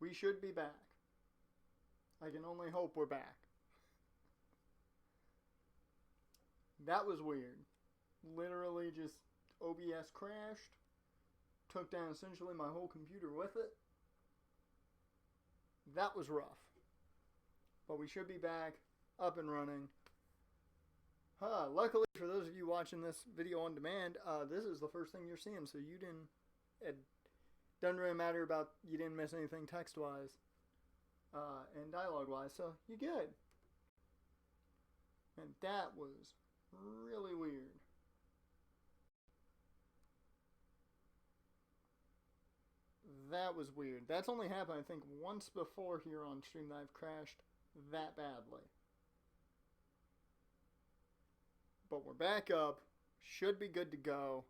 We should be back. I can only hope we're back. That was weird. Literally just OBS crashed. Took down essentially my whole computer with it. That was rough. But we should be back, up and running. Luckily for those of you watching this video on demand, this is the first thing you're seeing, so you didn't... It doesn't really matter about you didn't miss anything text-wise and dialogue-wise, so you're good. And that was really weird. That was weird. That's only happened, I think, once before here on stream that I've crashed that badly. But we're back up. Should be good to go.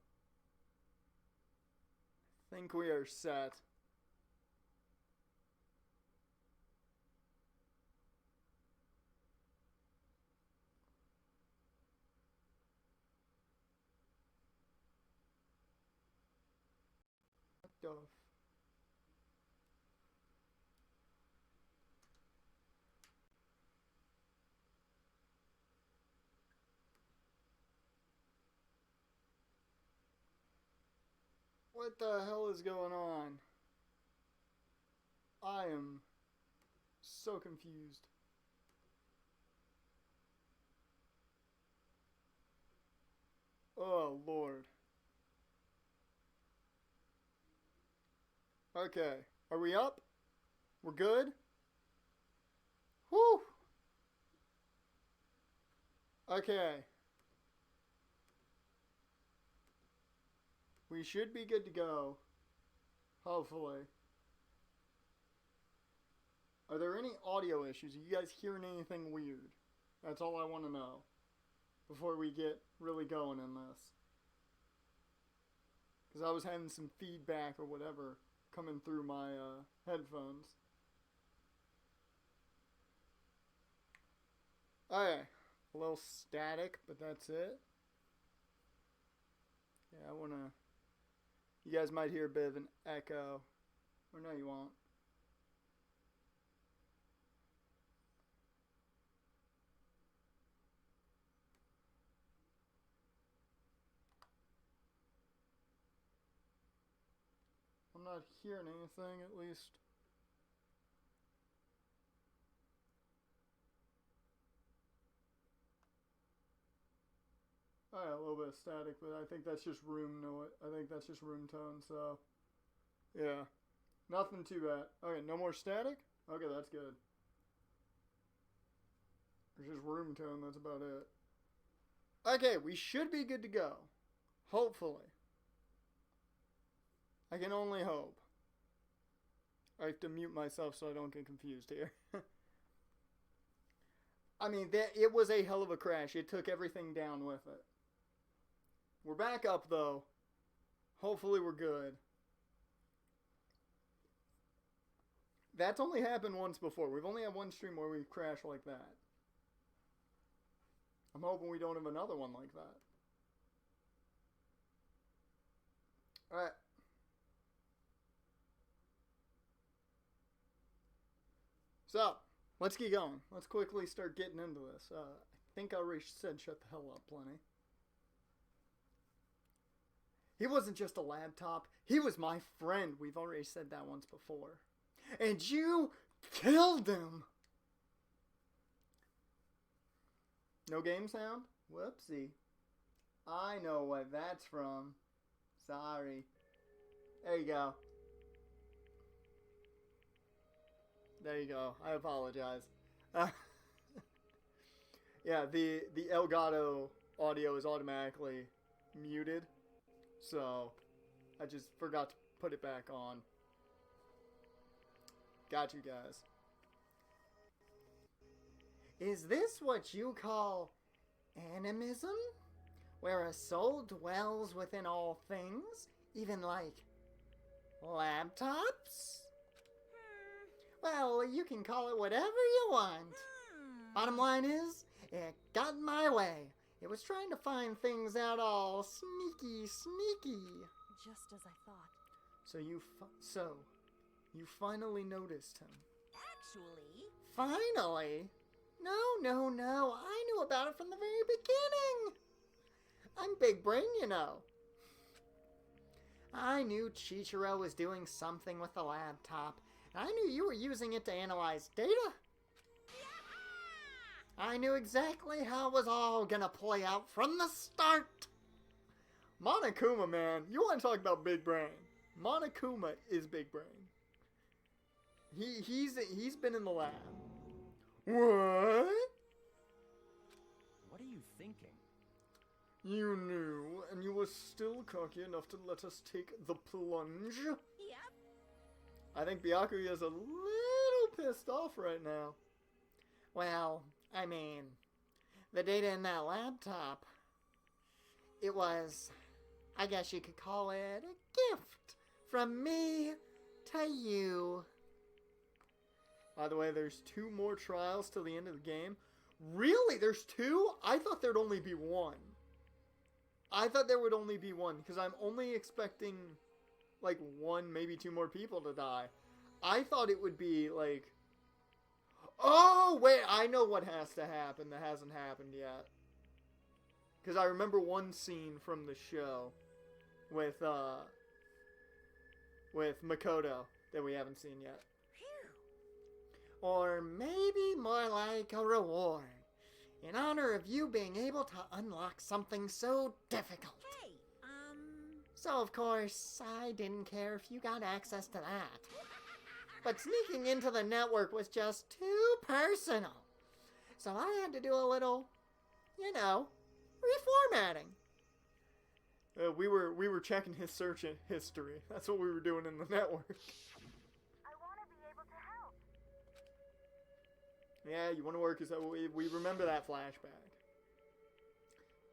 I think we are set. What the... What the hell is going on? I am so confused. Oh, Lord. Okay. Are we up? We're good? Whew. Okay. We should be good to go. Hopefully. Are there any audio issues? Are you guys hearing anything weird? That's all I want to know. Before we get really going in this. Because I was having some feedback or whatever coming through my headphones. Okay. A little static, but that's it. Yeah, I want to... You guys might hear a bit of an echo. Or no, you won't. I'm not hearing anything, at least. Alright, a little bit of static, but I think that's just room noise. I think that's just room tone, so... Yeah. Nothing too bad. Okay, no more static? Okay, that's good. It's just room tone, that's about it. Okay, we should be good to go. Hopefully. I can only hope. I have to mute myself so I don't get confused here. I mean, it was a hell of a crash. It took everything down with it. We're back up, though. Hopefully we're good. That's only happened once before. We've only had one stream where we've crashed like that. I'm hoping we don't have another one like that. Alright. So, let's get going. Let's quickly start getting into this. I think I already said shut the hell up plenty. He wasn't just a laptop. He was my friend. We've already said that once before. And you killed him. No game sound? Whoopsie. I know what that's from. Sorry. There you go. There you go. I apologize. Yeah, the Elgato audio is automatically muted. So, I just forgot to put it back on. Got you guys. Is this what you call animism? Where a soul dwells within all things? Even like laptops? Well, you can call it whatever you want. Bottom line is, it got in my way. It was trying to find things out all sneaky. Just as I thought. So You finally noticed him. Actually... Finally? No. I knew about it from the very beginning. I'm big brain, you know. I knew Chichiro was doing something with the laptop. And I knew you were using it to analyze data. I knew exactly how it was all gonna play out from the start. Monokuma, man. You want to talk about big brain. Monokuma is big brain. He's been in the lab. What? What are you thinking? You knew, and you were still cocky enough to let us take the plunge? Yep. I think Byakuya is a little pissed off right now. Well, I mean, the data in that laptop, it was, I guess you could call it a gift from me to you. By the way, there's 2 more trials till the end of the game. Really? There's 2? I thought there'd only be 1. I thought there would only be 1, because I'm only expecting, like, 1, maybe 2 more people to die. I thought it would be, like... Oh, wait, I know what has to happen that hasn't happened yet. Because I remember one scene from the show with Makoto that we haven't seen yet. Or maybe more like a reward, in honor of you being able to unlock something so difficult. Hey, So, of course, I didn't care if you got access to that. But sneaking into the network was just too personal. So I had to do a little, you know, reformatting. We were checking his search history. That's what we were doing in the network. I want to be able to help. Yeah, you want to work. We remember that flashback.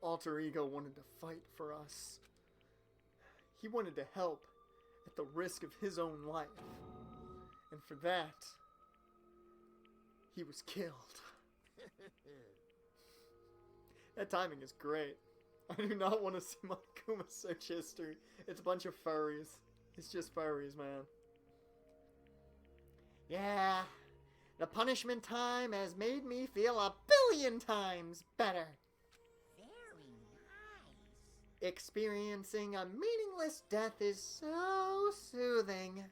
Alter Ego wanted to fight for us. He wanted to help at the risk of his own life. And for that, he was killed. That timing is great. I do not want to see Monokuma's search history. It's a bunch of furries. It's just furries, man. Yeah, the punishment time has made me feel 1,000,000,000 times better. Very nice. Experiencing a meaningless death is so soothing.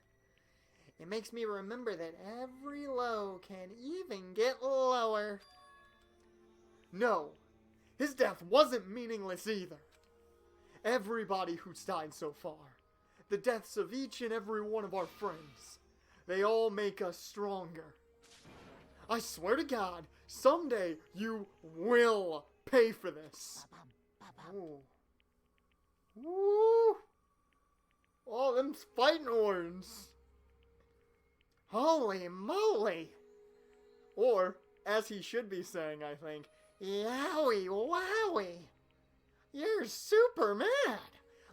It makes me remember that every low can even get lower. No, his death wasn't meaningless either. Everybody who's died so far, the deaths of each and every one of our friends, they all make us stronger. I swear to God, someday you will pay for this. Ooh. Woo! Oh, them fighting horns. Holy moly! Or, as he should be saying, I think, yowie wowie! You're super mad!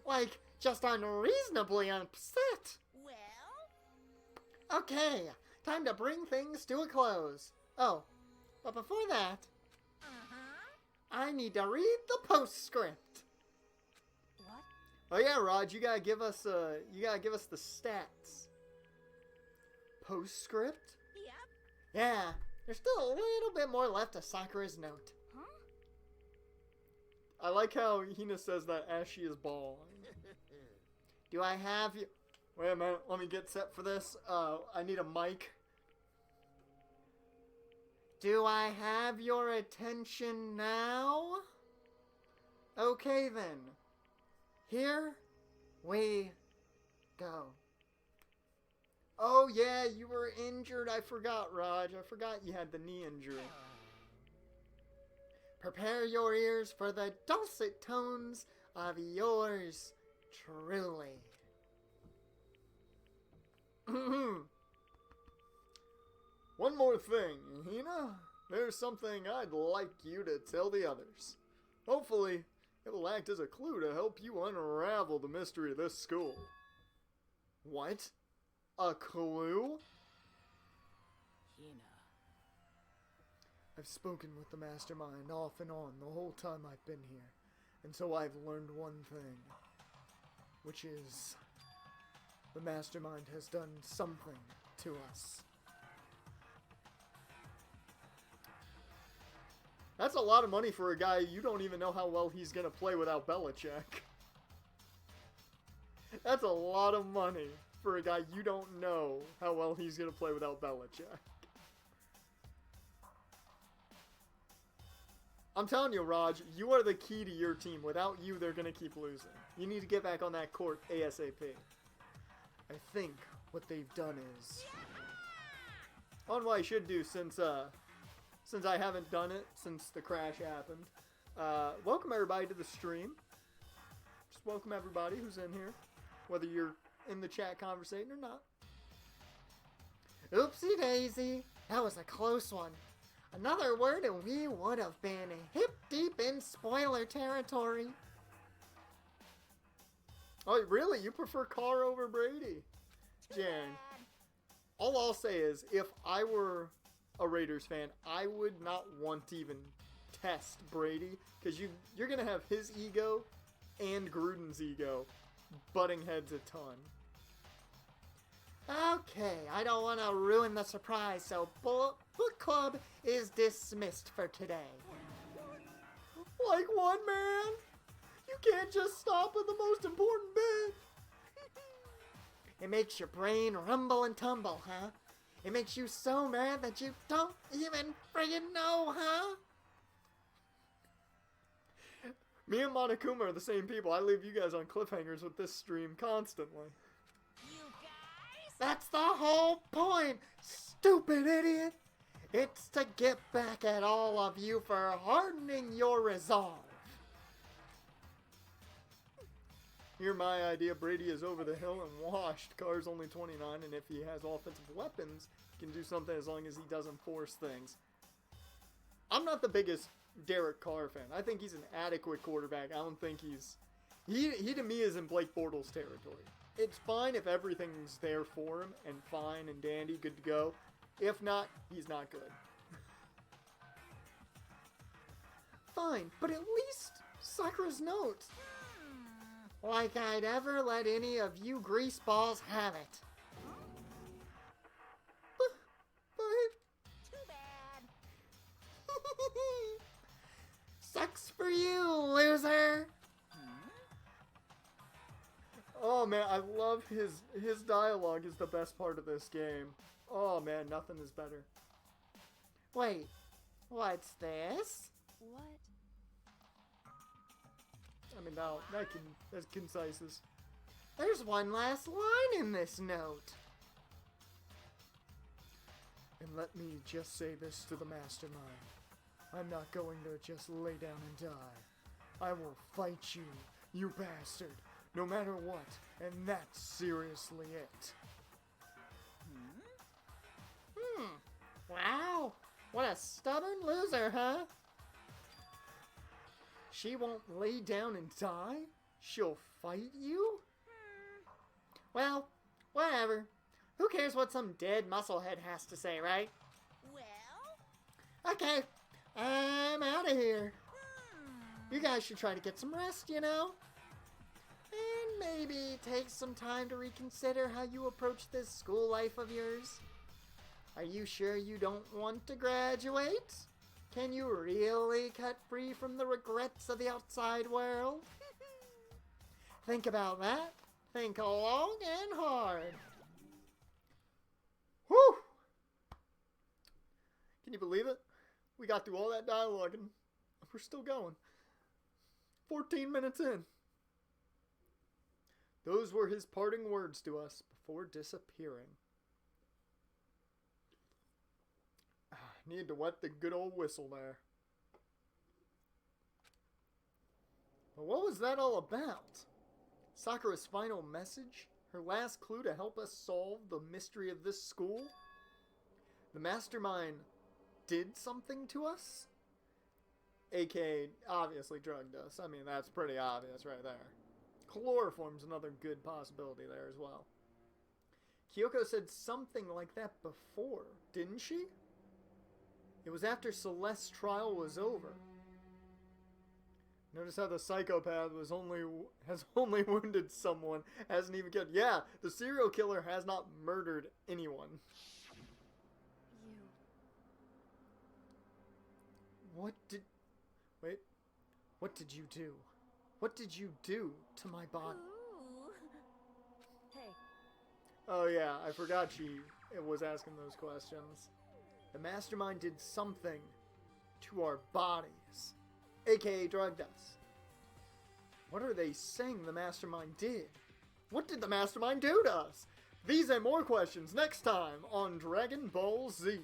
Like, just unreasonably upset! Well? Okay, time to bring things to a close. Oh, but before that, I need to read the postscript. What? Oh yeah, Raj, you gotta give us the stats. Postscript? Yep. Yeah, there's still a little bit more left of Sakura's note. Huh? I like how Hina says that as she is bawling. Do I have you? Wait a minute, let me get set for this. I need a mic. Do I have your attention now? Okay then. Here we go. Oh yeah, you were injured. I forgot, Raj. I forgot you had the knee injury. Prepare your ears for the dulcet tones of yours truly. One more thing, Hina. There's something I'd like you to tell the others. Hopefully, it will act as a clue to help you unravel the mystery of this school. What? A clue? Hina. I've spoken with the mastermind off and on the whole time I've been here, and so I've learned one thing, which is The mastermind has done something to us. That's a lot of money for a guy you don't even know how well he's going to play without Belichick. That's a lot of money for a guy you don't know how well he's going to play without Belichick. I'm telling you, Raj, you are the key to your team. Without you, they're going to keep losing. You need to get back on that court ASAP. I think what they've done is... on what I should do since I haven't done it since the crash happened. Welcome everybody to the stream. Just welcome everybody who's in here, whether you're in the chat conversating or not. Oopsie daisy, that was a close one. Another word and we would have been hip deep in spoiler territory. Oh, really? You prefer Carr over Brady? Jan. All I'll say is, if I were a Raiders fan, I would not want to even test Brady, because you're going to have his ego and Gruden's ego butting heads a ton. Okay, I don't want to ruin the surprise, so book club is dismissed for today. Like what, man? You can't just stop at the most important bit. It makes your brain rumble and tumble, huh? It makes you so mad that you don't even friggin' know, huh? Me and Monokuma are the same people. I leave you guys on cliffhangers with this stream constantly. You guys? That's the whole point, stupid idiot. It's to get back at all of you for hardening your resolve. Here, my idea, Brady is over the hill and washed. Carr's only 29, and if he has offensive weapons, he can do something as long as he doesn't force things. I'm not the biggest Derek Carr fan. I think he's an adequate quarterback. I don't think he to me is in Blake Bortles territory. It's fine if everything's there for him and fine and dandy, good to go. If not, he's not good. Fine, but at least Sakura's notes. Like I'd ever let any of you greaseballs have it. Too bad. Sucks for you, loser. Oh man, I love his dialogue is the best part of this game. Oh man, nothing is better. Wait, what's this? What? I mean, now that's concise as. There's one last line in this note. And let me just say this to the mastermind. I'm not going to just lay down and die. I will fight you, you bastard, no matter what, and that's seriously it. Wow, what a stubborn loser, huh? She won't lay down and die? She'll fight you? Well, whatever. Who cares what some dead musclehead has to say, right? Well? Okay, I'm out of here. You guys should try to get some rest, you know? And maybe take some time to reconsider how you approach this school life of yours. Are you sure you don't want to graduate? Can you really cut free from the regrets of the outside world? Think about that. Think long and hard. Whew! Can you believe it? We got through all that dialogue and we're still going. 14 minutes in. Those were his parting words to us before disappearing. Needed to wet the good old whistle there. But what was that all about? Sakura's final message? Her last clue to help us solve the mystery of this school? The mastermind did something to us? AKA, obviously drugged us. I mean, that's pretty obvious right there. Chloroform's another good possibility there as well. Kyoko said something like that before, didn't she? It was after Celeste's trial was over. Notice how the psychopath has only wounded someone, hasn't even killed. Yeah, the serial killer has not murdered anyone. You. What did you do? What did you do to my body? Ooh. Hey. Oh yeah, I forgot she was asking those questions. The mastermind did something to our bodies, aka drugged us. What are they saying the mastermind did? What did the mastermind do to us? These and more questions next time on Dragon Ball Z.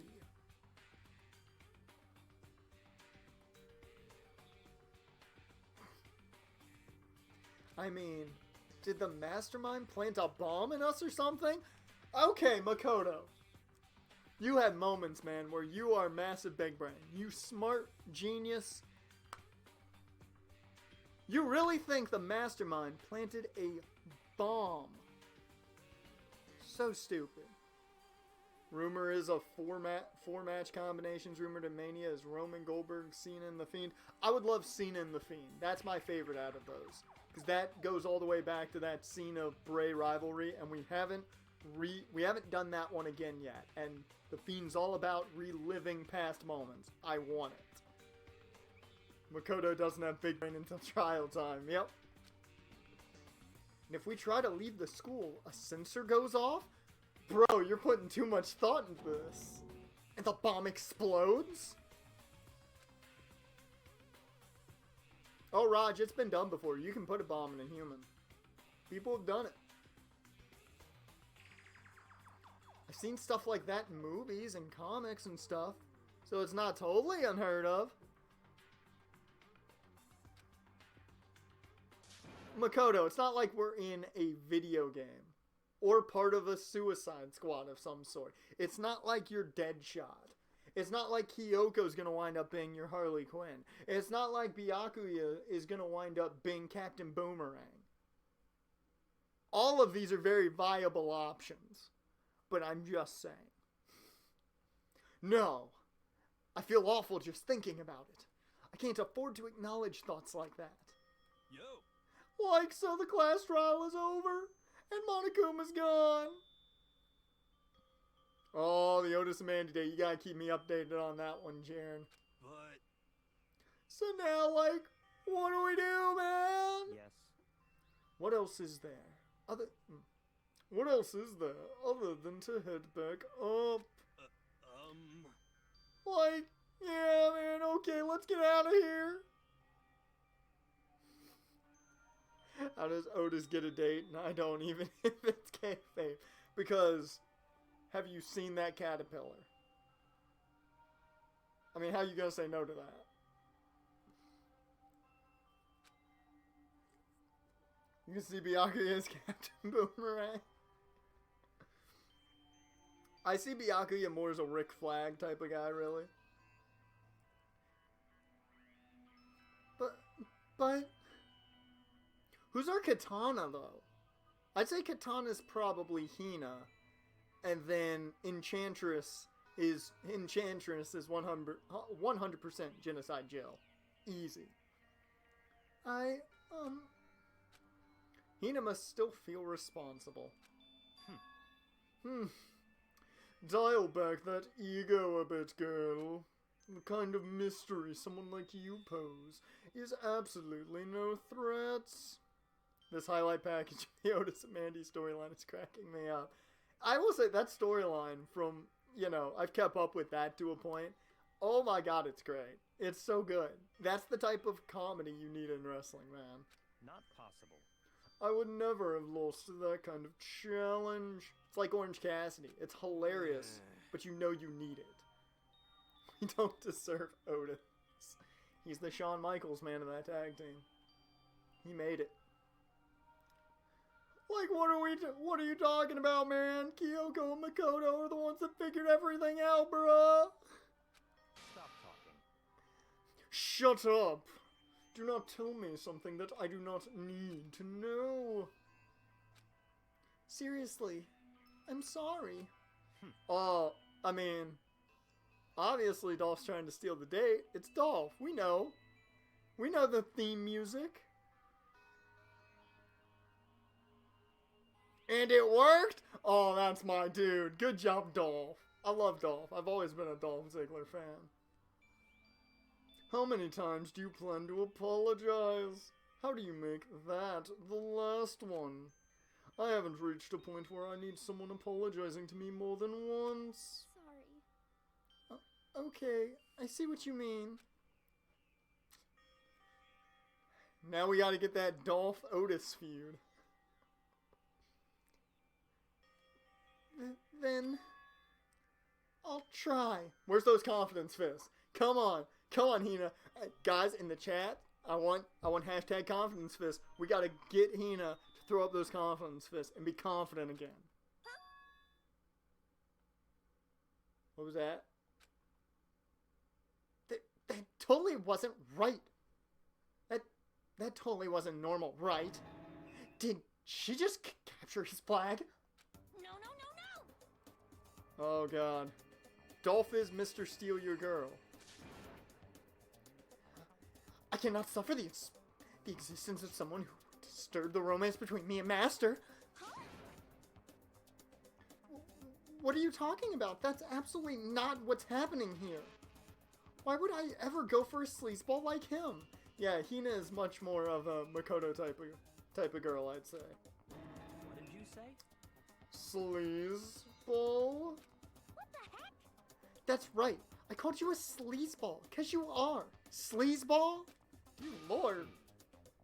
I mean, did the mastermind plant a bomb in us or something? Okay, Makoto. You have moments, man, where you are massive big brain. You smart genius. You really think the mastermind planted a bomb? So stupid. Rumor is a four-match combinations rumored in Mania is Roman, Goldberg, Cena, and The Fiend. I would love Cena and The Fiend. That's my favorite out of those. Because that goes all the way back to that Cena-Bray rivalry, and we haven't done that one again yet. And The Fiend's all about reliving past moments. I want it. Makoto doesn't have big brain until trial time. Yep. And if we try to leave the school, a sensor goes off? Bro, you're putting too much thought into this. And the bomb explodes? Oh, Raj, it's been done before. You can put a bomb in a human. People have done it. I've seen stuff like that in movies and comics and stuff. So it's not totally unheard of. Makoto, it's not like we're in a video game. Or part of a suicide squad of some sort. It's not like you're Deadshot. It's not like Kyoko's gonna wind up being your Harley Quinn. It's not like Byakuya is gonna wind up being Captain Boomerang. All of these are very viable options. But I'm just saying. No. I feel awful just thinking about it. I can't afford to acknowledge thoughts like that. Yo. Like so the class trial is over? And Monokuma's gone. Oh, the Otis and Mandy Day. You gotta keep me updated on that one, Jaren. But... So now, like, what do we do, man? Yes. What else is there? What else is there other than to head back up? Like, yeah, man, okay, let's get out of here. How does Otis get a date? And I don't even if it's kayfabe. Because, have you seen that caterpillar? I mean, how you gonna say no to that? You can see Byakuya as Captain Boomerang. I see Byakuya more as a Rick Flag type of guy, really. But... Who's our Katana, though? I'd say Katana's probably Hina. And then Enchantress is 100% Genocide Jill. Easy. Hina must still feel responsible. Dial back that ego a bit, girl. The kind of mystery someone like you pose is absolutely no threats. This highlight package of the Otis and Mandy storyline is cracking me up. I will say that storyline from, I've kept up with that to a point. Oh my god, it's great. It's so good. That's the type of comedy you need in wrestling, man. Not possible. I would never have lost to that kind of challenge. It's like Orange Cassidy. It's hilarious, but you know you need it. We don't deserve Otis. He's the Shawn Michaels man of that tag team. He made it. Like, what are you talking about, man? Kyoko and Makoto are the ones that figured everything out, bruh. Stop talking. Shut up. Do not tell me something that I do not need to know. Seriously, I'm sorry. I mean, obviously Dolph's trying to steal the date. It's Dolph, we know. We know the theme music. And it worked? Oh, that's my dude. Good job, Dolph. I love Dolph. I've always been a Dolph Ziggler fan. How many times do you plan to apologize? How do you make that the last one? I haven't reached a point where I need someone apologizing to me more than once. Sorry. Okay, I see what you mean. Now we gotta get that Dolph Otis feud. Then I'll try. Where's those confidence fists? Come on, Hina. Guys in the chat, I want hashtag confidence fist. We gotta get Hina to throw up those confidence fists and be confident again. What was that? That totally wasn't right. That totally wasn't normal, right? Did she just capture his flag? No, no, no, no! Oh god. Dolph is Mr. Steal Your Girl. I cannot suffer the existence of someone who disturbed the romance between me and Master. Huh? What are you talking about? That's absolutely not what's happening here. Why would I ever go for a sleazeball like him? Yeah, Hina is much more of a Makoto type of girl, I'd say. What did you say? Sleazeball? What the heck? That's right. I called you a sleazeball, because you are. Sleazeball? Dear Lord.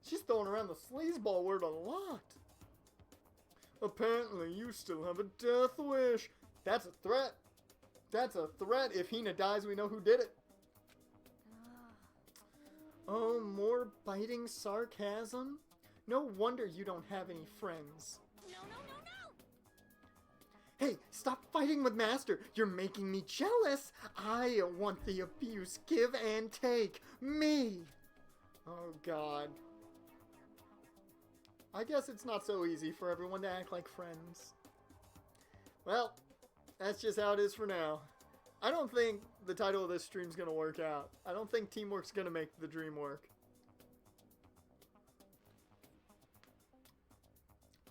She's throwing around the sleazeball word a lot. Apparently, you still have a death wish. That's a threat. That's a threat. If Hina dies, we know who did it. Oh, more biting sarcasm? No wonder you don't have any friends. No, no, no, no! Hey, stop fighting with Master. You're making me jealous. I want the abuse. Give and take. Me. Oh, God. I guess it's not so easy for everyone to act like friends. Well, that's just how it is for now. I don't think the title of this stream's gonna work out. I don't think teamwork's gonna make the dream work.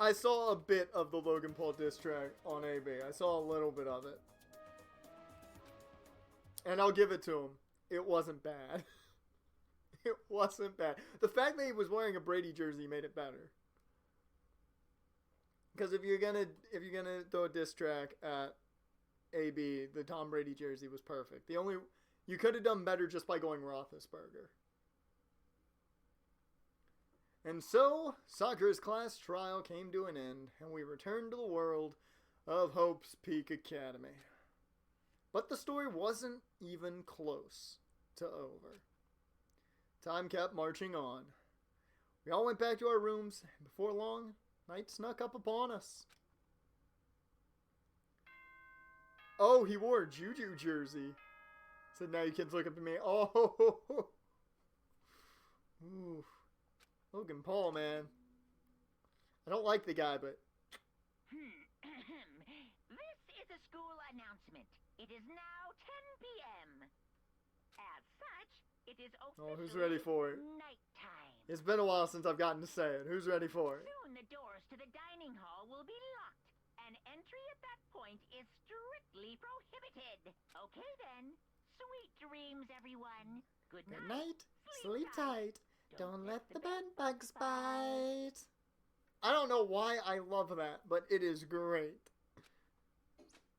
I saw a bit of the Logan Paul diss track on AB. I saw a little bit of it. And I'll give it to him. It wasn't bad. It wasn't bad. The fact that he was wearing a Brady jersey made it better. Because if you're gonna throw a diss track at AB, the Tom Brady jersey was perfect. You could have done better just by going Roethlisberger. And so, Sakura's class trial came to an end, and we returned to the world of Hope's Peak Academy. But the story wasn't even close to over. Time kept marching on. We all went back to our rooms, and before long, night snuck up upon us. Oh, he wore a Juju jersey. So now you kids look up to me. Oh, oof. Logan Paul, man. I don't like the guy, but This is a school announcement. It is now 10 p.m. As such, it is oh, who's ready for it? nighttime. It's been a while since I've gotten to say it. Who's ready for it? Soon the doors to the dining hall will be locked, and entry at that point is strictly prohibited. Okay then. Sweet dreams, everyone. Good Good night. night. Sleep tight. Don't let the bed bugs bite. I don't know why I love that, but it is great.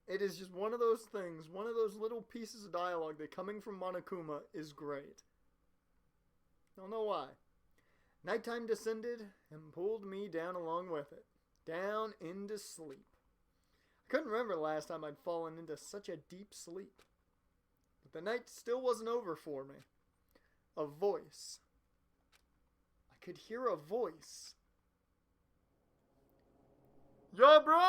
It is just one of those things, one of those little pieces of dialogue that coming from Monokuma is great. Don't know why. Nighttime descended and pulled me down along with it. Down into sleep. I couldn't remember the last time I'd fallen into such a deep sleep. But the night still wasn't over for me. A voice. I could hear a voice. Yo, bro!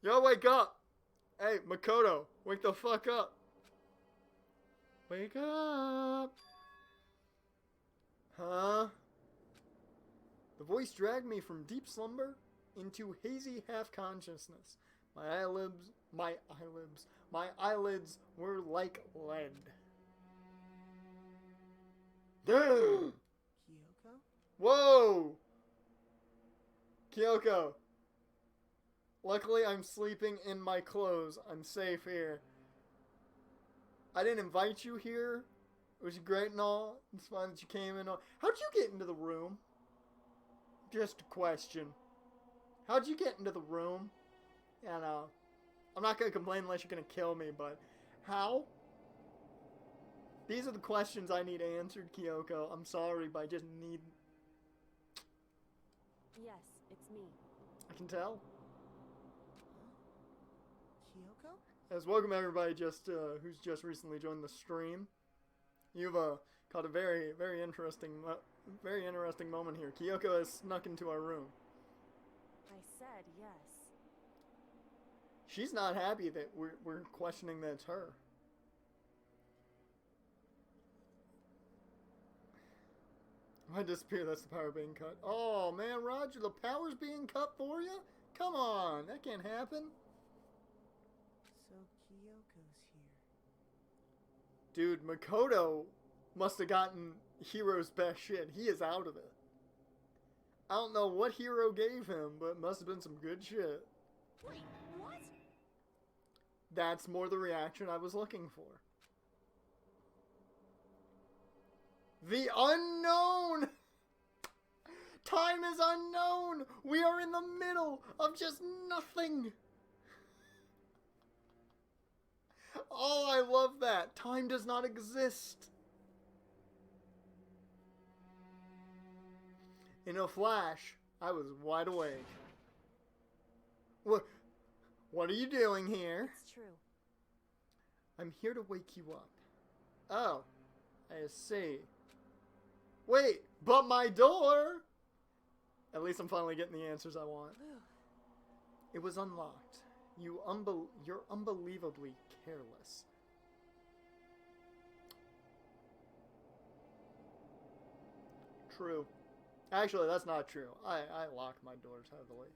Yo, wake up! Hey, Makoto, wake the fuck up. Wake up! Huh? The voice dragged me from deep slumber into hazy half-consciousness. My eyelids were like lead. Damn! Kyoko? Whoa! Kyoko. Luckily, I'm sleeping in my clothes. I'm safe here. I didn't invite you here. It was great and all. It's fine that you came in. How'd you get into the room? Just a question. How'd you get into the room? And, I'm not gonna complain unless you're gonna kill me, but how? These are the questions I need answered, Kyoko. I'm sorry, but I just need... Yes, it's me. I can tell. Kyoko? As welcome everybody who's just recently joined the stream. You've caught a very, very interesting moment here. Kyoko has snuck into our room. I said yes. She's not happy that we're questioning that it's her. If I disappear, that's the power being cut. Oh man, Roger, the power's being cut for you? Come on, that can't happen. So Kyoko's here. Dude, Makoto must have gotten Hiro's best shit. He is out of it. I don't know what Hiro gave him, but it must have been some good shit. Wait, what? That's more the reaction I was looking for. The unknown! Time is unknown! We are in the middle of just nothing! Oh, I love that. Time does not exist. In a flash, I was wide awake. What are you doing here? It's true. I'm here to wake you up. Oh, I see. Wait, but my door! At least I'm finally getting the answers I want. It was unlocked. You're unbelievably careless. True. Actually, that's not true. I lock my doors heavily.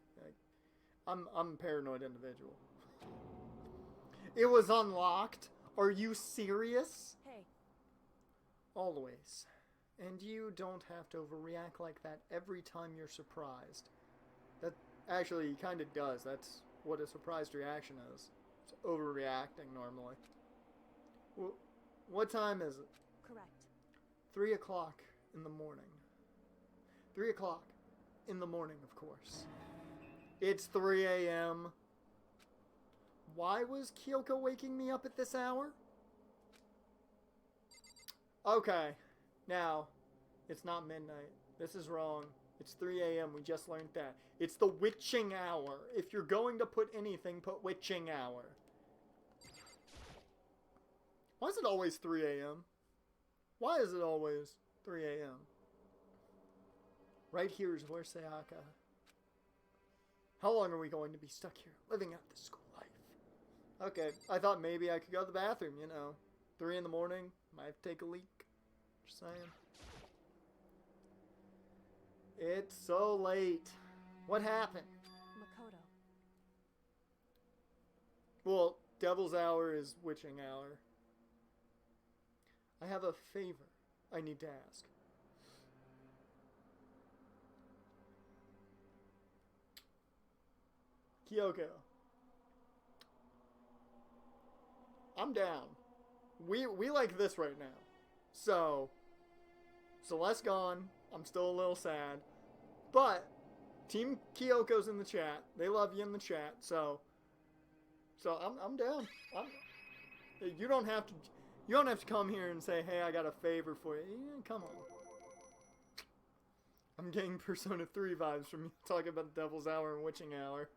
I'm a paranoid individual. It was unlocked? Are you serious? Hey. Always. And you don't have to overreact like that every time you're surprised. That actually kind of does. That's what a surprised reaction is. It's overreacting normally. What time is it? Correct. 3 o'clock in the morning. 3 o'clock in the morning, of course. It's 3 a.m. Why was Kyoko waking me up at this hour? Okay. Now, it's not midnight. This is wrong. It's 3 a.m. We just learned that. It's the witching hour. If you're going to put anything, put witching hour. Why is it always 3 a.m.? Why is it always 3 a.m.? Right here is where Sayaka. How long are we going to be stuck here, living out the school life? Okay, I thought maybe I could go to the bathroom, you know. 3 in the morning, might have to take a leak. Just saying. It's so late. What happened? Makoto. Well, Devil's Hour is witching hour. I have a favor I need to ask. Kyoko. I'm down. We like this right now. So Celeste gone. I'm still a little sad. But Team Kyoko's in the chat. They love you in the chat. So I'm down. You don't have to come here and say, "Hey, I got a favor for you." Yeah, come on. I'm getting Persona 3 vibes from you talking about Devil's Hour and Witching Hour.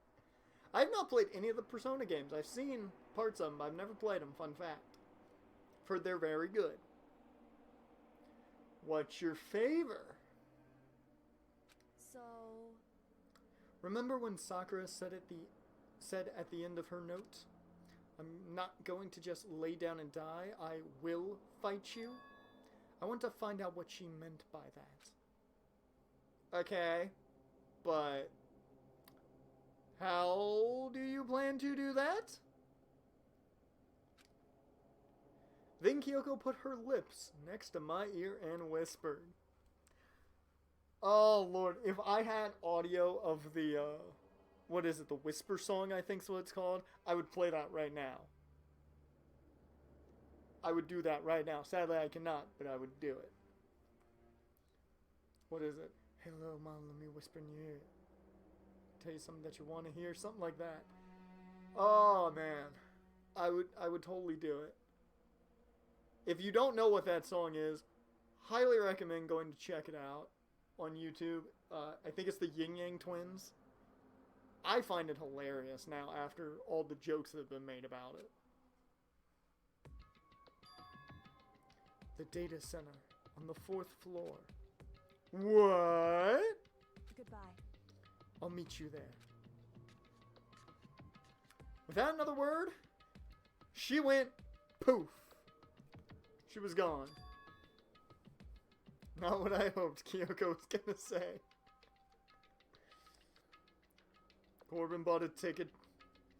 I've not played any of the Persona games. I've seen parts of them, but I've never played them. Fun fact. I've heard they're very good. What's your favor? So... Remember when Sakura said at the end of her note, "I'm not going to just lay down and die. I will fight you." I want to find out what she meant by that. Okay, but how do you plan to do Then Kyoko put her lips next to my ear and whispered. Oh, Lord. If I had audio of the, what is it, the Whisper song, I think's what it's called, I would play that right now. I would do that right now. Sadly, I cannot, but I would do it. What is it? Hello, Mom, let me whisper in your ear. Tell you something that you want to hear, something like that. Oh, man. I would totally do it. If you don't know what that song is, highly recommend going to check it out on YouTube. I think it's the Yin Yang Twins. I find it hilarious now after all the jokes that have been made about it. The data center on the 4th floor. What? Goodbye. I'll meet you there. Without another word, she went poof. She was gone. Not what I hoped Kyoko was gonna say. Corbin bought a ticket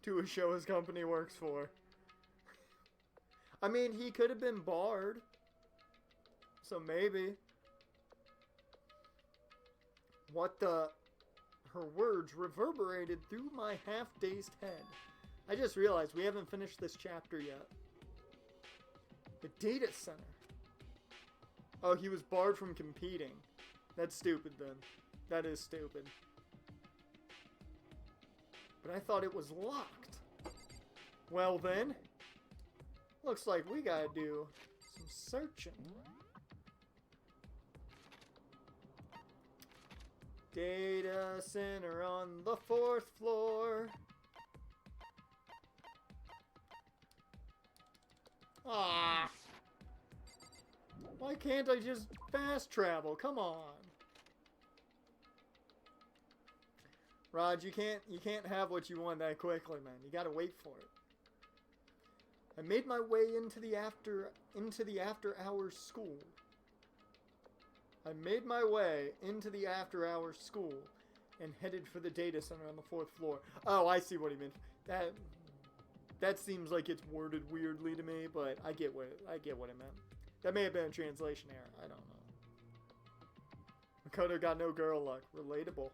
to a show his company works for. I mean, he could have been barred. So maybe. What the... Her words reverberated through my half-dazed head. I just realized we haven't finished this chapter yet. The data center. Oh, he was barred from competing. That's stupid then. That is stupid. But I thought it was locked. Well then, looks like we gotta do some searching. Data center on the 4th floor. Ah! Why can't I just fast travel? Come on. Raj, you can't have what you want that quickly, man. You gotta wait for it. I made my way into the after hours school. I made my way into the after hours school and headed for the data center on the 4th floor. Oh, I see what he meant. That seems like it's worded weirdly to me, but I get what it meant. That may have been a translation error. I don't know. Makoto got no girl luck. Relatable.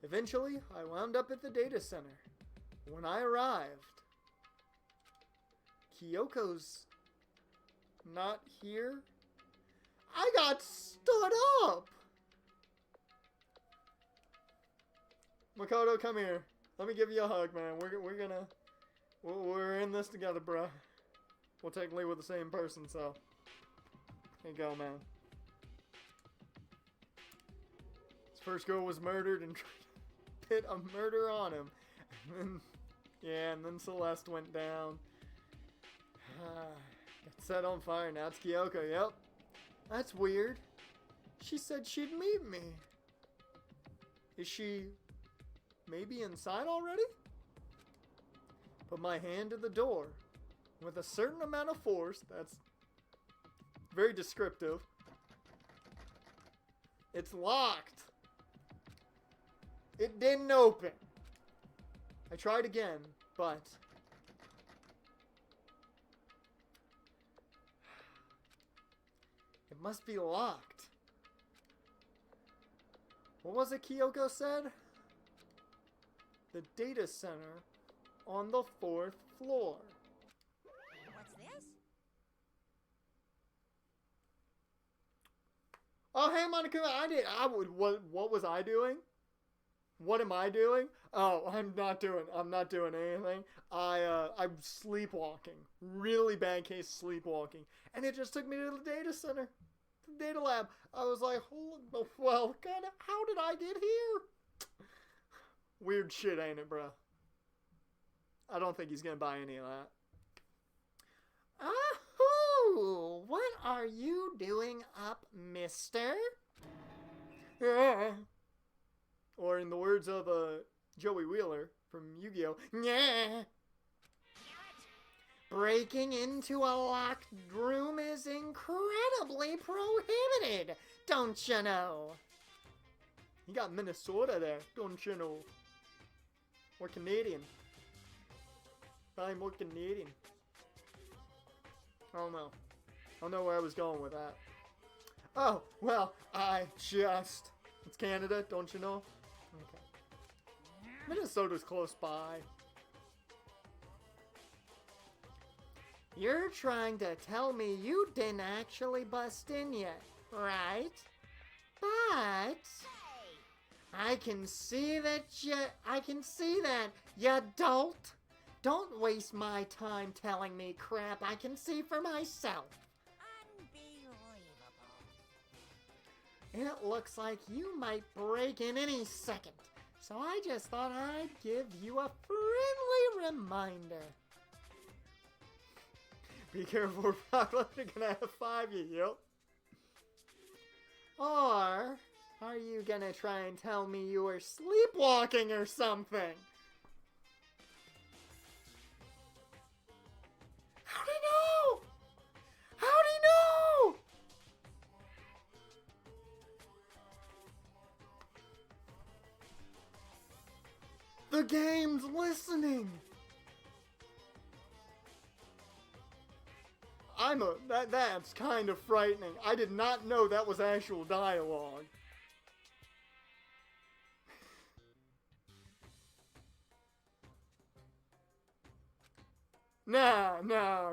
Eventually, I wound up at the data center. When I arrived, Kyoko's not here. I got stood up. Makoto, come here. Let me give you a hug, man. We're in this together, bruh. Well, technically we're the same person, so there you go, man. His first girl was murdered and tried to pit a murder on him. And then Celeste went down. Got set on fire. Now it's Kyoko. Yep. That's weird. She said she'd meet me. Is she maybe inside already? Put my hand to the door. With a certain amount of force, that's very descriptive. It's locked. It didn't open. I tried again, but it must be locked. What was it Kyoko said? The data center on the 4th floor. What's this? Oh, hey, Monica, what was I doing? What am I doing? Oh, I'm not doing anything. I'm sleepwalking. Really bad case of sleepwalking. And it just took me to the data center. The data lab. I was like, well, kind of, how did I get here? Weird shit, ain't it, bro? I don't think he's gonna buy any of that. Ahoo! What are you doing up, mister? Yeah. Or in the words of Joey Wheeler from Yu-Gi-Oh! Yeah. Breaking into a locked room is incredibly prohibited, don't you know? You got Minnesota there, don't you know? Or Canadian. I'm looking needing. I don't know. I don't know where I was going with that. Oh, well, it's Canada, don't you know? Okay. Minnesota's close by. You're trying to tell me you didn't actually bust in yet, right? But I can see that, you dolt. Don't waste my time telling me crap I can see for myself. Unbelievable. It looks like you might break in any second, so I just thought I'd give you a friendly reminder. Be careful, we're probably gonna F5 you, yep. Or are you gonna try and tell me you were sleepwalking or something? How'd he know? How'd he know? The game's listening. That's kind of frightening. I did not know that was actual dialogue. No,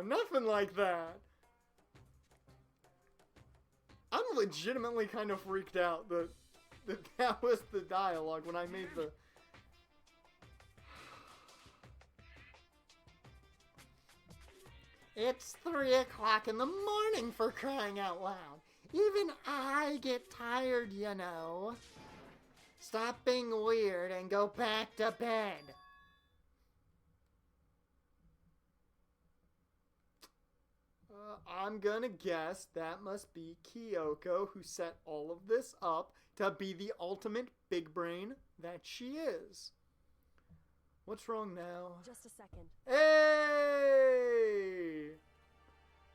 nothing like that. I'm legitimately kind of freaked out that was the dialogue when I made the... It's 3 o'clock in the morning, for crying out loud. Even I get tired, you know. Stop being weird and go back to bed. I'm gonna guess that must be Kyoko, who set all of this up to be the ultimate big brain that she is. What's wrong now? Just a second. Hey!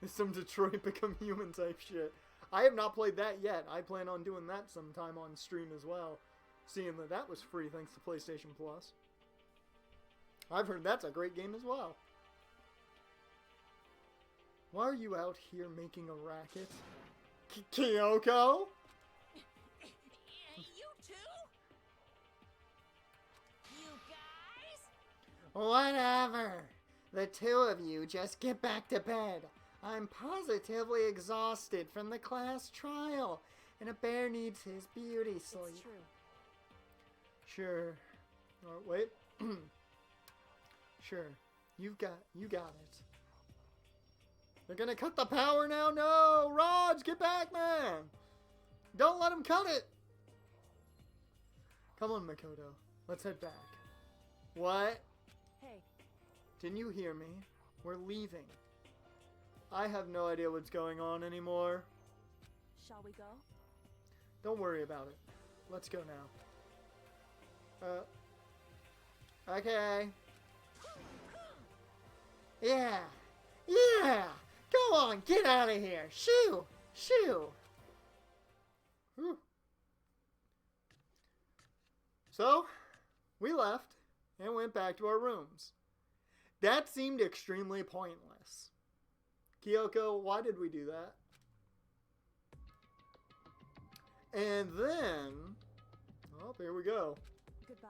It's some Detroit Become Human type shit. I have not played that yet. I plan on doing that sometime on stream as well. Seeing that was free thanks to PlayStation Plus. I've heard that's a great game as well. Why are you out here making a racket? Kyoko? You too? You guys? Whatever. The two of you just get back to bed. I'm positively exhausted from the class trial, and a bear needs his beauty sleep. It's true. Sure. Oh, wait. Sure. You got it. They're gonna cut the power now? No! Raj, get back, man! Don't let them cut it! Come on, Makoto. Let's head back. What? Hey, Didn't you hear me? We're leaving. I have no idea what's going on anymore. shall we go? Don't worry about it. Let's go now. Okay. Yeah. Yeah! Go on, get out of here! Shoo! Shoo! Whew. So, we left and went back to our rooms. That seemed extremely pointless. Kyoko, why did we do that? And then... Oh, here we go. Goodbye.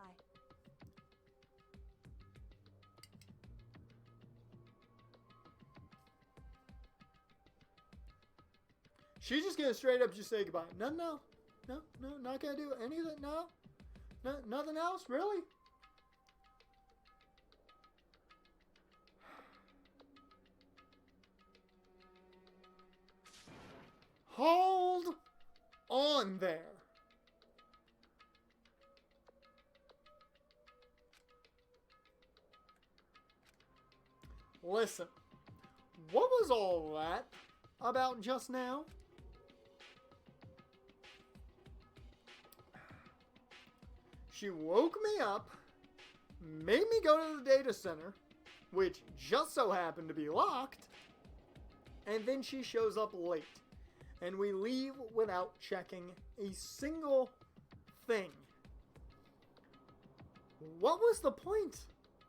She's just gonna straight up just say goodbye. No, not gonna do anything. No, nothing else, really. Hold on there. Listen, what was all that about just now? She woke me up, made me go to the data center, which just so happened to be locked, and then she shows up late. And we leave without checking a single thing. What was the point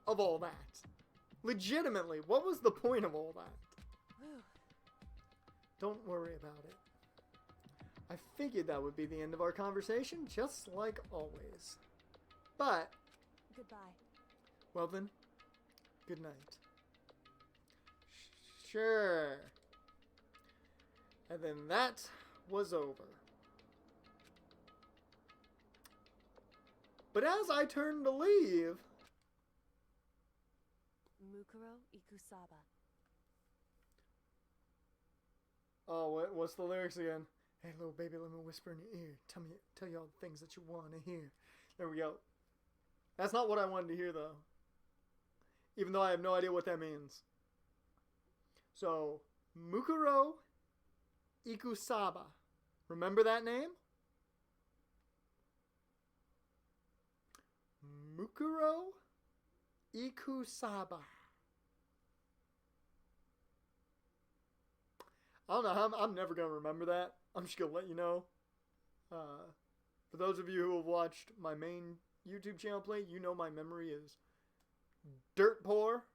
of all that? Legitimately, what was the point of all that? Whew. Don't worry about it. I figured that would be the end of our conversation, just like always. But, Goodbye. well then, good night. Sure. And then that was over. But as I turned to leave... Mukuro Ikusaba. Oh, what's the lyrics again? Hey, little baby, let me whisper in your ear. Tell you all the things that you want to hear. There we go. That's not what I wanted to hear, though. Even though I have no idea what that means. So, Mukuro Ikusaba. Remember that name? Mukuro Ikusaba. I don't know how I'm never going to remember that. I'm just going to let you know. For those of you who have watched my main YouTube channel play, you know my memory is dirt poor.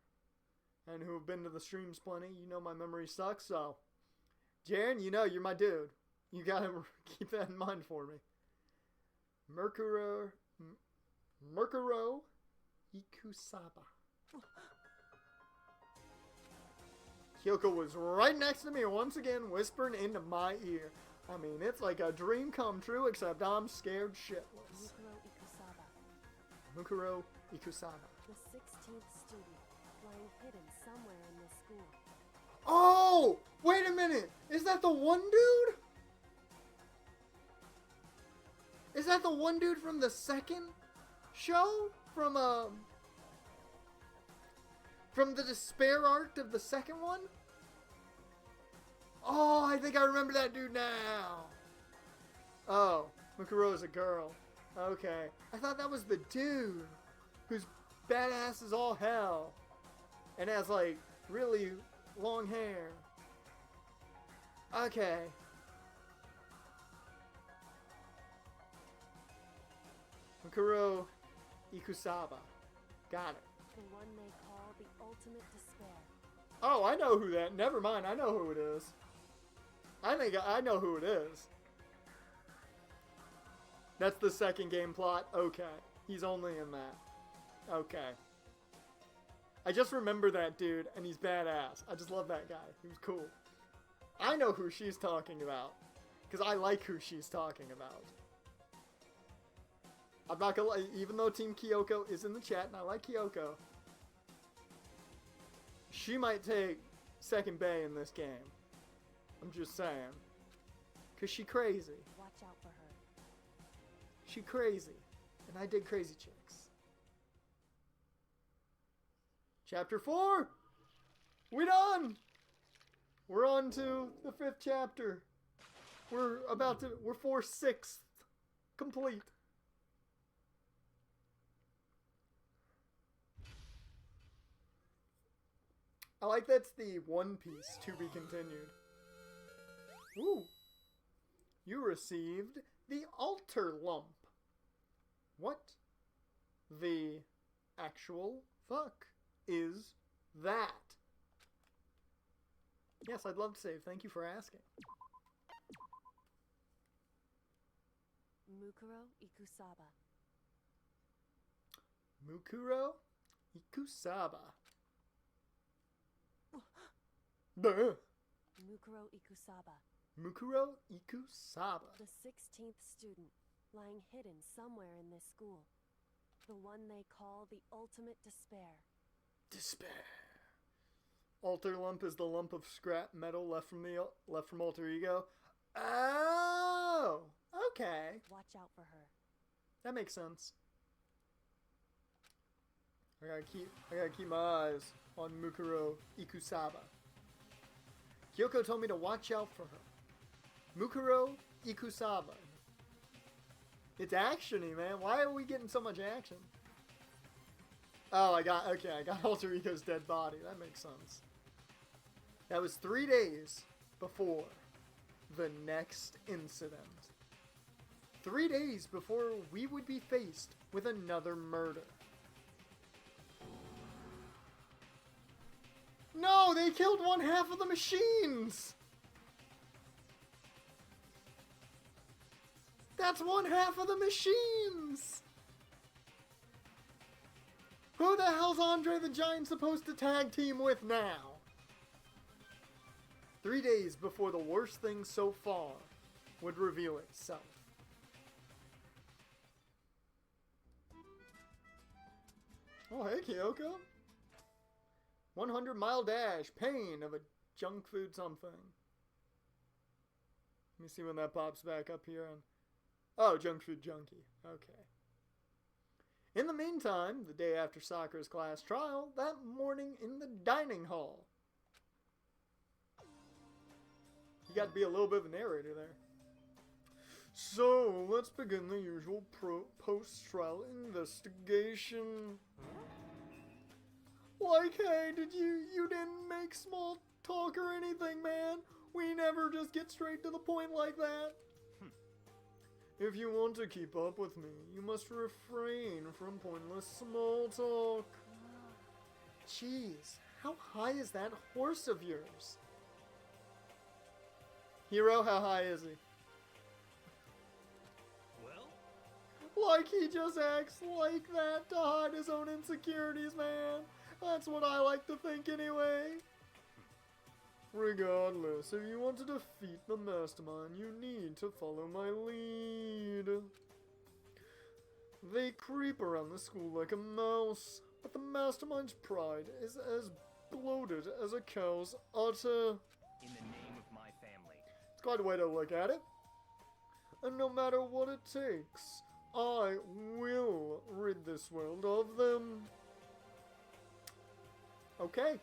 And who have been to the streams plenty, you know my memory sucks. So, Jaren, you know you're my dude. You got to keep that in mind for me. Mukuro Ikusaba. Kyoko was right next to me once again, whispering into my ear. I mean, it's like a dream come true, except I'm scared shitless. Mukuro Ikusaba. Mukuro Ikusaba. The 16th student, lying hidden somewhere in this school. Oh! Wait a minute! Is that the one dude? Is that the one dude from the second show? From the despair arc of the second one? Oh, I think I remember that dude now. Oh, Mukuro is a girl. Okay. I thought that was the dude who's badass as all hell and has, like, really long hair. Okay. Mukuro Ikusaba. Got it. The one they call the ultimate despair. Oh, I know who that. Never mind. I know who it is. I think I know who it is. That's the second game plot. Okay. He's only in that. Okay. I just remember that dude, and he's badass. I just love that guy. He was cool. I know who she's talking about. Because I like who she's talking about. I'm not gonna lie, even though Team Kyoko is in the chat, and I like Kyoko, she might take second bay in this game. I'm just saying. Because she crazy. Watch out for her. She crazy. And I dig crazy chicks. Chapter 4! We done! We're on to the 5th chapter. We're 4/6 complete. I like that's the One Piece to be continued. Ooh. You received the altar lump. What the actual fuck is that? Yes, I'd love to save. Thank you for asking. Mukuro Ikusaba. Mukuro Ikusaba. Duh. Mukuro Ikusaba. Mukuro Ikusaba. The 16th student, lying hidden somewhere in this school. The one they call the ultimate despair. Despair. Alter lump is the lump of scrap metal left from Alter Ego. Oh, okay. Watch out for her. That makes sense. I gotta keep my eyes on Mukuro Ikusaba. Kyoko told me to watch out for her. Mukuro Ikusaba. It's actiony, man. Why are we getting so much action? Oh, I got Alter Ego's dead body. That makes sense. That was 3 days before the next incident. 3 days before we would be faced with another murder. No, they killed one half of the machines! That's one half of the machines! Who the hell's Andre the Giant supposed to tag team with now? 3 days before the worst thing so far would reveal itself. Oh, hey, Kyoko. 100-mile dash. Pain of a junk food something. Let me see when that pops back up here. Oh, junk food junkie. Okay. In the meantime, the day after Sakura's class trial, that morning in the dining hall. You got to be a little bit of a narrator there. So, let's begin the usual post-trial investigation. Like, hey, you didn't make small talk or anything, man. We never just get straight to the point like that. If you want to keep up with me, you must refrain from pointless small talk. Jeez, how high is that horse of yours? Hero, how high is he? Well? Like he just acts like that to hide his own insecurities, man. That's what I like to think anyway. Regardless, if you want to defeat the mastermind, you need to follow my lead. They creep around the school like a mouse, but the mastermind's pride is as bloated as a cow's udder. In the name of my family. It's quite a way to look at it. And no matter what it takes, I will rid this world of them. Okay.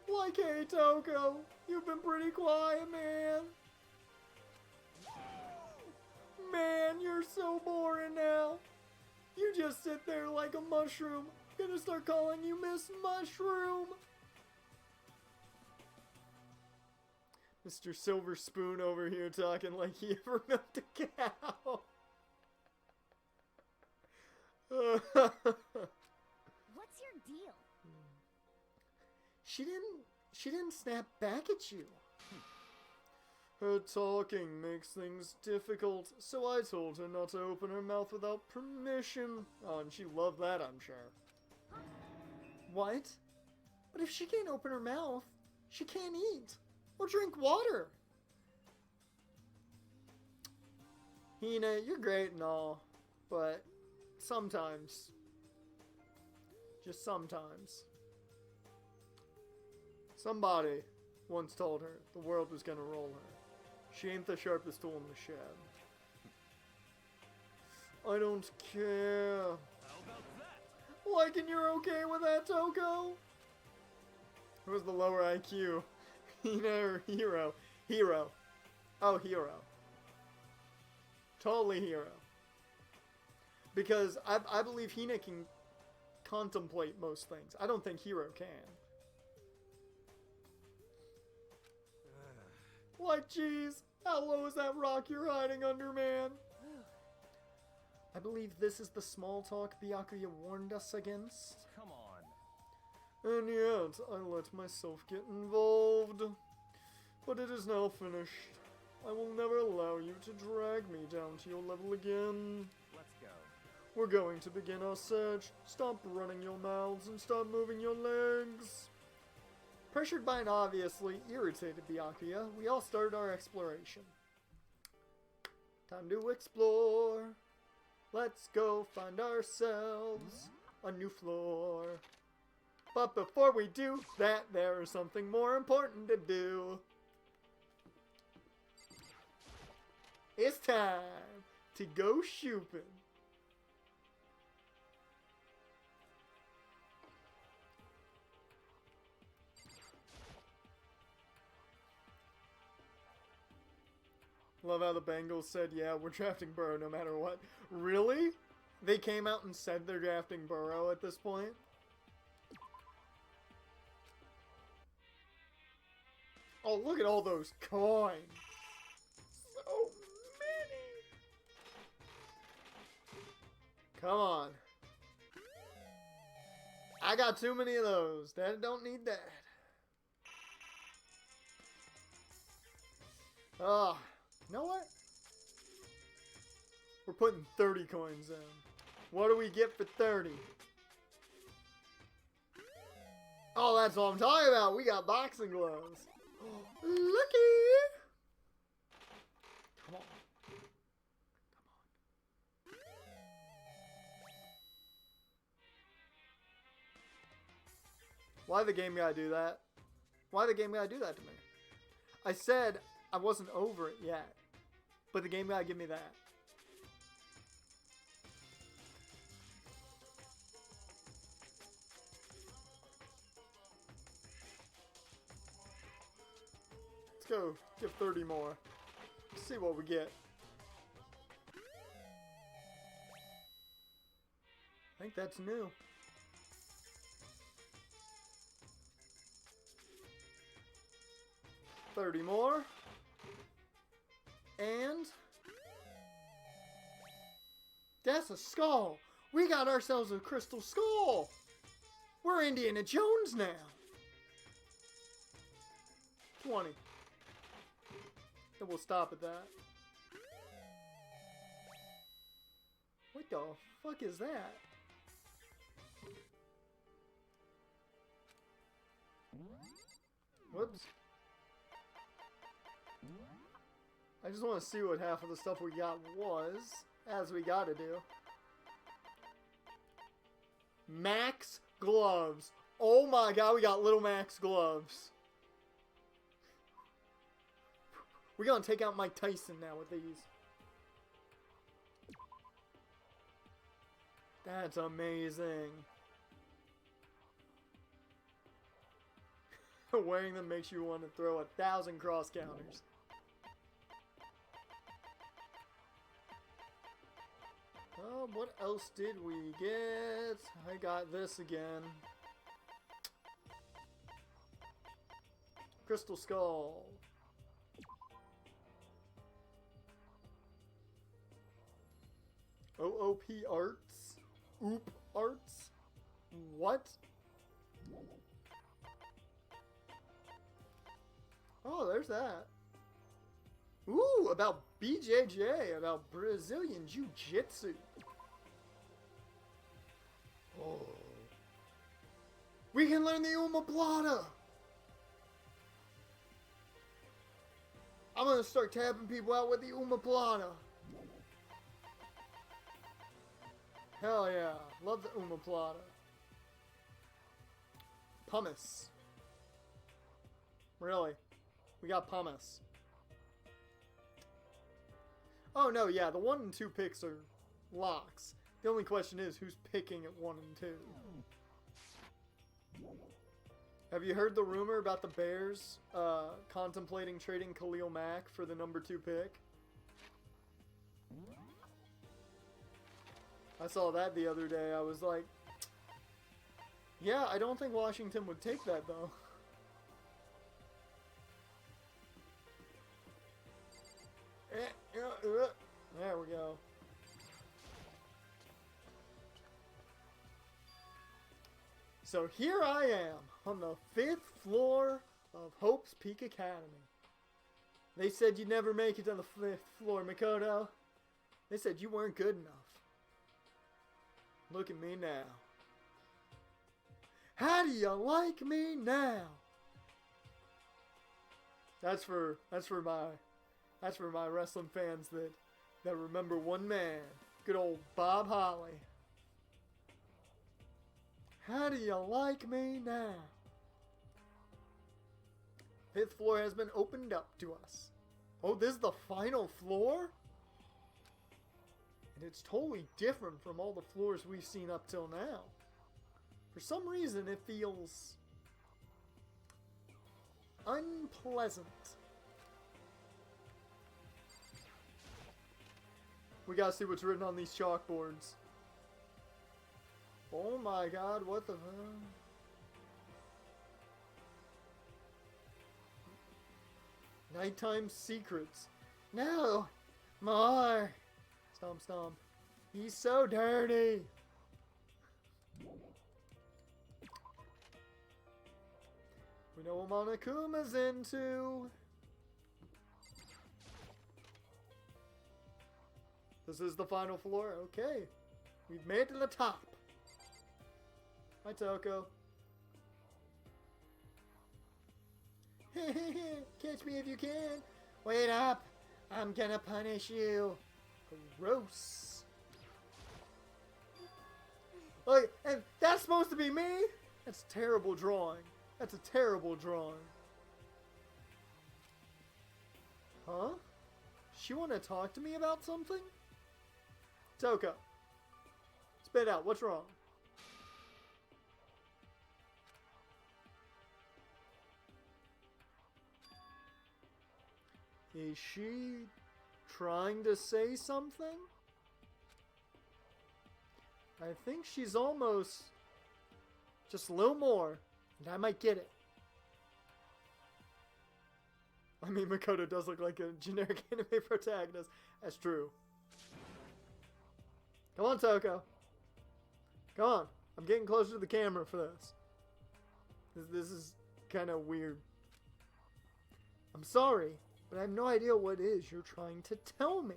Like, hey, Toko, you've been pretty quiet, man. Man, you're so boring now. You just sit there like a mushroom. Gonna start calling you Miss Mushroom. Mr. Silver Spoon over here talking like he ever milked a cow. What's your deal? She didn't snap back at you. Her talking makes things difficult, so I told her not to open her mouth without permission. Oh, and she loved that, I'm sure. What? But if she can't open her mouth, she can't eat or drink water. Hina, you're great and all, but sometimes, just sometimes, somebody once told her the world was gonna roll her. She ain't the sharpest tool in the shed. I don't care. How about that? Like, and you're okay with that, Toko? Who's the lower IQ? Hina or Hero? Hero. Oh, Hero. Totally Hero. Because I believe Hina can contemplate most things. I don't think Hero can. Like, geez, how low is that rock you're hiding under, man? I believe this is the small talk Byakuya warned us against. Come on. And yet, I let myself get involved. But it is now finished. I will never allow you to drag me down to your level again. Let's go. We're going to begin our search. Stop running your mouths and start moving your legs. Pressured by an obviously irritated Byakuya, we all started our exploration. Time to explore. Let's go find ourselves a new floor. But before we do that, there is something more important to do. It's time to go shopping. Love how the Bengals said, yeah, we're drafting Burrow no matter what. Really? They came out and said they're drafting Burrow at this point? Oh, look at all those coins. So many. Come on. I got too many of those. Dad don't need that. Oh, you know what? We're putting 30 coins in. What do we get for 30? Oh, that's what I'm talking about. We got boxing gloves. Lucky! Come on. Why the game gotta do that? Why the game gotta do that to me? I said I wasn't over it yet, but the game gotta give me that. Let's go give 30 more. Let's see what we get. I think that's new. $30 more. And that's a skull. We got ourselves a crystal skull. We're Indiana Jones now. 20. And we'll stop at that. What the fuck is that? Whoops. I just want to see what half of the stuff we got was, as we gotta do. Max gloves. Oh my god, we got little Max gloves. We're gonna take out Mike Tyson now with these. That's amazing. Wearing them makes you want to throw 1,000 cross counters. What else did we get? I got this again. Crystal Skull. OOP Arts? Oop Arts? What? Oh, there's that. Ooh, about BJJ, about Brazilian Jiu-Jitsu. Oh. We can learn the Omoplata. I'm gonna start tapping people out with the Omoplata. Hell yeah, love the Omoplata. Pumice. Really? We got pumice. Oh no, yeah, the 1 and 2 picks are locks. The only question is who's picking at 1 and 2. Have you heard the rumor about the Bears contemplating trading Khalil Mack for the number 2 pick? I saw that the other day. I was like, yeah, I don't think Washington would take that though. There we go. So here I am on the 5th floor of Hope's Peak Academy. They said you'd never make it to the 5th floor, Makoto. They said you weren't good enough. Look at me now. How do you like me now? That's for my wrestling fans that remember one man, good old Bob Holly. How do you like me now? 5th floor has been opened up to us. Oh, this is the final floor? And it's totally different from all the floors we've seen up till now. For some reason, it feels unpleasant. We gotta see what's written on these chalkboards. Oh my god, what the hell? Nighttime secrets. No! More! Stomp, stomp. He's so dirty! We know what Monokuma's into. This is the final floor. Okay. We've made it to the top. Hi, Toko. Catch me if you can. Wait up. I'm gonna punish you. Gross. Like, and that's supposed to be me? That's terrible drawing. That's a terrible drawing. Huh? She wanna talk to me about something? Toko. Spit out. What's wrong? Is she trying to say something? I think she's almost just a little more, and I might get it. I mean, Makoto does look like a generic anime protagonist. That's true. Come on, Toko. Come on. I'm getting closer to the camera for this. This is kind of weird. I'm sorry, but I have no idea what it is you're trying to tell me.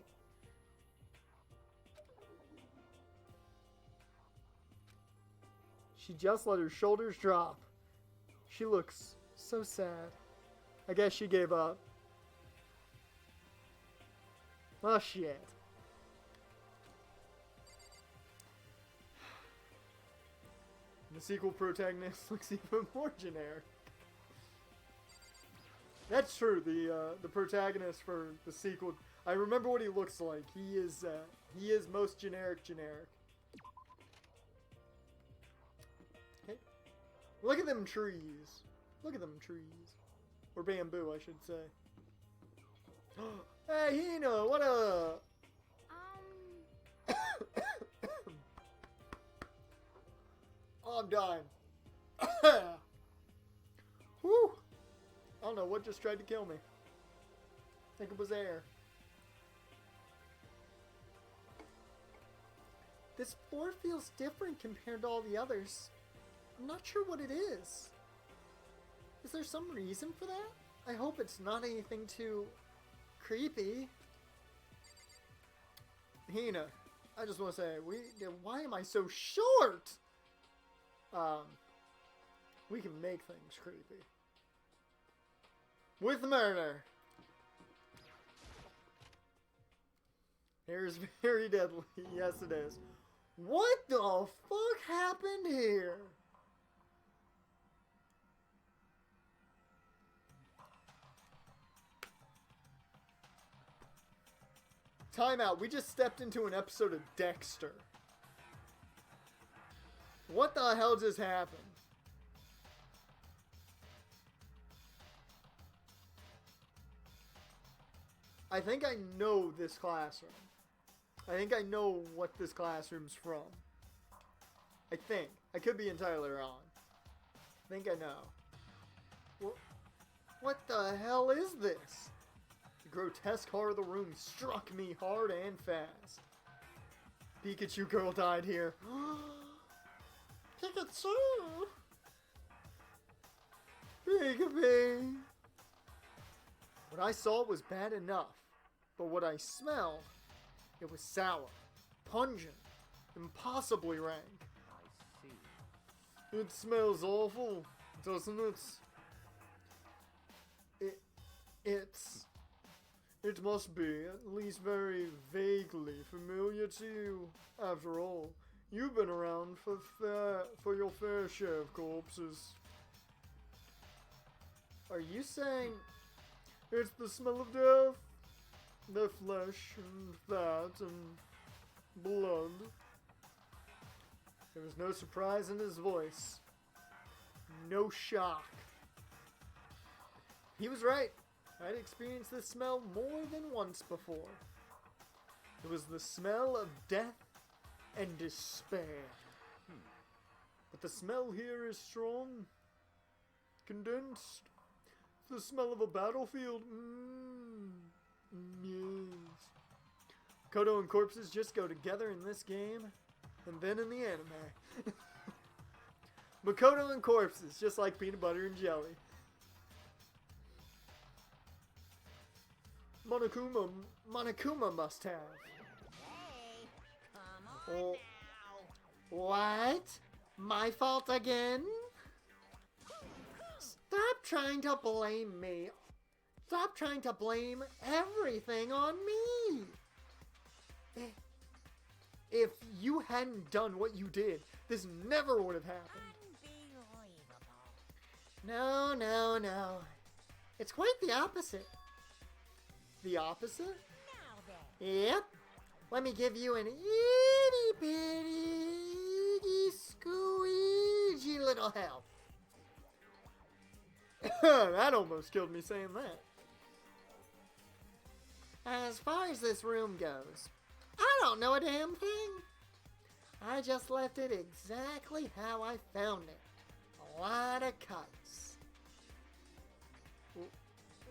She just let her shoulders drop. She looks so sad. I guess she gave up. Oh, shit. The sequel protagonist looks even more generic. That's true. The protagonist for the sequel, I remember what he looks like. He is most generic. Okay. Look at them trees. Look at them trees, or bamboo, I should say. Hey, Hina, what up? Oh, I'm dying. Whew. I don't know what just tried to kill me. I think it was air. This floor feels different compared to all the others. I'm not sure what it is. Is there some reason for that? I hope it's not anything too creepy. Hina, I just want to say, why am I so short? We can make things creepy. With murder. Hair is very deadly. Yes, it is. What the fuck happened here? Time out. We just stepped into an episode of Dexter. What the hell just happened? I think I know this classroom. I think I know what this classroom's from. I think. I could be entirely wrong. I think I know. What the hell is this? The grotesque horror of the room struck me hard and fast. Pikachu girl died here. Pikachu! Pikachu! What I saw was bad enough, but what I smelled, it was sour, pungent, impossibly rank. I see. It smells awful, doesn't it? It must be at least very vaguely familiar to you. After all, you've been around for your fair share of corpses. Are you saying it's the smell of death? Their flesh and fat and blood. There was no surprise in his voice. No shock. He was right. I'd experienced this smell more than once before. It was the smell of death and despair. But the smell here is strong, condensed. The smell of a battlefield. Yes. Kodo and corpses just go together in this game, and then in the anime. Makoto and corpses, just like peanut butter and jelly. Monokuma must have. Hey, come on Oh. now. What? My fault again? Stop trying to blame me. Stop trying to blame everything on me. If you hadn't done what you did, this never would have happened. Unbelievable. No. It's quite the opposite. The opposite? Now then. Yep. Let me give you an itty bitty squeegee little help. That almost killed me saying that. As far as this room goes, I don't know a damn thing. I just left it exactly how I found it. A lot of cuts.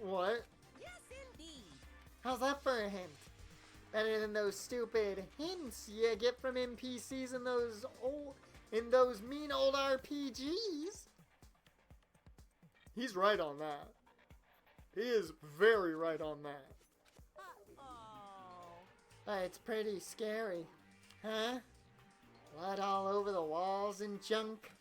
What? Yes, indeed. How's that for a hint? Better than those stupid hints you get from NPCs in those mean old RPGs. He's right on that. He is very right on that. Uh-oh. It's pretty scary, huh? Blood all over the walls and junk.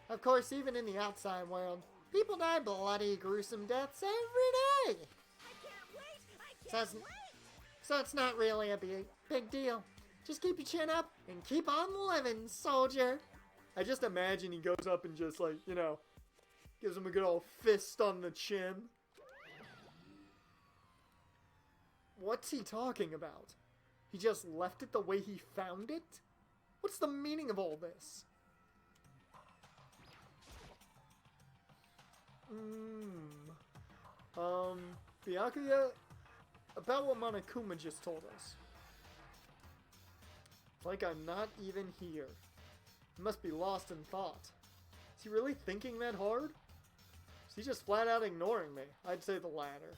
Of course, even in the outside world, people die bloody, gruesome deaths every day. I can't wait. I So can't it's, wait. so it's not really a big deal. Just keep your chin up and keep on living, soldier. I just imagine he goes up and just like, gives him a good old fist on the chin. What's he talking about? He just left it the way he found it? What's the meaning of all this? Byakuya, about what Monokuma just told us. It's like I'm not even here. He must be lost in thought. Is he really thinking that hard? Is he just flat out ignoring me? I'd say the latter.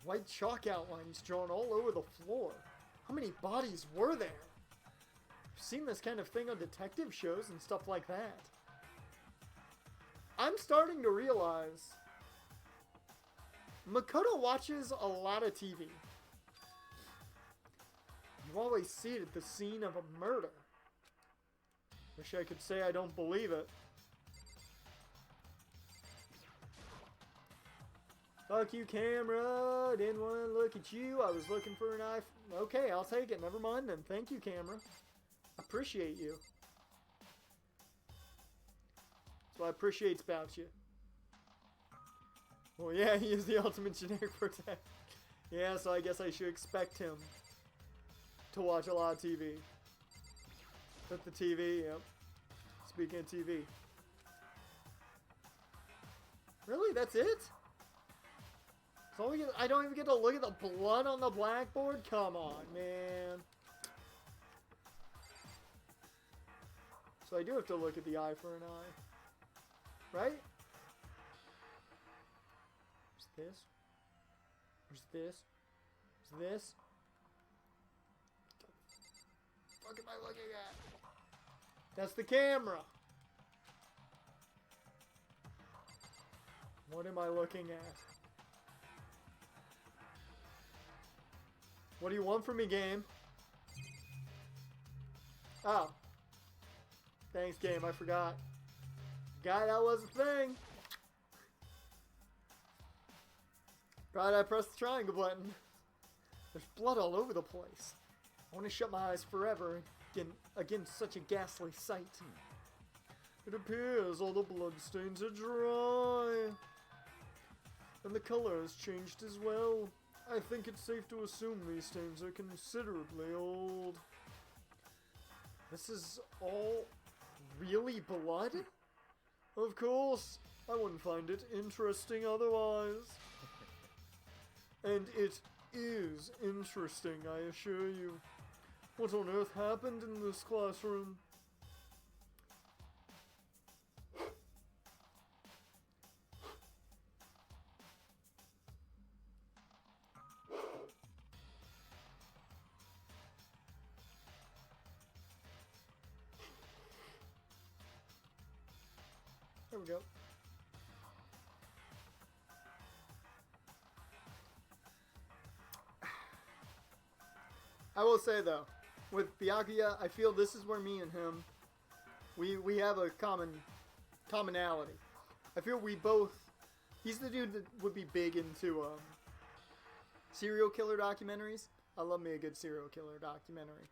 White chalk outlines drawn all over the floor. How many bodies were there? I've seen this kind of thing on detective shows and stuff like that. I'm starting to realize Makoto watches a lot of TV. You always see it at the scene of a murder. Wish I could say I don't believe it. Fuck you, camera. Didn't want to look at you. I was looking for an eye. Okay, I'll take it. Never mind then. Thank you, camera. Appreciate you. That's what I appreciate about you. Well, yeah, he is the ultimate generic protect. Yeah, so I guess I should expect him to watch a lot of TV. But the TV, yep. Speaking of TV. Really? That's it? So I don't even get to look at the blood on the blackboard? Come on, man. So I do have to look at the eye for an eye. Right? Where's this? Where's this? Where's this? What the fuck am I looking at? That's the camera. What am I looking at? What do you want from me, game? Oh. Thanks, game. I forgot. God, that was a thing. Right, I pressed the triangle button. There's blood all over the place. I want to shut my eyes forever against such a ghastly sight. It appears all the blood stains are dry. And the color has changed as well. I think it's safe to assume these stains are considerably old. This is all really blood? Of course, I wouldn't find it interesting otherwise. And it is interesting, I assure you. What on earth happened in this classroom? There we go. I will say though, with Byakuya, I feel this is where me and him, we have a commonality. I feel we both, he's the dude that would be big into serial killer documentaries. I love me a good serial killer documentary.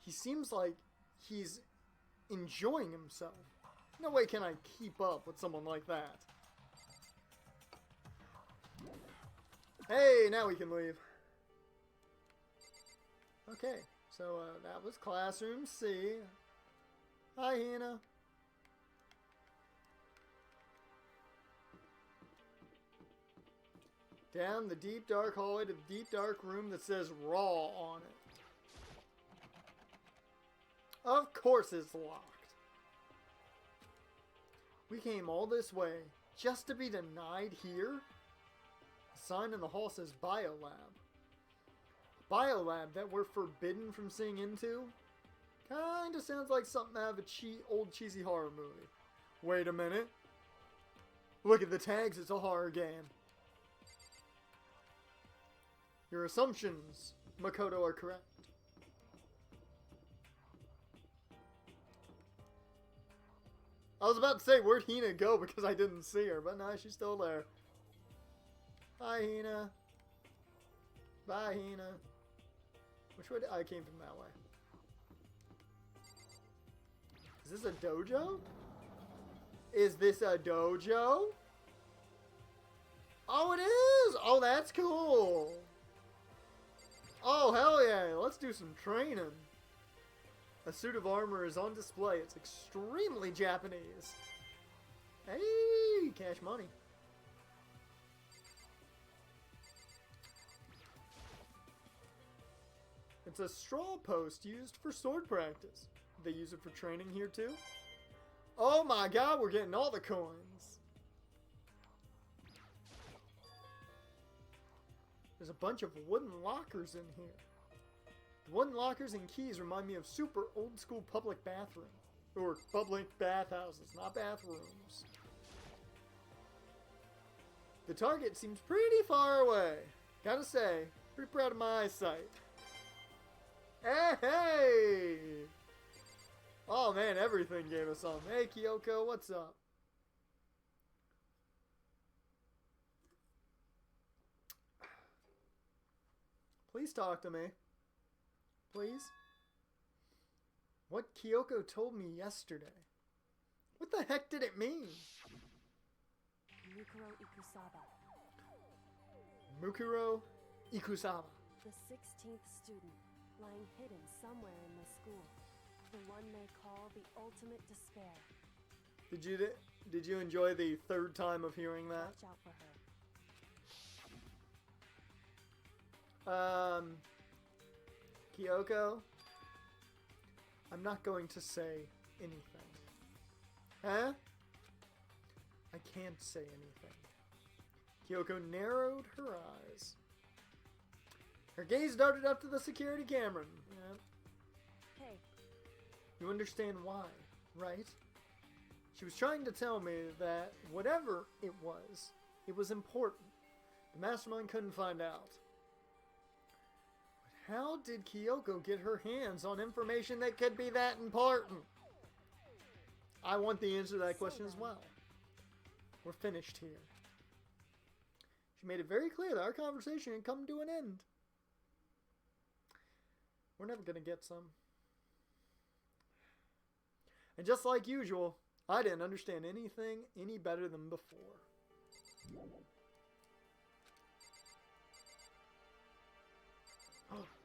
He seems like he's enjoying himself. No way can I keep up with someone like that. Hey, now we can leave. Okay, so that was Classroom C. Hi, Hina. Down the deep dark hallway to the deep dark room that says Raw on it. Of course it's locked. We came all this way just to be denied here? A sign in the hall says Biolab. Biolab that we're forbidden from seeing into? Kinda sounds like something out of a old cheesy horror movie. Wait a minute. Look at the tags, it's a horror game. Your assumptions, Makoto, are correct. I was about to say, where'd Hina go because I didn't see her, but no, she's still there. Hi, Hina. Bye, Hina. Which way I came from that way. Is this a dojo? Is this a dojo? Oh, it is! Oh, that's cool! Oh, hell yeah! Let's do some training. A suit of armor is on display. It's extremely Japanese. Hey, cash money. It's a straw post used for sword practice. They use it for training here too? Oh my god, we're getting all the coins. There's a bunch of wooden lockers in here. The wooden lockers and keys remind me of super old school public bathrooms. Or public bathhouses, not bathrooms. The target seems pretty far away. Gotta say, pretty proud of my eyesight. Hey, hey! Oh man, everything gave us something. Hey Kyoko, what's up? Please talk to me. Please? What Kyoko told me yesterday. What the heck did it mean? Mukuro Ikusaba. Mukuro Ikusaba. The 16th student, lying hidden somewhere in the school. The one they call the ultimate despair. Did you enjoy the third time of hearing that? Watch out for her. Kyoko, I'm not going to say anything. Huh? I can't say anything. Kyoko narrowed her eyes. Her gaze darted up to the security camera. Yeah. Hey. You understand why, right? She was trying to tell me that whatever it was important. The mastermind couldn't find out. But how did Kyoko get her hands on information that could be that important? I want the answer to that question as well. We're finished here. She made it very clear that our conversation had come to an end. We're never going to get some. And just like usual, I didn't understand anything any better than before.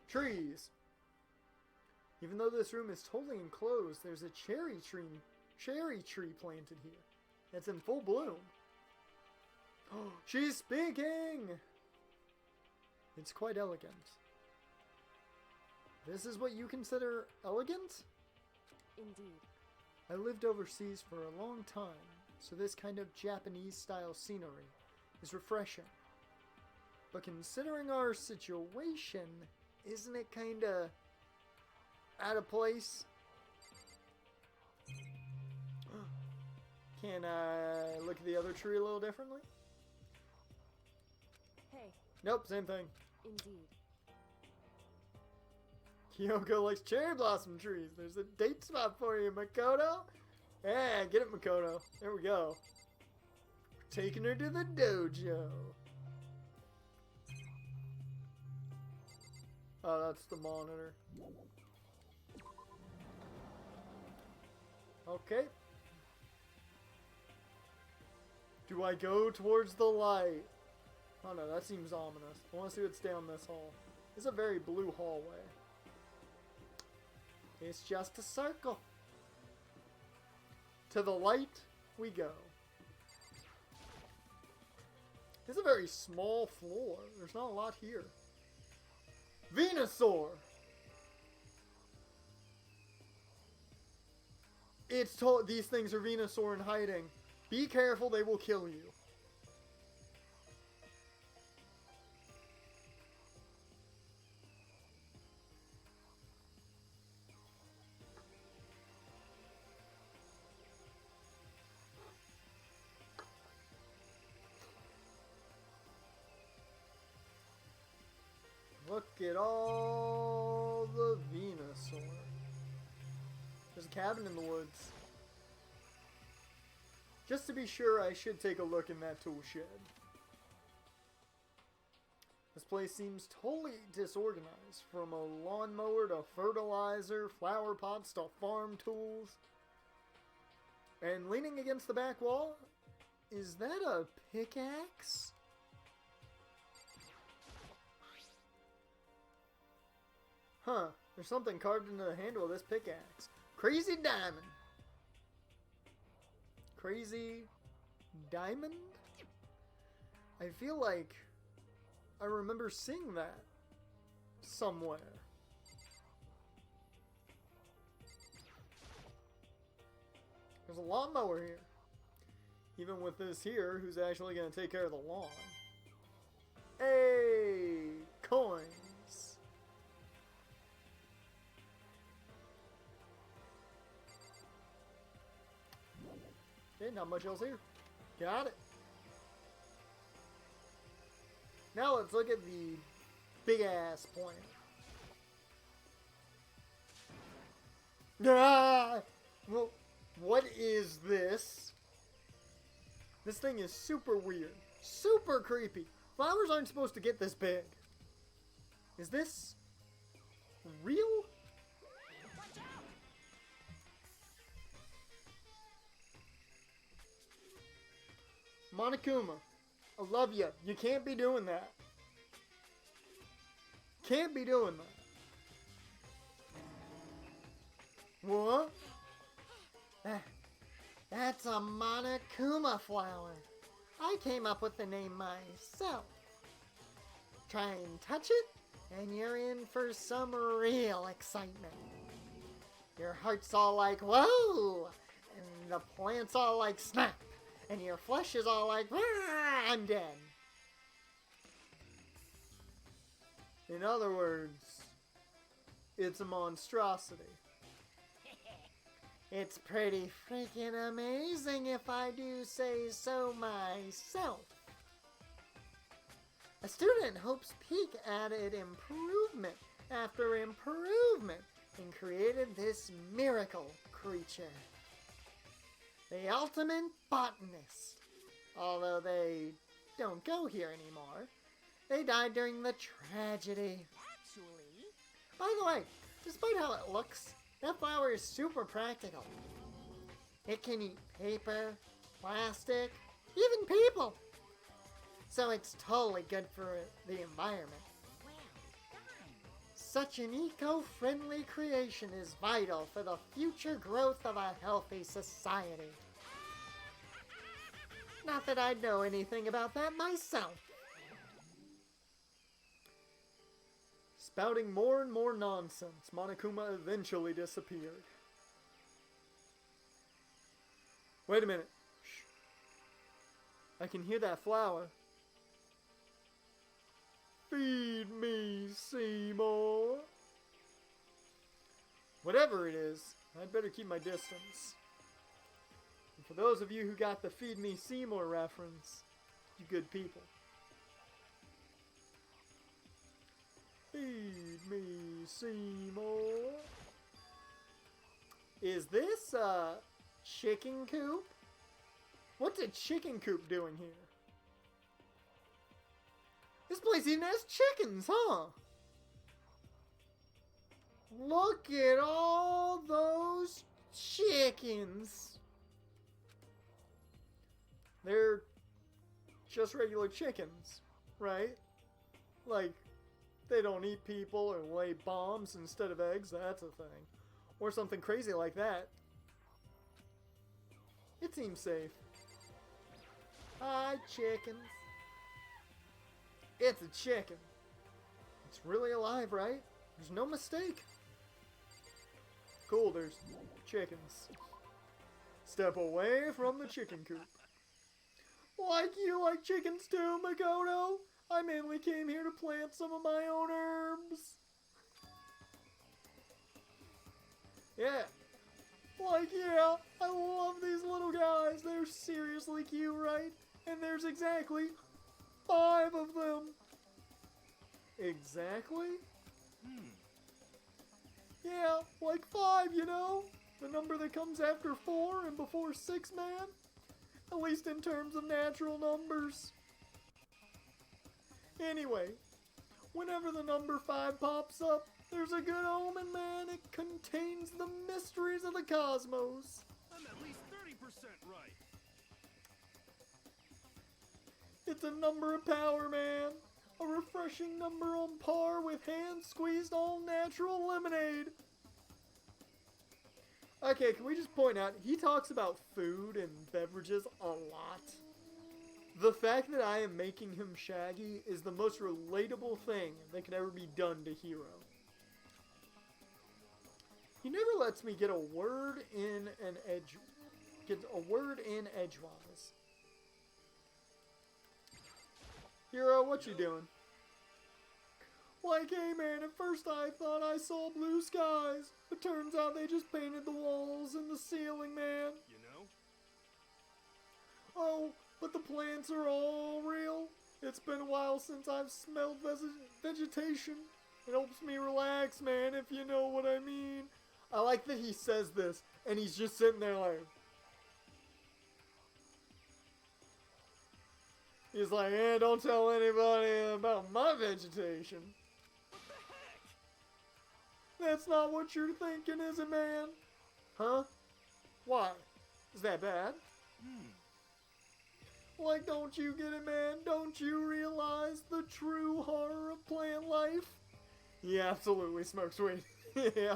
Trees! Even though this room is totally enclosed, there's a cherry tree planted here. It's in full bloom. She's speaking! It's quite elegant. This is what you consider elegant? Indeed. I lived overseas for a long time, so this kind of Japanese-style scenery is refreshing. But considering our situation, isn't it kinda out of place? Can I look at the other tree a little differently? Hey, Nope, same thing. indeed. Kyoko likes cherry blossom trees. There's a date spot for you, Makoto. Yeah, get it, Makoto. There we go. We're taking her to the dojo. Oh, that's the monitor. Okay. Do I go towards the light? Oh no, that seems ominous. I want to see what's down this hall. It's a very blue hallway. It's just a circle. To the light we go. It's a very small floor. There's not a lot here. Venusaur! It's told these things are Venusaur in hiding. Be careful, they will kill you. Look at all the Venusaur. There's a cabin in the woods. Just to be sure, I should take a look in that tool shed. This place seems totally disorganized. From a lawnmower to fertilizer, flower pots to farm tools. And leaning against the back wall, is that a pickaxe? Huh, there's something carved into the handle of this pickaxe. Crazy diamond. Crazy diamond? I feel like I remember seeing that somewhere. There's a lawnmower here. Even with this here, who's actually going to take care of the lawn. Hey, coins. Okay, not much else here. Got it. Now let's look at the big ass plant. Ah! Well, what is this? This thing is super weird. Super creepy. Flowers aren't supposed to get this big. Is this real? Monokuma, I love you. You can't be doing that. Can't be doing that. What? That's a Monokuma flower. I came up with the name myself. Try and touch it, and you're in for some real excitement. Your heart's all like, whoa! And the plant's all like, snap! And your flesh is all like, ah, I'm dead. In other words, it's a monstrosity. It's pretty freaking amazing if I do say so myself. A student hopes Peak added improvement after improvement and created this miracle creature. The ultimate botanist. Although they don't go here anymore. They died during the tragedy. Actually, By the way, despite how it looks, that flower is super practical. It can eat paper, plastic, even people. So it's totally good for the environment. well done. Such an eco-friendly creation is vital for the future growth of a healthy society. Not that I know anything about that myself. Spouting more and more nonsense, Monokuma eventually disappeared. Wait a minute. Shh. I can hear that flower. Feed me, Seymour. Whatever it is, I'd better keep my distance. And for those of you who got the Feed Me Seymour reference, you good people. Feed me Seymour. Is this a chicken coop? What's a chicken coop doing here? This place even has chickens, huh? Look at all those chickens. They're just regular chickens, right? Like, they don't eat people or lay bombs instead of eggs, that's a thing. Or something crazy like that. It seems safe. Hi, chickens. It's a chicken. It's really alive, right? There's no mistake. Cool, there's chickens. Step away from the chicken coop. Like you like chickens too, Makoto? I mainly came here to plant some of my own herbs. Yeah. Like, yeah, I love these little guys. They're seriously cute, right? And there's exactly 5 of them. Exactly? Yeah, like 5, you know? The number that comes after 4 and before 6, man. At least in terms of natural numbers. Anyway, whenever the number 5 pops up, there's a good omen, man. It contains the mysteries of the cosmos. I'm at least 30% right. It's a number of power, man. A refreshing number on par with hand-squeezed all-natural lemonade. Okay, can we just point out, he talks about food and beverages a lot. The fact that I am making him Shaggy is the most relatable thing that could ever be done to Hero. He never lets me get a word in edgewise. Hero, what you doing? Like, hey man, at first I thought I saw blue skies, but turns out they just painted the walls and the ceiling, man. You know? Oh, but the plants are all real. It's been a while since I've smelled vegetation. It helps me relax, man, if you know what I mean. I like that he says this, and he's just sitting there like... He's like, eh, don't tell anybody about my vegetation. What the heck? That's not what you're thinking, is it, man? Huh? Why? Is that bad? Like, don't you get it, man? Don't you realize the true horror of plant life? He absolutely smokes weed. Yeah.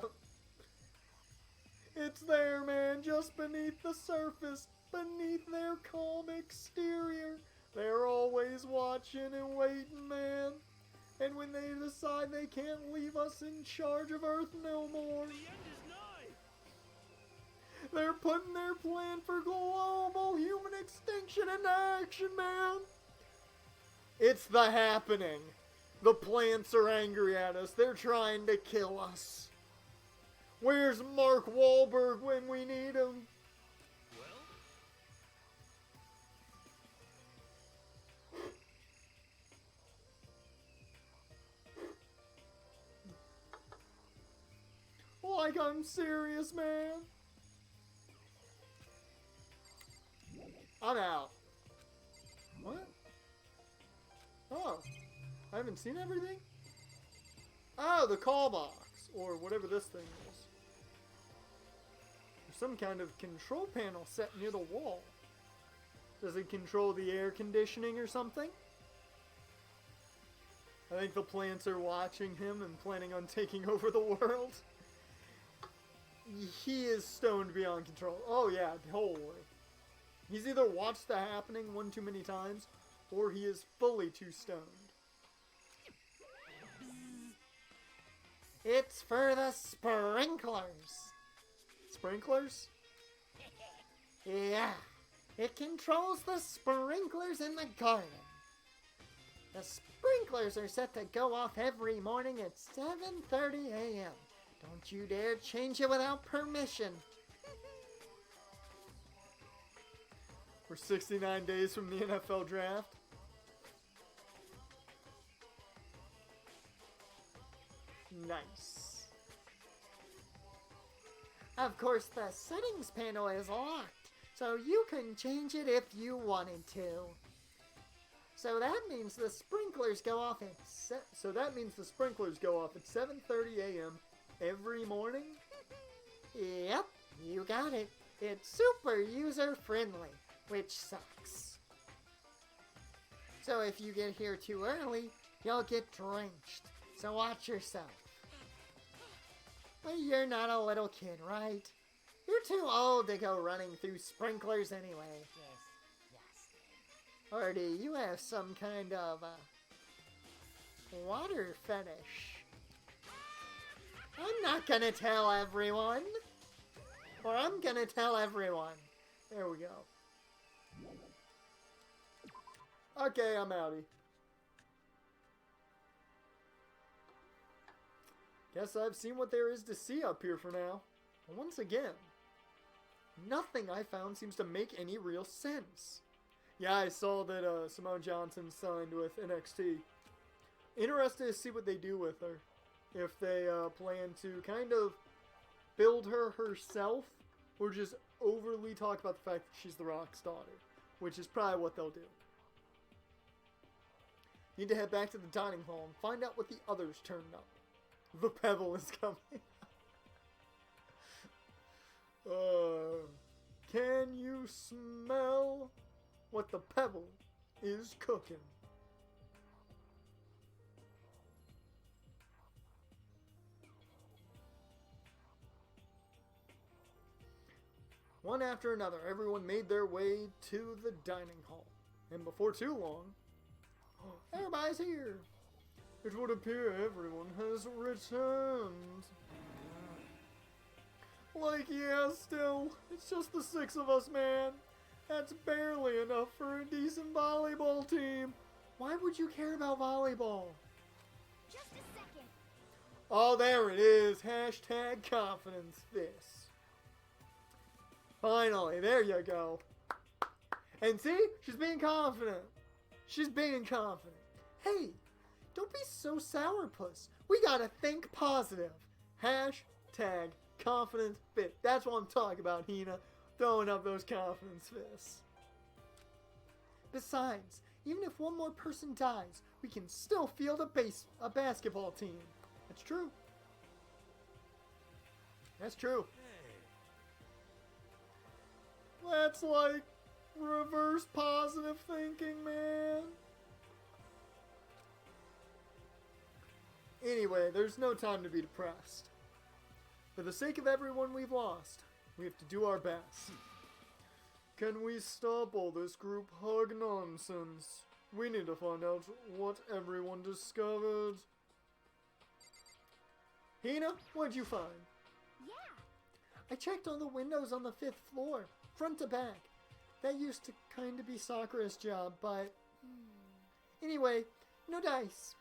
It's there, man, just beneath the surface, beneath their calm exterior. They're always watching and waiting, man. And when they decide they can't leave us in charge of Earth no more, The end is nigh. they're putting their plan for global human extinction into action, man. It's the happening. The plants are angry at us. They're trying to kill us. Where's Mark Wahlberg when we need him? Well, Like, I'm serious, man. I'm out. What? Oh. I haven't seen everything? Oh, the call box. Or whatever this thing is. There's some kind of control panel set near the wall. Does it control the air conditioning or something? I think the plants are watching him and planning on taking over the world. He is stoned beyond control. Oh yeah, totally. He's either watched the happening one too many times, or he is fully too stoned. It's for the sprinklers. Sprinklers? Yeah, it controls the sprinklers in the garden. The sprinklers are set to go off every morning at 7:30 a.m. Don't you dare change it without permission. We're 69 days from the NFL draft. Nice. Of course, the settings panel is locked, so you can change it if you wanted to. So that means the sprinklers go off at 7:30 a.m. every morning. Yep, you got it. It's super user-friendly, which sucks. So if you get here too early, you'll get drenched. So watch yourself. But you're not a little kid, right? You're too old to go running through sprinklers anyway. Yes. Or do you have some kind of water fetish? I'm not gonna tell everyone. Or I'm gonna tell everyone. There we go. Okay, I'm outie. Guess I've seen what there is to see up here for now. And once again, nothing I found seems to make any real sense. Yeah, I saw that Simone Johnson signed with NXT. Interested to see what they do with her. If they plan to kind of build her herself, or just overly talk about the fact that she's The Rock's daughter, which is probably what they'll do. Need to head back to the dining hall and find out what the others turned up. The Pebble is coming. Can you smell what the Pebble is cooking? One after another, everyone made their way to the dining hall. And before too long, everybody's here. It would appear everyone has returned. Like, yeah, still, it's just the 6 of us, man. That's barely enough for a decent volleyball team. Why would you care about volleyball? Just a second. Oh, there it is. Hashtag confidence fist. Finally, there you go. And see, she's being confident. She's being confident. Hey, don't be so sourpuss. We gotta think positive. Hashtag confidence fit. That's what I'm talking about, Hina. Throwing up those confidence fists. Besides, even if one more person dies, we can still field a basketball team. That's true. That's true. That's like reverse positive thinking, man. Anyway, there's no time to be depressed. For the sake of everyone we've lost, we have to do our best. Can we stop all this group hug nonsense? We need to find out what everyone discovered. Hina, what'd you find? Yeah. I checked all the windows on the 5th floor, front to back. That used to kind of be Sakura's job, but... Anyway, no dice.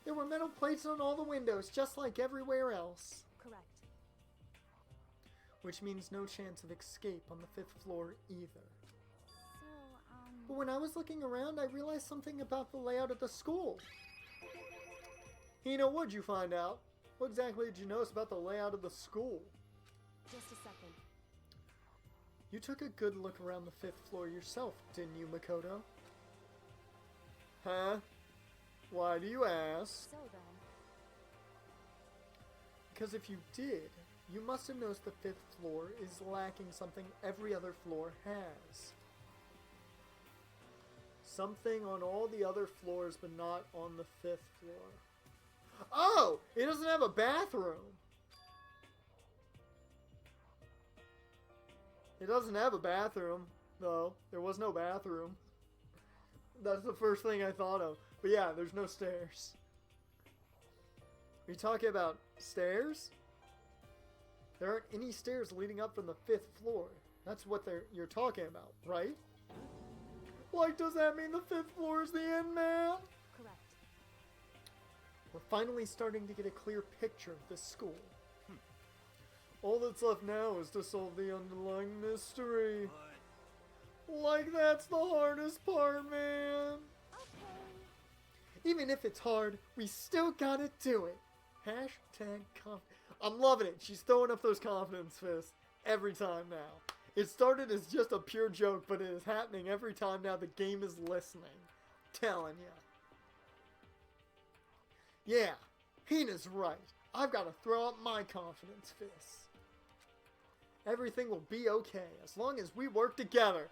There were metal plates on all the windows, just like everywhere else. Correct. Which means no chance of escape on the 5th floor either. So, But when I was looking around, I realized something about the layout of the school. Hina, what'd you find out? What exactly did you notice about the layout of the school? just a second. You took a good look around the 5th floor yourself, didn't you, Makoto? Huh? Why do you ask? So then. Because if you did, you must have noticed the 5th floor is lacking something every other floor has. Something on all the other floors, but not on the 5th floor. Oh! It doesn't have a bathroom! It doesn't have a bathroom, though. There was no bathroom. That's the first thing I thought of. But yeah, there's no stairs. Are you talking about stairs? There aren't any stairs leading up from the 5th floor. That's what you're talking about, right? Like, does that mean the 5th floor is the end, man? Correct. We're finally starting to get a clear picture of this school. All that's left now is to solve the underlying mystery. Like, that's the hardest part, man. Even if it's hard, we still gotta do it. Hashtag I'm loving it. She's throwing up those confidence fists every time now. It started as just a pure joke, but it is happening every time now. The game is listening. Telling ya. Yeah, Hina's right. I've got to throw up my confidence fists. Everything will be okay as long as we work together.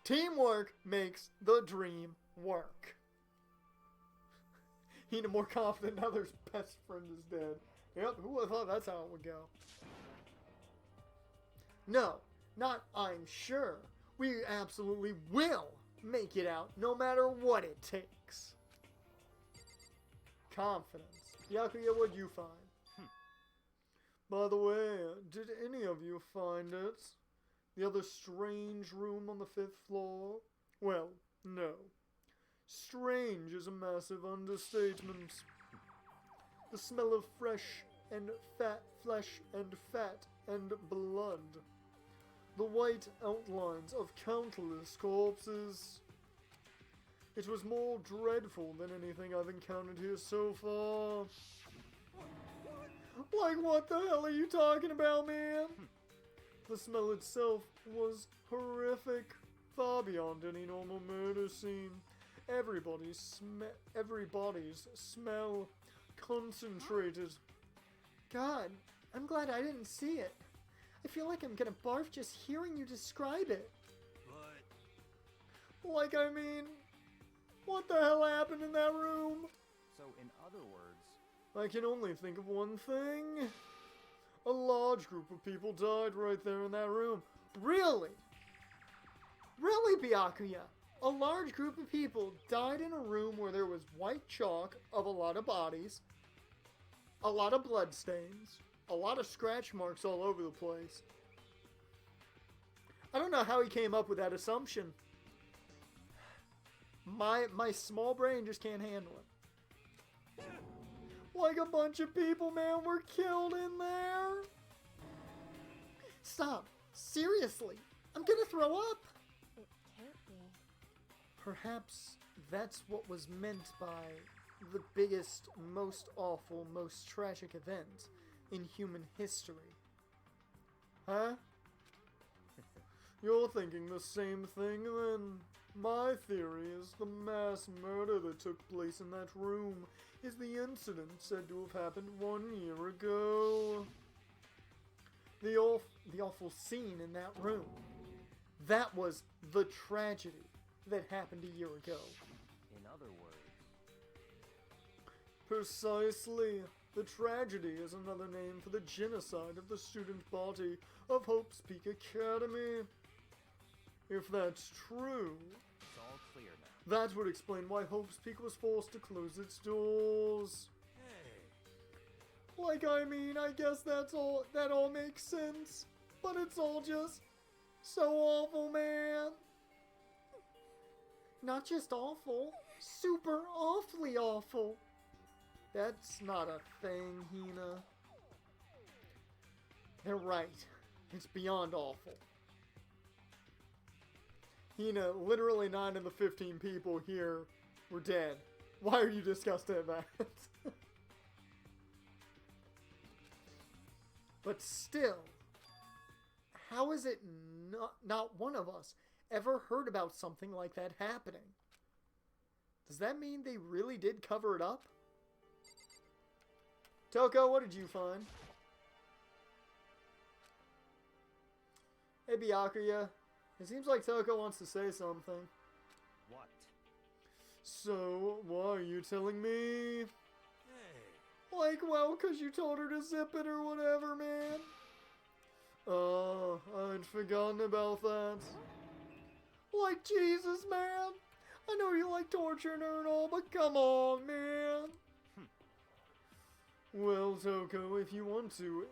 Teamwork makes the dream work. Hina more confident now their best friend is dead. Yep, who would have thought that's how it would go? No, not I'm sure. We absolutely will make it out no matter what it takes. Confidence. Byakuya, what'd you find? By the way, did any of you find it? The other strange room on the 5th floor? Well, no. Strange is a massive understatement. The smell of fresh and fat flesh and fat and blood. The white outlines of countless corpses. It was more dreadful than anything I've encountered here so far. Like, what the hell are you talking about, man? The smell itself was horrific, far beyond any normal murder scene. Everybody's smell concentrated. God, I'm glad I didn't see it. I feel like I'm gonna barf just hearing you describe it. But Like, I mean, what the hell happened in that room? So, in other words, I can only think of one thing. A large group of people died right there in that room. Really? Really, Byakuya? A large group of people died in a room where there was white chalk of a lot of bodies, A lot of blood stains. A lot of scratch marks all over the place. I don't know how he came up with that assumption. My small brain just can't handle it. Like a bunch of people, man, were killed in there. Stop. Seriously. I'm gonna throw up. It can't be. Perhaps that's what was meant by the biggest, most awful, most tragic event in human history. Huh? You're thinking the same thing then? My theory is the mass murder that took place in that room is the incident said to have happened 1 year ago. The awful scene in that room. That was the tragedy that happened a year ago. in other words, Precisely. The tragedy is another name for the genocide of the student body of Hope's Peak Academy. If that's true, it's all clear now. that would explain why Hope's Peak was forced to close its doors. hey, Like, I mean, I guess that all makes sense. But it's all just so awful, man. Not just awful. Super awfully awful. That's not a thing, Hina. They're right. It's beyond awful. Hina, literally 9 of the 15 people here were dead. Why are you disgusted at that? But still, how is it not one of us ever heard about something like that happening? Does that mean they really did cover it up? Toko, what did you find? Hey, Byakuya. It seems like Toko wants to say something. What? So, why are you telling me? hey. Like, well, 'cause you told her to zip it or whatever, man. Oh, I'd forgotten about that. Like, Jesus, man. I know you like torturing her and all, but come on, man. Well, Toko, if you want to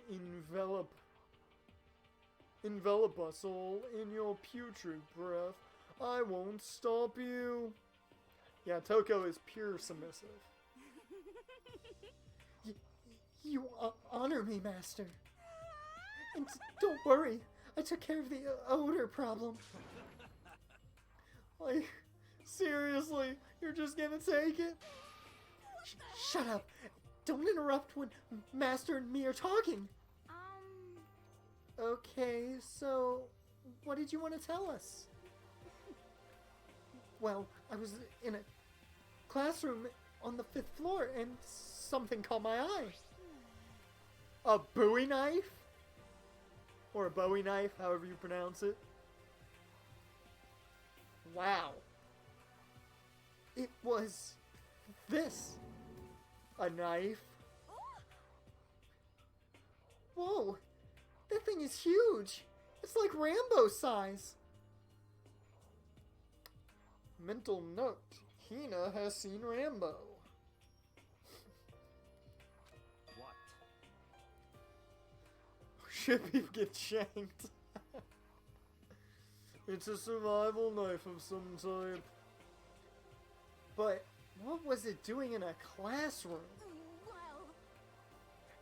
envelop us all in your putrid breath, I won't stop you. Yeah, Toko is pure submissive. You honor me, Master. And don't worry, I took care of the odor problem. Like, seriously, you're just gonna take it? Shut up. Don't interrupt when Master and me are talking. Okay, so what did you want to tell us? Well, I was in a classroom on the 5th floor and something caught my eye. A Bowie knife? Or a Bowie knife, however you pronounce it. Wow. It was this. A knife? Whoa, that thing is huge. It's like Rambo size. Mental note, Hina has seen Rambo. What? Should people get shanked? It's a survival knife of some type. But what was it doing in a classroom? Well,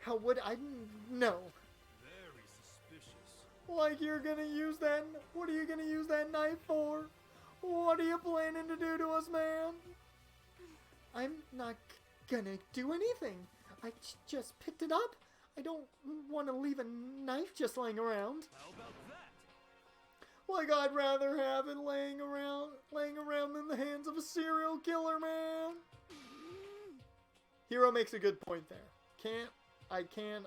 How would I know? Very suspicious. Like you're gonna use that? What are you gonna use that knife for? What are you planning to do to us, man? I'm not gonna do anything. I just picked it up. I don't want to leave a knife just lying around. How about that? Like I'd rather have it laying around in the hands of a serial killer, man. Hero makes a good point there. I can't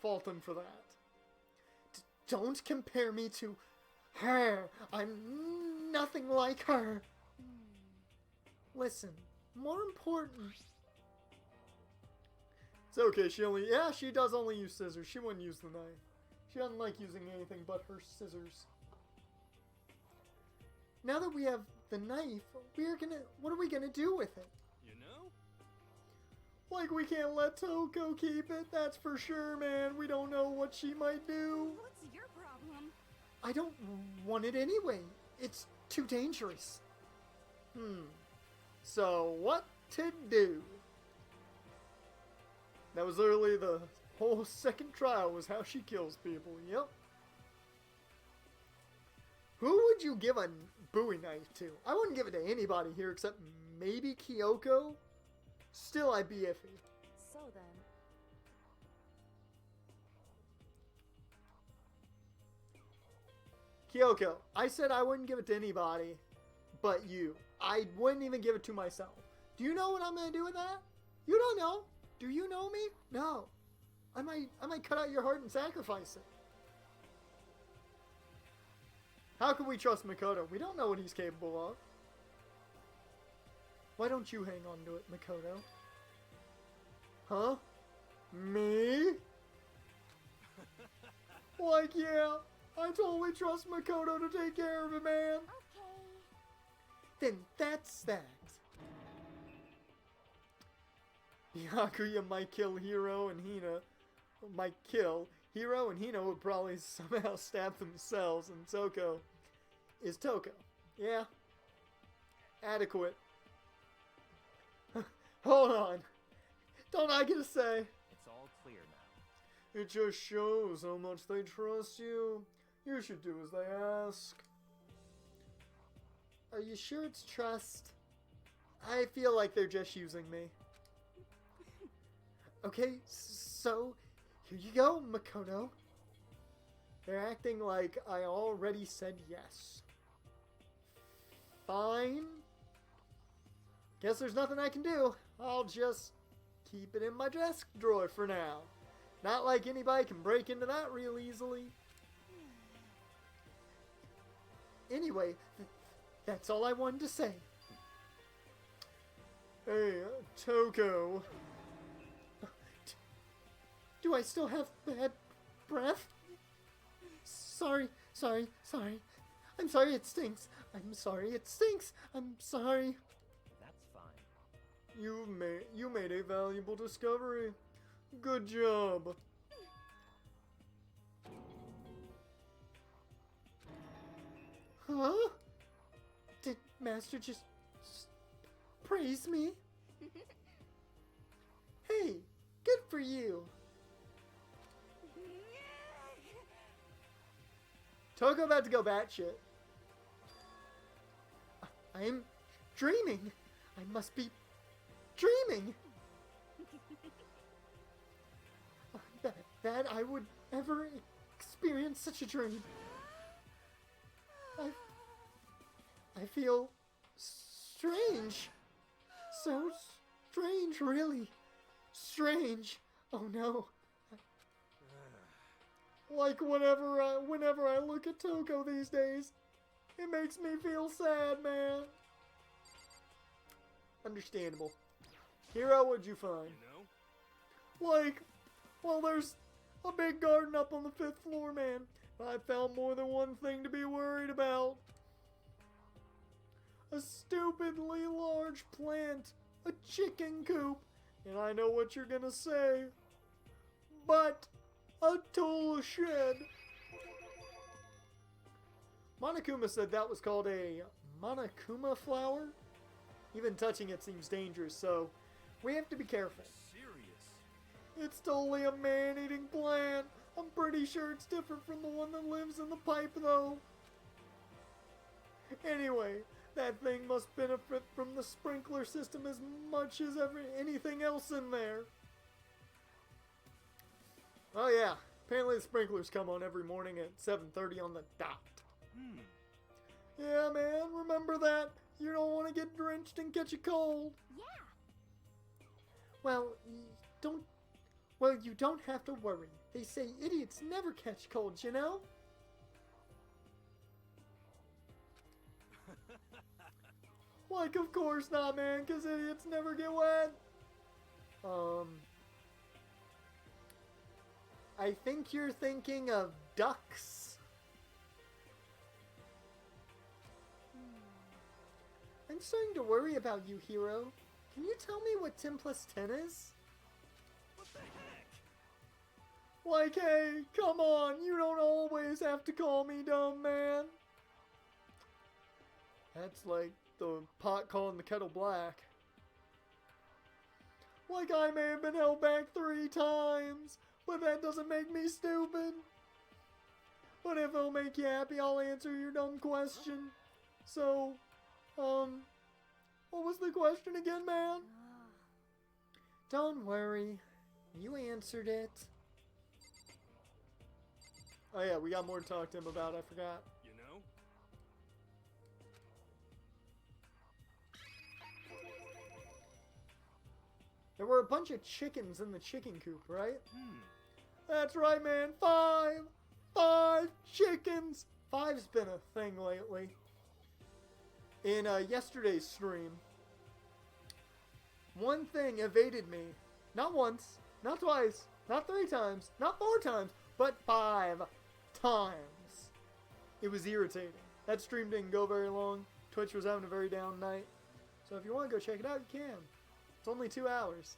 fault him for that. Don't compare me to her. I'm nothing like her. Listen, more important. It's okay. She does only use scissors. She wouldn't use the knife. She doesn't like using anything but her scissors. Now that we have the knife, what are we gonna do with it? You know? Like we can't let Toko keep it. That's for sure, man. We don't know what she might do. what's your problem? I don't want it anyway. It's too dangerous. So what to do? That was literally the whole second trial was how she kills people. Yep. Who would you give a Bowie knife to? I wouldn't give it to anybody here except maybe Kyoko. Still, I'd be iffy. So then, Kyoko, I said I wouldn't give it to anybody but you. I wouldn't even give it to myself. Do you know what I'm going to do with that? You don't know. Do you know me? No. I might cut out your heart and sacrifice it. How can we trust Makoto? We don't know what he's capable of. Why don't you hang on to it, Makoto? Huh? Me? Like, yeah, I totally trust Makoto to take care of it, man. okay. Then that's that. Yakuya might kill Hiro and Hina. Might kill. Hiro and Hina would probably somehow stab themselves, and Toko is Toko. Yeah. Adequate. Hold on. Don't I get to say? It's all clear now. It just shows how much they trust you. You should do as they ask. Are you sure it's trust? I feel like they're just using me. Okay, so here you go, Makoto. They're acting like I already said yes. Fine. Guess there's nothing I can do. I'll just keep it in my desk drawer for now. Not like anybody can break into that real easily. Anyway, that's all I wanted to say. Hey, Toko. Do I still have bad breath? Sorry. I'm sorry it stinks. I'm sorry it stinks. I'm sorry. That's fine. You made a valuable discovery. Good job. Huh? Did Master just praise me? Hey, good for you. Toko about to go batshit. I am dreaming. I must be dreaming. That I would ever experience such a dream. I feel strange. So strange, really. Strange. Oh no. Like whenever I look at Toko these days, it makes me feel sad, man. Understandable. Hero, what'd you find? You know? Like, well, there's a big garden up on the 5th floor, man. I found more than one thing to be worried about. A stupidly large plant, a chicken coop, and I know what you're gonna say, but a tool shed. Monokuma said that was called a Monokuma flower. Even touching it seems dangerous, so we have to be careful. Serious. It's totally a man-eating plant. I'm pretty sure it's different from the one that lives in the pipe, though. Anyway, that thing must benefit from the sprinkler system as much as anything else in there. Oh yeah, apparently the sprinklers come on every morning at 7:30 on the dot. Yeah, man, remember that? You don't want to get drenched and catch a cold. Yeah. Well, you don't have to worry. They say idiots never catch colds, you know? Like, of course not, man, because idiots never get wet. I think you're thinking of ducks. I'm starting to worry about you, Hero. Can you tell me what 10 plus 10 is? What the heck? Like, hey, come on, you don't always have to call me dumb, man. That's like the pot calling the kettle black. Like, I may have been held back 3 times, but that doesn't make me stupid. But if it'll make you happy, I'll answer your dumb question. So, what was the question again, man? Don't worry, you answered it. Oh yeah, we got more to talk to him about, I forgot. You know? There were a bunch of chickens in the chicken coop, right? That's right, man. 5 chickens. 5's been a thing lately. In yesterday's stream, one thing evaded me. Not once, not twice, not 3 times, not 4 times, but 5 times. It was irritating. That stream didn't go very long. Twitch was having a very down night. So if you want to go check it out, you can. It's only 2 hours.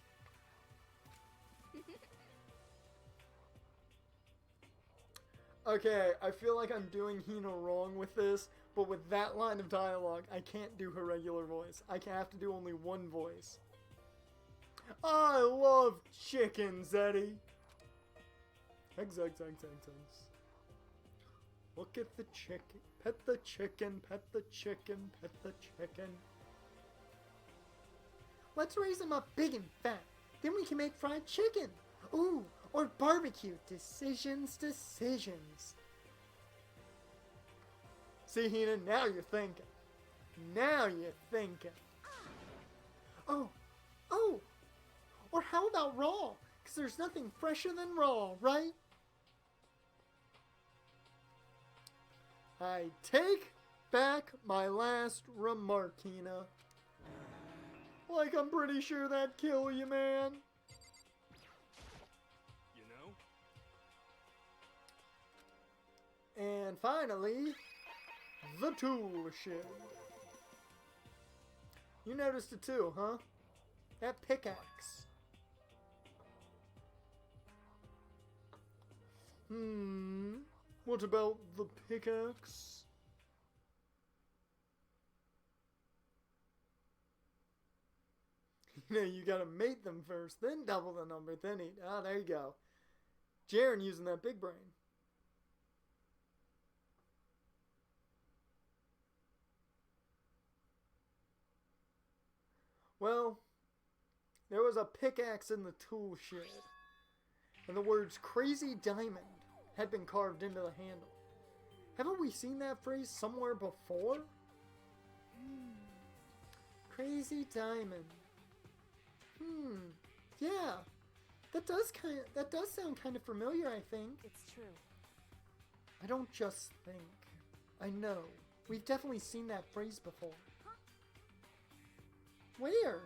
Okay, I feel like I'm doing Hina wrong with this, but with that line of dialogue, I can't do her regular voice. I have to do only one voice. I love chickens, Eddie. Eggs. Look at the chicken. Pet the chicken, pet the chicken, pet the chicken. Let's raise them up big and fat. Then we can make fried chicken. Ooh, or barbecue. Decisions. See, Hina, now you're thinking. Oh. Or how about raw? Because there's nothing fresher than raw, right? I take back my last remark, Hina. Like, I'm pretty sure that'd kill you, man. You know? And finally, the tool shed. You noticed it too, huh? That pickaxe. What about the pickaxe? You know, you gotta mate them first, then double the number, then eat. Ah, there you go. Jaren using that big brain. Well, there was a pickaxe in the tool shed, and the words Crazy Diamond had been carved into the handle. Haven't we seen that phrase somewhere before? Crazy Diamond. Yeah. That does sound kind of familiar, I think. It's true. I don't just think. I know. We've definitely seen that phrase before. Where?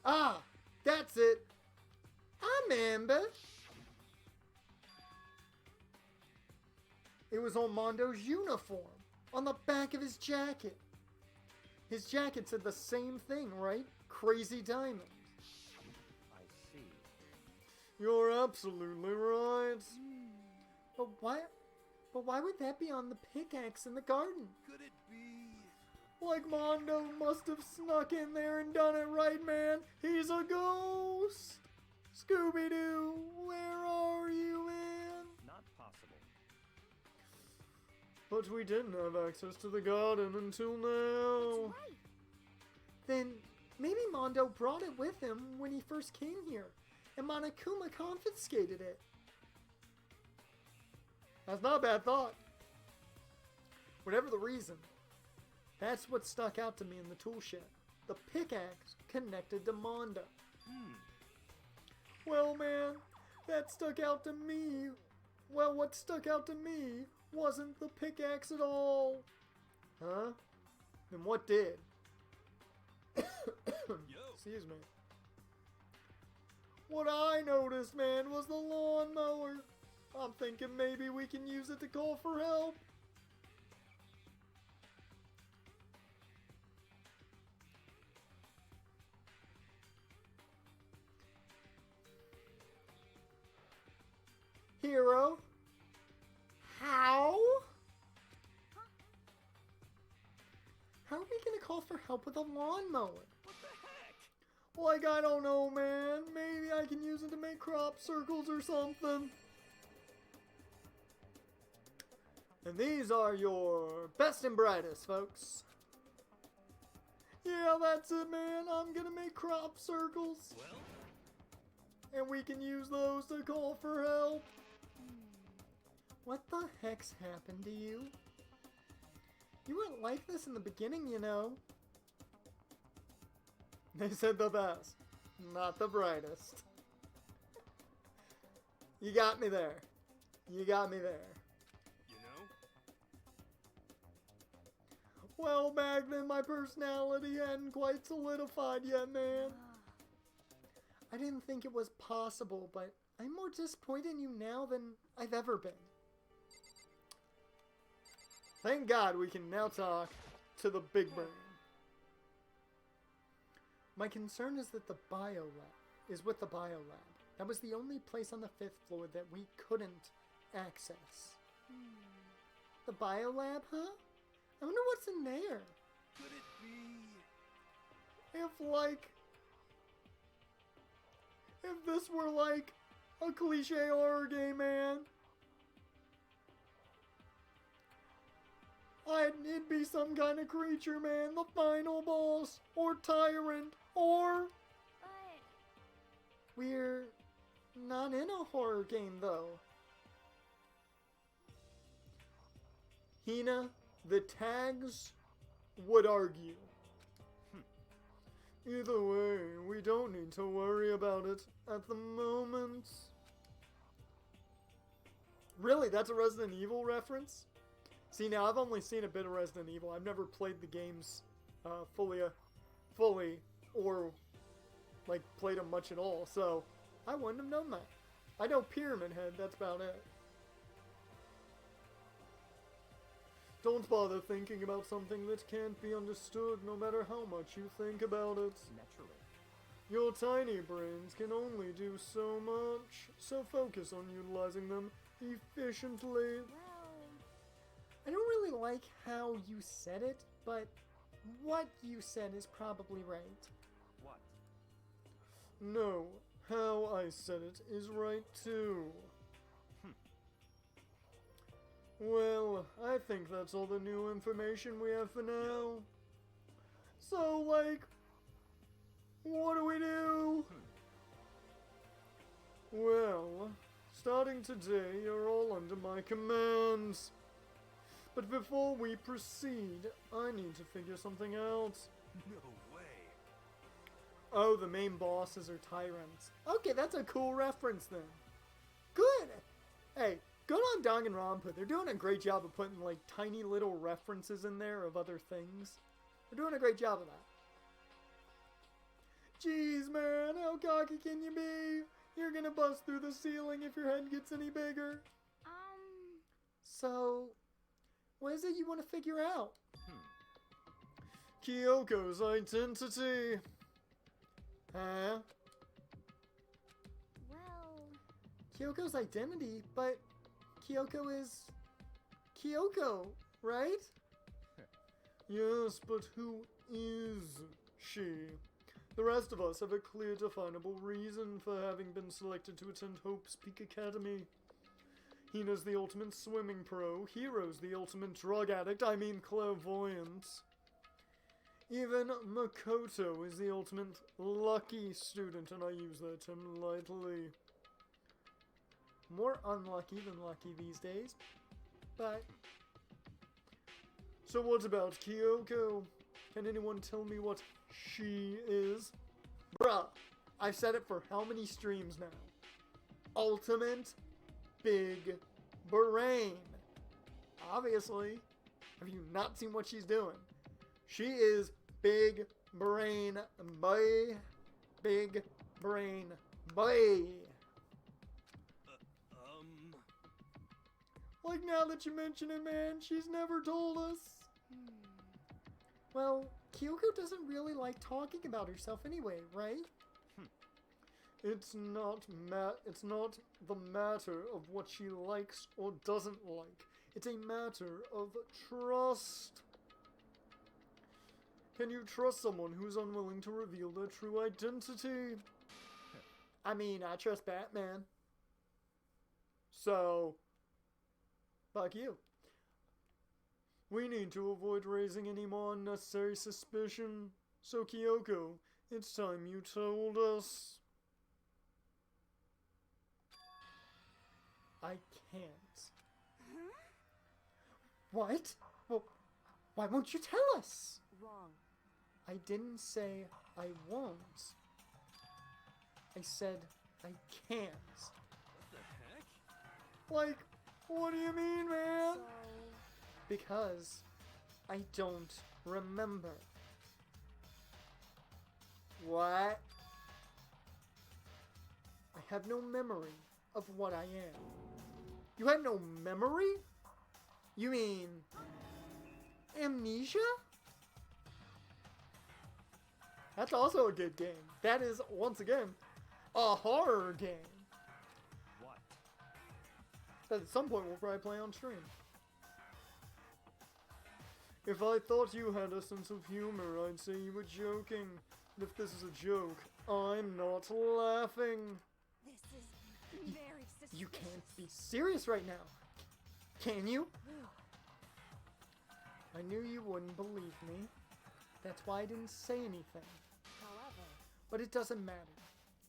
Ah, that's it. I remember. It was on Mondo's uniform, on the back of his jacket. His jacket said the same thing, right? Crazy Diamond. I see. You're absolutely right. But why would that be on the pickaxe in the garden? Could it be? Like Mondo must have snuck in there and done it right, man. He's a ghost. Scooby-Doo, where are you, man? Not possible. But we didn't have access to the garden until now. That's right. Then maybe Mondo brought it with him when he first came here, and Monokuma confiscated it. That's not a bad thought. Whatever the reason, that's what stuck out to me in the tool shed. The pickaxe connected to Mondo. Well, man, that stuck out to me. Well, what stuck out to me wasn't the pickaxe at all. Huh? Then what did? Excuse me. What I noticed, man, was the lawnmower. I'm thinking maybe we can use it to call for help. Hero? How? How are we gonna call for help with a lawnmower? What the heck? Like, I don't know, man. Maybe I can use it to make crop circles or something. And these are your best and brightest, folks. Yeah, that's it, man. I'm gonna make crop circles. Well, And we can use those to call for help. What the heck's happened to you? You weren't like this in the beginning, you know. They said the best, not the brightest. You got me there. You got me there. you know? Well, back then my personality hadn't quite solidified yet, man. I didn't think it was possible, but I'm more disappointed in you now than I've ever been. Thank God we can now talk to the big brain. My concern is that the biolab is with the biolab. That was the only place on the 5th floor that we couldn't access. The biolab, huh? I wonder what's in there. Could it be? If this were like a cliche horror game, man. It'd be some kind of creature, man. The final boss. Or tyrant. Or... But We're not in a horror game, though. Hina, the tags would argue. Either way, we don't need to worry about it at the moment. Really, that's a Resident Evil reference? See, now I've only seen a bit of Resident Evil. I've never played the games fully, or like played them much at all. So I wouldn't have known that. I know Pyramid Head. That's about it. Don't bother thinking about something that can't be understood, no matter how much you think about it. Naturally. Your tiny brains can only do so much, so focus on utilizing them efficiently. well, I don't really like how you said it, but what you said is probably right. What? No, how I said it is right too. Well, I think that's all the new information we have for now. So, like, What do we do? Well, starting today, you're all under my commands. But before we proceed, I need to figure something out. No way. Oh, the main bosses are tyrants. Okay, that's a cool reference then. Good! Hey, good on Danganronpa. They're doing a great job of putting, like, tiny little references in there of other things. They're doing a great job of that. Jeez, man, how cocky can you be? You're gonna bust through the ceiling if your head gets any bigger. So, what is it you want to figure out? Kyoko's identity. Huh? Well, Kyoko's identity, but Kyoko is Kyoko, right? Yes, but who is she? The rest of us have a clear, definable reason for having been selected to attend Hope's Peak Academy. Hina's the ultimate swimming pro, Hiro's the ultimate drug addict, I mean clairvoyant. Even Makoto is the ultimate lucky student, and I use that term lightly. More unlucky than lucky these days, but... So what about Kyoko? Can anyone tell me what she is? Bruh, I've said it for how many streams now? Ultimate Big Brain. Obviously. Have you not seen what she's doing? She is Big Brain Boy. Big Brain Boy. Like, now that you mention it, man, she's never told us. Well, Kyoko doesn't really like talking about herself anyway, right? It's not the matter of what she likes or doesn't like. It's a matter of trust. Can you trust someone who's unwilling to reveal their true identity? I mean, I trust Batman. So, fuck you. We need to avoid raising any more unnecessary suspicion. So, Kyoko, it's time you told us. I can't. What? Well, why won't you tell us? wrong. I didn't say I won't. I said I can't. What the heck? Like, what do you mean, man? So, Because I don't remember. What? I have no memory of what I am. You have no memory? You mean amnesia? That's also a good game. That is, once again, a horror game What? that at some point we'll probably play on stream. If I thought you had a sense of humor, I'd say you were joking. But if this is a joke, I'm not laughing. this is very suspicious. You can't be serious right now. Can you? I knew you wouldn't believe me. That's why I didn't say anything. However, But it doesn't matter.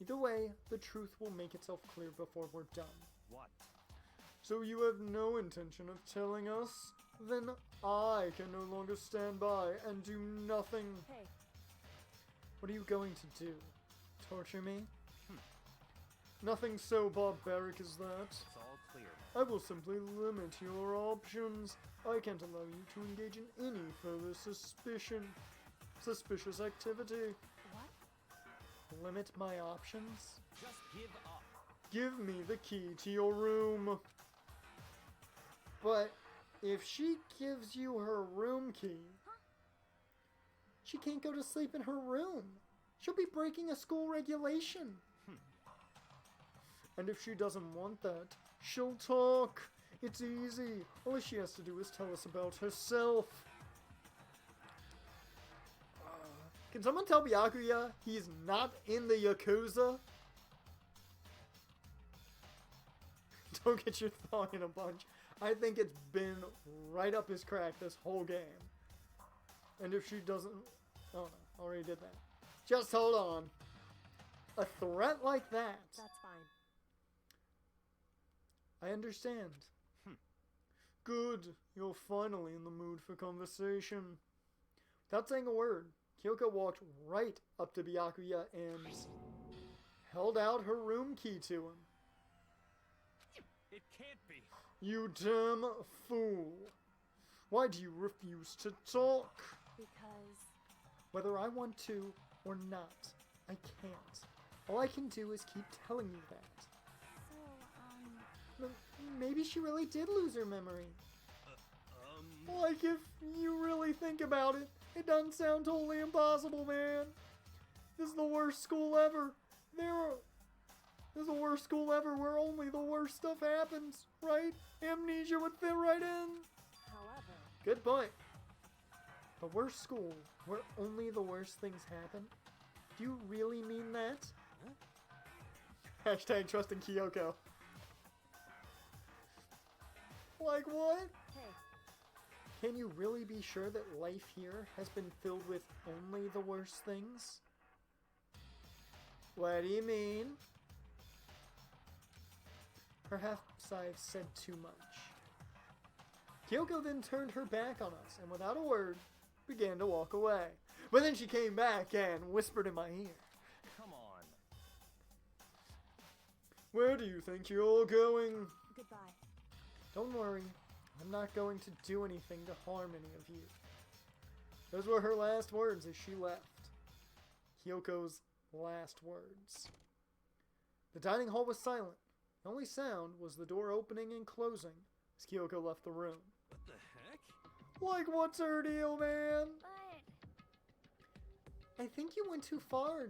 Either way, the truth will make itself clear before we're done. What? So you have no intention of telling us? Then I can no longer stand by and do nothing. hey, What are you going to do? Torture me? Nothing so barbaric as that. It's all clear. I will simply limit your options. I can't allow you to engage in any further suspicious activity. what? Limit my options? Just give up. Give me the key to your room. But if she gives you her room key, she can't go to sleep in her room. She'll be breaking a school regulation. And if she doesn't want that, she'll talk. It's easy. All she has to do is tell us about herself. Can someone tell Byakuya he's not in the Yakuza? Don't get your thong in a bunch. I think it's been right up his crack this whole game. And if she doesn't... Oh no, already did that. Just hold on. A threat like that. That's fine. I understand. Good. You're finally in the mood for conversation. Without saying a word, Kyoko walked right up to Byakuya and held out her room key to him. It can't be. You damn fool. Why do you refuse to talk? Because Whether I want to or not, I can't. All I can do is keep telling you that. so Maybe she really did lose her memory. Like, if you really think about it, it doesn't sound totally impossible, man. This is the worst school ever. This is the worst school ever where only the worst stuff happens, right? Amnesia would fit right in. however, Good point. The worst school where only the worst things happen? Do you really mean that? Hashtag trusting Kyoko. Like what? hey, Can you really be sure that life here has been filled with only the worst things? What do you mean? Perhaps I've said too much. Kyoko then turned her back on us and without a word began to walk away. But then she came back and whispered in my ear. Come on. Where do you think you're all going? goodbye. Don't worry, I'm not going to do anything to harm any of you. Those were her last words as she left. Kyoko's last words. The dining hall was silent. The only sound was the door opening and closing as Kyoko left the room. What the heck? Like, what's her deal, man? But I think you went too far,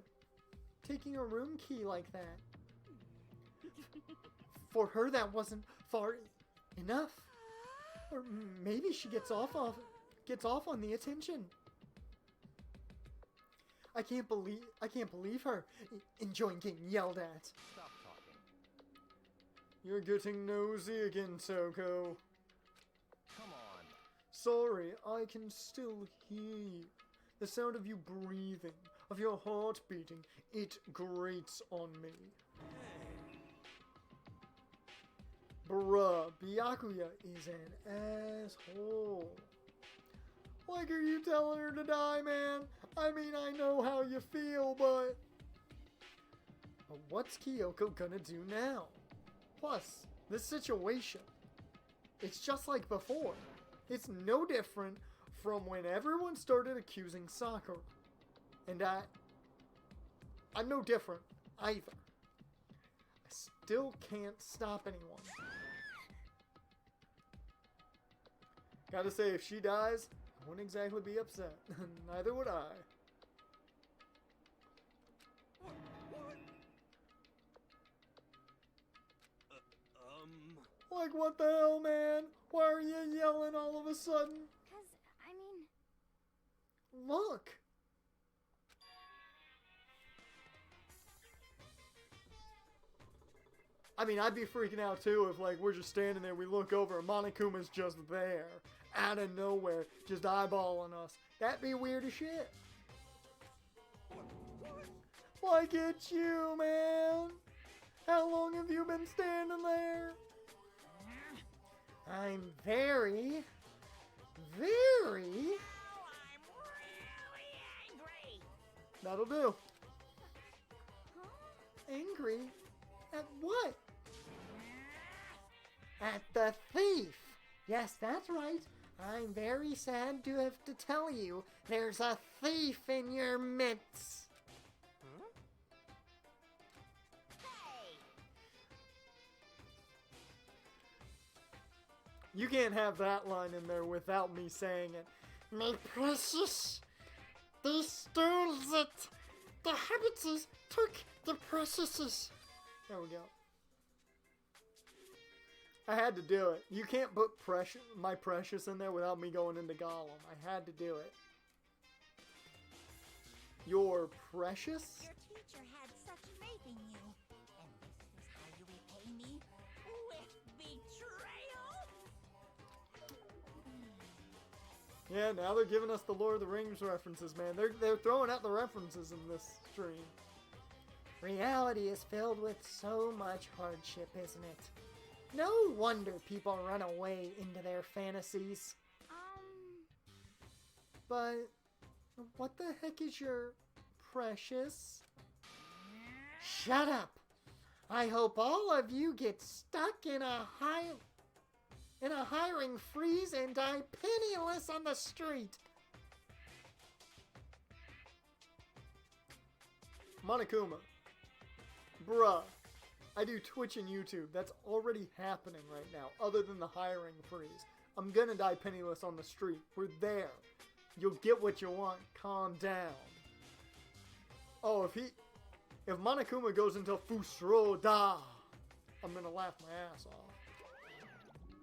taking a room key like that. For her, that wasn't far enough. Or maybe she gets off on the attention. I can't believe her enjoying getting yelled at. Stop talking. You're getting nosy again, Toko. Come on. Sorry, I can still hear you. The sound of you breathing, of your heart beating, it grates on me. Bruh, Byakuya is an asshole. Like, are you telling her to die, man? I mean, I know how you feel, but what's Kyoko gonna do now? Plus, this situation, it's just like before. It's no different from when everyone started accusing Sakura. And I'm no different either. I still can't stop anyone. Gotta say, if she dies, I wouldn't exactly be upset. Neither would I. Like, what the hell, man? Why are you yelling all of a sudden? 'Cause, I mean, Look! I mean, I'd be freaking out too if, like, we're just standing there, we look over, and Monokuma's just there, out of nowhere, just eyeballing us. That'd be weird as shit. Like, it's you, man! How long have you been standing there? I'm very... oh, I'm really angry. That'll do. Angry? At what? At the thief. Yes, that's right. I'm very sad to have to tell you there's a thief in your midst. Hey, You can't have that line in there without me saying it. My precious, they stole it. The habitants took the preciouses. There we go. I had to do it. You can't put my precious in there without me going into Gollum. I had to do it. Your precious? your teacher had such faith in you, and this is how you repay me with betrayal? Yeah, now they're giving us the Lord of the Rings references, man. They're throwing out the references in this stream. Reality is filled with so much hardship, isn't it? No wonder people run away into their fantasies. But what the heck is your precious? Shut up! I hope all of you get stuck in a hiring freeze and die penniless on the street. Monokuma. Bruh. I do Twitch and YouTube. That's already happening right now, other than the hiring freeze. I'm gonna die penniless on the street. We're there. You'll get what you want. Calm down. Oh, if Monokuma goes into Fushroda, I'm gonna laugh my ass off.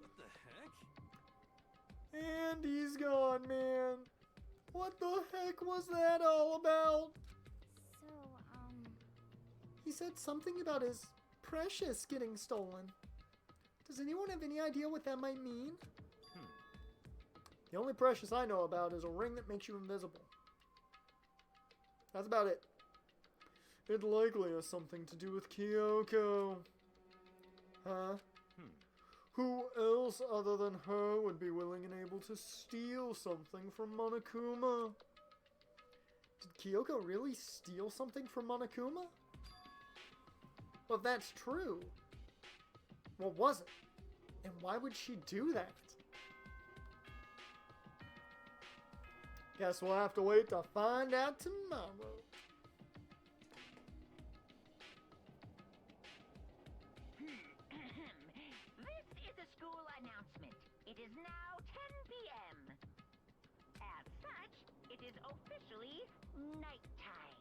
What the heck? And he's gone, man. What the heck was that all about? So, He said something about his precious getting stolen. Does anyone have any idea what that might mean? The only precious I know about is a ring that makes you invisible. That's about it. It likely has something to do with Kyoko. Huh? Who else other than her would be willing and able to steal something from Monokuma? Did Kyoko really steal something from Monokuma? Well, if that's true, what was it? And why would she do that? Guess we'll have to wait to find out tomorrow. This is a school announcement. It is now 10 p.m. As such, it is officially nighttime.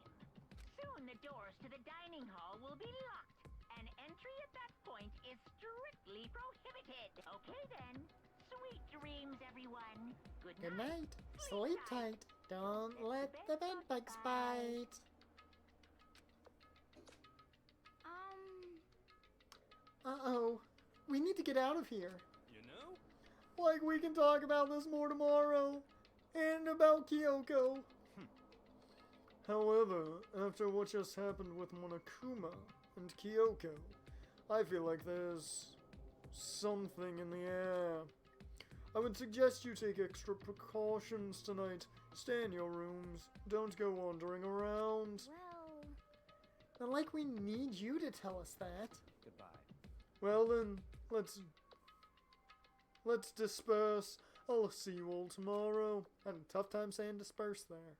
Soon the doors to the dining hall will be locked, and entry at that point is strictly prohibited. Okay then. Sweet dreams, everyone. Good Good night. night. Sleep tight. Don't let the bed bugs bite. Uh-oh. We need to get out of here. You know? Like, we can talk about this more tomorrow. And about Kyoko. However, after what just happened with Monokuma and Kyoko, I feel like there's something in the air. I would suggest you take extra precautions tonight. Stay in your rooms. Don't go wandering around. Well, like we need you to tell us that. Goodbye. Well then, let's disperse. I'll see you all tomorrow. Had a tough time saying disperse there.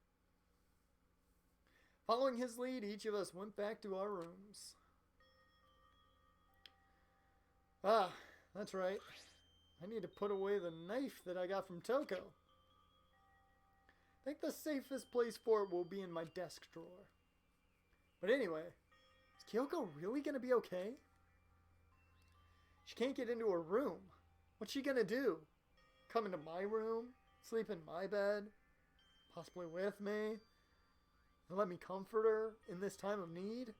Following his lead, each of us went back to our rooms. Ah, that's right. I need to put away the knife that I got from Toko. I think the safest place for it will be in my desk drawer. But anyway, is Kyoko really gonna be okay? She can't get into her room. What's she gonna do? Come into my room? Sleep in my bed? Possibly with me? And let me comfort her in this time of need?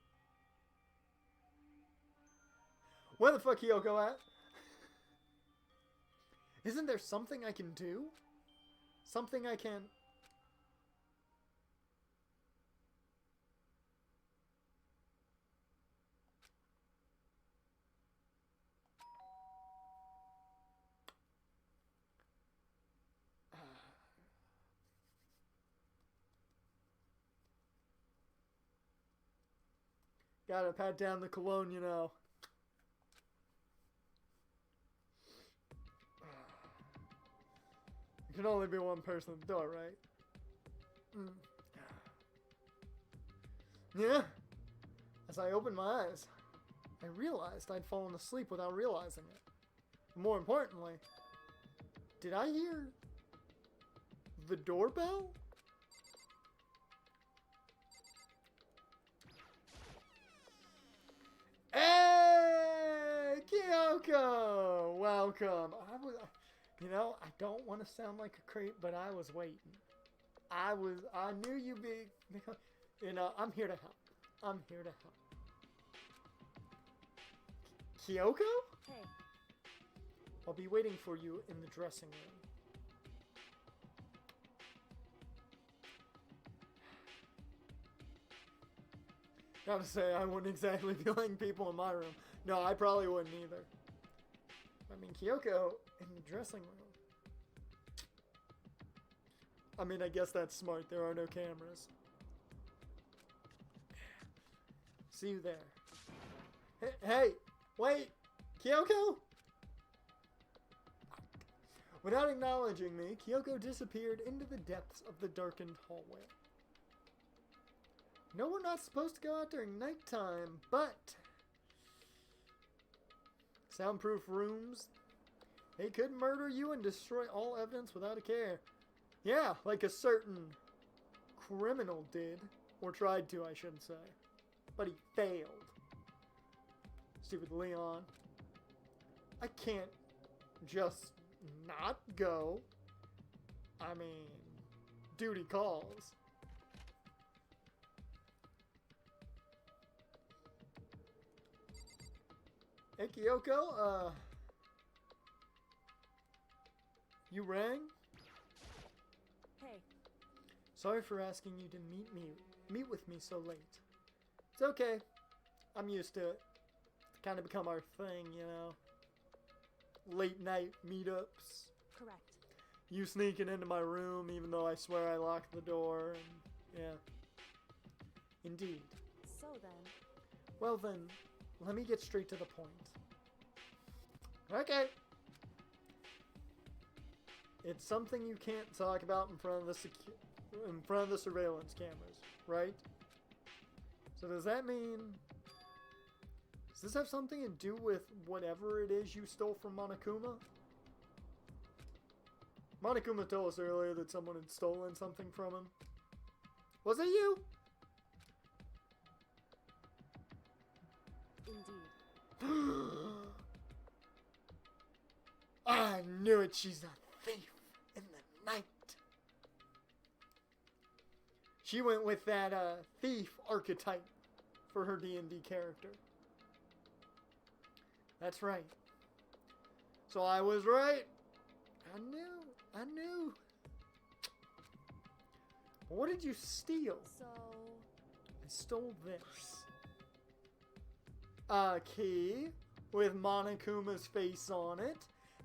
Where the fuck Kyoko at? Isn't there something I can do? Something I can... Gotta pat down the cologne, you know. There can only be one person at the door, right? Yeah. As I opened my eyes, I realized I'd fallen asleep without realizing it. More importantly, did I hear the doorbell? Hey, Kyoko! Welcome. I don't want to sound like a creep, but I was waiting. I knew you'd be, I'm here to help. I'm here to help. Kyoko? Hey. I'll be waiting for you in the dressing room. Gotta say, I wouldn't exactly be letting people in my room. No, I probably wouldn't either. I mean, Kyoko in the dressing room. I mean, I guess that's smart. There are no cameras. See you there. Hey, wait, Kyoko? Without acknowledging me, Kyoko disappeared into the depths of the darkened hallway. No, we're not supposed to go out during nighttime, but soundproof rooms, they could murder you and destroy all evidence without a care. Yeah, like a certain criminal did, or tried to, I should say. But he failed. Stupid Leon. I can't just not go. I mean, duty calls. Hey, Kyoko, you rang? Hey, Sorry for asking you to meet with me so late. It's okay. I'm used to it. It's kind of become our thing, you know. Late night meetups. correct. You sneaking into my room even though I swear I locked the door, and yeah. Indeed. So then, Well then, let me get straight to the point. Okay. It's something you can't talk about in front of the surveillance cameras, right? So does that mean, does this have something to do with whatever it is you stole from Monokuma? Monokuma told us earlier that someone had stolen something from him. Was it you? indeed. I knew it. She's a thief in the night. She went with that thief archetype for her D&D character. That's right. So I was right. I knew. What did you steal? So, I stole this. A key with Monokuma's face on it.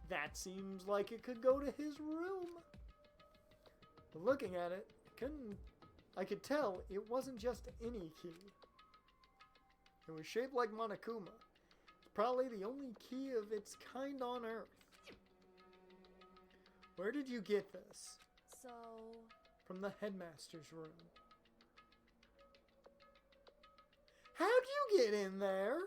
That seems like it could go to his room. But looking at it, I could tell it wasn't just any key. It was shaped like Monokuma. It's probably the only key of its kind on Earth. Where did you get this? so, From the headmaster's room. How'd you get in there?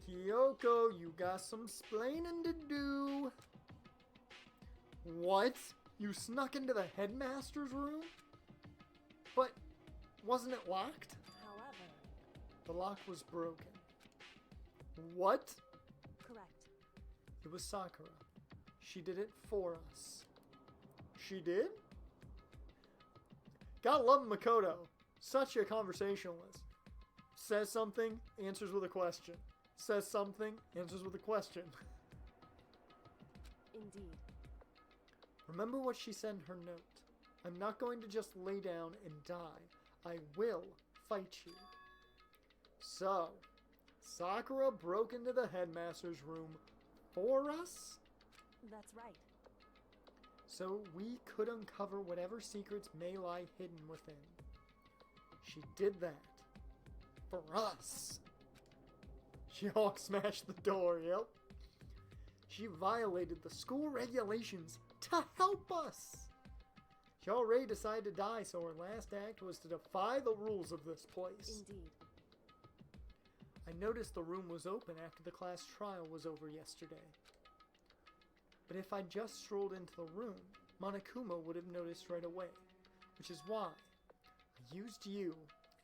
Kyoko, you got some splaining to do. What? You snuck into the headmaster's room? But wasn't it locked? however, The lock was broken. What? correct. It was Sakura. She did it for us. She did? Gotta love Makoto. Such a conversationalist. Says something, answers with a question. Says something, answers with a question. Indeed. Remember what she said in her note. I'm not going to just lay down and die. I will fight you. So, Sakura broke into the headmaster's room for us? That's right. So we could uncover whatever secrets may lie hidden within. She did that. For us. She hawk smashed the door, yep. She violated the school regulations to help us. She already decided to die, so her last act was to defy the rules of this place. Indeed. I noticed the room was open after the class trial was over yesterday. But if I just strolled into the room, Monokuma would have noticed right away, which is why I used you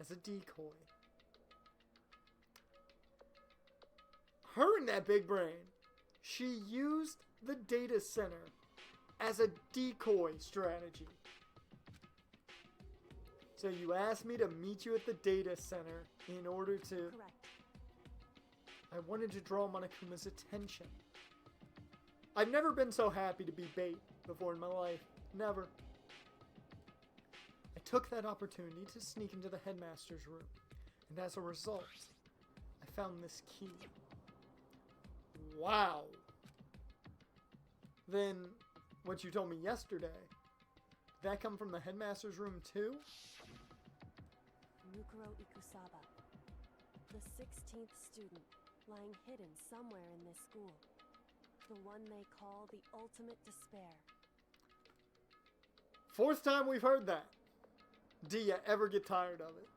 as a decoy. Her and that big brain, she used the data center as a decoy strategy. So you asked me to meet you at the data center in order to... Correct. I wanted to draw Monokuma's attention. I've never been so happy to be bait before in my life. Never. I took that opportunity to sneak into the headmaster's room, and as a result, I found this key. Wow. Then, what you told me yesterday, did that come from the headmaster's room too? Mukuro Ikusaba, the 16th student, lying hidden somewhere in this school. The one they call the ultimate despair. Fourth time we've heard that. Do you ever get tired of it?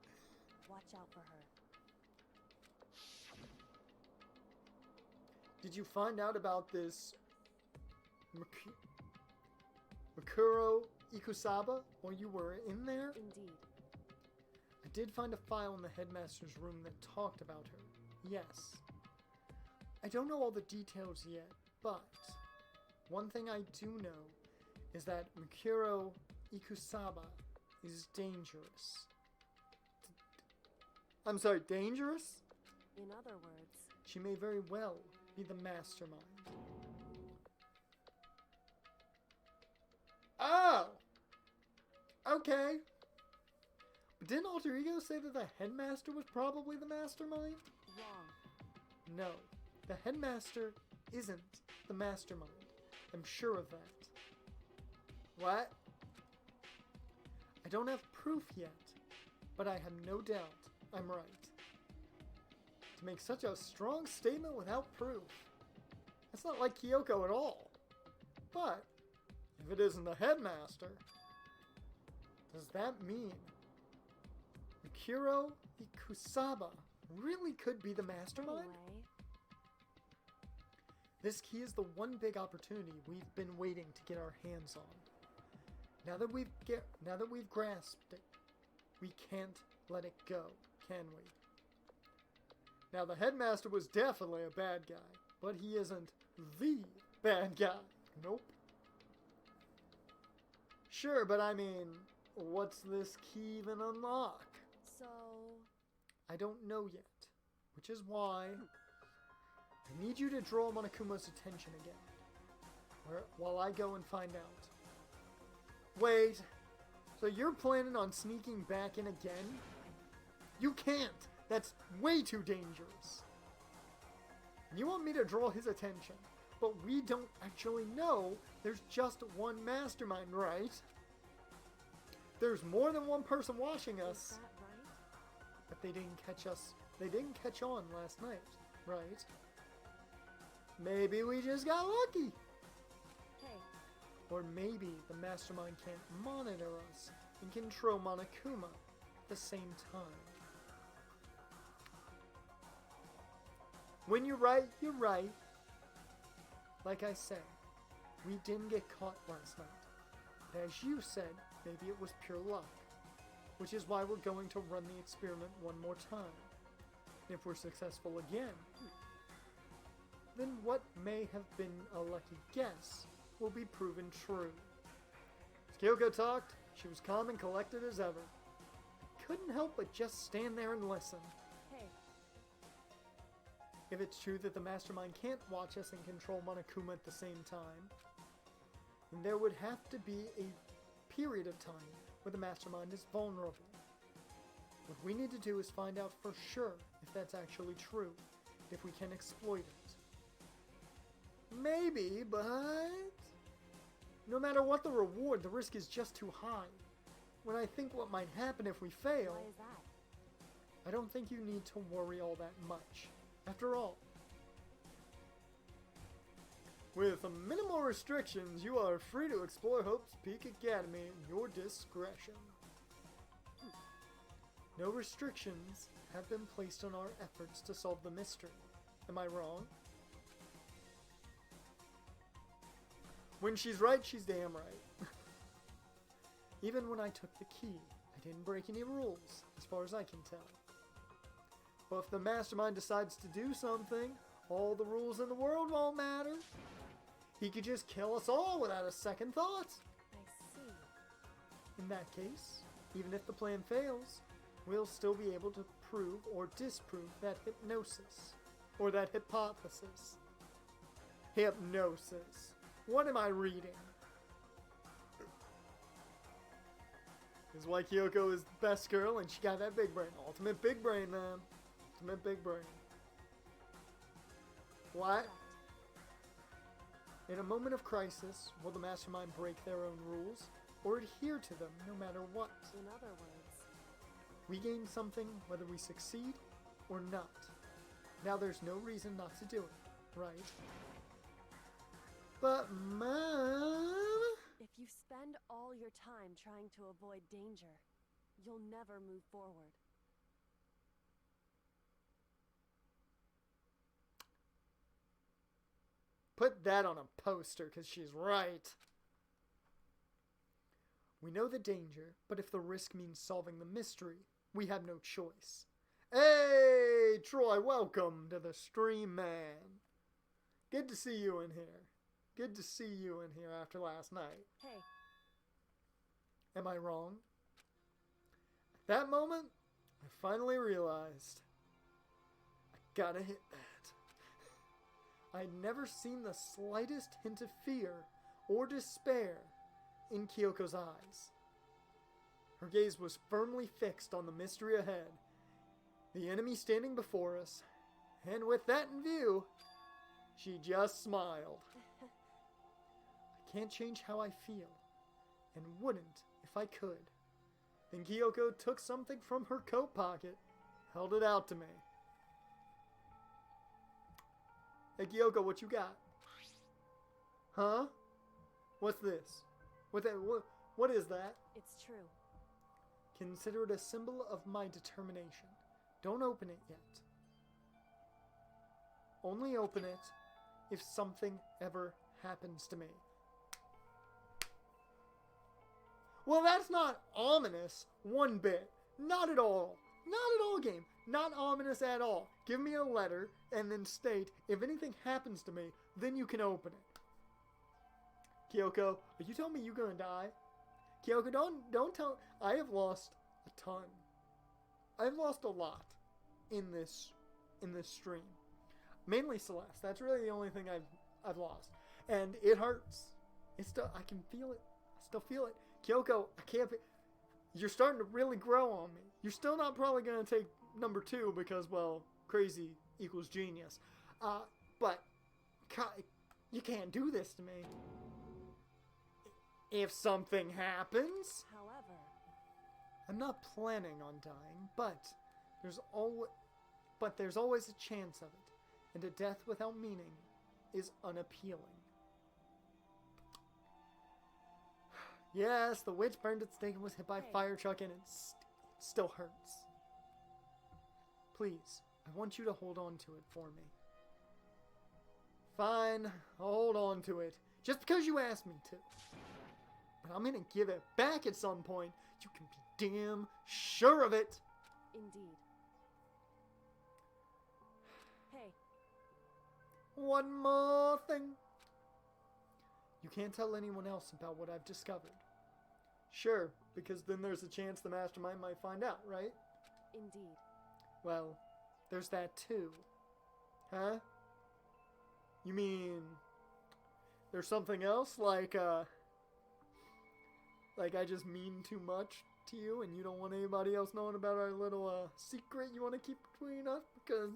Watch out for her. Did you find out about this Mukuro Ikusaba while you were in there? Indeed. I did find a file in the headmaster's room that talked about her. Yes. I don't know all the details yet, but one thing I do know is that Mukuro Ikusaba is dangerous. I'm sorry, dangerous? In other words, She may very well be the mastermind. Oh! Okay. But didn't Alter Ego say that the headmaster was probably the mastermind? wrong. No. The headmaster isn't the mastermind. I'm sure of that. What? I don't have proof yet, but I have no doubt I'm right. To make such a strong statement without proof, that's not like Kyoko at all. But, if it isn't the headmaster, does that mean Mukuro Ikusaba really could be the mastermind? Anyway, This key is the one big opportunity we've been waiting to get our hands on. Now that we've grasped it, we can't let it go, can we? Now the headmaster was definitely a bad guy, but he isn't the bad guy. Nope. Sure, but I mean, what's this key even unlock? so I don't know yet, which is why I need you to draw Monokuma's attention again, while I go and find out. Wait, so you're planning on sneaking back in again? You can't! That's way too dangerous! And you want me to draw his attention, but we don't actually know there's just one mastermind, right? There's more than one person watching is us, that right? but they didn't catch us. They didn't catch on last night, right? Maybe we just got lucky. Hey, Or maybe the mastermind can't monitor us and control Monokuma at the same time. When you're right, you're right. Like I said, we didn't get caught last night. But as you said, maybe it was pure luck. Which is why we're going to run the experiment one more time. And if we're successful again, then what may have been a lucky guess will be proven true. As Kyoko talked, she was calm and collected as ever. I couldn't help but just stand there and listen. hey, If it's true that the mastermind can't watch us and control Monokuma at the same time, then there would have to be a period of time where the mastermind is vulnerable. What we need to do is find out for sure if that's actually true, if we can exploit it. Maybe, but no matter what the reward, the risk is just too high. When I think what might happen if we fail, why is that? I don't think you need to worry all that much. After all, with minimal restrictions, you are free to explore Hope's Peak Academy at your discretion. No restrictions have been placed on our efforts to solve the mystery. Am I wrong? When she's right, she's damn right. Even when I took the key, I didn't break any rules, as far as I can tell. But if the mastermind decides to do something, all the rules in the world won't matter. He could just kill us all without a second thought. I see. In that case, even if the plan fails, we'll still be able to prove or disprove that hypnosis, or that hypothesis. Hypnosis. What am I reading? This is why Kyoko is the best girl, and she got that big brain. Ultimate big brain, man. Ultimate big brain. What? In a moment of crisis, will the mastermind break their own rules, or adhere to them no matter what? In other words, We gain something whether we succeed or not. Now there's no reason not to do it, right? But Mom... if you spend all your time trying to avoid danger, you'll never move forward. Put that on a poster, because she's right. We know the danger, but if the risk means solving the mystery, we have no choice. Hey, Troy, welcome to the stream, man. Good to see you in here. Good to see you in here after last night. Hey, Am I wrong? At that moment, I finally realized I gotta hit that. I'd never seen the slightest hint of fear or despair in Kyoko's eyes. Her gaze was firmly fixed on the mystery ahead, the enemy standing before us, and with that in view, she just smiled. I can't change how I feel, and wouldn't if I could. Then Kyoko took something from her coat pocket, held it out to me. Hey Kyoko, what you got? Huh? What's this? What is that? it's true. Consider it a symbol of my determination. Don't open it yet. Only open it if something ever happens to me. Well, that's not ominous one bit. Not at all. Not at all, game. Not ominous at all. Give me a letter and then state, if anything happens to me, then you can open it. Kyoko, are you telling me you're gonna die? Kyoko, don't tell. I have lost a ton. I've lost a lot in this stream. Mainly Celeste. That's really the only thing I've lost, and it hurts. It's still, I can feel it. I still feel it. Kyoko, I can't. You're starting to really grow on me. You're still not probably gonna take number 2 because, well, crazy equals genius. But you can't do this to me. If something happens, However, I'm not planning on dying, but there's always a chance of it, and a death without meaning is unappealing. Yes, the witch burned at stake and was hit by a fire truck, and it still hurts. Please, I want you to hold on to it for me. Fine, I'll hold on to it, just because you asked me to. But I'm gonna give it back at some point. You can be damn sure of it. indeed. Hey, One more thing. You can't tell anyone else about what I've discovered. Sure, because then there's a chance the mastermind might find out, right? indeed. Well, there's that too. Huh? You mean there's something else, like I just mean too much to you and you don't want anybody else knowing about our little secret you want to keep between us? Because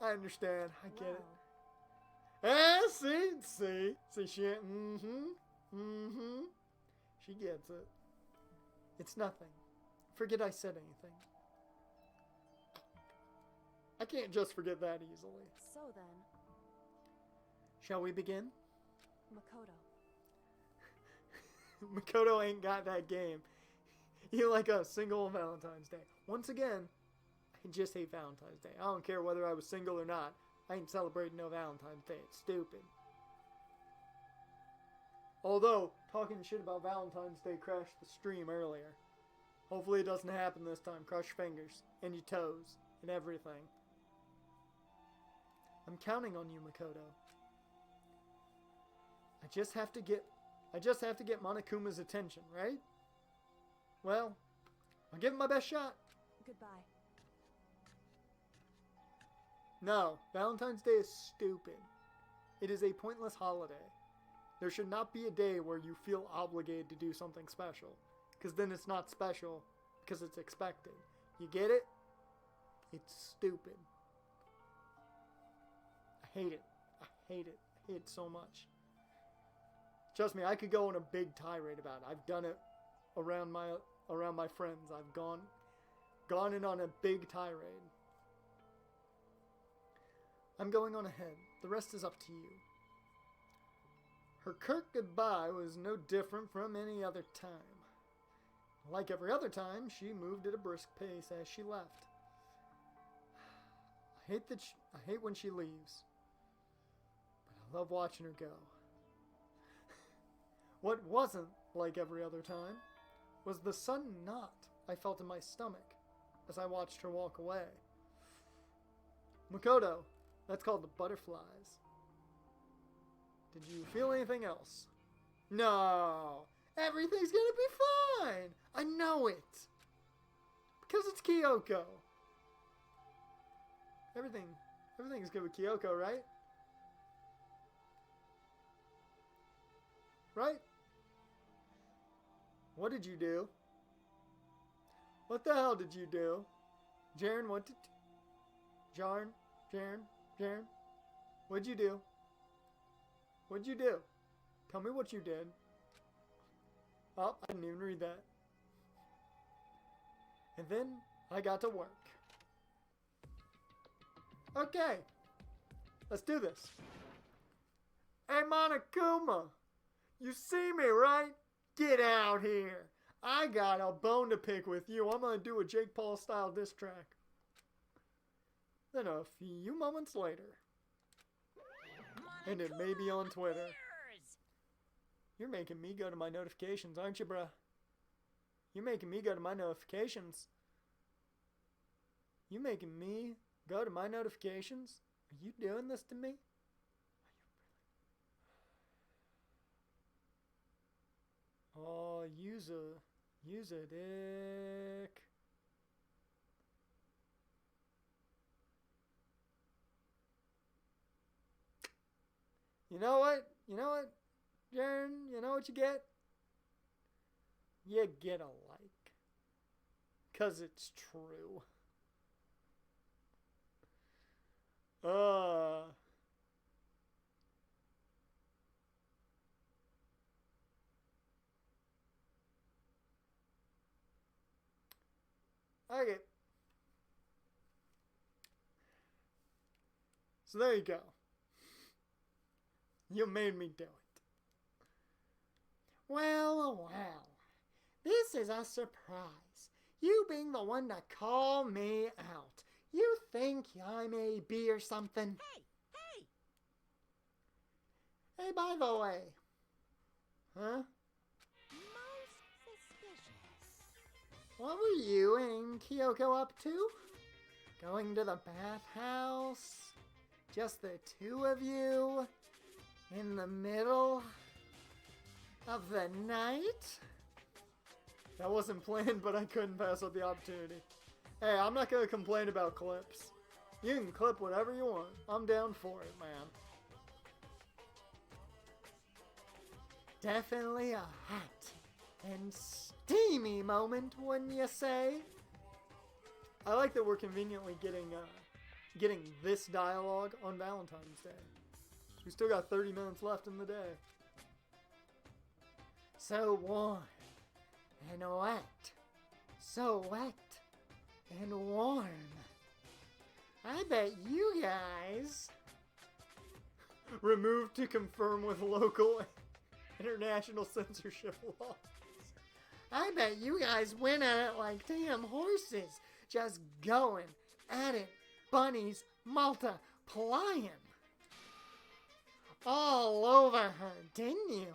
I understand. I get it. Ah, see, she ain't, she gets it. It's nothing. Forget I said anything. I can't just forget that easily. So then, Shall we begin? Makoto. Makoto ain't got that game. You like a single on Valentine's Day. Once again, I just hate Valentine's Day. I don't care whether I was single or not. I ain't celebrating no Valentine's Day. It's stupid. Although, talking shit about Valentine's Day crashed the stream earlier. Hopefully it doesn't happen this time. Cross your fingers. And your toes. And everything. I'm counting on you, Makoto. I just have to get Monokuma's attention, right? Well, I'll give it my best shot. Goodbye. No, Valentine's Day is stupid. It is a pointless holiday. There should not be a day where you feel obligated to do something special. Because then it's not special, because it's expected. You get it? It's stupid. I hate it. I hate it. I hate it so much. Trust me, I could go on a big tirade about it. I've done it around my friends. I've gone in on a big tirade. I'm going on ahead. The rest is up to you. Her curt goodbye was no different from any other time. Like every other time, she moved at a brisk pace as she left. I hate when she leaves, but I love watching her go. What wasn't like every other time was the sudden knot I felt in my stomach as I watched her walk away. Makoto, that's called the butterflies. Did you feel anything else? No, everything's gonna be fine. I know it. Because it's Kyoko. Everything's good with Kyoko, right? Right? What did you do? What the hell did you do? Jaren, what did... Jaren? What'd you do? What'd you do? Tell me what you did. Oh, I didn't even read that. And then I got to work. Okay. Let's do this. Hey, Monokuma. You see me, right? Get out here. I got a bone to pick with you. I'm going to do a Jake Paul style diss track. Then a few moments later. And it may be on Twitter. You're making me go to my notifications, aren't you, bruh? You're making me go to my notifications. You making me go to my notifications? Are you doing this to me? Oh, use a dick. You know what? Jaren, you know what you get? You get a like. 'Cause it's true. Okay. So there you go. You made me do it. Well. This is a surprise. You being the one to call me out. You think I'm a B or something? Hey, by the way. Huh? Most suspicious. What were you and Kyoko up to? Going to the bathhouse? Just the two of you? In the middle of the night? That wasn't planned, but I couldn't pass up the opportunity. Hey, I'm not going to complain about clips. You can clip whatever you want. I'm down for it, man. Definitely a hot and steamy moment, wouldn't you say? I like that we're conveniently getting this dialogue on Valentine's Day. We still got 30 minutes left in the day. So warm and wet. So wet and warm. I bet you guys... Removed to confirm with local international censorship laws. I bet you guys went at it like damn horses. Just going at it. Bunnies multiplying. All over her, didn't you?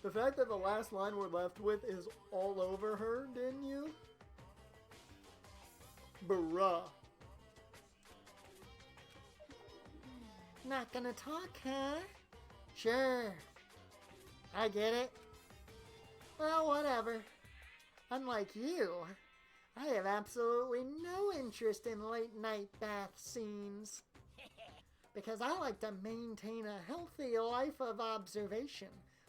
The fact that the last line we're left with is all over her, didn't you? Bruh. Not gonna talk, huh? Sure. I get it. Well, whatever. Unlike you, I have absolutely no interest in late night bath scenes. because I like to maintain a healthy life of observation,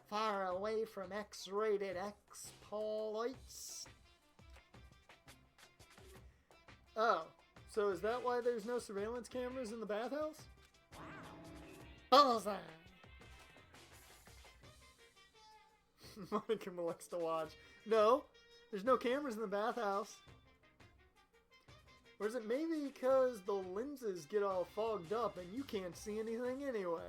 far away from X-rated exploits. Oh, so is that why there's no surveillance cameras in the bathhouse? Bullseye! Monica likes to watch. No, there's no cameras in the bathhouse. Or is it maybe because the lenses get all fogged up and you can't see anything anyway?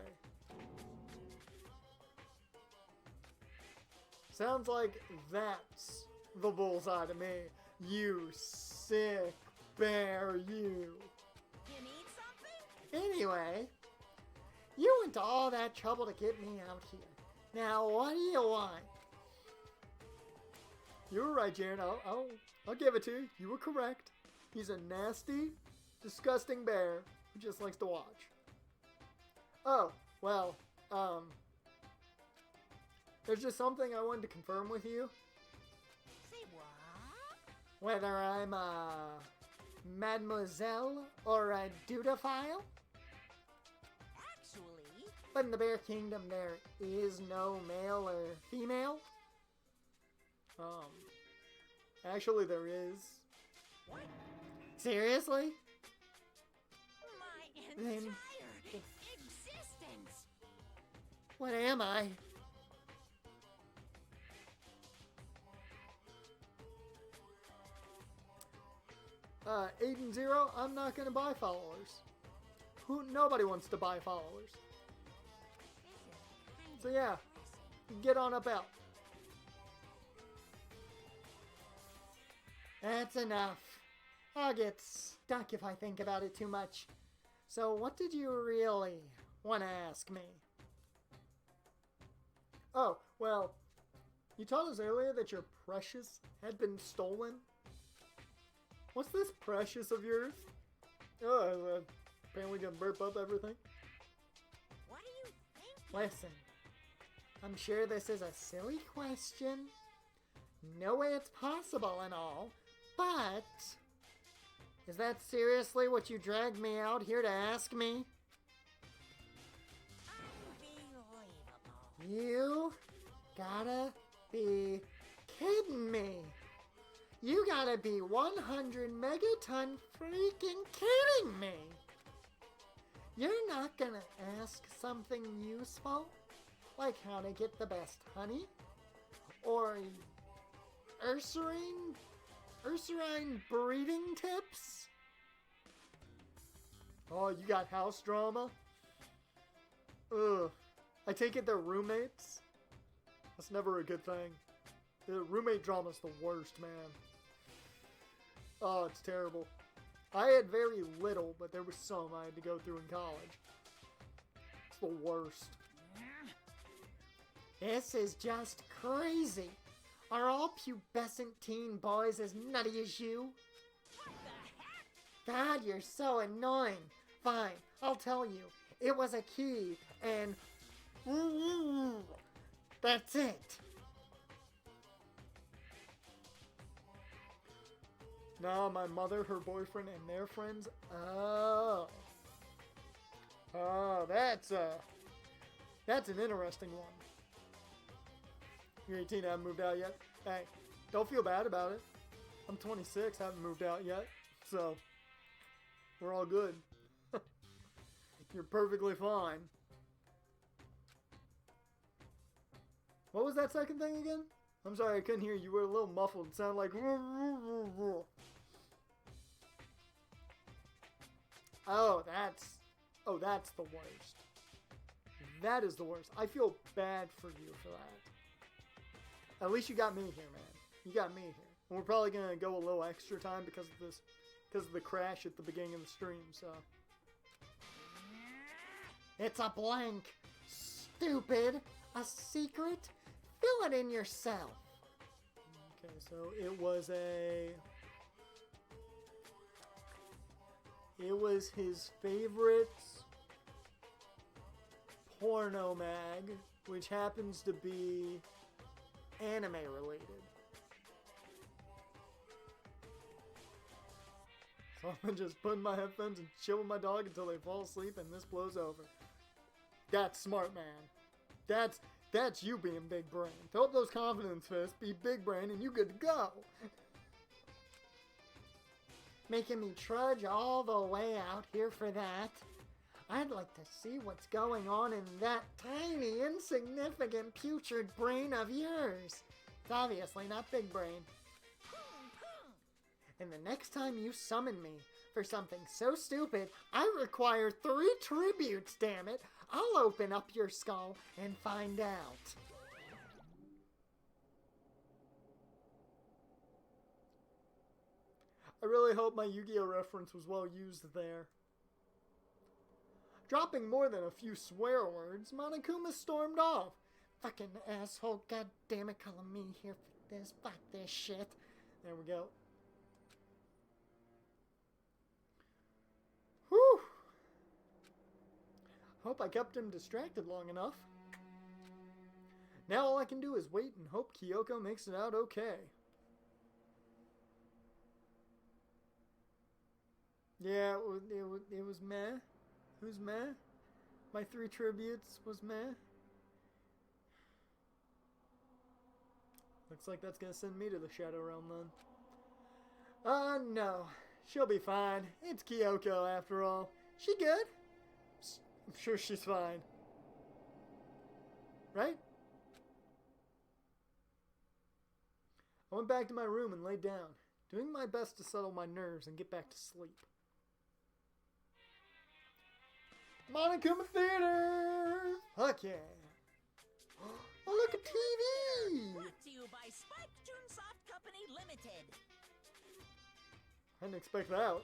Sounds like that's the bullseye to me. You sick bear, you. You need something? Anyway, you went to all that trouble to get me out here. Now, what do you want? You were right, Jaren. I'll give it to you. You were correct. He's a nasty, disgusting bear who just likes to watch. Oh, well, there's just something I wanted to confirm with you. Say what? Whether I'm a mademoiselle or a dudophile? Actually, But in the Bear Kingdom, there is no male or female. Actually, there is. what? Seriously? My Then- entire existence! What am I? Aiden Zero, I'm not gonna buy followers. Nobody wants to buy followers. So yeah, get on up out. That's enough. I'll get stuck if I think about it too much. So what did you really want to ask me? Oh, well, you told us earlier that your precious had been stolen. What's this precious of yours? Oh, apparently gonna burp up everything. What do you think? Listen, I'm sure this is a silly question. No way it's possible and all, but is that seriously what you dragged me out here to ask me? Unbelievable. You gotta be kidding me. You gotta be 100 megaton freaking kidding me. You're not gonna ask something useful? Like how to get the best honey? Or ursurine breeding tips? Oh, you got house drama? Ugh. I take it they're roommates? That's never a good thing. The roommate drama's the worst, man. Oh, it's terrible. I had very little, but there was some I had to go through in college. It's the worst. This is just crazy. Are all pubescent teen boys as nutty as you? What the heck? God, you're so annoying. Fine, I'll tell you. It was a key, and that's it. No, my mother, her boyfriend, and their friends. Oh. Oh, that's an interesting one. You're 18, haven't moved out yet? Hey, don't feel bad about it. I'm 26, haven't moved out yet. So, we're all good. You're perfectly fine. What was that second thing again? I'm sorry, I couldn't hear you. You were a little muffled. It sounded like... Oh, that's the worst. That is the worst. I feel bad for you for that. At least you got me here, man. You got me here. And we're probably going to go a little extra time because of the crash at the beginning of the stream, so... It's a blank. Stupid. A secret? Fill it in yourself. Okay, so it was his favorite porno mag, which happens to be anime related. So I'm gonna just put in my headphones and chill with my dog until they fall asleep and this blows over. That's smart, man. That's you being big brain. Throw up those confidence fists, be big brain, and you good to go. Making me trudge all the way out here for that. I'd like to see what's going on in that tiny, insignificant, putrid brain of yours. It's obviously not big brain. And the next time you summon me for something so stupid, I require 3 tributes, damn it. I'll open up your skull and find out. I really hope my Yu-Gi-Oh reference was well used there. Dropping more than a few swear words, Monokuma stormed off. Fucking asshole, goddammit, calling me here for this. Fuck this shit. There we go. Whew. Hope I kept him distracted long enough. Now all I can do is wait and hope Kyoko makes it out okay. Yeah, it was meh. It was meh. My 3 tributes was meh. Looks like that's gonna send me to the Shadow Realm then. No. She'll be fine. It's Kyoko after all. She good? I'm sure she's fine. Right? I went back to my room and laid down, doing my best to settle my nerves and get back to sleep. Monokuma Theater! Fuck yeah! Oh, look at TV! Brought to you by Spike Toonsoft Company Limited. I didn't expect that.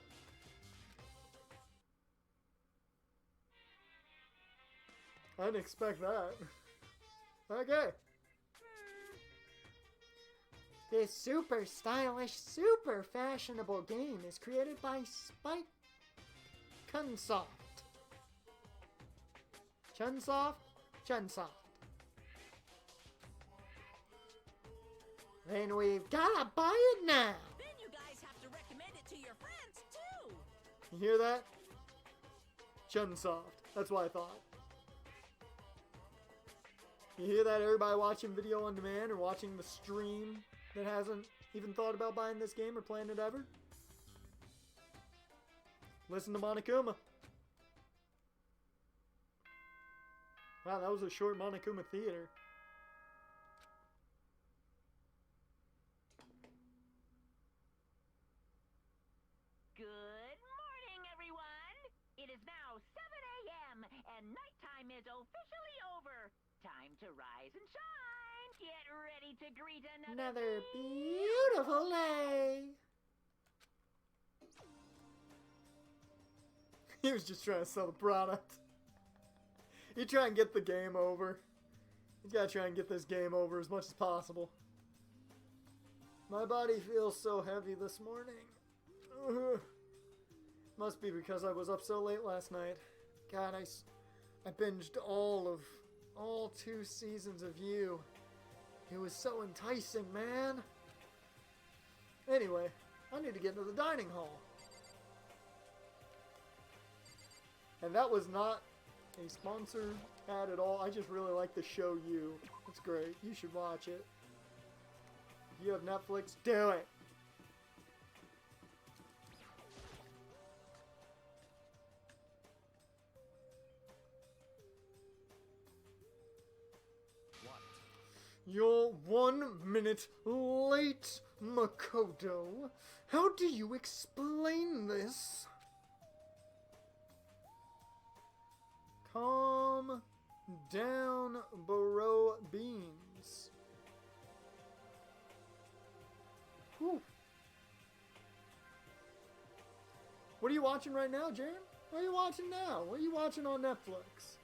I didn't expect that. Okay. This super stylish, super fashionable game is created by Spike Chunsoft. Chunsoft. Then we've gotta buy it now. Then you guys have to recommend it to your friends, too. You hear that? Chunsoft. That's what I thought. You hear that, everybody watching video on demand or watching the stream that hasn't even thought about buying this game or playing it ever? Listen to Monokuma. Wow, that was a short Monokuma Theater. Good morning, everyone. It is now 7 a.m. and nighttime is officially over. Time to rise and shine. Get ready to greet Another beautiful day. He was just trying to sell the product. You try and get the game over. You gotta try and get this game over as much as possible. My body feels so heavy this morning. Ugh. Must be because I was up so late last night. God, I binged all 2 seasons of You. It was so enticing, man. Anyway, I need to get into the dining hall. And that was not a sponsored ad at all. I just really like the show You. It's great. You should watch it. If you have Netflix, do it. You're 1 minute late, Makoto. How do you explain this? Calm down, Baro Beans. Whew. What are you watching right now, Jaren? What are you watching now? What are you watching on Netflix?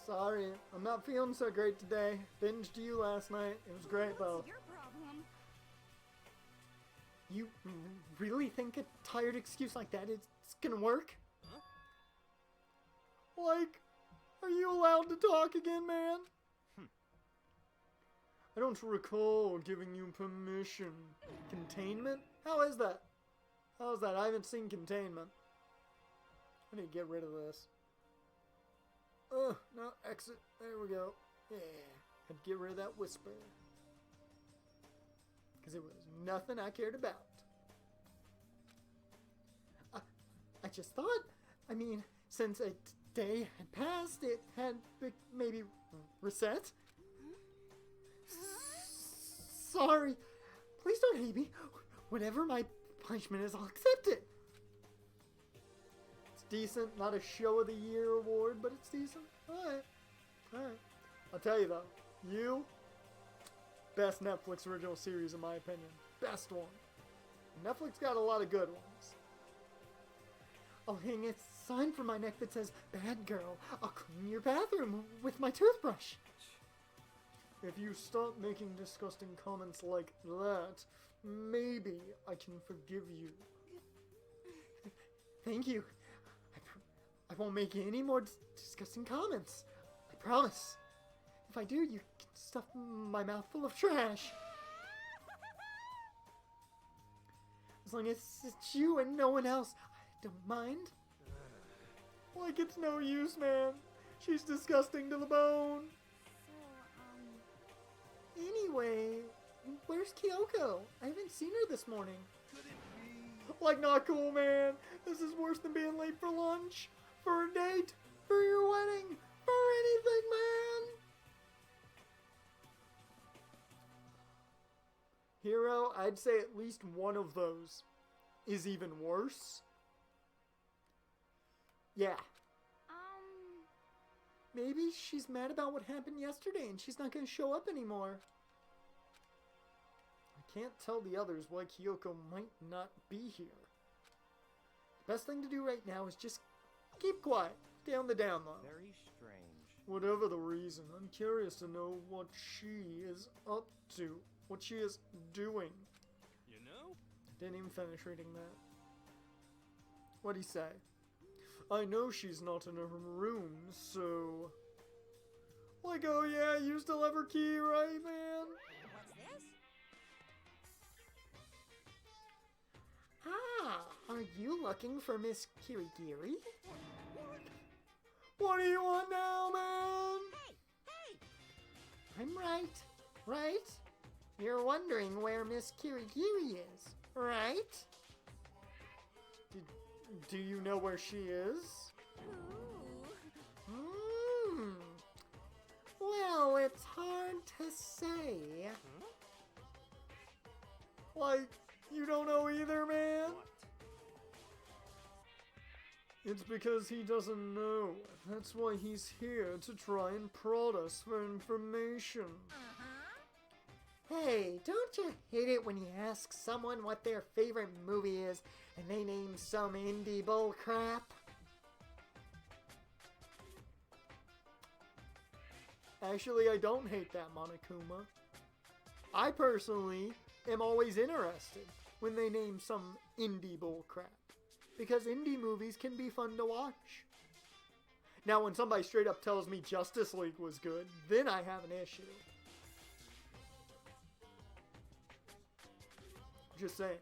Sorry, I'm not feeling so great today. Binged You last night. It was great, though. What's your problem? You really think a tired excuse like that is gonna work? Huh? Like, are you allowed to talk again, man? I don't recall giving you permission. Containment? How is that? How's that? I haven't seen Containment. I need to get rid of this. Oh, no, exit. There we go. Yeah. Had to get rid of that whisper. Because it was nothing I cared about. I just thought, I mean, since a day had passed, it had maybe reset. Sorry. Please don't hate me. Whatever my punishment is, I'll accept it. It's decent. Not a show of the year award, but it's decent. Alright. Alright. I'll tell you though, You, best Netflix original series in my opinion. Best one. Netflix got a lot of good ones. I'll hang a sign from my neck that says, "Bad girl, I'll clean your bathroom with my toothbrush." If you stop making disgusting comments like that, maybe I can forgive you. Thank you. I won't make any more disgusting comments. I promise. If I do, you can stuff my mouth full of trash. As long as it's you and no one else, I don't mind. Like it's no use, man. She's disgusting to the bone. Anyway, where's Kyoko? I haven't seen her this morning. Like, not cool, man. This is worse than being late for lunch, for a date, for your wedding, for anything, man. Hero, I'd say at least one of those is even worse. Yeah. Maybe she's mad about what happened yesterday and she's not going to show up anymore. I can't tell the others why Kyoko might not be here. The best thing to do right now is just keep quiet. Stay on the down low. Very strange. Whatever the reason, I'm curious to know what she is up to. What she is doing. You know? Didn't even finish reading that. What'd he say? I know she's not in her room, so... Like, oh yeah, you still have her key, right, man? What's this? Ah, are you looking for Miss Kirigiri? What do you want now, man? Hey! I'm right? You're wondering where Miss Kirigiri is, right? Do you know where she is? Well, it's hard to say. Like, you don't know either, man? It's because he doesn't know. That's why he's here, to try and prod us for information. Hey, don't you hate it when you ask someone what their favorite movie is and they name some indie bull crap? Actually, I don't hate that, Monokuma. I personally am always interested when they name some indie bull crap. Because indie movies can be fun to watch. Now, when somebody straight up tells me Justice League was good, then I have an issue. Just saying.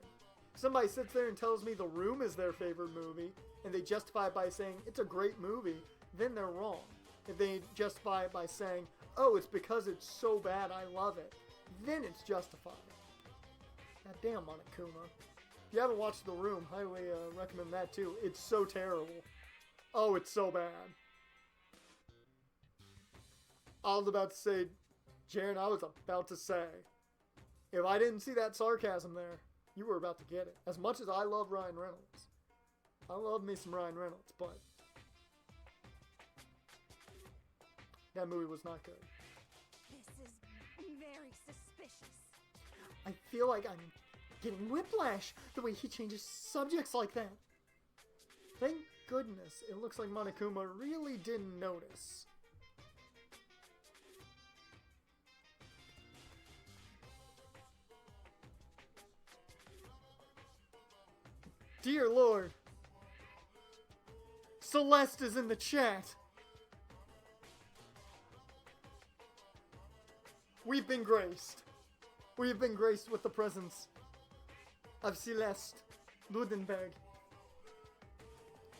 Somebody sits there and tells me The Room is their favorite movie, and they justify it by saying it's a great movie, then they're wrong. If they justify it by saying, oh, it's because it's so bad I love it, then it's justified. God damn, Monokuma. If you haven't watched The Room, highly recommend that too. It's so terrible. Oh, it's so bad. I was about to say, Jaren, I was about to say, if I didn't see that sarcasm there, you were about to get it. As much as I love Ryan Reynolds. I love me some Ryan Reynolds, but that movie was not good. This is very suspicious. I feel like I'm getting whiplash the way he changes subjects like that. Thank goodness it looks like Monokuma really didn't notice. Dear Lord, Celeste is in the chat. We've been graced. We have been graced with the presence of Celeste, Ludenberg.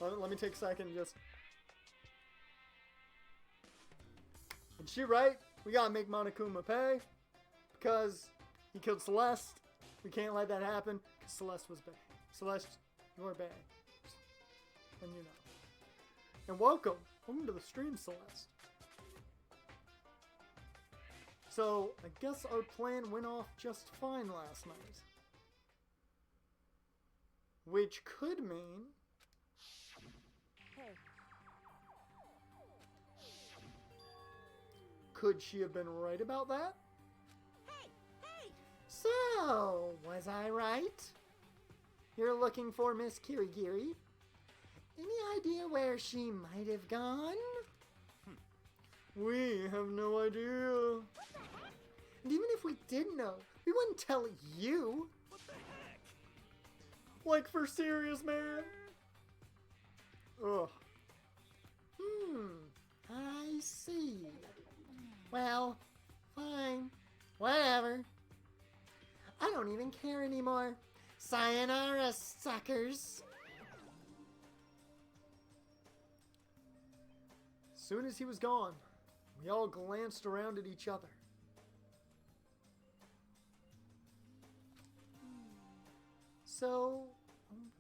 Let me take a second and just... And she right? We gotta make Monokuma pay. Because he killed Celeste. We can't let that happen. Because Celeste was bad. Celeste, you're bad. And you know. And welcome. Welcome to the stream, Celeste. So, I guess our plan went off just fine last night. Which could mean... Hey, Could she have been right about that? Hey, hey! So, was I right? You're looking for Miss Kirigiri? Any idea where she might have gone? We have no idea. And even if we did know, we wouldn't tell you. What the heck? Like, for serious, man? Ugh. I see. Well, fine. Whatever. I don't even care anymore. Sayonara, suckers. As soon as he was gone, we all glanced around at each other. So,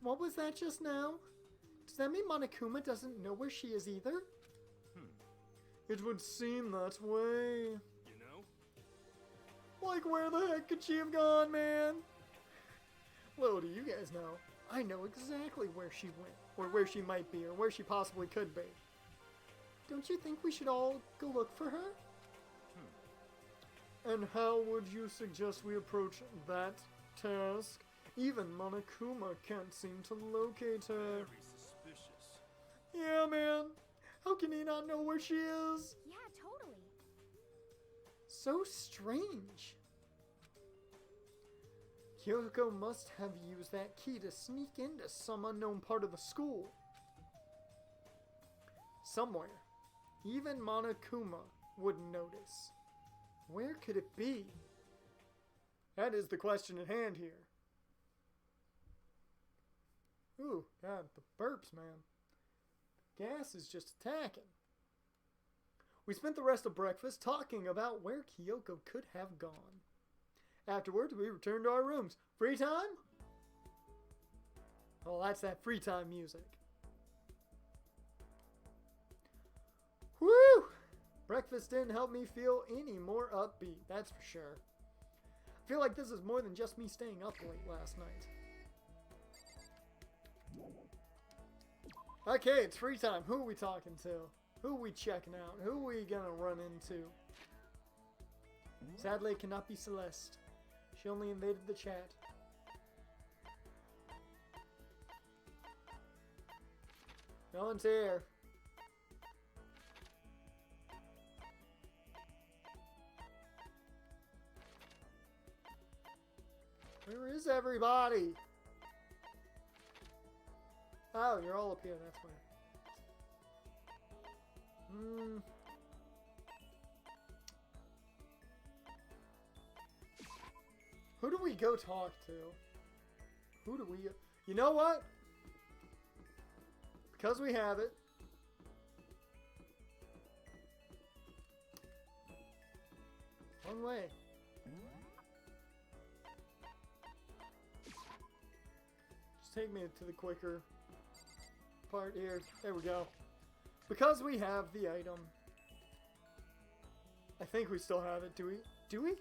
what was that just now? Does that mean Monokuma doesn't know where she is either? It would seem that way. You know? Like, where the heck could she have gone, man? Little do you guys know, I know exactly where she went, or where she might be, or where she possibly could be. Don't you think we should all go look for her? And how would you suggest we approach that task? Even Monokuma can't seem to locate her. Very suspicious. Yeah, man. How can he not know where she is? Yeah, totally. So strange. Kyoko must have used that key to sneak into some unknown part of the school. Somewhere. Even Monokuma would notice. Where could it be? That is the question at hand here. Ooh, God, the burps, man. Gas is just attacking. We spent the rest of breakfast talking about where Kyoko could have gone. Afterwards, we returned to our rooms. Free time? Oh, that's that free time music. Woo! Breakfast didn't help me feel any more upbeat, that's for sure. I feel like this is more than just me staying up late last night. Okay, it's free time. Who are we talking to? Who are we checking out? Who are we gonna run into? Sadly, it cannot be Celeste. She only invaded the chat. No one's here. Where is everybody? Oh, you're all up here, that's where. Who do we go talk to? Who do we... You know what? Because we have it. One way. Just take me to the quicker part here. There we go. Because we have the item. I think we still have it. Do we? Do we?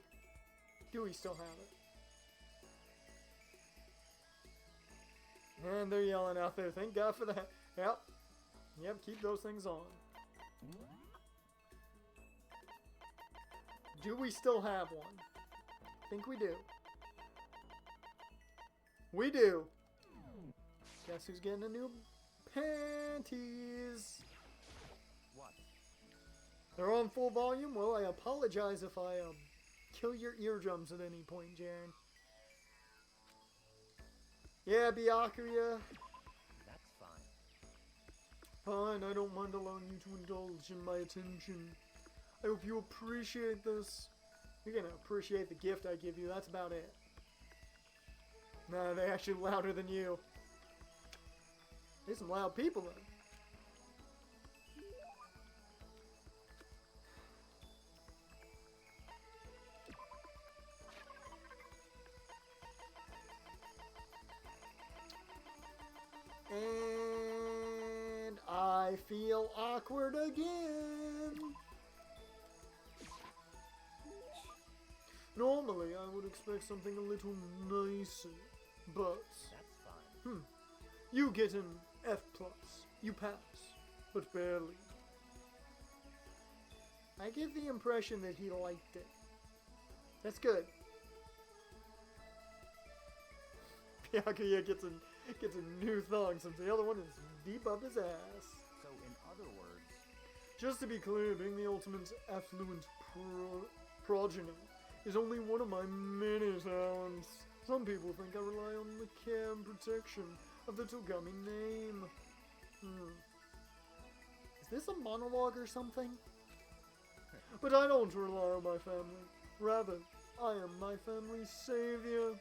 Do we still have it? And they're yelling out there. Thank God for that. Yep. Yep, keep those things on. Do we still have one? I think we do. We do. Guess who's getting a new panties? What? They're on full volume? Well, I apologize if I kill your eardrums at any point, Jaren. Yeah, Byakuya. That's fine. Fine, I don't mind allowing you to indulge in my attention. I hope you appreciate this. You're gonna appreciate the gift I give you, that's about it. Nah, they're actually louder than you. There's some loud people though. And I feel awkward again. Normally, I would expect something a little nicer, but That's fine. You get an F+. You pass, but barely. I give the impression that he liked it. That's good. Byakuya gets a new thong since the other one is deep up his ass. So, in other words, Just to be clear, being the ultimate affluent progeny is only one of my many talents. Some people think I rely on the care and protection of the Togami name. Is this a monologue or something? But I don't rely on my family. Rather, I am my family's savior.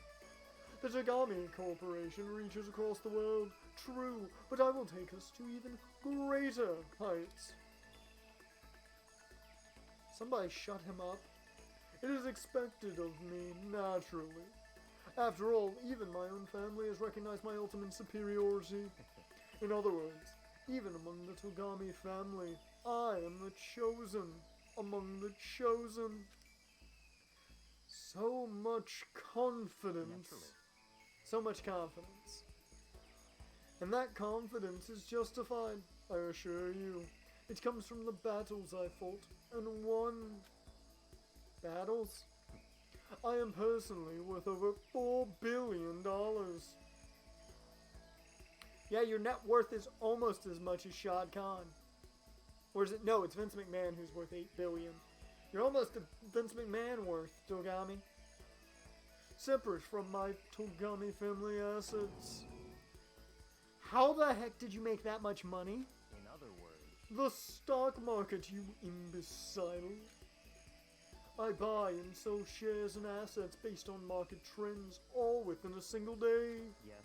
The Togami Corporation reaches across the world, true, but I will take us to even greater heights. Somebody shut him up. It is expected of me, naturally. After all, even my own family has recognized my ultimate superiority. In other words, even among the Togami family, I am the chosen among the chosen. So much confidence. Naturally. So much confidence. And that confidence is justified, I assure you. It comes from the battles I fought and won. Battles? I am personally worth over $4 billion. Yeah, your net worth is almost as much as Shad Khan. Or is it? No, it's Vince McMahon who's worth $8 billion. You're almost a Vince McMahon worth, Togami. Separate from my Togami family assets. How the heck did you make that much money? in other words, The stock market, you imbecile. I buy and sell shares and assets based on market trends, all within a single day. yes,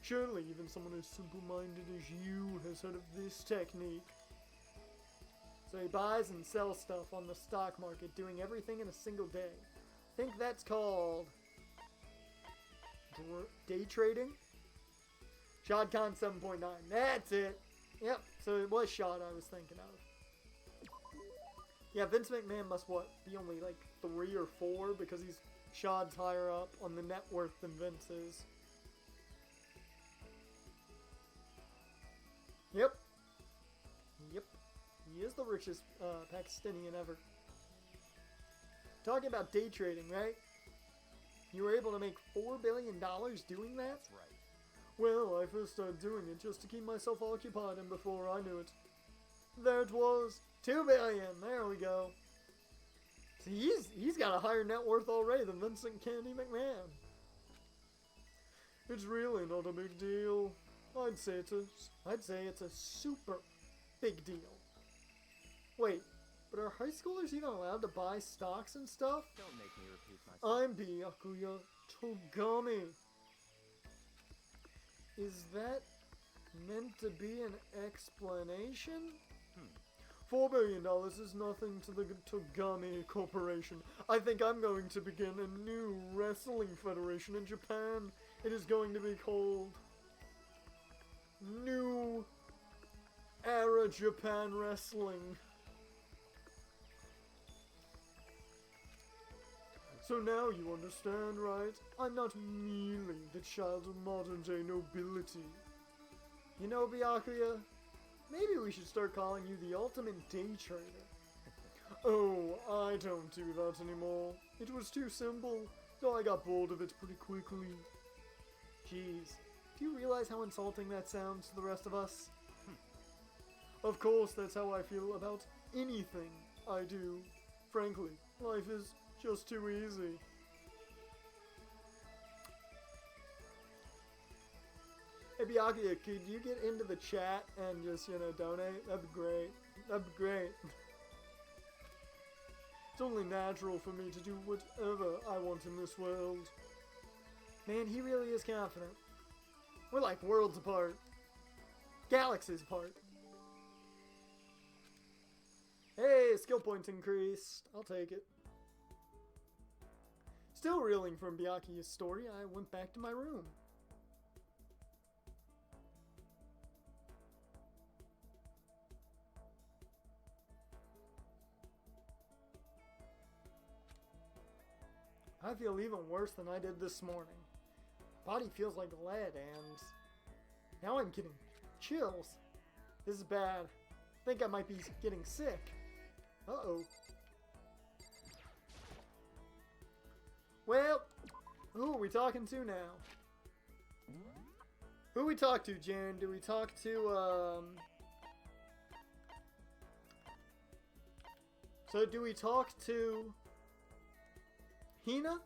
Surely even someone as simple-minded as you has heard of this technique. So he buys and sells stuff on the stock market, doing everything in a single day. Think that's called day trading? Shad Khan 7.9. That's it. Yep, so it was Shad I was thinking of. Yeah, Vince McMahon must, be only like 3 or 4 because he's Shad's higher up on the net worth than Vince is. Yep. Yep. He is the richest Pakistani ever. Talking about day trading, right? You were able to make $4 billion doing that? that's right. Well, I first started doing it just to keep myself occupied, and before I knew it, there it was. $2 billion. There we go. See, he's got a higher net worth already than Vincent Candy McMahon. It's really not a big deal. I'd say it's a super big deal. Wait, but are high schoolers even allowed to buy stocks and stuff? Don't make me repeat myself. I'm Byakuya Togami. Is that meant to be an explanation? $4 billion is nothing to the Togami Corporation. I think I'm going to begin a new wrestling federation in Japan. It is going to be called New Era Japan Wrestling. So now you understand, right? I'm not merely the child of modern-day nobility. You know, Byakuya, maybe we should start calling you the ultimate day trader. Oh, I don't do that anymore. It was too simple, so I got bored of it pretty quickly. Jeez, do you realize how insulting that sounds to the rest of us? Of course, that's how I feel about anything I do. Frankly, life is just too easy. Hey Byakuya, could you get into the chat and just, donate? That'd be great. That'd be great. It's only natural for me to do whatever I want in this world. Man, he really is confident. We're like worlds apart. Galaxy's part. Hey, skill points increased. I'll take it. Still reeling from Byakuya's story, I went back to my room. I feel even worse than I did this morning. Body feels like lead, and now I'm getting chills. This is bad. I think I might be getting sick. Uh-oh. Well, who are we talking to now? Who we talk to, Jen? Do we talk to, So do we talk to Hina?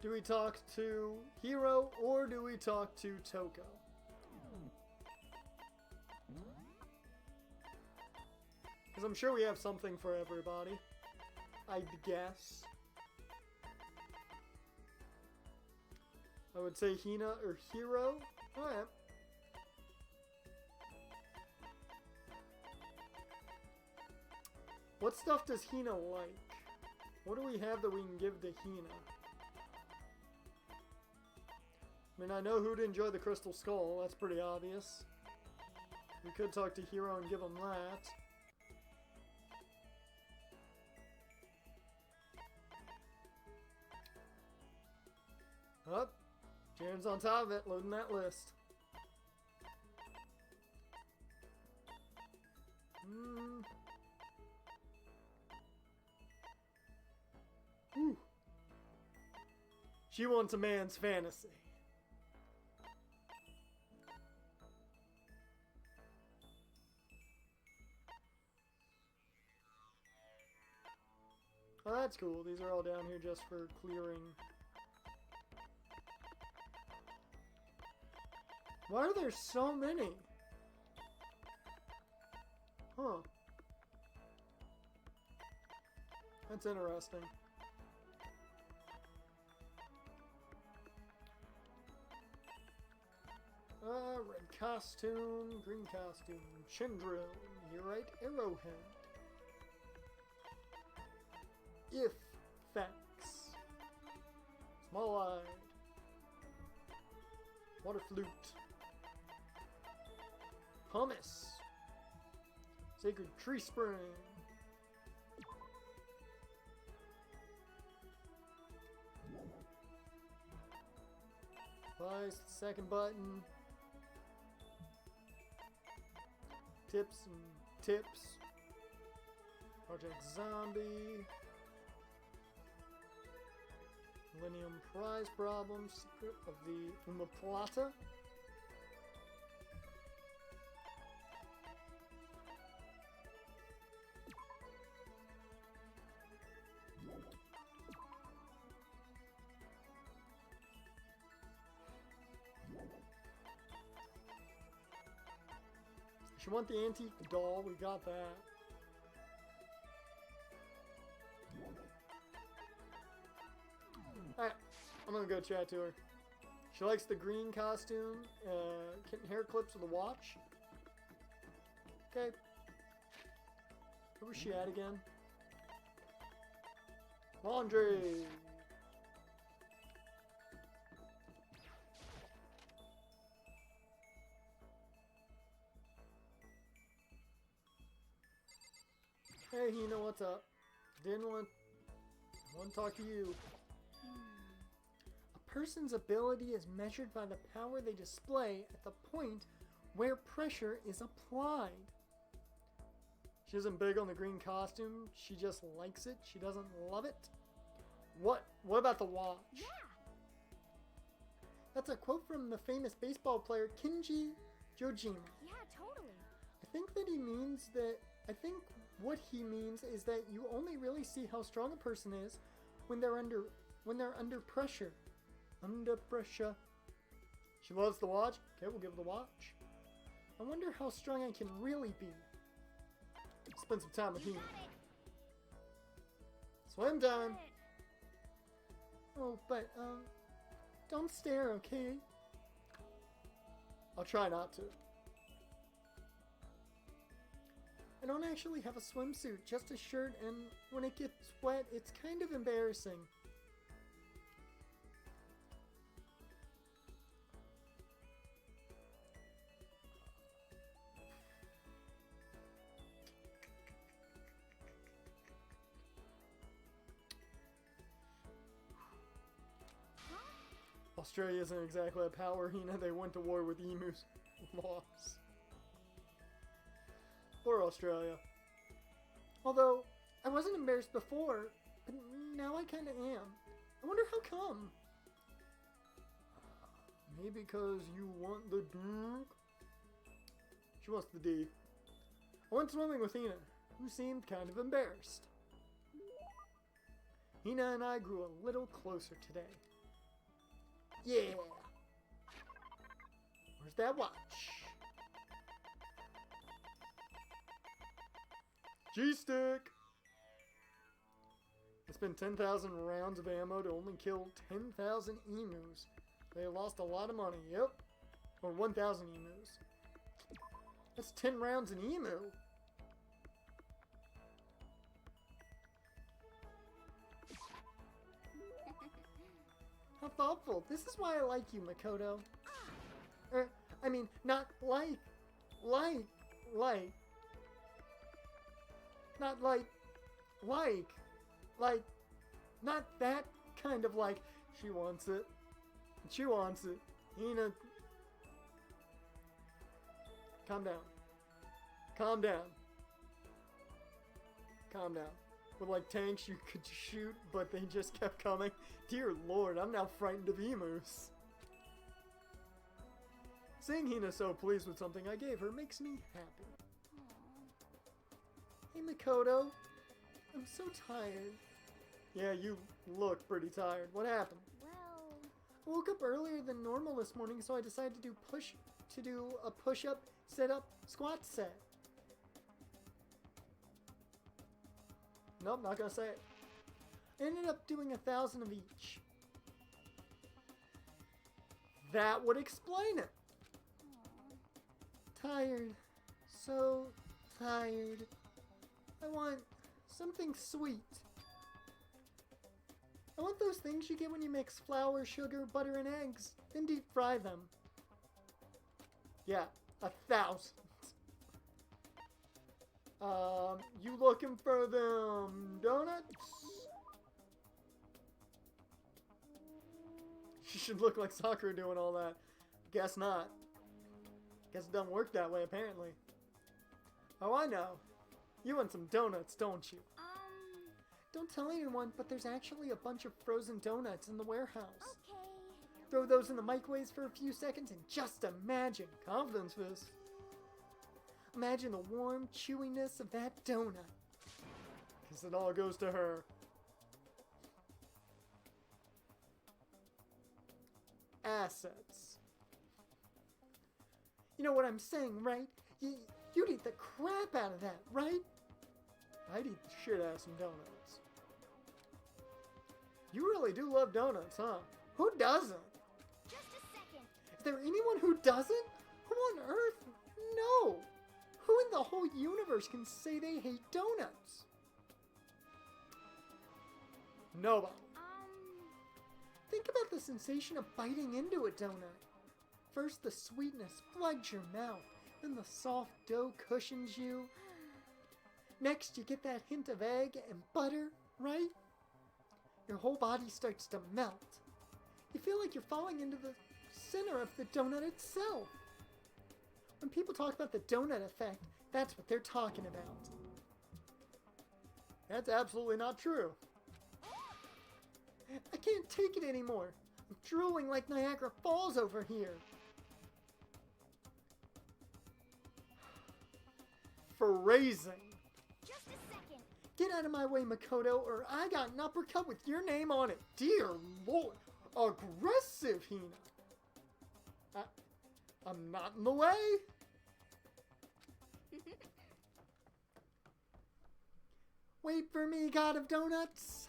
Do we talk to Hiro? Or do we talk to Toko? Because I'm sure we have something for everybody. I'd guess. I would say Hina or Hiro. Alright. What stuff does Hina like? What do we have that we can give to Hina? I mean, I know who'd enjoy the Crystal Skull. That's pretty obvious. We could talk to Hiro and give him that. Up. Jan's on top of it, loading that list. Whew. She wants a man's fantasy. Oh, that's cool. These are all down here just for clearing. Why are there so many? Huh. That's interesting. Red costume, green costume, Chandra, you're right, Arrowhead. Effects. Small-eyed. Water flute. Pumice. Sacred tree spring. Device, second button. Tips and tips. Project Zombie. Millennium Prize Problem. Secret of the Umaplata. If you want the antique doll, we got that. Alright, I'm gonna go chat to her. She likes the green costume, kitten hair clips with a watch. Okay. Where was she at again? Laundry! Hey, Hina, what's up? Didn't want to talk to you. A person's ability is measured by the power they display at the point where pressure is applied. She isn't big on the green costume. She just likes it. She doesn't love it. What about the watch? Yeah. That's a quote from the famous baseball player Kenji Jojima. Yeah, totally. I think what he means is that you only really see how strong a person is when they're under pressure. Under pressure. She loves the watch. Okay, we'll give her the watch. I wonder how strong I can really be. Spend some time with him. Swim time. Oh, but don't stare, okay? I'll try not to. I don't actually have a swimsuit, just a shirt, and when it gets wet, it's kind of embarrassing. Australia isn't exactly a power, Hina. They went to war with emus. Lost. Poor Australia. Although, I wasn't embarrassed before, but now I kinda am. I wonder how come? Maybe because you want the D? She wants the D. I went swimming with Hina, who seemed kind of embarrassed. Hina and I grew a little closer today. Yeah. Where's that watch? G-stick! I spent 10,000 rounds of ammo to only kill 10,000 emus. They lost a lot of money, yep. Or 1,000 emus. That's 10 rounds an emu. How thoughtful. This is why I like you, Makoto. I mean, not like. Not like, not that kind of like. She wants it. She wants it. Hina. Calm down. Calm down. Calm down. With like tanks you could shoot, but they just kept coming. Dear Lord, I'm now frightened of emus. Seeing Hina so pleased with something I gave her makes me happy. Hey Makoto, I'm so tired. Yeah, you look pretty tired. What happened? Well, I woke up earlier than normal this morning, so I decided to do a push-up, sit-up, squat set. Nope, not gonna say it. I ended up doing 1,000 of each. That would explain it. Tired. So tired. I want something sweet. I want those things you get when you mix flour, sugar, butter, and eggs, then deep fry them. Yeah, 1,000. You looking for them donuts? She should look like Sakura doing all that. Guess not. Guess it doesn't work that way, apparently. Oh, I know. You want some donuts, don't you? Don't tell anyone, but there's actually a bunch of frozen donuts in the warehouse. okay. Throw those in the microwaves for a few seconds and just imagine. Confidence fist. Imagine the warm chewiness of that donut. Because it all goes to her. Assets. You know what I'm saying, right? You'd eat the crap out of that, right? I'd eat the shit out of some donuts. You really do love donuts, huh? Who doesn't? Just a second. Is there anyone who doesn't? Who on earth? No! Who in the whole universe can say they hate donuts? Nobody. Think about the sensation of biting into a donut. First, the sweetness floods your mouth. Then the soft dough cushions you. Next, you get that hint of egg and butter, right? Your whole body starts to melt. You feel like you're falling into the center of the donut itself. When people talk about the donut effect, that's what they're talking about. That's absolutely not true. I can't take it anymore. I'm drooling like Niagara Falls over here. Phrasing. Just a second. Get out of my way, Makoto, or I got an uppercut with your name on it. Dear Lord. Aggressive, Hina. I'm not in the way. Wait for me, God of Donuts.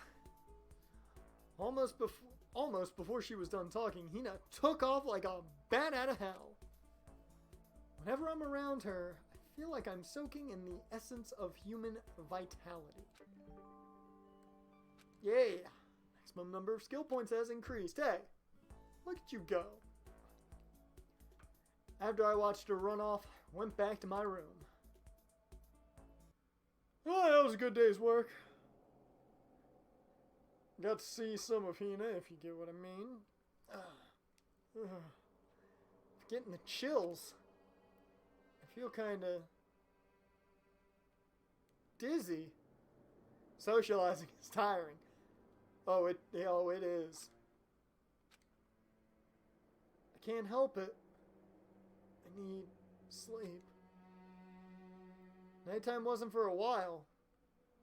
Almost before she was done talking, Hina took off like a bat out of hell. Whenever I'm around her, I feel like I'm soaking in the essence of human vitality. Yay! Maximum number of skill points has increased. Hey, look at you go. After I watched her run off, I went back to my room. Oh, that was a good day's work. Got to see some of Hina, if you get what I mean. Getting the chills. I feel kinda dizzy. Socializing is tiring. Oh, it is. I can't help it. I need sleep. Nighttime wasn't for a while.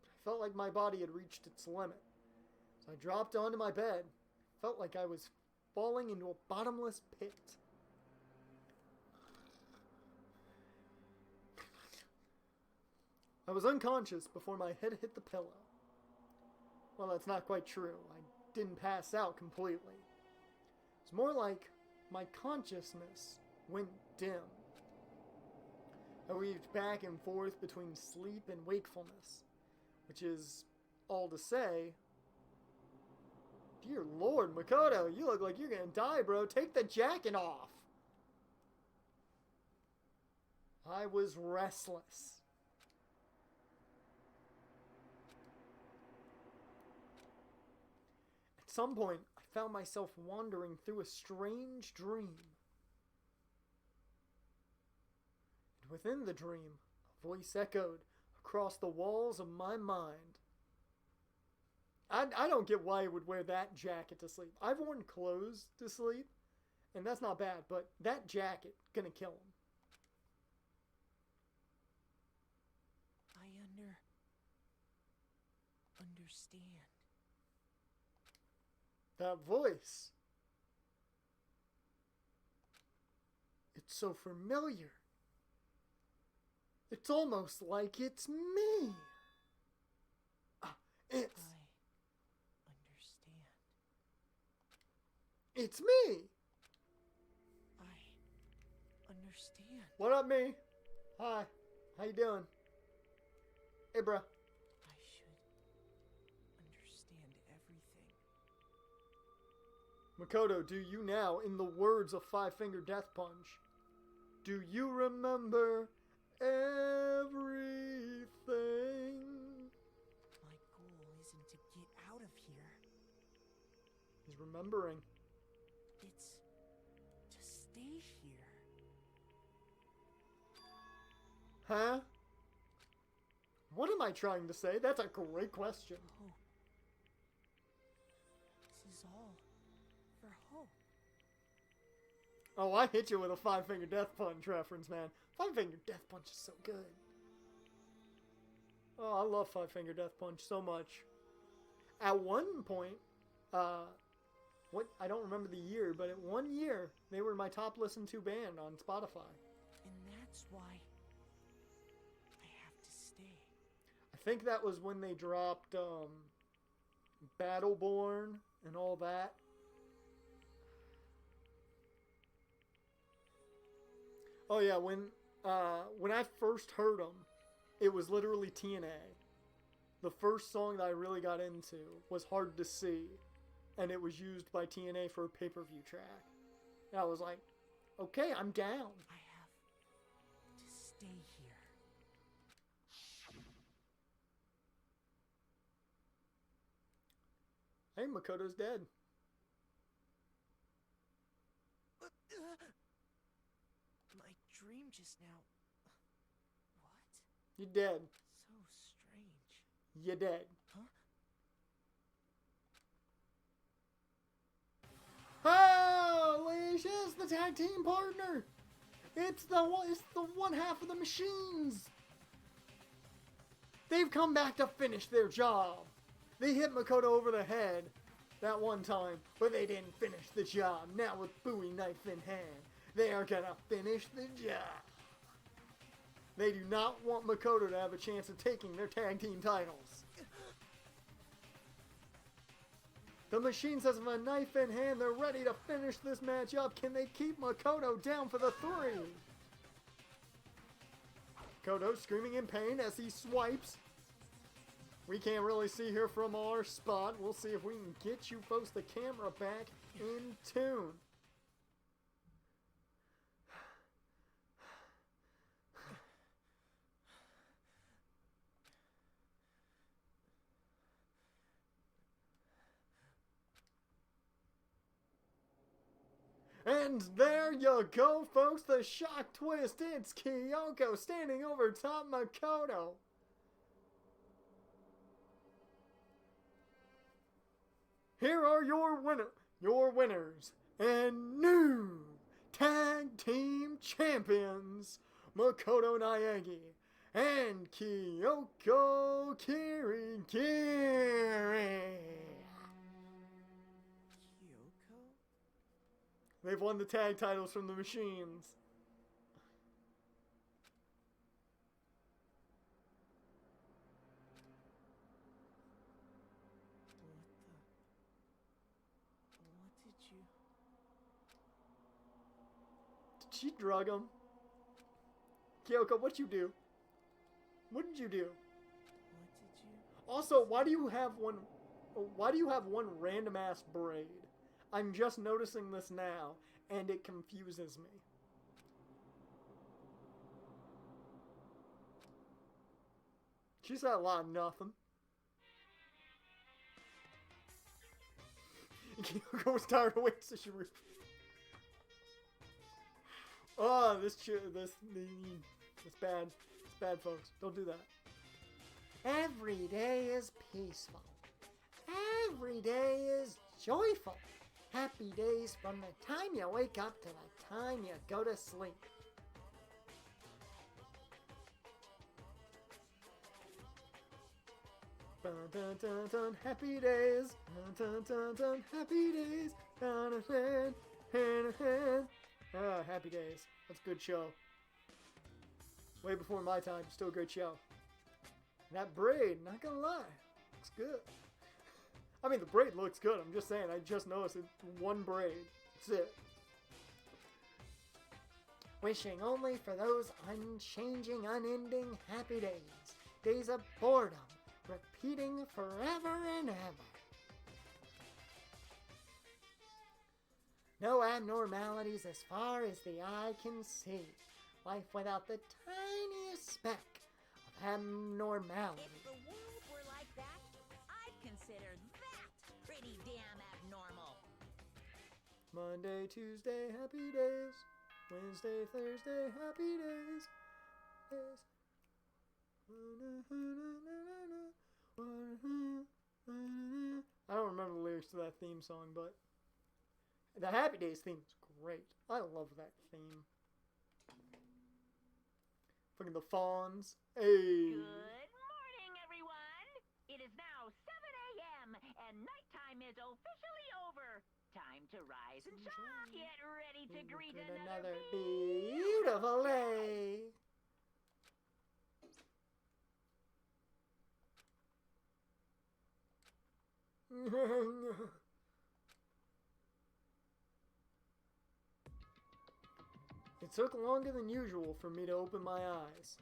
I felt like my body had reached its limit. So I dropped onto my bed. Felt like I was falling into a bottomless pit. I was unconscious before my head hit the pillow. Well, that's not quite true. I didn't pass out completely. It's more like my consciousness went dim. I weaved back and forth between sleep and wakefulness, which is all to say, dear Lord, Makoto, you look like you're gonna die, bro. Take the jacket off. I was restless. At some point, I found myself wandering through a strange dream. And within the dream, a voice echoed across the walls of my mind. I don't get why he would wear that jacket to sleep. I've worn clothes to sleep, and that's not bad, but that jacket, gonna kill him. I understand. That voice. It's so familiar. It's almost like it's me. It's... It's me! I understand. What up, me? Hi. How you doing? Hey, bro. I should understand everything. Makoto, do you now, in the words of Five Finger Death Punch, do you remember everything? My goal isn't to get out of here. He's remembering. It's to stay here. Huh? What am I trying to say? That's a great question. Hope. This is all for hope. Oh, I hit you with a Five Finger Death Punch reference, man. Five Finger Death Punch is so good. Oh, I love Five Finger Death Punch so much. At one point, I don't remember the year, but at 1 year, they were my top listened to band on Spotify. And that's why I have to stay. I think that was when they dropped Battleborn and all that. Oh yeah, when I first heard them, it was literally TNA. The first song that I really got into was Hard to See, and it was used by TNA for a pay-per-view track. And I was like, okay, I'm down. I have to stay here. Hey, Makoto's dead. My dream just now. What? You're dead. So strange. You're dead. Huh? Oh, Alicia's the tag team partner. It's the one half of the machines. They've come back to finish their job. They hit Makoto over the head that one time, but they didn't finish the job. Now with Bowie knife in hand, they are gonna finish the job. They do not want Makoto to have a chance of taking their tag team titles. The Machines have a knife in hand. They're ready to finish this match up. Can they keep Makoto down for the 3? Kodo screaming in pain as he swipes. We can't really see her from our spot. We'll see if we can get you folks the camera back in tune. And there you go, folks, the shock twist. It's Kyoko standing over top Makoto. Here are your winners and new tag team champions, Makoto Naegi and Kyoko Kirigiri. Kyoko? They've won the tag titles from the Machines. What did you... Did she drug him? Kyoko, what'd you do? What did you do? What did you... Also, why do you have one random ass braid? I'm just noticing this now, and it confuses me. She said a lot of nothing. Kyoko was tired of waiting, so she oh, this bad. It's bad, folks. Don't do that. Every day is peaceful. Every day is joyful. Happy days from the time you wake up to the time you go to sleep. Dun, dun, dun, dun, happy days. Dun, dun, dun, dun, happy days. Dun, dun, dun, dun, dun. Ah, happy days. That's a good show. Way before my time, still a good show. And that braid, not gonna lie, looks good. I mean, the braid looks good. I'm just saying, I just noticed it's one braid. That's it. Wishing only for those unchanging, unending happy days. Days of boredom, repeating forever and ever. No abnormalities as far as the eye can see. Life without the tiniest speck of abnormality. If the world were like that, I'd consider that pretty damn abnormal. Monday, Tuesday, happy days. Wednesday, Thursday, happy days. I don't remember the lyrics to that theme song, but the Happy Days theme is great. I love that theme. Fucking the fawns. Hey. Good morning, everyone. It is now 7 a.m. and nighttime is officially over. Time to rise and shine. Get ready to greet another beautiful day. It took longer than usual for me to open my eyes.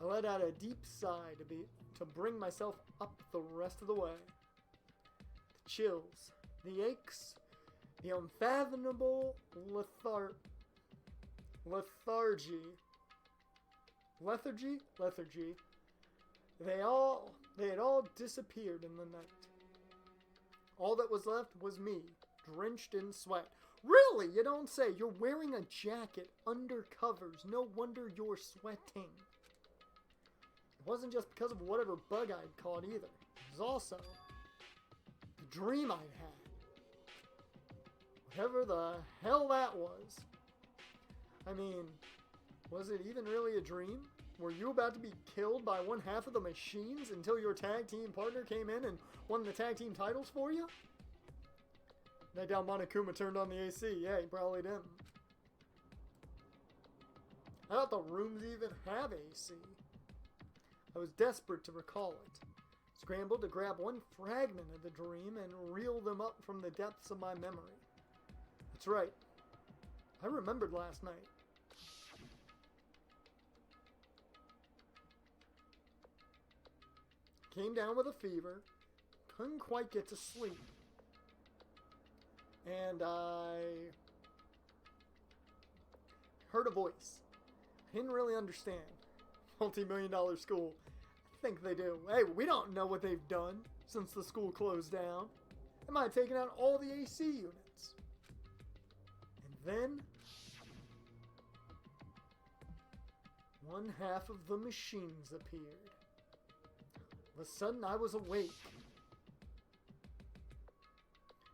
I let out a deep sigh to bring myself up the rest of the way. The chills, the aches, the unfathomable lethargy. They had all disappeared in the night. All that was left was me, drenched in sweat. Really? You don't say. You're wearing a jacket under covers. No wonder you're sweating. It wasn't just because of whatever bug I'd caught either. It was also the dream I'd had. Whatever the hell that was. I mean, was it even really a dream? Were you about to be killed by one half of the Machines until your tag team partner came in and won the tag team titles for you? I doubt Monokuma turned on the AC. Yeah, he probably didn't. I doubt the rooms even have AC. I was desperate to recall it. Scrambled to grab one fragment of the dream and reel them up from the depths of my memory. That's right. I remembered last night. came down with a fever, couldn't quite get to sleep. And I heard a voice. I didn't really understand. Multi-million-dollar school. I think they do. Hey, we don't know what they've done since the school closed down. They might have taken out all the AC units. And then one half of the machines appeared. All of a sudden, I was awake.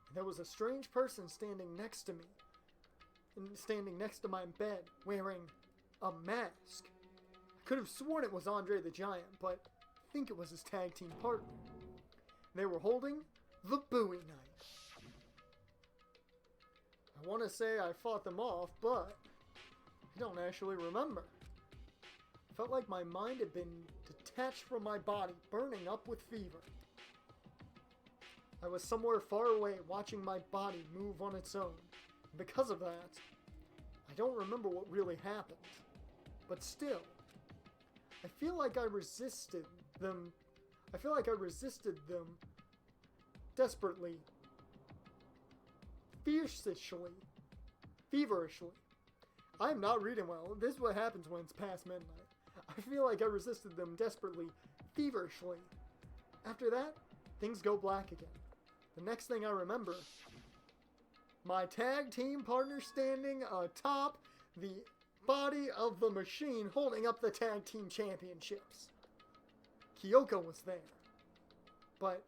And there was a strange person standing next to me. Standing next to my bed, wearing a mask. I could have sworn it was Andre the Giant, but I think it was his tag team partner. They were holding the Bowie knife. I want to say I fought them off, but I don't actually remember. I felt like my mind had been detached from my body, burning up with fever. I was somewhere far away, watching my body move on its own. Because of that, I don't remember what really happened. But still, I feel like I resisted them. I feel like I resisted them desperately, feverishly. I'm not reading well. This is what happens when it's past midnight. I feel like I resisted them desperately, feverishly. After that, things go black again. The next thing I remember, my tag team partner standing atop the body of the machine holding up the tag team championships. Kyoko was there. But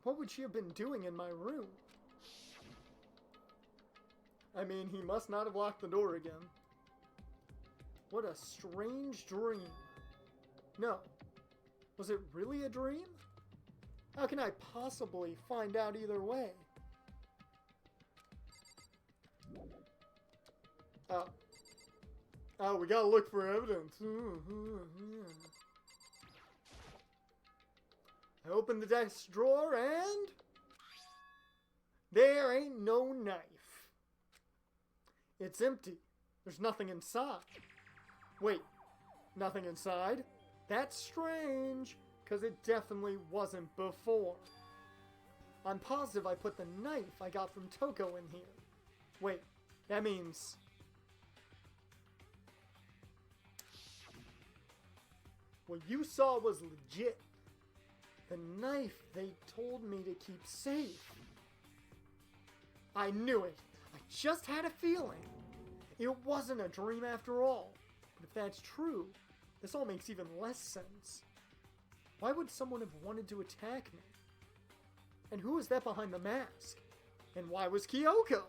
what would she have been doing in my room? I mean, he must not have locked the door again. What a strange dream. No. Was it really a dream? How can I possibly find out either way? Oh, we gotta look for evidence. I opened the desk drawer and there ain't no knife. It's empty. There's nothing inside. Wait, nothing inside? That's strange, because it definitely wasn't before. I'm positive I put the knife I got from Toko in here. Wait, that means... what you saw was legit. The knife they told me to keep safe. I knew it. I just had a feeling. It wasn't a dream after all. But if that's true, this all makes even less sense. Why would someone have wanted to attack me? And who is that behind the mask? And why was Kyoko?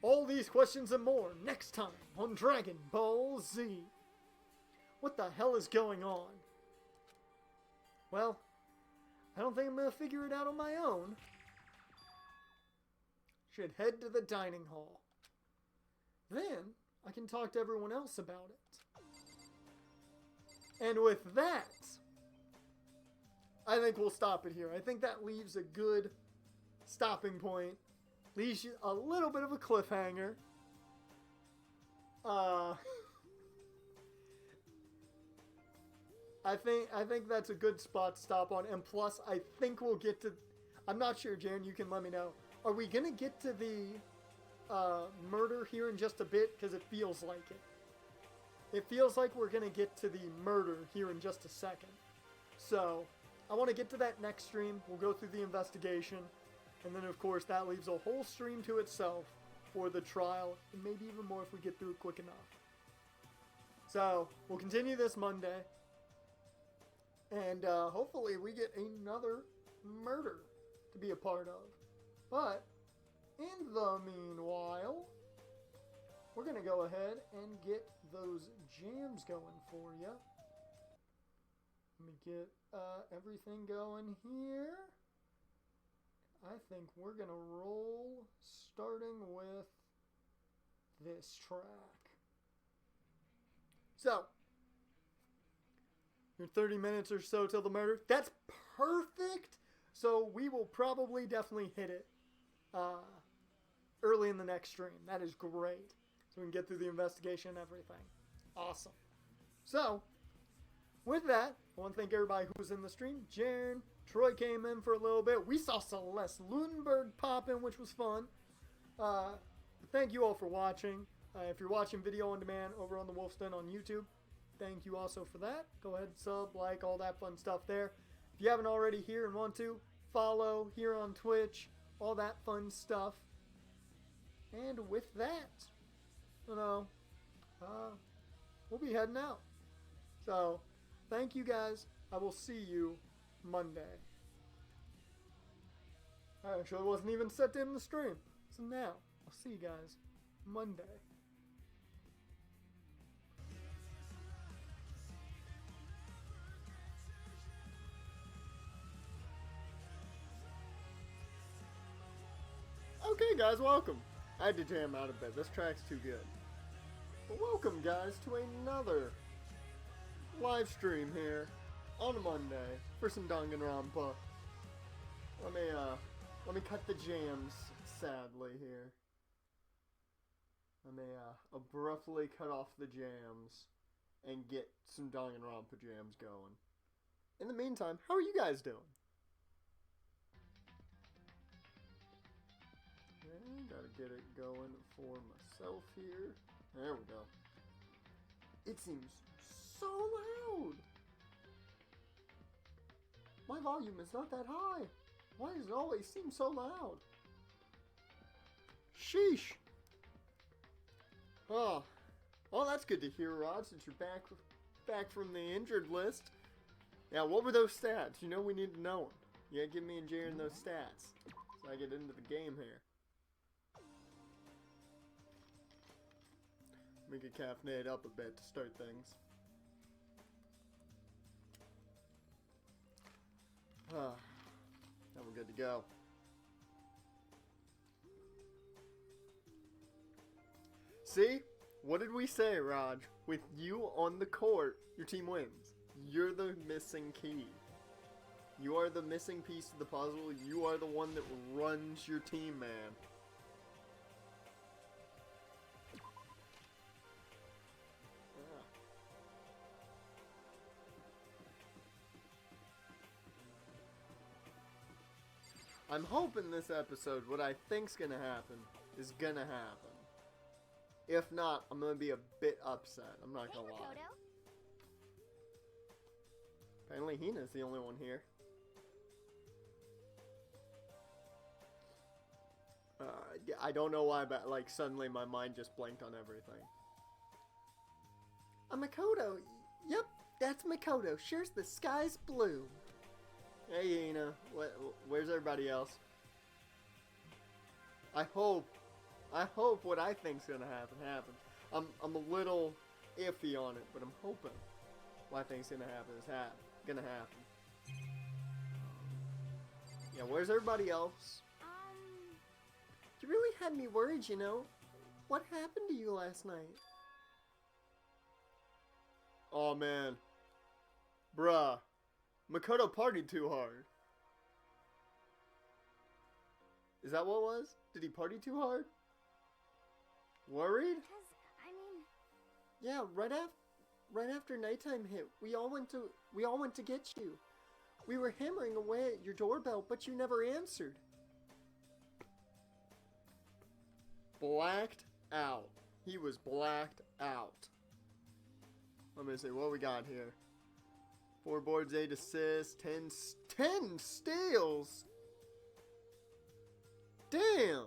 All these questions and more next time on Dragon Ball Z. What the hell is going on? Well, I don't think I'm going to figure it out on my own. Should head to the dining hall. Then, I can talk to everyone else about it. And with that, I think we'll stop it here. I think that leaves a good stopping point. Leaves you a little bit of a cliffhanger. I think that's a good spot to stop on. And plus, I think we'll get to... I'm not sure, Jaren, you can let me know. Are we going to get to the murder here in just a bit? Because it feels like it. It feels like we're going to get to the murder here in just a second. So, I want to get to that next stream. We'll go through the investigation. And then, of course, that leaves a whole stream to itself for the trial. And maybe even more if we get through it quick enough. So, we'll continue this Monday. And hopefully we get another murder to be a part of. But, in the meanwhile, we're going to go ahead and get those jams going for you. Let me get everything going here. I think we're going to roll starting with this track. So, your 30 minutes or so till the murder. That's perfect. So we will probably definitely hit it early in the next stream. That is great. So we can get through the investigation and everything. Awesome. So, with that, I want to thank everybody who was in the stream. Jaren, Troy came in for a little bit. We saw Celeste Lunenberg pop in, which was fun. Thank you all for watching. If you're watching video on demand over on the Wolf's Den on YouTube, thank you also for that. Go ahead and sub, like, all that fun stuff there. If you haven't already here and want to, follow here on Twitch, all that fun stuff. And with that, we'll be heading out. So, thank you guys. I will see you Monday. I actually wasn't even set to end the stream. So now, I'll see you guys Monday. Okay guys, welcome. I had to jam out a bit. This track's too good. But welcome guys to another live stream here on a Monday for some Danganronpa. Let me cut the jams sadly here. Let me abruptly cut off the jams and get some Danganronpa jams going. In the meantime, how are you guys doing? Gotta get it going for myself here. There we go. It seems so loud. My volume is not that high. Why does it always seem so loud? Sheesh. Oh, well, that's good to hear, Rod, since you're back from the injured list. Yeah, what were those stats? You know we need to know them. Yeah, give me and Jaren those stats so I get into the game here. We can caffeinate up a bit to start things. Now we're good to go. See? What did we say, Raj? With you on the court, your team wins. You're the missing key. You are the missing piece of the puzzle. You are the one that runs your team, man. I'm hoping this episode, what I think's gonna happen, is gonna happen. If not, I'm gonna be a bit upset. I'm not gonna lie. Apparently Hina's the only one here. I don't know why, but like suddenly my mind just blanked on everything. Makoto. Yep, that's Makoto. Sure, the sky's blue. Hey, Hina. Where's everybody else? I hope what I think's gonna happen happens. I'm a little iffy on it, but I'm hoping what I think's gonna happen is gonna happen. Yeah, where's everybody else? You really had me worried, you know. What happened to you last night? Oh man, bruh. Makoto partied too hard. Is that what it was? Did he party too hard? Worried? Yeah, right after nighttime hit, we all went to get you. We were hammering away at your doorbell, but you never answered. Blacked out. He was blacked out. Let me see what we got here. 4 boards, 8 assists, 10 steals. Damn.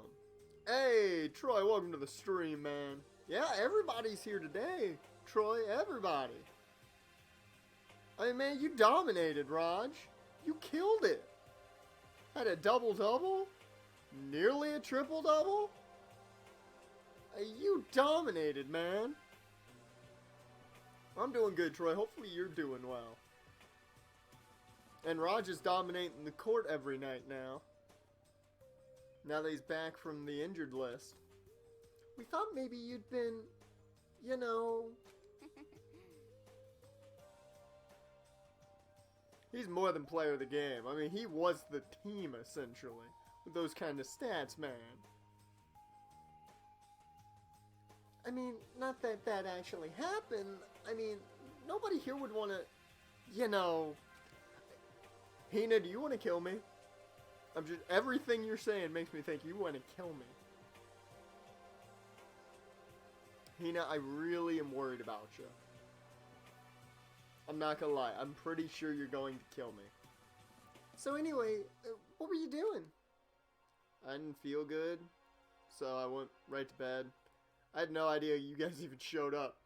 Hey, Troy, welcome to the stream, man. Yeah, everybody's here today. Troy, everybody. I mean, man, you dominated, Raj. You killed it. Had a double-double. Nearly a triple-double. You dominated, man. I'm doing good, Troy. Hopefully you're doing well. And Raj is dominating the court every night now. Now that he's back from the injured list. We thought maybe you'd been, you know... He's more than player of the game. I mean, he was the team, essentially. With those kind of stats, man. I mean, not that that actually happened. I mean, nobody here would want to You know, Hina, do you want to kill me? Everything you're saying makes me think you want to kill me. Hina, I really am worried about you. I'm not gonna lie, I'm pretty sure you're going to kill me. So anyway, what were you doing? I didn't feel good, so I went right to bed. I had no idea you guys even showed up.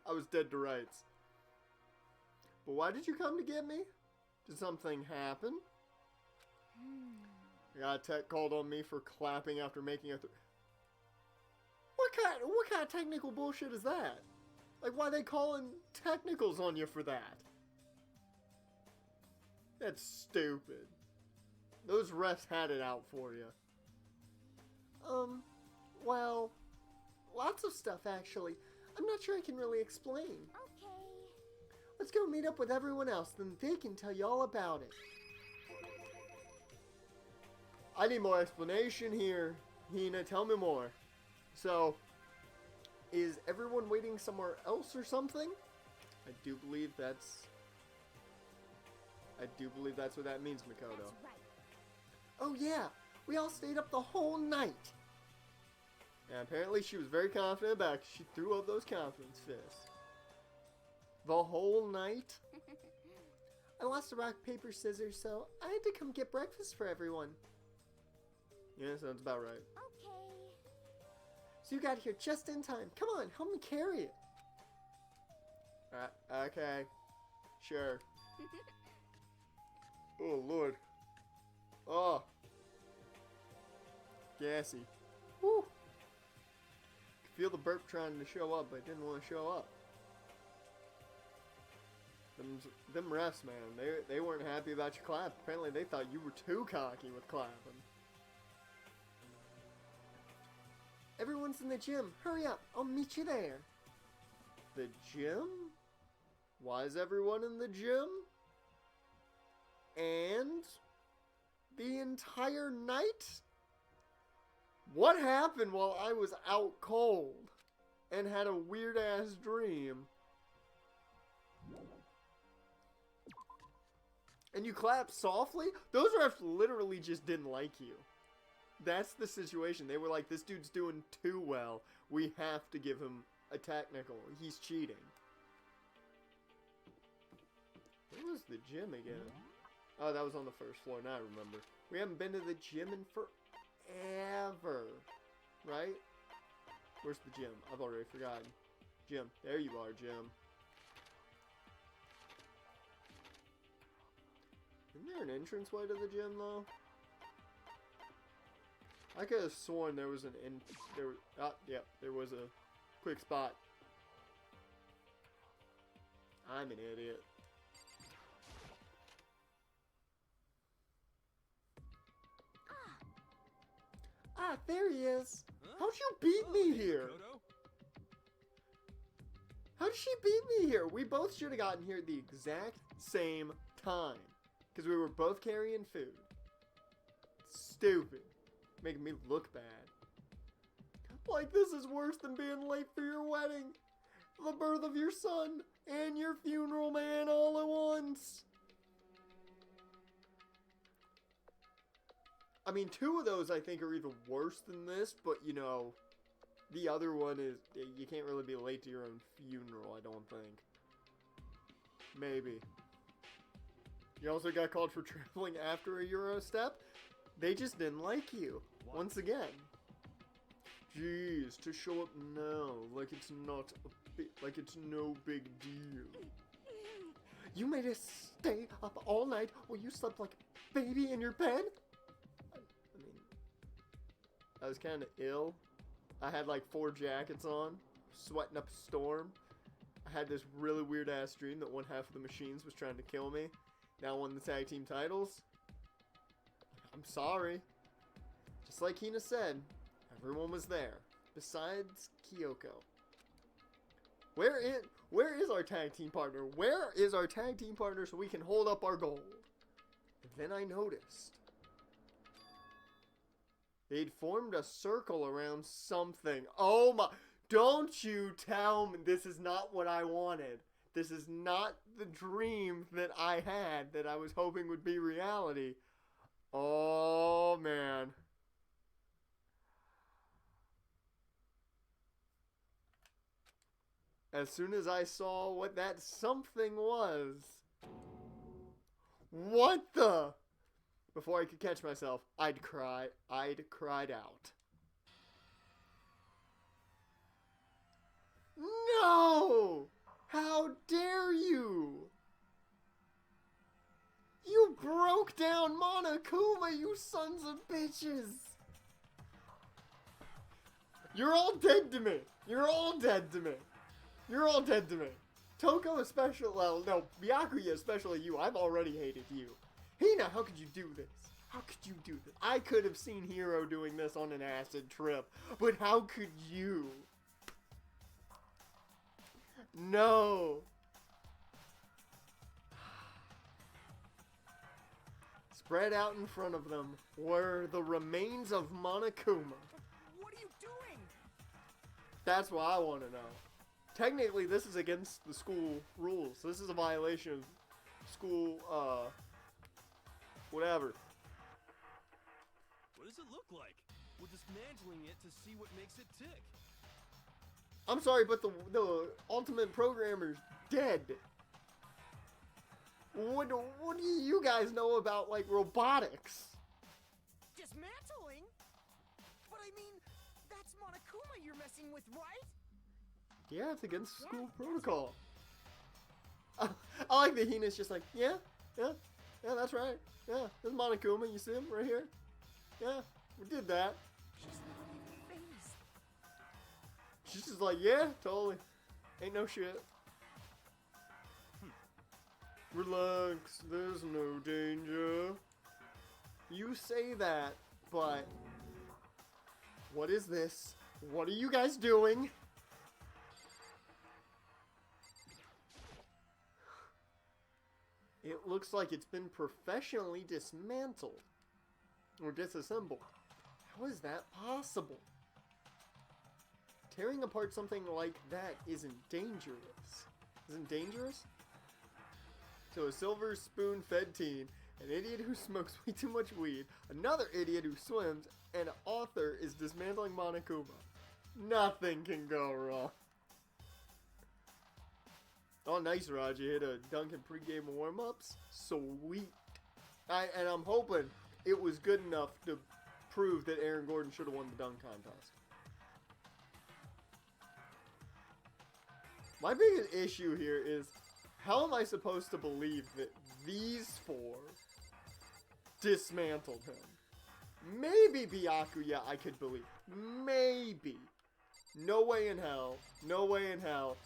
I was dead to rights. But why did you come to get me? Did something happen? I got a tech called on me for clapping after making a... What kind of technical bullshit is that? Like, why are they calling technicals on you for that? That's stupid. Those refs had it out for you. Well, lots of stuff actually. I'm not sure I can really explain. Okay. Let's go meet up with everyone else, then they can tell you all about it. I need more explanation here. Hina, tell me more. So, is everyone waiting somewhere else or something? I do believe that's what that means, Makoto. That's right. Oh yeah, we all stayed up the whole night. And apparently she was very confident about it. She threw up those confidence fists. The whole night? I lost a rock, paper, scissors, so I had to come get breakfast for everyone. Yeah, sounds about right. Okay. So you got here just in time. Come on, help me carry it. Okay. Sure. Oh, Lord. Oh. Gassy. Woo. Could feel the burp trying to show up, but it didn't want to show up. Them refs, man, they weren't happy about your clap. Apparently they thought you were too cocky with clapping. Everyone's in the gym. Hurry up, I'll meet you there. The gym? Why is everyone in the gym? And the entire night? What happened while I was out cold and had a weird ass dream? And you clapped softly? Those refs literally just didn't like you. That's the situation. They were like, this dude's doing too well. We have to give him a technical. He's cheating. Where was the gym again? Oh, that was on the first floor. Now I remember. We haven't been to the gym in forever. Right? Where's the gym? I've already forgotten. Gym. There you are, Jim. Isn't there an entranceway to the gym, though? I could have sworn there was there was a quick spot. I'm an idiot. Ah, there he is. How'd you beat me here? Makoto? How did she beat me here? We both should have gotten here at the exact same time. Because we were both carrying food. Stupid. Making me look bad. Like, this is worse than being late for your wedding. The birth of your son. And your funeral, man, all at once. I mean, two of those I think are even worse than this. But, you know, the other one is... You can't really be late to your own funeral, I don't think. Maybe. You also got called for traveling after a Euro step. They just didn't like you. Once again. Jeez, to show up now, like it's not like it's no big deal. You made us stay up all night while you slept like a baby in your bed? I mean, I was kind of ill. I had like 4 jackets on, sweating up a storm. I had this really weird ass dream that one half of the machines was trying to kill me. Now won the tag team titles. I'm sorry. Just like Hina said, everyone was there. Besides Kyoko. Where is our tag team partner? Where is our tag team partner so we can hold up our gold? And then I noticed. They'd formed a circle around something. Oh my... Don't you tell me this is not what I wanted. This is not the dream that I had that I was hoping would be reality. Oh, man. As soon as I saw what that something was... What the... Before I could catch myself, I'd cried out. No! How dare you! You broke down Monokuma, you sons of bitches! You're all dead to me! You're all dead to me! You're all dead to me! Toko especially, well, no, Byakuya especially you, I've already hated you. Hina, how could you do this? How could you do this? I could have seen Hiro doing this on an acid trip, but how could you? No. Spread out in front of them were the remains of Monokuma. What are you doing? That's what I want to know. Technically, this is against the school rules. This is a violation of school, whatever. What does it look like? We're dismantling it to see what makes it tick. I'm sorry, but the ultimate programmer's dead. What do you guys know about, like, robotics? Dismantling? But I mean, that's Monokuma you're messing with, right? Yeah, it's against school protocol. I like that Hina's just like, yeah, that's right. Yeah, this is Monokuma, you see him right here? Yeah, we did that. She's not even phased. She's just like, yeah, totally. Ain't no shit. Relax, there's no danger. You say that, but what is this? What are you guys doing? It looks like it's been professionally dismantled or disassembled. How is that possible? Tearing apart something like that isn't dangerous. Isn't dangerous? So a silver spoon-fed teen, an idiot who smokes way too much weed, another idiot who swims, and an author is dismantling Monokuma. Nothing can go wrong. Oh, nice, Raj. You hit a Duncan pregame warm-ups? Sweet. And I'm hoping it was good enough to prove that Aaron Gordon should have won the dunk contest. My biggest issue here is, how am I supposed to believe that these four dismantled him? Maybe Byakuya I could believe. Maybe. No way in hell. No way in hell.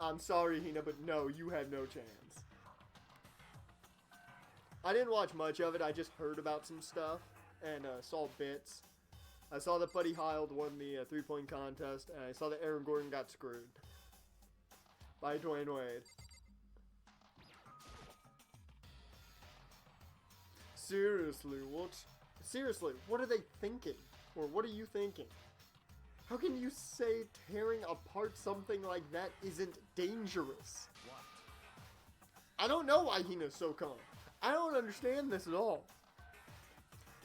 I'm sorry, Hina, but no, you had no chance. I didn't watch much of it. I just heard about some stuff and saw bits. I saw that Buddy Hield won the three-point contest, and I saw that Aaron Gordon got screwed by Dwayne Wade. Seriously, what are they thinking? Or what are you thinking? How can you say tearing apart something like that isn't dangerous? What? I don't know why Hina's so calm. I don't understand this at all.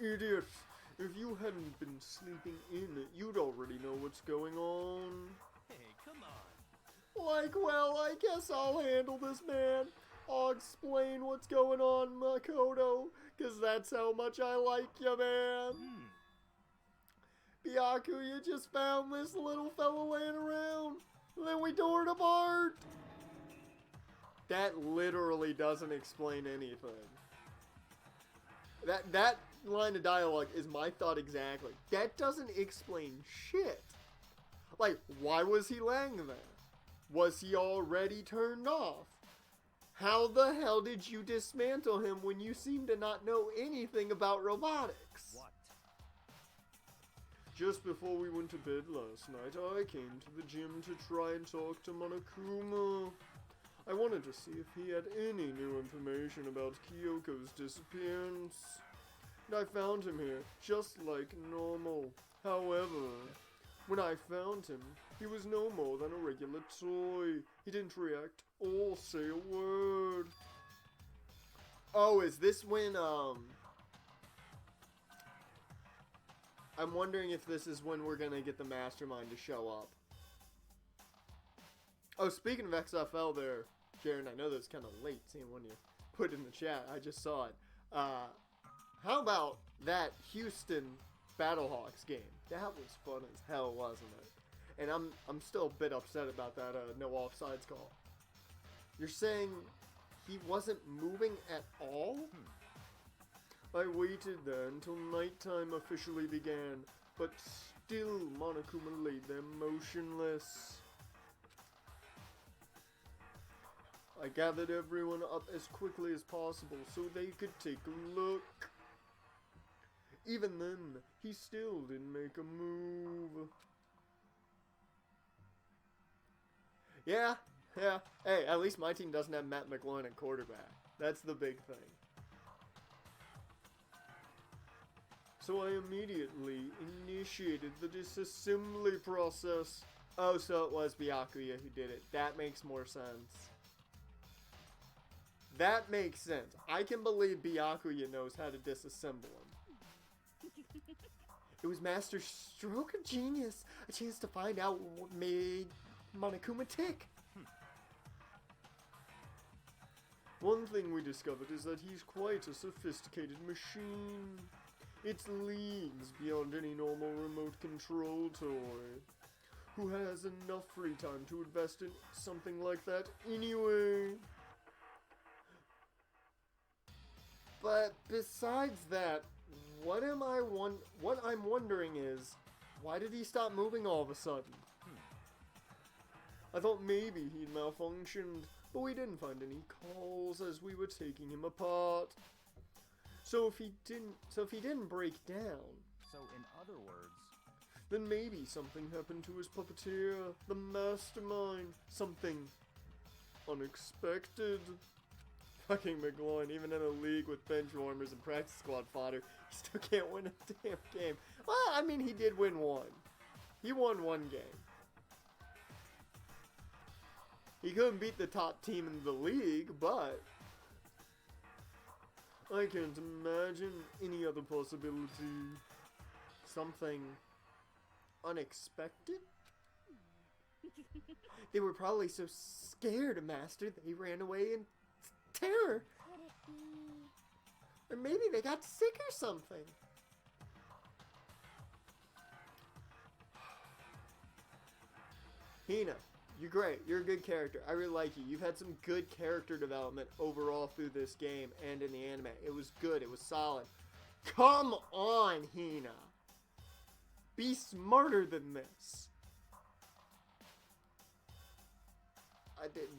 Idiots, if you hadn't been sleeping in, you'd already know what's going on. Hey, come on. Like, well, I guess I'll handle this, man. I'll explain what's going on, Makoto, because that's how much I like you, man. Byakuya just found this little fella laying around, and then we tore it apart. That literally doesn't explain anything. That line of dialogue is my thought exactly. That doesn't explain shit. Like, why was he laying there? Was he already turned off? How the hell did you dismantle him when you seem to not know anything about robotics? What? Just before we went to bed last night, I came to the gym to try and talk to Monokuma. I wanted to see if he had any new information about Kyoko's disappearance. And I found him here, just like normal. However, when I found him, He was no more than a regular toy. He didn't react or say a word. Oh, is this when, I'm wondering if this is when we're gonna get the mastermind to show up. Oh, speaking of XFL there, Jaren, I know that was kind of late seeing when you put it in the chat. I just saw it. How about that Houston Battlehawks game? That was fun as hell, wasn't it? And I'm still a bit upset about that no offsides call. You're saying he wasn't moving at all? I waited there until nighttime officially began, but still Monokuma laid there motionless. I gathered everyone up as quickly as possible so they could take a look. Even then, he still didn't make a move. Yeah. Hey, at least my team doesn't have Matt McGloin at quarterback. That's the big thing. So I immediately initiated the disassembly process. Oh, so it was Byakuya who did it. That makes more sense. That makes sense. I can believe Byakuya knows how to disassemble him. It was Master Stroke of Genius. A chance to find out what made Monokuma tick. One thing we discovered is that he's quite a sophisticated machine. It's leagues beyond any normal remote control toy. Who has enough free time to invest in something like that anyway? But besides that, what I'm wondering is, why did he stop moving all of a sudden? I thought maybe he'd malfunctioned, but we didn't find any calls as we were taking him apart. So if he didn't break down, So in other words, then maybe something happened to his puppeteer, the mastermind, something unexpected. Fucking McGloin, even in a league with bench warmers and practice squad fodder, he still can't win a damn game. Well, I mean, he did win one. He won one game. He couldn't beat the top team in the league, but I can't imagine any other possibility. Something unexpected? They were probably so scared of Master they ran away in terror. Could it be? Or maybe they got sick or something. Hina, you're great. You're a good character. I really like you. You've had some good character development overall through this game and in the anime. It was good. It was solid. Come on, Hina. Be smarter than this.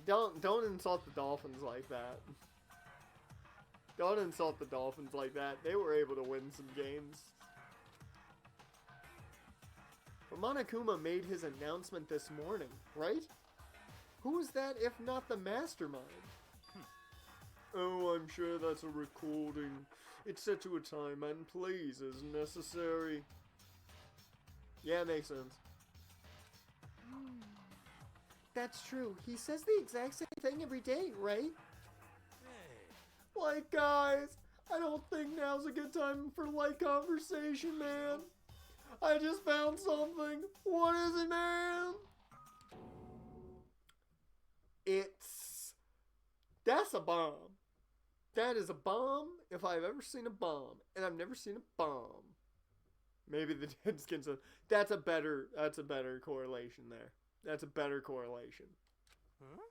Don't insult the Dolphins like that. Don't insult the Dolphins like that. They were able to win some games. But Monokuma made his announcement this morning, right? Who was that if not the mastermind? Oh, I'm sure that's a recording. It's set to a time and place as necessary. Yeah, makes sense. That's true. He says the exact same thing every day, right? Hey, Like, guys, I don't think now's a good time for light conversation, man. I just found something. What is it, man? That's a bomb. That is a bomb if I've ever seen a bomb. And I've never seen a bomb. Maybe the dead skin's that's a better correlation there. That's a better correlation. huh?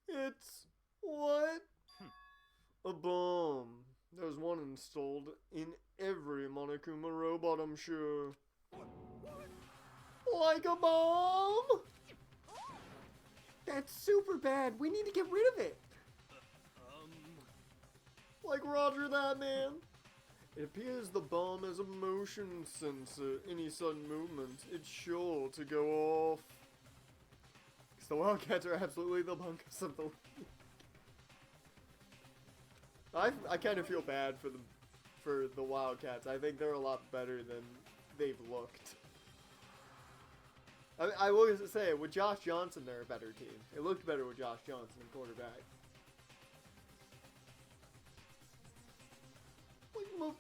It's what? A bomb. There's one installed in every Monokuma robot, I'm sure. Like a bomb? That's super bad. We need to get rid of it. Like Roger that, man. It appears the bomb has a motion sensor. Any sudden movement, it's sure to go off. Because the Wildcats are absolutely the bunkers of the league. I kind of feel bad for the Wildcats. I think they're a lot better than they've looked. I was gonna say, with Josh Johnson, they're a better team. It looked better with Josh Johnson in quarterback. Like,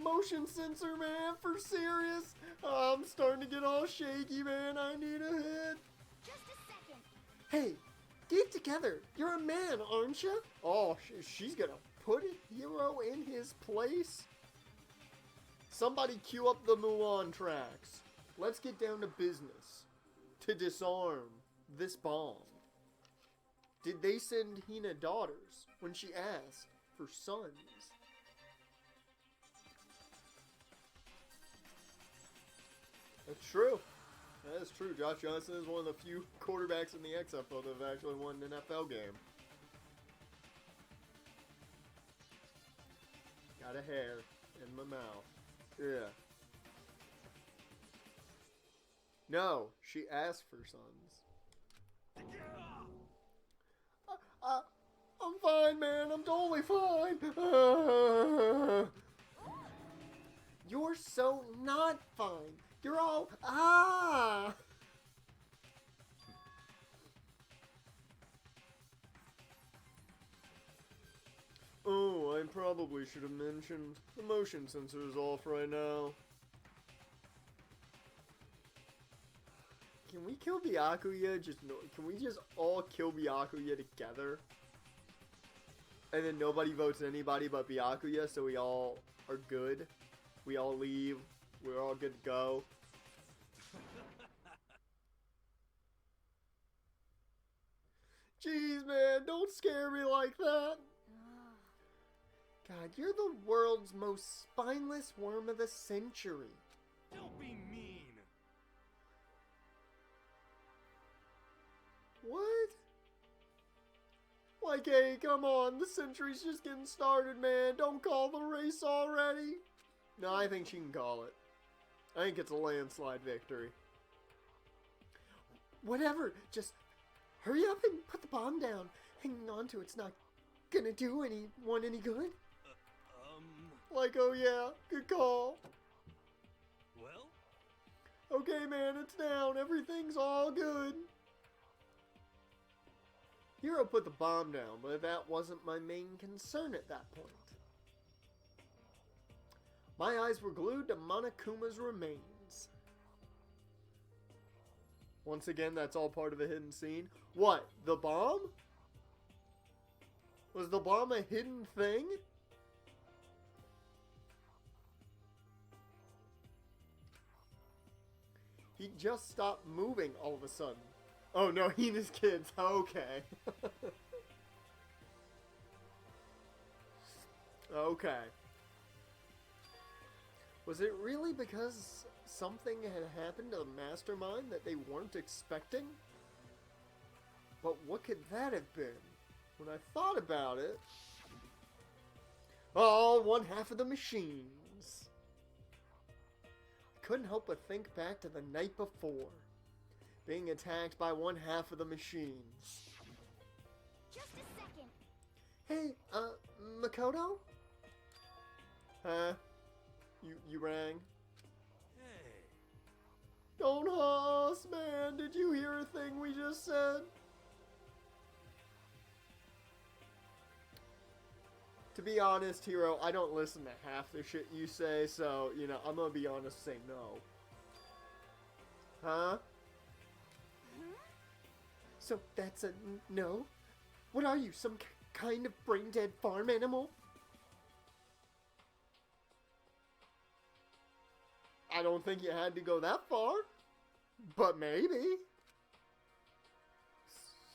motion sensor, man, for serious? I'm starting to get all shaky, man. I need a hit. Just a second. Hey, get together. You're a man, aren't you? Oh, she's gonna put a hero in his place? Somebody cue up the Mulan tracks. Let's get down to business. To disarm this bomb. Did they send Hina daughters when she asked for sons? That's true. That is true. Josh Johnson is one of the few quarterbacks in the XFL that have actually won an NFL game. Got a hair in my mouth. Yeah. No, she asked for sons. I'm fine, man. I'm totally fine. You're so not fine. You're all, ah! Oh, I probably should have mentioned the motion sensor is off right now. Can we kill Byakuya? Can we just all kill Byakuya together? And then nobody votes anybody but Byakuya, so we all are good. We all leave. We're all good to go. Jeez, man, don't scare me like that. God, you're the world's most spineless worm of the century. Don't be mean. What? Like, hey, come on, the century's just getting started, man. Don't call the race already. No, I think she can call it. I think it's a landslide victory. Whatever, just hurry up and put the bomb down. Hanging on to it's not gonna do anyone any good. Like, oh yeah, good call. Well? Okay, man, it's down. Everything's all good. Hero put the bomb down, but that wasn't my main concern at that point. My eyes were glued to Monokuma's remains. Once again, that's all part of a hidden scene. What? The bomb? Was the bomb a hidden thing? He just stopped moving all of a sudden. Oh no, he and his kids. Okay. Okay. Was it really because something had happened to the mastermind that they weren't expecting? But what could that have been? When I thought about it... Oh, one half of the machines. Couldn't help but think back to the night before. Being attacked by one half of the machines. Just a second. Hey, Makoto? Huh? You rang? Hey. Don't hoss, man. Did you hear a thing we just said? To be honest, Hero, I don't listen to half the shit you say, so, you know, I'm gonna be honest and say no. Huh? So that's a no? What are you, some kind of brain-dead farm animal? I don't think you had to go that far, but maybe.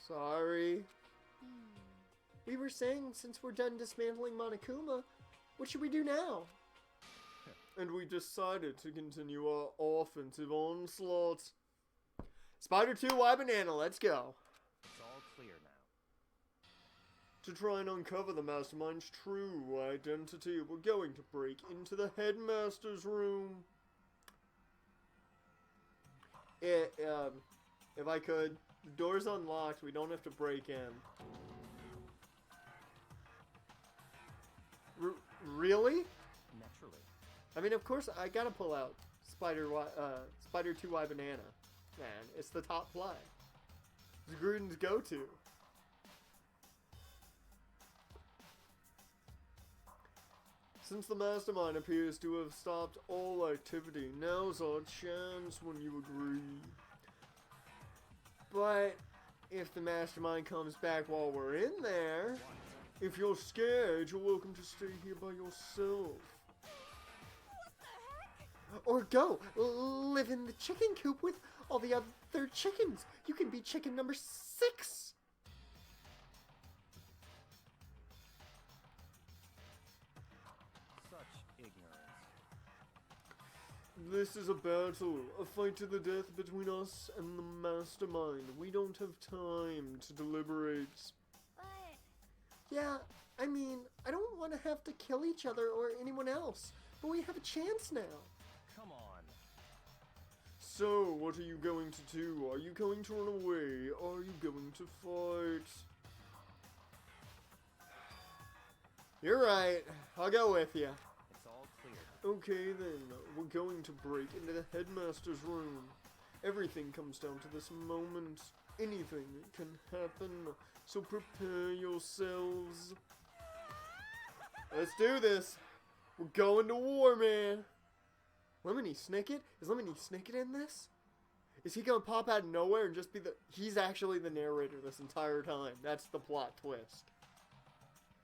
Sorry. We were saying, since we're done dismantling Monokuma, what should we do now? And we decided to continue our offensive onslaught. Spider 2, Y Banana, let's go. It's all clear now. To try and uncover the Mastermind's true identity, we're going to break into the Headmaster's room. If I could, the door's unlocked, we don't have to break in. Really? Naturally. I mean, of course, I gotta pull out Spider 2 Y Banana. man. It's the top play. It's Gruden's go-to. Since the mastermind appears to have stopped all activity, now's our chance when you agree. But if the mastermind comes back while we're in there, if you're scared, you're welcome to stay here by yourself. Or go live in the chicken coop with all the other chickens. You can be chicken number 6. Such ignorance. This is a battle, a fight to the death between us and the mastermind. We don't have time to deliberate. But Yeah, I mean, I don't want to have to kill each other or anyone else, but we have a chance now. Come on. So, what are you going to do? Are you going to run away? Are you going to fight? You're right. I'll go with you. It's all clear. Okay then, we're going to break into the headmaster's room. Everything comes down to this moment. Anything can happen, so prepare yourselves. Let's do this. We're going to war, man. Lemony Snicket? Is Lemony Snicket in this? Is he gonna pop out of nowhere and just be the... He's actually the narrator this entire time. That's the plot twist.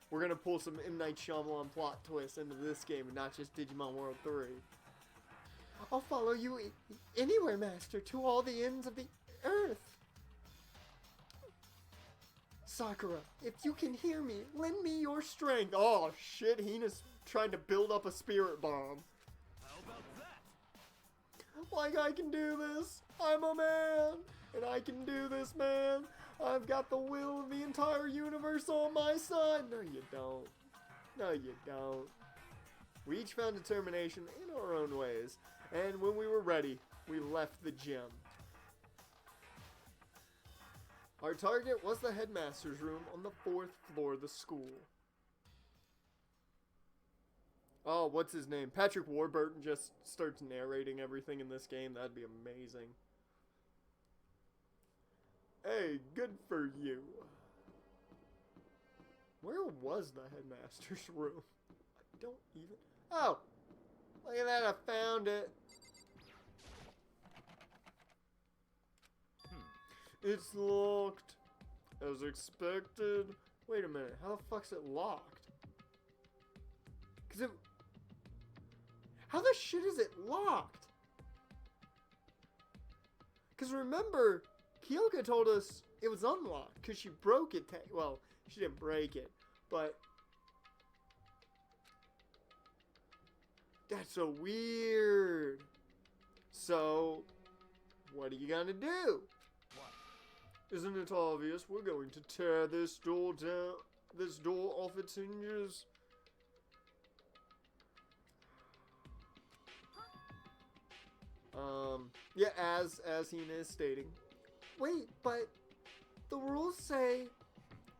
We're gonna pull some M. Night Shyamalan plot twists into this game and not just Digimon World 3. I'll follow you anywhere, Master, to all the ends of the earth. Sakura, if you can hear me, lend me your strength. Oh shit, Hina's trying to build up a spirit bomb. How about that? Like I can do this. I'm a man. And I can do this, man. I've got the will of the entire universe on my side. No, you don't. No, you don't. We each found determination in our own ways. And when we were ready, we left the gym. Our target was the headmaster's room on the 4th floor of the school. Oh, what's his name? Patrick Warburton just starts narrating everything in this game. That'd be amazing. Hey, good for you. Where was the headmaster's room? I don't even... Oh! Look at that, I found it. It's locked. As expected. Wait a minute, how the fuck's it locked? Cause it... How the shit is it locked? Cause remember, Kyoka told us it was unlocked because she broke it. Well, she didn't break it, but that's so weird. So, what are you gonna do? What? Isn't it obvious? We're going to tear this door down, this door off its hinges. Yeah, as Hina is stating. Wait, but the rules say...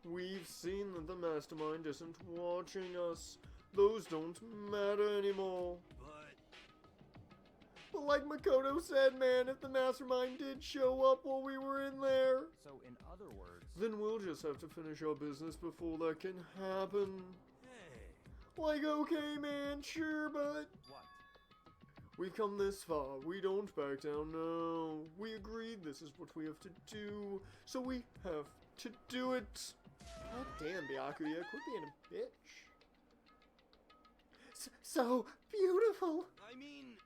We've seen that the mastermind isn't watching us. Those don't matter anymore. But like Makoto said, man, if the mastermind did show up while we were in there, So, in other words, then we'll just have to finish our business before that can happen. Hey. Like, okay, man, sure, but what? we've come this far. We don't back down, no. We agreed this is what we have to do, so we have to do it. God damn, Byakuya, quit being a bitch. So beautiful. I mean,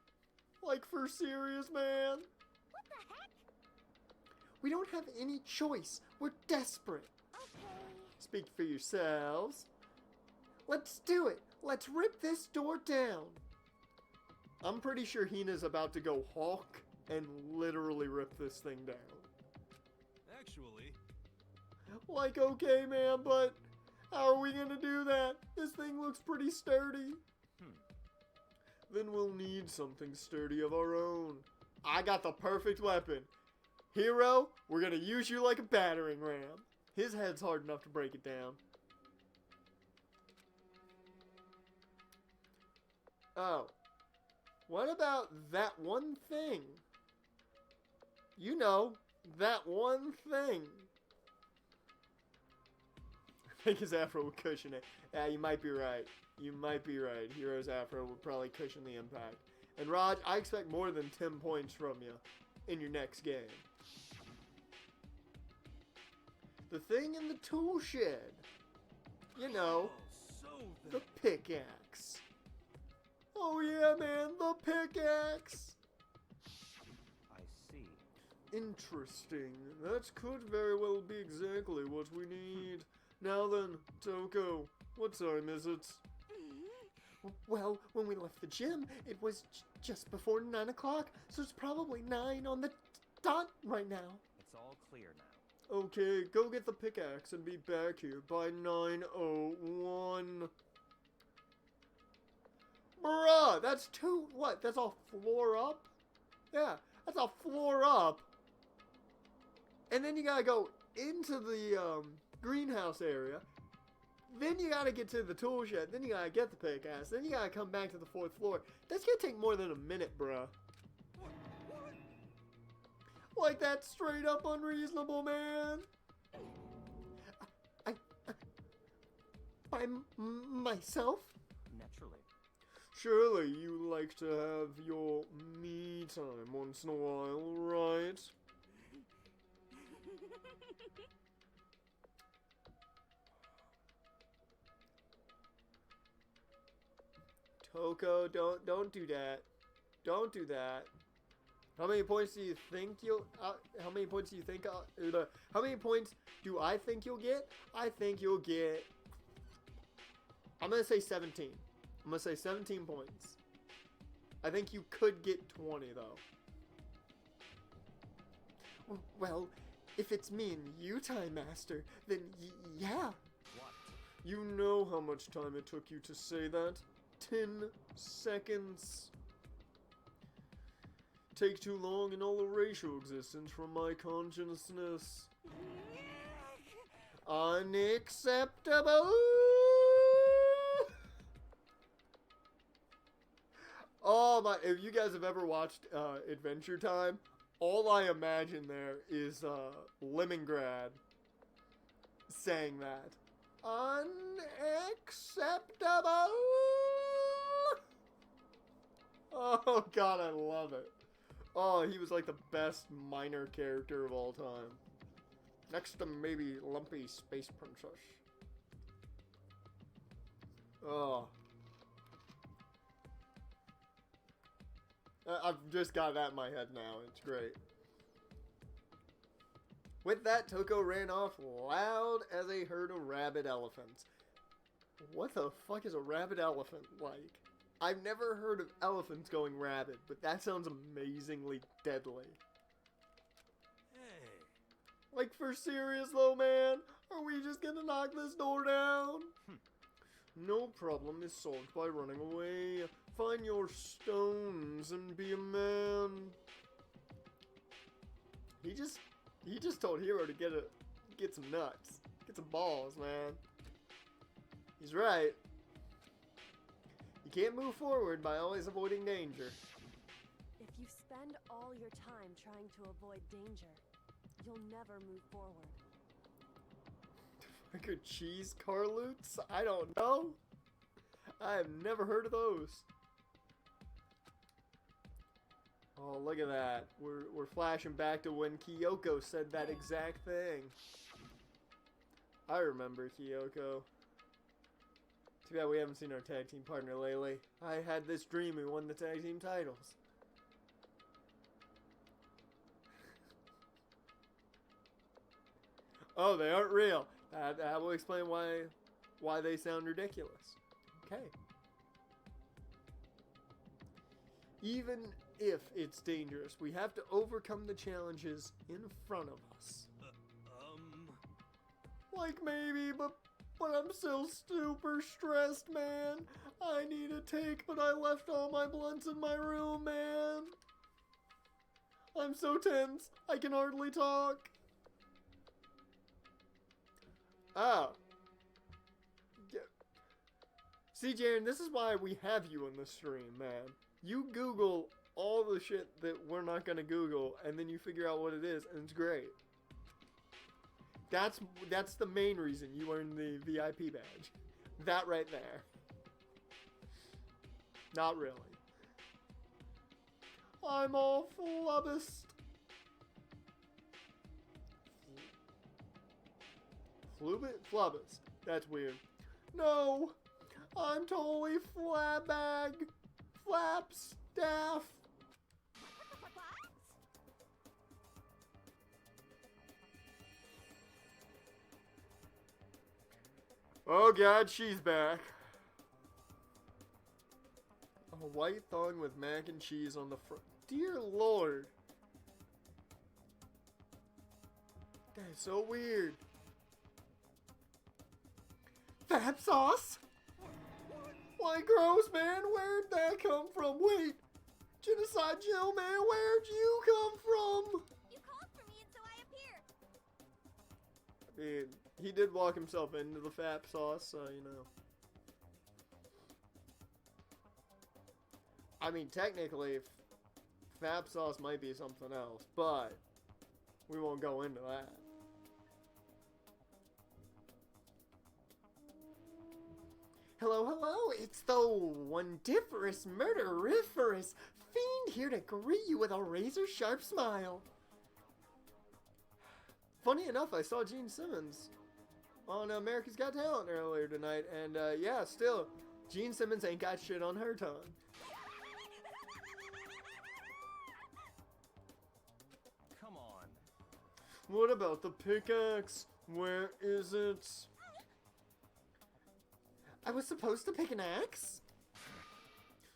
Like, for serious, man. what the heck? We don't have any choice. We're desperate. Okay. Speak for yourselves. Let's do it. Let's rip this door down. I'm pretty sure Hina's about to go Hawk and literally rip this thing down. actually, Like, okay, man, but how are we gonna do that? This thing looks pretty sturdy. Then we'll need something sturdy of our own. I got the perfect weapon. Hero, we're gonna use you like a battering ram. His head's hard enough to break it down. Oh. What about that one thing? You know, that one thing. I think his afro would cushion it. Yeah, you might be right. You might be right. Hero's afro would probably cushion the impact. And Raj, I expect more than 10 points from you in your next game. The thing in the tool shed. You know, the pickaxe. Oh yeah, man, the pickaxe. I see. Interesting. That could very well be exactly what we need. Now then, Toko, what time is it? Well, when we left the gym, it was just before 9 o'clock, so it's probably 9 on the dot right now. It's all clear now. Okay, go get the pickaxe and be back here by 9:01. Bruh, that's what? That's a floor up? Yeah, that's a floor up. And then you gotta go into the greenhouse area. Then you gotta get to the tool shed. Then you gotta get the pickaxe. Then you gotta come back to the 4th floor. That's gonna take more than a minute, bruh. Like, that's straight up unreasonable, man. By myself? Naturally. Surely you like to have your me time once in a while, right? Toko, don't do that. Don't do that. How many points do you think you'll? How many points do you think? How many points do I think you'll get? I think you'll get. I'm gonna say 17. I'm gonna say 17 points. I think you could get 20 though. Well, if it's me and you, Time Master, then yeah. What? You know how much time it took you to say that? 10 seconds. Take too long and I'll erase your existence from my consciousness. Unacceptable! Oh my, if you guys have ever watched Adventure Time, all I imagine there is Lemongrad saying that. Unacceptable! Oh god, I love it. Oh, he was like the best minor character of all time. Next to maybe Lumpy Space Princess. Oh. I've just got that in my head now. It's great. With that, Toko ran off loud as a herd of rabid elephants. What the fuck is a rabid elephant like? I've never heard of elephants going rabid, but that sounds amazingly deadly. Hey. Like, for serious though, man? Are we just gonna knock this door down? No problem is solved by running away. Find your stones and be a man. He just told Hero to get some nuts. Get some balls, man. He's right. You can't move forward by always avoiding danger. If you spend all your time trying to avoid danger, you'll never move forward. Like a cheese carloots? I don't know. I have never heard of those. Oh, look at that. We're flashing back to when Kyoko said that exact thing. I remember Kyoko. Too bad we haven't seen our tag team partner lately. I had this dream we won the tag team titles. Oh, they aren't real. That will explain why they sound ridiculous. Okay. Even if it's dangerous, we have to overcome the challenges in front of us. Like maybe, but I'm still super stressed, man. I need a take, but I left all my blunts in my room, man. I'm so tense, I can hardly talk. Oh. Yeah. See, Jaren, this is why we have you on the stream, man. You Google all the shit that we're not gonna Google, and then you figure out what it is, and it's great. That's the main reason you earn the VIP badge. That right there. Not really. I'm all flubbist. Flubbist. That's weird. No, I'm totally flabag. Flaps. Daff. Oh god, she's back. A white thong with mac and cheese on the front. Dear lord. That is so weird. Fab sauce? Like gross, man. Where'd that come from? Wait. Genocide Jill, man. Where'd you come from? You called for me and so I appeared. I mean, he did walk himself into the fap sauce, so, you know. I mean, technically, fap sauce might be something else, but we won't go into that. Hello, hello, it's the wondiferous, murderiferous fiend here to greet you with a razor-sharp smile. Funny enough, I saw Gene Simmons on America's Got Talent earlier tonight, and yeah, still, Gene Simmons ain't got shit on her tongue. Come on. What about the pickaxe? Where is it? I was supposed to pick an axe?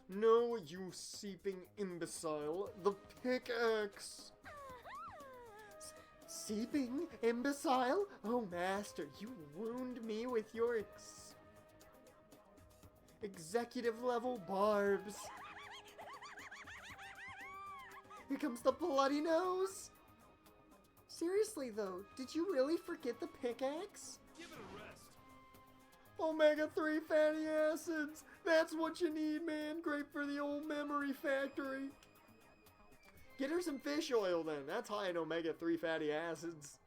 No, you seeping imbecile. The pickaxe. Seeping imbecile? Oh, master, you wound me with your executive level barbs. Here comes the bloody nose. Seriously, though, did you really forget the pickaxe? Give it a rest. Omega-3 fatty acids. That's what you need, man. Great for the old memory factory. Get her some fish oil then. That's high in omega-3 fatty acids.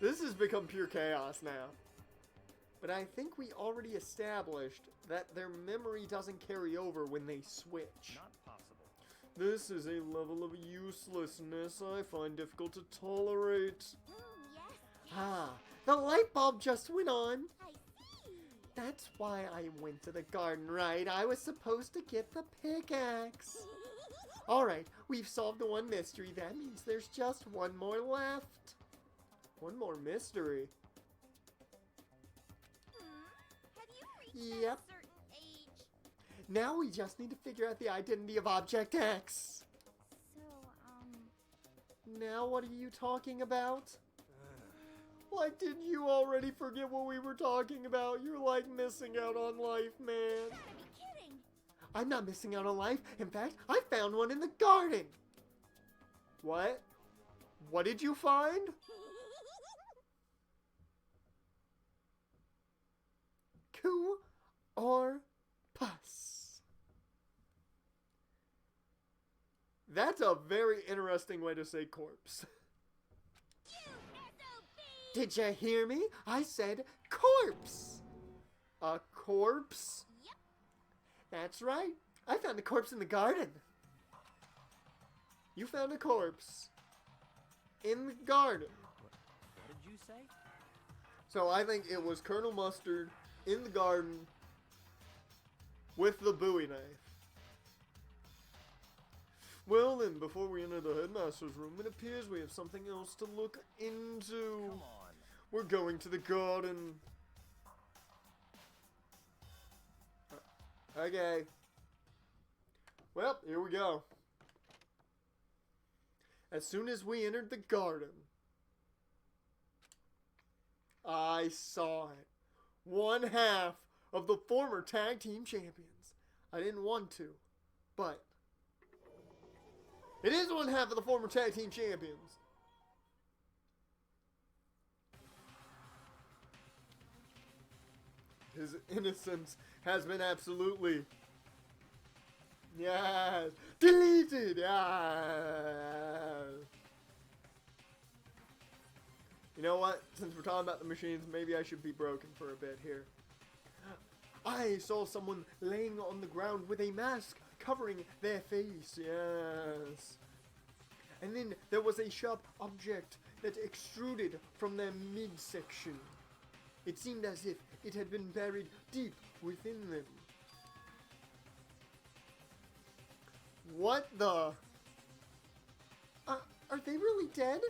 This has become pure chaos now. But I think we already established that their memory doesn't carry over when they switch. Not possible. This is a level of uselessness I find difficult to tolerate. Yes, Ah, the light bulb just went on. I see. That's why I went to the garden, right? I was supposed to get the pickaxe. Alright, we've solved the one mystery. That means there's just one more left. One more mystery. Have you reached Yep. a certain age? Now we just need to figure out the identity of Object X. So, Now what are you talking about? Like, did you already forget what we were talking about? You're like missing out on life, man. gotta be kidding. I'm not missing out on life. In fact, I found one in the garden. What? What did you find? Coo or puss? That's a very interesting way to say corpse. Did you hear me? I said corpse. A corpse? Yep. That's right. I found a corpse in the garden. You found a corpse in the garden. What did you say? So I think it was Colonel Mustard in the garden with the Bowie knife. Well then, before we enter the headmaster's room, it appears we have something else to look into. Come on. We're going to the garden. Okay. Well, here we go. As soon as we entered the garden, I saw it. One half of the former tag team champions. I didn't want to, but it is one half of the former tag team champions. His innocence has been absolutely... Yes! Deleted! Yes! You know what? Since we're talking about the machines, maybe I should be broken for a bit here. I saw someone laying on the ground with a mask covering their face. Yes. And then there was a sharp object that extruded from their midsection. It seemed as if it had been buried deep within them. What the? Are they really dead?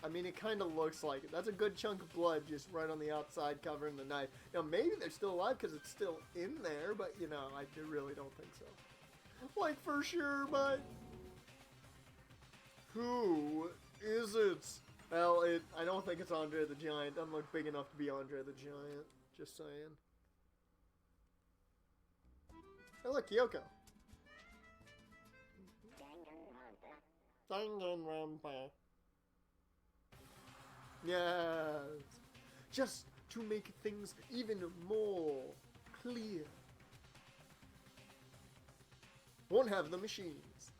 I mean, it kind of looks like it. That's a good chunk of blood just right on the outside covering the knife. Now, maybe they're still alive because it's still in there, but, you know, I really don't think so. Like, for sure, but... Who is it? Well, I don't think it's Andre the Giant. Doesn't look big enough to be Andre the Giant. Just saying. Hey, look, Kyoko. Danganronpa. Yes. Just to make things even more clear. Won't have the machines.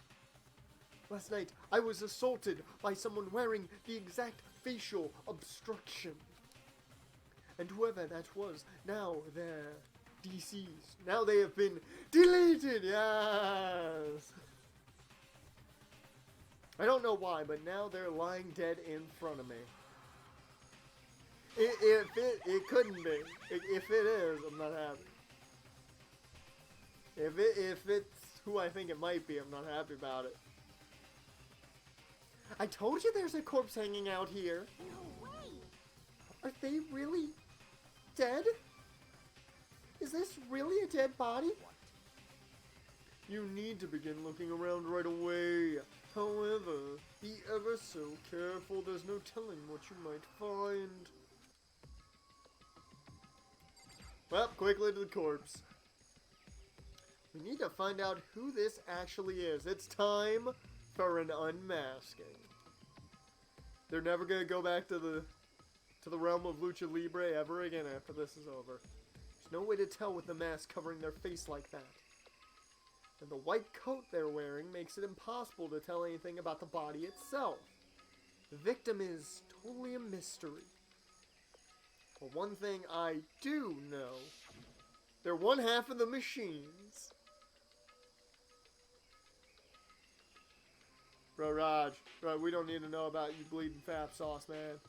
Last night, I was assaulted by someone wearing the exact facial obstruction. And whoever that was, now they're deceased. Now they have been deleted, yes! I don't know why, but now they're lying dead in front of me. It couldn't be. If it is, I'm not happy. If it's who I think it might be, I'm not happy about it. I told you there's a corpse hanging out here. No way! Are they really dead? Is this really a dead body? You need to begin looking around right away. However, be ever so careful. There's no telling what you might find. Well, quickly to the corpse. We need to find out who this actually is. It's time for an unmasking. They're never gonna go back to the realm of Lucha Libre ever again after this is over. There's no way to tell with the mask covering their face like that. And the white coat they're wearing makes it impossible to tell anything about the body itself. The victim is totally a mystery. But one thing I do know, they're one half of the machines. Bro, Raj, bro, we don't need to know about you bleeding fap sauce, man.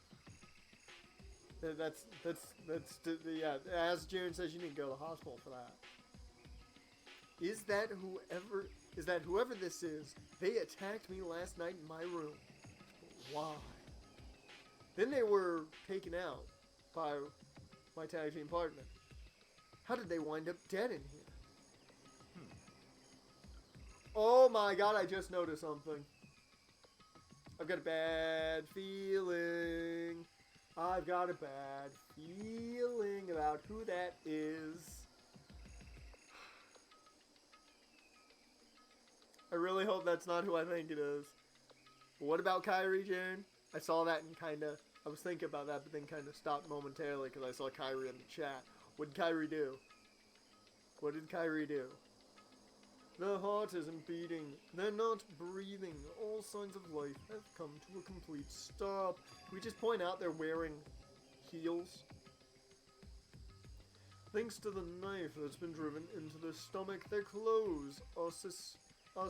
Yeah, as June says, you need to go to the hospital for that. Is that whoever this is, they attacked me last night in my room. Why? Then they were taken out by my tag team partner. How did they wind up dead in here? Oh my god, I just noticed something. I've got a bad feeling. I've got a bad feeling about who that is. I really hope that's not who I think it is. But what about Kyrie, Jane? I saw that and I was thinking about that, but then kind of stopped momentarily because I saw Kyrie in the chat. What did Kyrie do? What did Kyrie do? Their heart isn't beating. They're not breathing. All signs of life have come to a complete stop. Can we just point out they're wearing heels? Thanks to the knife that's been driven into their stomach, their clothes are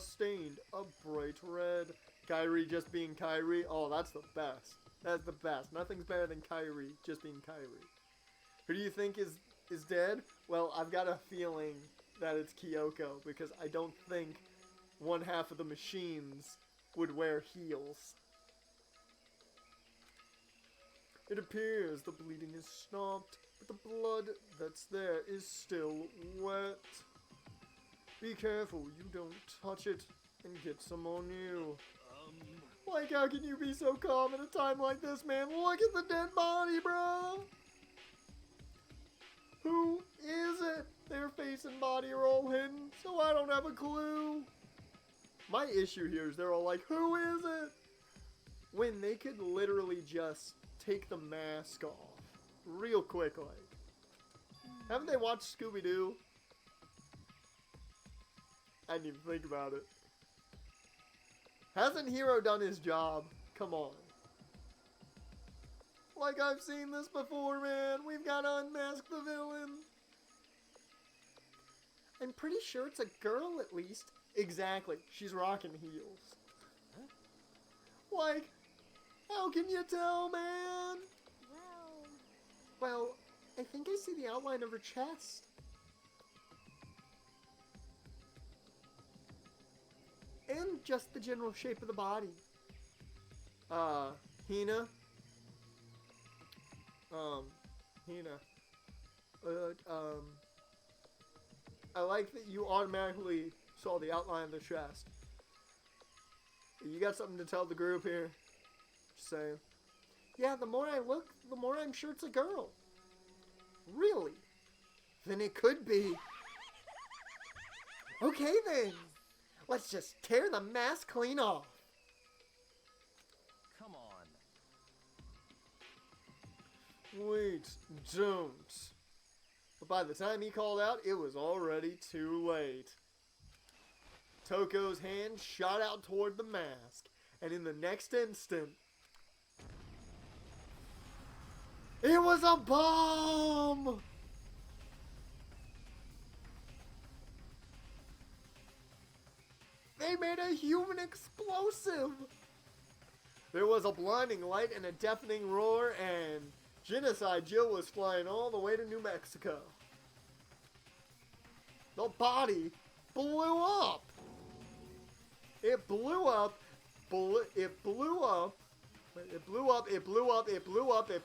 stained a bright red. Kyrie just being Kyrie. Oh, that's the best. That's the best. Nothing's better than Kyrie just being Kyrie. Who do you think is dead? Well, I've got a feeling that it's Kyoko, because I don't think one half of the machines would wear heels. It appears the bleeding is stopped, but the blood that's there is still wet. Be careful you don't touch it and get some on you. Like, how can you be so calm at a time like this, man? Look at the dead body, bro! Who is it? Their face and body are all hidden, so I don't have a clue. My issue here is they're all like, who is it? When they could literally just take the mask off real quick, like. Haven't they watched Scooby-Doo? I didn't even think about it. Hasn't Hero done his job? Come on. Like I've seen this before, man. We've got to unmask the villain. I'm pretty sure it's a girl at least. Exactly. She's rocking heels. Like, how can you tell, man? Well, I think I see the outline of her chest. And just the general shape of the body. Hina. Hina. I like that you automatically saw the outline of the chest. You got something to tell the group here? Just saying. Yeah, the more I look, the more I'm sure it's a girl. Really? Then it could be. Okay then. Let's just tear the mask clean off. Come on. Wait, don't. But by the time he called out, it was already too late. Toko's hand shot out toward the mask, and in the next instant, it was a bomb! They made a human explosive! There was a blinding light and a deafening roar, and Genocide Jill was flying all the way to New Mexico. The body blew up! It blew up, it blew up, it blew up, it blew up, it blew up, it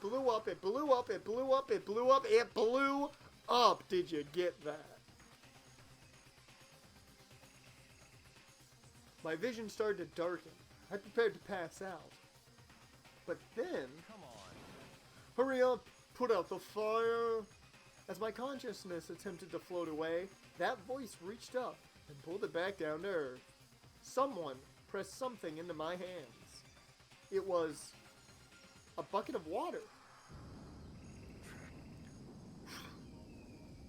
blew up, it blew up, it blew up, it blew up, it blew up. Did you get that? My vision started to darken. I prepared to pass out. But then, Come on. hurry up, put out the fire. As my consciousness attempted to float away, that voice reached up and pulled it back down to earth. Someone pressed something into my hands. It was a bucket of water.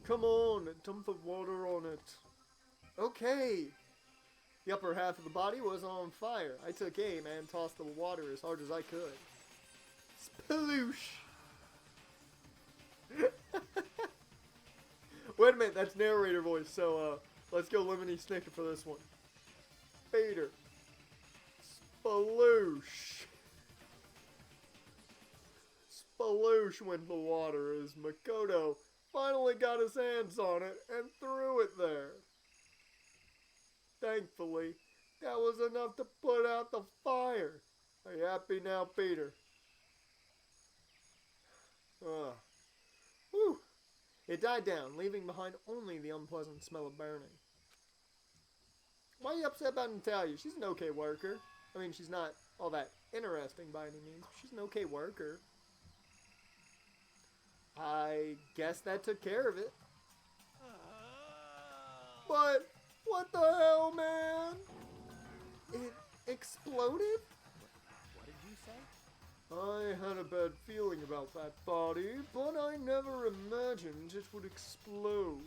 Come on, dump the water on it. Okay. The upper half of the body was on fire. I took aim and tossed the water as hard as I could. Sploosh! Wait a minute, that's narrator voice, so let's go Lemony Snicket for this one. Fader. Sploosh. Sploosh went the water as Makoto finally got his hands on it and threw it there. Thankfully, that was enough to put out the fire. Are you happy now, Peter? Whew. It died down, leaving behind only the unpleasant smell of burning. Why are you upset about Natalia? She's an okay worker. I mean, she's not all that interesting by any means, but she's an okay worker. I guess that took care of it. But, what the hell, man? It exploded? What did you say? I had a bad feeling about that body, but I never imagined it would explode.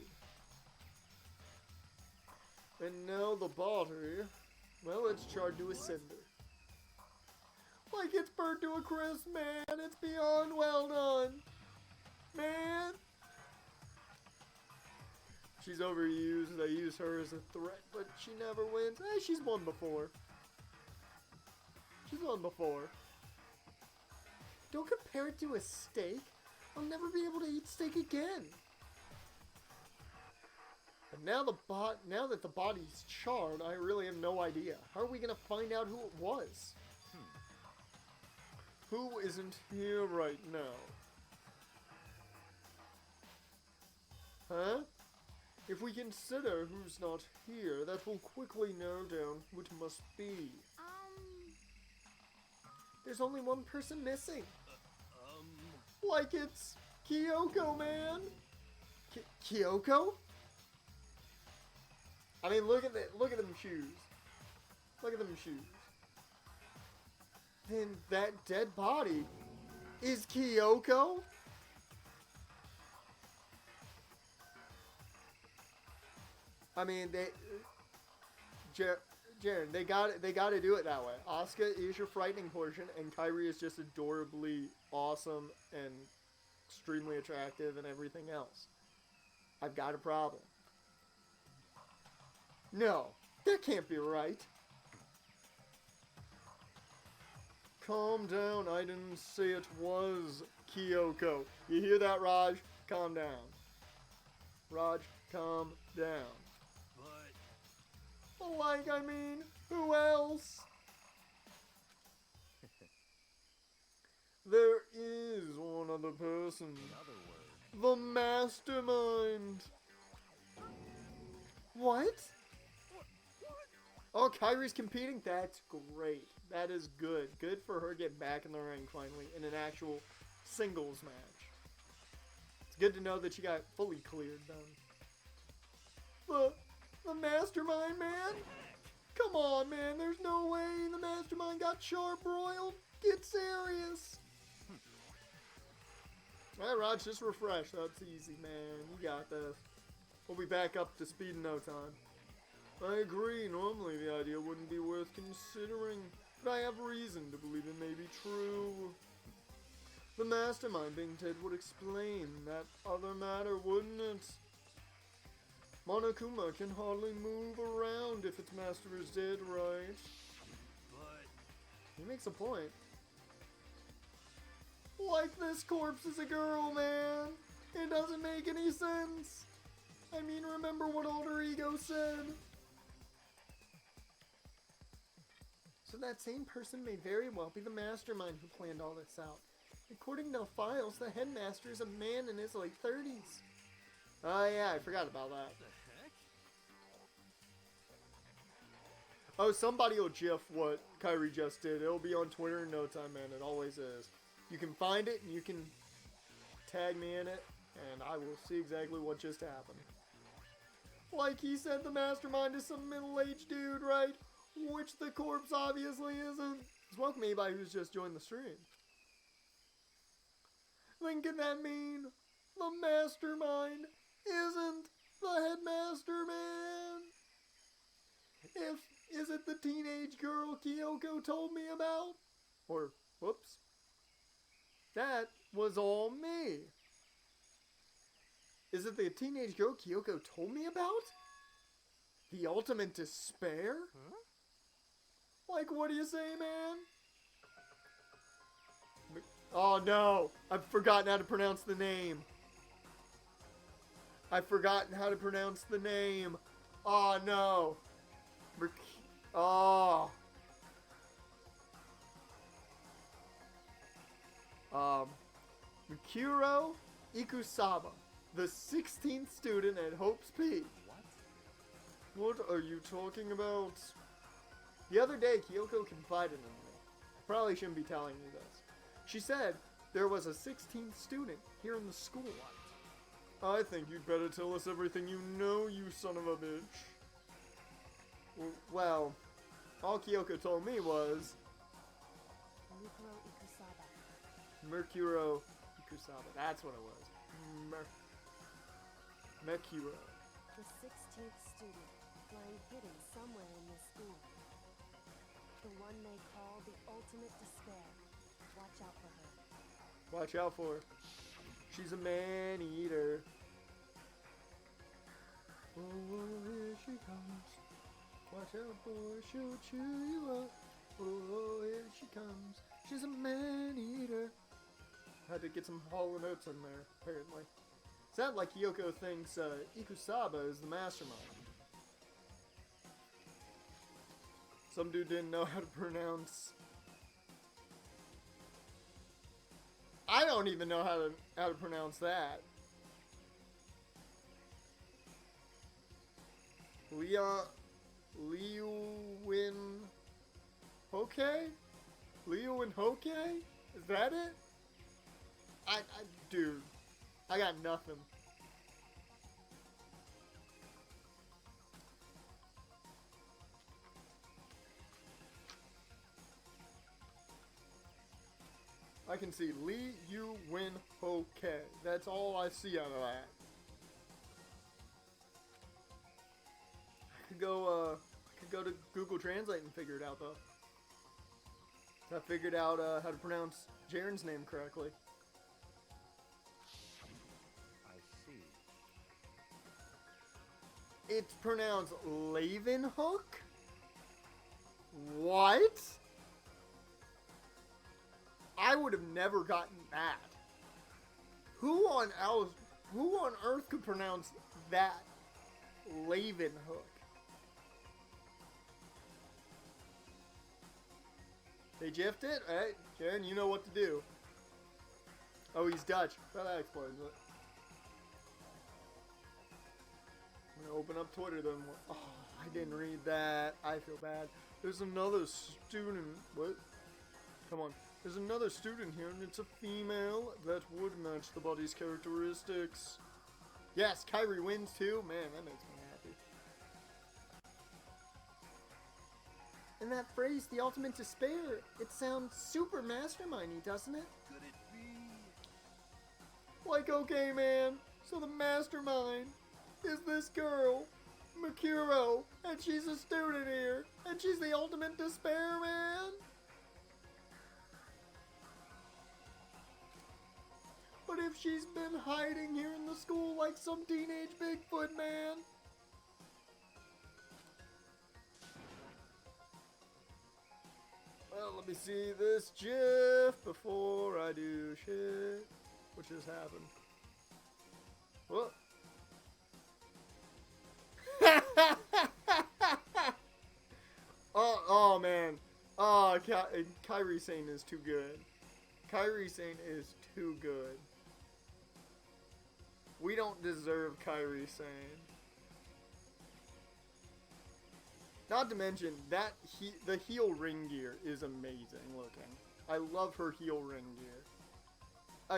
And now the body, well, it's charred to a cinder. Like it's burned to a crisp, man. It's beyond well done. Man. She's overused. They use her as a threat, but she never wins. She's won before. She's won before. Don't compare it to a steak. I'll never be able to eat steak again. And now that the body's charred, I really have no idea. How are we gonna find out who it was? Who isn't here right now? Huh? If we consider who's not here, that will quickly narrow down who it must be. There's only one person missing. Like it's Kyoko, man. Kyoko? I mean, look at them shoes. Look at them shoes. Then that dead body is Kyoko? I mean, Jaren, they got to do it that way. Asuka is your frightening portion, and Kairi is just adorably awesome and extremely attractive and everything else. I've got a problem. No, that can't be right. Calm down, I didn't say it was Kyoko. You hear that, Raj? Calm down. Raj, calm down. But... Like, I mean, who else? There is one other person. In other words... The mastermind. What? Oh, Kairi's competing? That's great. That is good. Good for her getting back in the ring finally in an actual singles match. It's good to know that she got fully cleared then. The mastermind, man? Come on, man. There's no way the mastermind got charbroiled. Get serious. Alright, Raj, just refresh. That's easy, man. You got this. We'll be back up to speed in no time. I agree. Normally the idea wouldn't be worth considering, but I have reason to believe it may be true. The mastermind being Ted would explain that other matter, wouldn't it? Monokuma can hardly move around if its master is dead, right? But... He makes a point. Like this corpse is a girl, man. It doesn't make any sense. I mean, remember what Alter Ego said? So that same person may very well be the mastermind who planned all this out. According to the files, the headmaster is a man in his late 30s. Oh yeah, I forgot about that. What the heck? Oh, somebody will gif what Kairi just did. It'll be on Twitter in no time, man. It always is. You can find it and you can tag me in it, and I will see exactly what just happened. Like he said, the mastermind is some middle-aged dude, right? Which the corpse obviously isn't. It's welcome anybody who's just joined the stream. Then can that mean the mastermind isn't the headmaster, man? Is it the teenage girl Kyoko told me about? Or, whoops. That was all me. Is it the teenage girl Kyoko told me about? The ultimate despair? Huh? Like, what do you say, man? Oh no, I've forgotten how to pronounce the name. I've forgotten how to pronounce the name. Oh no. Oh. Mikuro Ikusaba, the 16th student at Hope's Peak. What are you talking about? The other day, Kyoko confided in me. Probably shouldn't be telling you this. She said there was a 16th student here in the school. I think you'd better tell us everything you know, you son of a bitch. Well, all Kyoko told me was... Mercuro Ikusaba. That's what it was. Mercuro. The 16th student, lying hidden somewhere in this school. The one they call the ultimate despair. Watch out for her. Watch out for her. She's a man-eater. Oh, here she comes. Watch out for her, she'll chew you up. Oh, here she comes. She's a man-eater. Had to get some Hall & Oates in there, apparently. Sounds like Kyoko thinks Ikusaba is the mastermind. Some dude didn't know how to pronounce... I don't even know how to pronounce that. Liuwin Hoke? Liuwin Hoke? Is that it? Dude, I got nothing. I can see Lee Yu Win Ho Ke. That's all I see out of that. could go to Google Translate and figure it out though. I figured out how to pronounce Jaren's name correctly. I see. It's pronounced Leeuwenhoek? What? I would have never gotten that. Who on earth could pronounce that? Leeuwenhoek. They jiffed it? Alright, Jaren, you know what to do. Oh, he's Dutch. Well, that explains it. I'm gonna open up Twitter then. Oh, I didn't read that. I feel bad. There's another student. What? Come on. There's another student here, and it's a female that would match the body's characteristics. Yes, Kyrie wins too. Man, that makes me happy. And that phrase, the ultimate despair, it sounds super mastermindy, doesn't it? Could it be? Like, okay, man. So the mastermind is this girl, Makuro, and she's a student here, and she's the ultimate despair, man. But if she's been hiding here in the school like some teenage Bigfoot, man. Well, let me see this GIF before I do shit. What just happened? What? oh man. Oh, Kyrie Sane is too good. Kyrie Sane is too good. We don't deserve Kyrie Sane. Not to mention that the heel ring gear is amazing looking. I love her heel ring gear.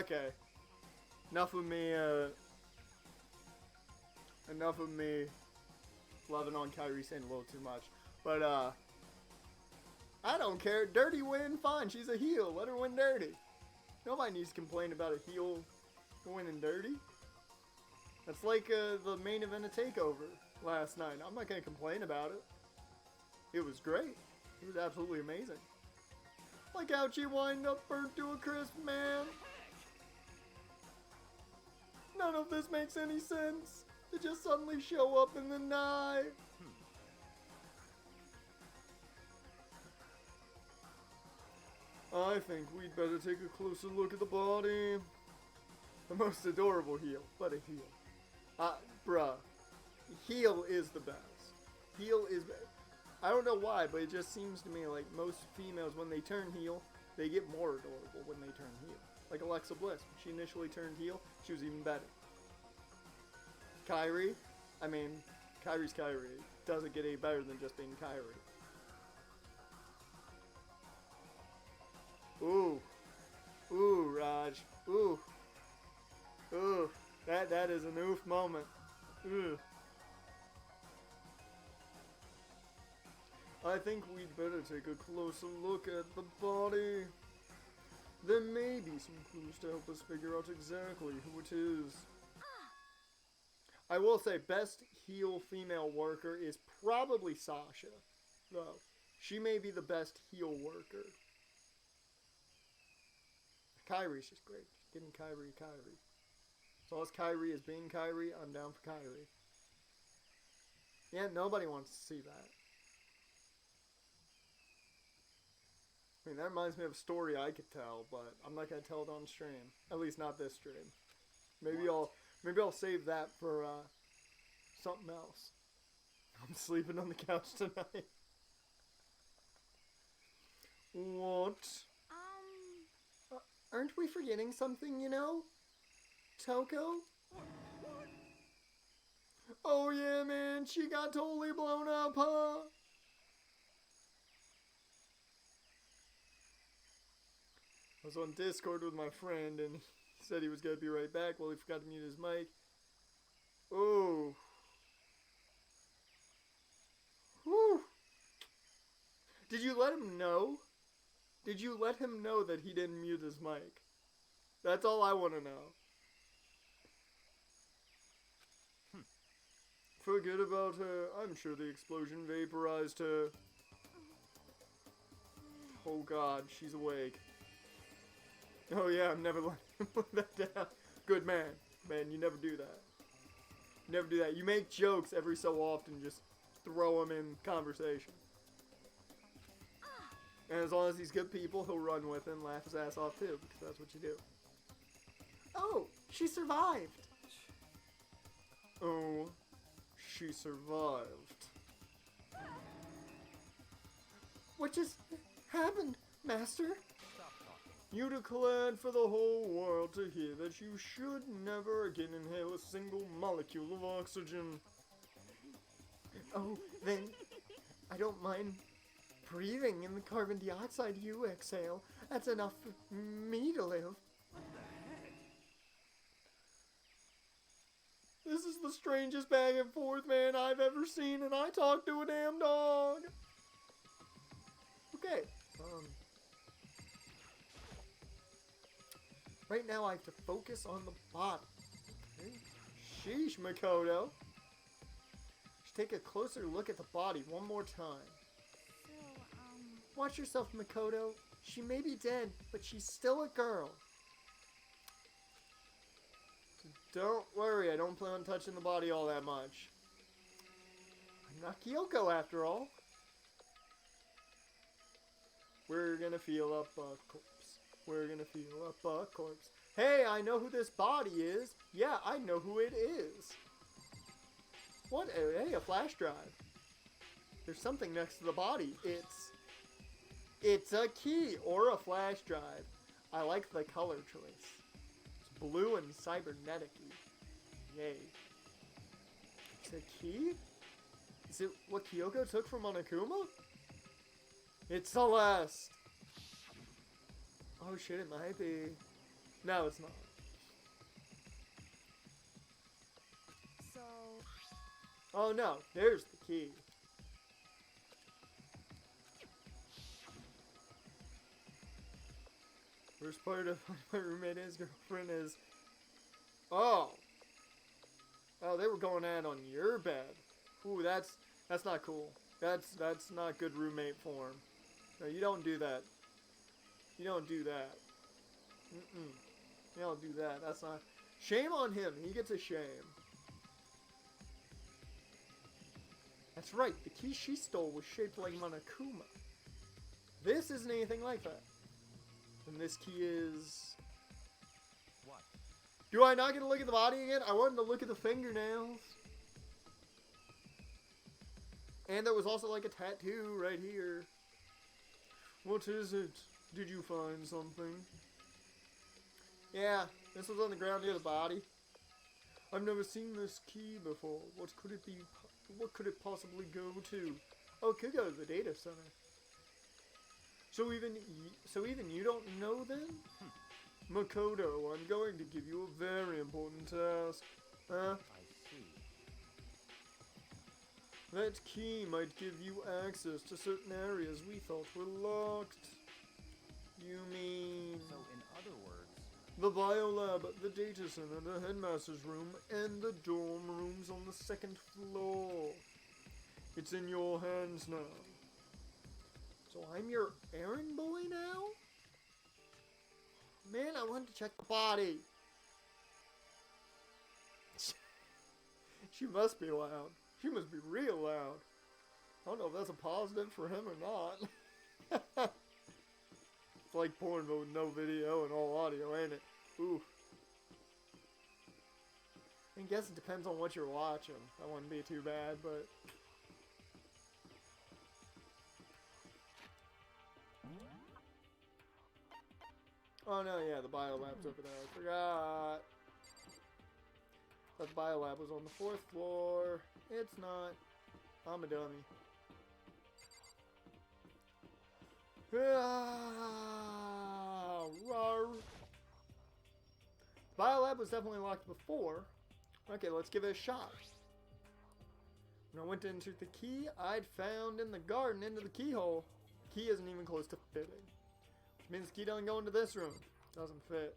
Okay. Enough of me loving on Kyrie Sane a little too much. But I don't care. Dirty win, fine. She's a heel. Let her win dirty. Nobody needs to complain about a heel winning dirty. That's like the main event of TakeOver last night. I'm not going to complain about it. It was great. It was absolutely amazing. Like how she wind up burnt to a crisp, man. None of this makes any sense. They just suddenly show up in the night. I think we'd better take a closer look at the body. The most adorable heel, but a heel. Bruh. Heel is the best. Heel is... I don't know why, but it just seems to me like most females, when they turn heel, they get more adorable when they turn heel. Like Alexa Bliss. When she initially turned heel, she was even better. Kyrie? I mean, Kyrie's Kyrie. Doesn't get any better than just being Kyrie. Ooh. Ooh, Raj. Ooh. Ooh. That is an oof moment. Ooh. I think we'd better take a closer look at the body. There may be some clues to help us figure out exactly who it is. I will say, best heel female worker is probably Sasha, though. She may be the best heel worker. Kyrie's just great. Just getting Kyrie. As long as Kyrie is being Kyrie, I'm down for Kyrie. Yeah, nobody wants to see that. I mean, that reminds me of a story I could tell, but I'm not going to tell it on stream. At least not this stream. Maybe I'll save that for something else. I'm sleeping on the couch tonight. What? Aren't we forgetting something, you know? Toko? Oh yeah, man, she got totally blown up, huh? I was on Discord with my friend, and he said he was going to be right back. Well, he forgot to mute his mic. Oh. Whew. Did you let him know? Did you let him know that he didn't mute his mic? That's all I want to know. forget about her. I'm sure the explosion vaporized her. Oh god, she's awake. Oh yeah, I'm never letting him put that down. Good man. Man, you never do that. Never do that. You make jokes every so often, just throw them in conversation. And as long as he's good people, he'll run with him, laugh his ass off too, because that's what you do. Oh, she survived. Oh, she survived. What just happened, Master? You declared for the whole world to hear that you should never again inhale a single molecule of oxygen. Oh, then I don't mind breathing in the carbon dioxide you exhale. That's enough for me to live. This is the strangest back and forth, man, I've ever seen, and I talked to a damn dog. Okay, right now I have to focus on the body. Okay. Sheesh, Makoto. Let's take a closer look at the body one more time. Watch yourself, Makoto. She may be dead, but she's still a girl. Don't worry, I don't plan on touching the body all that much. I'm not Kyoko after all. We're gonna feel up a corpse. We're gonna feel up a corpse. Hey, I know who this body is. Yeah, I know who it is. What? Hey, a flash drive. There's something next to the body. It's a key or a flash drive. I like the color choice. It's blue and cybernetic-y. Yay. It's a key? Is it what Kyoko took from Monokuma? It's Celeste. Oh shit, it might be. No, it's not. So, Oh no, there's the key. Worst part of my roommate is girlfriend is. Oh. Oh, they were going at on your bed. Ooh, that's not cool. That's not good roommate form. No, you don't do that. You don't do that. Mm-mm. You don't do that. That's not... Shame on him. He gets a shame. That's right. The key she stole was shaped like Monokuma. This isn't anything like that. And this key is... What? Do I not get to look at the body again? I wanted to look at the fingernails. And there was also like a tattoo right here. What is it? Did you find something? Yeah, this was on the ground near the body. I've never seen this key before. What could it be? What could it possibly go to? Oh, it could go to the data center. So even you don't know then? Makoto, I'm going to give you a very important task. I see. That key might give you access to certain areas we thought were locked. You mean... So, in other words... The biolab, the data center, the headmaster's room, and the dorm rooms on the second floor. It's in your hands now. So I'm your errand boy now? Man, I wanted to check the body. She must be loud. She must be real loud. I don't know if that's a positive for him or not. It's like porn but with no video and all audio, ain't it? Ooh. I guess it depends on what you're watching. That wouldn't be too bad, but... Oh no, yeah, the biolab's over there. I forgot. That biolab was on the 4th floor. It's not. I'm a dummy. Biolab was definitely locked before. Okay, let's give it a shot. When I went to insert the key, I'd found in the garden into the keyhole. The key isn't even close to fitting. Which means the key doesn't go into this room. Doesn't fit.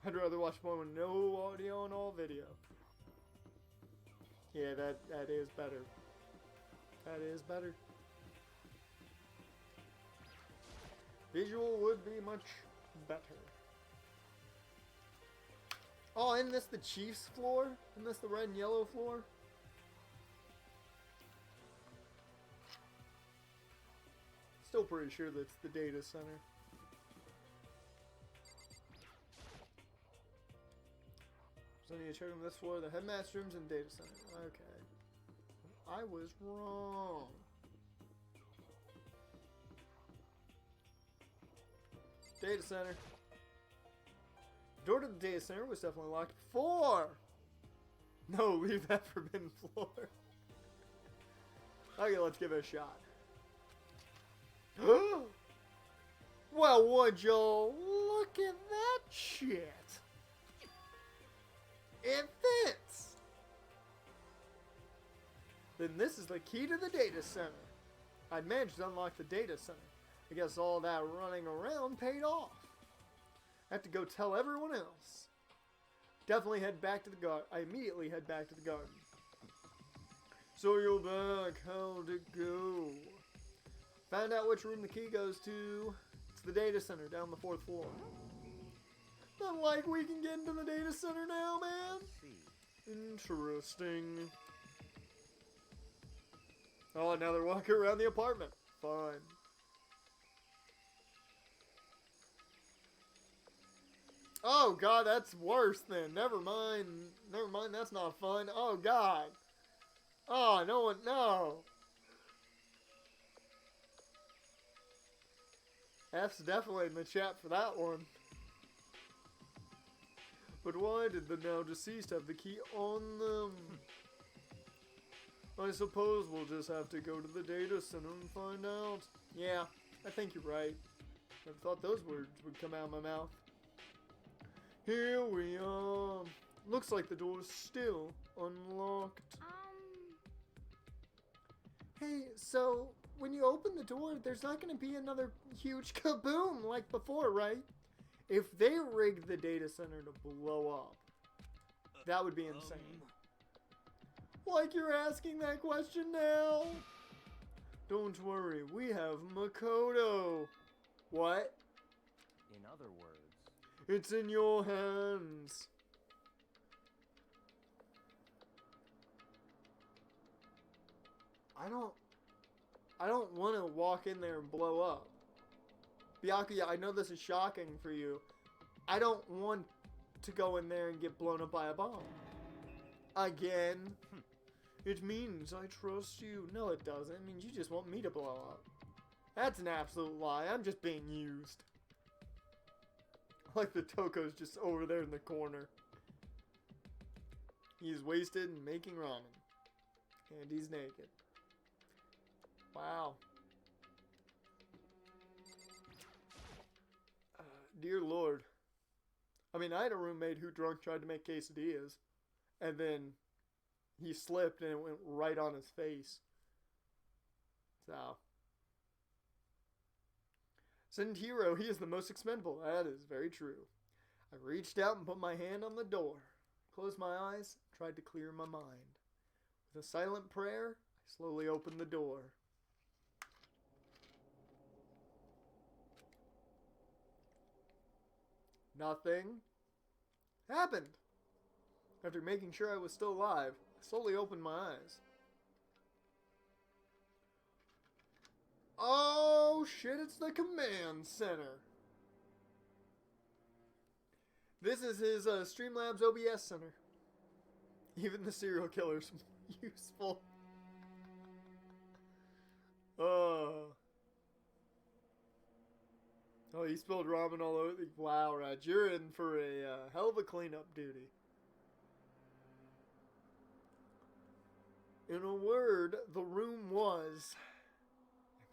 I'd rather watch porn with no audio and all video. Yeah, that is better. That is better. Visual would be much better. Oh, isn't this the Chiefs floor? Isn't this the red and yellow floor? Still pretty sure that's the data center. So I need to check on this floor, the headmaster rooms and data center. Okay. I was wrong. Data center. Door to the data center was definitely locked before. No, leave that forbidden floor. Okay, let's give it a shot. Well, would you look at that shit? It fits. Then this is the key to the data center. I'd managed to unlock the data center. I guess all that running around paid off. I have to go tell everyone else. Definitely head back to the garden. I immediately head back to the garden. So you're back. How'd it go? Found out which room the key goes to. It's the data center down the 4th floor. Not like we can get into the data center now, man. Interesting. Oh, now they're walking around the apartment. Fun. Oh, God, that's worse then. Never mind. Never mind, that's not fun. Oh, God. Oh, no one, no. F's definitely in the chat for that one. But why did the now deceased have the key on them? I suppose we'll just have to go to the data center and find out. Yeah, I think you're right. Never thought those words would come out of my mouth. Here we are. Looks like the door's still unlocked. Hey, so when you open the door, there's not going to be another huge kaboom like before, right? If they rigged the data center to blow up, that would be insane. Like you're asking that question now? Don't worry, we have Makoto. What? In other words, it's in your hands. I don't want to walk in there and blow up. Byakuya, I know this is shocking for you. I don't want to go in there and get blown up by a bomb. Again. It means I trust you. No, it doesn't. It means you just want me to blow up. That's an absolute lie. I'm just being used. Like the Toko's just over there in the corner. He's wasted and making ramen. And he's naked. Wow. Dear Lord. I mean, I had a roommate who drunk tried to make quesadillas. And then he slipped and it went right on his face. So. Sentiro, he is the most expendable. That is very true. I reached out and put my hand on the door. Closed my eyes, tried to clear my mind. With a silent prayer, I slowly opened the door. Nothing happened. After making sure I was still alive, I slowly opened my eyes. Oh shit, it's the command center. This is his Streamlabs OBS center. Even the serial killer's useful. Oh, you spilled ramen all over. Wow, Raj, you're in for a hell of a cleanup duty. In a word, the room was.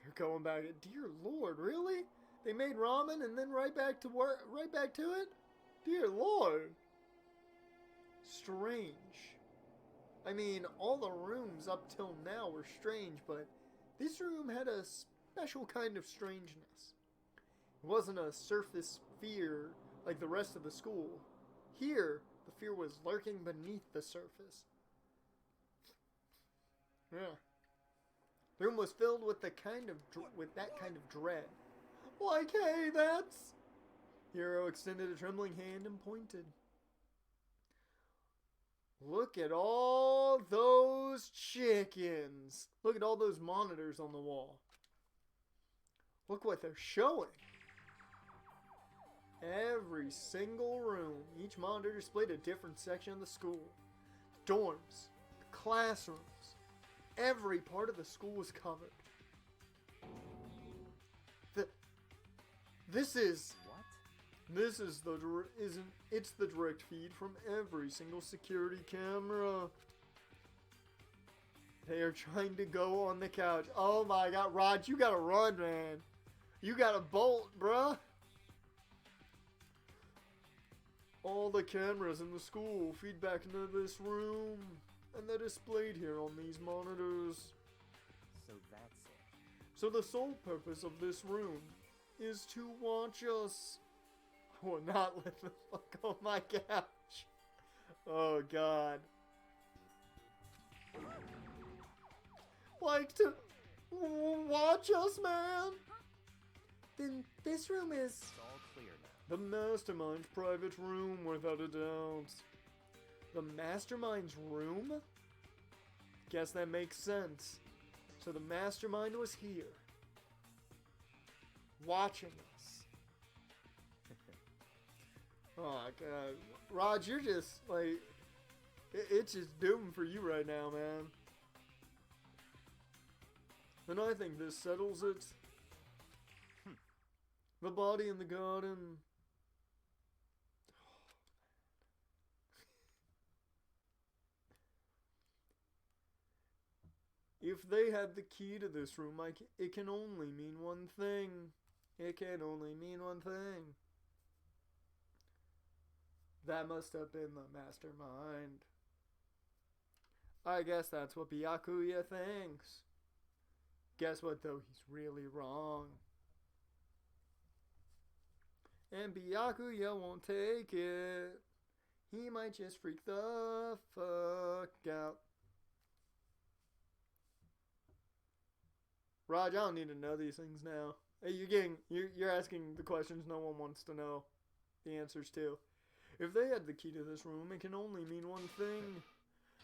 They're going back. Dear Lord, really? They made ramen and then right back to work, right back to it? Dear Lord. Strange. I mean, all the rooms up till now were strange, but this room had a special kind of strangeness. It wasn't a surface fear like the rest of the school. Here, the fear was lurking beneath the surface. Yeah. The room was filled with that kind of dread. Like, hey, that's... Hero extended a trembling hand and pointed. Look at all those chickens. Look at all those monitors on the wall. Look what they're showing. Every single room. Each monitor displayed a different section of the school. The dorms, the classrooms. Every part of the school was covered. This is it's the direct feed from every single security camera. They are trying to go on the couch. Oh my god, Rod, you gotta run, man. You gotta bolt, bruh. All the cameras in the school feed back into this room, and they're displayed here on these monitors. So that's it. So the sole purpose of this room is to watch us. Or not let the fuck on my couch. Oh god. Like to watch us, man. Then this room is... It's all clear now. The Mastermind's private room, without a doubt. The Mastermind's room? Guess that makes sense. So the Mastermind was here. Watching us. Oh god. Rod, you're just, like... It's just doomed for you right now, man. And I think this settles it. The body in the garden. If they had the key to this room, it can only mean one thing. It can only mean one thing. That must have been the Mastermind. I guess that's what Byakuya thinks. Guess what, though? He's really wrong. And Byakuya won't take it. He might just freak the fuck out. Raj, I don't need to know these things now. Hey, you're asking the questions no one wants to know the answers to. If they had the key to this room, it can only mean one thing.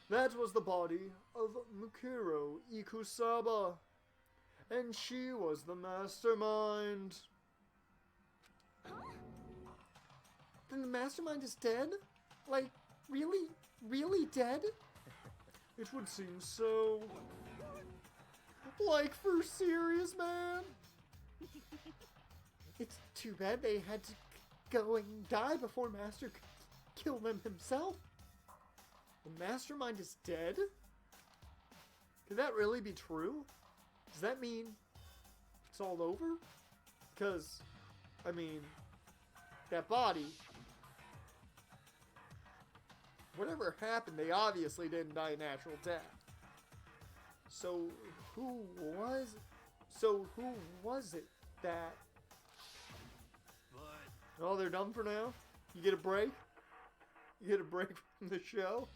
That was the body of Mukuro Ikusaba. And she was the Mastermind. Huh? Then the Mastermind is dead? Like, really? Really dead? It would seem so. Like, for serious, man? It's too bad they had to go and die before Master could kill them himself. The Mastermind is dead? Could that really be true? Does that mean it's all over? Because, I mean, that body, whatever happened, they obviously didn't die a natural death. So who was it that... Oh, they're done for now? You get a break? You get a break from the show?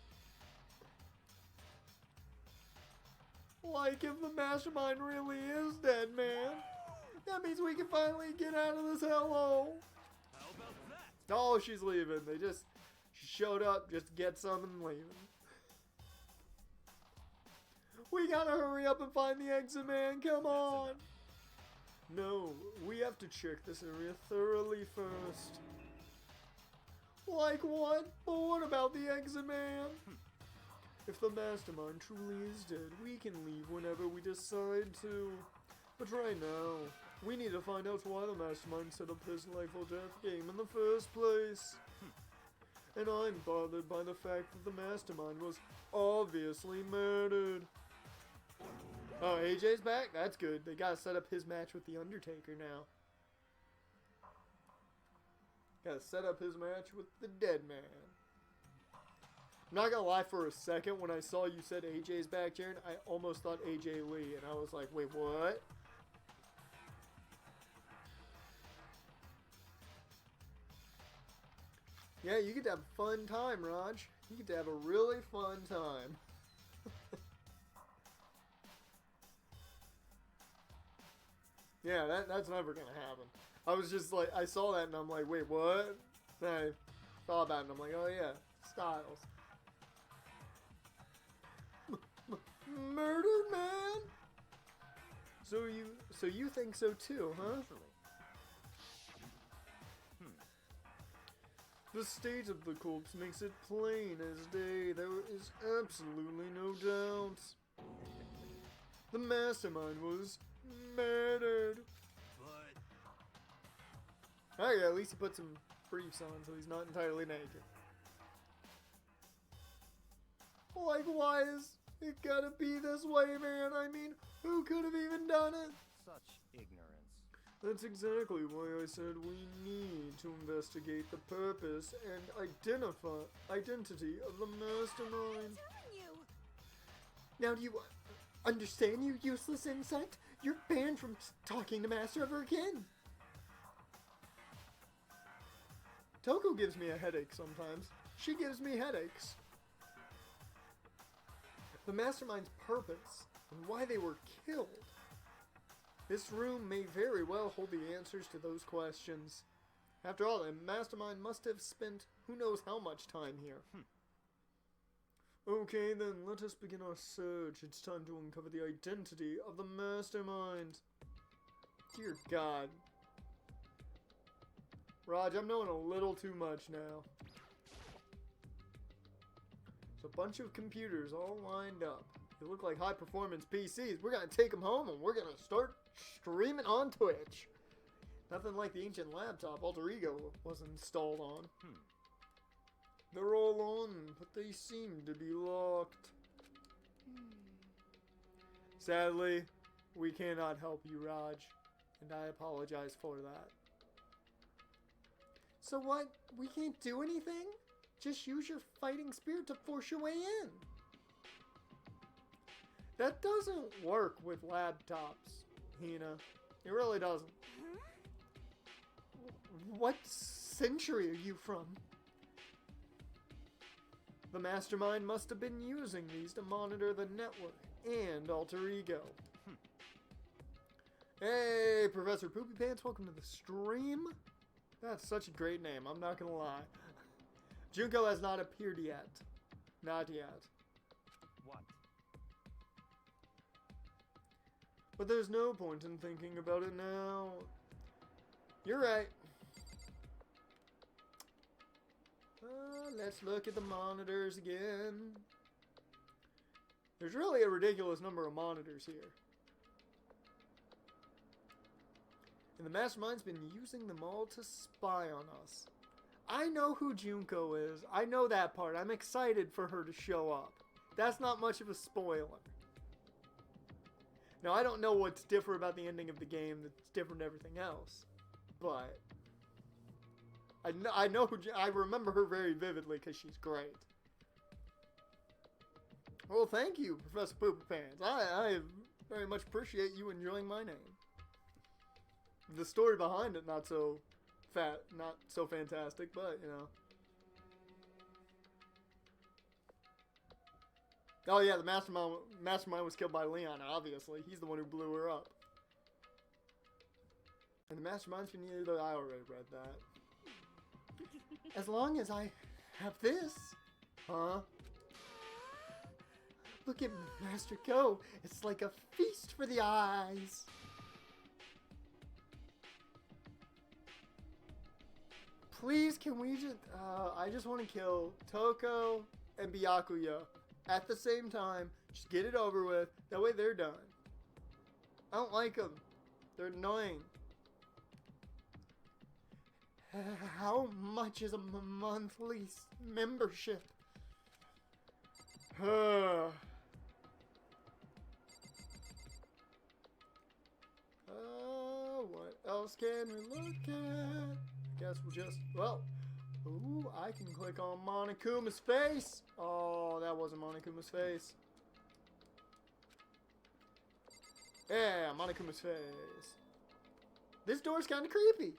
Like, if the Mastermind really is dead, man, that means we can finally get out of this hellhole. How about that? Oh, she's leaving. She showed up just to get some and leaving. We gotta hurry up and find the exit, man. Come on. No, we have to check this area thoroughly first. Like what? But what about the exit, man? If the Mastermind truly is dead, we can leave whenever we decide to. But right now, we need to find out why the Mastermind set up this life or death game in the first place. And I'm bothered by the fact that the Mastermind was obviously murdered. Oh, AJ's back? That's good. They gotta set up his match with The Undertaker now. Gotta set up his match with the dead man. I'm not gonna lie, for a second when I saw you said AJ's back, Jaren, I almost thought AJ Lee, and I was like, wait, what? Yeah, you get to have a fun time, Raj. You get to have a really fun time. Yeah, that's never gonna happen. I was just like, I saw that and I'm like, wait, what? Then I thought about it and I'm like, oh yeah, Styles. Murdered man? So you think so too, huh? Naturally. The state of the corpse makes it plain as day. There is absolutely no doubt. The mastermind was murdered. But Oh yeah, at least he put some briefs on so he's not entirely naked. Like, why is it gotta be this way, man? I mean, who could have even done it? Such ignorance. That's exactly why I said we need to investigate the purpose and identity of the mastermind. Now do you understand, you useless insect? You're banned from talking to Master ever again. Toko gives me a headache sometimes. She gives me headaches. The mastermind's purpose and why they were killed. This room may very well hold the answers to those questions. After all, the mastermind must have spent who knows how much time here. Okay then, let us begin our search. It's time to uncover the identity of the mastermind. Dear God. Raj, I'm knowing a little too much now. There's a bunch of computers all lined up. They look like high-performance PCs. We're gonna take them home and we're gonna start streaming on Twitch. Nothing like the ancient laptop Alter Ego was installed on. They're all on, but they seem to be locked. Sadly, we cannot help you, Raj, and I apologize for that. So what? We can't do anything? Just use your fighting spirit to force your way in. That doesn't work with laptops, Hina. It really doesn't. What century are you from? The mastermind must have been using these to monitor the network and Alter Ego. Hey, Professor Poopy Pants, welcome to the stream. That's such a great name, I'm not gonna lie. Junko has not appeared yet. Not yet. What? But there's no point in thinking about it now. You're right. Let's look at the monitors again. There's really a ridiculous number of monitors here. And the mastermind's been using them all to spy on us. I know who Junko is. I know that part. I'm excited for her to show up. That's not much of a spoiler. Now, I don't know what's different about the ending of the game that's different than everything else. But I know I remember her very vividly because she's great. Well, thank you, Professor Pooper Pants. I very much appreciate you enjoying my name. The story behind it, not so fantastic, but, you know. Oh yeah, the mastermind was killed by Leon, obviously. He's the one who blew her up. And the mastermind's been used, I already read that. As long as I have this. Huh? Look at Master go. It's like a feast for the eyes. Please, can we just... I just want to kill Toko and Byakuya at the same time. Just get it over with. That way they're done. I don't like them. They're annoying. How much is a monthly membership? What else can we look at? Guess we'll just, well, ooh, I can click on Monokuma's face. Oh, that wasn't Monokuma's face. Yeah, Monokuma's face. This door's kind of creepy.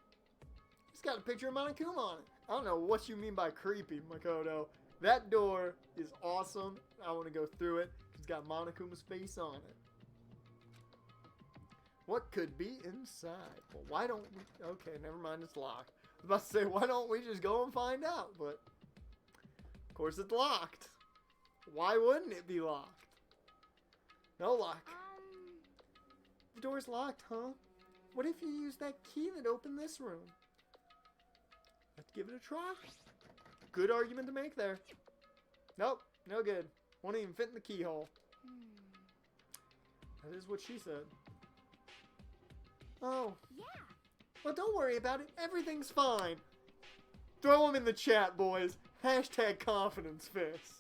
It's got a picture of Monokuma on it. I don't know what you mean by creepy, Makoto. That door is awesome. I want to go through it. It's got Monokuma's face on it. What could be inside? Well, why don't we... Okay, never mind, it's locked. I was about to say, why don't we just go and find out? But, of course, it's locked. Why wouldn't it be locked? No lock. The door's locked, huh? What if you use that key that opened this room? Let's give it a try. Good argument to make there. Nope, no good. Won't even fit in the keyhole. That is what she said. Oh. Yeah. Well, don't worry about it. Everything's fine. Throw them in the chat, boys. Hashtag confidence fist.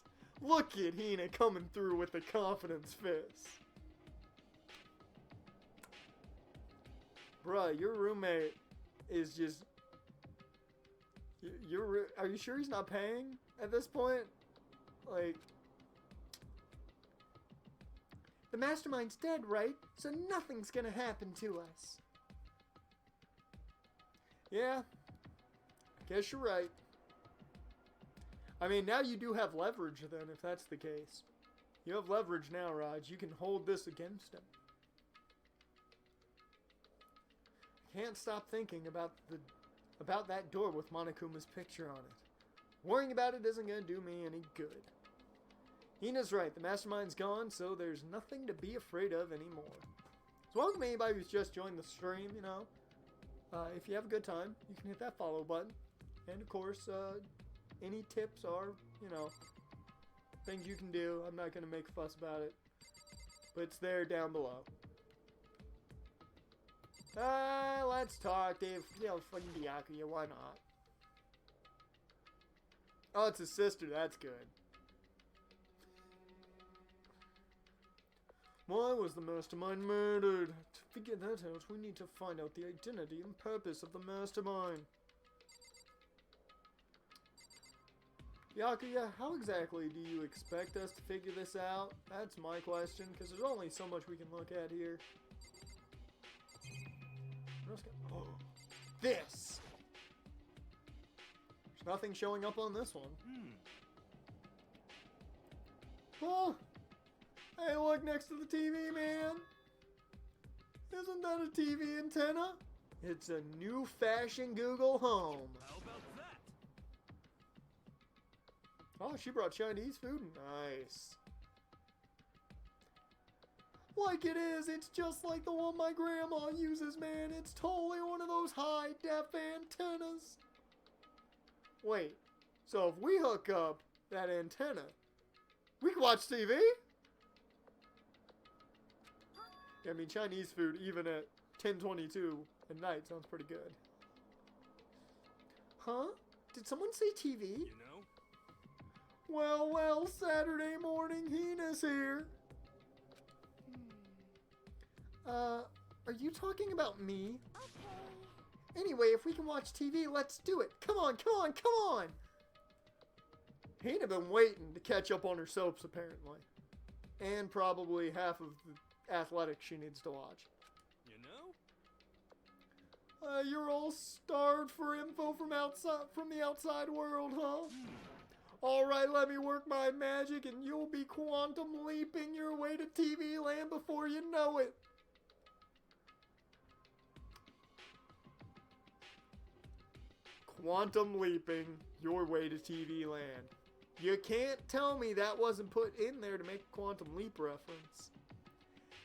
Look at Hina coming through with the confidence fist. Bruh, your roommate is just... Are you sure he's not paying at this point? Like... The mastermind's dead, right? So nothing's gonna happen to us. Yeah. I guess you're right. I mean, now you do have leverage then, if that's the case. You have leverage now, Raj. You can hold this against him. I can't stop thinking about that door with Monokuma's picture on it. Worrying about it isn't going to do me any good. Hina's right. The mastermind's gone, so there's nothing to be afraid of anymore. So welcome anybody who's just joined the stream, you know. If you have a good time, you can hit that follow button. And of course, any tips are, you know, things you can do. I'm not going to make a fuss about it. But it's there down below. Let's talk, Dave. You know, fucking Byakuya, why not? Oh, it's his sister. That's good. Why was the mastermind murdered? To figure that out, we need to find out the identity and purpose of the mastermind. Byakuya, how exactly do you expect us to figure this out? That's my question, because there's only so much we can look at here. Oh, this! There's nothing showing up on this one. Oh! Hey, look next to the TV, man! Isn't that a TV antenna? It's a new fashion Google Home. How about that? Oh, she brought Chinese food. Nice. Like it is, it's just like the one my grandma uses, man. It's totally one of those high-def antennas. Wait, so if we hook up that antenna, we can watch TV? I mean, Chinese food, even at 10:22 at night, sounds pretty good. Huh? Did someone say TV? You know? Well, Saturday morning, Hina's here. Are you talking about me? Okay. Anyway, if we can watch TV, let's do it. Come on, come on, come on! Hina been waiting to catch up on her soaps, apparently. And probably half of the athletics she needs to watch. You know? You're all starved for info from the outside world, huh? Alright, let me work my magic and you'll be quantum leaping your way to TV land before you know it. Quantum leaping your way to TV land. You can't tell me that wasn't put in there to make a quantum leap reference.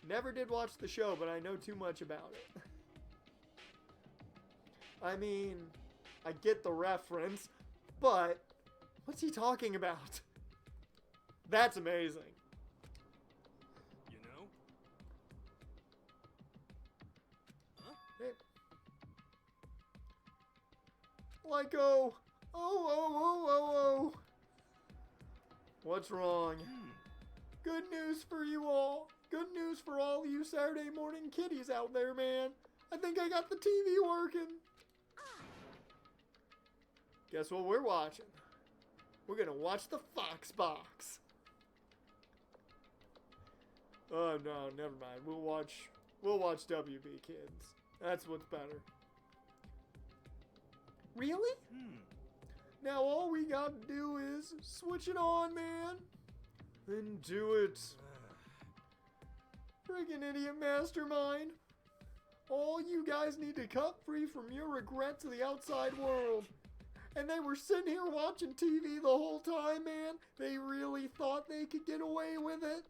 Never did watch the show, but I know too much about it. I mean, I get the reference, but what's he talking about? That's amazing. You know? Hey. Like, oh. What's wrong? Good news for you all. Good news for all you Saturday morning kiddies out there, man. I think I got the TV working. Guess what we're watching? We're gonna watch the Fox Box. Oh no, never mind. We'll watch WB Kids. That's what's better. Really? Now all we gotta do is switch it on, man. Then do it. Friggin' idiot mastermind. all you guys need to cut free from your regrets of the outside world. And they were sitting here watching TV the whole time, man. They really thought they could get away with it.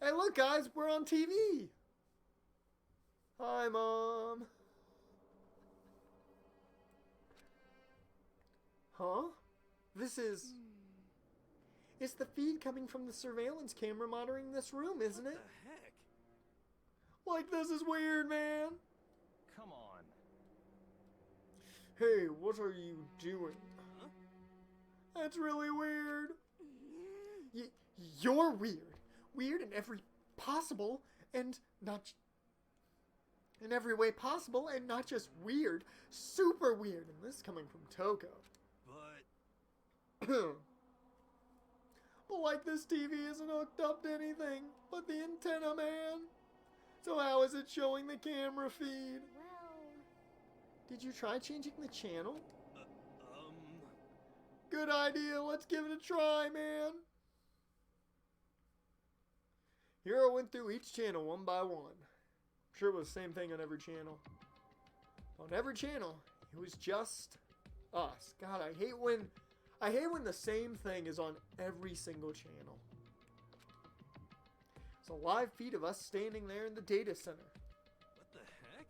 Hey, look, guys, we're on TV. Hi, Mom. Huh? This is... It's the feed coming from the surveillance camera monitoring this room, isn't it? What the heck? Like, this is weird, man. Come on. Hey, what are you doing? Huh? That's really weird. You're weird. Weird in every possible and not... in every way possible and not just weird. Super weird. And this is coming from Toko. But... But like this TV isn't hooked up to anything but the antenna, man. So how is it showing the camera feed? Well, Did you try changing the channel? uh, Good idea. Let's give it a try, man. Hero went through each channel one by one. I'm sure it was the same thing on every channel. On every channel, it was just us. God, I hate when the same thing is on every single channel. It's a live feed of us standing there in the data center. what the heck?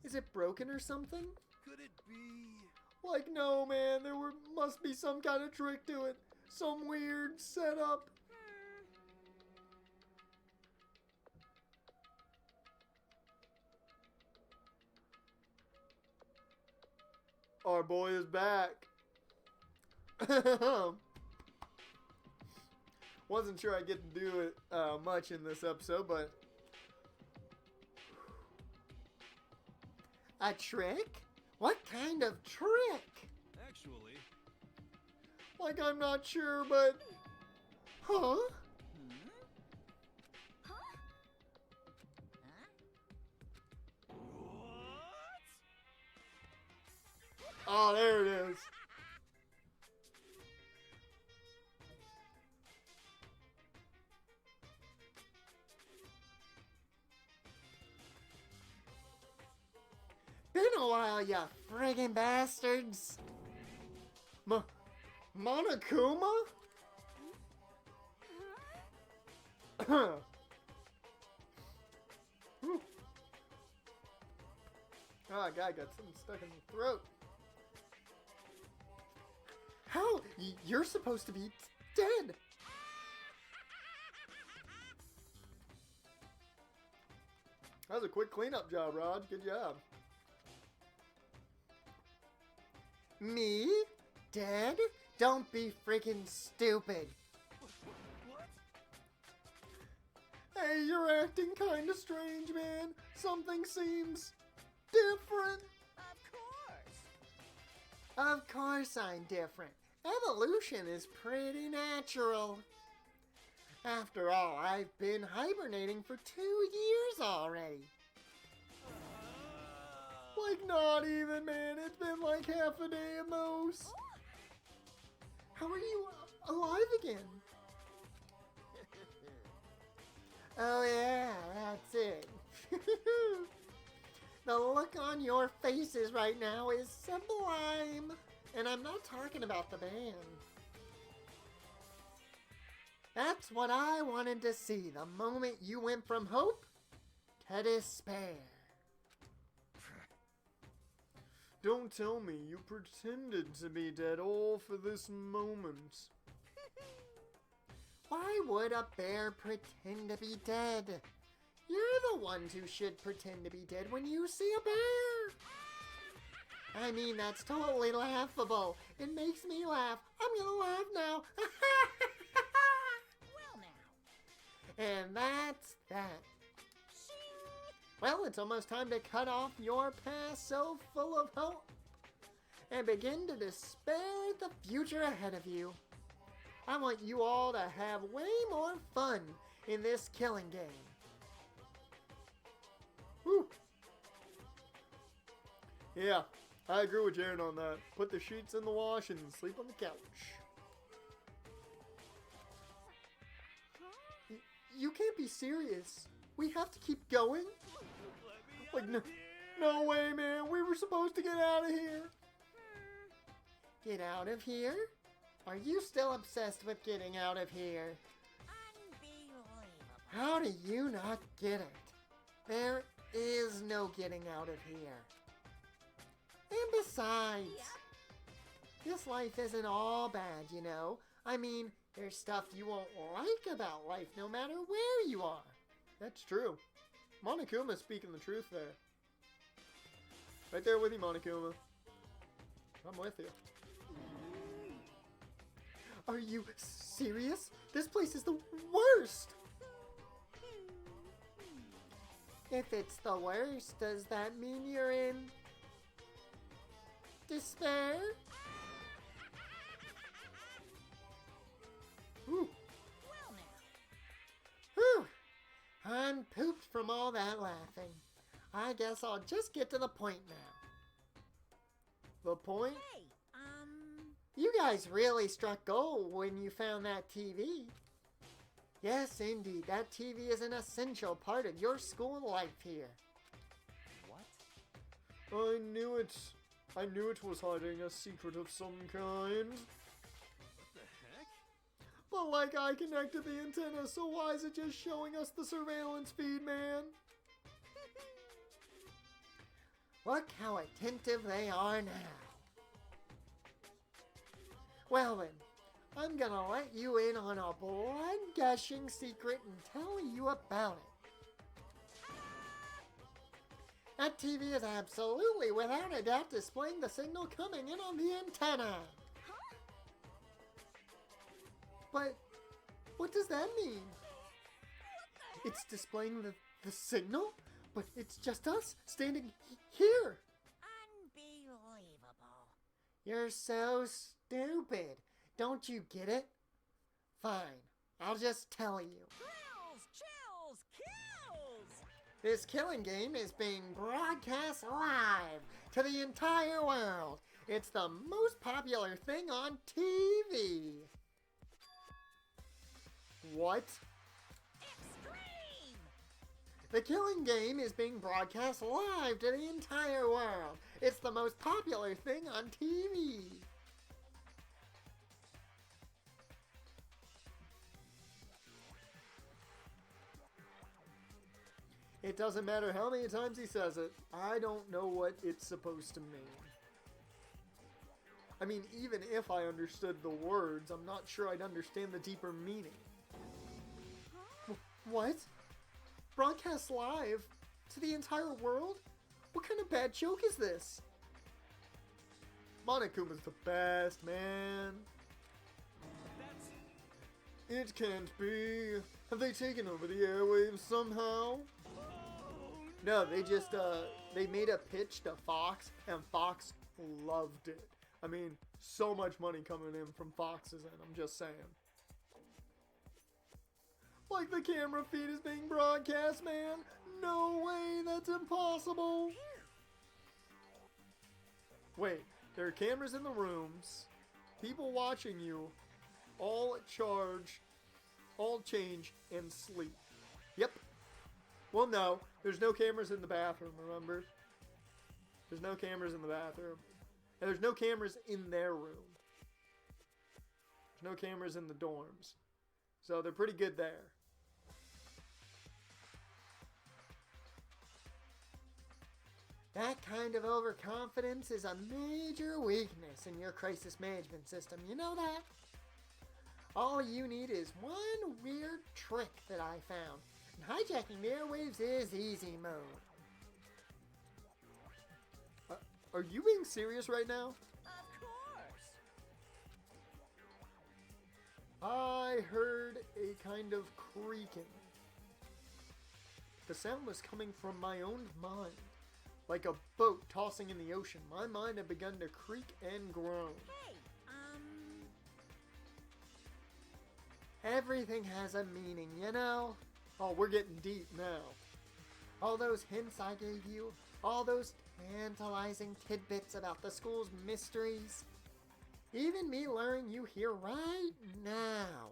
Is it broken or something? Could it be... Like, no, man, must be some kind of trick to it. Some weird setup. Our boy is back. Wasn't sure I'd get to do it much in this episode, but... A trick? What kind of trick? Actually... Like, I'm not sure, but... Huh? What? Oh, there it is. Been a while, ya friggin' bastards. Monokuma? Whew. Oh, God, got something stuck in the throat. How? You're supposed to be dead. That was a quick cleanup job, Rod. Good job. Me? Dead? Don't be freaking stupid. What? Hey, you're acting kinda strange, man. Something seems different. Of course I'm different. Evolution is pretty natural. After all, I've been hibernating for 2 years already. Like, not even, man. It's been like half a day at most. How are you alive again? Oh yeah, that's it. The look on your faces right now is sublime. And I'm not talking about the band. That's what I wanted to see the moment you went from hope to despair. Don't tell me you pretended to be dead all for this moment. Why would a bear pretend to be dead? You're the ones who should pretend to be dead when you see a bear. I mean, that's totally laughable. It makes me laugh. I'm gonna laugh now. Well now. And that's that. Well, it's almost time to cut off your past so full of hope and begin to despair at the future ahead of you. I want you all to have way more fun in this killing game. Whew. Yeah, I agree with Jared on that. Put the sheets in the wash and sleep on the couch. You can't be serious. We have to keep going? Like, no way, man. We were supposed to get out of here. Get out of here? Are you still obsessed with getting out of here? Unbelievable. How do you not get it? There is no getting out of here. And besides, this life isn't all bad, you know. I mean, there's stuff you won't like about life no matter where you are. That's true. Monokuma's speaking the truth there. Right there with you, Monokuma. I'm with you. Are you serious? This place is the worst! If it's the worst, does that mean you're in despair? Ooh. Well now. Whew! I'm pooped from all that laughing. I guess I'll just get to the point now. The point? Hey, You guys really struck gold when you found that TV. Yes, indeed, that TV is an essential part of your school life here. What? I knew it. I knew it was hiding a secret of some kind. What the heck? But like I connected the antenna, so why is it just showing us the surveillance feed, man? Look how attentive they are now. Well then, I'm gonna let you in on a blood-gushing secret and tell you about it. That TV is absolutely, without a doubt, displaying the signal coming in on the antenna. But what does that mean? It's displaying the signal, but it's just us standing here. unbelievable. You're so stupid. Don't you get it? Fine, I'll just tell you. Thrills, chills, kills! This killing game is being broadcast live to the entire world. It's the most popular thing on TV. What? Extreme! The killing game is being broadcast live to the entire world. It's the most popular thing on TV. It doesn't matter how many times he says it. I don't know what it's supposed to mean. I mean, even if I understood the words, I'm not sure I'd understand the deeper meaning. What? Broadcast live to the entire world? What kind of bad joke is this? Monokuma's the best, man. That's... It can't be. Have they taken over the airwaves somehow? No, they just, they made a pitch to Fox, and Fox loved it. I mean, so much money coming in from Fox's end, I'm just saying. Like the camera feed is being broadcast, man? No way, that's impossible. Wait, there are cameras in the rooms, people watching you, all charge, all change, and sleep. Yep. Well, no, there's no cameras in the bathroom, remember? There's no cameras in the bathroom. And there's no cameras in their room. There's no cameras in the dorms. So they're pretty good there. That kind of overconfidence is a major weakness in your crisis management system. You know that? All you need is one weird trick that I found. And hijacking the airwaves is easy mode. Are you being serious right now? Of course. I heard a kind of creaking. The sound was coming from my own mind. Like a boat tossing in the ocean. My mind had begun to creak and groan. Hey, Everything has a meaning, you know? Oh, we're getting deep now. All those hints I gave you, all those tantalizing tidbits about the school's mysteries, even me luring you here right now.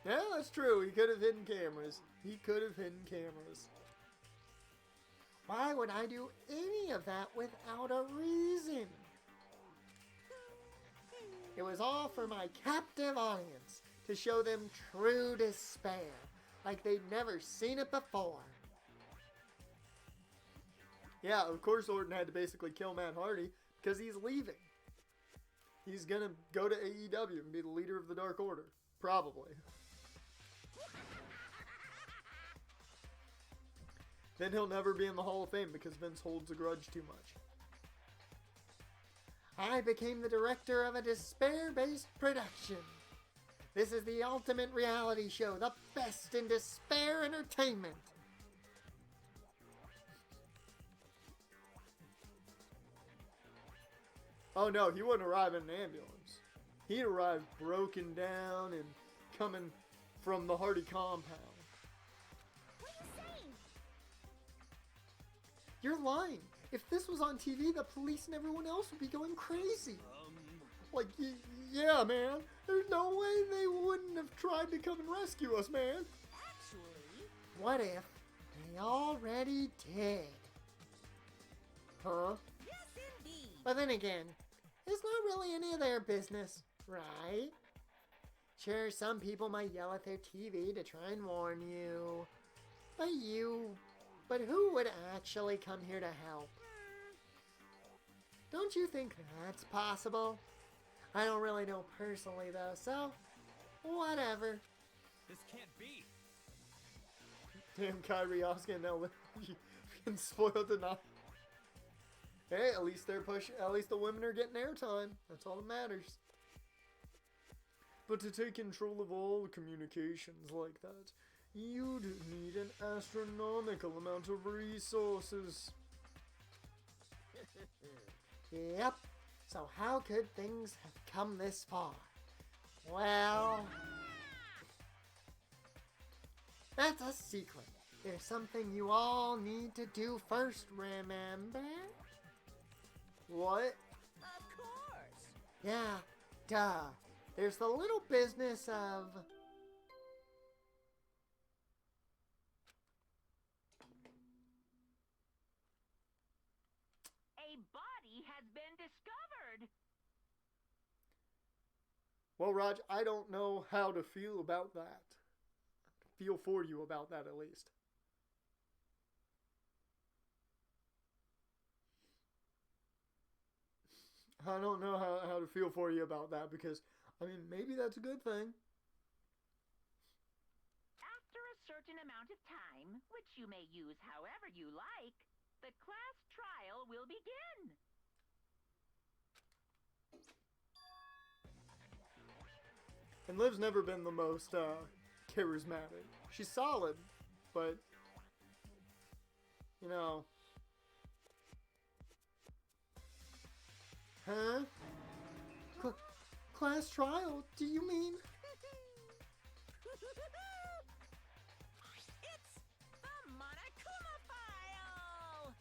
Yeah, that's true. He could have hidden cameras. He could have hidden cameras. Why would I do any of that without a reason? It was all for my captive audience, to show them true despair, like they'd never seen it before. Yeah, of course Orton had to basically kill Matt Hardy because he's leaving. He's gonna go to AEW and be the leader of the Dark Order. Probably. Then he'll never be in the Hall of Fame because Vince holds a grudge too much. I became the director of a despair-based production. This is the ultimate reality show, the best in despair entertainment. Oh no, he wouldn't arrive in an ambulance. He'd arrive broken down and coming from the Hardy compound. What are you saying? You're lying. If this was on TV, the police and everyone else would be going crazy. Like, yeah, man. There's no way they wouldn't have tried to come and rescue us, man. Actually, What if they already did? Huh? yes, indeed. But then again, it's not really any of their business, right? Sure, some people might yell at their TV to try and warn you. But who would actually come here to help? Don't you think that's possible? I don't really know personally though, so whatever. This can't be. Damn, Kyrie Oscar now been spoiled enough. Hey, at least at least the women are getting airtime. That's all that matters. But to take control of all communications like that, you'd need an astronomical amount of resources. Yep. So how could things have come this far? Well, that's a secret. There's something you all need to do first, remember? What? Of course. Yeah, duh. There's the little business of... A body has been discovered. Well, Raj, I don't know how to feel about that. Feel for you about that, at least. I don't know how to feel for you about that because, I mean, maybe that's a good thing. After a certain amount of time, which you may use however you like, the class trial will begin. And Liv's never been the most charismatic. She's solid, but, you know. Huh? Class trial? Do you mean? It's the Monokuma file.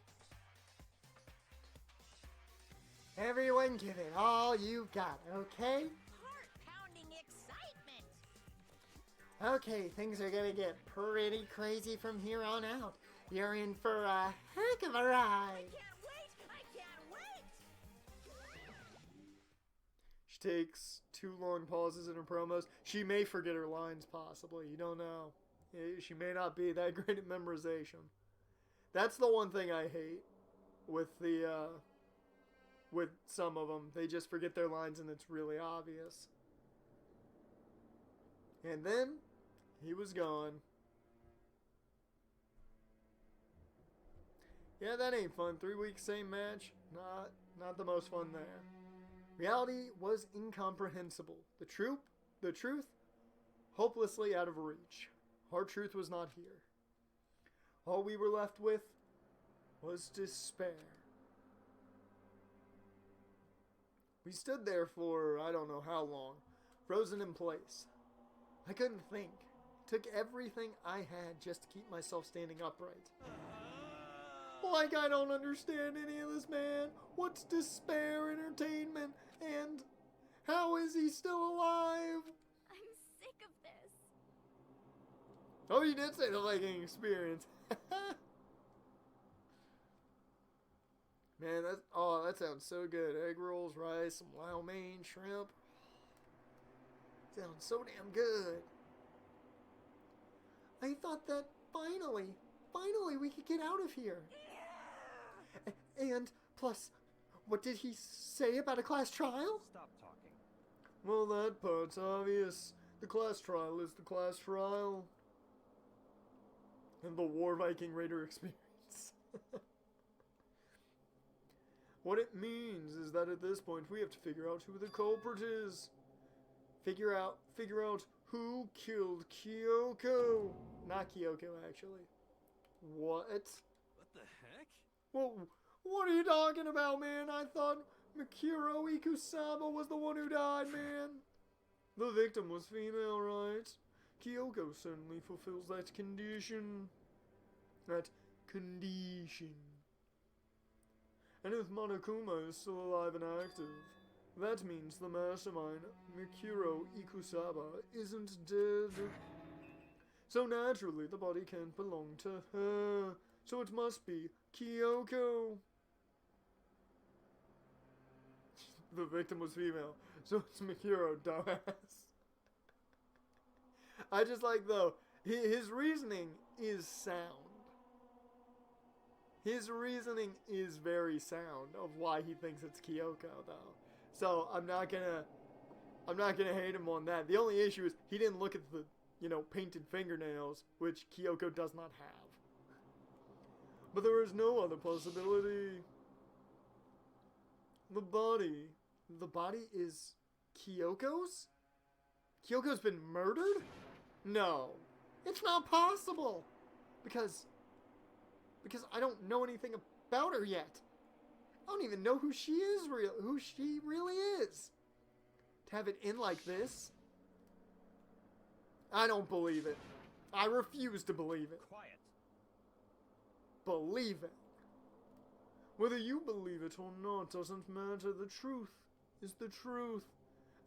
Everyone give it all you got, okay? Heart-pounding excitement. Okay, things are gonna get pretty crazy from here on out. You're in for a heck of a ride. Can't wait. I can't wait. She takes too long pauses in her promos. She may forget her lines, possibly. You don't know. She may not be that great at memorization. That's the one thing I hate with with some of them. They just forget their lines and it's really obvious. And then he was gone. Yeah, that ain't fun. 3 weeks, same match. Not the most fun there. Reality was incomprehensible. The truth, hopelessly out of reach. Hard truth was not here. All we were left with was despair. We stood there for I don't know how long, frozen in place. I couldn't think. Took everything I had just to keep myself standing upright. Like I don't understand any of this, man. What's despair entertainment? And how is he still alive? I'm sick of this. Oh, you did say the Viking experience. Man, that sounds so good. Egg rolls, rice, some lo mein, shrimp. Sounds so damn good. I thought that finally we could get out of here. And plus, what did he say about a class trial? Stop talking. Well, that part's obvious. The class trial is the class trial. And the War Viking Raider experience. What it means is that at this point we have to figure out who the culprit is. Figure out who killed Kyoko. Not Kyoko, actually. What? What the heck? Well, what are you talking about, man? I thought Mikuro Ikusaba was the one who died, man. The victim was female, right? Kyoko certainly fulfills that condition. And if Monokuma is still alive and active, that means the mastermind, Mikuro Ikusaba, isn't dead. So naturally, the body can't belong to her. So it must be Kyoko. The victim was female, so it's Mikuro, dumbass. I just like, though, his reasoning is sound. His reasoning is very sound of why he thinks it's Kyoko, though. So I'm not gonna hate him on that. The only issue is he didn't look at the, painted fingernails, which Kyoko does not have. But there is no other possibility. The body is Kyoko's? Kyoko's been murdered? No. It's not possible. Because I don't know anything about her yet. I don't even know who she really is. To have it end like this? I don't believe it. I refuse to believe it. Quiet. Believe it. Whether you believe it or not doesn't matter. The truth is the truth.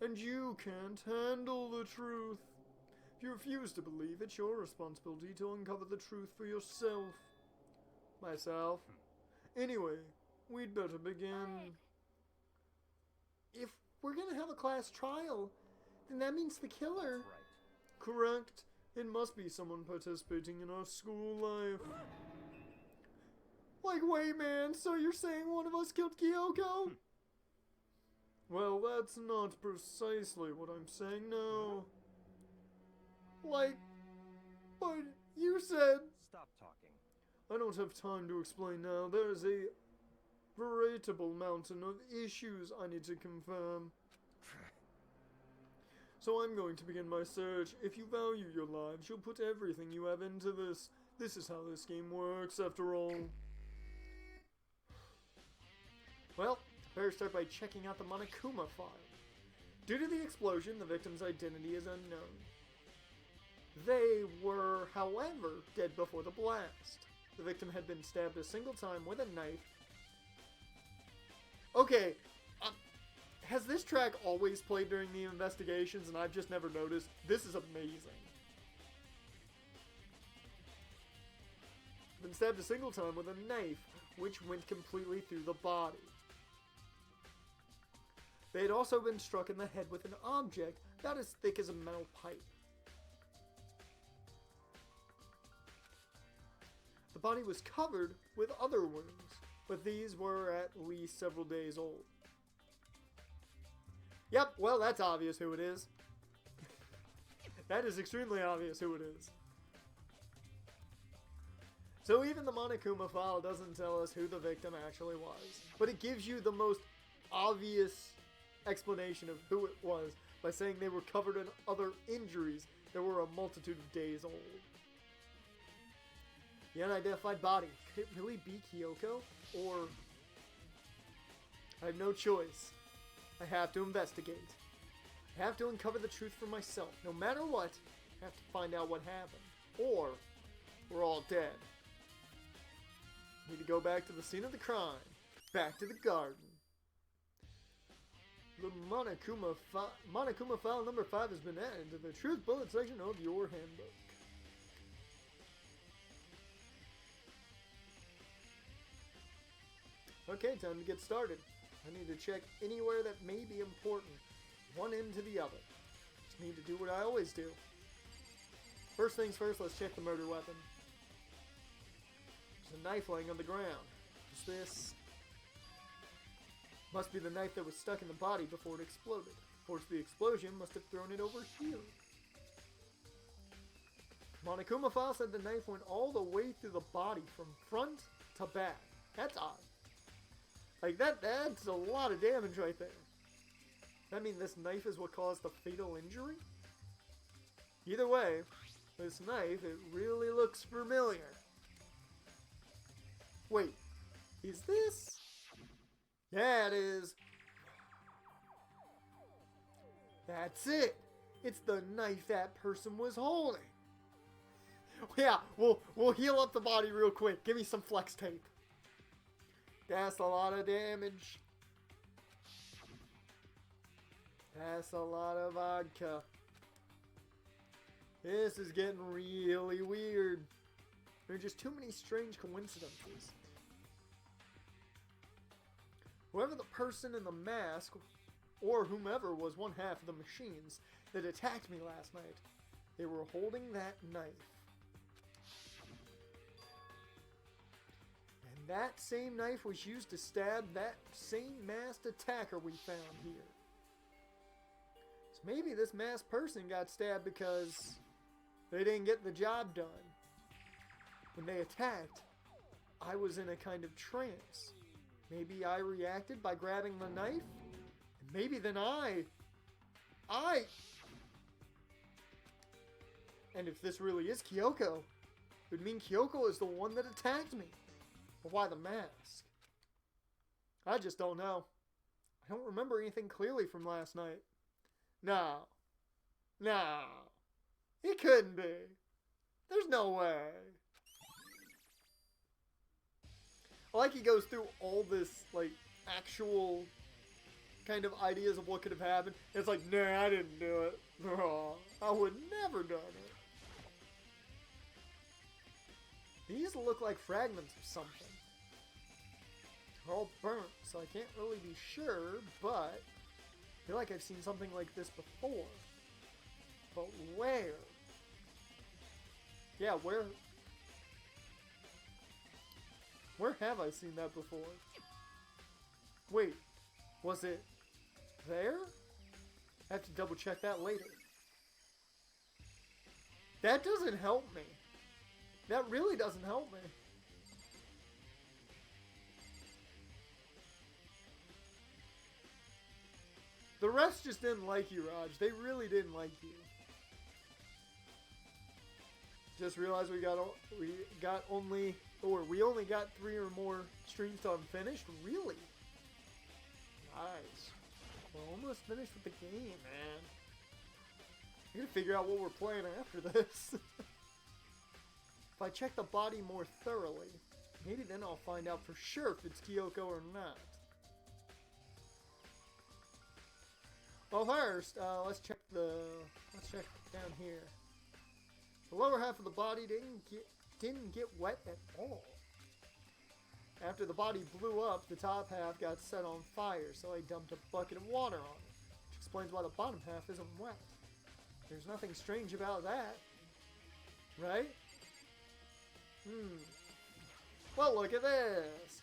And you can't handle the truth. If you refuse to believe, it's your responsibility to uncover the truth for yourself. Myself. Anyway, we'd better begin. If we're gonna have a class trial, then that means the killer... Right. Correct. It must be someone participating in our school life. Like, wait, man, so you're saying one of us killed Kyoko? Well, that's not precisely what I'm saying, no. Like, but you said... Stop talking. I don't have time to explain now. There's a veritable mountain of issues I need to confirm. So I'm going to begin my search. If you value your lives, you'll put everything you have into this. This is how this game works, after all. Well, better start by checking out the Monokuma file. Due to the explosion, the victim's identity is unknown. They were, however, dead before the blast. The victim had been stabbed a single time with a knife. Okay, has this track always played during the investigations and I've just never noticed? This is amazing. Been stabbed a single time with a knife, which went completely through the body. They had also been struck in the head with an object about as thick as a metal pipe. The body was covered with other wounds, but these were at least several days old. Yep, well, that's obvious who it is. That is extremely obvious who it is. So even the Monokuma file doesn't tell us who the victim actually was, but it gives you the most obvious explanation of who it was by saying they were covered in other injuries that were a multitude of days old. The unidentified body. Could it really be Kyoko? Or... I have no choice. I have to investigate. I have to uncover the truth for myself. No matter what, I have to find out what happened. Or, we're all dead. Need to go back to the scene of the crime. Back to the garden. The Monokuma file number 5 has been added to the truth bullet section of your handbook. Okay, time to get started. I need to check anywhere that may be important. One end to the other. Just need to do what I always do. First things first, let's check the murder weapon. There's a knife laying on the ground. What's this? Must be the knife that was stuck in the body before it exploded. Of course, the explosion must have thrown it over here. Monokuma file said the knife went all the way through the body from front to back. That's odd. Like, that's a lot of damage right there. That means this knife is what caused the fatal injury? Either way, this knife, it really looks familiar. Wait, is this? Yeah, it is. That's it. It's the knife that person was holding. Yeah, we'll heal up the body real quick. Give me some flex tape. That's a lot of damage. That's a lot of vodka. This is getting really weird. There are just too many strange coincidences. Whoever the person in the mask, or whomever was one half of the machines that attacked me last night, they were holding that knife. And that same knife was used to stab that same masked attacker we found here. So maybe this masked person got stabbed because they didn't get the job done. When they attacked, I was in a kind of trance. Maybe I reacted by grabbing the knife, and maybe then and if this really is Kyoko, it would mean Kyoko is the one that attacked me. But why the mask? I just don't know. I don't remember anything clearly from last night. No. It couldn't be. There's no way. I like he goes through all this, like, actual kind of ideas of what could have happened. It's like, nah, I didn't do it. No, I would never done it. These look like fragments of something. They're all burnt, so I can't really be sure, but I feel like I've seen something like this before. But where? Yeah, where? Where have I seen that before? Wait, was it there? I have to double check that later. That doesn't help me. That really doesn't help me. The rest just didn't like you, Raj. They really didn't like you. Just realized we only got 3 or more streams till I'm finished. Really? Nice. We're almost finished with the game, man. I gotta figure out what we're playing after this. If I check the body more thoroughly, maybe then I'll find out for sure if it's Kyoko or not. Well, first, let's check down here. The lower half of the body didn't get wet at all. After the body blew up, the top half got set on fire, so I dumped a bucket of water on it, which explains why the bottom half isn't wet. There's nothing strange about that, right? Well, look at this.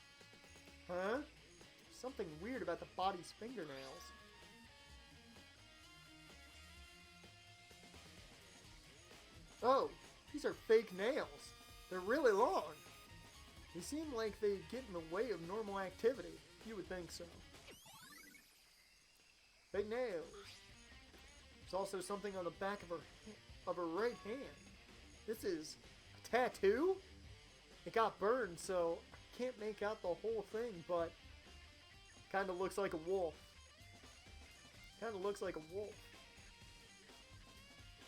Huh? Something weird about the body's fingernails. Oh, these are fake nails. They're really long. They seem like they get in the way of normal activity. You would think so. Fake nails. There's also something on the back of her right hand. This is a tattoo? It got burned, so I can't make out the whole thing, but kind of looks like a wolf. Kind of looks like a wolf.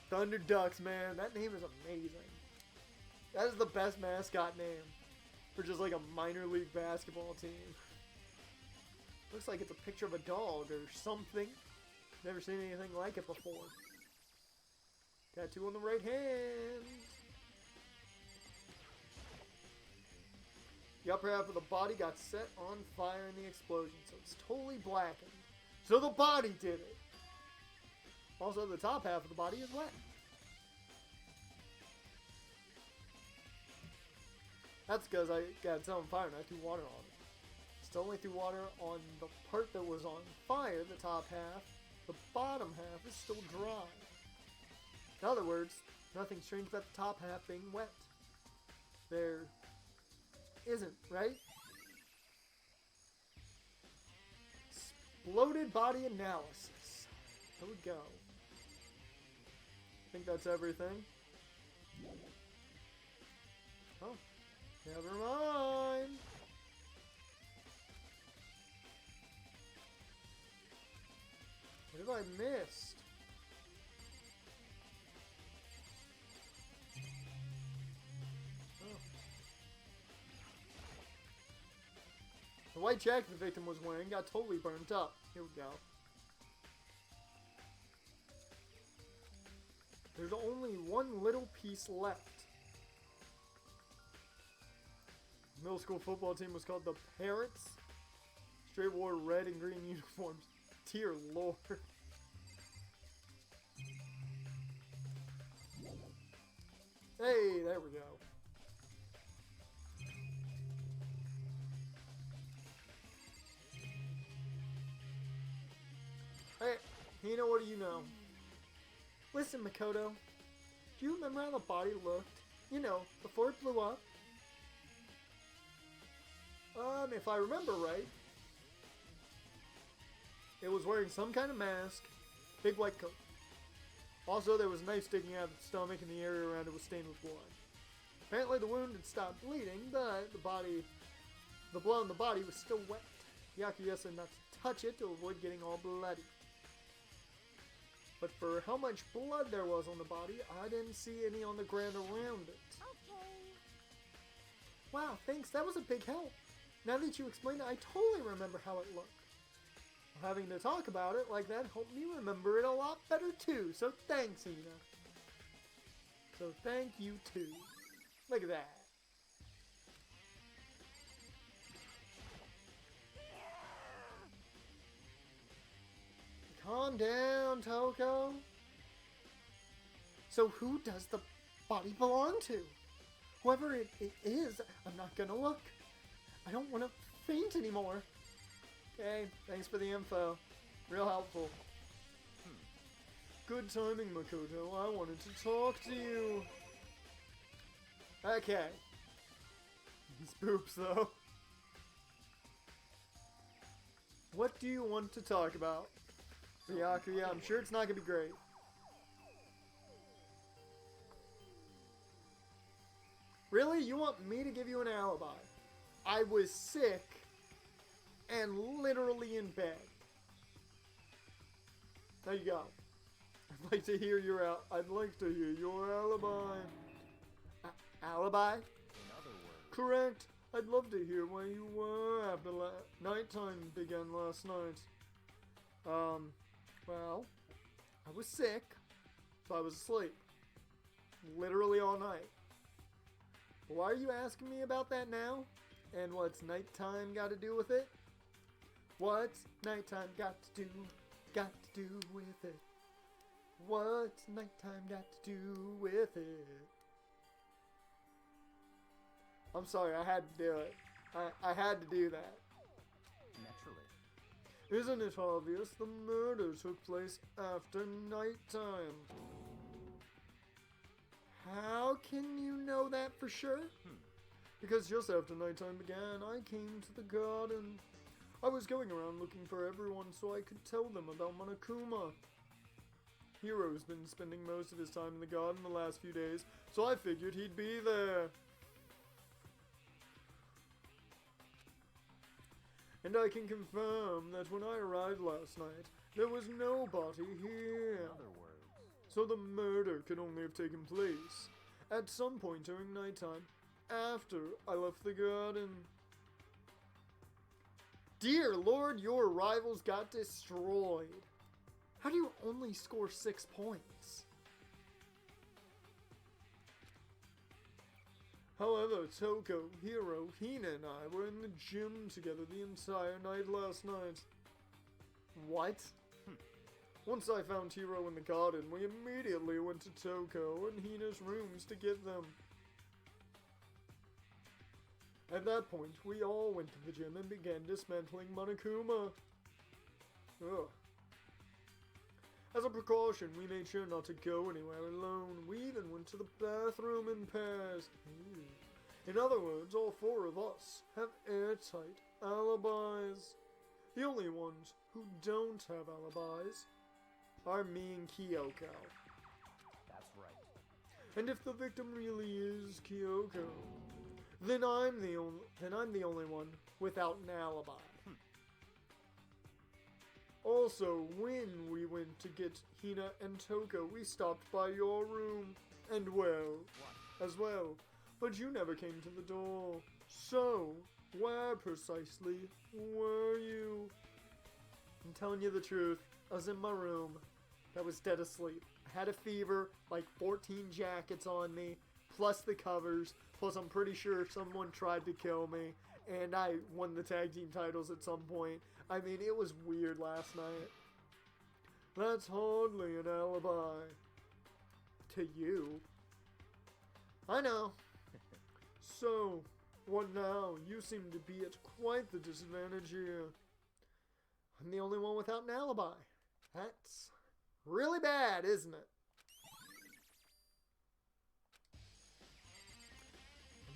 Thunder Ducks, man. That name is amazing. That is the best mascot name for just like a minor league basketball team. Looks like it's a picture of a dog or something. Never seen anything like it before. Tattoo on the right hand. The upper half of the body got set on fire in the explosion, so it's totally blackened. So the body did it. Also, the top half of the body is wet. That's because I got it set on fire and I threw water on it. Still only threw water on the part that was on fire, the top half. The bottom half is still dry. In other words, nothing strange about the top half being wet. There isn't, right? Exploded body analysis. Here we go. I think that's everything. Oh, never mind. What have I missed? Oh. The white jacket the victim was wearing got totally burnt up. Here we go. There's only one little piece left. The middle school football team was called the Parrots. Straight wore red and green uniforms. Dear Lord. Hey, there we go. Hey, Hina, what do you know? Listen, Makoto. Do you remember how the body looked? You know, before it blew up? If I remember right, it was wearing some kind of mask, big white coat. Also, there was a knife sticking out of its stomach and the area around it was stained with blood. Apparently the wound had stopped bleeding, but the blood on the body was still wet. Yakuya said not to touch it to avoid getting all bloody. But for how much blood there was on the body, I didn't see any on the ground around it. Okay. Wow, thanks, that was a big help. Now that you explained it, I totally remember how it looked. Having to talk about it like that helped me remember it a lot better too, so thanks, Hina. So thank you too. Look at that. Calm down, Toko. So who does the body belong to? Whoever it is, I'm not gonna look. I don't want to faint anymore. Okay, thanks for the info. Real helpful. Good timing, Makoto. I wanted to talk to you. Okay. These boobs, though. What do you want to talk about? Yakuya, I'm sure it's not going to be great. Really? You want me to give you an alibi? I was sick and literally in bed. There you go. I'd like to hear your alibi. Alibi? In other words, Correct. I'd love to hear where you were after nighttime began last night. Well, I was sick, so I was asleep. Literally all night. Why are you asking me about that now? And what's nighttime got to do with it? What's nighttime got to do with it? What's nighttime got to do with it? I'm sorry, I had to do it. I had to do that. naturally. Isn't it obvious the murder took place after nighttime? How can you know that for sure? Because just after nighttime began, I came to the garden. I was going around looking for everyone so I could tell them about Monokuma. Hiro's been spending most of his time in the garden the last few days, so I figured he'd be there. And I can confirm that when I arrived last night, there was nobody here. In other words, So the murder could only have taken place at some point during nighttime, after I left the garden. Dear Lord, your rivals got destroyed. How do you only score 6 points? However, Toko, Hiro, Hina, and I were in the gym together the entire night last night. What? Once I found Hiro in the garden, we immediately went to Toko and Hina's rooms to get them. At that point, we all went to the gym and began dismantling Monokuma. Ugh. As a precaution, we made sure not to go anywhere alone. We even went to the bathroom in pairs. In other words, all four of us have airtight alibis. The only ones who don't have alibis are me and Kyoko. That's right. And if the victim really is Kyoko, then I'm the only one without an alibi. Also, when we went to get Hina and Toko, we stopped by your room, and as well, but you never came to the door. So, where precisely were you? I'm telling you the truth, I was in my room. I was dead asleep. I had a fever, like 14 jackets on me, plus the covers, plus I'm pretty sure someone tried to kill me, and I won the tag team titles at some point. I mean, it was weird last night. That's hardly an alibi. To you. I know. So, what now? You seem to be at quite the disadvantage here. I'm the only one without an alibi. That's really bad, isn't it?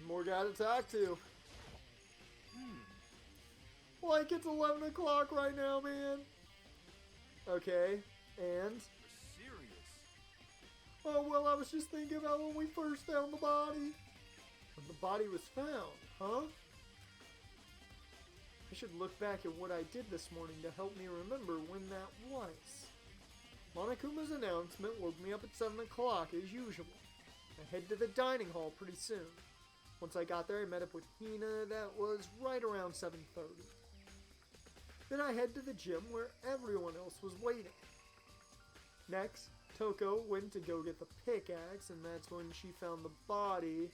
More guy to talk to. Like, it's 11 o'clock right now, man. Okay, and? Serious? Oh, well, I was just thinking about when we first found the body. When the body was found, huh? I should look back at what I did this morning to help me remember when that was. Monokuma's announcement woke me up at 7 o'clock as usual. I head to the dining hall pretty soon. Once I got there, I met up with Hina. That was right around 7:30. Then I head to the gym where everyone else was waiting. Next, Toko went to go get the pickaxe, and that's when she found the body.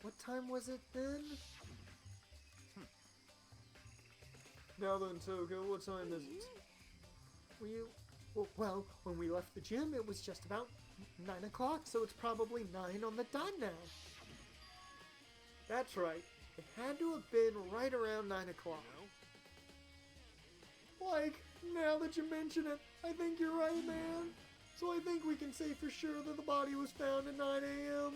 What time was it then? Now then, Toko, what time is it? Well, when we left the gym, it was just about 9 o'clock, so it's probably 9 on the dot now. That's right. It had to have been right around 9 o'clock. Like, now that you mention it, I think you're right, man. So I think we can say for sure that the body was found at 9 a.m.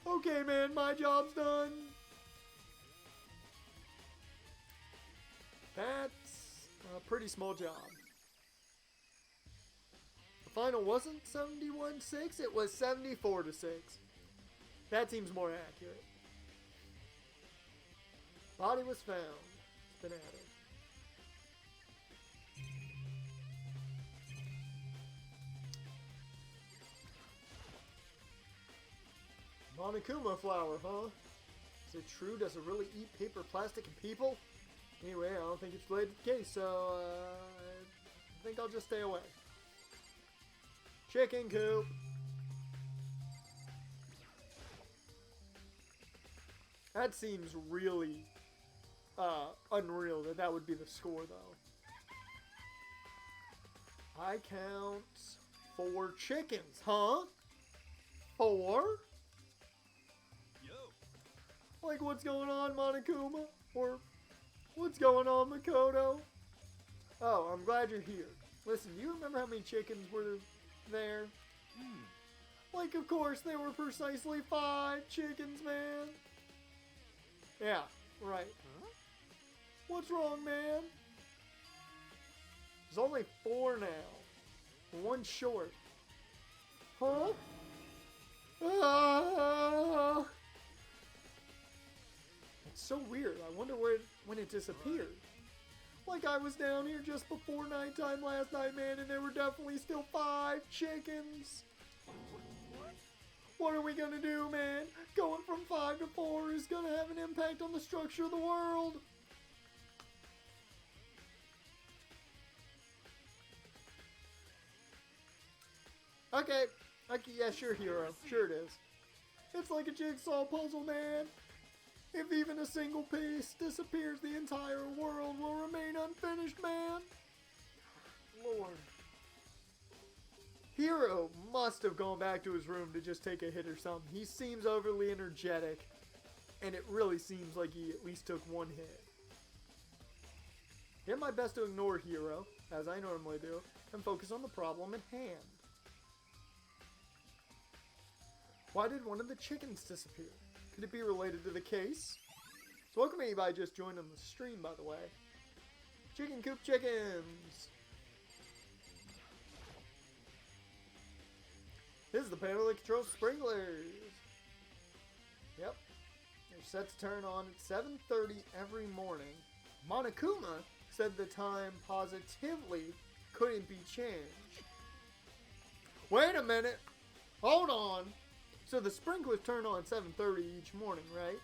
Okay, man, my job's done. That's a pretty small job. The final wasn't 71-6, it was 74-6. That seems more accurate. Body was found. It's been added. Monokuma flower, huh? Is it true? Does it really eat paper, plastic, and people? Anyway, I don't think it's related to the case, so I think I'll just stay away. Chicken coop. That seems really unreal that would be the score, though. I count 4 chickens, huh? 4? Yo. Like, what's going on, Monokuma? Or, what's going on, Makoto? Oh, I'm glad you're here. Listen, do you remember how many chickens were there? Like, of course, there were precisely 5 chickens, man. Yeah, right. Huh? What's wrong, man? There's only 4 now. 1 short. Huh? Ah! It's so weird. I wonder when it disappeared. Like, I was down here just before nighttime last night, man, and there were definitely still 5 chickens. What are we gonna do, man? Going from 5 to 4 is gonna have an impact on the structure of the world. Okay, yeah, sure, Hero. Sure it is. It's like a jigsaw puzzle, man. If even a single piece disappears, the entire world will remain unfinished, man. Lord. Hero must have gone back to his room to just take a hit or something. He seems overly energetic, and it really seems like he at least took one hit. Did my best to ignore Hero, as I normally do, and focus on the problem at hand. Why did one of the chickens disappear? Could it be related to the case? So welcome anybody just joined on the stream, by the way. Chicken coop chickens! This is the panel that controls sprinklers. Yep. They're set to turn on at 7:30 every morning. Monokuma said the time positively couldn't be changed. Wait a minute. Hold on. So the sprinklers turn on at 7:30 each morning, right?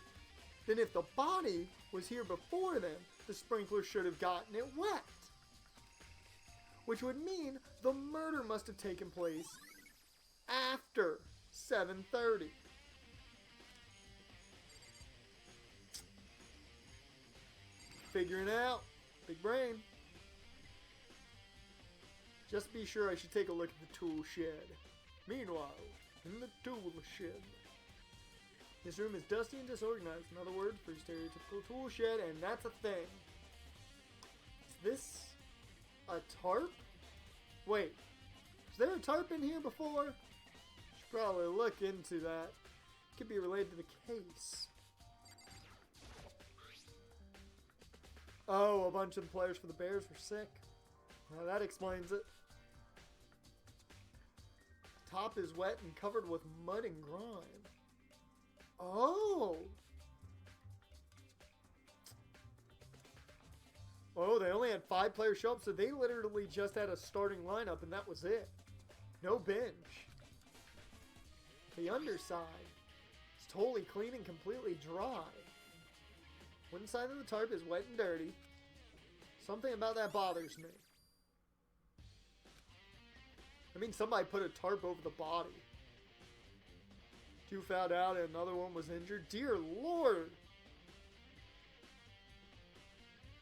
Then if the body was here before then, the sprinkler should have gotten it wet. Which would mean the murder must have taken place after 7:30. Figuring it out. Big brain. Just be sure I should take a look at the tool shed. Meanwhile, in the tool shed. This room is dusty and disorganized. Another word for stereotypical tool shed, and that's a thing. Is this a tarp? Wait, is there a tarp in here before? Should probably look into that. Could be related to the case. Oh, a bunch of the players for the Bears were sick. Now that explains it. Top is wet and covered with mud and grime. Oh! Oh, they only had 5 players show up, so they literally just had a starting lineup, and that was it. No bench. The underside is totally clean and completely dry. One side of the tarp is wet and dirty. Something about that bothers me. I mean, somebody put a tarp over the body. 2 found out and another one was injured. Dear Lord!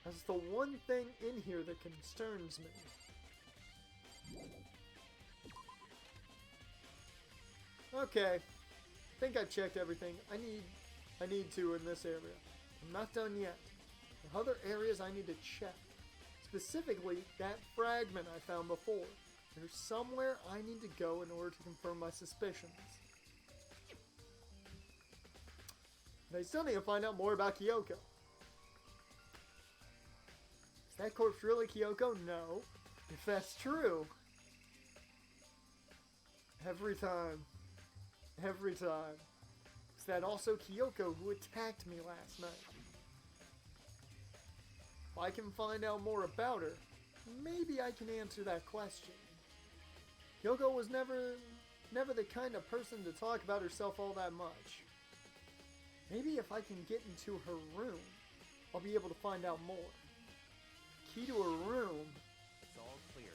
That's the one thing in here that concerns me. Okay. I think I checked everything I need to in this area. I'm not done yet. The other areas I need to check. Specifically, that fragment I found before. There's somewhere I need to go in order to confirm my suspicions. And I still need to find out more about Kyoko. Is that corpse really Kyoko? No. If that's true. Every time. Every time. Is that also Kyoko who attacked me last night? If I can find out more about her, maybe I can answer that question. Kyoko was never the kind of person to talk about herself all that much. Maybe if I can get into her room, I'll be able to find out more. Key to her room. It's all clear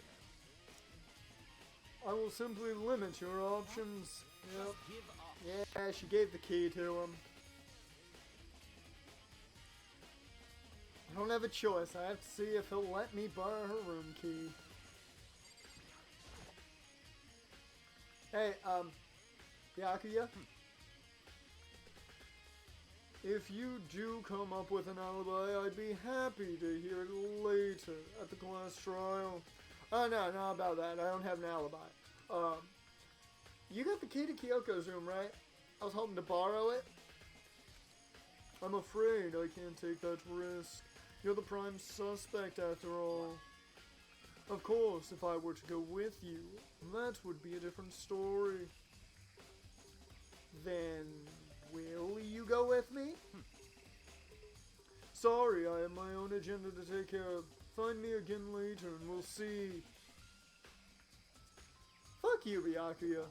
now. I will simply limit your options. Yep. Just give up. Yeah, she gave the key to him. I don't have a choice. I have to see if he'll let me borrow her room key. Hey, Byakuya? If you do come up with an alibi, I'd be happy to hear it later at the class trial. Oh, no, not about that. I don't have an alibi. You got the key to Kyoko's room, right? I was hoping to borrow it. I'm afraid I can't take that risk. You're the prime suspect after all. Of course, if I were to go with you, that would be a different story. Then, will you go with me? Sorry, I have my own agenda to take care of. Find me again later and we'll see. Fuck you, Byakuya.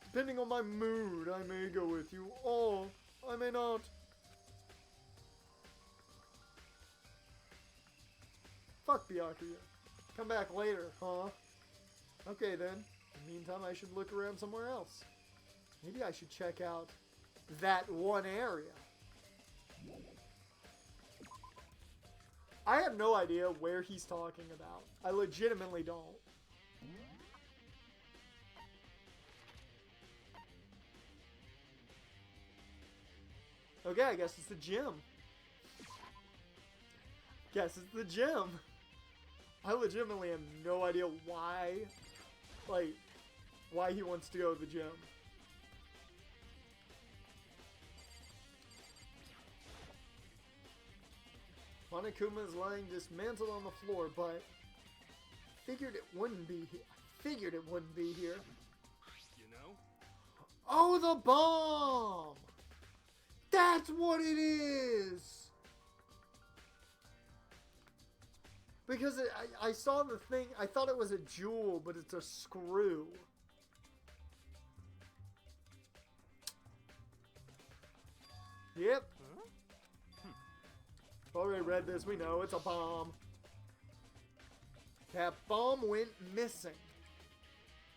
Depending on my mood, I may go with you, or I may not. Fuck Byakuya. Come back later, huh? Okay then. In the meantime, I should look around somewhere else. Maybe I should check out that one area. I have no idea where he's talking about. I legitimately don't. Okay, I guess it's the gym. Guess it's the gym. I legitimately have no idea why, like, why he wants to go to the gym. Monokuma is lying dismantled on the floor, but figured it wouldn't be here. Figured it wouldn't be here. You know? Oh, the bomb! That's what it is! Because I saw the thing, I thought it was a jewel, but it's a screw. Yep. Already read this, we know it's a bomb. That bomb went missing.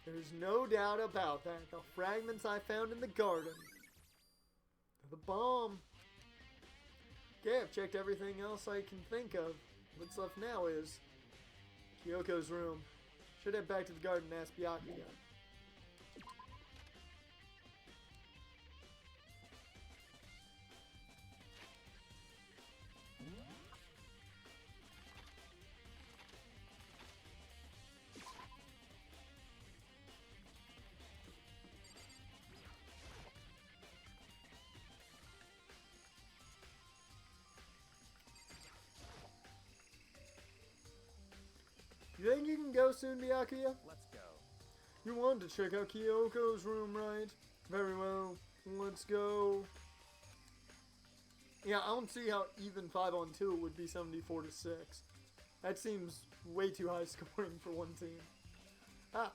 There's no doubt about that. The fragments I found in the garden. The bomb. Okay, I've checked everything else I can think of. What's left now is Kyoko's room. Should head back to the garden and ask Byakuya. You think you can go soon, Byakuya? Let's go. You wanted to check out Kyoko's room, right? Very well. Let's go. Yeah, I don't see how even 5-on-2 would be 74 to 6. That seems way too high scoring for one team. Ah,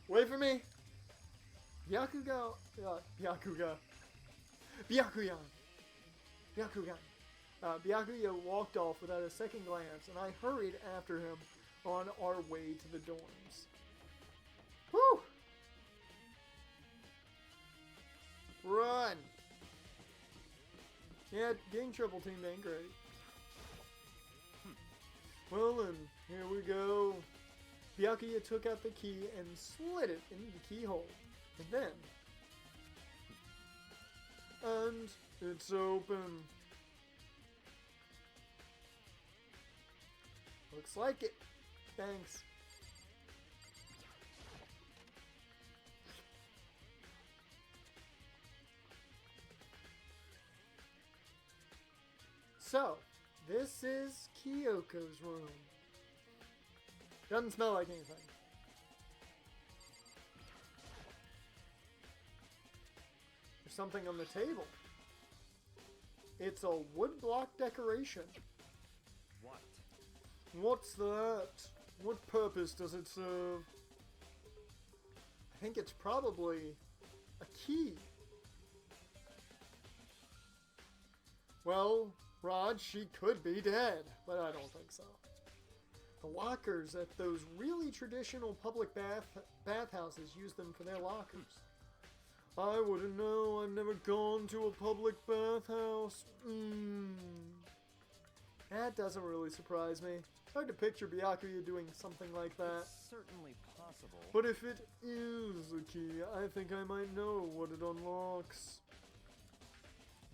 wait for me. Byakuya. Byakuya. Byakuyan. Byakugan. Byakuya walked off without a second glance, and I hurried after him on our way to the dorms. Woo! Run! Yeah, getting triple teamed ain't great. Well then, here we go. Byakuya took out the key and slid it into the keyhole. And then... And it's open. Looks like it. Thanks. So, this is Kyoko's room. Doesn't smell like anything. There's something on the table. It's a woodblock decoration. What? What's that? What purpose does it serve? I think it's probably a key. Well, Raj, she could be dead, but I don't think so. The lockers at those really traditional public bathhouses use them for their lockers. I wouldn't know. I've never gone to a public bathhouse. That doesn't really surprise me. Hard to picture Byakuya doing something like that. It's certainly possible. But if it is a key, I think I might know what it unlocks.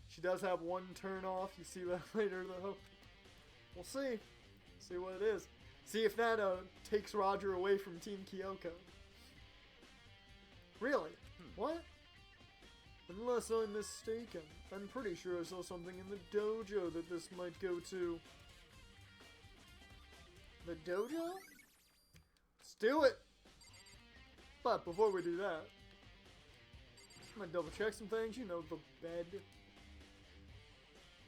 She does have one turn off. You see that later, though. We'll see. See what it is. See if that takes Roger away from Team Kyoko. Really? What? Unless I'm mistaken. I'm pretty sure I saw something in the dojo that this might go to. The dojo? Let's do it! But before we do that, I'm gonna double check some things. You know, the bed.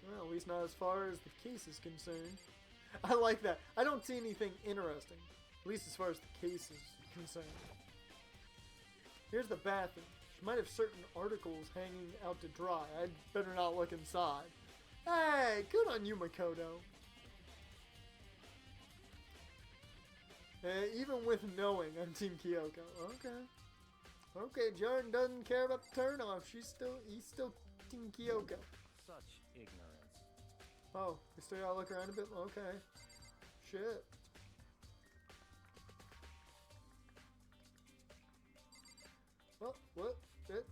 Well, at least not as far as the case is concerned. I like that. I don't see anything interesting. At least as far as the case is concerned. Here's the bathroom. She might have certain articles hanging out to dry. I'd better not look inside. Hey, good on you, Makoto. Even with knowing I'm Team Kyoko. Okay. Okay, Jordan doesn't care about the turnoff. He's still Team Kyoko. Such ignorance. Oh, we still gotta look around a bit. Okay. Shit. Oh, what? That.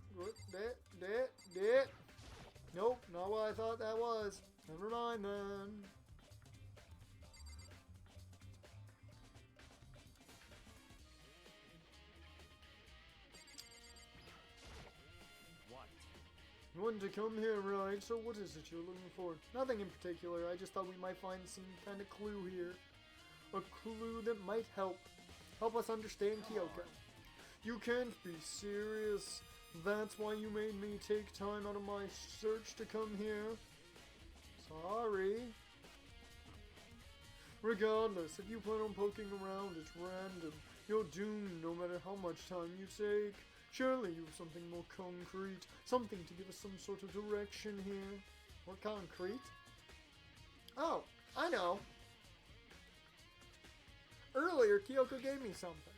Nope, not what I thought that was. Never mind then. What? You wanted to come here, right? So what is it you're looking for? Nothing in particular. I just thought we might find some kind of clue here. A clue that might help us understand Kyoko. You can't be serious. That's why you made me take time out of my search to come here. Sorry. Regardless, if you plan on poking around, it's random. You're doomed no matter how much time you take. Surely you have something more concrete. Something to give us some sort of direction here. More concrete? Oh, I know. Earlier, Kyoko gave me something.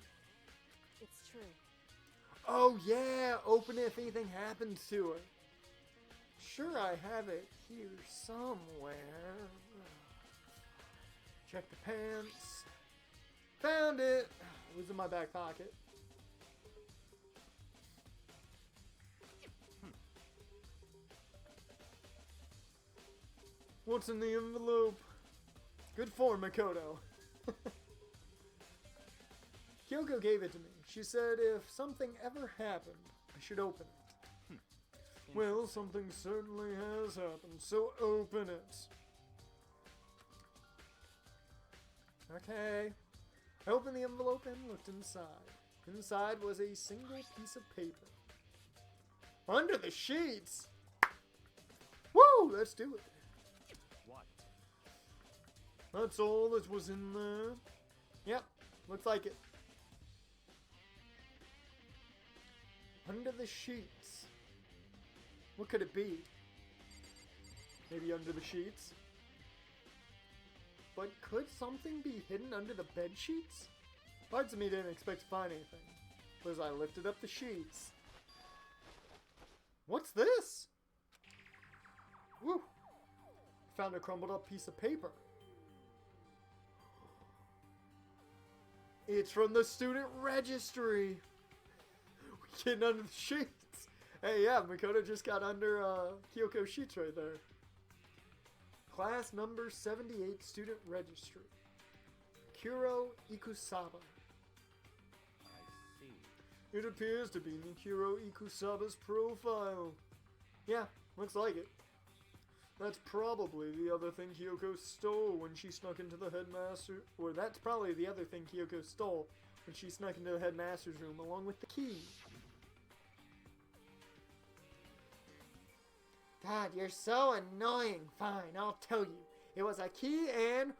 It's true. Oh yeah, open it if anything happens to her. Sure, I have it here somewhere. Check the pants. Found it. It was in my back pocket. What's in the envelope? Good form, Makoto. Kyoko gave it to me. She said if something ever happened, I should open it. Well, something certainly has happened, so open it. Okay. I opened the envelope and looked inside. Inside was a single piece of paper. Under the sheets? Woo! Let's do it. What? That's all that was in there. Yep, looks like it. Under the sheets. What could it be? Maybe under the sheets? But could something be hidden under the bed sheets? Parts of me didn't expect to find anything, but as I lifted up the sheets... What's this? Woo! Found a crumbled up piece of paper. It's from the student registry. Getting under the sheets. Hey, yeah, Makoto just got under Kyoko's sheets right there. Class number 78 student registry. Kuro Ikusaba. I see. It appears to be Nikuro Ikusaba's profile. Yeah, looks like it. That's probably the other thing Kyoko stole when she snuck into the headmaster. Or that's probably the other thing Kyoko stole when she snuck into the headmaster's room along with the key. God, you're so annoying. Fine, I'll tell you. It was a key and...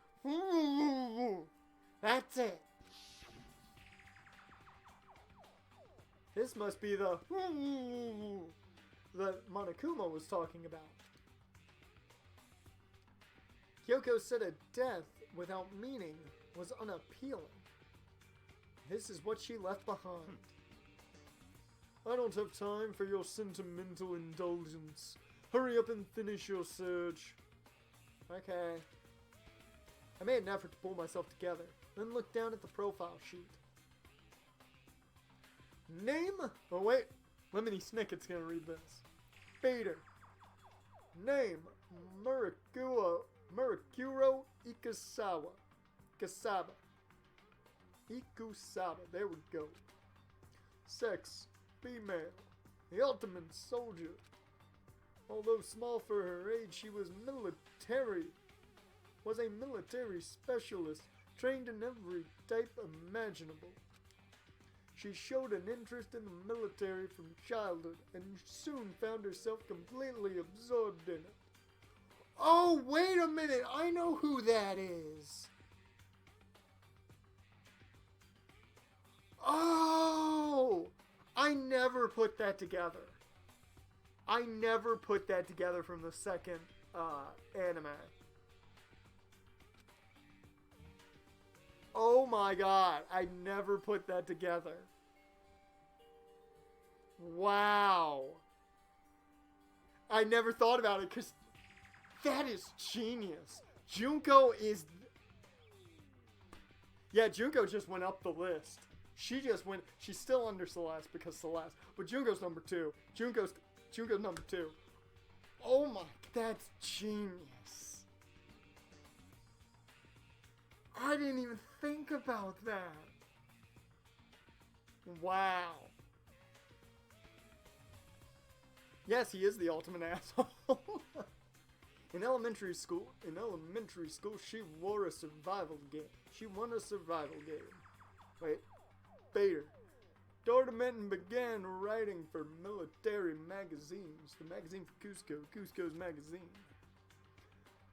That's it. This must be the that Monokuma was talking about. Kyoko said a death without meaning was unappealing. This is what she left behind. I don't have time for your sentimental indulgence. Hurry up and finish your search. Okay. I made an effort to pull myself together, then looked down at the profile sheet. Name? Oh wait, Lemony Snicket's gonna read this. Fader. Name, Murikuro Ikusawa. Ikusaba, there we go. Sex, female. The ultimate soldier. Although small for her age, she was a military specialist, trained in every type imaginable. She showed an interest in the military from childhood, and soon found herself completely absorbed in it. Oh, wait a minute. I know who that is. Oh! I never put that together. I never put that together from the second anime. Oh my god, I never put that together. Wow. I never thought about it because that is genius. Junko is... Yeah, Junko just went up the list. She just went... She's still under Celeste because Celeste. But Junko's number 2. Junko's number 2. Oh my... That's genius. I didn't even think about that. Wow. Yes, he is the ultimate asshole. In elementary school, she won a survival game. Wait, Bader. Dortmund began writing for military magazines. The magazine for Cusco, Cusco's magazine.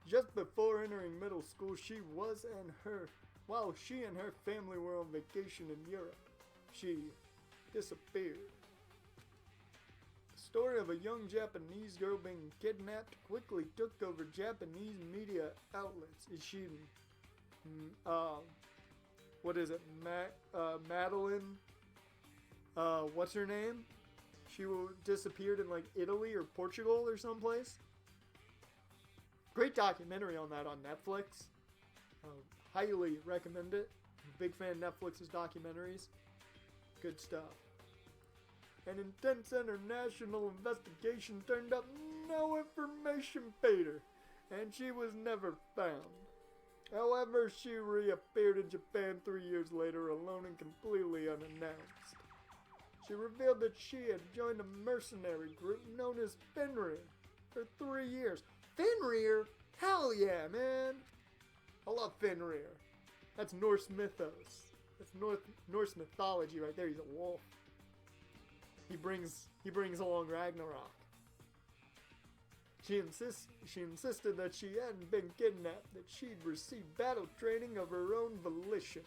Just before entering middle school, while she and her family were on vacation in Europe, she disappeared. The story of a young Japanese girl being kidnapped quickly took over Japanese media outlets. Is she, what is it, Madeline, what's her name? She disappeared in like Italy or Portugal or someplace. Great documentary on that on Netflix. Highly recommend it. Big fan of Netflix's documentaries. Good stuff. An intense international investigation turned up no information paid her, and she was never found. However, she reappeared in Japan 3 years later, alone and completely unannounced. She revealed that she had joined a mercenary group known as Fenrir for 3 years. Fenrir? Hell yeah, man! I love Fenrir. That's Norse mythos. That's Norse mythology right there. He's a wolf. He brings along Ragnarok. She insisted that she hadn't been kidnapped, that she'd received battle training of her own volition.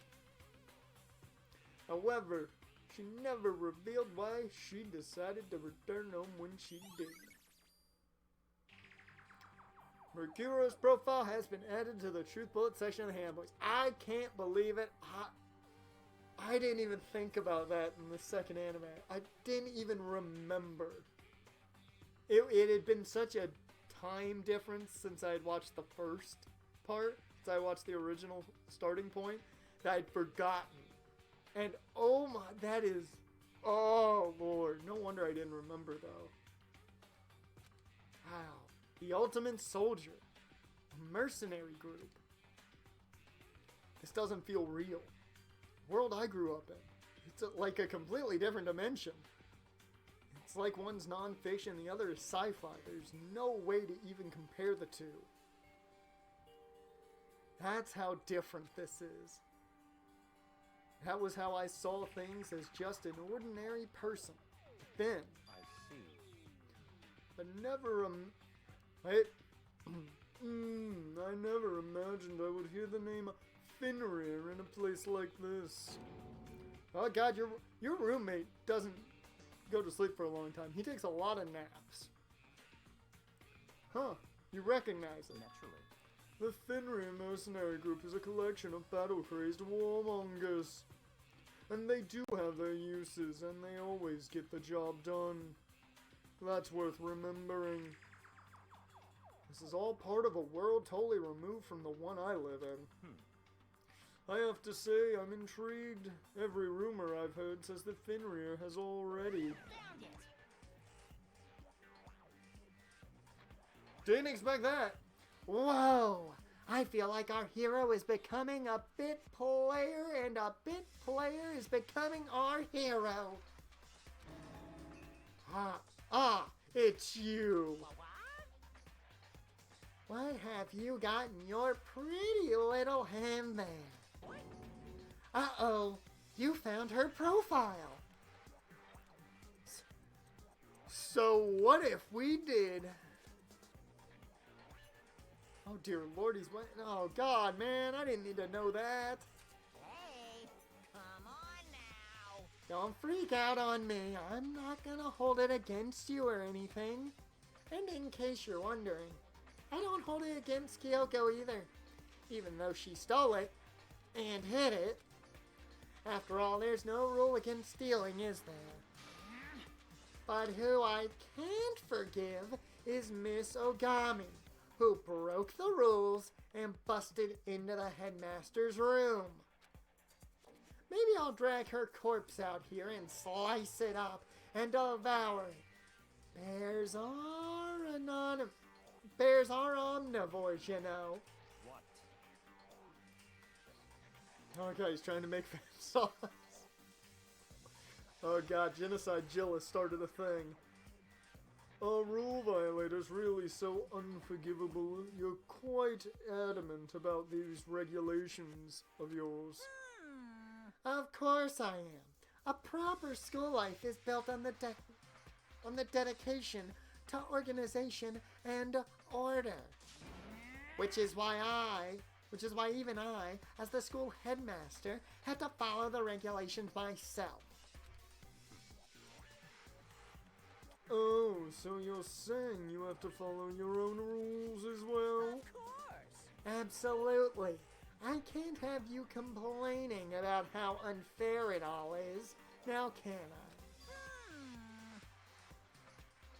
However, she never revealed why she decided to return home when she did. Mercurio's profile has been added to the Truth Bullet section of the handbooks. I can't believe it. I didn't even think about that in the second anime. I didn't even remember. It had been such a time difference since I had watched the first part, since I watched the original starting point, that I'd forgotten. And oh my, that is, oh Lord, no wonder I didn't remember though. Wow. The Ultimate Soldier. A mercenary group. This doesn't feel real. The world I grew up in. It's like a completely different dimension. It's like one's non-fiction, the other is sci-fi. There's no way to even compare the two. That's how different this is. That was how I saw things as just an ordinary person. Then, I see. but never Wait. I never imagined I would hear the name Fenrir in a place like this. Oh God, your roommate doesn't go to sleep for a long time. He takes a lot of naps. Huh, you recognize it. Naturally. The Fenrir Mercenary Group is a collection of battle-crazed warmongers. And they do have their uses, and they always get the job done. That's worth remembering. This is all part of a world totally removed from the one I live in. I have to say, I'm intrigued. Every rumor I've heard says that Fenrir has already... Found it! Didn't expect that. Whoa! I feel like our hero is becoming a bit player, and a bit player is becoming our hero. It's you. What have you got in your pretty little hand there? Uh-oh, you found her profile. So what if we did... Oh dear Lord, he's went. Oh God, man, I didn't need to know that. Hey, come on now. Don't freak out on me. I'm not gonna hold it against you or anything. And in case you're wondering, I don't hold it against Kyoko either, even though she stole it and hid it. After all, there's no rule against stealing, is there? But who I can't forgive is Miss Ogami, who broke the rules and busted into the headmaster's room. Maybe I'll drag her corpse out here and slice it up and devour it. Bears are omnivores, you know. What? Okay, he's trying to make fan sauce. Oh god, Genocide Jill has started a thing. Rule violators really so unforgivable. You're quite adamant about these regulations of yours. Of course I am. A proper school life is built on the dedication to organization and order. Which is why even I, as the school headmaster, had to follow the regulations myself. Oh, so you're saying you have to follow your own rules as well? Of course. Absolutely. I can't have you complaining about how unfair it all is, now can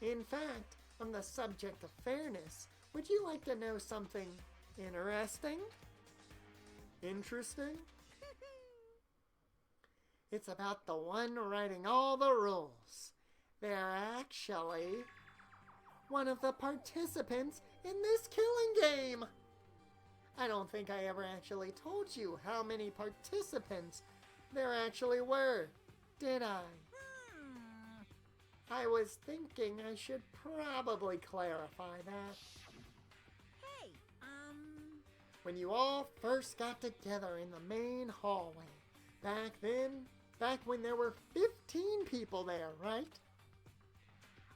I? In fact, on the subject of fairness, would you like to know something interesting? Interesting? It's about the one writing all the rules. They're actually one of the participants in this killing game. I don't think I ever actually told you how many participants there actually were, did I? I was thinking I should probably clarify that. Hey, When you all first got together in the main hallway, back when there were 15 people there, right?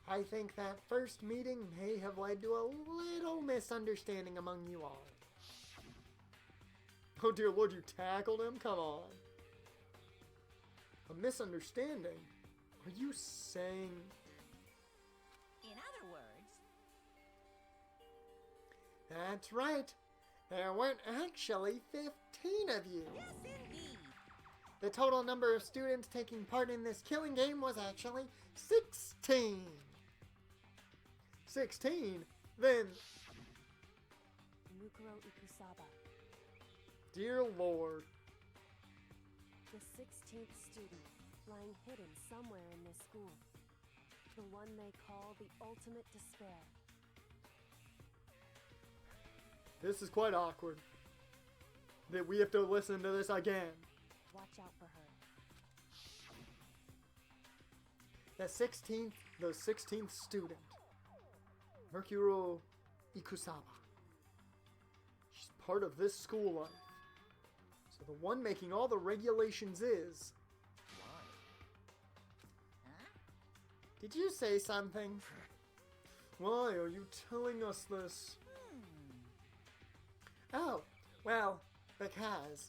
I think that first meeting may have led to a little misunderstanding among you all. Oh dear lord, you tackled him? Come on. A misunderstanding? Are you saying... in other words, That's right. There weren't actually 15 of you. yes indeed. The total number of students taking part in this killing game was actually 16. 16? Then, Mukuro Ikusaba, dear lord. the 16th student, lying hidden somewhere in this school. The one they call the ultimate despair. This is quite awkward. That we have to listen to this again. Watch out for her. The 16th student, Mercuro Ikusaba. She's part of this school life. So the one making all the regulations is... Did you say something? Why are you telling us this? Oh, well, because,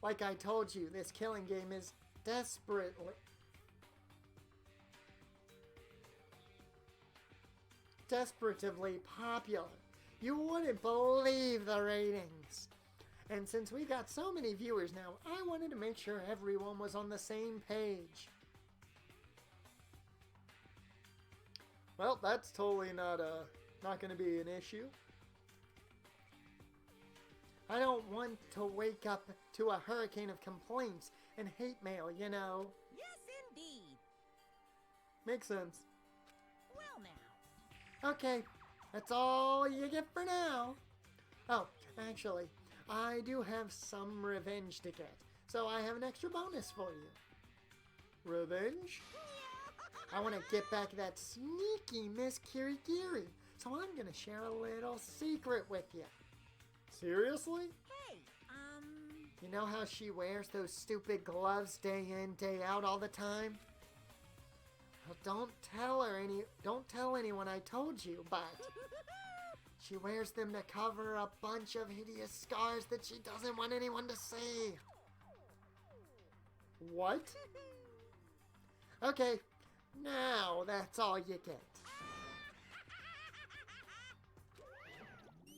like I told you, this killing game is desperately popular. You wouldn't believe the ratings. And since we got so many viewers now, I wanted to make sure everyone was on the same page. Well, that's totally not going to be an issue. I don't want to wake up to a hurricane of complaints and hate mail, you know. Yes indeed. Makes sense. Well now. Okay, that's all you get for now. Oh, actually, I do have some revenge to get, so I have an extra bonus for you. Revenge? I want to get back that sneaky Miss Kirigiri, so I'm going to share a little secret with you. Seriously? Hey, You know how she wears those stupid gloves day in, day out all the time? Well, don't tell anyone I told you, but she wears them to cover a bunch of hideous scars that she doesn't want anyone to see. What? Okay, now that's all you get.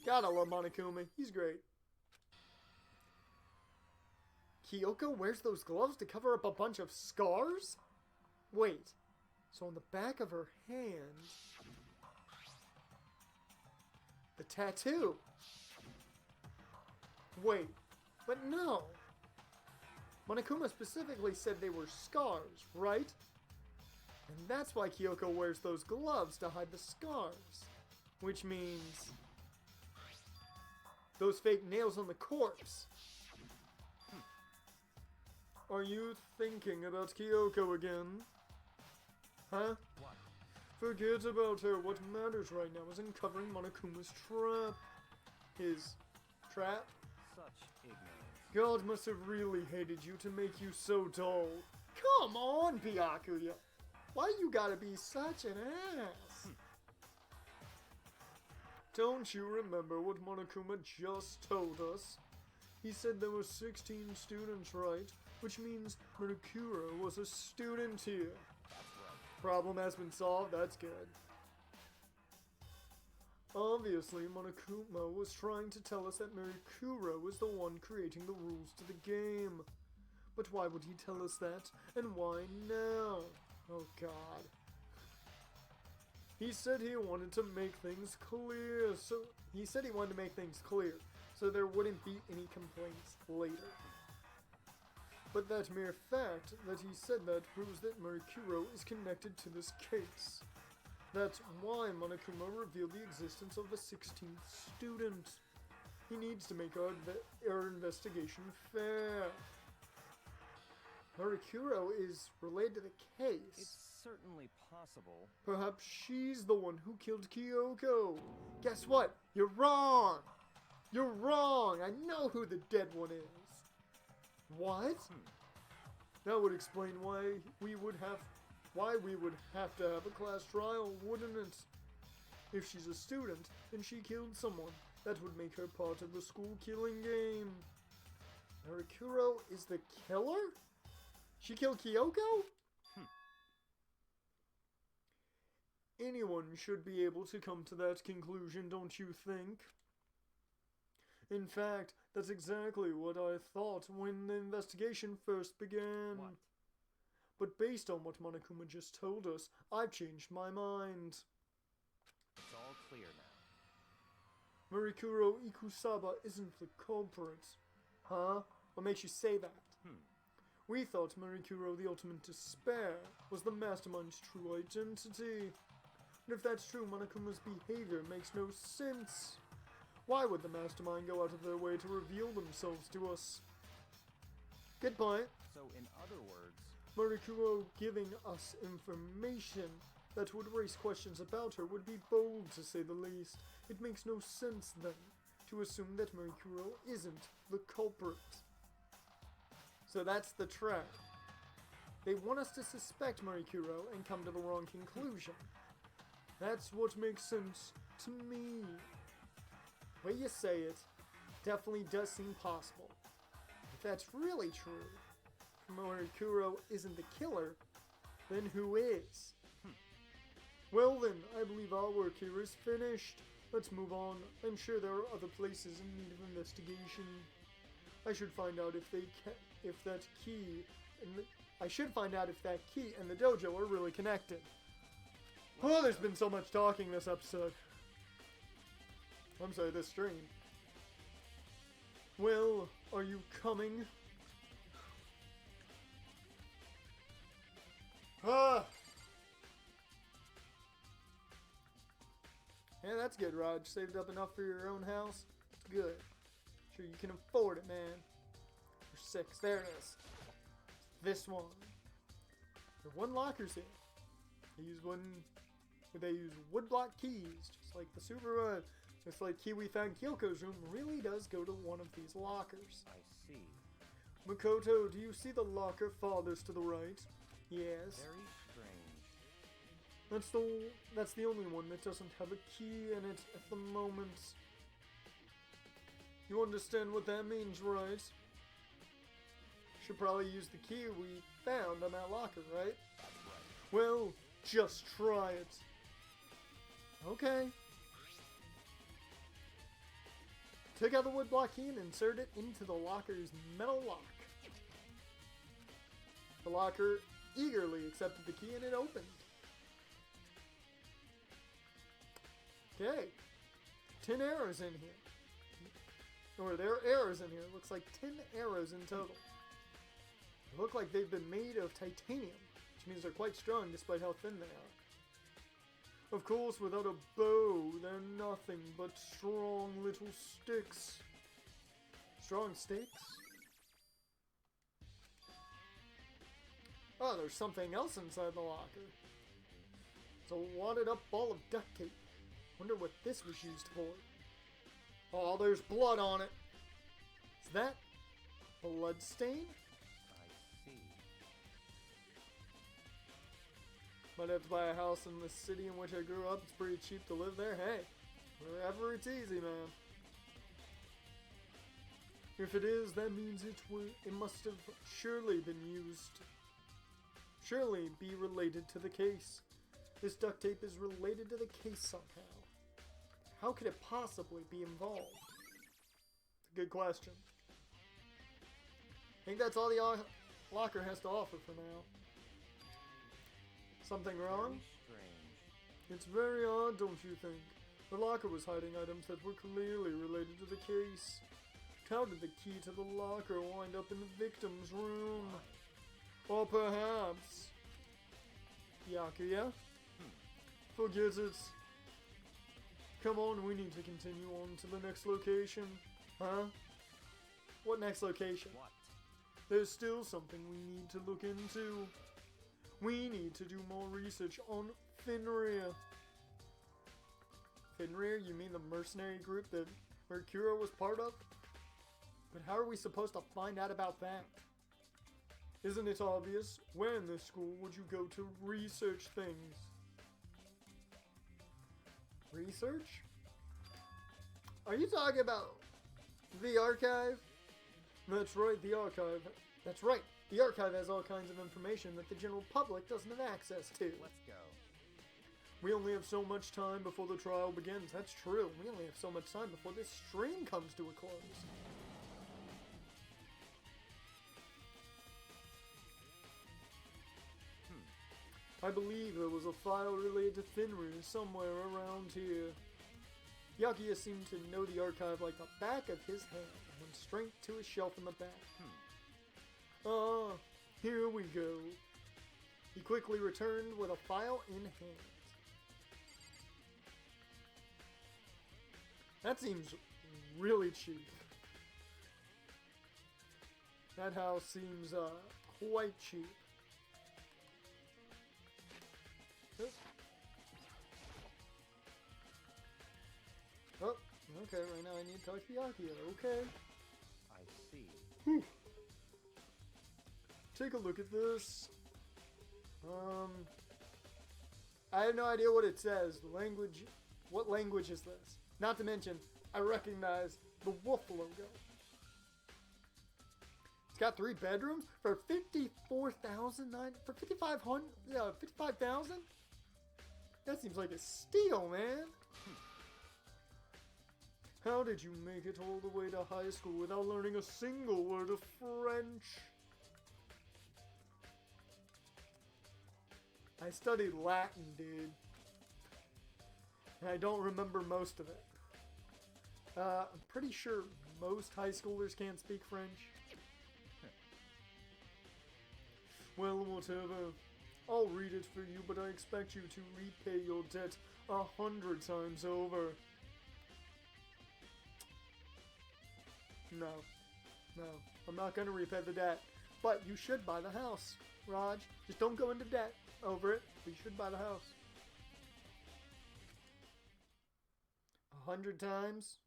Gotta love Monokuma. He's great. Kyoko wears those gloves to cover up a bunch of scars? Wait, So on the back of her hand, the tattoo. Wait, but no. Monokuma specifically said they were scars, right? And that's why Kyoko wears those gloves to hide the scars. Which means those fake nails on the corpse. Are you thinking about Kyoko again? Huh? What? Forget about her. What matters right now is uncovering Monokuma's trap. His trap? Such ignorance. God must have really hated you to make you so dull. Come on, Byakuya. Why you gotta be such an ass? Don't you remember what Monokuma just told us? He said there were 16 students, right? Which means Mercuro was a student here. That's right. Problem has been solved, that's good. Obviously, Monokuma was trying to tell us that Mercuro was the one creating the rules to the game. But why would he tell us that? And why now? Oh god. He said he wanted to make things clear, so there wouldn't be any complaints later. But that mere fact that he said that proves that Mercuro is connected to this case. That's why Monokuma revealed the existence of the 16th student. He needs to make our investigation fair. Mercuro is related to the case. It's certainly possible. Perhaps she's the one who killed Kyoko. Guess what? You're wrong! You're wrong! I know who the dead one is. What? That would explain why we would have to have a class trial, wouldn't it? If she's a student and she killed someone, that would make her part of the school killing game. Mercuro is the killer? She killed Kyoko? Anyone should be able to come to that conclusion, don't you think? In fact, that's exactly what I thought when the investigation first began. What? But based on what Monokuma just told us, I've changed my mind. It's all clear now. Mercuro Ikusaba isn't the culprit. Huh? What makes you say that? We thought Mercuro the Ultimate Despair was the mastermind's true identity. And if that's true, Monokuma's behavior makes no sense. Why would the mastermind go out of their way to reveal themselves to us? Good point. So, in other words, Mercuro giving us information that would raise questions about her would be bold, to say the least. It makes no sense, then, to assume that Mercuro isn't the culprit. So that's the trap. They want us to suspect Mercuro and come to the wrong conclusion. That's what makes sense to me. The way you say it definitely does seem possible. If that's really true, if Mercuro isn't the killer, then who is? Well then, I believe our work here is finished. Let's move on. I'm sure there are other places in need of investigation. I should find out if that key and the dojo are really connected. Oh, there's been so much talking this episode. I'm sorry, this stream. Well, are you coming? Ah! Yeah, that's good, Raj. Saved up enough for your own house? It's good. Sure you can afford it, man. For 6. There it is. This one. The one locker's here. They use woodblock keys, just like the super just like Kiwi found Kyoko's room really does go to one of these lockers. I see. Makoto, do you see the locker farthest to the right? Yes. Very strange. That's the only one that doesn't have a key in it at the moment. You understand what that means, right? Should probably use the key we found on that locker, right? That's right. Well, just try it. Okay. Take out the woodblock key and insert it into the locker's metal lock. The locker eagerly accepted the key and it opened. Okay. 10 arrows in here. Or there are arrows in here. It looks like 10 arrows in total. They look like they've been made of titanium, which means they're quite strong despite how thin they are. Of course, without a bow, they're nothing but strong little sticks. Strong sticks? Oh, there's something else inside the locker. It's a wadded up ball of duct tape. Wonder what this was used for. Oh, there's blood on it. Is that blood stain? I see. Might have to buy a house in the city in which I grew up. It's pretty cheap to live there. Hey, wherever it's easy, man. If it is, that means it must have surely been used. Surely be related to the case. This duct tape is related to the case somehow. How could it possibly be involved? It's a good question. I think that's all the locker has to offer for now. Something wrong? Strange. It's very odd, don't you think? The locker was hiding items that were clearly related to the case. How did the key to the locker wind up in the victim's room? Or perhaps... Yakuya? Forget it. Come on, we need to continue on to the next location. Huh? What next location? What? There's still something we need to look into. We need to do more research on Fenrir. Fenrir? You mean the mercenary group that Mercura was part of? But how are we supposed to find out about that? Isn't it obvious? Where in this school would you go to research things? Research? Are you talking about the archive? That's right, the archive. That's right, the archive has all kinds of information that the general public doesn't have access to. Let's go. We only have so much time before the trial begins. That's true. We only have so much time before this stream comes to a close. I believe there was a file related to Fenrir somewhere around here. Yakuya seemed to know the archive like the back of his hand and went straight to a shelf in the back. Ah, here we go. He quickly returned with a file in hand. That seems really cheap. That house seems quite cheap. Oh, okay, right now I need to talk to Yakuya, okay. I see. Whew. Take a look at this. I have no idea what it says. The language, what language is this? Not to mention, I recognize the wolf logo. It's got 3 bedrooms for $54,000, for $55,000? That seems like a steal, man. How did you make it all the way to high school without learning a single word of French? I studied Latin, dude. And I don't remember most of it. I'm pretty sure most high schoolers can't speak French. Well, whatever. I'll read it for you, but I expect you to repay your debt 100 times over. No, I'm not gonna repay the debt. But you should buy the house, Raj. Just don't go into debt over it. But you should buy the house. 100 times?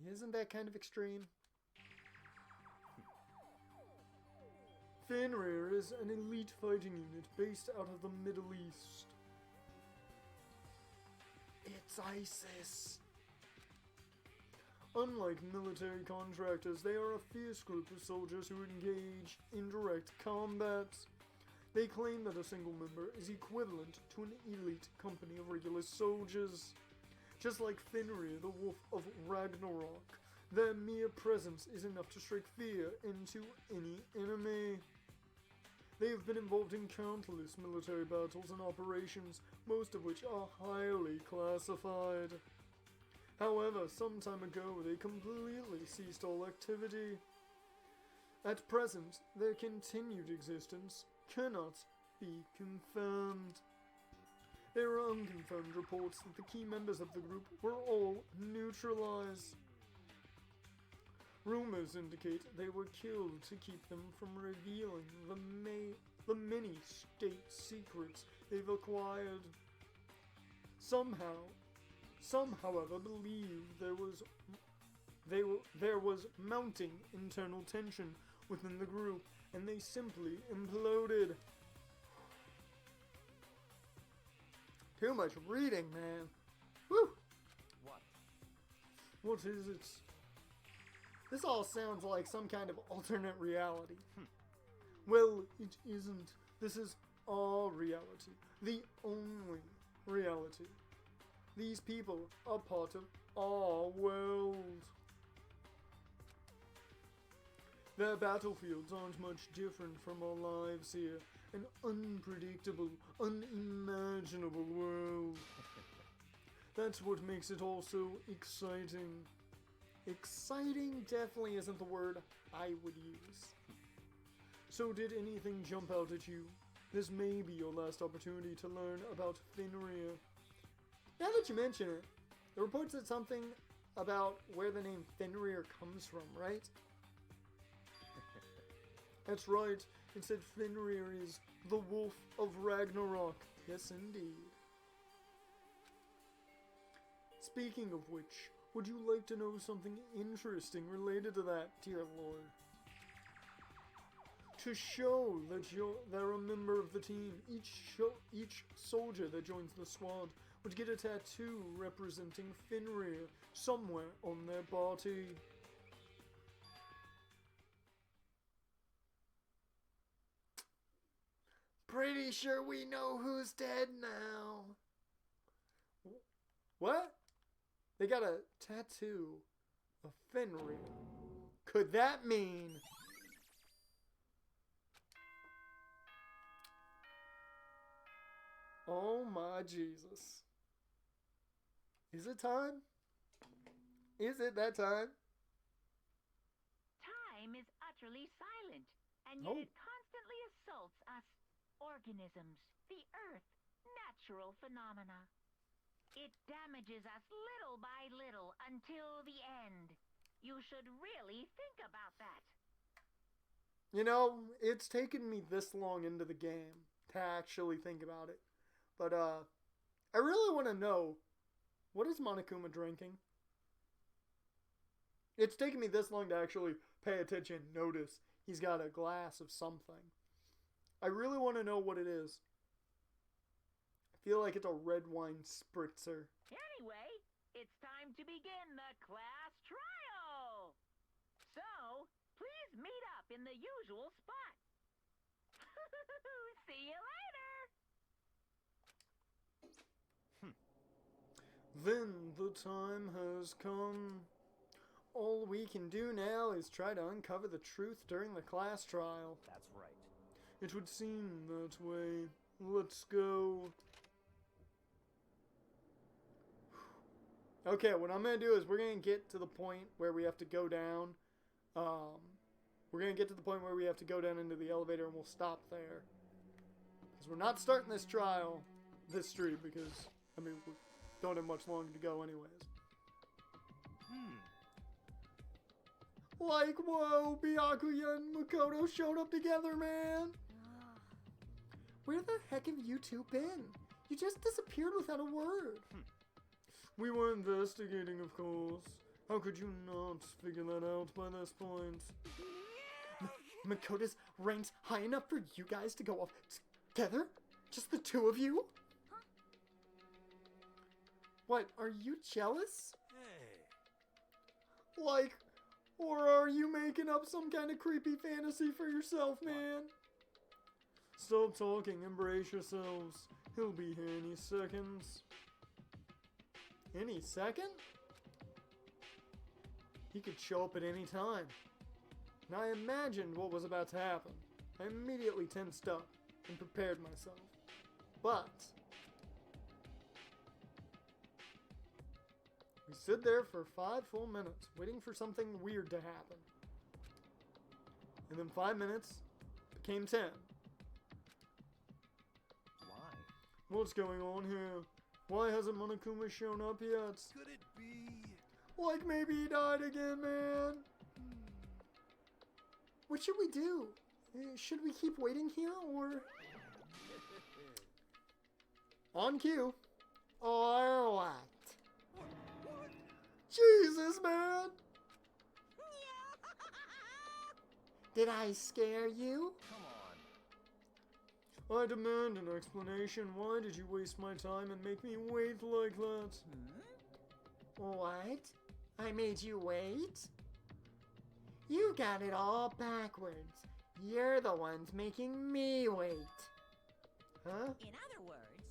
Isn't that kind of extreme? Fenrir is an elite fighting unit based out of the Middle East. It's ISIS. Unlike military contractors, they are a fierce group of soldiers who engage in direct combat. They claim that a single member is equivalent to an elite company of regular soldiers. Just like Fenrir, the Wolf of Ragnarok, their mere presence is enough to strike fear into any enemy. They have been involved in countless military battles and operations, most of which are highly classified. However, some time ago they completely ceased all activity. At present, their continued existence cannot be confirmed. There are unconfirmed reports that the key members of the group were all neutralized. Rumors indicate they were killed to keep them from revealing the many state secrets they've acquired. Some, however, believe there was mounting internal tension within the group, and they simply imploded. Too much reading, man. Woo! What is it? This all sounds like some kind of alternate reality. Well, it isn't. This is our reality. The only reality. These people are part of our world. Their battlefields aren't much different from our lives here. An unpredictable, unimaginable world. That's what makes it all so exciting. Exciting definitely isn't the word I would use. So did anything jump out at you? This may be your last opportunity to learn about Fenrir. Now that you mention it, the report said something about where the name Fenrir comes from, right? That's right. It said Fenrir is the Wolf of Ragnarok. Yes, indeed. Speaking of which, would you like to know something interesting related to that, dear Lord? To show that they're a member of the team, each soldier that joins the squad would get a tattoo representing Fenrir somewhere on their body. Pretty sure we know who's dead now. What? They got a tattoo of Fenrir. Could that mean... Oh my Jesus. Is it time? Is it that time? Time is utterly silent, and yet it constantly assaults us organisms, the Earth, natural phenomena. It damages us little by little until the end. You should really think about that. You know, it's taken me this long into the game to actually think about it. But, I really want to know, what is Monokuma drinking? It's taken me this long to actually pay attention, notice. He's got a glass of something. I really want to know what it is. I feel like it's a red wine spritzer. Anyway, it's time to begin the class trial. So, please meet up in the usual spot. See you later. Then the time has come. All we can do now is try to uncover the truth during the class trial. That's right. It would seem that way. Let's go. Okay, what I'm going to do is we're going to get to the point where we have to go down. We're going to get to the point where we have to go down into the elevator and we'll stop there. Because we're not starting this trial, this street, because, I mean, we don't have much longer to go anyways. Like, whoa, Byakuya and Makoto showed up together, man! Where the heck have you two been? You just disappeared without a word. We were investigating, of course. How could you not figure that out by this point? Makoto's ranked high enough for you guys to go off together? Just the two of you? What, are you jealous? Hey. Like, or are you making up some kind of creepy fantasy for yourself, man? Stop talking, embrace yourselves. He'll be here any seconds. Any second? He could show up at any time. And I imagined what was about to happen. I immediately tensed up and prepared myself. But we stood there for 5 full minutes, waiting for something weird to happen. And then 5 minutes became 10. Why? What's going on here? Why hasn't Monokuma shown up yet? Could it be? Like maybe he died again, man. What should we do? Should we keep waiting here or... On cue. Or what? Jesus, man! Did I scare you? Come on. I demand an explanation. Why did you waste my time and make me wait like that? What? I made you wait? You got it all backwards. You're the ones making me wait. Huh? In other words,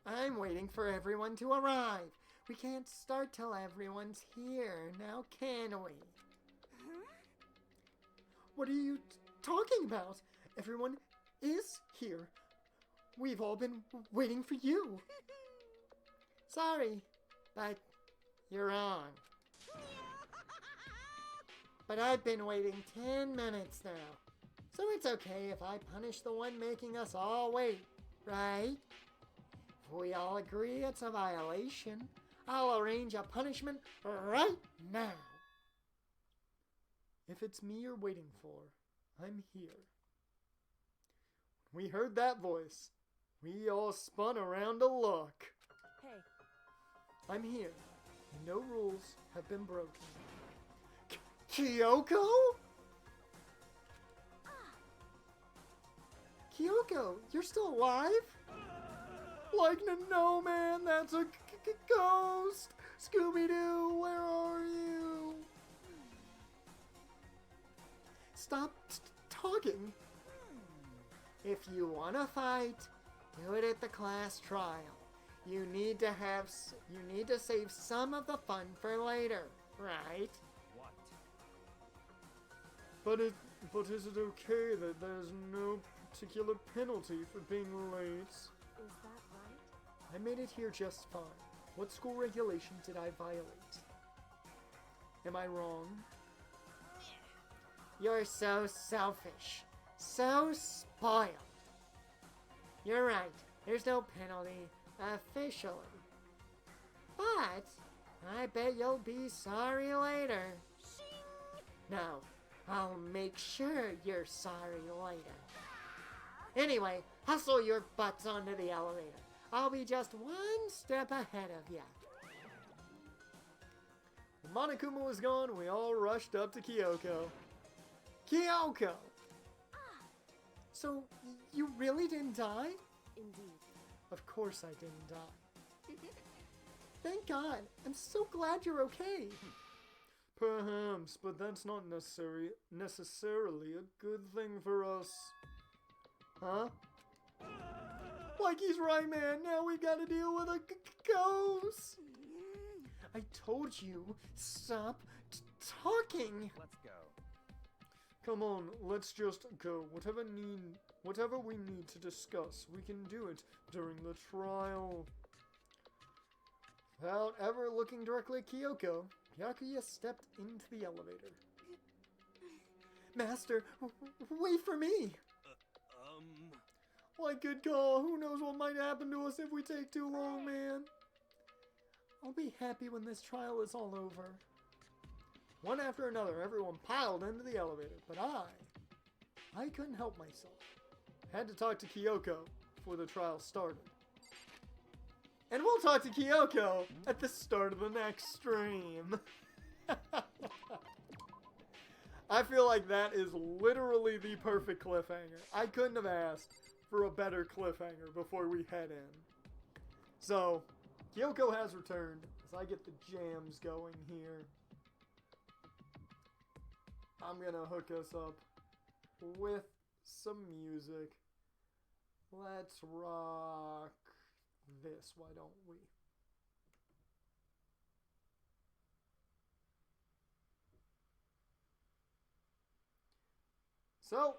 I'm waiting for everyone to arrive. We can't start till everyone's here, now can we? What are you talking about? Everyone is here. We've all been waiting for you. Sorry, but you're wrong. But I've been waiting 10 minutes now. So it's okay if I punish the one making us all wait, right? If we all agree it's a violation, I'll arrange a punishment right now. If it's me you're waiting for, I'm here. When we heard that voice, we all spun around to look. Hey, I'm here. No rules have been broken. Kyoko? Kyoko, you're still alive? Like, no, man, that's a ghost. Scooby-Doo, where are you? Stop talking. If you want to fight, do it at the class trial. You need to save some of the fun for later, right? What? But is it okay that there's no particular penalty for being late? is that right? I made it here just fine. What school regulation did I violate? Am I wrong? You're so selfish. So spoiled. You're right. There's no penalty, officially. But I bet you'll be sorry later. No, I'll make sure you're sorry later. Anyway, hustle your butts onto the elevator. I'll be just one step ahead of you. When Monokuma was gone, we all rushed up to Kyoko. Kyoko! So, you really didn't die? Indeed. Of course I didn't die. Thank God. I'm so glad you're okay. Perhaps, but that's not necessarily a good thing for us. Huh? Like he's right, man. Now we gotta deal with a ghost. I told you, stop talking. Let's go. Come on, let's just go. Whatever we need to discuss, we can do it during the trial. Without ever looking directly at Kyoko, Byakuya stepped into the elevator. Master, wait for me! Like, good call. Who knows what might happen to us if we take too long, man? I'll be happy when this trial is all over. One after another, everyone piled into the elevator, but I couldn't help myself. Had to talk to Kyoko before the trial started. And we'll talk to Kyoko at the start of the next stream. I feel like that is literally the perfect cliffhanger. I couldn't have asked for a better cliffhanger before we head in. So, Kyoko has returned as I get the jams going here. I'm gonna hook us up with some music. Let's rock this, why don't we? So,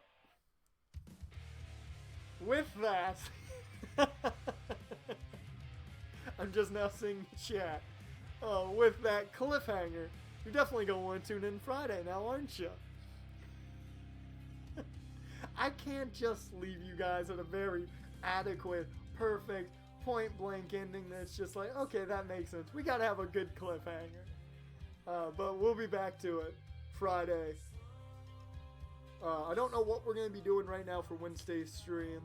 with that, I'm just now seeing the chat. With that cliffhanger, you're definitely going to want to tune in Friday now, aren't you? I can't just leave you guys at a very adequate, perfect, point-blank ending that's just like, okay, that makes sense. We got to have a good cliffhanger. But we'll be back to it Friday. I don't know what we're going to be doing right now for Wednesday's stream.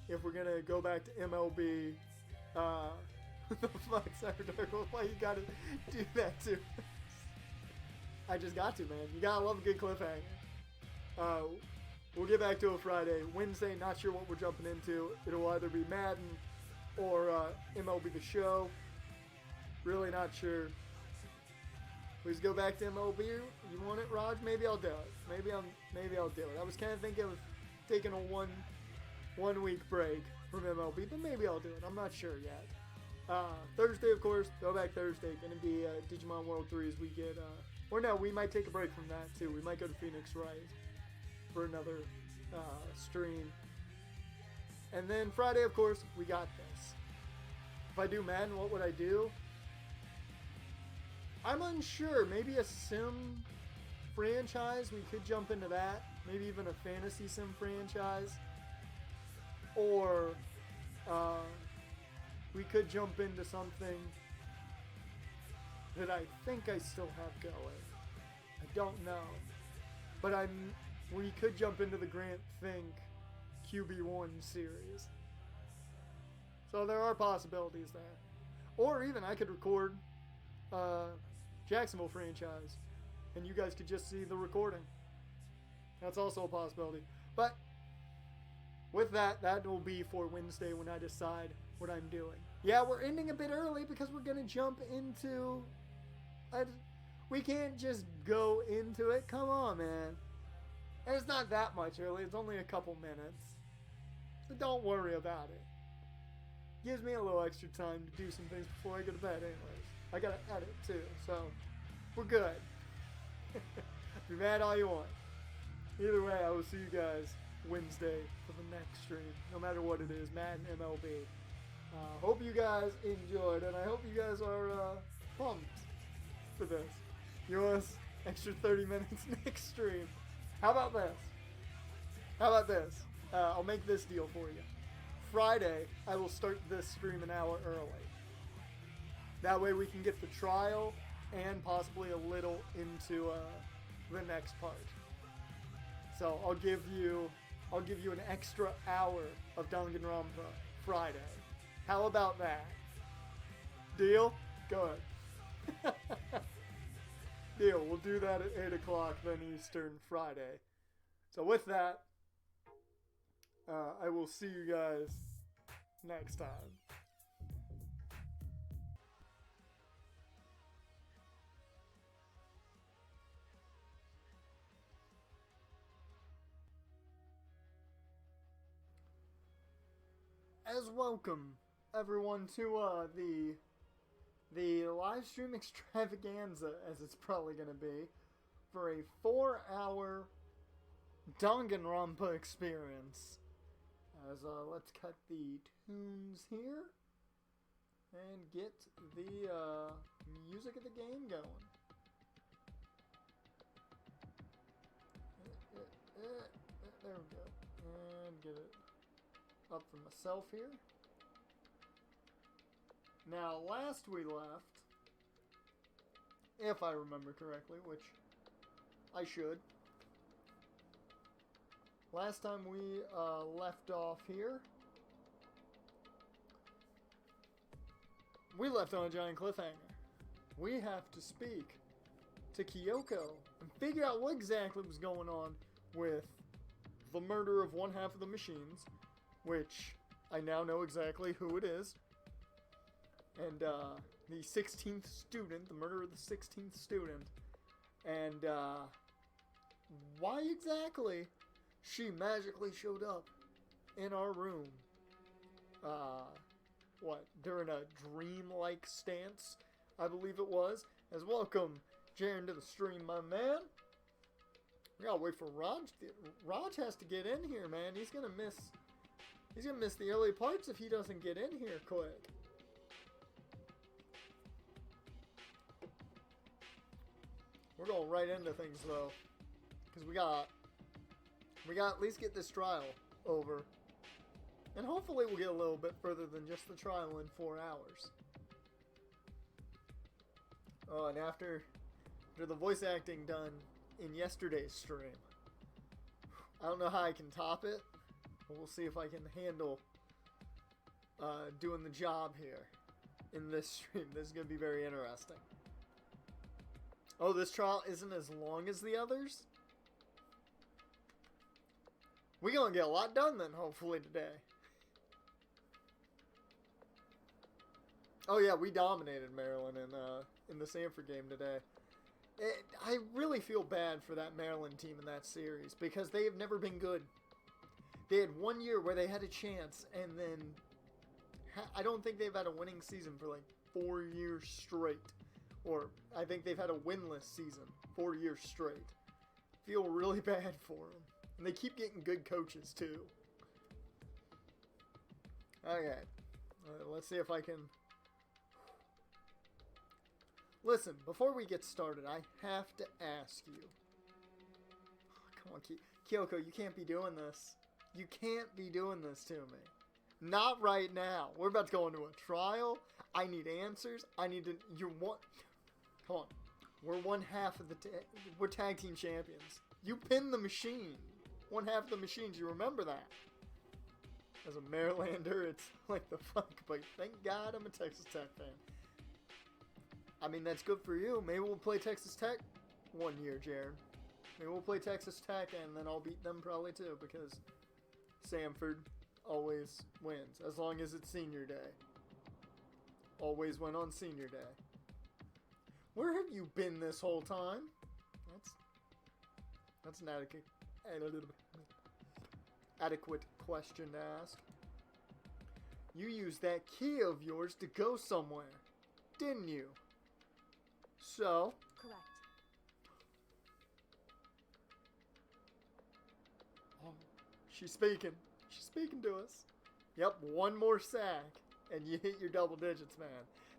If we're going to go back to MLB. What the fuck, Cyberdark? Why you got to do that to us? I just got to, man. You got to love a good cliffhanger. We'll get back to it Friday. Wednesday, not sure what we're jumping into. It'll either be Madden or MLB The Show. Really not sure. Please go back to MLB. You want it, Raj? Maybe I'll do it. Maybe I'll do it. I was kind of thinking of taking a one week break from MLB, but maybe I'll do it. I'm not sure yet. Thursday, of course, Throwback Thursday. Gonna be Digimon World 3 as we get. Or no, we might take a break from that too. We might go to Phoenix Rise for another stream. And then Friday, of course, we got this. If I do Madden, what would I do? I'm unsure. Maybe a sim franchise. We could jump into that. Maybe even a fantasy sim franchise. Or we could jump into something that I think I still have going. I don't know. But we could jump into the Grant Think QB1 series. So there are possibilities there. Or even I could record Jacksonville franchise and you guys could just see the recording. That's also a possibility. But with that, that will be for Wednesday when I decide what I'm doing. Yeah, we're ending a bit early because we're going to jump into... we can't just go into it. Come on, man. And it's not that much early. It's only a couple minutes. So don't worry about it. Gives me a little extra time to do some things before I go to bed anyways. I got to edit too, so we're good. Be mad all you want. Either way, I will see you guys Wednesday for the next stream, no matter what it is, Madden MLB. Hope you guys enjoyed, and I hope you guys are pumped for this. You want us extra 30 minutes next stream? How about this? How about this? I'll make this deal for you. Friday, I will start this stream an hour early. That way we can get the trial and possibly a little into the next part. So I'll give you an extra hour of Danganronpa Friday. How about that? Deal? Go ahead. Deal. We'll do that at 8 o'clock then Eastern Friday. So with that, I will see you guys next time. As welcome everyone to the live stream extravaganza, as it's probably going to be, for a 4-hour Danganronpa experience. As let's cut the tunes here and get the music of the game going. There we go. And get it up for myself here. Now, last we left, if I remember correctly, which I should, last time we left off here, we left on a giant cliffhanger. We have to speak to Kyoko and figure out what exactly was going on with the murder of one half of the machines, which I now know exactly who it is. And the 16th student, the murder of the 16th student, and why exactly she magically showed up in our room. During a dream-like stance, I believe it was. As welcome, Jaren, to the stream, my man. We gotta wait for Raj. Raj has to get in here, man. He's gonna miss. He's gonna miss the early parts if he doesn't get in here quick. We're going right into things though, because we got at least get this trial over, and hopefully we'll get a little bit further than just the trial in 4 hours. Oh, and after the voice acting done in yesterday's stream, I don't know how I can top it, but we'll see if I can handle doing the job here in this stream. This is going to be very interesting. Oh, this trial isn't as long as the others? We're going to get a lot done then, hopefully, today. Oh yeah, we dominated Maryland in the Sanford game today. I really feel bad for that Maryland team in that series because they have never been good. They had 1 year where they had a chance, and then I don't think they've had a winning season for like 4 years straight. Or I think they've had a winless season 4 years straight. Feel really bad for them. And they keep getting good coaches too. Okay. Let's see if I can... Listen, before we get started, I have to ask you. Oh, come on, Kyoko, you can't be doing this. You can't be doing this to me. Not right now. We're about to go into a trial. I need answers. I need to... You're one... Come on. We're one half of the... We're tag team champions. You pinned the machine. One half of the machines. You remember that. As a Marylander, it's like the fuck. But thank God I'm a Texas Tech fan. I mean, that's good for you. Maybe we'll play Texas Tech 1 year, Jared. Maybe we'll play Texas Tech and then I'll beat them probably too because Sanford always wins. As long as it's senior day. Always win on senior day. Where have you been this whole time? That's an adequate question to ask. You used that key of yours to go somewhere, didn't you? So? Correct. Oh, she's speaking. She's speaking to us. Yep, one more sack, and you hit your double digits, man.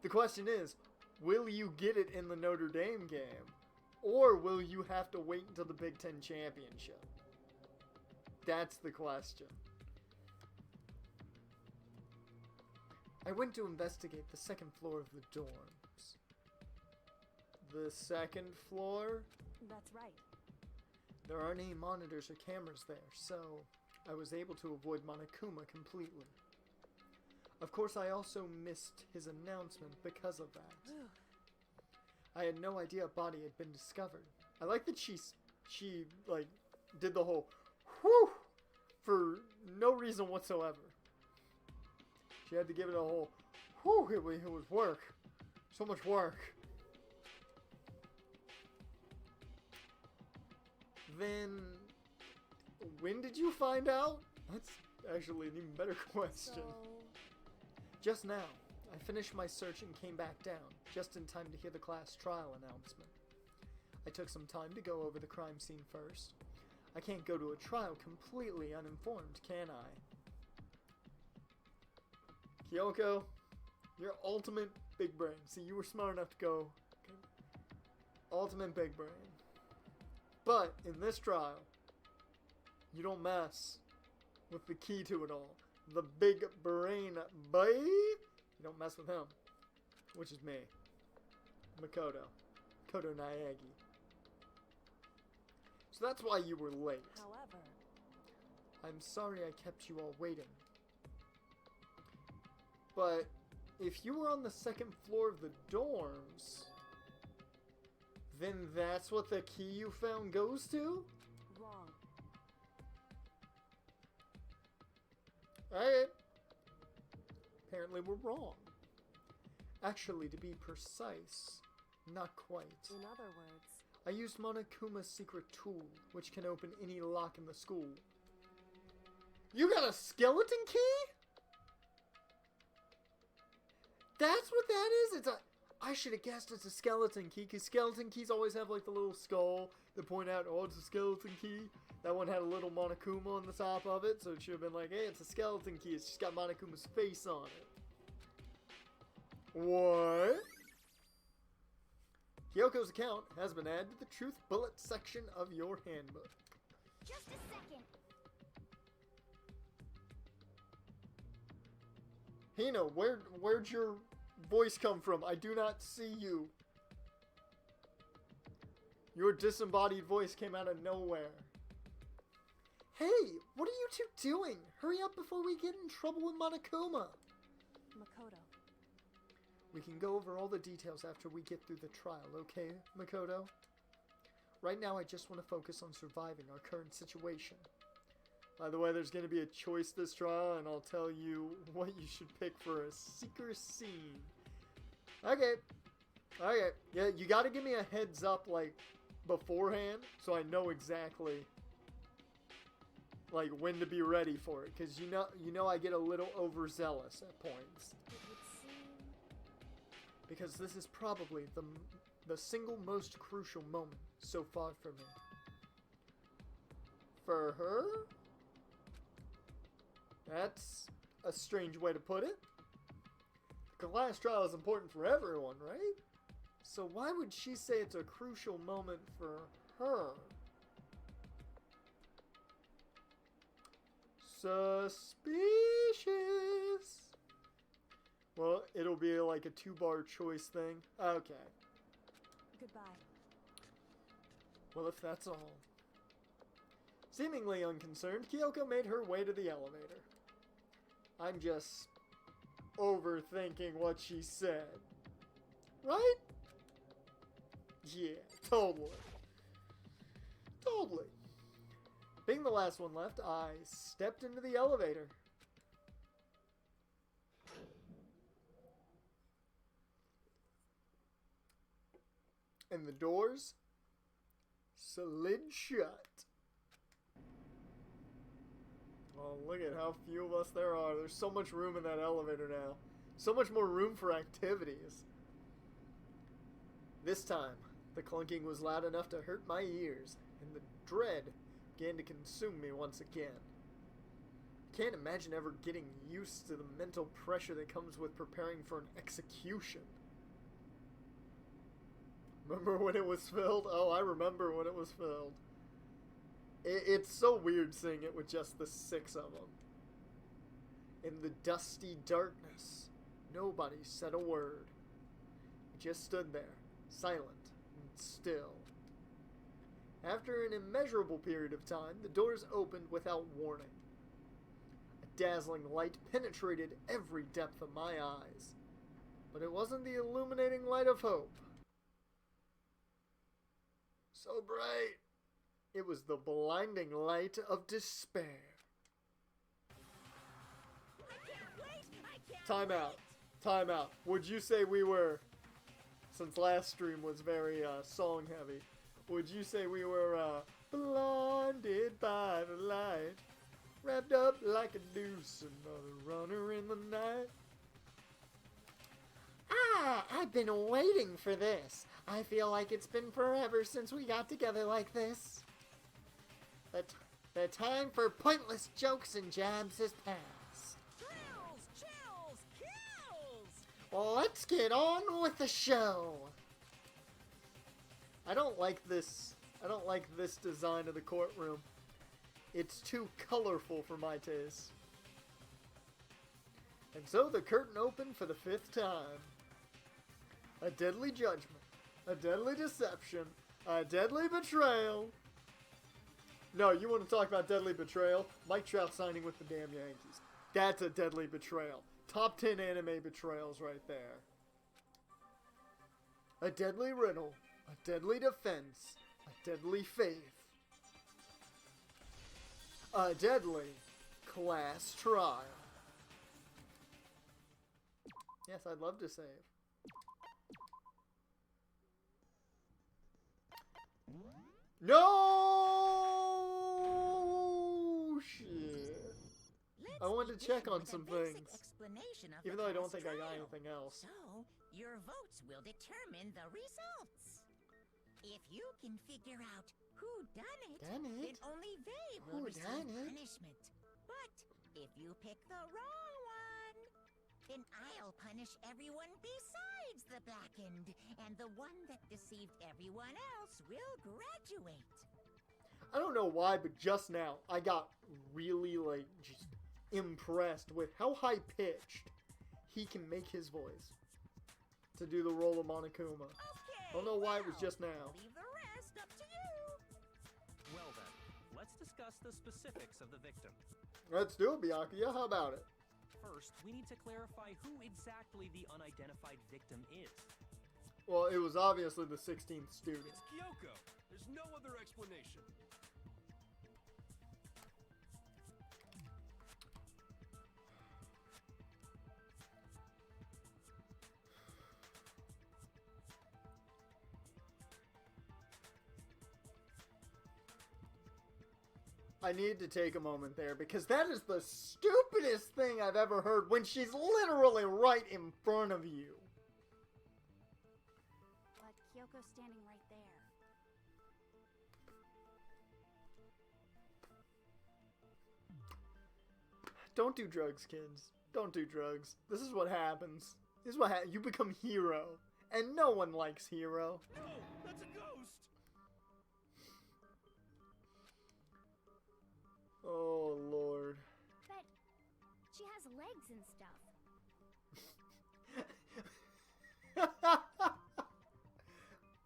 The question is, will you get it in the Notre Dame game? Or will you have to wait until the Big Ten Championship? That's the question. I went to investigate the second floor of the dorms. The second floor? That's right. There aren't any monitors or cameras there, so I was able to avoid Monokuma completely. Of course, I also missed his announcement because of that. I had no idea a body had been discovered. I like that she like, did the whole whew for no reason whatsoever. She had to give it a whole whew, it was work. So much work. Then, when did you find out? That's actually an even better question. So... Just now. I finished my search and came back down, just in time to hear the class trial announcement. I took some time to go over the crime scene first. I can't go to a trial completely uninformed, can I? Kyoko, you're ultimate big brain. See, you were smart enough to go... Okay. Ultimate big brain. But, in this trial, you don't mess with the key to it all. The big brain, boy! You don't mess with him. Which is me. Makoto. Koto Naegi. So that's why you were late. However... I'm sorry I kept you all waiting. But, if you were on the second floor of the dorms... then that's what the key you found goes to? Wrong. Alright. Apparently we're wrong. Actually, to be precise, not quite. In other words... I used Monokuma's secret tool, which can open any lock in the school. You got a skeleton key? That's what that is? I should have guessed it's a skeleton key, because skeleton keys always have like the little skull that point out, oh, it's a skeleton key. That one had a little Monokuma on the top of it, so it should have been like, hey, it's a skeleton key. It's just got Monokuma's face on it. What? Kyoko's account has been added to the Truth Bullet section of your handbook. Just a second. Hino, where'd your voice come from? I do not see you. Your disembodied voice came out of nowhere. Hey, what are you two doing? Hurry up before we get in trouble with Monokuma. Makoto. We can go over all the details after we get through the trial, okay, Makoto? Right now, I just want to focus on surviving our current situation. By the way, there's going to be a choice this trial, and I'll tell you what you should pick for a seeker scene. Okay. Okay. Yeah, you got to give me a heads up, like, beforehand, so I know exactly, like, when to be ready for it. Because you know I get a little overzealous at points. It would seem... Because this is probably the single most crucial moment so far for me. For her? That's a strange way to put it. The class trial is important for everyone, right? So why would she say it's a crucial moment for her? Suspicious. Well, it'll be like a 2-bar choice thing. Okay. Goodbye. Well, if that's all. Seemingly unconcerned, Kyoko made her way to the elevator. I'm just overthinking what she said. Right? Yeah, totally. Totally. Being the last one left, I stepped into the elevator. And the doors slid shut. Oh, look at how few of us there are. There's so much room in that elevator now. So much more room for activities. This time, the clunking was loud enough to hurt my ears, and the dread began to consume me once again. Can't imagine ever getting used to the mental pressure that comes with preparing for an execution. Remember when it was filled? Oh, I remember when it was filled. It's so weird seeing it with just the 6 of them. In the dusty darkness, nobody said a word. We just stood there, silent and still. After an immeasurable period of time, the doors opened without warning. A dazzling light penetrated every depth of my eyes, but it wasn't the illuminating light of hope. So bright, it was the blinding light of despair. Time out. Time out. Would you say we were, since last stream was very song heavy, would you say we were blinded by the light, wrapped up like a noose, another runner in the night? I've been waiting for this. I feel like it's been forever since we got together like this. The time for pointless jokes and jabs has passed. Thrills, chills, kills! Well, let's get on with the show. I don't like this design of the courtroom. It's too colorful for my taste. And so the curtain opened for the 5th time. A deadly judgment, a deadly deception, a deadly betrayal. No, you want to talk about deadly betrayal? Mike Trout signing with the damn Yankees. That's a deadly betrayal. Top 10 anime betrayals right there. A deadly riddle, a deadly defense, a deadly faith. A deadly class trial. Yes, I'd love to save. No shit. I wanted to check on begin some with a basic things. explanation of Even the though I don't past think I got trial. anything else. So, your votes will determine the results. If you can figure out who done it, then only they will Who receive done it? punishment. But if you pick the wrong one, then I'll punish everyone besides the blackened, and the one that deceived everyone else will graduate. I don't know why, but just now I got really like just impressed with how high pitched he can make his voice to do the role of Monokuma. Okay. I don't know why it was well, just now. Leave the rest up to you. Well then, let's discuss the specifics of the victim. Let's do it, Byakuya. How about it? First, we need to clarify who exactly the unidentified victim is. Well, it was obviously the 16th student. It's Kyoko. There's no other explanation. I need to take a moment there because that is the stupidest thing I've ever heard when she's literally right in front of you. But Kyoko's standing right there. Don't do drugs, kids. Don't do drugs. This is what happens. This is what you become Hero. And no one likes Hero. No, that's a ghost. Oh, Lord. But she has legs and stuff.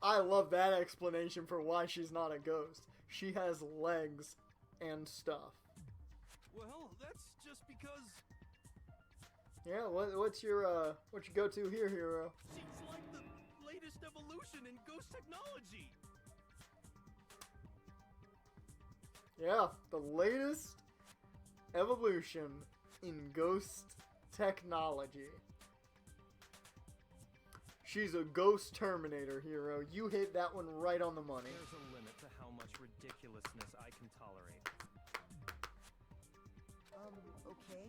I love that explanation for why she's not a ghost. She has legs and stuff. Well, that's just because Yeah, what's your go-to here, Hero? she's like the latest evolution in ghost technology. Yeah, the latest evolution in ghost technology. She's a ghost Terminator, Hero. You hit that one right on the money. There's a limit to how much ridiculousness I can tolerate. Okay.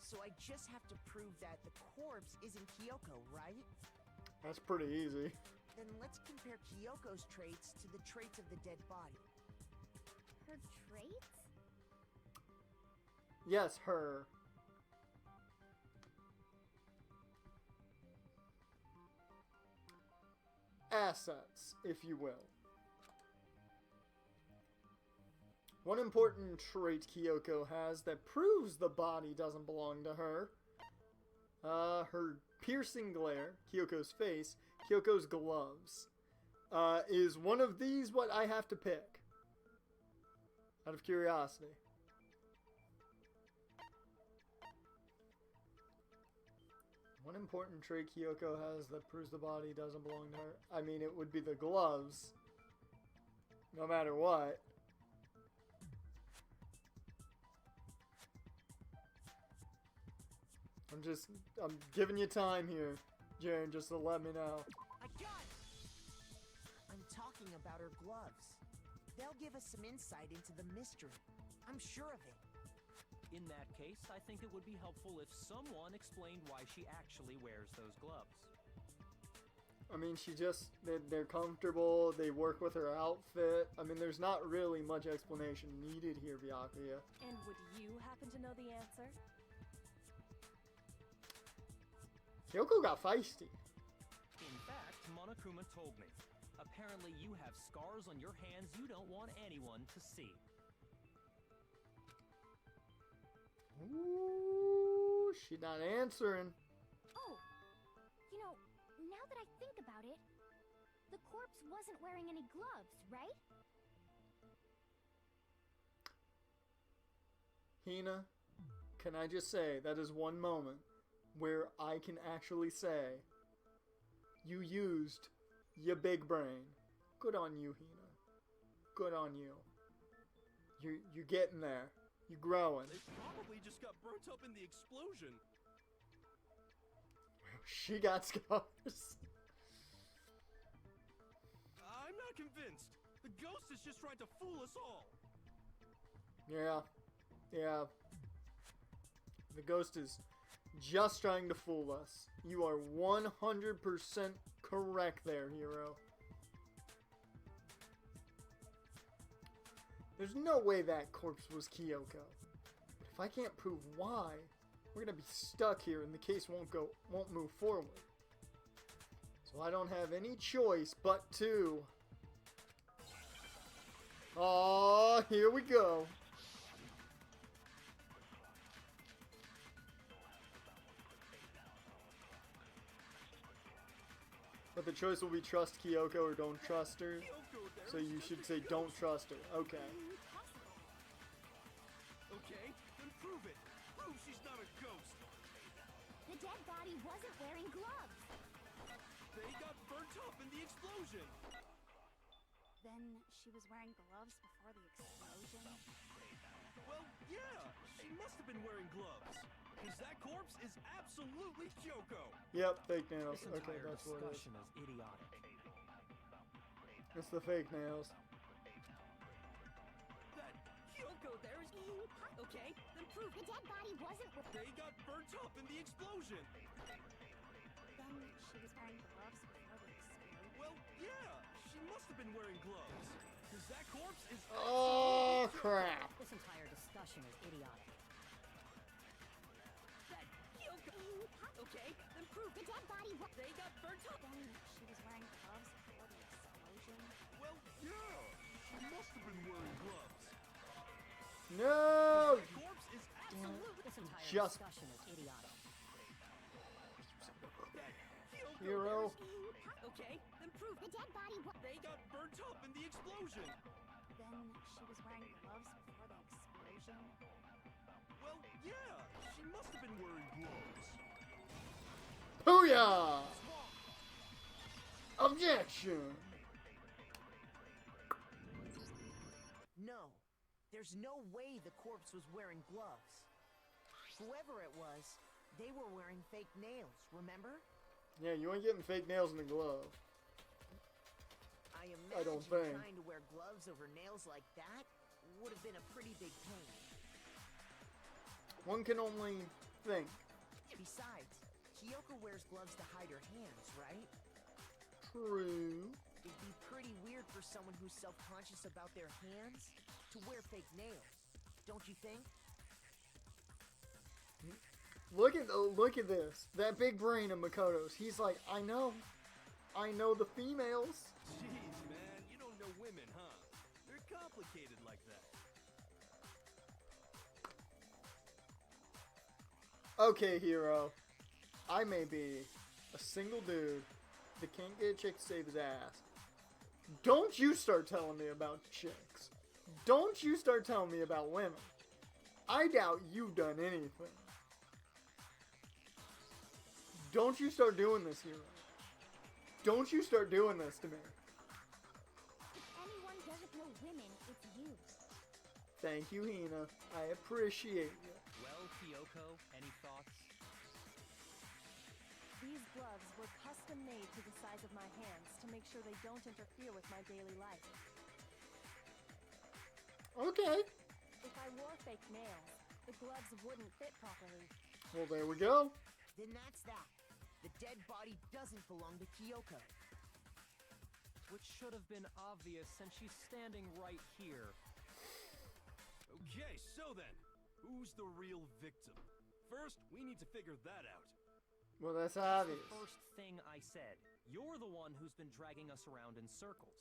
So I just have to prove that the corpse isn't Kyoko, right? That's pretty easy. Then let's compare Kyoko's traits to the traits of the dead body. Her traits? Yes, her. Assets, if you will. One important trait Kyoko has that proves the body doesn't belong to her. Her piercing glare, Kyoko's face, Kyoko's gloves. Is one of these what I have to pick? Out of curiosity. One important trait Kyoko has that proves the body doesn't belong to her. I mean, it would be the gloves. No matter what. I'm giving you time here, Jaren, just to let me know. I got it! I'm talking about her gloves. They'll give us some insight into the mystery. I'm sure of it. In that case, I think it would be helpful if someone explained why she actually wears those gloves. I mean, they're comfortable, they work with her outfit. I mean, there's not really much explanation needed here, Byakuya. And would you happen to know the answer? Kyoko got feisty. In fact, Monokuma told me. Apparently you have scars on your hands you don't want anyone to see. Ooh, she not answering. Oh, you know, now that I think about it, the corpse wasn't wearing any gloves, right? Hina, can I just say, that is one moment where I can actually say, you used your big brain. Good on you, Hina. Good on you. You're getting there. You're growing. They probably just got burnt up in the explosion. She got scars. I'm not convinced. The ghost is just trying to fool us all. Yeah. The ghost is just trying to fool us. You are 100% correct there, hero. There's no way that corpse was Kyoko. But if I can't prove why, we're gonna be stuck here and the case won't move forward. So I don't have any choice but to... Oh, here we go. But the choice will be trust Kyoko or don't trust her. So you should say don't trust her. Okay. Okay, then prove it. Prove she's not a ghost. The dead body wasn't wearing gloves. They got burnt up in the explosion. Then she was wearing gloves before the explosion? Well, yeah, she must have been wearing gloves. Because that corpse is absolutely Kyoko. Yep, fake nails. This Okay, entire that's what it is. discussion is idiotic. It's the fake nails. That Kyoko there is... Okay, then prove The dead body wasn't with... they got burnt up in the explosion. Then she was wearing gloves before the explosion? Well, yeah, she must have been wearing gloves. Because that corpse is... Oh, crap. This entire discussion is idiotic. That Kyoko... Okay, then prove The dead body was... they got burnt up. Then she was wearing gloves before the explosion? Well, yeah, she must have been wearing gloves. No! That corpse is absolutely... This entire Just- discussion is idiotic. That Kyoko Hero. Okay, then prove The dead body was... they got burnt up in the explosion. Then she was wearing gloves before the explosion? Well, yeah, she must have been wearing gloves. Booyah! Objection! No, there's no way the corpse was wearing gloves. Whoever it was, they were wearing fake nails, remember? Yeah, you ain't getting fake nails in the glove. I I don't imagine think. trying to wear gloves over nails like that would have been a pretty big pain. One can only think. Besides, Kyoko wears gloves to hide her hands, right? True. It'd be pretty weird for someone who's self-conscious about their hands to wear fake nails, don't you think? Look at this. That big brain of Makoto's. He's like, I know the females. Jeez, man, you don't know women, huh? They're complicated like that. Okay, hero. I may be a single dude that can't get a chick to save his ass. Don't you start telling me about chicks. Don't you start telling me about women. I doubt you've done anything. Don't you start doing this, hero. Don't you start doing this to me. If anyone doesn't know women, it's you. Thank you, Hina. I appreciate you. Well, Kyoko, any thoughts? These gloves were custom made to the size of my hands to make sure they don't interfere with my daily life. Okay. If I wore fake nails, the gloves wouldn't fit properly. Well, there we go. Then that's that. The dead body doesn't belong to Kyoko. Which should have been obvious since she's standing right here. Okay, so then, who's the real victim? First, we need to figure that out. Well, that's The obvious. first thing I said. You're the one who's been dragging us around in circles.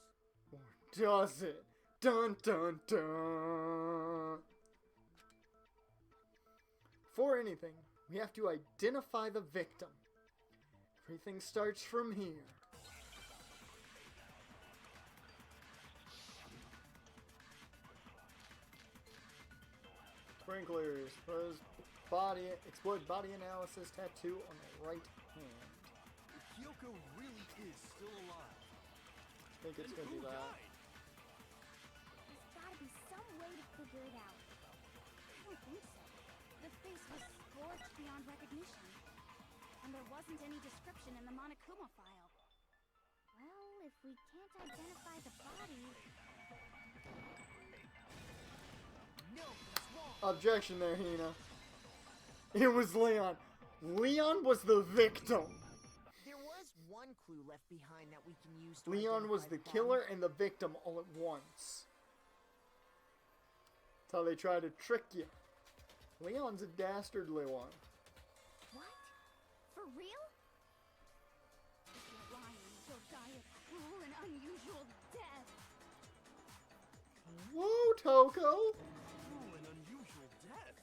Or does it? Dun dun dun! For anything, we have to identify the victim. Everything starts from here. Sprinklers. Exploit body analysis tattoo on the right hand. If Kyoko really is still alive, I think it's then gonna who be that. died? There's gotta be some way to figure it out. I don't think so. The face was scorched beyond recognition. And there wasn't any description in the Monokuma file. Well, if we can't identify the body... No, that's wrong. Objection there, Hina. It was Leon. Leon was the victim. There was one clue left behind that we can use to Leon was identify the body. killer and the victim all at once. That's how they try to trick you. Leon's a dastardly one. What? For real? If you're lying, you'll die a cruel and unusual death. Whoa, Toko! Cruel and unusual death.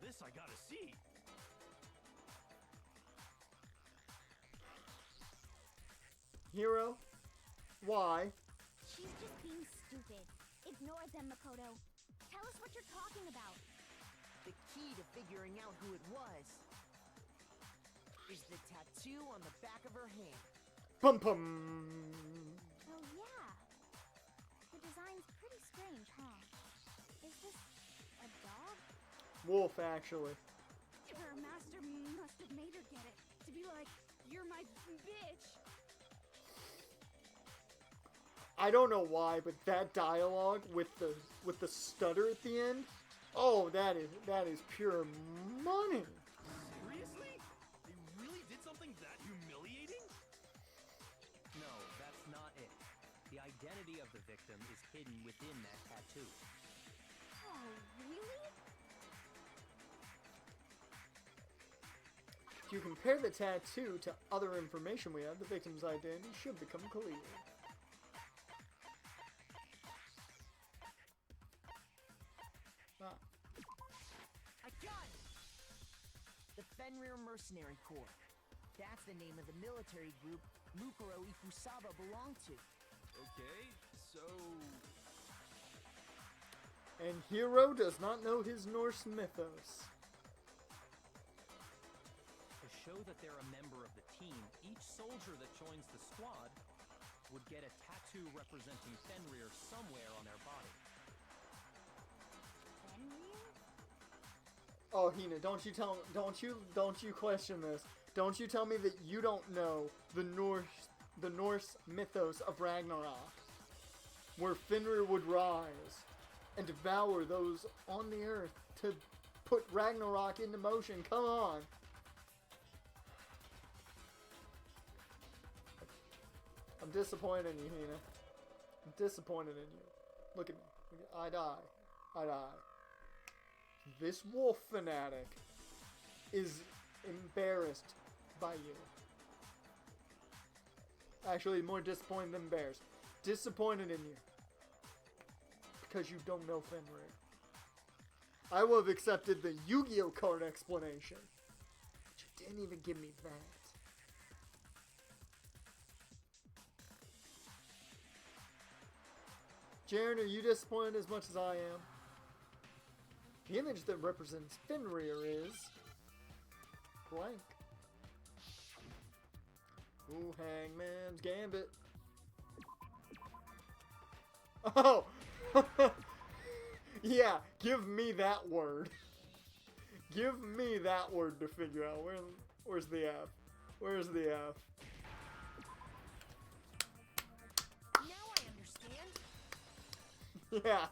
This I gotta see. Hero? Why? She's just being stupid. Ignore them, Makoto. Tell us what you're talking about. The key to figuring out who it was is the tattoo on the back of her hand. Pum pum! Oh, yeah. The design's pretty strange, huh? Is this a dog? Wolf, actually. Her master must have made her get it. To be like, you're my bitch. I don't know why, but that dialogue with the stutter at the end, oh, that is pure money. Seriously? They really did something that humiliating? No, that's not it. The identity of the victim is hidden within that tattoo. Oh, really? If you compare the tattoo to other information we have, the victim's identity should become clear. I got it! The Fenrir Mercenary Corps. That's the name of the military group Mukuro Ikusaba belonged to. Okay, so... And Hero does not know his Norse mythos. To show that they're a member of the team, each soldier that joins the squad would get a tattoo representing Fenrir somewhere on their body. Fenrir? Oh, Hina, don't you question this. Don't you tell me that you don't know the Norse mythos of Ragnarok, where Fenrir would rise and devour those on the earth to put Ragnarok into motion. Come on. I'm disappointed in you, Hina. I'm disappointed in you. Look at me. I die. I die. This wolf fanatic is embarrassed by you. Actually, more disappointed than embarrassed. Disappointed in you. Because you don't know Fenrir. I would have accepted the Yu-Gi-Oh card explanation. But you didn't even give me that. Jaren, are you disappointed as much as I am? The image that represents Fenrir is blank. Ooh, Hangman's Gambit. Oh! Yeah, give me that word. Give me that word to figure out. Where's the F? Where's the F? Now I understand. Yeah.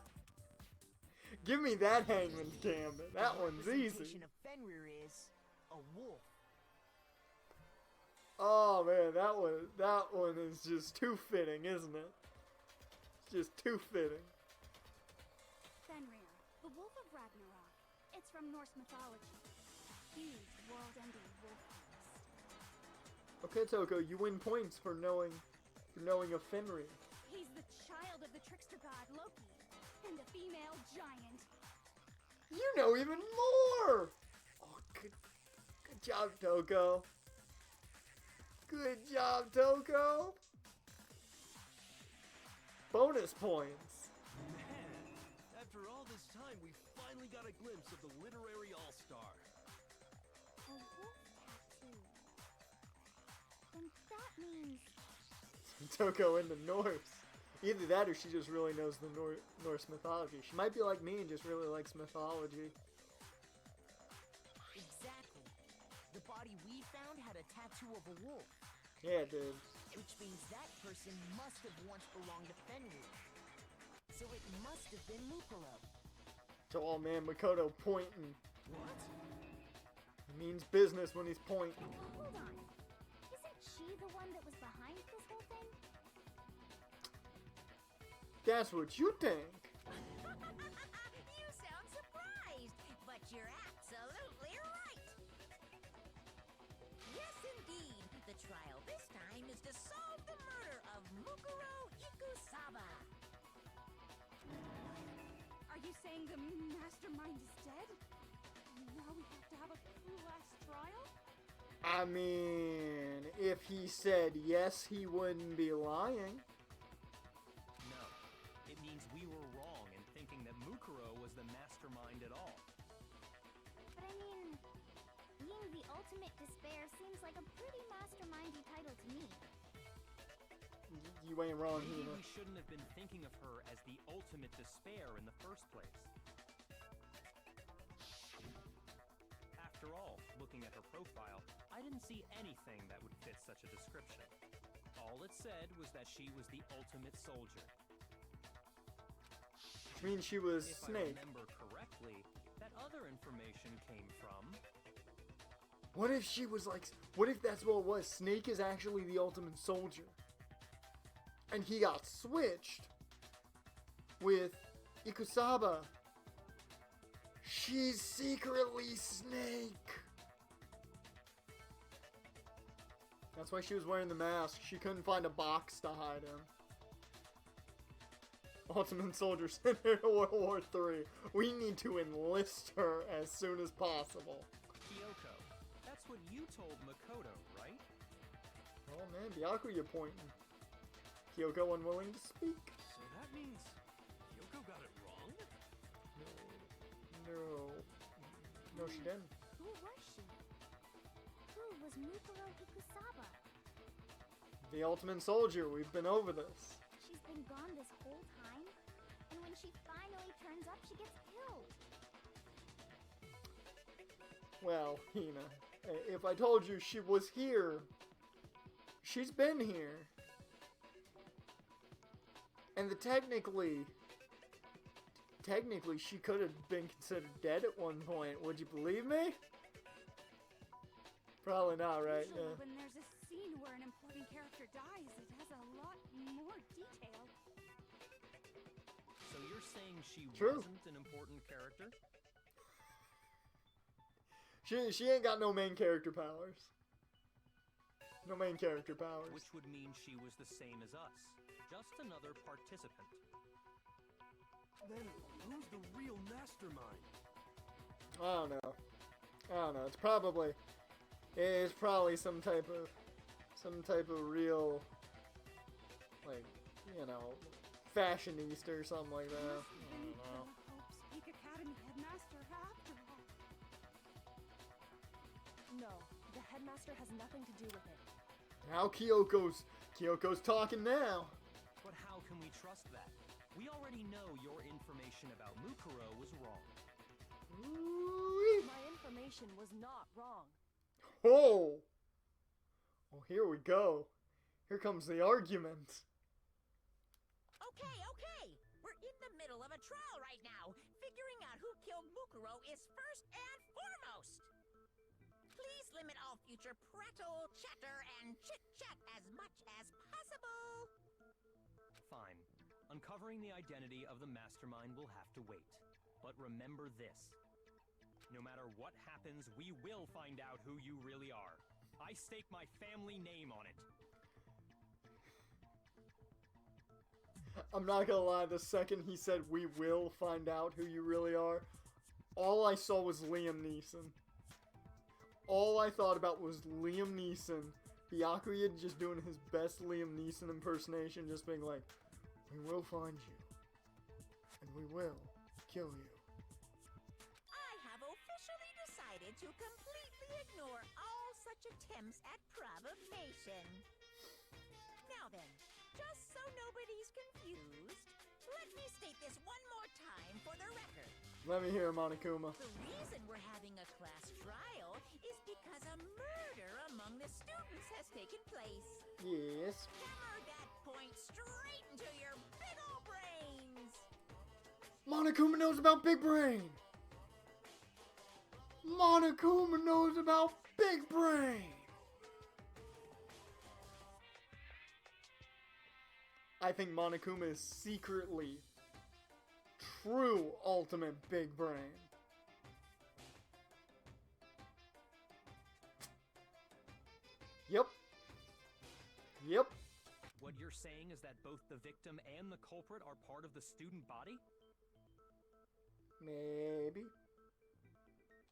Give me that Hangman's Gambit. That one's easy. Representation of Fenrir is a wolf. Oh man, that one is just too fitting, isn't it? It's just too fitting. Fenrir, the wolf of Ragnarok. It's from Norse mythology. Huge, world-ending wolf beast. Okay, Toko, you win points for knowing of Fenrir. He's the child of the trickster god Loki, and a female giant. You know even more! Oh, good job, Toko. Good job, Toko. Bonus points. Man, after all this time, we finally got a glimpse of the literary all-star. A wolf tattoo. And that means... Toko into Norse. Either that or she just really knows the Norse mythology. She might be like me and just really likes mythology. Exactly. The body we found had a tattoo of a wolf. Yeah, it did. Which means that person must have once belonged to Fenrir. So it must have been Mukuro. To all man, Makoto pointing. What? It means business when he's pointing. Hold on. Isn't she the one that was behind this whole thing? That's what you think. You sound surprised, but you're absolutely right. Yes, indeed. The trial this time is to solve the murder of Mukuro Ikusaba. Are you saying the mastermind is dead? Now we have to have a last trial? I mean, if he said yes, he wouldn't be lying. No. It means we were wrong in thinking that Mukuro was the mastermind at all. But I mean, being the ultimate despair seems like a pretty mastermindy title to me. You ain't wrong, Maybe Hina. we shouldn't have been thinking of her as the ultimate despair in the first place. After all, looking at her profile, I didn't see anything that would fit such a description. All it said was that she was the ultimate soldier. Which means she was If Snake. I remember correctly, that other information came from... What if she was like... What if that's what it was? Snake is actually the ultimate soldier. And he got switched with Ikusaba. She's secretly Snake. That's why she was wearing the mask. She couldn't find a box to hide him. Ultimate Soldier sent her to World War III. We need to enlist her as soon as possible. Kyoko. That's what you told Makoto, right? Oh man, Byakuya pointing. Kyoko unwilling to speak. So that means Kyoko got it wrong? No, she didn't. Who was she? Who was Mukuro Ikusaba? The Ultimate Soldier, we've been over this. She's been gone this whole time, and when she finally turns up, she gets killed. Well, Hina, if I told you she was here, she's been here. And technically, she could have been considered dead at one point. Would you believe me? Probably not, right? Usually Yeah. when there's a scene where an important character dies, it has a lot more detail. So you're saying she True. wasn't an important character? She ain't got no main character powers. No main character powers. Which would mean she was the same as us. Just another participant. Then who's the real mastermind? I don't know. It's probably some type of real, like, you know, fashionista or something like that. I don't know. Hope's Peak Academy headmaster after all. No, the headmaster has nothing to do with it. Now Kyoko's talking now. But how can we trust that? We already know your information about Mukuro was wrong. Ooh-wee. My information was not wrong. Oh! Well, here we go. Here comes the argument. Okay. We're in the middle of a trial right now. Figuring out who killed Mukuro is first and foremost. Please limit all future prattle, chatter, and chit-chat as much as possible. Fine. Uncovering the identity of the mastermind will have to wait. But remember this. No matter what happens, we will find out who you really are. I stake my family name on it. I'm not gonna lie, the second he said we will find out who you really are, all I saw was Liam Neeson. All I thought about was Liam Neeson. Byakuya just doing his best Liam Neeson impersonation, just being like, we will find you. And we will kill you. I have officially decided to completely ignore all such attempts at provocation. Now then, just so nobody's confused, let me state this one more time for the record. Let me hear Monokuma. The reason we're having a class trial is because a murder among the students has taken place. Yes. Hammer that point straight into your big ol' brains. Monokuma knows about Big Brain! Monokuma knows about Big Brain. I think Monokuma is secretly true ultimate Big Brain. Yep. Yep. What you're saying is that both the victim and the culprit are part of the student body? Maybe.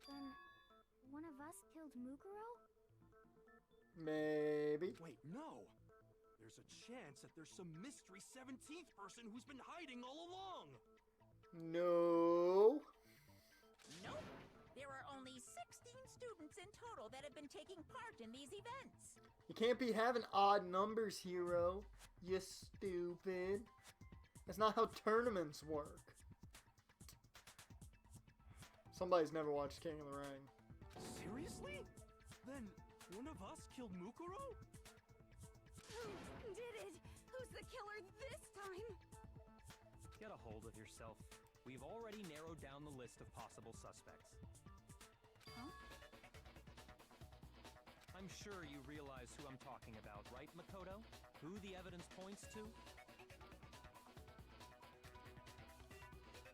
Then, one of us killed Mukuro? Maybe. Wait, no! There's a chance that there's some mystery 17th person who's been hiding all along! No. Nope. There are only 16 students in total that have been taking part in these events. You can't be having odd numbers, hero. You stupid. That's not how tournaments work. Somebody's never watched King of the Ring. Seriously? Then one of us killed Mukuro? Who did it? Who's the killer this time? Get a hold of yourself. We've already narrowed down the list of possible suspects. Huh? I'm sure you realize who I'm talking about, right, Makoto? Who the evidence points to?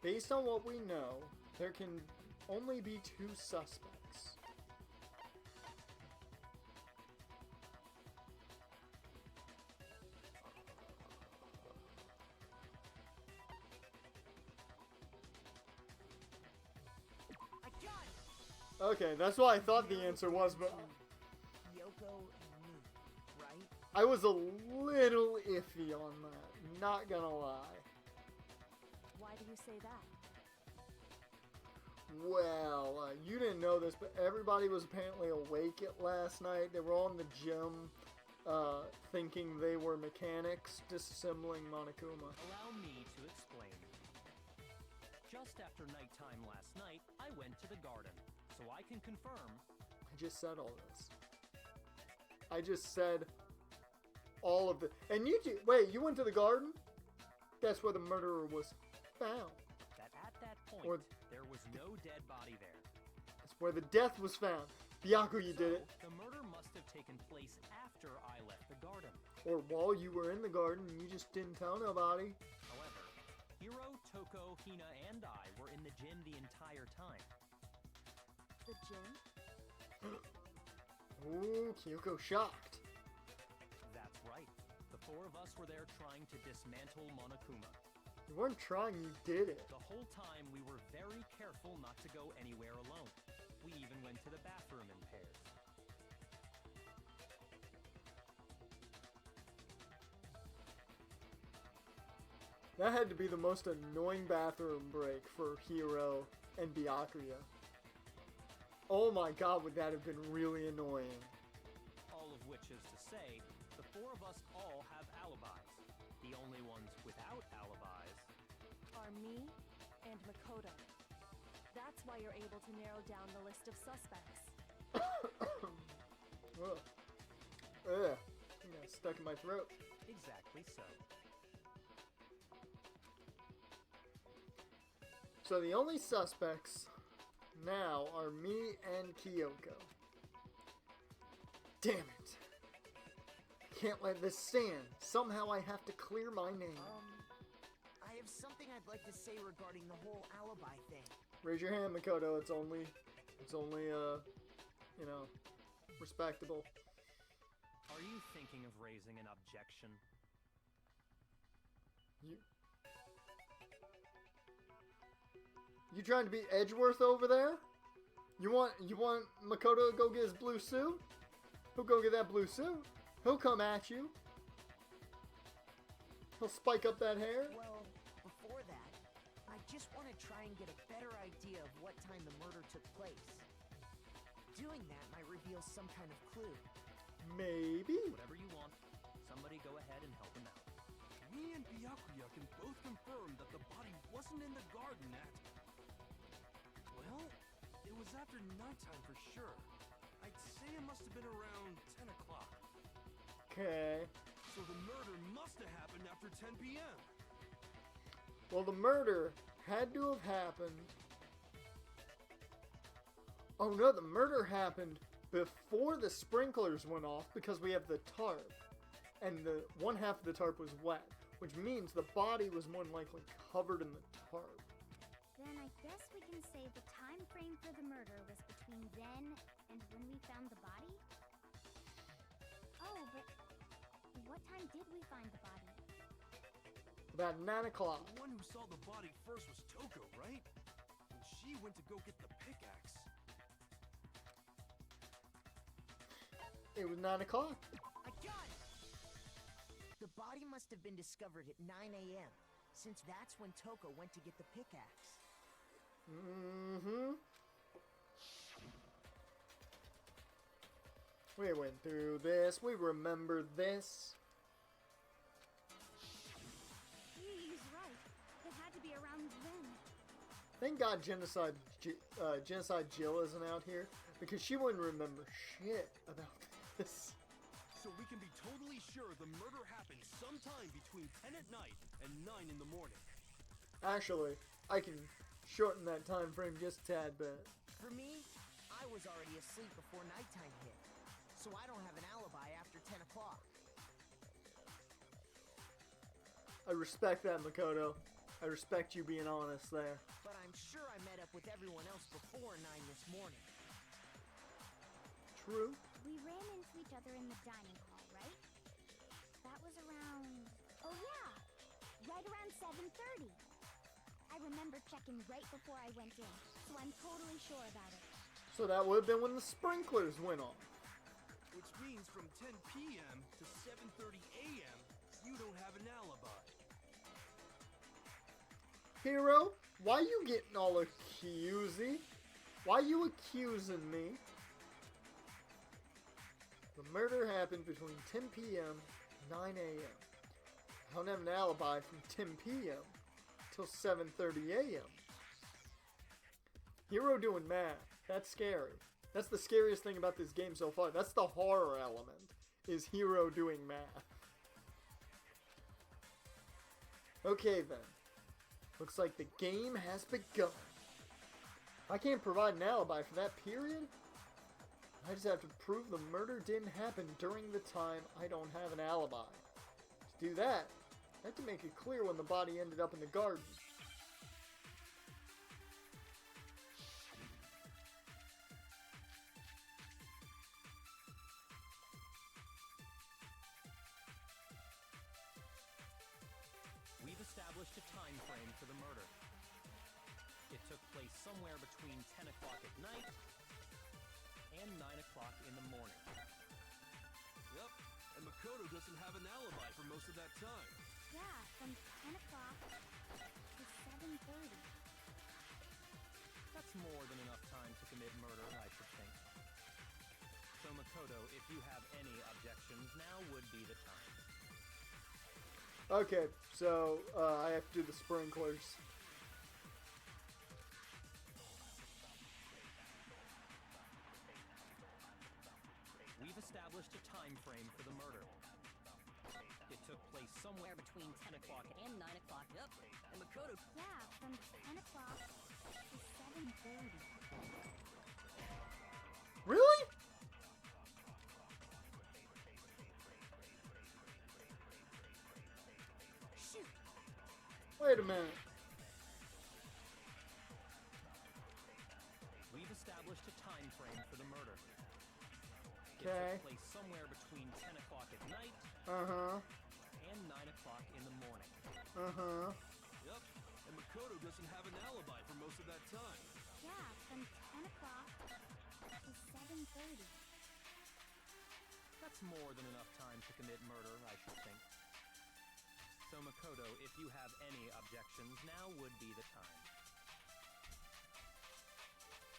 Based on what we know, there can only be two suspects. Okay, that's what I thought the answer was, but Yoko and me, right? I was a little iffy on that, not gonna lie. Why do you say that? Well, you didn't know this, but everybody was apparently awake at last night. They were all in the gym, thinking they were mechanics, disassembling Monokuma. Allow me to explain. Just after nighttime last night, I went to the garden, so I can confirm. I just said all this. I just said all of it. And wait, you went to the garden? That's where the murderer was found. That at that point, Or- there was no dead body there. That's where the death was found. Byakuya did it. The murder must have taken place after I left the garden. Or while you were in the garden, you just didn't tell nobody. However, Hiro, Toko, Hina, and I were in the gym the entire time. The gym? Ooh, Kyoko shocked. That's right. The four of us were there trying to dismantle Monokuma. You weren't trying, you did it. The whole time we were very careful not to go anywhere alone. We even went to the bathroom in pairs. That had to be the most annoying bathroom break for Hiro and Byakuya. Oh my god, would that have been really annoying. All of which is to say, the four of us all have alibis. The only ones without alibis Are me and Makoto. That's why you're able to narrow down the list of suspects. Ugh. Ugh. I got stuck in my throat. exactly so. So the only suspects now are me and Kyoko. Damn it. Can't let this stand. Somehow I have to clear my name. I have something I'd like to say regarding the whole alibi thing. Raise your hand, Makoto. It's only, you know, respectable. Are you thinking of raising an objection? You trying to be Edgeworth over there? You want Makoto to go get his blue suit? He'll go get that blue suit. He'll come at you. He'll spike up that hair. Well, before that, I just want to try and get a better idea of what time the murder took place. Doing that might reveal some kind of clue. Maybe. Whatever you want. Somebody go ahead and help him out. Me and Byakuya can both confirm that the body wasn't in the garden at... Well, it was after nighttime for sure. I'd say it must have been around 10 o'clock. Okay. So the murder must have happened after 10 p.m. Well, the murder had to have happened Oh no, the murder happened before the sprinklers went off because we have the tarp. And the one half of the tarp was wet, which means the body was more than likely covered in the tarp. Then I guess we can say the time frame for the murder was between then and when we found the body? Oh, but what time did we find the body? About 9 o'clock. The one who saw the body first was Toko, right? And she went to go get the pickaxe. It was 9 o'clock. I got it! The body must have been discovered at 9 a.m., since that's when Toko went to get the pickaxe. Mm-hmm. We went through this. We remember this. He's right. It had to be around then. Thank God Genocide Jill isn't out here, because she wouldn't remember shit about this. So we can be totally sure the murder happened sometime between 10 at night and 9 in the morning. Actually, I can shorten that time frame just a tad bit. For me, I was already asleep before nighttime hit, so I don't have an alibi after 10 o'clock. I respect that, Makoto. I respect you being honest there. But I'm sure I met up with everyone else before 9 this morning. True. We ran into each other in the dining hall, right? That was around... Oh yeah! Right around 7:30. I remember checking right before I went in, so I'm totally sure about it. So that would have been when the sprinklers went off. Which means from 10 p.m. to 7:30 a.m., you don't have an alibi. Hero, why you getting all accusey? Why you accusing me? The murder happened between 10 p.m. and 9 a.m. I don't have an alibi from 10 p.m. till 7:30 a.m. Hero doing math. That's scary. That's the scariest thing about this game so far. That's the horror element, is Hero doing math. Okay then. Looks like the game has begun. I can't provide an alibi for that period. I just have to prove the murder didn't happen during the time I don't have an alibi. To do that, I have to make it clear when the body ended up in the garden. We've established a time frame for the murder. It took place somewhere between 10 o'clock at night and 9 o'clock in the morning. Yep, and Makoto doesn't have an alibi for most of that time. Yeah, from 10 o'clock to 7:30. That's more than enough time to commit murder, I should think. So Makoto, if you have any objections, now would be the time. Okay, so I have to do the sprinklers. We've established a time frame for the murder. It took place somewhere between 10 o'clock and 9 o'clock. Yep. And Makoto... Yeah, from 10 o'clock to 7:30. Really? Shoot! Wait a minute. We've established a time frame for the murder. Okay. It took place somewhere between 10 o'clock at night Uh-huh. and 9 o'clock in the morning. Uh-huh. Yep, and Makoto doesn't have an alibi for most of that time. Yeah, from 10 o'clock to 7:30. That's more than enough time to commit murder, I should think. So Makoto, if you have any objections, now would be the time.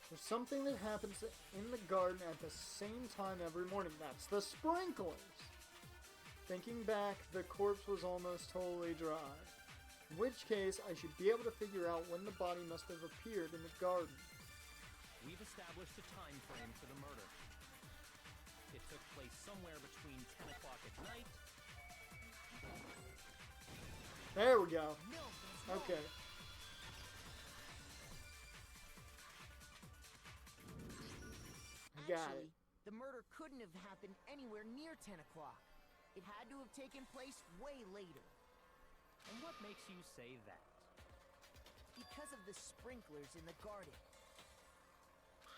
There's something that happens in the garden at the same time every morning. That's the sprinklers. Thinking back, the corpse was almost totally dry. In which case, I should be able to figure out when the body must have appeared in the garden. We've established a time frame for the murder. It took place somewhere between 10 o'clock at night. There we go. No, there's no. And 9 Okay. got Actually, it. the murder couldn't have happened anywhere near 10 o'clock. It had to have taken place way later. And what makes you say that? Because of the sprinklers in the garden.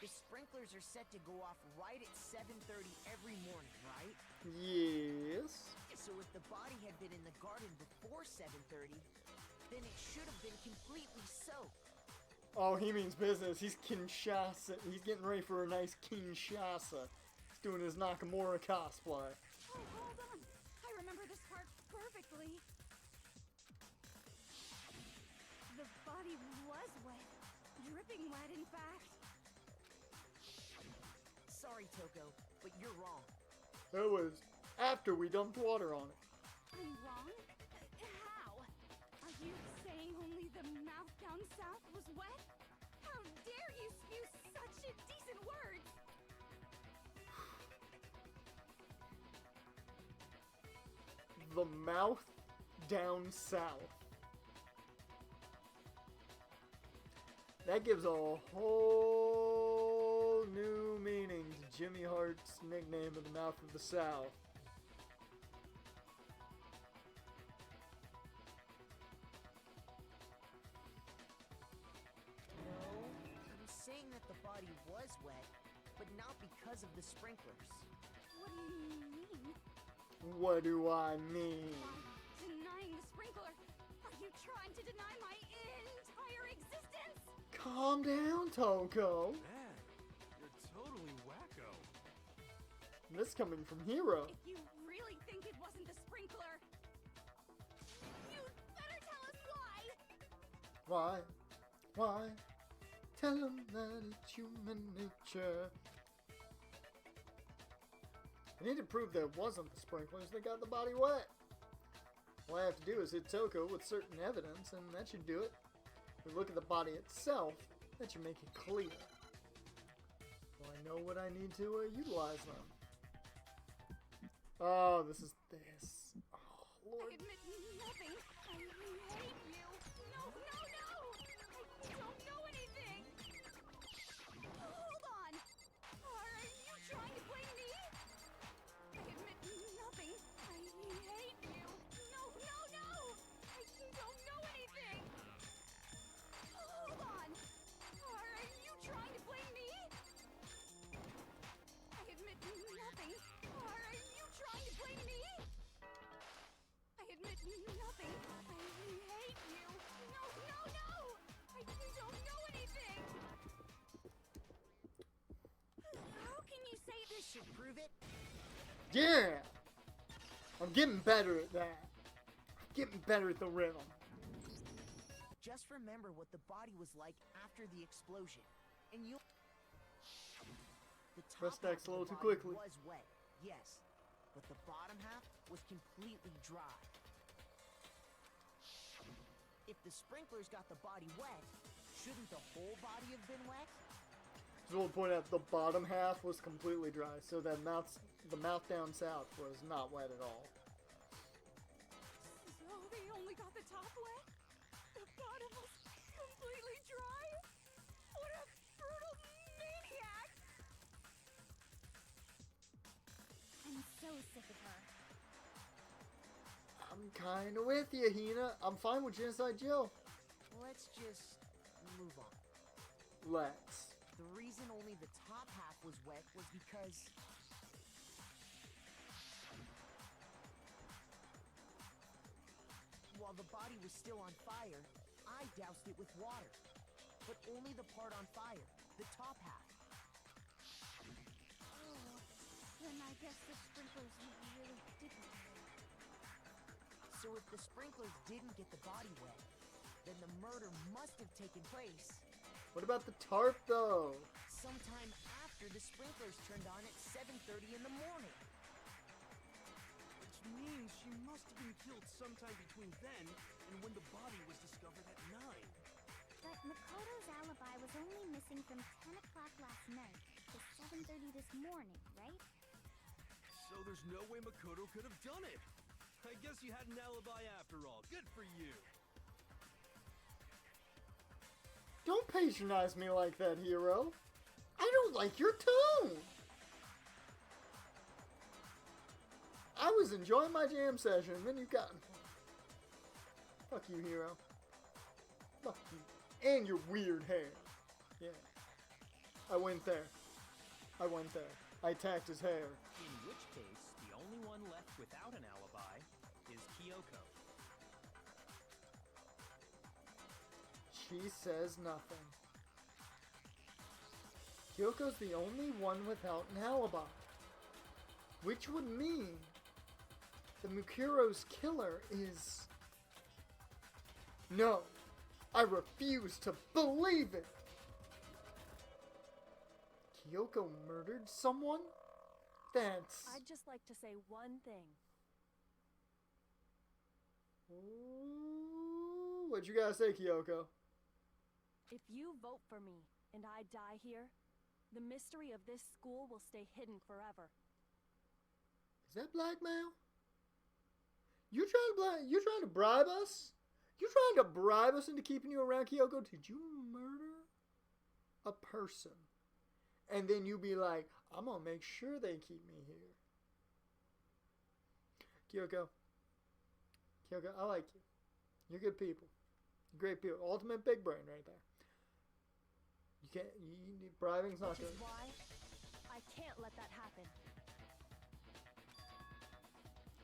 The sprinklers are set to go off right at 7:30 every morning, right? Yes. So if the body had been in the garden before 7:30, then it should have been completely soaked. Oh, he means business. He's Kinshasa. He's getting ready for a nice Kinshasa. He's doing his Nakamura cosplay. Oh, hold on. I remember this part perfectly. The body was wet. Dripping wet, in fact. Sorry, Toko, but you're wrong. That was after we dumped water on it. I'm wrong? How? Are you saying only the mouth down south was wet? How dare you spew such indecent words? The mouth down south. That gives a whole new meaning to Jimmy Hart's nickname of the Mouth of the South. No, I'm saying that the body was wet, but not because of the sprinklers. What do you mean? What do I mean? By denying the sprinkler, are you trying to deny my entire existence? Calm down, Toko. Man, you're totally wacko. This coming from Hero. If you really think it wasn't the sprinkler, you'd better tell us why! Why? Tell him that it's human nature. I need to prove that it wasn't the sprinklers that got the body wet. All I have to do is hit Toko with certain evidence, and that should do it. If we look at the body itself, that should make it clear. So I know what I need to utilize them. Oh, this is this. Oh, I Lord. admit nothing. I hate you. No, no, no! I don't know anything! Hold on! Are you trying to blame me? I admit nothing. I hate you. No, no, no! I don't know anything! Hold on! Are you trying to blame me? I admit nothing. Are you trying to blame me? I admit nothing. I hate you. No, no, no! I don't know anything! How can you say this Should prove it. Yeah! I'm getting better at that. I'm getting better at the rhythm. Just remember what the body was like after the explosion, and you'll. The top Press X half a little of the too body quickly. was wet, yes, but the bottom half was completely dry. If the sprinklers got the body wet, shouldn't the whole body have been wet? Just want to point out the bottom half was completely dry, so that the mouth down south was not wet at all. So they only got the top wet? The bottom was completely dry? What a brutal maniac! I'm so sick of her. I'm kind of with you, Hina. I'm fine with Genocide Jill. Let's just move on. Let's. The reason only the top half was wet was because while the body was still on fire, I doused it with water. But only the part on fire, the top half. Oh, then I guess the sprinklers really didn't. So if the sprinklers didn't get the body wet, then the murder must have taken place What about the tarp, though? sometime after the sprinklers turned on at 7:30 in the morning. Which means she must have been killed sometime between then and when the body was discovered at 9. But Makoto's alibi was only missing from 10 o'clock last night to 7:30 this morning, right? So there's no way Makoto could have done it. I guess you had an alibi after all. Good for you. Don't patronize me like that, Hero. I don't like your tone. I was enjoying my jam session, and then you got... Fuck you, hero. Fuck you. And your weird hair. Yeah. I went there. I went there. I attacked his hair. In which case, the only one left without an alibi is Kyoko. She says nothing. Kyoko's the only one without an alibi. Which would mean the Mukuro's killer is... No, I refuse to believe it. Kyoko murdered someone? That's... I'd just like to say one thing. Ooh, what you gotta say, Kyoko? If you vote for me and I die here, the mystery of this school will stay hidden forever. Is that blackmail? You trying to bribe us? You trying to bribe us into keeping you around, Kyoko? Did you murder a person? And then you be like, I'm gonna make sure they keep me here. Kyoko, I like you. You're good people. You're great people. Ultimate big brain right there. Bribing's not Which good. is why I can't let that happen.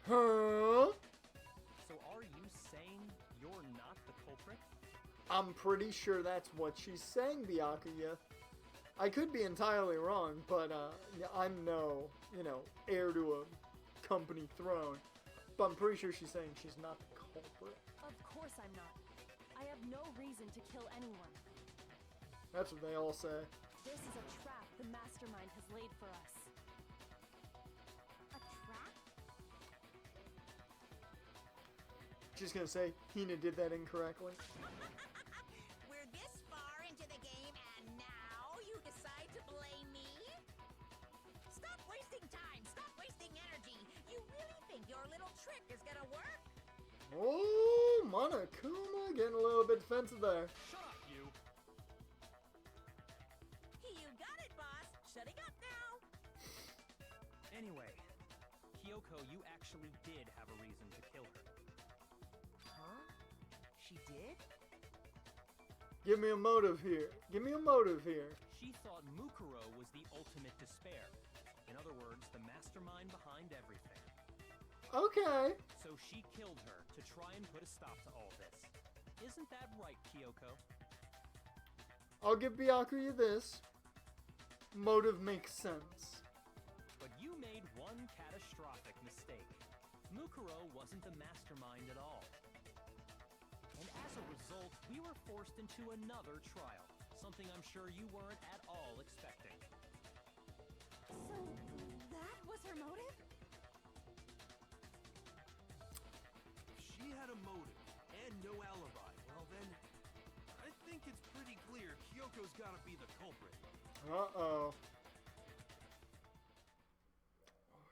Huh? So are you saying you're not the culprit? I'm pretty sure that's what she's saying, Byakuya. I could be entirely wrong, but I'm no, heir to a company throne. But I'm pretty sure she's saying she's not the culprit. Of course I'm not. I have no reason to kill anyone. That's what they all say. This is a trap the mastermind has laid for us. A trap? She's gonna say Hina did that incorrectly. We're this far into the game and now you decide to blame me? Stop wasting time! Stop wasting energy! You really think your little trick is gonna work? Oh, Monokuma getting a little bit defensive there. Shut up, you! You got it, boss! Shutting up now! Anyway, Kyoko, you actually did have a reason to kill her. Huh? She did? Give me a motive here. Give me a motive here. She thought Mukuro was the ultimate despair. In other words, the mastermind behind everything. Okay. So she killed her to try and put a stop to all this. Isn't that right, Kyoko? I'll give Byakuya this. Motive makes sense. But you made one catastrophic mistake. Mukuro wasn't the mastermind at all. And as a result, we were forced into another trial. Something I'm sure you weren't at all expecting. So, that was her motive? If she had a motive and no alibi, well then, I think it's pretty clear Kyoko's gotta be the culprit. Uh-oh.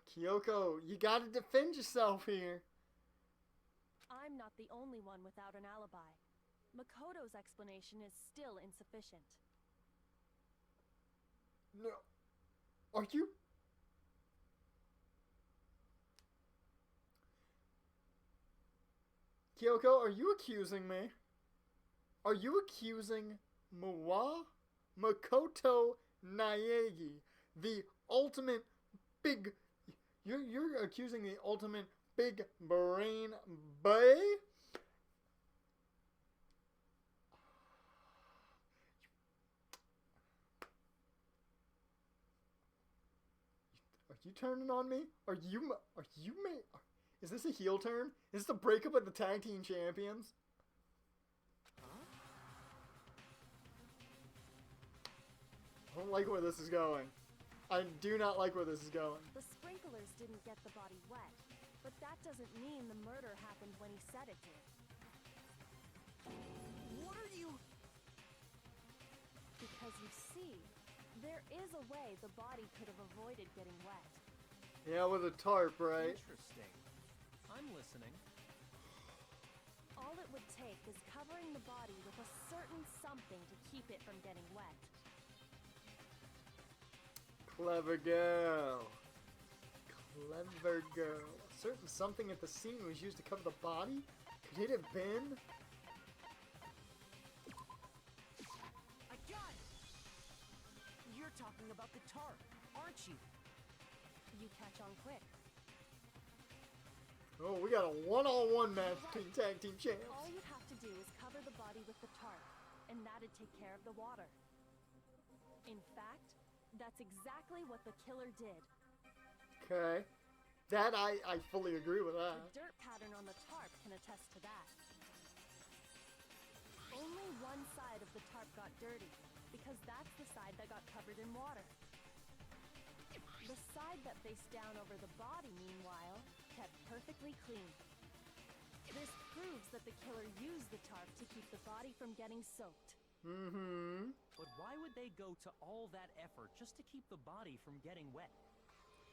Kyoko, you gotta defend yourself here. I'm not the only one without an alibi. Makoto's explanation is still insufficient. No. Are you? Kyoko, are you accusing me? Are you accusing Makoto Naegi, the ultimate big... You're accusing the ultimate big brain bae? Are you turning on me? Are you is this a heel turn? Is this the breakup of the tag team champions? I don't like where this is going. I do not like where this is going. The sprinklers didn't get the body wet, but that doesn't mean the murder happened when he said it did. What are you... Because you see, there is a way the body could have avoided getting wet. Yeah, with a tarp, right? Interesting. I'm listening. All it would take is covering the body with a certain something to keep it from getting wet. Clever girl. Clever girl. certain something at the scene was used to cover the body? Could it have been? I got it! You're talking about the tarp, aren't you? You catch on quick. Oh, we got a one-on-one match between tag team champs. All you have to do is cover the body with the tarp, and that'd take care of the water. In fact, that's exactly what the killer did. Okay. That, I fully agree with that. The dirt pattern on the tarp can attest to that. Only one side of the tarp got dirty, because that's the side that got covered in water. The side that faced down over the body, meanwhile, kept perfectly clean. This proves that the killer used the tarp to keep the body from getting soaked. Mm-hmm. But why would they go to all that effort just to keep the body from getting wet?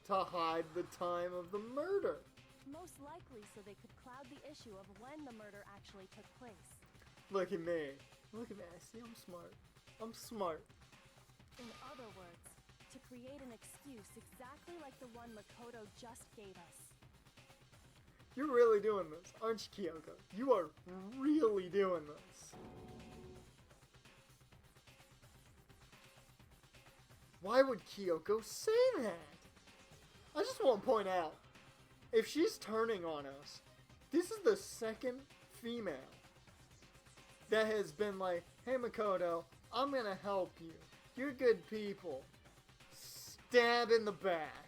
To hide the time of the murder. Most likely so they could cloud the issue of when the murder actually took place. Look at me. Look at me. See, I'm smart. I'm smart. In other words, to create an excuse exactly like the one Makoto just gave us. You're really doing this, aren't you, Kyoko? You are really doing this. Why would Kyoko say that? I just want to point out, if she's turning on us, this is the second female that has been like, hey Makoto, I'm gonna help you. You're good people. Stab in the back.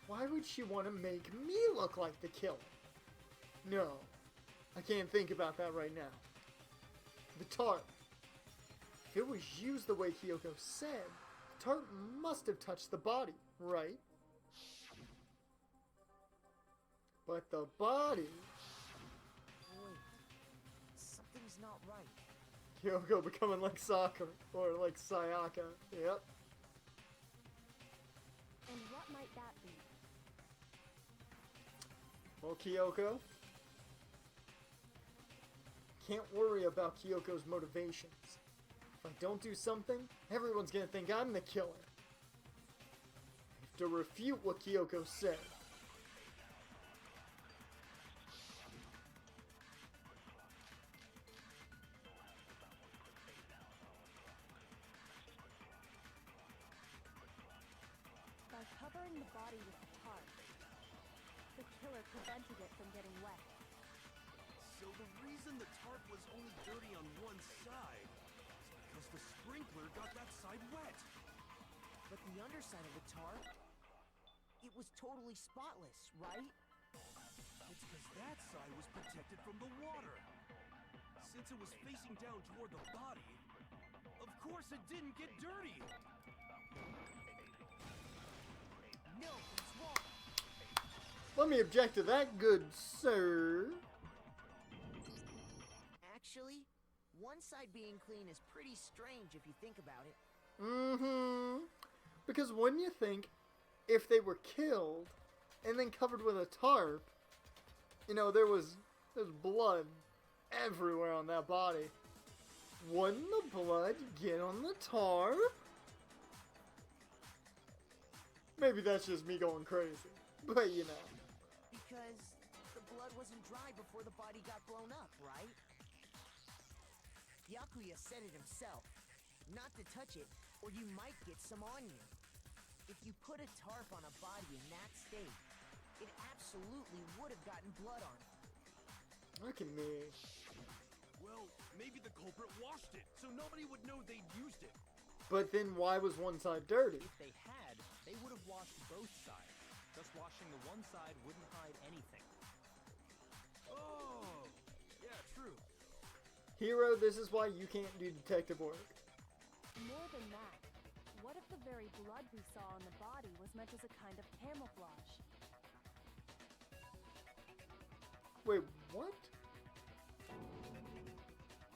Why would she want to make me look like the killer? No, I can't think about that right now. The tarp. If it was used the way Kyoko said, the tarp must have touched the body, right? But the body... Wait, something's not right. Kyoko becoming like Sakura, or like Sayaka, yep. And what might that be? Well, Kyoko, can't worry about Kyoko's motivations. If I don't do something, everyone's gonna think I'm the killer. I have to refute what Kyoko said. By covering the body with the tarp, the killer prevented it from getting wet. So the reason the tarp was only dirty on one side is because the sprinkler got that side wet. But the underside of the tarp, it was totally spotless, right? It's because that side was protected from the water. Since it was facing down toward the body, of course it didn't get dirty. No, it's wrong. Let me object to that, good sir. Actually, one side being clean is pretty strange if you think about it. Mm-hmm. Because wouldn't you think, if they were killed and then covered with a tarp, you know, there's blood everywhere on that body. Wouldn't the blood get on the tarp? Maybe that's just me going crazy, but you know. Because the blood wasn't dry before the body got blown up, right? Yakuya said it himself. Not to touch it, or you might get some on you. If you put a tarp on a body in that state, it absolutely would have gotten blood on it. Look at me. Well, maybe the culprit washed it, so nobody would know they'd used it. But then why was one side dirty? If they had, they would have washed both sides. Just washing the one side wouldn't hide anything. Oh, yeah, true. Hero, this is why you can't do detective work. More than that, what if the very blood we saw on the body was meant as a kind of camouflage? Wait, what?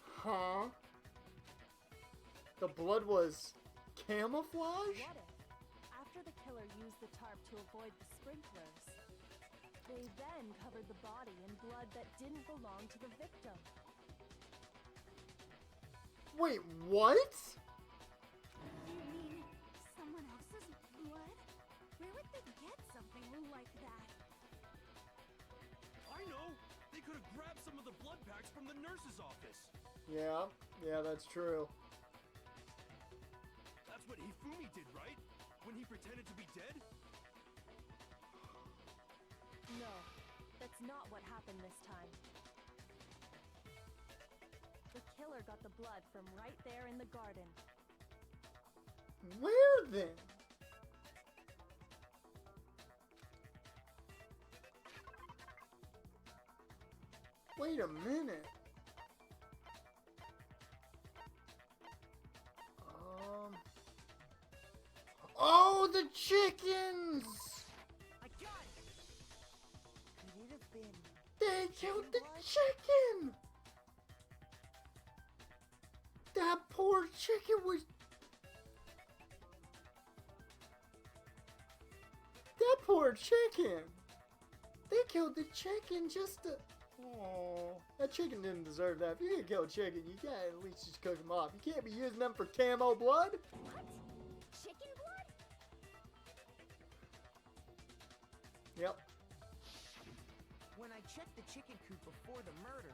Huh? The blood was camouflage? What if, after the killer used the tarp to avoid the sprinklers, they then covered the body in blood that didn't belong to the victim? Wait, what? You mean someone else's blood? like that? I know! They could have grabbed some of the blood packs from the nurse's office. Yeah, that's true. That's what Hifumi did, right? When he pretended to be dead? No, that's not what happened this time. The killer got the blood from right there in the garden. Where then? Wait a minute. Oh, the chickens! I got it! Could it have been... They killed the blood? chicken! That poor chicken was... That poor chicken! They killed the chicken just to... Oh, that chicken didn't deserve that. If you're gonna kill a chicken, you gotta at least just cook them up. You can't be using them for camo blood. What? Chicken blood? Yep. When I checked the chicken coop before the murder,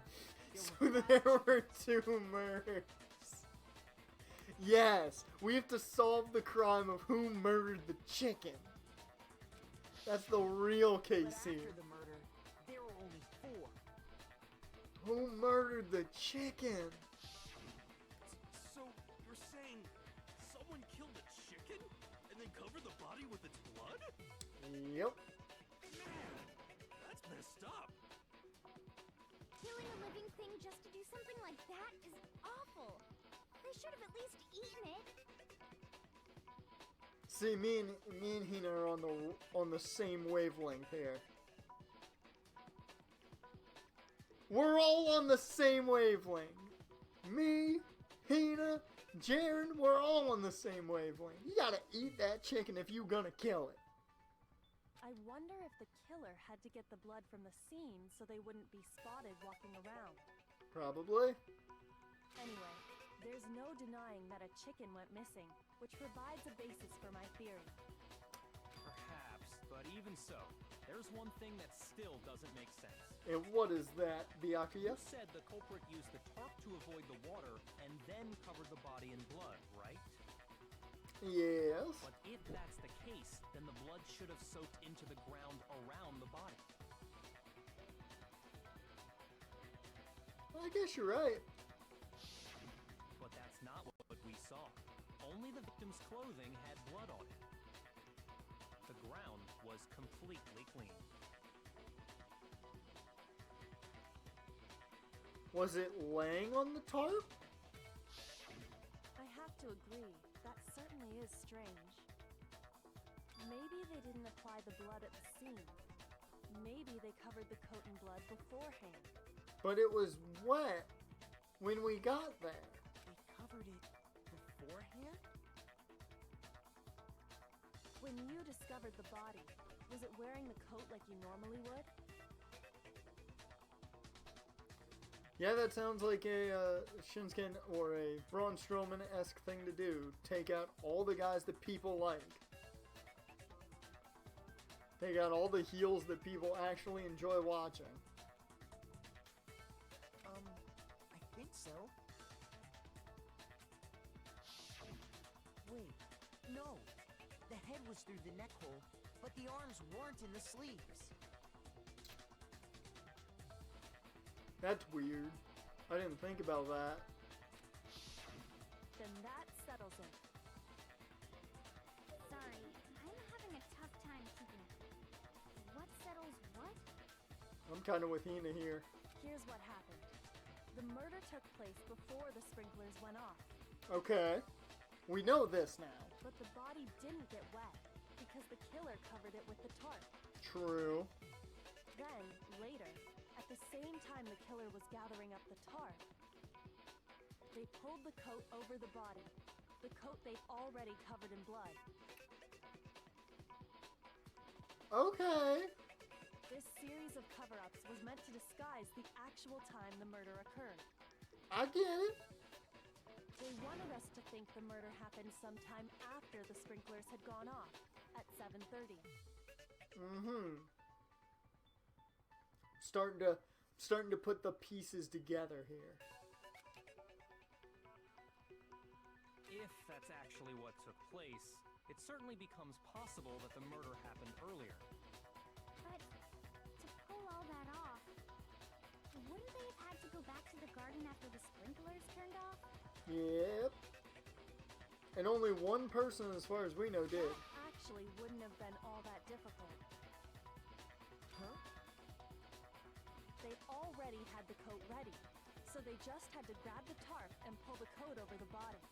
there So were there were 2 murders. Yes, we have to solve the crime of who murdered the chicken. That's the real but case after here. the murder, there were only 4. Who murdered the chicken? So, you're saying someone killed a chicken and then covered the body with its blood? Yep. Man, that's messed up. Killing a living thing just to do something like that is awful. They should have at least eaten it. See, me and Hina are on the same wavelength here. We're all on the same wavelength. Me, Hina, Jaren, we're all on the same wavelength. You gotta eat that chicken if you're gonna kill it. I wonder if the killer had to get the blood from the scene so they wouldn't be spotted walking around. Probably. Anyway, there's no denying that a chicken went missing, which provides a basis for my theory. Perhaps, but even so, there's one thing that still doesn't make sense. And what is that, Byakuya? You said the culprit used the tarp to avoid the water and then covered the body in blood, right? Yes. But if that's the case, then the blood should have soaked into the ground around the body. I guess you're right. But that's not what we saw. Only the victim's clothing had blood on it. The ground was completely clean. Was it laying on the tarp? I have to agree, that certainly is strange. Maybe they didn't apply the blood at the scene. Maybe they covered the coat in blood beforehand. But it was wet when we got there. They covered it beforehand? When you discovered the body, was it wearing the coat like you normally would? Yeah, that sounds like a Shinsuke or a Braun Strowman-esque thing to do. Take out all the guys that people like. Take out all the heels that people actually enjoy watching. I think so. Wait, no. The head was through the neck hole, but the arms weren't in the sleeves. That's weird. I didn't think about that. Then that settles it. Sorry, I'm having a tough time keeping. What settles what? I'm kind of with Hina here. Here's what happened. The murder took place before the sprinklers went off. Okay. We know this now. But the body didn't get wet because the killer covered it with the tarp. True. Then, later, at the same time the killer was gathering up the tarp, they pulled the coat over the body, the coat they'd already covered in blood. Okay. This series of cover-ups was meant to disguise the actual time the murder occurred. I get it. They wanted us to think the murder happened sometime after the sprinklers had gone off, at 7:30. Mm-hmm. Starting to put the pieces together here. If that's actually what took place, it certainly becomes possible that the murder happened earlier. But to pull all that off, wouldn't they have had to go back to the garden after the sprinklers turned off? Yep. And only one person, as far as we know, did. That actually wouldn't have been all that difficult. Huh? They'd already had the coat ready, so they just had to grab the tarp and pull the coat over the body.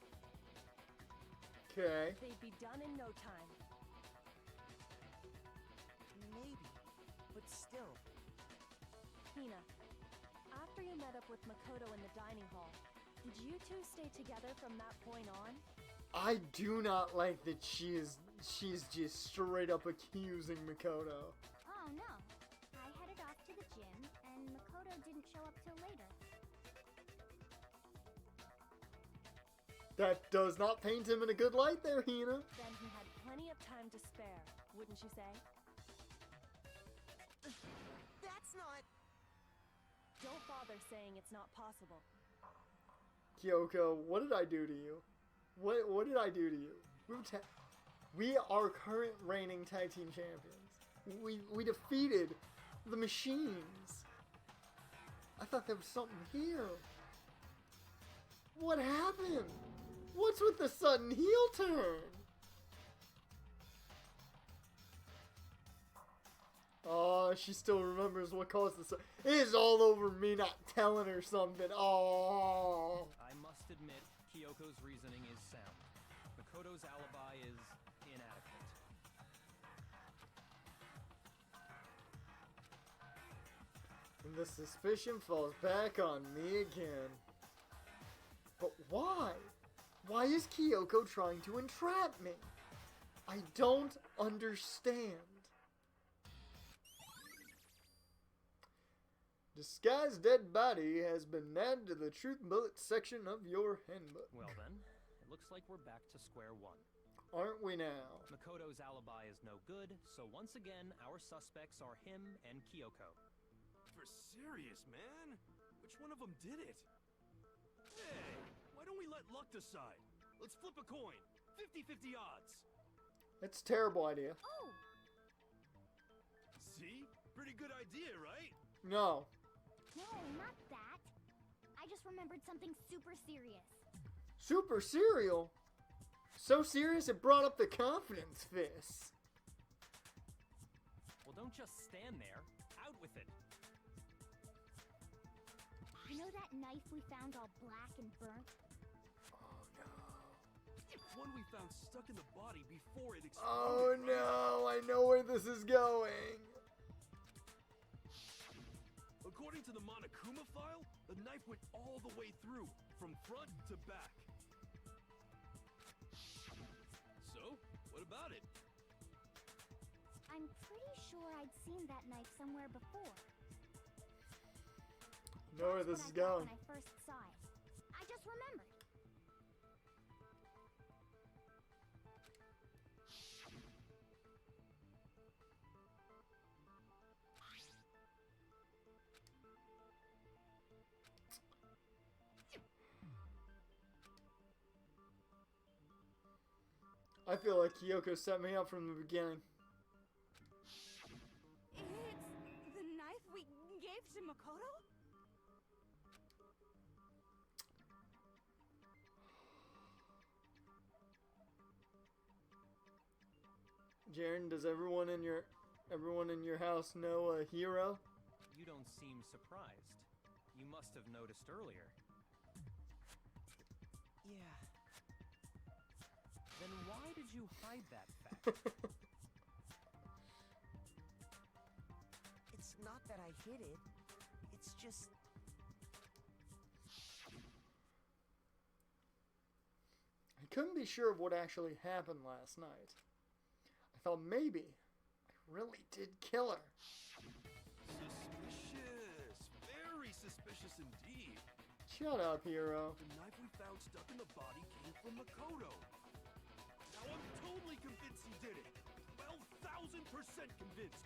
Okay. They'd be done in no time. Maybe. But still. Hina, after you met up with Makoto in the dining hall, did you two stay together from that point on? I do not like that she's just straight up accusing Makoto. Oh no. I headed off to the gym, and Makoto didn't show up till later. That does not paint him in a good light there, Hina. Then he had plenty of time to spare, wouldn't you say? That's not... Don't bother saying it's not possible. Kyoko, what did I do to you? What did I do to you? We are current reigning tag team champions. We defeated the machines. I thought there was something here. What happened? What's with the sudden heel turn? Oh, she still remembers what caused this. It is all over me not telling her something. Oh. I must admit, Kyoko's reasoning is sound. Makoto's alibi is inadequate. And the suspicion falls back on me again. But why? Why is Kyoko trying to entrap me? I don't understand. Disguised dead body has been added to the truth bullet section of your handbook. Well then, it looks like we're back to square one. Aren't we now? Makoto's alibi is no good, so once again, our suspects are him and Kyoko. For serious, man? Which one of them did it? Hey, why don't we let luck decide? Let's flip a coin. 50-50 odds. That's a terrible idea. Oh! See? Pretty good idea, right? No. No, not that. I just remembered something super serious. Super serial? So serious it brought up the confidence fist. Well, don't just stand there. Out with it. You know that knife we found all black and burnt? Oh no. One we found stuck in the body before it exploded. Oh no, I know where this is going. According to the Monokuma file, the knife went all the way through, from front to back. So, what about it? I'm pretty sure I'd seen that knife somewhere before. Know where this is going. When I first saw it. I just remembered. I feel like Kyoko set me up from the beginning. It's the knife we gave to Makoto? Jaren, does everyone in your house know a hero? You don't seem surprised. You must have noticed earlier. Yeah. Then why did you hide that fact? It's not that I hid it. It's just... I couldn't be sure of what actually happened last night. I thought maybe I really did kill her. Suspicious. Very suspicious indeed. Shut up, hero. The knife we found stuck in the body came from Makoto. Now I'm totally convinced he did it. 12,000%. convinced.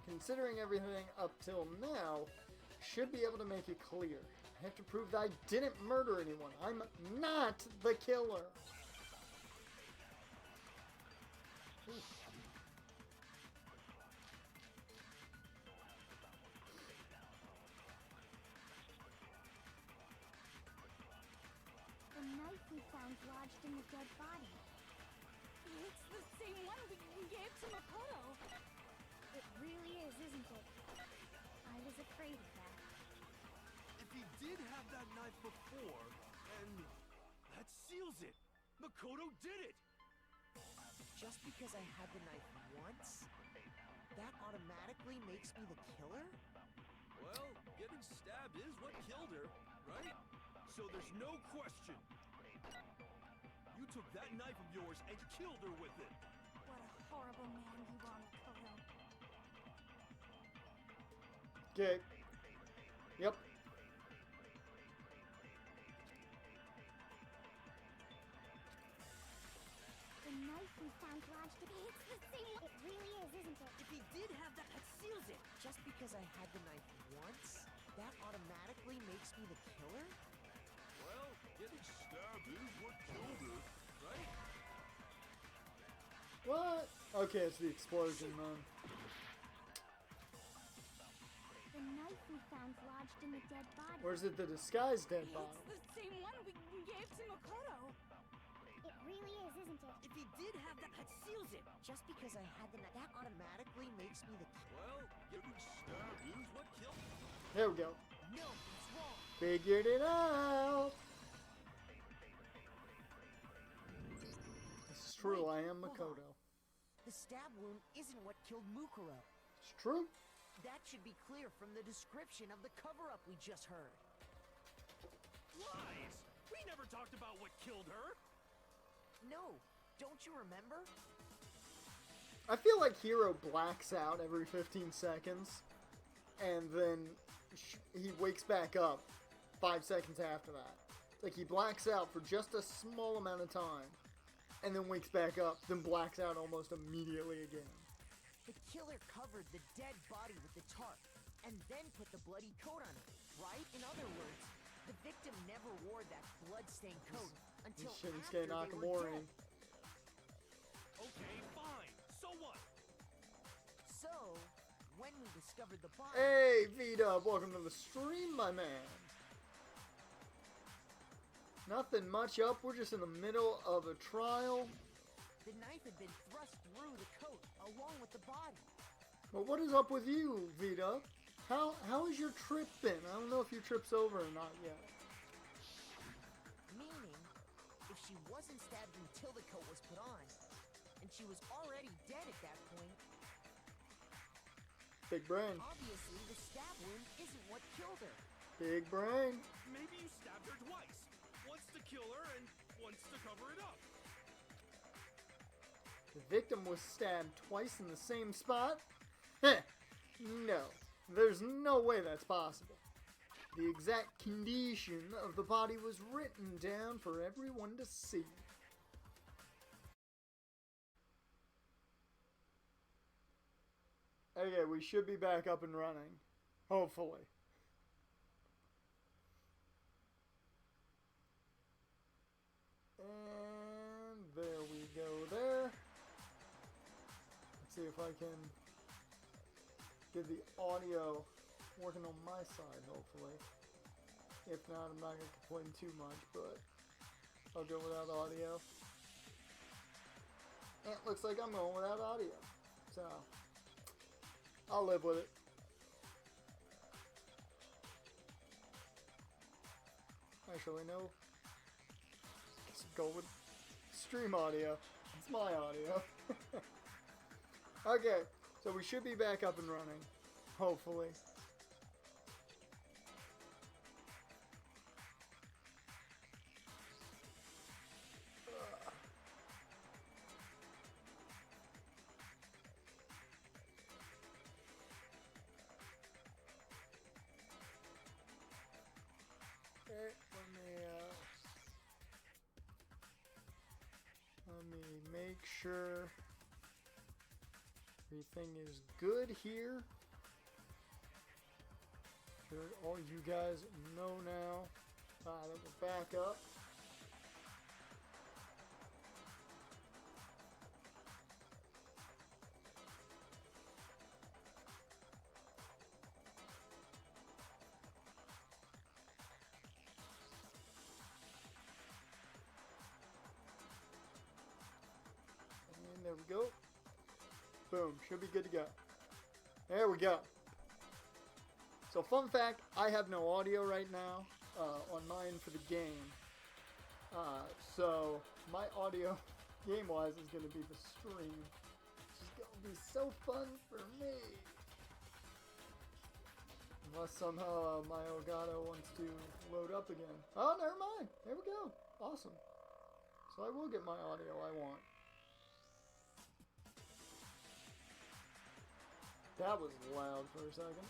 Considering everything up till now, should be able to make it clear. I have to prove that I didn't murder anyone. I'm not the killer. The knife we found lodged in the dead body. It's the same one we gave to Makoto. It really is, isn't it? I was afraid of that. If he did have that knife before, and that seals it. Makoto did it. Just because I had the knife once, that automatically makes me the killer? Well, getting stabbed is what killed her, right? So there's no question. You took that knife of yours and killed her with it. What a horrible man you are, Makoto. Okay. Yep. The knife we found lodged in... It's the same one. It really is, isn't it? If he did have that seals it. Just because I had the knife once, that automatically makes me the killer? Well, getting stabbed is what killed her, right? What? Okay, it's the explosion, man. The knife we found lodged in the dead body. Or is it the disguised dead body? It's the same one we gave to Makoto. It really is, isn't it? If he did have that seals it. Just because I had the knife, that automatically makes me the killer. Well, getting stabbed is what killed her. There we go. No, it's wrong. Figured it out. This is true. I am Hold on. Makoto. The stab wound isn't what killed Mukuro. It's true. That should be clear from the description of the cover-up we just heard. Lies! We never talked about what killed her. No, don't you remember? I feel like Hiro blacks out every 15 seconds, and then he wakes back up 5 seconds after that. Like, he blacks out for just a small amount of time, and then wakes back up, then blacks out almost immediately again. The killer covered the dead body with the tarp, and then put the bloody coat on it, right? In other words, the victim never wore that blood-stained coat until after Shinsuke they were Nakamura. dead. Okay, fine. So what? So, when we discovered the body... Hey, V-Dub, welcome to the stream, my man. Nothing much up, we're just in the middle of a trial. The knife had been thrust through the coat, along with the body. But what is up with you, Vita? How has your trip been? I don't know if your trip's over or not yet. Meaning, if she wasn't stabbed until the coat was put on, and she was already dead at that point, Big brain. obviously the stab wound isn't what killed her. Big brain. Maybe you stabbed her twice. Once to kill her and once to cover it up. The victim was stabbed twice in the same spot? Heh. No. There's no way that's possible. The exact condition of the body was written down for everyone to see. Okay, we should be back up and running. Hopefully. And there we go there. Let's see if I can get the audio working on my side, hopefully. If not, I'm not going to complain too much, but I'll go without audio. And it looks like I'm going without audio. So, I'll live with it. Actually, no. Let's go with stream audio. It's my audio. Okay, so we should be back up and running. Hopefully. Okay, let me, Let me make sure everything is good here. Sure, all you guys know now. That will back up. And there we go. Boom, should be good to go. There we go. So fun fact, I have no audio right now on mine for the game. So my audio, game-wise, is going to be the stream. Which is going to be so fun for me. Unless somehow my Elgato wants to load up again. Oh, never mind. There we go. Awesome. So I will get my audio I want. That was loud for a second.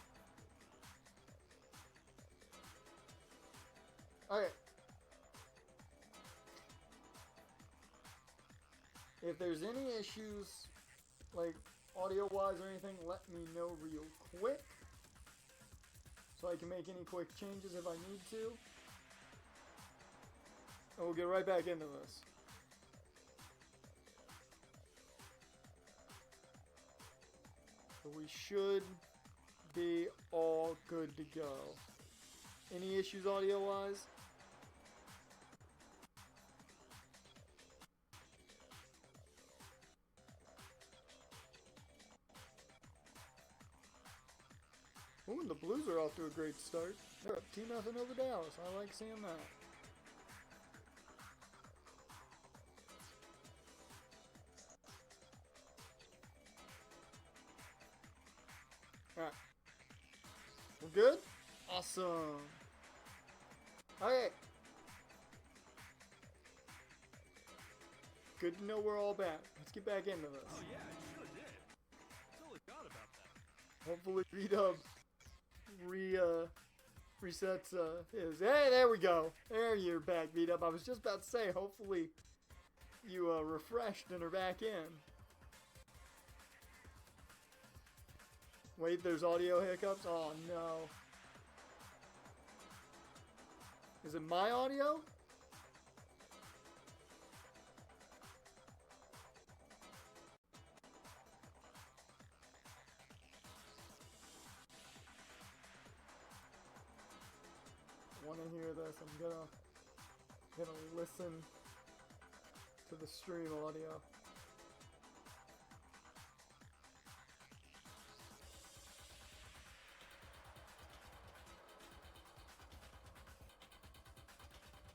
Okay. If there's any issues, like audio-wise or anything, let me know real quick. So I can make any quick changes if I need to. And we'll get right back into this. So we should be all good to go. Any issues audio-wise? Ooh, and the Blues are off to a great start. They're up 2-0 over Dallas. I like seeing that. Alright. We're good? Awesome. Okay. Good to know we're all back. Let's get back into this. Oh yeah, it sure did. Totally forgot about that. Hopefully V-Dub resets his. Hey, there we go. There you're back, V-Dub. I was just about to say, hopefully you refreshed and are back in. Wait, there's audio hiccups? Oh no. Is it my audio? I want to hear this. I'm gonna listen to the stream audio.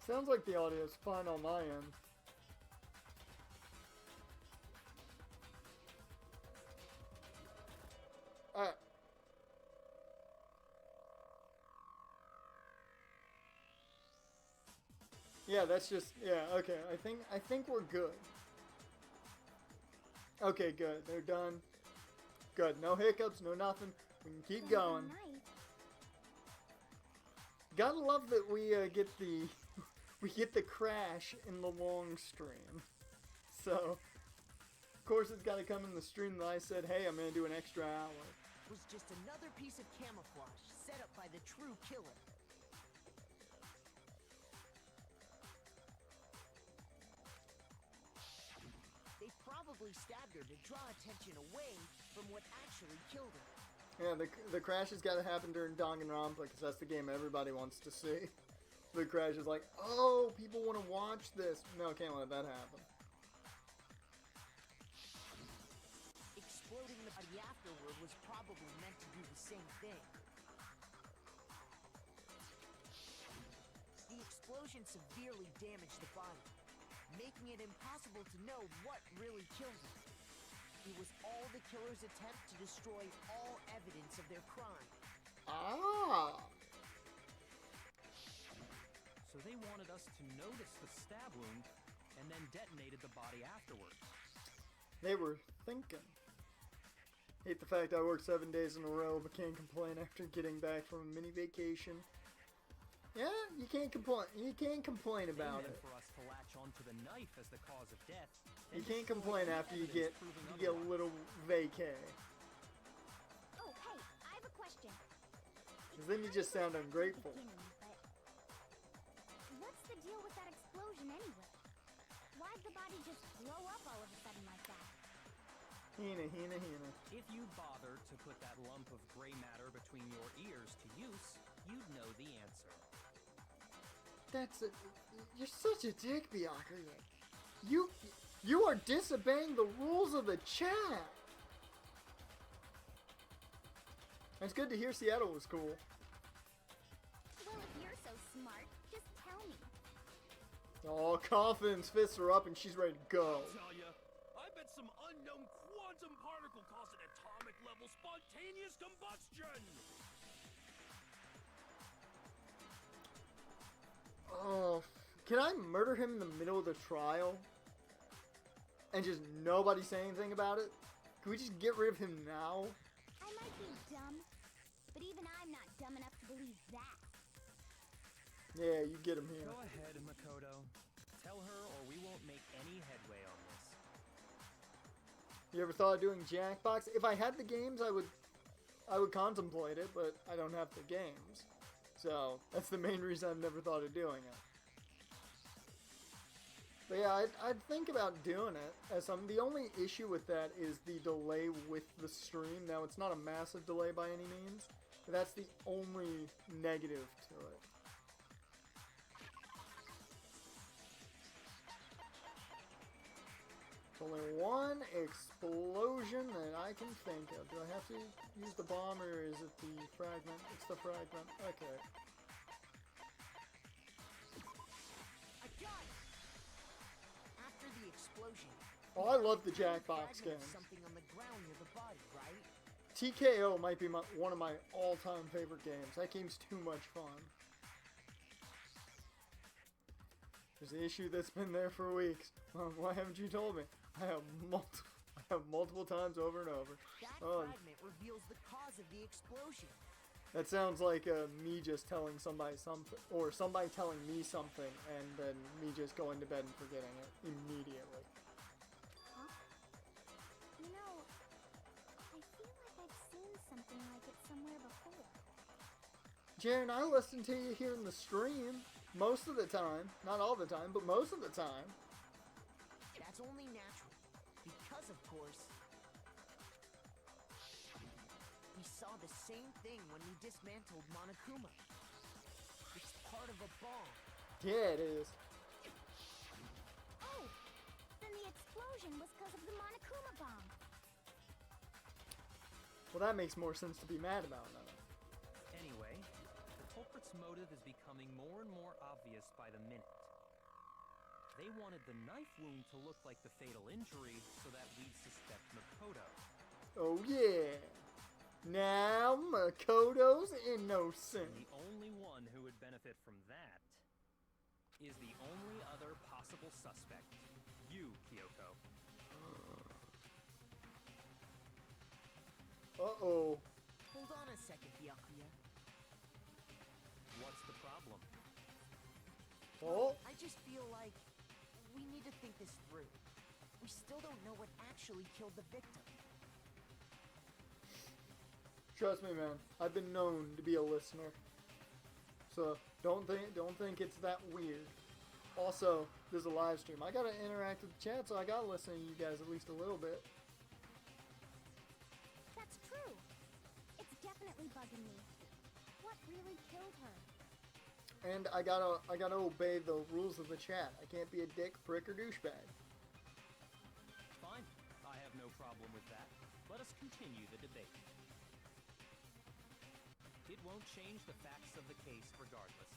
Sounds like the audio is fine on my end. Alright. Yeah, that's just, yeah, okay. I think we're good. Okay, good. They're done. Good. No hiccups, no nothing. We can keep going. Gotta love that we get the we get the crash in the long stream. So, of course it's gotta come in the stream that I said, hey, I'm gonna do an extra hour. Was just another piece of camouflage set up by the true killer. They probably stabbed her to draw attention away from what actually killed her. Yeah, the crash has got to happen during Danganronpa because that's the game everybody wants to see. The crash is like, oh, people want to watch this. No, can't let that happen. Exploding the body afterward was probably meant to do the same thing. The explosion severely damaged the body, making it impossible to know what really killed her. It was all the killer's attempt to destroy all evidence of their crime. Ah! So they wanted us to notice the stab wound and then detonated the body afterwards. They were thinking. Hate the fact I worked 7 days in a row but can't complain after getting back from a mini vacation. Yeah, you can't complain. You can't complain about They it. meant for us to latch latch onto the knife as the cause of death, You then can't destroy complain any after you evidence get proving a otherwise. little vacay. Oh, hey, I have a question. Because then you just sound ungrateful. What's the deal with that explosion anyway? Why'd the body just blow up all of a sudden like that? Hina, Hina, Hina. If you bothered to put that lump of gray matter between your ears to use, you'd know the answer. You're such a dick, Byakuya. You are disobeying the rules of the chat. It's good to hear Seattle was cool. Well, if you're so smart, just tell me. Oh, Coffin's fists are up and she's ready to go. I'll tell ya, I bet some unknown quantum particle caused an atomic level spontaneous combustion! Oh, can I murder him in the middle of the trial? And just nobody say anything about it? Can we just get rid of him now? I might be dumb, but even I'm not dumb enough to believe that. Yeah, you get him here. Go ahead, Makoto. Tell her or we won't make any headway on this. You ever thought of doing Jackbox? If I had the games, I would contemplate it, but I don't have the games. So, that's the main reason I've never thought of doing it. But yeah, I'd think about doing it. The only issue with that is the delay with the stream. Now, it's not a massive delay by any means, but that's the only negative to it. Only one explosion that I can think of. Do I have to use the bomb or is it the fragment? It's the fragment. Okay. I got it! After the explosion... Oh, I love the Jackbox fragment of games. Something on the ground near the body, right? TKO might be one of my all-time favorite games. That game's too much fun. There's an issue that's been there for weeks. Why haven't you told me? I have multiple times over and over. That Oh, fragment reveals the cause of the explosion. that sounds like me just telling somebody something, or somebody telling me something, and then me just going to bed and forgetting it immediately. Huh? You know, I feel like I've seen something like it somewhere before. Jaren, I listen to you here in the stream most of the time. Not all the time, but most of the time. That's only natural. Because, of course, we saw the same thing when we dismantled Monokuma. It's part of a bomb. Yeah, it is. Oh! Then the explosion was because of the Monokuma bomb. Well, that makes more sense to be mad about now. Anyway, the culprit's motive is becoming more and more obvious by the minute. They wanted the knife wound to look like the fatal injury so that we'd suspect Makoto. Oh yeah! Now Makoto's innocent. And the only one who would benefit from that is the only other possible suspect. You, Kyoko. Uh-oh. Hold on a second, Byakuya. What's the problem? Oh, I just feel like we need to think this through. We still don't know what actually killed the victim. trust me, man. I've been known to be a listener. So don't think it's that weird. Also, there's a live stream. I gotta interact with the chat, so I gotta listen to you guys at least a little bit. That's true. It's definitely bugging me. What really killed her? And I gotta obey the rules of the chat. I can't be a dick, prick, or douchebag. Fine. I have no problem with that. Let us continue the debate. It won't change the facts of the case regardless.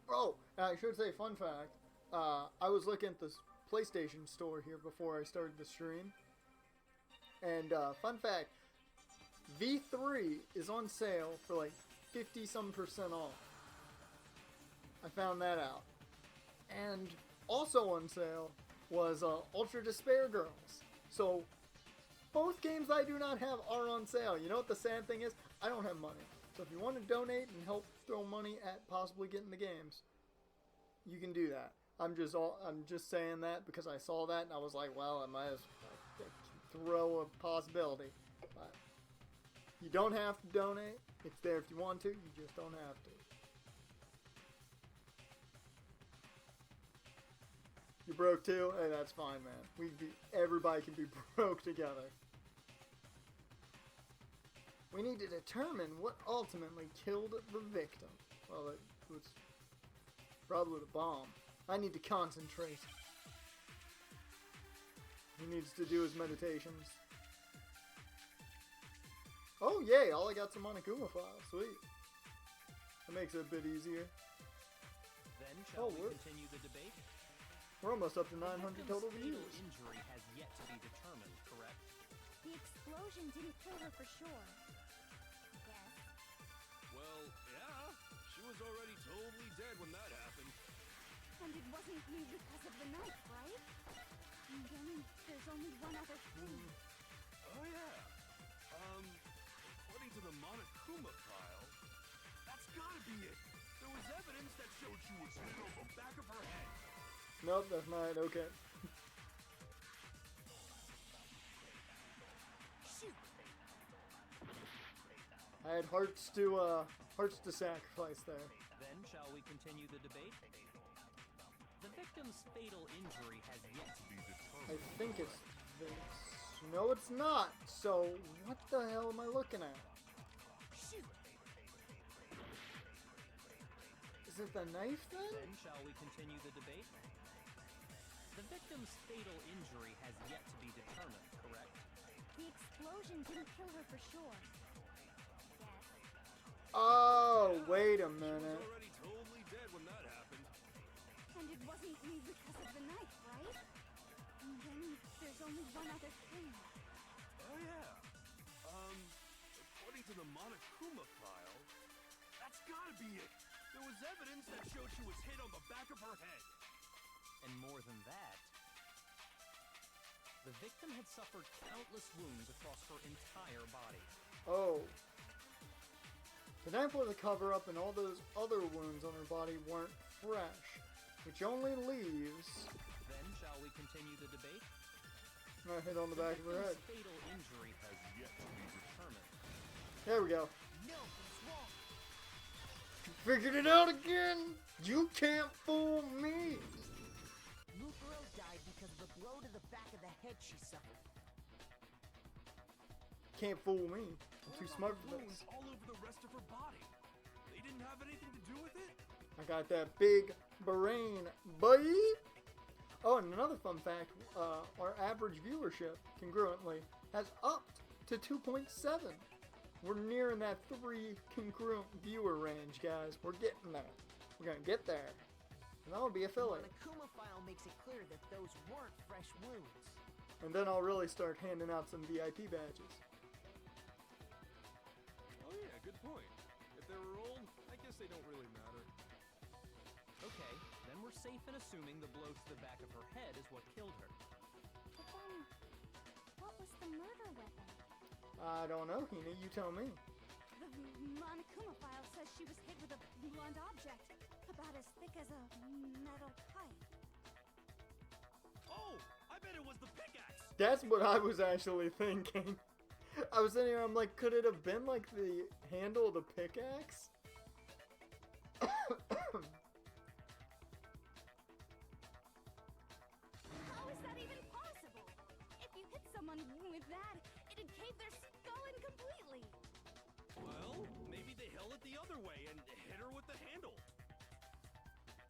Oh, I should say, fun fact. I was looking at this PlayStation store here before I started the stream. And fun fact, V3 is on sale for like 50-some% off. I found that out. And also on sale was Ultra Despair Girls. So both games I do not have are on sale. You know what the sad thing is? I don't have money. So if you want to donate and help throw money at possibly getting the games, you can do that. I'm just saying that because I saw that and I was like, well, I might as well throw a possibility. But you don't have to donate. It's there if you want to. You just don't have to. You broke too? Hey, that's fine, man. Everybody can be broke together. We need to determine what ultimately killed the victim. Well, it was probably the bomb. I need to concentrate. He needs to do his meditations. Oh, yay! All I got's a Monokuma file. Sweet. That makes it a bit easier. Then shall we continue the debate? We're almost up to 900 total views. Injury has yet to be determined, correct? The explosion didn't kill her for sure. Yes. Well, yeah. She was already totally dead when that happened. And it wasn't you because of the knife, right? And then there's only one other thing. Oh, yeah. According to the Monokuma file, that's gotta be it. There was evidence that showed she was hit on the back of her head. Nope, that's not it. Okay. Shoot! I had hearts to sacrifice there. Then shall we continue the debate? The victim's fatal injury has yet to be determined. I think it's this. No, it's not. So, what the hell am I looking at? Shoot! Is it the knife then? Then shall we continue the debate? The victim's fatal injury has yet to be determined, correct? The explosion didn't kill her for sure. Yes. Oh, wait a She was minute. already totally dead when that happened. And it wasn't you because of the knife, right? And then there's only one other thing. Oh, yeah. According to the Monokuma file, that's gotta be it. There was evidence that showed she was hit on the back of her head. And more than that, the victim had suffered countless wounds across her entire body. Oh. The knife was a cover-up and all those other wounds on her body weren't fresh, which only leaves... Then shall we continue the debate? I hit on the back of her head. The fatal injury has yet to be determined. There we go. No, it's wrong. Figured it out again! You can't fool me! Mukuro died because of a blow to the back of the head she suffered. Can't fool me. I'm too smart for Wounds this. all over the rest of her body. They didn't have anything to do with it? I got that big brain, boy! Oh, and another fun fact, our average viewership, congruently, has upped to 2.7. We're nearing that 3 congruent viewer range, guys. We're getting there. We're gonna get there. And that'll be a filler. The Monokuma file makes it clear that those weren't fresh wounds. And then I'll really start handing out some VIP badges. Oh yeah, good point. If they were old, I guess they don't really matter. Okay, then we're safe in assuming the blow to the back of her head is what killed her. But then, what was the murder weapon? I don't know, Hina. You tell me. The Monokuma file says she was hit with a blunt object, about as thick as a metal pipe. Oh, I bet it was the pickaxe. That's what I was actually thinking. I was sitting here, I'm like, could it have been like the handle of the pickaxe? How is that even possible? If you hit someone with that, it'd cave their skull in completely. Well, maybe they held it the other way and hit her with the handle.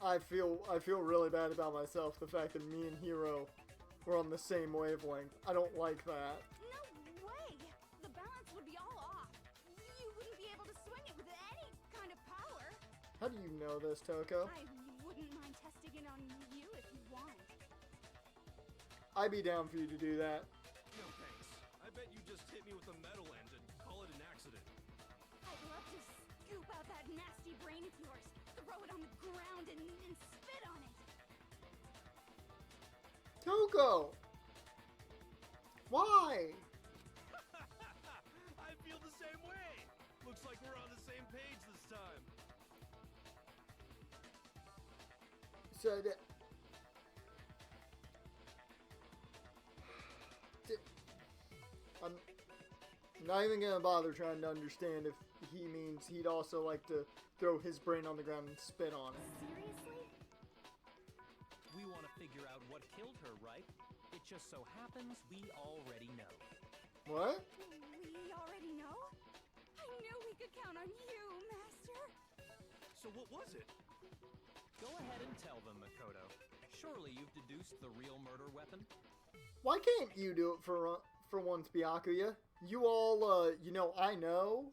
I feel really bad about myself, the fact that me and Hiro were on the same wavelength. I don't like that. No way! The balance would be all off. You wouldn't be able to swing it with any kind of power. How do you know this, Toko? I wouldn't mind testing it on you if you want. I'd be down for you to do that. No thanks. I bet you just hit me with a metal end and call it an accident. I'd love to scoop out that nasty brain of yours, throw it on the ground, and spit on it. Toko! Why? I feel the same way. Looks like we're on the same So I'm not even gonna bother trying to understand if he means he'd also like to throw his brain on the ground and spit on it. Seriously? We want to figure out what killed her, right? It just so happens we already know. What? We already know? I knew we could count on you, Master. So what was it? Go ahead and tell them, Makoto. Surely you've deduced the real murder weapon? Why can't you do it for once, Byakuya? You all, you know, I know.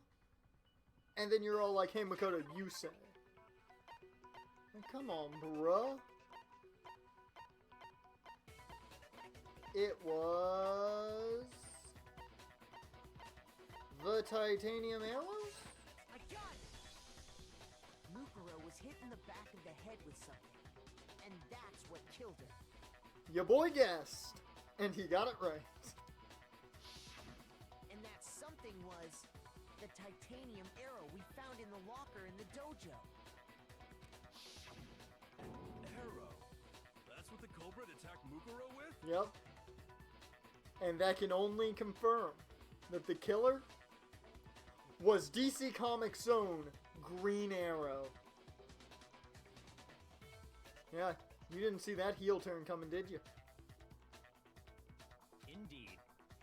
And then you're all like, hey, Makoto, you say. And come on, bruh. It was... the titanium arrows? I got it! Mukuro was hit in the back of the head with something, and that's what killed her. Your boy guessed, and he got it right. And that something was the titanium arrow we found in the locker in the dojo. Arrow. That's what the Cobra attacked Mukuro with? Yep. And that can only confirm that the killer was DC Comics' own Green Arrow. Yeah, you didn't see that heel turn coming, did you? Indeed.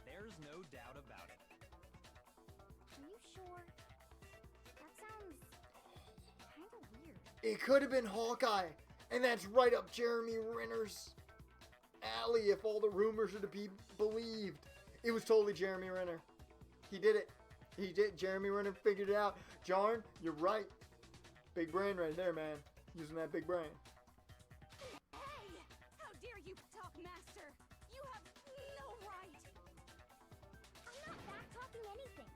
There's no doubt about it. Are you sure? That sounds kind of weird. It could have been Hawkeye, and that's right up Jeremy Renner's alley if all the rumors are to be believed. It was totally Jeremy Renner. He did it. He did. Jeremy Renner figured it out. Jarn, you're right. Big brain right there, man. Using that big brain. Hey! How dare you talk, Master? You have no right! I'm not back-talking anything.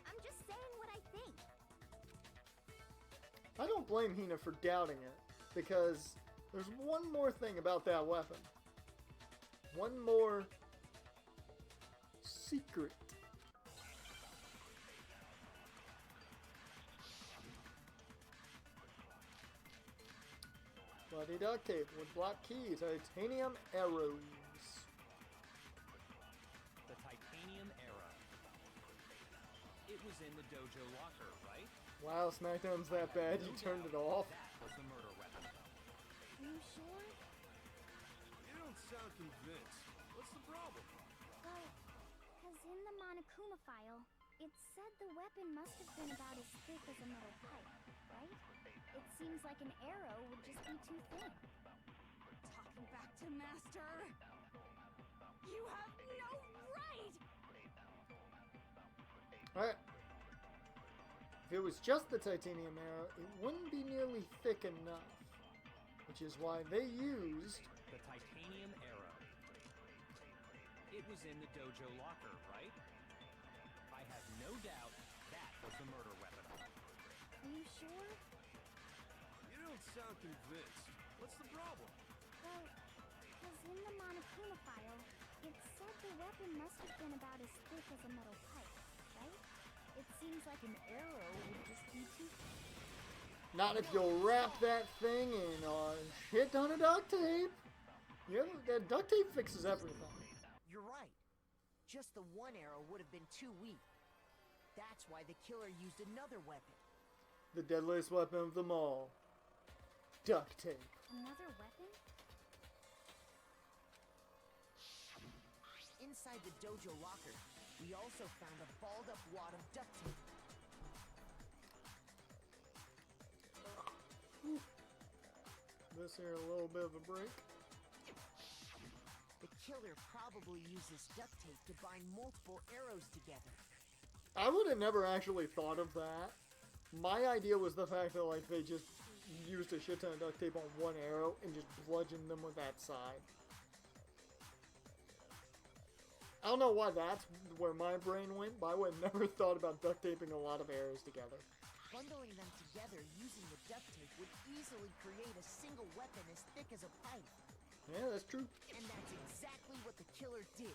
I'm just saying what I think. I don't blame Hina for doubting it, because there's one more thing about that weapon. One more secret. Bloody duct tape with black keys, titanium arrows. The titanium arrow. It was in the dojo locker, right? Wow, SmackDown's that bad, you turned it off. That was the murder weapon. Are you sure? You don't sound convinced. What's the problem? Well, because in the Monokuma file, it said the weapon must have been about as thick as a metal pipe, right? It seems like an arrow would just be too thin. Talking back to Master! You have no right! Alright. If it was just the titanium arrow, it wouldn't be nearly thick enough. Which is why they used... The titanium arrow. It was in the dojo locker, right? I have no doubt that was the murder weapon. Are you sure? You don't sound convinced. What's the problem? Well, because in the Monokuma file, it said the weapon must have been about as thick as a metal pipe, right? It seems like an arrow would just be too thick. Not if you'll wrap that thing in a shit ton of duct tape. Yeah, that duct tape fixes everything. You're right. Just the one arrow would have been too weak. That's why the killer used another weapon. The deadliest weapon of them all. Duct tape. Another weapon? Inside the dojo locker, we also found a balled up wad of duct tape. This here a little bit of a break. The killer probably used this duct tape to bind multiple arrows together. I would have never actually thought of that. My idea was the fact that like they just used a shit ton of duct tape on one arrow and just bludgeoned them with that side. I don't know why that's where my brain went, but I would have never thought about duct taping a lot of arrows together. Bundling them together using the duct tape would easily create a single weapon as thick as a pipe. Yeah, that's true. And that's exactly what the killer did.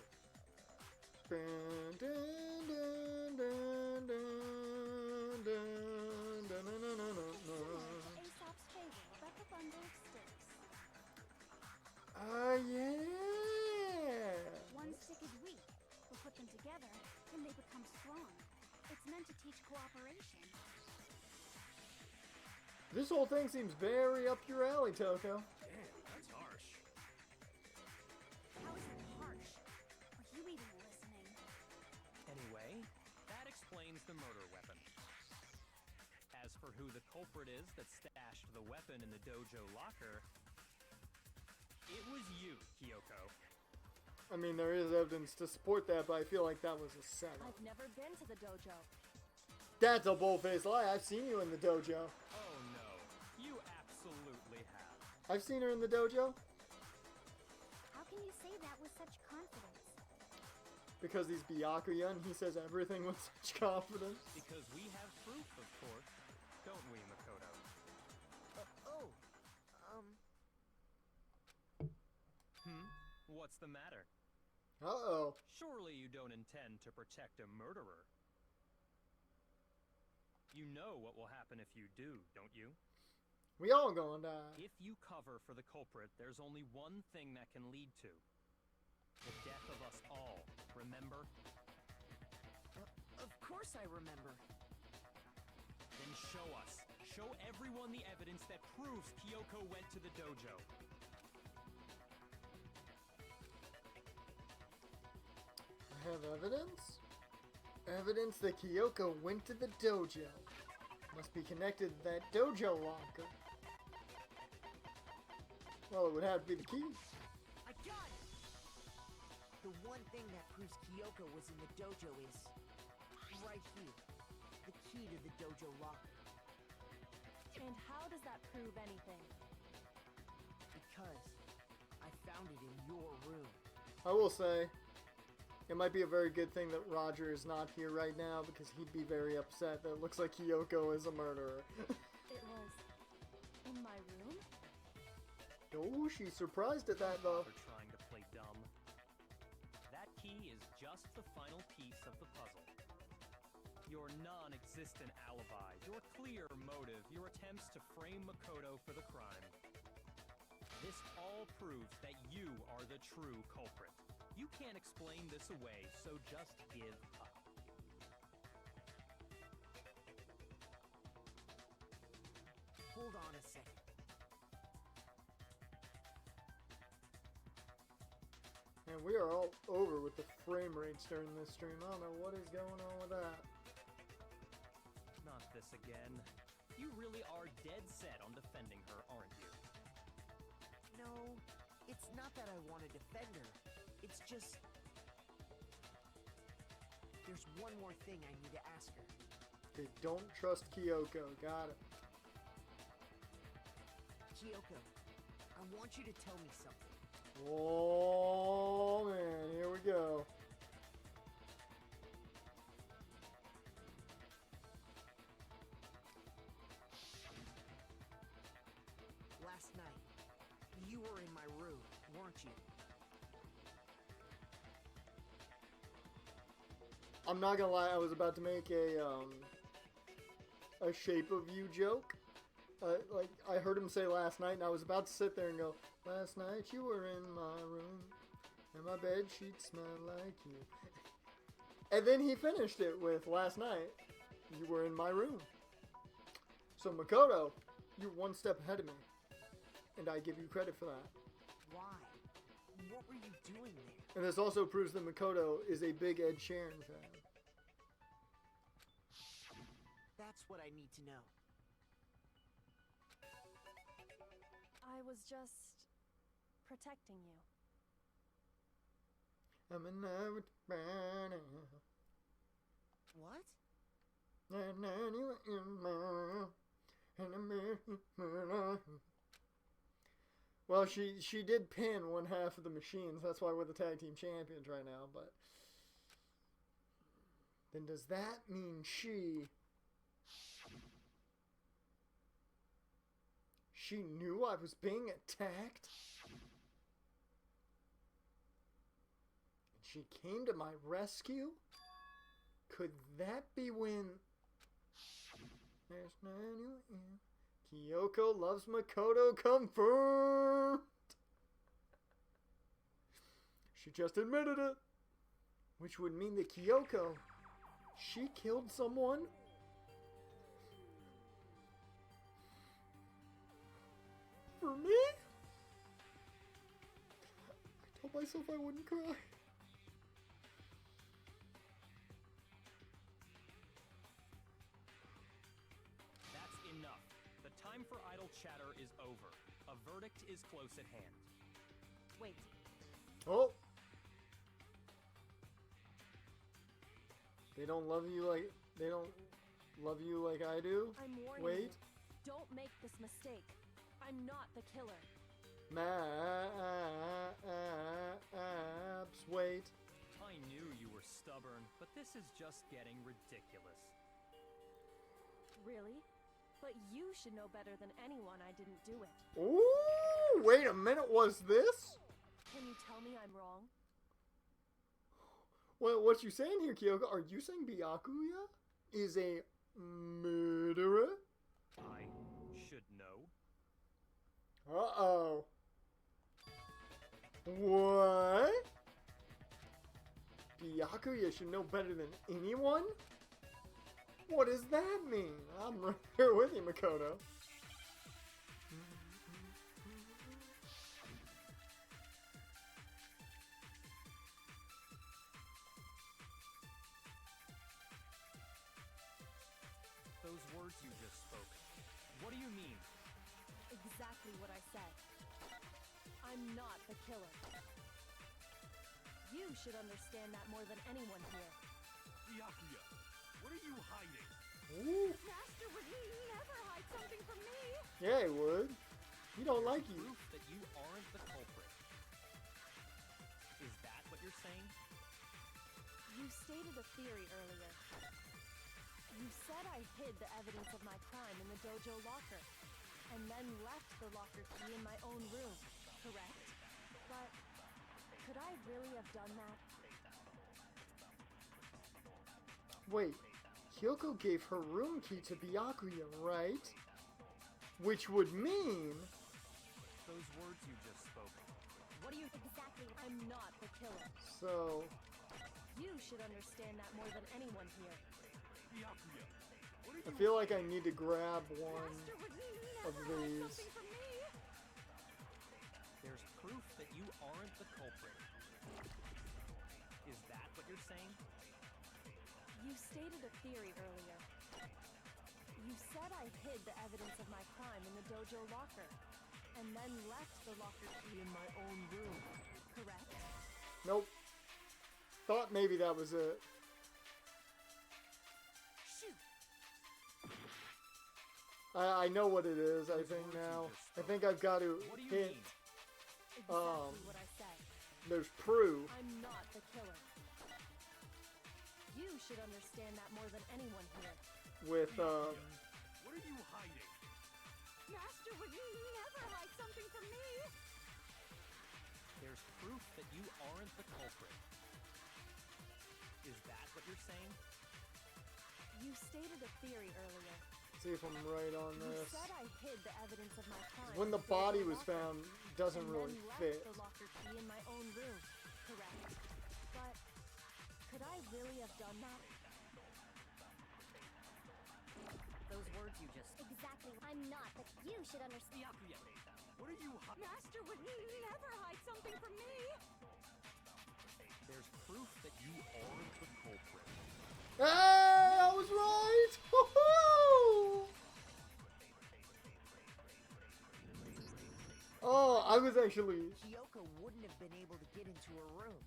Dun, dun, dun, dun, dun, dun, dun, dun, dun, dun, dun. Aesop's fable about the bundle of sticks. This whole thing seems very up your alley, Toko. Damn, that's harsh. How is it harsh? Are you even listening? Anyway, that explains the murder weapon. As for who the culprit is that stashed the weapon in the dojo locker, it was you, Kyoko. I mean, there is evidence to support that, but I feel like that was a setup. I've never been to the dojo. That's a bold-faced lie. I've seen you in the dojo. Oh no, you absolutely have. I've seen her in the dojo How can you say that with such confidence? because he's Byakuya and he says everything with such confidence. Because we have proof, of course. Don't we, Makoto? What's the matter? Uh-oh. Surely you don't intend to protect a murderer. You know what will happen if you do, don't you? We all gonna die. If you cover for the culprit, there's only one thing that can lead to the death of us all, remember? Of course I remember. Then show us. Show everyone the evidence that proves Kyoko went to the dojo. I have evidence? Evidence that Kyoko went to the dojo. Must be connected to that dojo locker. Well, it would have to be the key. I got it! The one thing that proves Kyoko was in the dojo is right here. The key to the dojo locker. And how does that prove anything? Because I found it in your room. I will say, it might be a very good thing that Roger is not here right now because he'd be very upset that it looks like Kyoko is a murderer. It was in my room? Oh, she's surprised at that though. For trying to play dumb. That key is just the final piece of the puzzle. Your non-existent alibi, your clear motive, your attempts to frame Makoto for the crime. This all proves that you are the true culprit. You can't explain this away, so just give up. Hold on a second. And we are all over with the frame rates during this stream. I don't know what is going on with that. Not this again. You really are dead set on defending her, aren't you? No, it's not that I want to defend her. It's just... There's one more thing I need to ask her. Okay, don't trust Kyoko. Got it. Kyoko, I want you to tell me something. Oh man, here we go. Last night, you were in my room, weren't you? I'm not gonna lie, I was about to make a shape of you joke. Like, I heard him say last night, and I was about to sit there and go, last night you were in my room, and my bed sheets smelled like you. And then he finished it with, last night, you were in my room. So, Makoto, you're one step ahead of me. And I give you credit for that. Why? What were you doing there? And this also proves that Makoto is a big Ed Sheeran fan. That's what I need to know. I was just protecting you. I'm in love with Brian. What? Well, she did pin one half of the machines. That's why we're the tag team champions right now. But then does that mean she knew I was being attacked? And she came to my rescue? Could that be when... There's no in. Kyoko loves Makoto confirmed! She just admitted it! Which would mean that Kyoko, she killed someone? for me? I told myself I wouldn't cry. That's enough. The time for idle chatter is over. A verdict is close at hand. Wait, Oh. They don't love you like I do. I'm warning Wait. you. Don't make this mistake. I'm not the killer. Maps. Wait. I knew you were stubborn, but this is just getting ridiculous. Really? But you should know better than anyone I didn't do it. Ooh, wait a minute, was this? Can you tell me I'm wrong? Well, what you saying here, Kyoko? Are you saying Byakuya is a murderer? I should know. Uh-oh. What? Byakuya should know better than anyone? What does that mean? I'm right here with you, Makoto. Those words you just spoke. What do you mean? Exactly what I said. I'm not the killer. You should understand that more than anyone here. Byakuya, what are you hiding? Ooh. Master would never hide something from me. Yeah, he would. He don't like you. Proof that you aren't the culprit. Is that what you're saying? You stated a theory earlier. You said I hid the evidence of my crime in the dojo locker, and then left the locker key in my own room, correct? But could I really have done that? Wait, Kyoko gave her room key to Byakuya, right? Which would mean... Those words you just spoke. What do you exactly? I'm not the killer. So... You should understand that more than anyone here. Byakuya, what are I you feel like I need to grab one Master would of never hide these. something from me. There's proof that you aren't the culprit. Is that what you're saying? You stated a theory earlier. You said I hid the evidence of my crime in the dojo locker, and then left the locker key in my own room, correct? Nope. Thought maybe that was it. Shoot! I know what it is, I think now. I think I've got to What do you hit... mean? Exactly what I said. There's proof. I'm not the killer. You should understand that more than anyone here. With, What are you hiding? Master would never hide something from me. There's proof that you aren't the culprit. Is that what you're saying? You stated a theory earlier. see if I'm right on You this. said I hid the evidence of my crime. When the in dojo body was locker, found, doesn't and really then fit. left the locker key in my own room, correct? But could I really have done that? Those words you just... Exactly. I'm not, but you should understand. Byakuya, what are you hiding? Master would never hide something from me. There's proof that you aren't the culprit. Hey, I was right! Woohoo! Oh, I was actually... Kyoko wouldn't have been able to get into her room.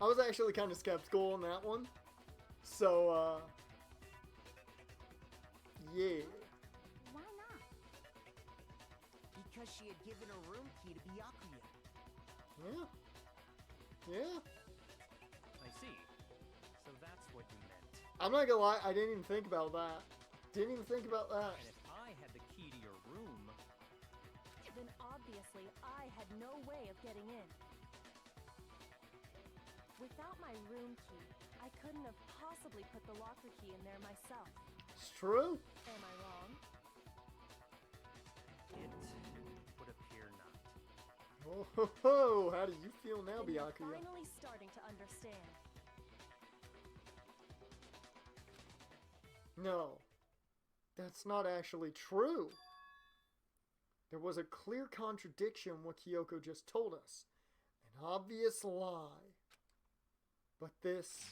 I was actually kind of skeptical on that one. So, yeah. Why not? Because she had given her room key to Byakuya. Yeah. Yeah. I see. So that's what you meant. I'm not gonna lie, I didn't even think about that. Didn't even think about that. And if I had the key to your room... Then obviously I had no way of getting in. Without my room key, I couldn't have possibly put the locker key in there myself. It's true. Am I wrong? It would appear not. Oh, ho, ho. How do you feel now, Then you're Byakuya? finally starting to understand. No. That's not actually true. There was a clear contradiction in what Kyoko just told us. An obvious lie. But this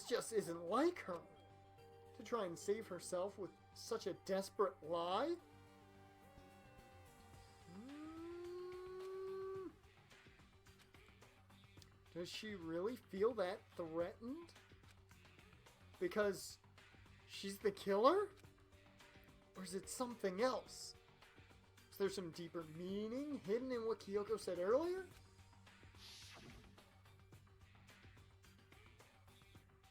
just isn't like her. To try and save herself with such a desperate lie? Does she really feel that threatened? Because she's the killer? Or is it something else? Is there some deeper meaning hidden in what Kyoko said earlier?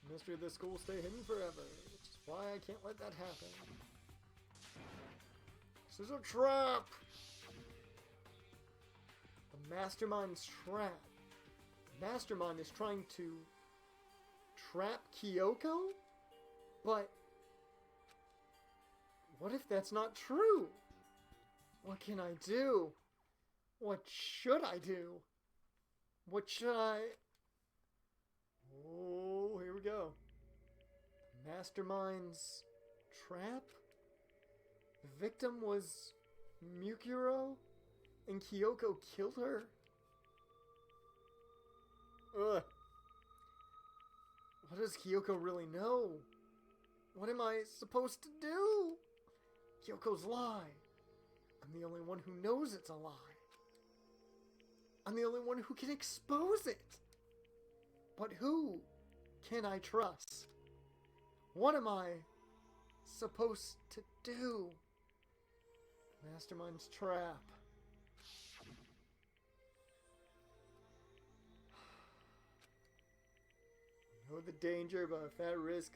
The mystery of this school will stay hidden forever, which is why I can't let that happen. This is a trap! The mastermind's trap. The mastermind is trying to trap Kyoko? But what if that's not true? What can I do? What should I do? What should I... Oh, here we go. Mastermind's trap? The victim was Mukuro, and Kyoko killed her? Ugh. What does Kyoko really know? What am I supposed to do? Kyoko's lie. I'm the only one who knows it's a lie. I'm the only one who can expose it. But who can I trust? What am I supposed to do? Mastermind's trap. I know the danger, but if that risk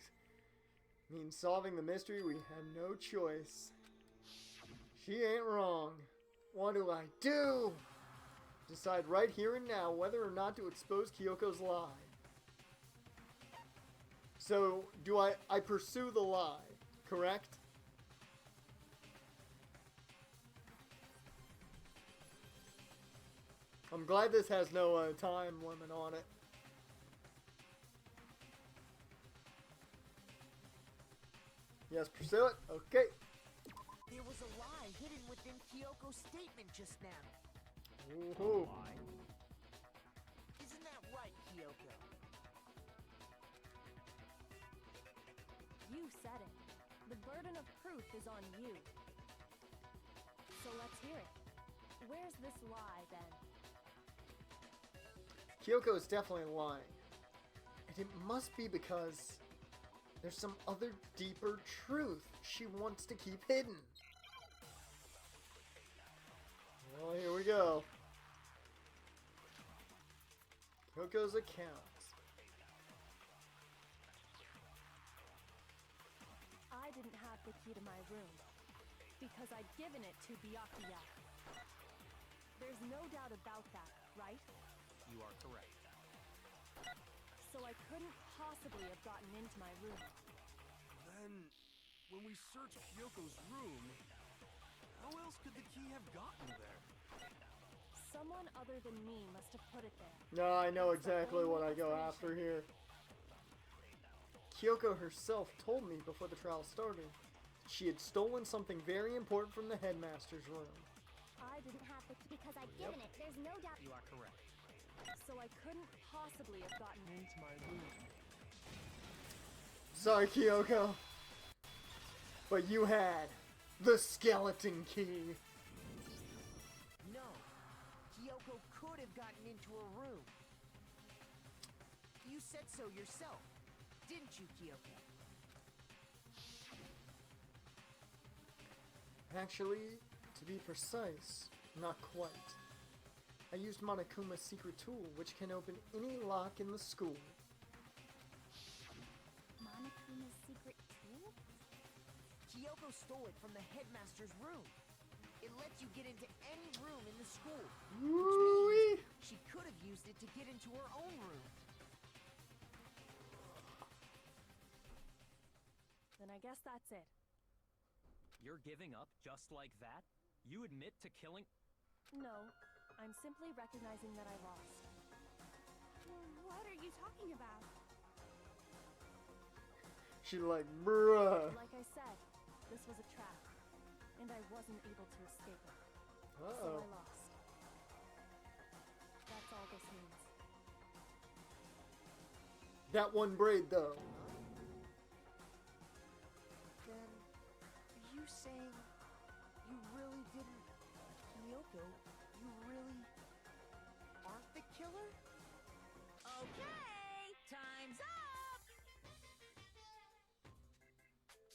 means solving the mystery, we had no choice. She ain't wrong. What do I do? Decide right here and now whether or not to expose Kyoko's lie. So, do I pursue the lie, correct? I'm glad this has no time limit on it. Yes, pursue it. Okay. There was a lie hidden within Kyoko's statement just now. Woohoo. Isn't that right, Kyoko? You said it. The burden of proof is on you. So let's hear it. Where's this lie, then? Kyoko is definitely lying. And it must be because there's some other deeper truth she wants to keep hidden. Well, here we go. Kyoko's account. I didn't have the key to my room because I'd given it to Byakuya. There's no doubt about that, right? You are correct. So I couldn't possibly have gotten into my room. Then, when we searched Kyoko's room, how else could the key have gotten there? Someone other than me must have put it there. No, I know exactly what I go after here. Kyoko herself told me before the trial started she had stolen something very important from the headmaster's room. I didn't have the key because I'd given it. There's no doubt. You are correct. So I couldn't possibly have gotten into my room. Sorry, Kyoko. But you had the skeleton key. No. Kyoko could have gotten into her room. You said so yourself, didn't you, Kyoko? Actually, to be precise, not quite. I used Monokuma's secret tool, which can open any lock in the school. Monokuma's secret tool? Kyoko stole it from the headmaster's room. It lets you get into any room in the school. Which means she could have used it to get into her own room. Then I guess that's it. You're giving up just like that? You admit to killing... No, I'm simply recognizing that I lost. What are you talking about? She like, bruh. Like I said, this was a trap. and I wasn't able to escape it. So Uh-oh. I lost. That's all this means. That one braid, though. Then, are you saying you really didn't... Kyoko, you really aren't the killer? Okay, time's up!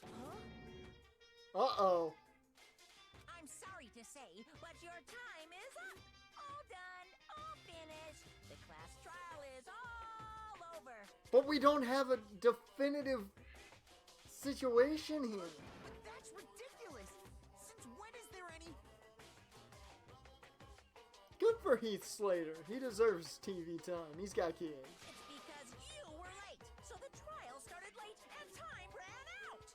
Huh? Uh-oh. I'm sorry to say, but your time is up. All done, all finished. The class trial is all over. But we don't have a definitive situation here. But that's ridiculous! Since when is there any... Good for Heath Slater. He deserves TV time. He's got kids. It's because you were late, so the trial started late and time ran out.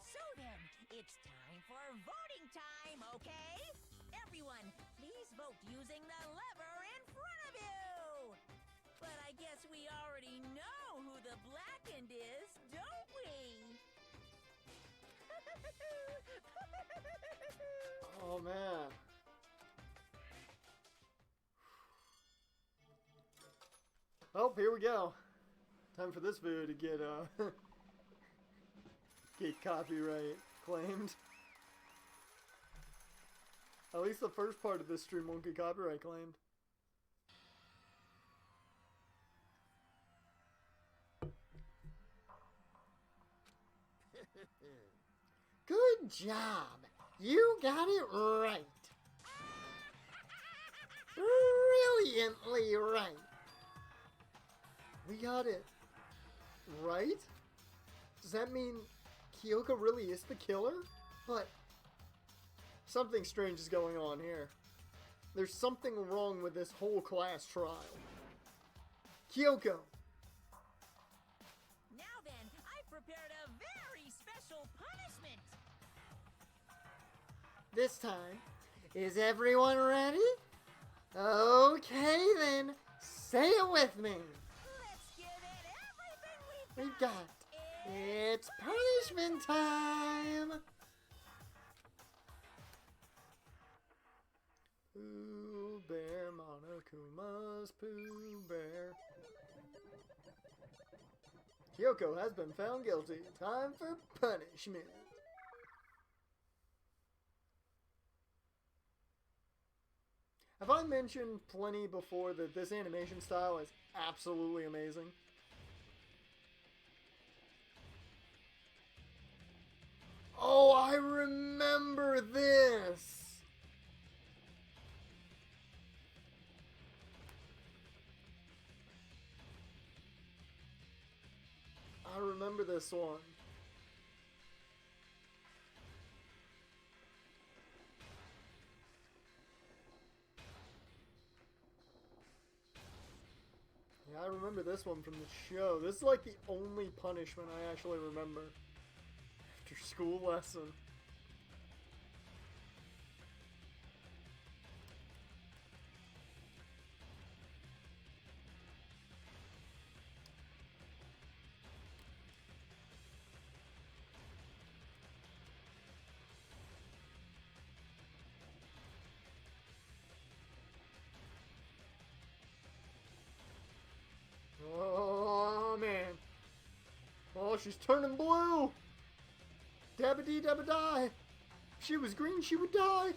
So then, it's time for voting time, okay? Everyone, please vote using the lever in front of you. But I guess we already know who the blackened is, don't we? Oh, man. Well, here we go. Time for this video to get, get copyright claimed. At least the first part of this stream won't get copyright claimed. Good job. You got it right. Brilliantly right. We got it right? Does that mean Kyoko really is the killer? But something strange is going on here. There's something wrong with this whole class trial. Kyoko! Now then, I've prepared a very special punishment. This time, is everyone ready? Okay then, say it with me. Let's give it everything We've got. It's punishment time. Pooh Bear, Monokuma's Pooh Bear. Kyoko has been found guilty. Time for punishment. Have I mentioned plenty before that this animation style is absolutely amazing? Oh, I remember this! I remember this one. Yeah, I remember this one from the show. This is like the only punishment I actually remember. After school lesson. Oh, man. Oh, she's turning blue. Dabba-dee, dabba-die. If she was green, she would die.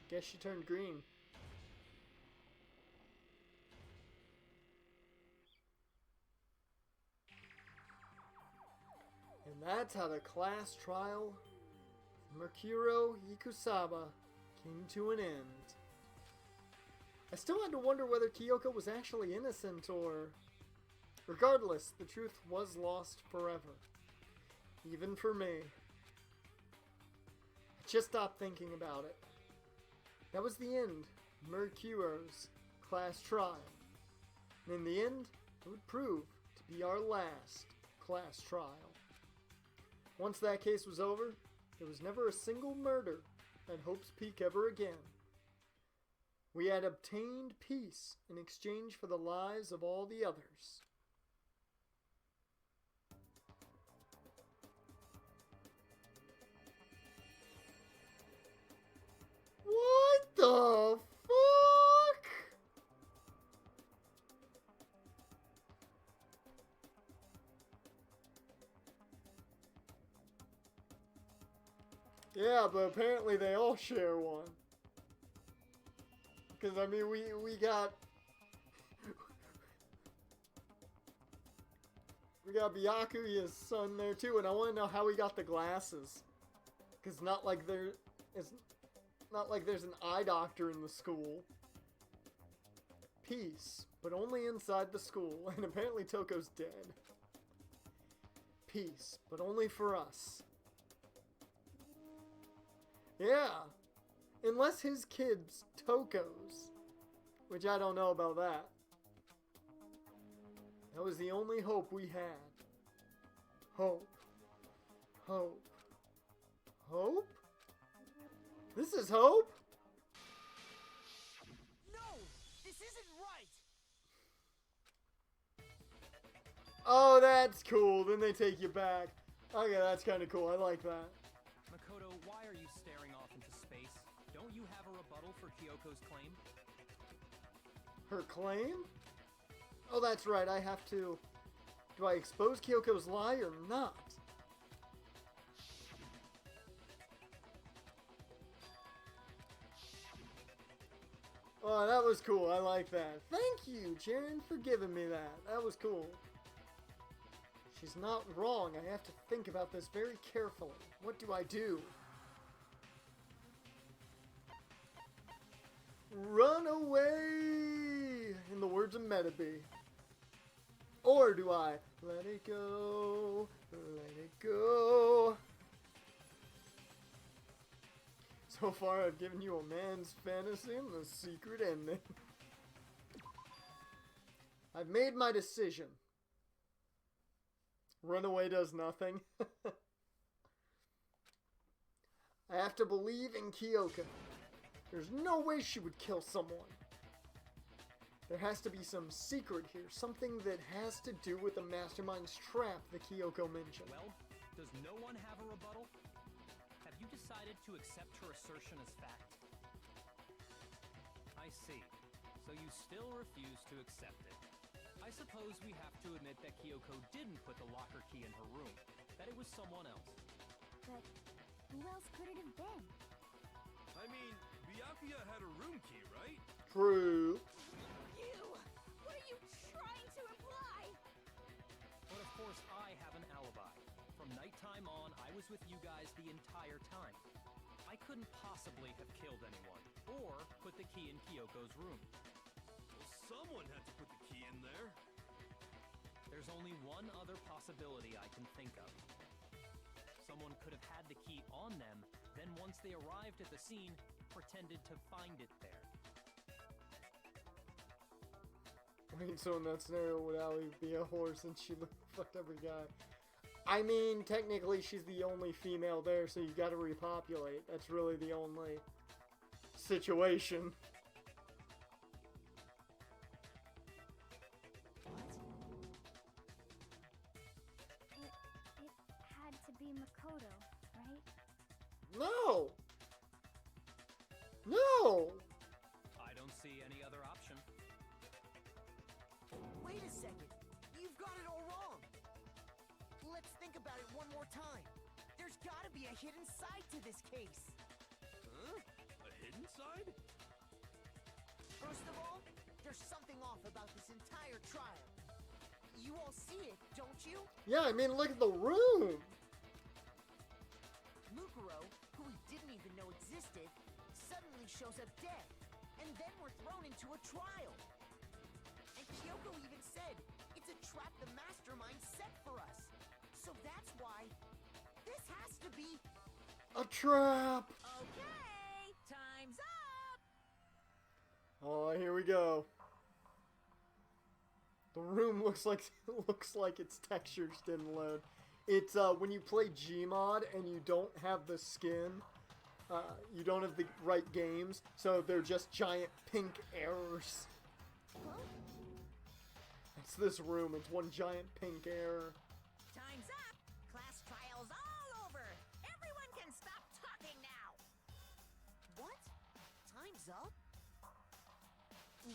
Guess she turned green. And that's how the class trial of Mercuro Ikusaba came to an end. I still had to wonder whether Kyoko was actually innocent or... Regardless, the truth was lost forever. Even for me. I just stopped thinking about it. That was the end. Mercuro's class trial. And in the end, it would prove to be our last class trial. Once that case was over, there was never a single murder at Hope's Peak ever again. We had obtained peace in exchange for the lives of all the others. Yeah, but apparently they all share one. Because, I mean, we got... We got Byakuya's son there, too, and I want to know how he got the glasses. Because it's not like there's an eye doctor in the school. Peace, but only inside the school, and apparently Toko's dead. Peace, but only for us. Yeah, unless his kid's Toko's, which I don't know about that. That was the only hope we had. Hope. Hope. Hope? This is hope? No! This isn't right! Oh, that's cool. Then they take you back. Okay, that's kind of cool. I like that. Makoto, why are you staring off into space? Don't you have a rebuttal for Kyoko's claim? Her claim? Oh, that's right. I have to... Do I expose Kyoko's lie or not? Oh, that was cool. I like that. Thank you, Jaren, for giving me that. That was cool. She's not wrong. I have to think about this very carefully. What do I do? Run away! In the words of Metabee. Or do I let it go, let it go? So far I've given you a man's fantasy and the secret ending. I've made my decision. Runaway does nothing. I have to believe in Kyoko. There's no way she would kill someone. There has to be some secret here, something that has to do with the mastermind's trap that Kyoko mentioned. Well, does no one have a rebuttal? Have you decided to accept her assertion as fact? I see. So you still refuse to accept it. I suppose we have to admit that Kyoko didn't put the locker key in her room, that it was someone else. But who else could it have been? I mean, Byakuya had a room key, right? True. What are you trying to imply? But of course I have an alibi. From nighttime on, I was with you guys the entire time. I couldn't possibly have killed anyone, or put the key in Kyoko's room. Well, someone had to put the key in there. There's only one other possibility I can think of. Someone could have had the key on them, then once they arrived at the scene, pretended to find it there. I mean, so in that scenario, would Allie be a horse and she fucked every guy? I mean, technically she's the only female there, so you gotta repopulate. That's really the only situation. It had to be Makoto, right? No! No! I don't see any other option. Wait a second. You've got it all wrong. Let's think about it one more time. There's gotta be a hidden side to this case. Huh? A hidden side? First of all, there's something off about this entire trial. You all see it, don't you? Yeah, I mean, look at the room! Mukuro, who we didn't even know existed, suddenly shows up dead. And then we're thrown into a trial. And Kyoko even said, it's a trap the mastermind set for us. So that's why this has to be... A trap! Okay, time's up! Oh, here we go. The room looks like its textures didn't load. It's when you play Gmod and you don't have the skin, you don't have the right games, so they're just giant pink errors. It's this room. It's one giant pink error. Time's up! Class trial's all over! Everyone can stop talking now! What? Time's up?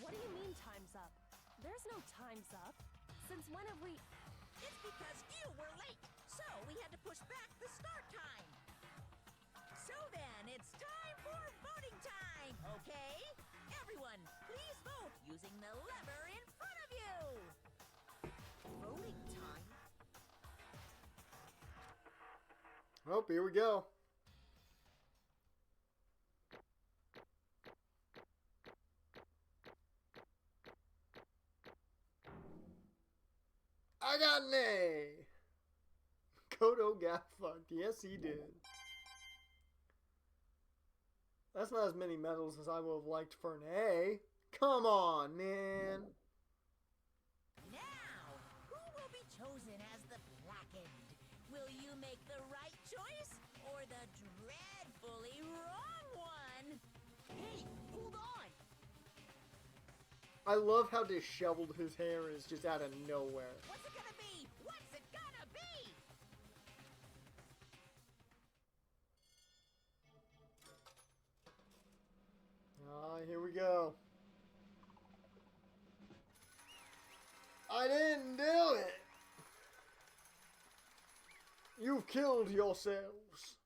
What do you mean time's up? There's no time's up. Since when have we... It's because you were late, so we had to push back the start time. So using the lever in front of you. Voting time? Oh, here we go. I got an A. Kodo got fucked. Yes, he did. That's not as many medals as I would have liked for an A. Come on, man. Now, who will be chosen as the blackened? Will you make the right choice or the dreadfully wrong one? Hey, hold on! I love how disheveled his hair is just out of nowhere. What's it gonna be? What's it gonna be? Here we go. I didn't do it. You killed yourselves.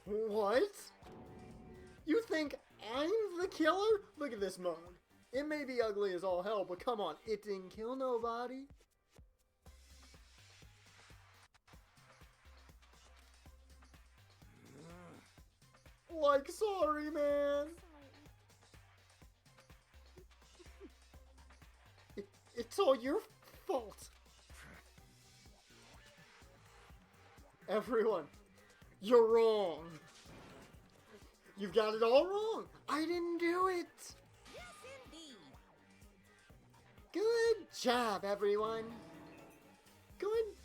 What? You think I'm the killer? Look at this mug. It may be ugly as all hell, but come on, it didn't kill nobody. Like, sorry, man. It's all your fault. Everyone, you're wrong. You've got it all wrong. I didn't do it. Yes, indeed. Good job, everyone. Good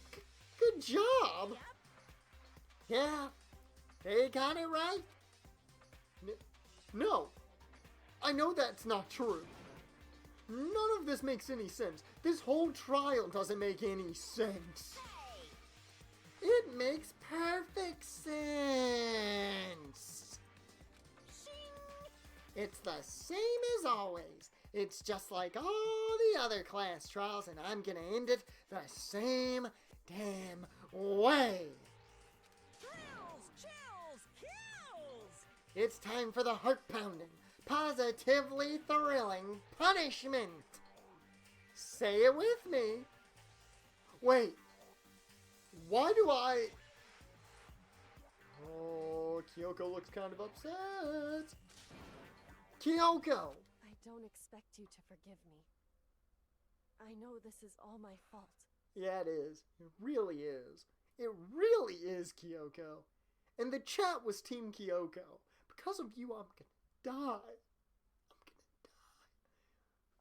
job. Yeah, they got it right. No, I know that's not true. None of this makes any sense. This whole trial doesn't make any sense. It makes perfect sense. It's the same as always. It's just like all the other class trials, and I'm gonna end it the same damn way. Thrills, chills, kills! It's time for the heart-pounding, positively thrilling punishment. Say it with me. Wait. Why do I... Oh, Kyoko looks kind of upset. Kyoko! I don't expect you to forgive me. I know this is all my fault. Yeah, it is. It really is. It really is, Kyoko. And the chat was Team Kyoko. Because of you, I'm gonna die.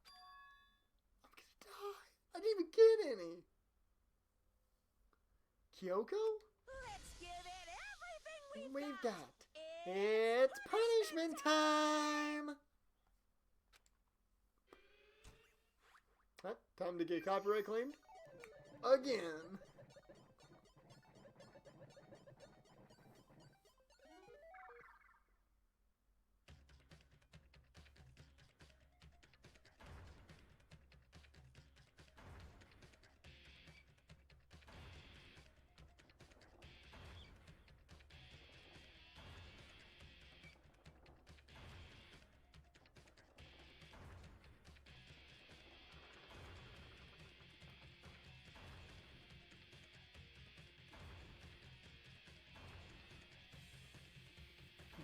I'm gonna die. I didn't even get any. Kyoko? Let's give it everything we've got. It's punishment time. Huh? Time to get copyright claimed? Again.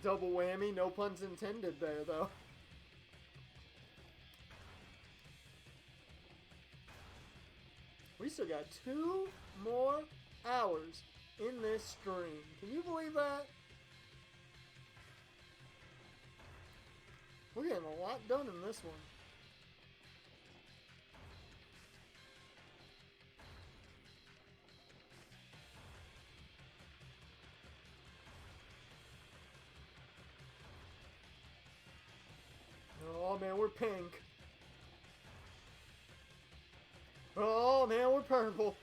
Double whammy, no puns intended there, though. We still got 2 more hours in this stream. Can you believe that? We're getting a lot done in this one. Oh man, we're pink. Oh man, we're purple.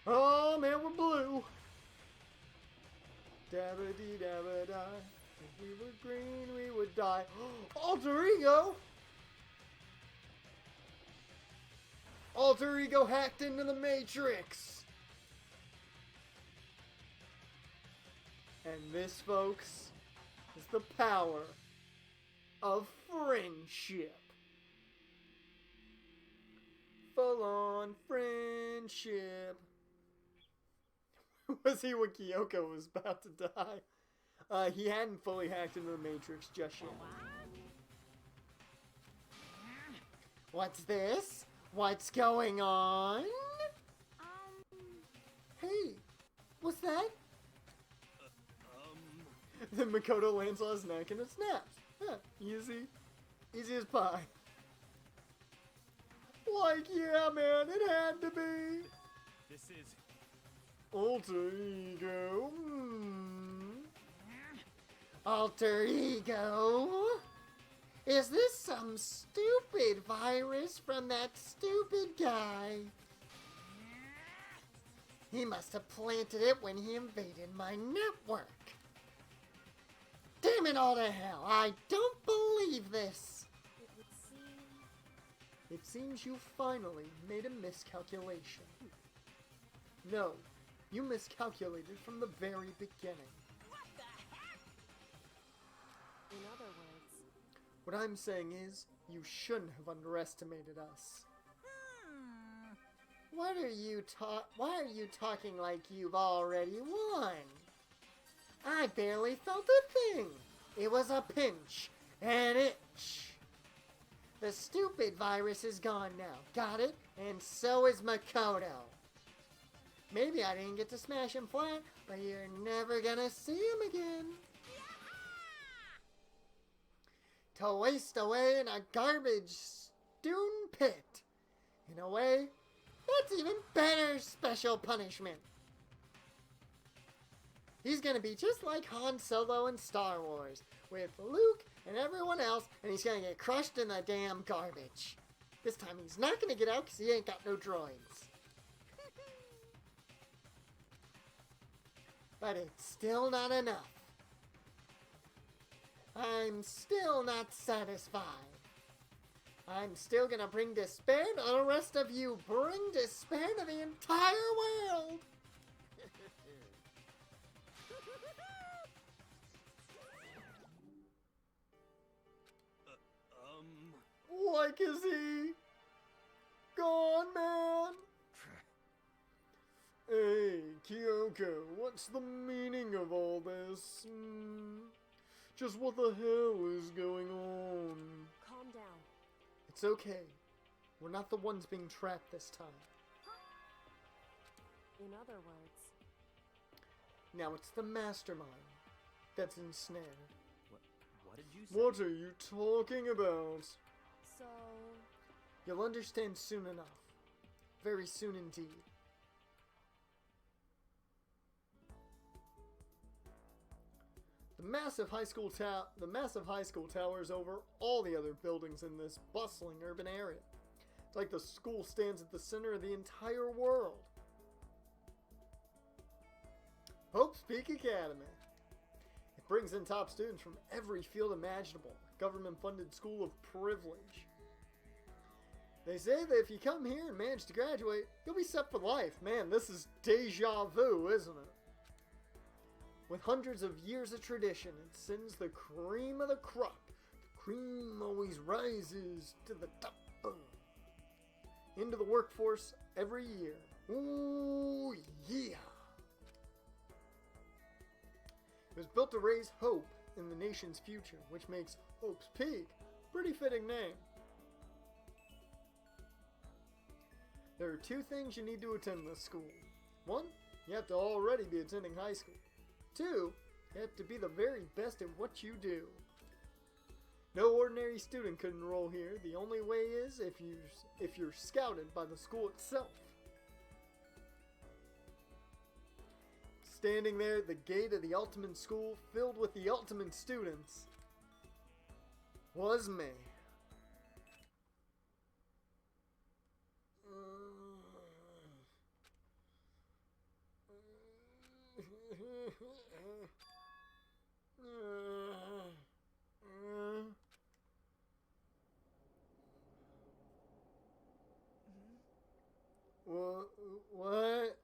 Oh man, we're blue. Dabba-dee-dabba-die. If we were green, we would die. Alter ego! Alter ego hacked into the Matrix. And this, folks, is the power of friendship. Full on friendship. Was he when Kyoko was about to die? He hadn't fully hacked into the Matrix just yet. What's this? What's going on? Hey, what's that? Then Makoto lands on his neck and it snaps. Huh, easy. Easy as pie. Like, yeah, man, it had to be. This is Alter ego. Alter ego? Is this some stupid virus from that stupid guy? He must have planted it when he invaded my network. Damn it all to hell, I don't believe this. It seems you finally made a miscalculation. No, you miscalculated from the very beginning. In other words, What I'm saying is, you shouldn't have underestimated us. Why are you talking like you've already won? I barely felt a thing. It was a pinch, an itch. The stupid virus is gone now. Got it? And so is Makoto. Maybe I didn't get to smash him flat, but you're never gonna see him again. To waste away in a garbage stone pit. In a way, that's even better special punishment. He's gonna be just like Han Solo in Star Wars, with Luke and everyone else, and he's gonna get crushed in the damn garbage. This time he's not gonna get out because he ain't got no droids. But it's still not enough. I'm still not satisfied. I'm still gonna bring despair to the rest of you. Bring despair to the entire world. Like, is he gone, man? Hey, Kyoko, what's the meaning of all this? Just what the hell is going on? calm down. It's okay. We're not the ones being trapped this time. In other words, Now it's the mastermind that's ensnared. what did you say? What are you talking about? so You'll understand soon enough. Very soon indeed. The massive high school towers over all the other buildings in this bustling urban area. It's like the school stands at the center of the entire world. Hope's Peak Academy. It brings in top students from every field imaginable. Government-funded school of privilege. They say that if you come here and manage to graduate, you'll be set for life. Man, this is deja vu, isn't it? With hundreds of years of tradition, it sends the cream of the crop. The cream always rises to the top. Into the workforce every year. Ooh, yeah. It was built to raise hope in the nation's future, which makes Hope's Peak a pretty fitting name. There are two things you need to attend this school. One, you have to already be attending high school. Two, you have to be the very best at what you do. No ordinary student could enroll here. The only way is if you're scouted by the school itself. Standing there at the gate of the ultimate school, filled with the ultimate students, was me. What?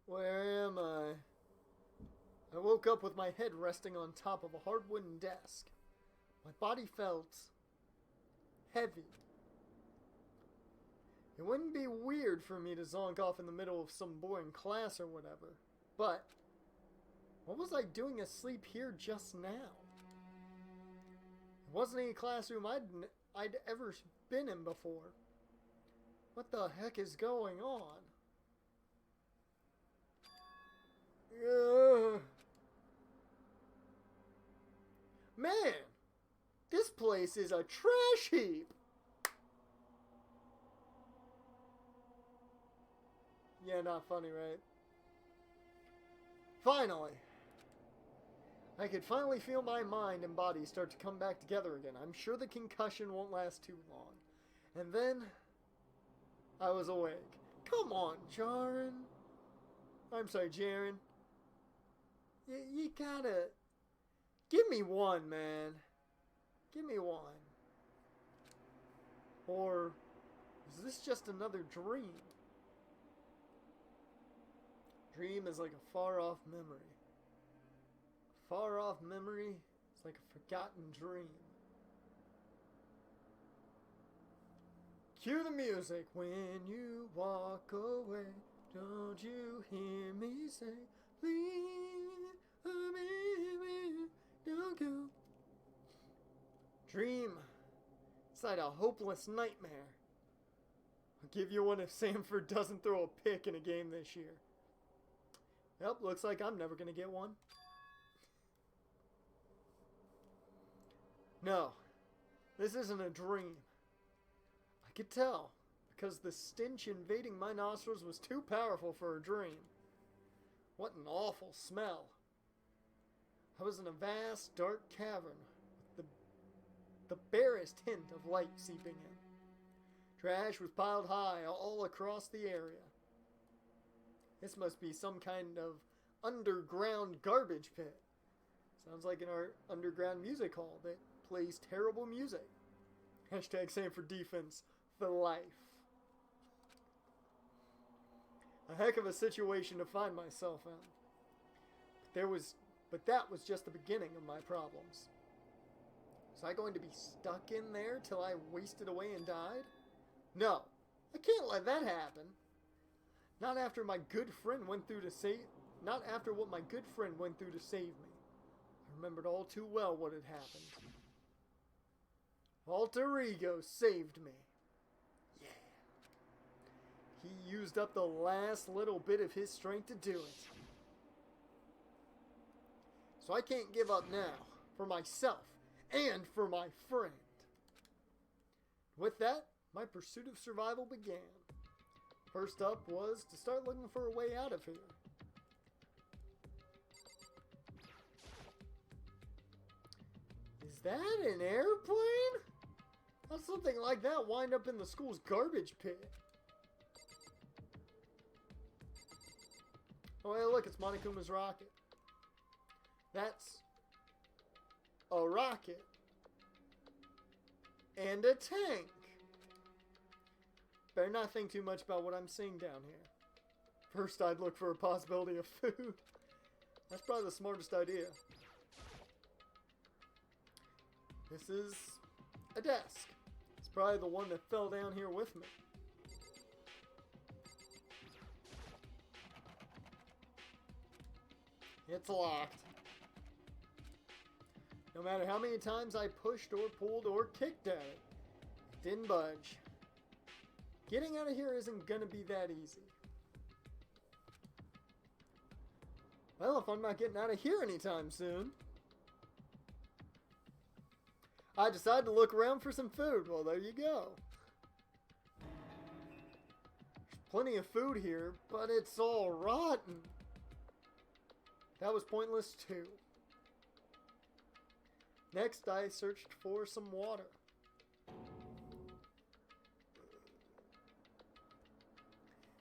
Where am I? I woke up with my head resting on top of a hard wooden desk. My body felt heavy. It wouldn't be weird for me to zonk off in the middle of some boring class or whatever, but what was I doing asleep here just now? It wasn't any classroom I'd ever been in before. What the heck is going on? Man, this place is a trash heap. Yeah, not funny, right? Finally. I could finally feel my mind and body start to come back together again. I'm sure the concussion won't last too long. And then I was awake. Come on, Jaren. I'm sorry, Jaren. You gotta... Give me one, man. Give me one. Or is this just another dream? Dream is like a far-off memory. Far-off memory is like a forgotten dream. Cue the music. When you walk away, don't you hear me say, please, baby, don't go. Dream. It's like a hopeless nightmare. I'll give you one if Sanford doesn't throw a pick in a game this year. Yep, looks like I'm never gonna get one. No, this isn't a dream. I could tell, because the stench invading my nostrils was too powerful for a dream. What an awful smell. I was in a vast, dark cavern with the barest hint of light seeping in. Trash was piled high all across the area. This must be some kind of underground garbage pit. Sounds like an underground music hall that plays terrible music. Hashtag Sanford defense for life. A heck of a situation to find myself in. But that was just the beginning of my problems. Was I going to be stuck in there till I wasted away and died? No, I can't let that happen. Not after my good friend went through to save. Not after what my good friend went through to save me. I remembered all too well what had happened. Alter Ego saved me. Yeah. He used up the last little bit of his strength to do it. So I can't give up now. For myself. And for my friend. With that, my pursuit of survival began. First up was to start looking for a way out of here. Is that an airplane? How'd something like that wind up in the school's garbage pit? Oh, hey, look, it's Monokuma's rocket. That's a rocket. And a tank. Better not think too much about what I'm seeing down here. First, I'd look for a possibility of food. That's probably the smartest idea. This is a desk. It's probably the one that fell down here with me. It's locked. No matter how many times I pushed or pulled or kicked at it, it didn't budge. Getting out of here isn't gonna be that easy. Well, if I'm not getting out of here anytime soon. I decided to look around for some food. Well, there you go. There's plenty of food here, but it's all rotten. That was pointless too. Next, I searched for some water.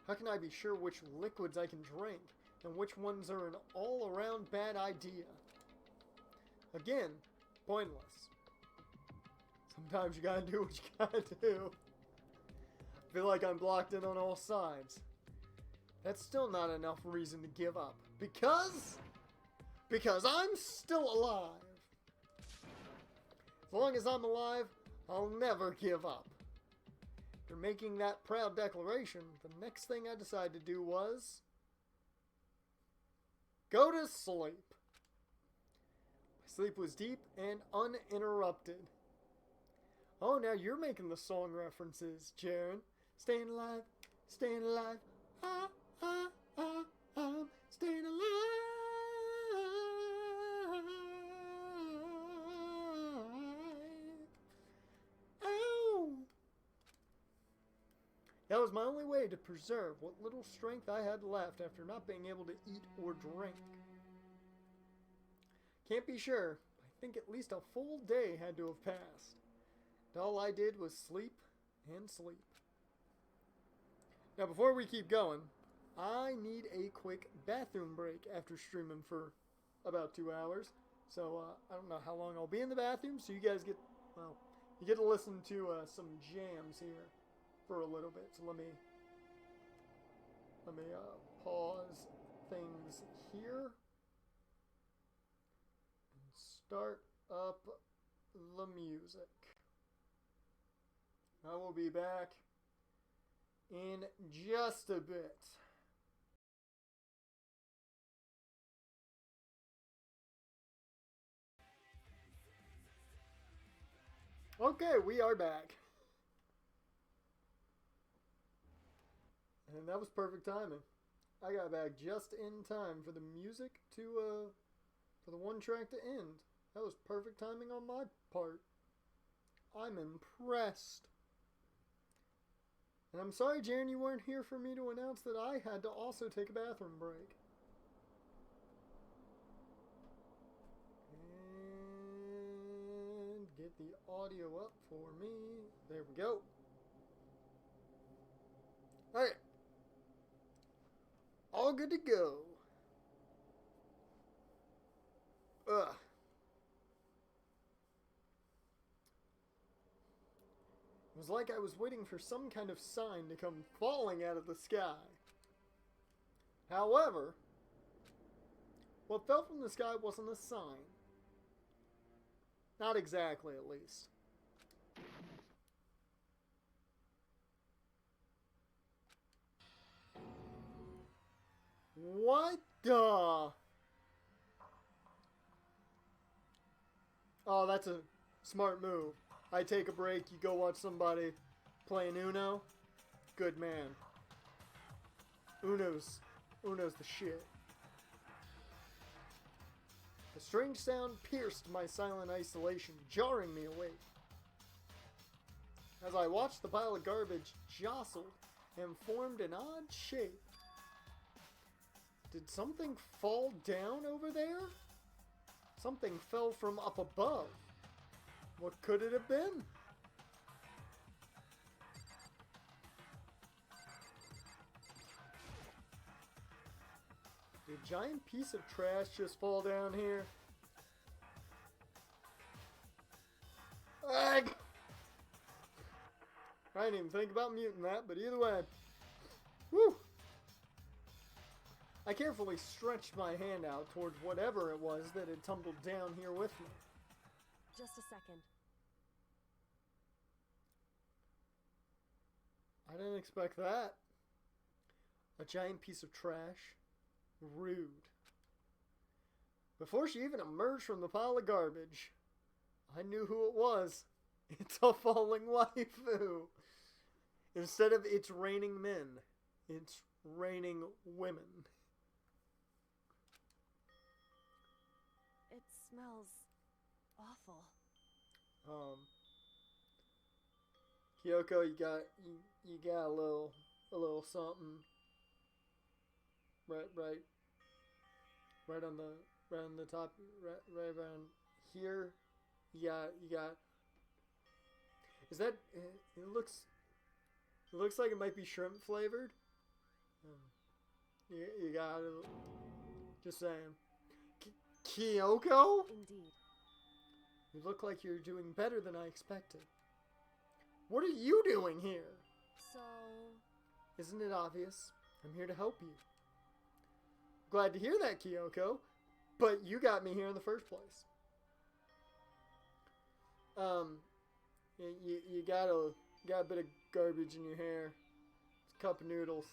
How can I be sure which liquids I can drink and which ones are an all-around bad idea? Again, pointless. Sometimes you gotta do what you gotta do. I feel like I'm blocked in on all sides. That's still not enough reason to give up. Because I'm still alive. As long as I'm alive, I'll never give up. After making that proud declaration, the next thing I decided to do was go to sleep. My sleep was deep and uninterrupted. Oh, now you're making the song references, Jaren. Staying alive, ah, ah, ah, I'm staying alive. Ow! That was my only way to preserve what little strength I had left after not being able to eat or drink. Can't be sure, but I think at least a full day had to have passed. And all I did was sleep and sleep. Now, before we keep going, I need a quick bathroom break after streaming for about 2 hours. So, I don't know how long I'll be in the bathroom, so you guys get, well, you get to listen to some jams here for a little bit. So let me pause things here and start up the music. I will be back in just a bit. Okay, we are back. And that was perfect timing. I got back just in time for the music to, for the one track to end. That was perfect timing on my part. I'm impressed. And I'm sorry, Jaren, you weren't here for me to announce that I had to also take a bathroom break. And get the audio up for me. There we go. Alright. All good to go. Ugh. It was like I was waiting for some kind of sign to come falling out of the sky. However, what fell from the sky wasn't a sign. Not exactly, at least. What the? Oh, that's a smart move. I take a break, you go watch somebody playing Uno. Good man. Uno's the shit. A strange sound pierced my silent isolation, jarring me awake. As I watched the pile of garbage jostled and formed an odd shape. Did something fall down over there? Something fell from up above. What could it have been? Did a giant piece of trash just fall down here? I didn't even think about muting that, but either way. Woo! I carefully stretched my hand out towards whatever it was that had tumbled down here with me. Just a second. I didn't expect that. A giant piece of trash. Rude. Before she even emerged from the pile of garbage, I knew who it was. It's a falling waifu. Instead of it's raining men, it's raining women. It smells awful. Kyoko, you got a little something right on the top, right around here. You got. Is that? It looks like it might be shrimp flavored. You got it. Just saying. Kyoko? Indeed. You look like you're doing better than I expected. What are you doing here? So... Isn't it obvious? I'm here to help you. Glad to hear that, Kyoko. But you got me here in the first place. You got a bit of garbage in your hair. It's a cup of noodles.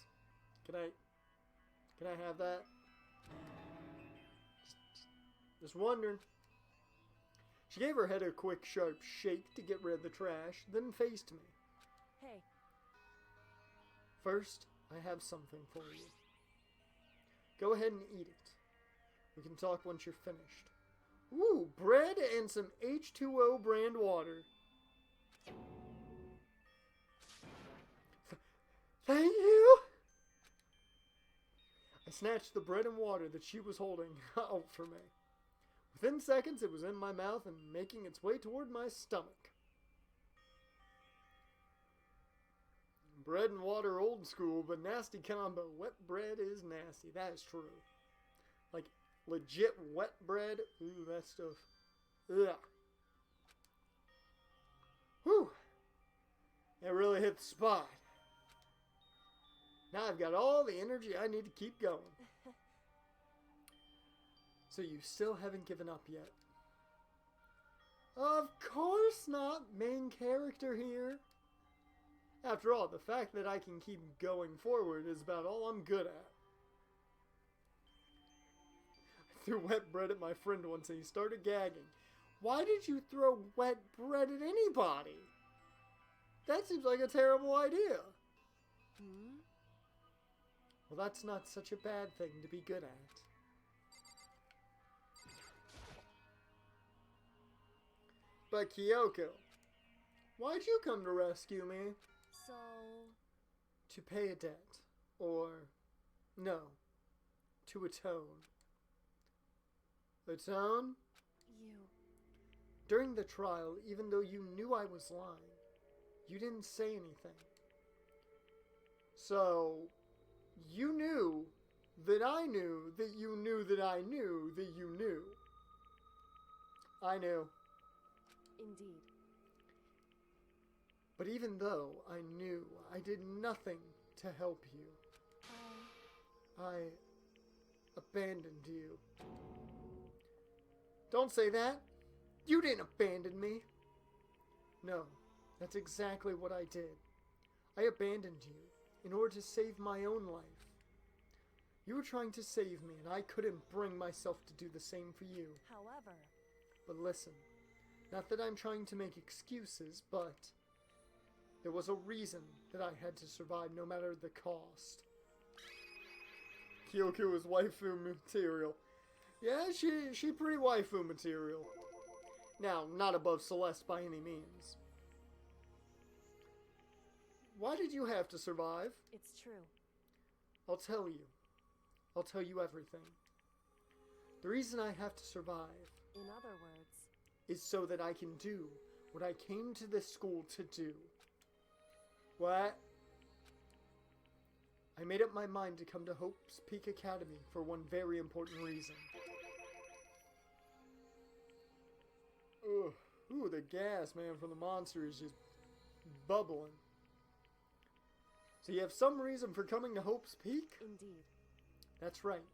Can I have that? Just wondering. She gave her head a quick, sharp shake to get rid of the trash, then faced me. Hey. First, I have something for you. Go ahead and eat it. We can talk once you're finished. Ooh, bread and some H2O brand water. Thank you! I snatched the bread and water that she was holding out for me. Within seconds, it was in my mouth and making its way toward my stomach. Bread and water old school, but nasty combo. Wet bread is nasty. That is true. Like, legit wet bread. Ooh, that stuff. Ugh. Whew. That really hit the spot. Now I've got all the energy I need to keep going. So you still haven't given up yet? Of course not, main character here. After all, the fact that I can keep going forward is about all I'm good at. I threw wet bread at my friend once and he started gagging. Why did you throw wet bread at anybody? That seems like a terrible idea. Well, that's not such a bad thing to be good at. But Kyoko, why'd you come to rescue me? So... To pay a debt. Or... no. To atone. Atone? You... During the trial, even though you knew I was lying, you didn't say anything. So... you knew that I knew that you knew that I knew that you knew. I knew. Indeed. But even though I knew, I did nothing to help you. I abandoned you. Don't say that. You didn't abandon me. No, that's exactly what I did. I abandoned you in order to save my own life. You were trying to save me, and I couldn't bring myself to do the same for you. However... But listen, not that I'm trying to make excuses, but there was a reason that I had to survive no matter the cost. Kyoko is waifu material. Yeah, she pretty waifu material. Now, not above Celeste by any means. Why did you have to survive? It's true. I'll tell you. I'll tell you everything. The reason I have to survive... In other words... is so that I can do what I came to this school to do. What? I made up my mind to come to Hope's Peak Academy for one very important reason. Ugh. Ooh, the gas, man, from the monster is just bubbling. So you have some reason for coming to Hope's Peak? Indeed. That's right.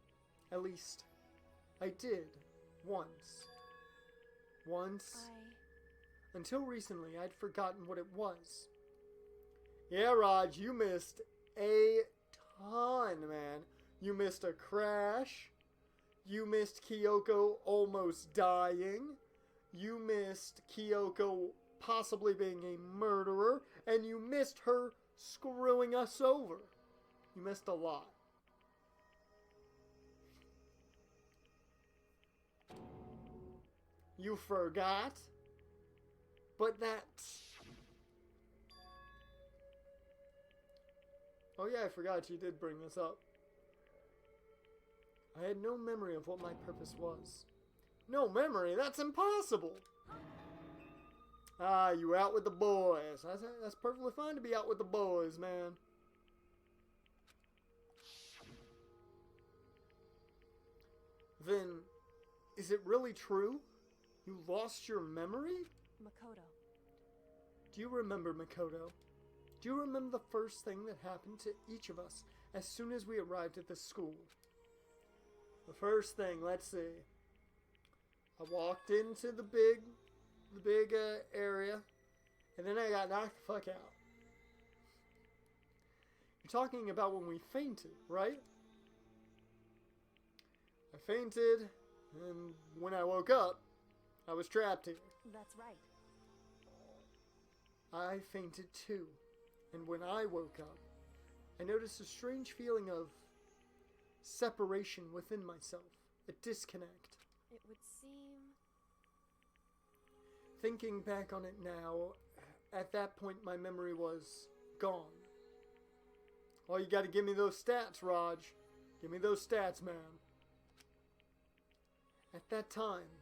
At least, I did. Once. Until recently, I'd forgotten what it was. Yeah, Raj, you missed a ton, man. You missed a crash. You missed Kyoko almost dying. You missed Kyoko possibly being a murderer. And you missed her screwing us over. You missed a lot. You forgot? But that's... Oh yeah, I forgot you did bring this up. I had no memory of what my purpose was. No memory? That's impossible! Ah, you out with the boys. That's perfectly fine to be out with the boys, man. Then, is it really true? You lost your memory? Makoto. Do you remember, Makoto? Do you remember the first thing that happened to each of us as soon as we arrived at the school? The first thing, let's see. I walked into the big the big area, and then I got knocked the fuck out. You're talking about when we fainted, right? I fainted, and when I woke up, I was trapped here. That's right. I fainted too, and when I woke up, I noticed a strange feeling of separation within myself, a disconnect. It would seem... Thinking back on it now, at that point my memory was gone. Oh, you gotta give me those stats, Raj. Give me those stats, man. At that time,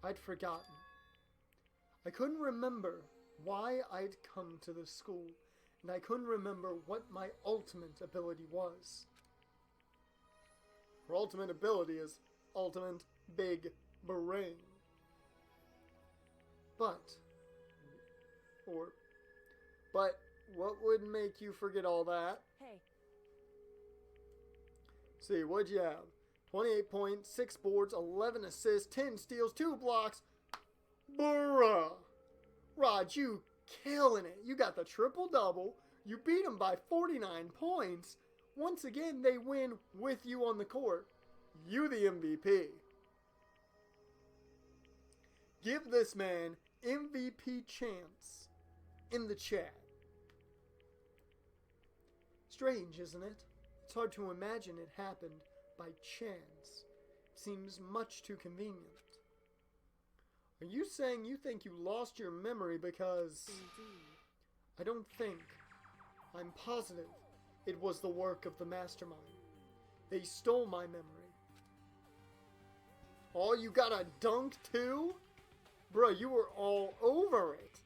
I'd forgotten. I couldn't remember why I'd come to the school, and I couldn't remember what my ultimate ability was. Her ultimate ability is ultimate big brain. But what would make you forget all that? Hey, See, what'd you have? 28 points, 6 boards, 11 assists, 10 steals, 2 blocks. Bruh. Raj, you killing it. You got the triple-double. You beat them by 49 points. Once again, they win with you on the court. You the MVP. Give this man MVP chance in the chat. Strange, isn't it? It's hard to imagine it happened by chance. Seems much too convenient. Are you saying you think you lost your memory because... indeed. I don't think. I'm positive it was the work of the mastermind. They stole my memory. Oh, you got a dunk too? Bro, you were all over it.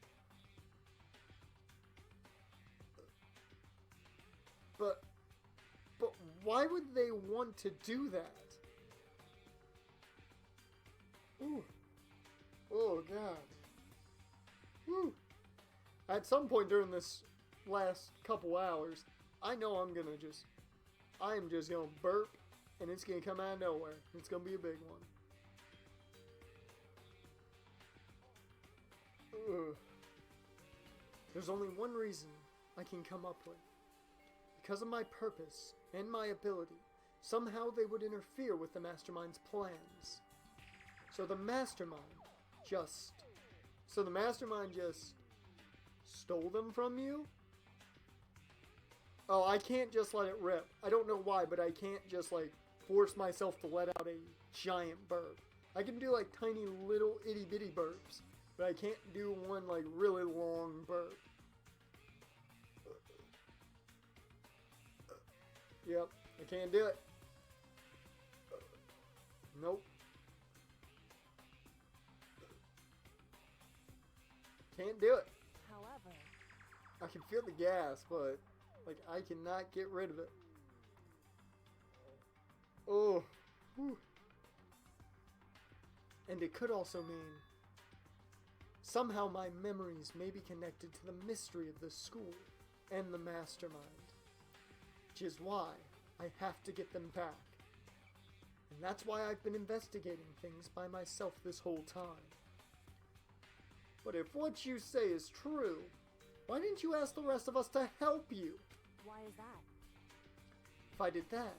But why would they want to do that? Ooh. Oh, God. Whew. At some point during this last couple hours, I know I'm just gonna burp, and it's gonna come out of nowhere. It's gonna be a big one. Ugh. There's only one reason I can come up with. Because of my purpose and my ability, somehow they would interfere with the mastermind's plans. So the mastermind just stole them from you? Oh, I can't just let it rip. I don't know why, but I can't just like force myself to let out a giant burp. I can do like tiny little itty bitty burps, but I can't do one like really long burp. Yep, I can't do it. Nope. Can't do it. However, I can feel the gas, but like I cannot get rid of it. Oh. Whew. And it could also mean somehow my memories may be connected to the mystery of the school and the mastermind. Which is why I have to get them back. And that's why I've been investigating things by myself this whole time. But if what you say is true, why didn't you ask the rest of us to help you? why is that? If I did that,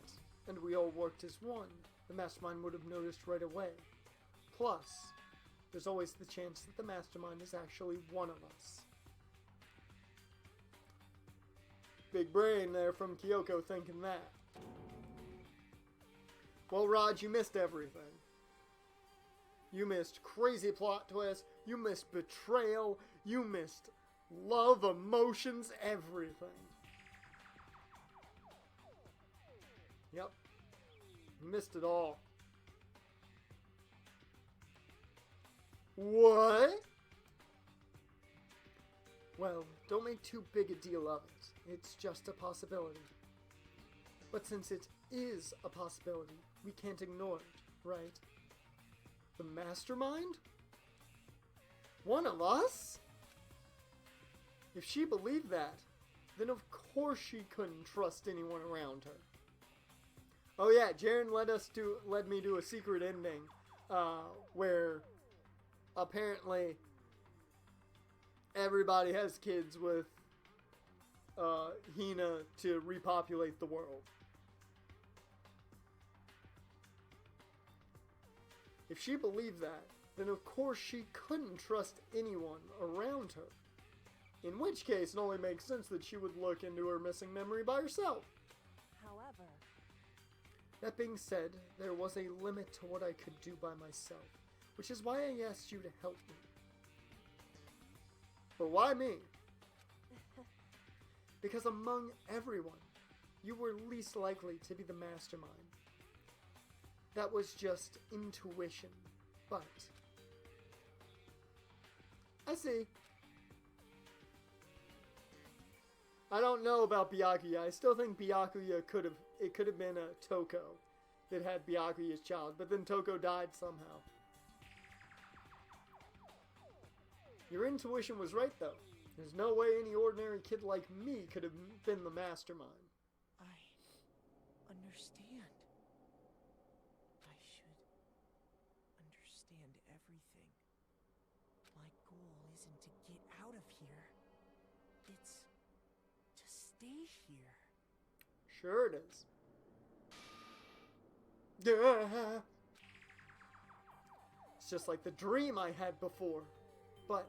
and we all worked as one, the mastermind would have noticed right away. Plus, there's always the chance that the mastermind is actually one of us. Big brain there from Kyoko thinking that. Well, Raj, you missed everything. You missed crazy plot twists, you missed betrayal, you missed love, emotions, everything. Yep. You missed it all. What? Well, don't make too big a deal of it. It's just a possibility. But since it is a possibility, we can't ignore it, right? The mastermind? One of us? If she believed that, then of course she couldn't trust anyone around her. Oh yeah, Jaren led me do a secret ending, where apparently everybody has kids with Hina to repopulate the world. If she believed that, then of course she couldn't trust anyone around her. In which case, it only makes sense that she would look into her missing memory by herself. However, That being said, there was a limit to what I could do by myself, which is why I asked you to help me. But why me? Because among everyone, you were least likely to be the mastermind. That was just intuition, but... I see. I don't know about Byakuya. I still think Byakuya could have been a Toko that had Byakuya's child, but then Toko died somehow. Your intuition was right, though. There's no way any ordinary kid like me could have been the mastermind. I understand. I should understand everything. My goal isn't to get out of here. It's to stay here. Sure it is. It's just like the dream I had before. But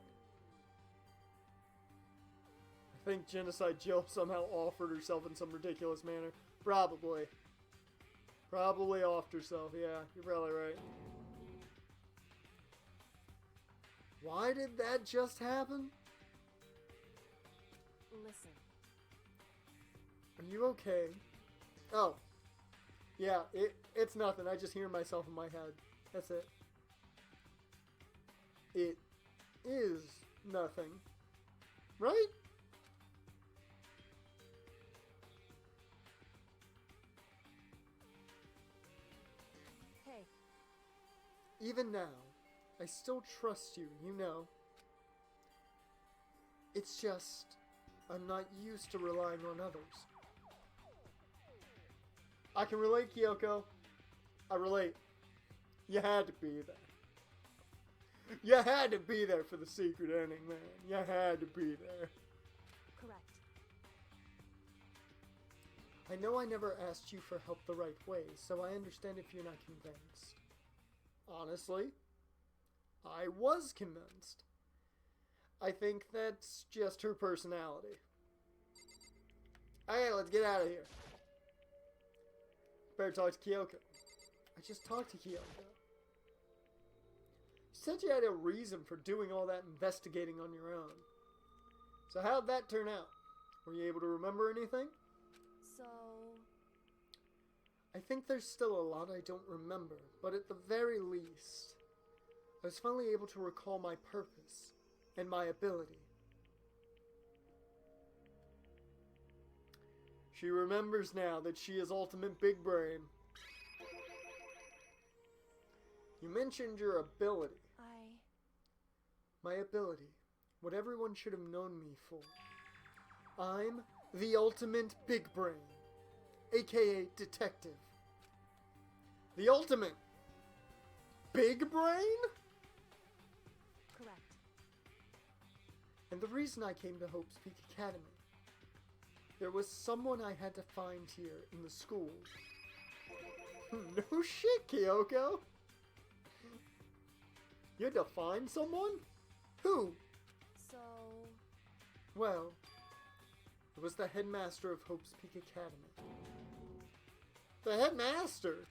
I think Genocide Jill somehow offered herself in some ridiculous manner. Probably. Probably offed herself. Yeah, you're probably right. Why did that just happen? listen. Are you okay? Oh. Yeah, it's nothing. I just hear myself in my head. That's it. It is nothing. Right? Hey, Even now, I still trust you, you know. It's just, I'm not used to relying on others. I can relate, Kyoko. I relate. You had to be there. You had to be there for the secret ending, man. You had to be there. correct. I know I never asked you for help the right way, so I understand if you're not convinced. Honestly, I was convinced. I think that's just her personality. Okay, let's get out of here. Better talk to Kyoko. I just talked to Kyoko. You said you had a reason for doing all that investigating on your own. So how'd that turn out? Were you able to remember anything? So, I think there's still a lot I don't remember, but at the very least, I was finally able to recall my purpose and my ability. She remembers now that she is ultimate big brain. You mentioned your ability. My ability. What everyone should have known me for. I'm the ultimate big brain, aka detective. The ultimate big brain? correct. And the reason I came to Hope's Peak Academy. There was someone I had to find here in the school. No shit, Kyoko. You had to find someone? Who? So, Well, it was the headmaster of Hope's Peak Academy. The headmaster?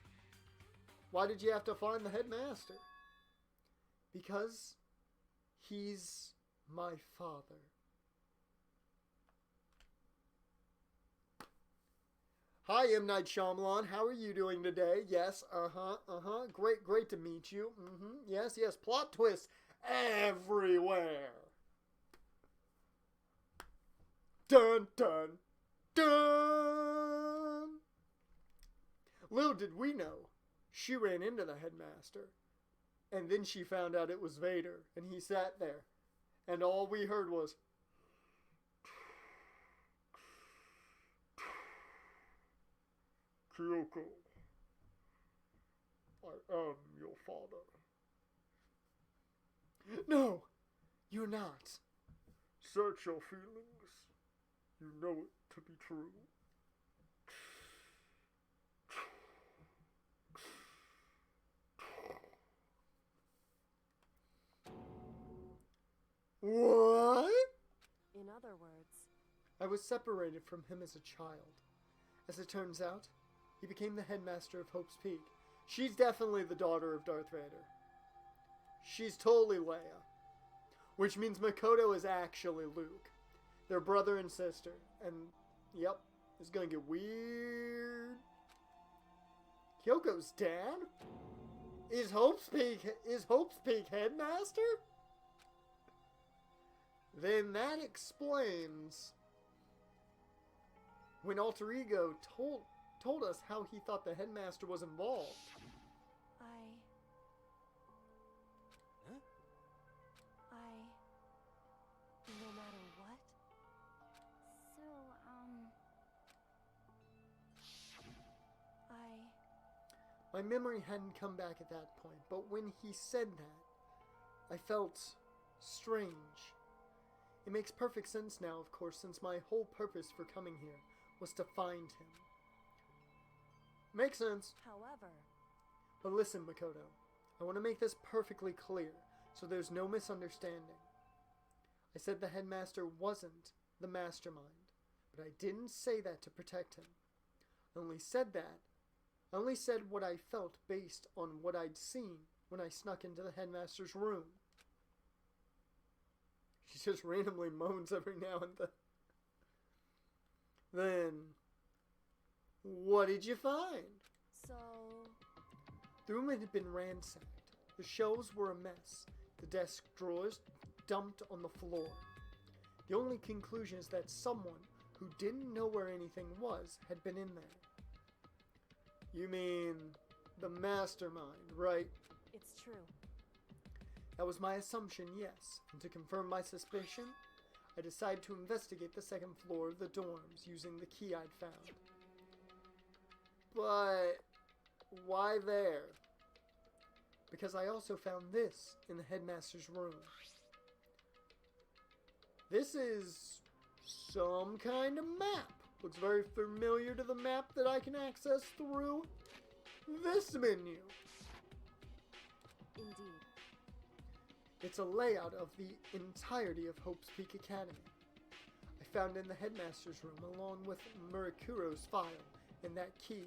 Why did you have to find the headmaster? Because he's my father. Hi, M. Night Shyamalan. How are you doing today? Yes, Great to meet you. Yes. Plot twist everywhere. Dun, dun, dun. Little did we know, she ran into the headmaster. And then she found out it was Vader, and he sat there. And all we heard was... Kyoko, I am your father. No, you're not. Search your feelings. You know it to be true. What? In other words, I was separated from him as a child. As it turns out, he became the headmaster of Hope's Peak. She's definitely the daughter of Darth Vader. She's totally Leia. Which means Makoto is actually Luke. They're brother and sister. And, yep, it's gonna get weird. Kyoko's dad? Is Hope's Peak headmaster? Then that explains when Alter Ego told us how he thought the headmaster was involved. No matter what? So, My memory hadn't come back at that point, but when he said that, I felt strange. It makes perfect sense now, of course, since my whole purpose for coming here was to find him. Makes sense. However, But listen, Makoto, I want to make this perfectly clear, so there's no misunderstanding. I said the headmaster wasn't the mastermind, but I didn't say that to protect him. I only said what I felt based on what I'd seen when I snuck into the headmaster's room. She just randomly moans every now and then. Then, what did you find? so... The room had been ransacked. The shelves were a mess. The desk drawers dumped on the floor. The only conclusion is that someone who didn't know where anything was had been in there. You mean the mastermind, right? It's true. That was my assumption, yes. And to confirm my suspicion, I decided to investigate the second floor of the dorms using the key I'd found. But why there? Because I also found this in the headmaster's room. This is some kind of map. Looks very familiar to the map that I can access through this menu. Indeed. It's a layout of the entirety of Hope's Peak Academy. I found it in the headmaster's room along with Murakuro's file and that key.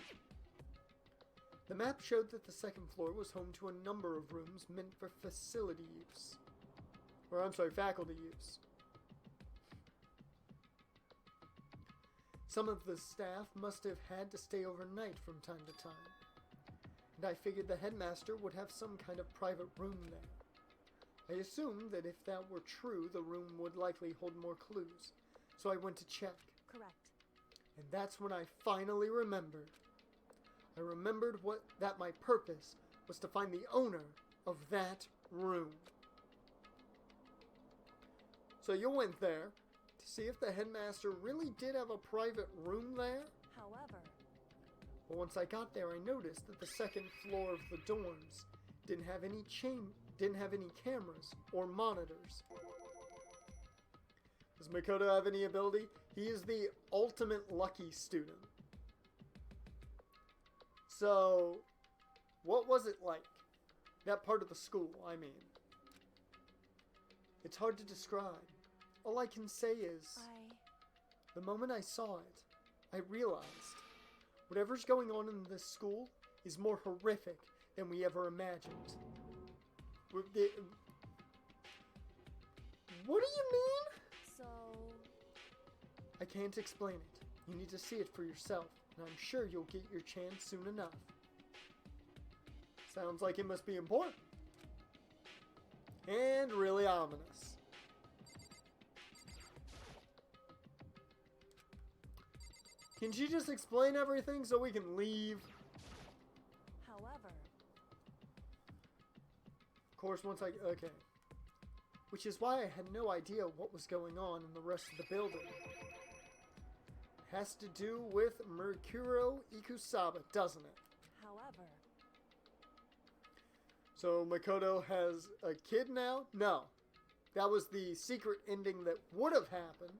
The map showed that the second floor was home to a number of rooms meant for faculty use. Some of the staff must have had to stay overnight from time to time, and I figured the headmaster would have some kind of private room there. I assumed that if that were true, the room would likely hold more clues, so I went to check. Correct. And that's when I finally remembered. I remembered that my purpose was to find the owner of that room. So you went there to see if the headmaster really did have a private room there? However, But once I got there, I noticed that the second floor of the dorms didn't have any cameras or monitors. Does Makoto have any ability? He is the ultimate lucky student. So, what was it like? That part of the school, I mean. It's hard to describe. All I can say is, the moment I saw it, I realized whatever's going on in this school is more horrific than we ever imagined. What do you mean? so... I can't explain it. You need to see it for yourself, and I'm sure you'll get your chance soon enough. Sounds like it must be important. And really ominous. Can she just explain everything so we can leave? However, Of course, okay. Which is why I had no idea what was going on in the rest of the building. Has to do with Mercuro Ikusaba, doesn't it? however, So Makoto has a kid now? No. That was the secret ending that would have happened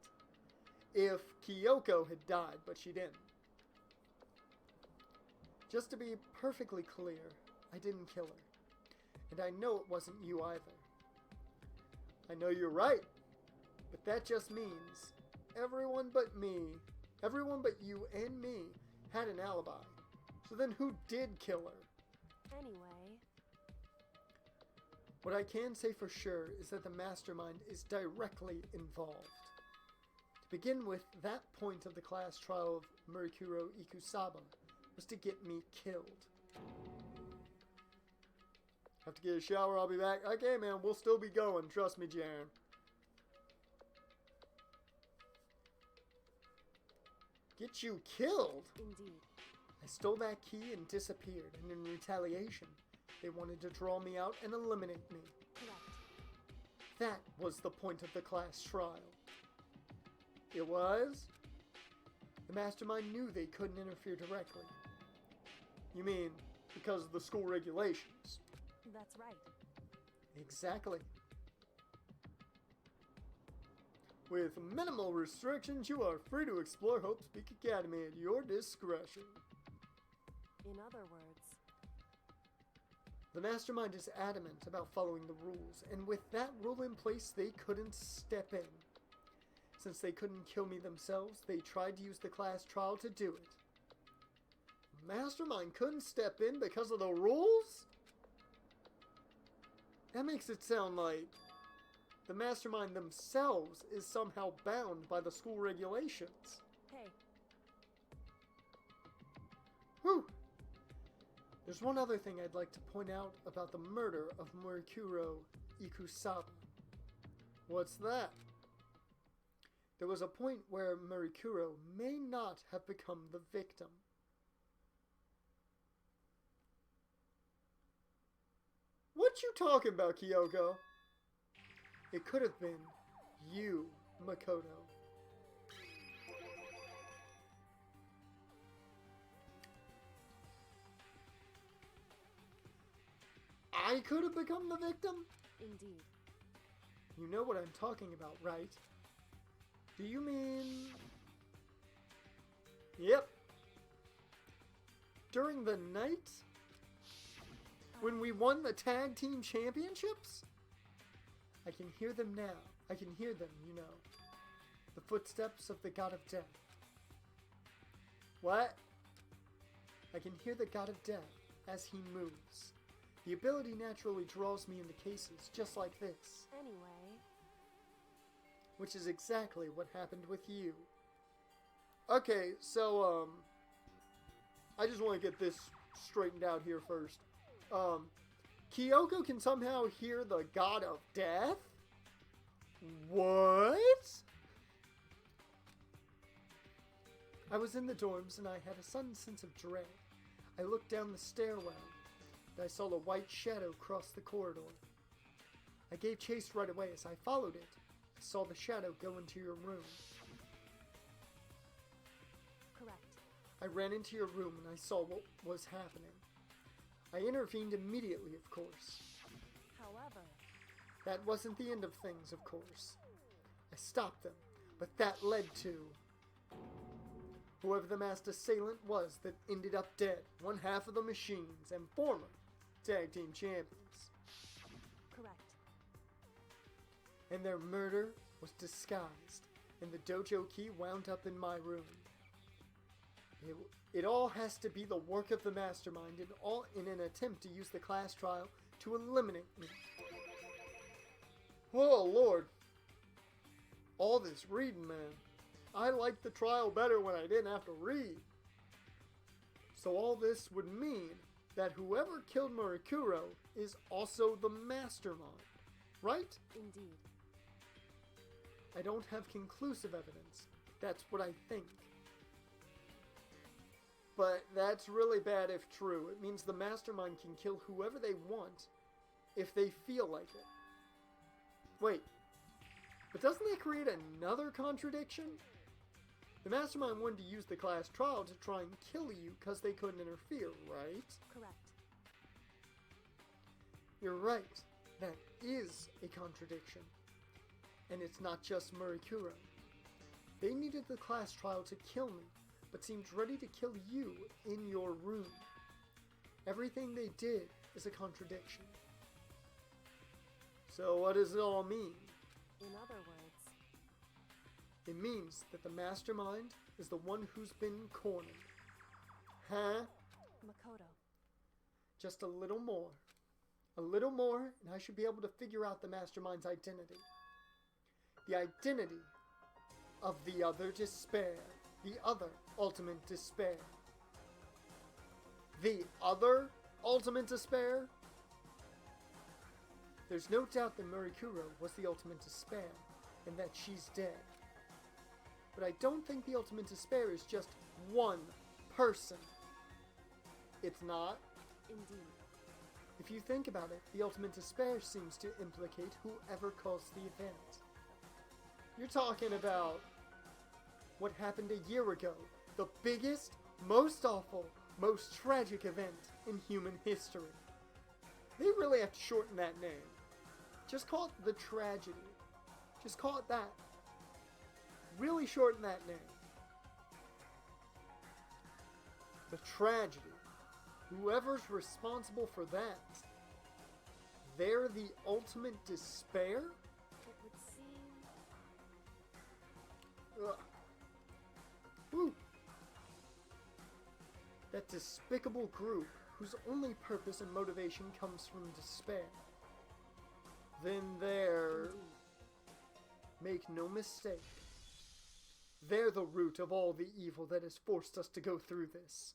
if Kyoko had died, but she didn't. Just to be perfectly clear, I didn't kill her. And I know it wasn't you either. I know you're right, but that just means everyone but you and me, had an alibi. So then who did kill her? Anyway, What I can say for sure is that the mastermind is directly involved. To begin with, that point of the class trial of Murikuro Ikusaba was to get me killed. Have to get a shower, I'll be back. Okay, man, we'll still be going. Trust me, Jaren. Get you killed? indeed. I stole that key and disappeared, and in retaliation, they wanted to draw me out and eliminate me. Correct. That was the point of the class trial. It was? The mastermind knew they couldn't interfere directly. You mean, because of the school regulations? That's right. Exactly. With minimal restrictions, you are free to explore Hope Peak Academy at your discretion. In other words, The mastermind is adamant about following the rules, and with that rule in place, they couldn't step in. Since they couldn't kill me themselves, they tried to use the class trial to do it. The mastermind couldn't step in because of the rules? That makes it sound like the mastermind themselves is somehow bound by the school regulations. hey, Whew! There's one other thing I'd like to point out about the murder of Murikuro Ikusaba. What's that? There was a point where Murikuro may not have become the victim. What you talking about, Kyoko? It could have been you, Makoto. I could have become the victim? indeed. You know what I'm talking about, right? Do you mean... Yep. During the night? When we won the tag team championships? I can hear them now. I can hear them, you know. The footsteps of the god of death. What? I can hear the god of death as he moves. The ability naturally draws me into cases just like this. Anyway, Which is exactly what happened with you. Okay, so, I just want to get this straightened out here first. Kyoko can somehow hear the god of death? What? I was in the dorms and I had a sudden sense of dread. I looked down the stairwell and I saw a white shadow cross the corridor. I gave chase right away. As I followed it, I saw the shadow go into your room. correct. I ran into your room and I saw what was happening. I intervened immediately, of course. However, That wasn't the end of things, of course. I stopped them, but that led to whoever the masked assailant was that ended up dead, one half of the machines and former tag team champions. correct. And their murder was disguised, and the dojo key wound up in my room. It all has to be the work of the mastermind, and all in an attempt to use the class trial to eliminate me. Oh, Lord. All this reading, man. I liked the trial better when I didn't have to read. So all this would mean that whoever killed Murikuro is also the mastermind, right? Indeed. I don't have conclusive evidence. That's what I think. But that's really bad if true. It means the mastermind can kill whoever they want if they feel like it. Wait, but doesn't that create another contradiction? The mastermind wanted to use the class trial to try and kill you because they couldn't interfere, right? Correct. You're right. That is a contradiction. And it's not just Murikuro. They needed the class trial to kill me, but seemed ready to kill you in your room. Everything they did is a contradiction. So what does it all mean? In other words, It means that the mastermind is the one who's been cornered. Huh? Makoto. Just a little more. A little more, and I should be able to figure out the mastermind's identity. The identity of the other despair. The other ultimate despair. The other ultimate despair? There's no doubt that Murikuro was the ultimate despair, and that she's dead. But I don't think the ultimate despair is just one person. It's not. Indeed. If you think about it, the ultimate despair seems to implicate whoever caused the event. You're talking about what happened a year ago. The biggest, most awful, most tragic event in human history. They really have to shorten that name. Just call it the tragedy. Just call it that. Really shorten that name. The tragedy. Whoever's responsible for that, they're the ultimate despair? It would seem... Ugh. Woo. That despicable group whose only purpose and motivation comes from despair. Then they're... Indeed. Make no mistake. They're the root of all the evil that has forced us to go through this.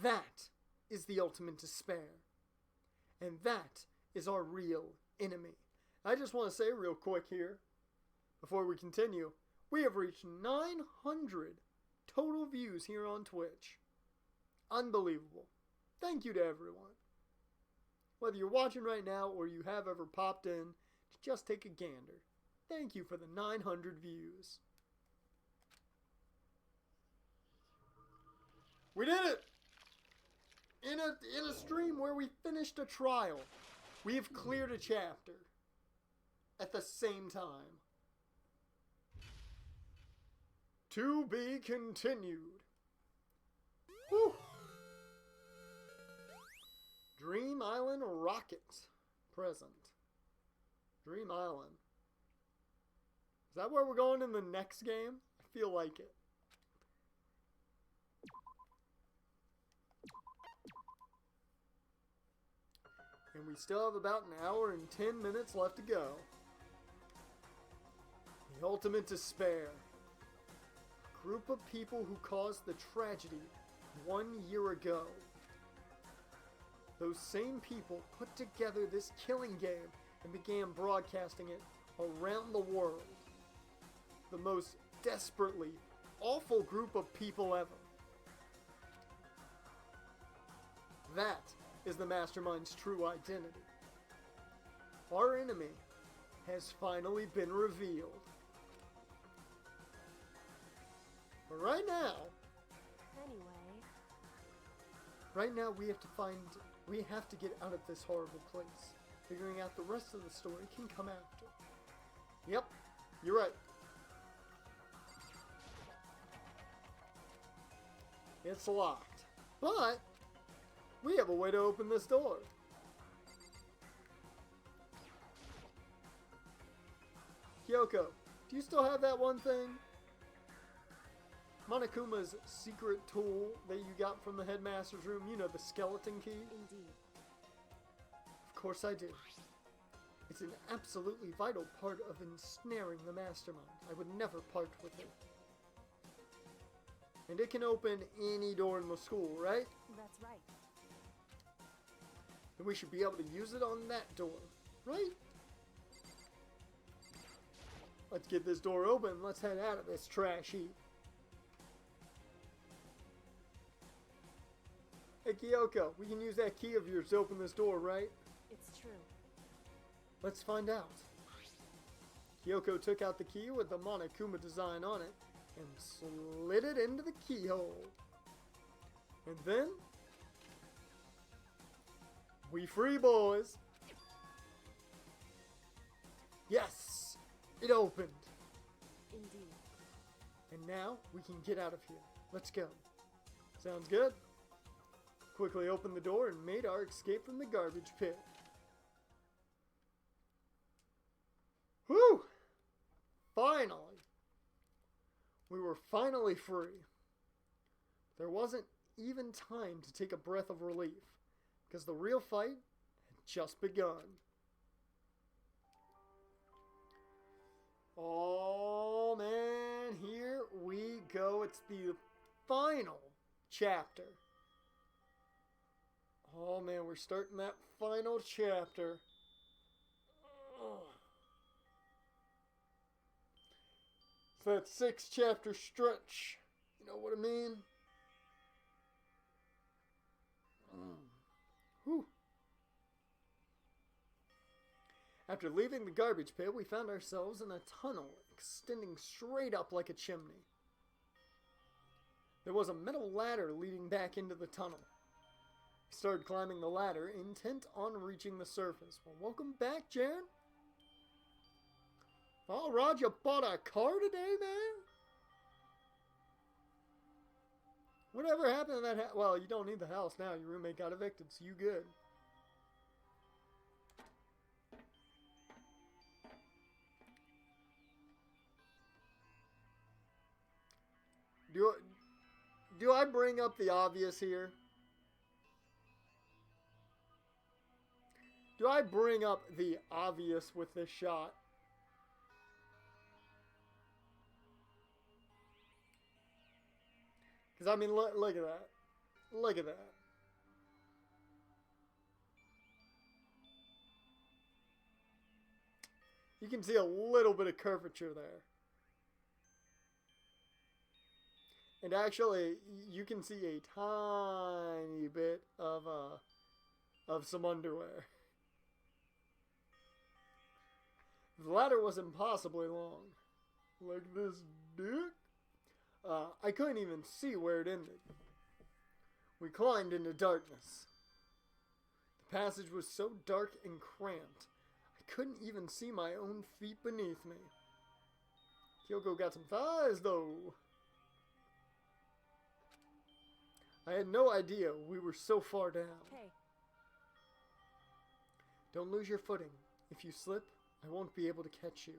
That is the ultimate despair. And that is our real enemy. I just want to say real quick here, before we continue, we have reached 900 total views here on Twitch. Unbelievable. Thank you to everyone. Whether you're watching right now or you have ever popped in to just take a gander, thank you for the 900 views. We did it! In a stream where we finished a trial, we have cleared a chapter at the same time. To be continued. Whew. Dream Island Rocket present. Dream Island. Is that where we're going in the next game? I feel like it. And we still have about an hour and 10 minutes left to go. The ultimate despair. A group of people who caused the tragedy 1 year ago. Those same people put together this killing game and began broadcasting it around the world. The most desperately awful group of people ever. That is the Mastermind's true identity. Our enemy has finally been revealed. But right now, we have to get out of this horrible place. Figuring out the rest of the story can come after. Yep, you're right. It's locked. But we have a way to open this door. Kyoko, do you still have that one thing? Monokuma's secret tool that you got from the headmaster's room, you know, the skeleton key? Indeed. Of course I do. It's an absolutely vital part of ensnaring the mastermind. I would never part with it. And it can open any door in the school, right? That's right. Then we should be able to use it on that door, right? Let's get this door open. Let's head out of this trash heap. Hey Kyoko, we can use that key of yours to open this door, right? It's true. Let's find out. Kyoko took out the key with the Monokuma design on it and slid it into the keyhole. And then We free, boys. Yes, it opened. Indeed. And now we can get out of here. Let's go. Sounds good. Quickly opened the door and made our escape from the garbage pit. Whew! Finally! We were finally free. There wasn't even time to take a breath of relief, because the real fight had just begun. Oh man, here we go. It's the final chapter. Oh man, we're starting that final chapter. Ugh. It's that 6-chapter stretch. You know what I mean? Whew. After leaving the garbage pit, we found ourselves in a tunnel extending straight up like a chimney. There was a metal ladder leading back into the tunnel. We started climbing the ladder, intent on reaching the surface. Well, welcome back, Jaren. Oh, Rod, you bought a car today, man? Whatever happened to that house? Well, you don't need the house now. Your roommate got evicted, so you good. Do I bring up the obvious here? Do I bring up the obvious with this shot? Because, I mean, look at that. Look at that. You can see a little bit of curvature there. And actually, you can see a tiny bit of some underwear. The ladder was impossibly long. Like this dick. I couldn't even see where it ended. We climbed into darkness. The passage was so dark and cramped, I couldn't even see my own feet beneath me. Kyoko got some thighs, though. I had no idea we were so far down. Hey. Don't lose your footing. If you slip, I won't be able to catch you.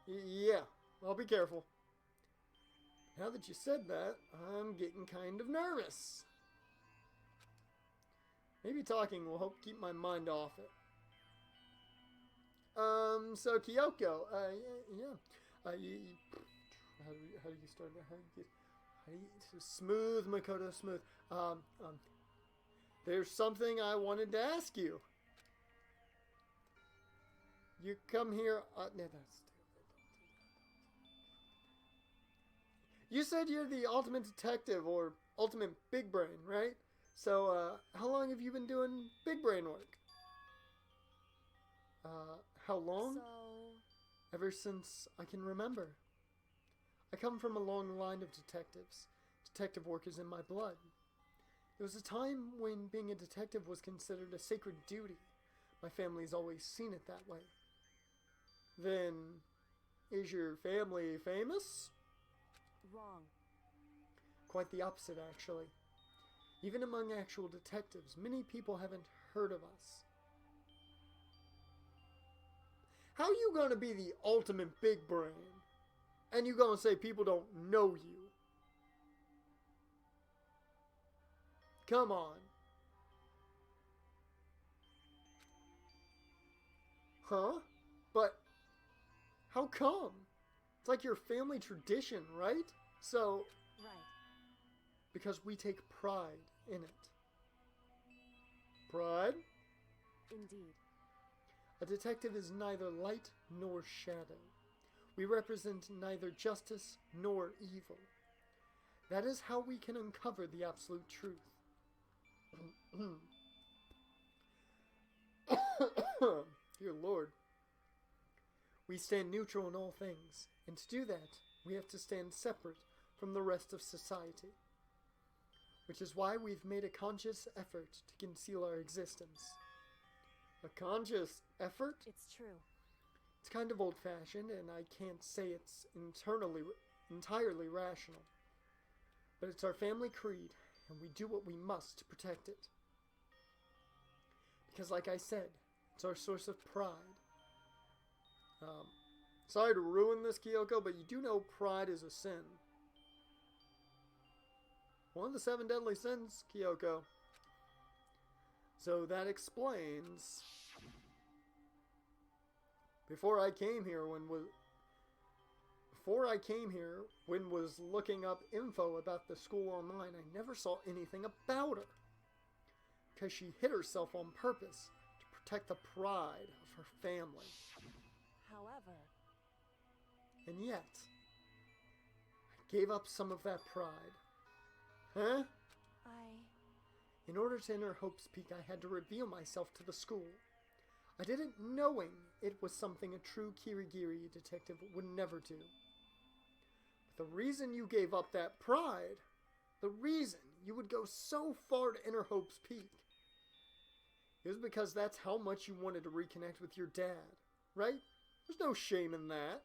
Yeah, I'll be careful. Now that you said that, I'm getting kind of nervous. Maybe talking will help keep my mind off it. So Kyoko, yeah. How do you start that? Smooth, Makoto, smooth. There's something I wanted to ask you. You come here. No, that's. You said you're the ultimate detective or ultimate big brain, right? So, how long have you been doing big brain work? How long? So... Ever since I can remember. I come from a long line of detectives. Detective work is in my blood. There was a time when being a detective was considered a sacred duty. My family's always seen it that way. Then, is your family famous? Wrong. Quite the opposite, actually. Even among actual detectives, many people haven't heard of us. How you gonna be the ultimate big brain? And you gonna say people don't know you? Come on. Huh? But how come? It's like your family tradition, right? So... Right. Because we take pride in it. Pride? Indeed. A detective is neither light nor shadow. We represent neither justice nor evil. That is how we can uncover the absolute truth. Dear Lord. We stand neutral in all things, and to do that, we have to stand separate from the rest of society. which is why we've made a conscious effort to conceal our existence. A conscious effort? It's true. It's kind of old-fashioned, and I can't say it's entirely rational. But it's our family creed, and we do what we must to protect it. Because like I said, it's our source of pride. Sorry to ruin this, Kyoko, but you do know pride is a sin. One of the 7 deadly sins, Kyoko. So that explains... Before I came here, when was looking up info about the school online, I never saw anything about her. Because she hid herself on purpose to protect the pride of her family. However... And yet, I gave up some of that pride. Huh? I... In order to enter Hope's Peak, I had to reveal myself to the school. I did it knowing it was something a true Kirigiri detective would never do. But the reason you gave up that pride, the reason you would go so far to enter Hope's Peak, it was because that's how much you wanted to reconnect with your dad, right? There's no shame in that.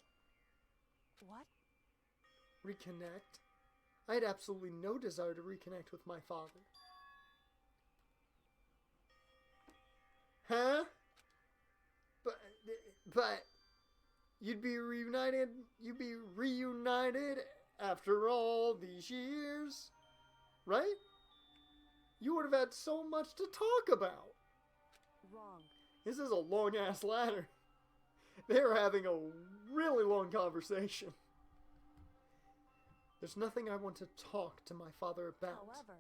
What? Reconnect? I had absolutely no desire to reconnect with my father. Huh? But you'd be reunited after all these years, right? You would have had so much to talk about. Wrong. This is a long-ass ladder. They're having a really long conversation. There's nothing I want to talk to my father about. However...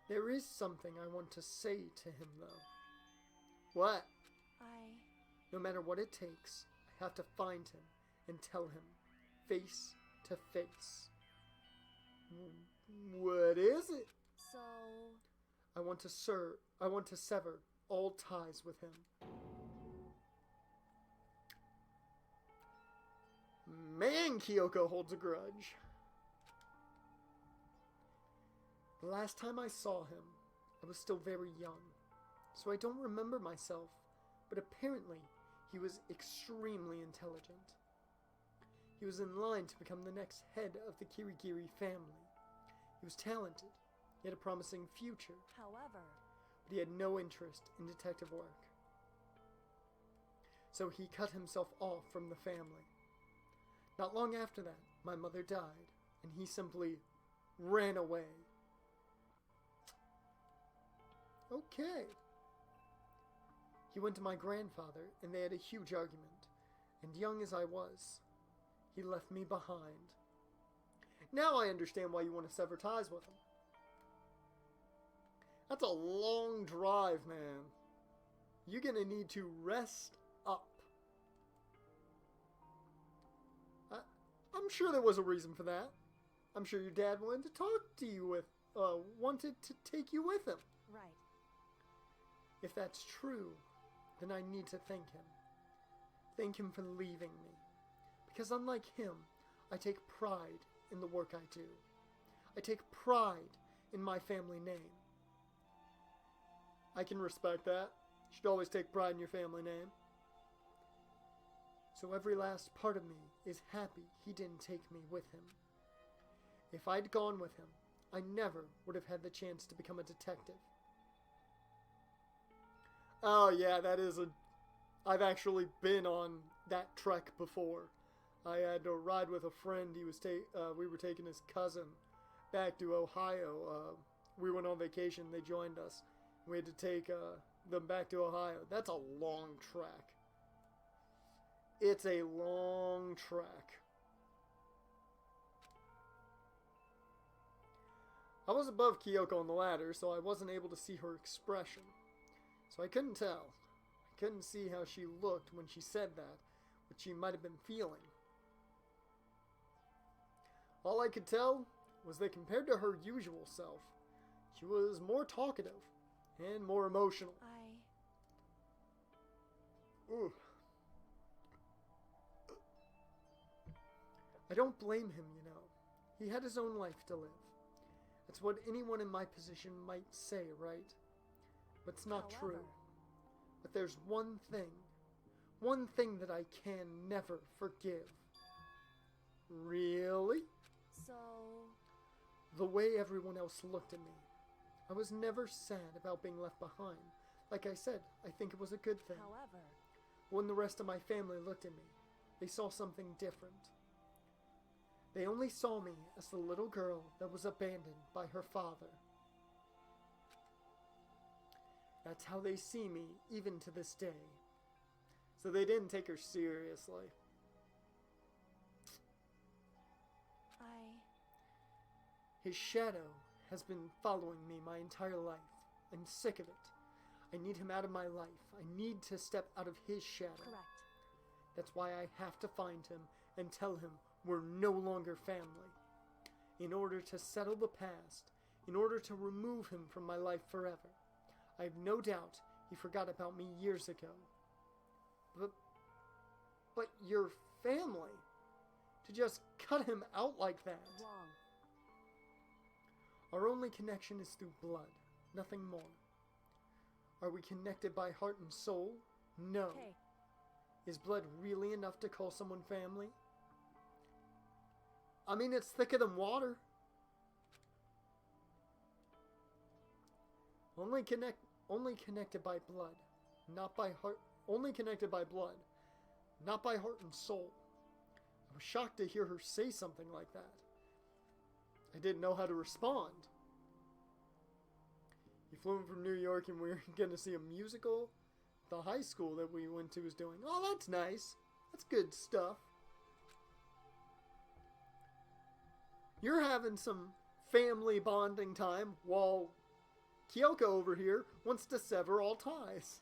There is something I want to say to him, though. What? No matter what it takes, I have to find him and tell him, face to face. What is it? So... I want to sever all ties with him. Man, Kyoko holds a grudge. The last time I saw him, I was still very young, so I don't remember myself, but apparently he was extremely intelligent. He was in line to become the next head of the Kirigiri family. He was talented, he had a promising future, However... but he had no interest in detective work. So he cut himself off from the family. Not long after that, my mother died, and he simply ran away. Okay. He went to my grandfather, and they had a huge argument, and young as I was, he left me behind. Now I understand why you want to sever ties with him. That's a long drive, man. You're gonna need to rest up. I'm sure there was a reason for that. I'm sure your dad wanted to talk to you wanted to take you with him. Right. If that's true, then I need to thank him. Thank him for leaving me. Because unlike him, I take pride in the work I do. I take pride in my family name. I can respect that. You should always take pride in your family name. So every last part of me is happy he didn't take me with him. If I'd gone with him, I never would have had the chance to become a detective. Oh yeah, I've actually been on that trek before. I had to ride with a friend. We were taking his cousin back to Ohio. We went on vacation. They joined us. We had to take them back to Ohio. That's a long trek. It's a long trek. I was above Kyoko on the ladder, so I wasn't able to see her expression. So I couldn't tell. I couldn't see how she looked when she said that, what she might have been feeling. All I could tell was that compared to her usual self, she was more talkative and more emotional. Ooh. I don't blame him, you know. He had his own life to live. That's what anyone in my position might say, right? But it's not true. However. But there's one thing that I can never forgive. Really? So, The way everyone else looked at me. I was never sad about being left behind. Like I said, I think it was a good thing. however, When the rest of my family looked at me, they saw something different. They only saw me as the little girl that was abandoned by her father. That's how they see me, even to this day. So they didn't take her seriously. His shadow has been following me my entire life. I'm sick of it. I need him out of my life. I need to step out of his shadow. correct. That's why I have to find him and tell him we're no longer family. In order to settle the past, in order to remove him from my life forever. I have no doubt he forgot about me years ago. But your family? To just cut him out like that? Wrong. Our only connection is through blood, nothing more. Are we connected by heart and soul? No. Okay. Is blood really enough to call someone family? I mean, it's thicker than water. Only connected by blood, not by heart. Only connected by blood, not by heart and soul. I was shocked to hear her say something like that. I didn't know how to respond. You flew in from New York and we were going to see a musical. The high school that we went to is doing. Oh, that's nice. That's good stuff. You're having some family bonding time while Kyoko over here wants to sever all ties.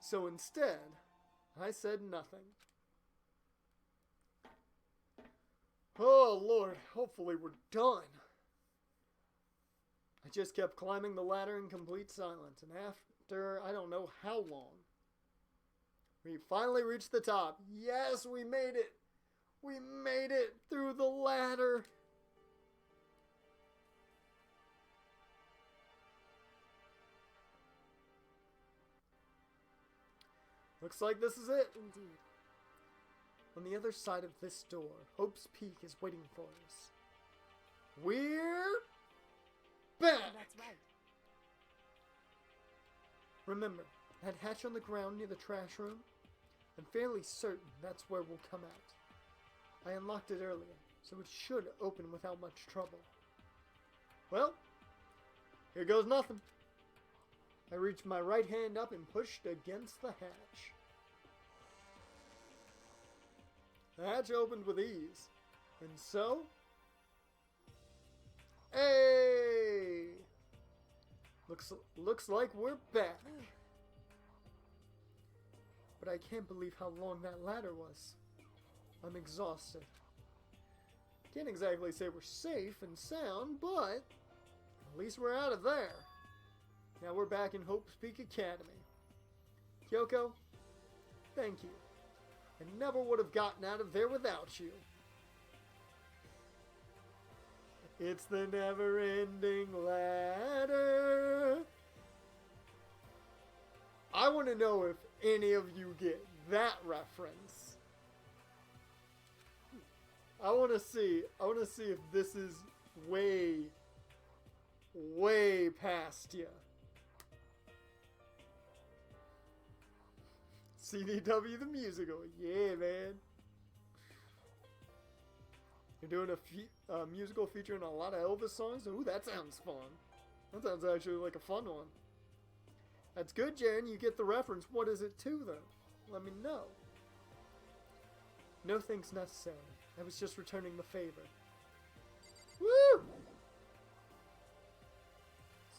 So instead, I said nothing. Oh, Lord, hopefully we're done. I just kept climbing the ladder in complete silence, and after I don't know how long, we finally reached the top. Yes, we made it! We made it through the ladder! Looks like this is it. Indeed. On the other side of this door, Hope's Peak is waiting for us. We're back! That's right. Remember, that hatch on the ground near the trash room? I'm fairly certain that's where we'll come out. I unlocked it earlier, so it should open without much trouble. Well, here goes nothing. I reached my right hand up and pushed against the hatch. The hatch opened with ease. And so... Hey! Looks like we're back. But I can't believe how long that ladder was. I'm exhausted. Can't exactly say we're safe and sound, but at least we're out of there. Now we're back in Hope's Peak Academy. Kyoko, thank you. I never would have gotten out of there without you. It's the never-ending ladder. I want to know if any of you get that reference. I want to see if this is way past you. CDW the musical, yeah, man. You're doing a musical featuring a lot of Elvis songs? Ooh, that sounds fun. That sounds actually like a fun one. That's good, Jaren. You get the reference. What is it to, though? Let me know. No thanks necessary. I was just returning the favor. Woo!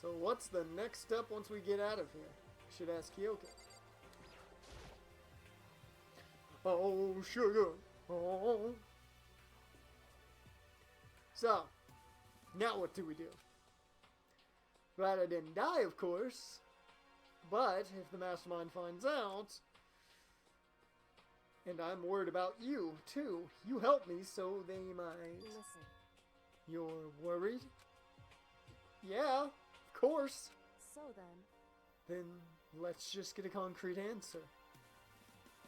So what's the next step once we get out of here? I should ask Kyoko. Oh, sugar. Oh. So, now what do we do? Glad I didn't die, of course. But if the mastermind finds out, and I'm worried about you, too, you help me, so they might... Listen. You're worried? Yeah, of course. So then, Then let's just get a concrete answer.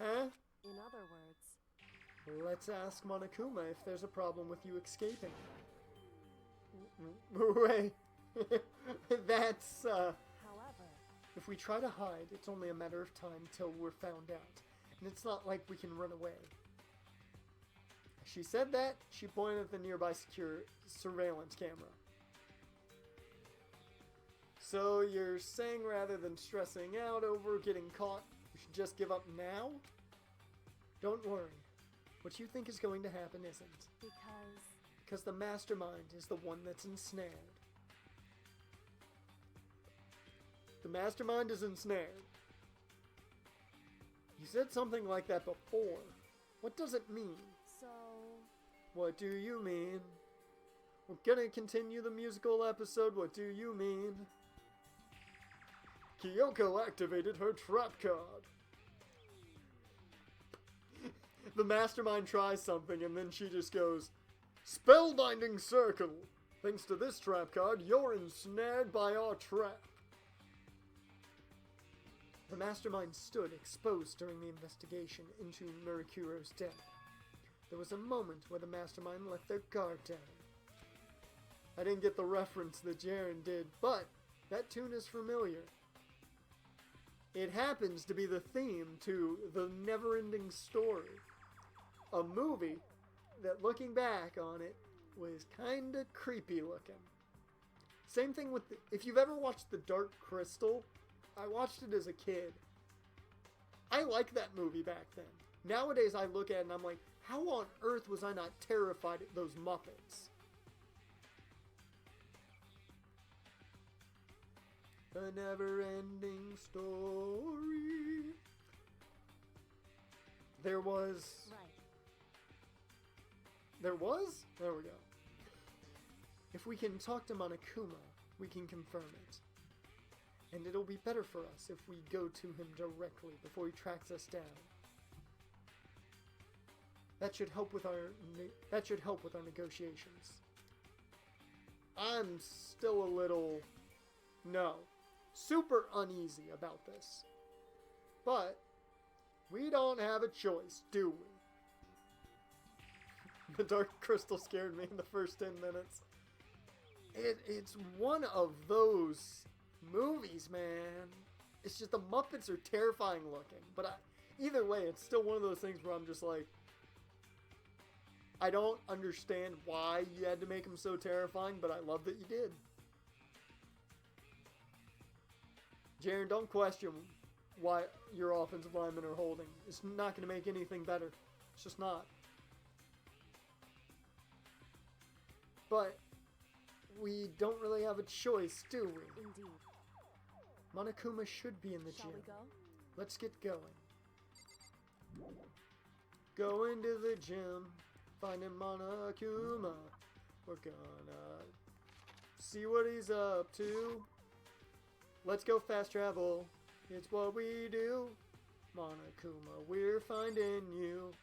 Huh? in other words, Let's ask Monokuma if there's a problem with you escaping. Wait. That's, however, if we try to hide, it's only a matter of time till we're found out. And it's not like we can run away. She said that, she pointed at the nearby secure surveillance camera. So you're saying rather than stressing out over getting caught, we should just give up now? Don't worry. What you think is going to happen isn't. Because the mastermind is the one that's ensnared. The mastermind is ensnared. You said something like that before. What does it mean? so... What do you mean? We're gonna continue the musical episode. What do you mean? Kyoko activated her trap card. The mastermind tries something and then she just goes, Spellbinding circle. Thanks to this trap card, you're ensnared by our trap. The mastermind stood exposed during the investigation into Murakuro's death. There was a moment where the mastermind let their guard down. I didn't get the reference that Jaren did, but that tune is familiar. It happens to be the theme to The Never-Ending Story, a movie that, looking back on it, was kinda creepy looking. Same thing with, if you've ever watched The Dark Crystal, I watched it as a kid. I liked that movie back then. Nowadays I look at it and I'm like, how on earth was I not terrified at those Muppets? A never-ending story. There was... Right. There was? There we go. If we can talk to Monokuma, we can confirm it. And it'll be better for us if we go to him directly before he tracks us down. That should help with our negotiations. I'm still a little super uneasy about this. But we don't have a choice, do we? The Dark Crystal scared me in the first 10 minutes. It's one of those movies, man. It's just the Muppets are terrifying looking. But either way, it's still one of those things where I'm just like, I don't understand why you had to make them so terrifying, but I love that you did. Jaren, don't question why your offensive linemen are holding. It's not going to make anything better. It's just not. But we don't really have a choice, do we? Indeed. Monokuma should be in the Shall gym. we go? Let's get going. Go into the gym, finding Monokuma. We're gonna see what he's up to. Let's go fast travel. It's what we do. Monokuma, we're finding you.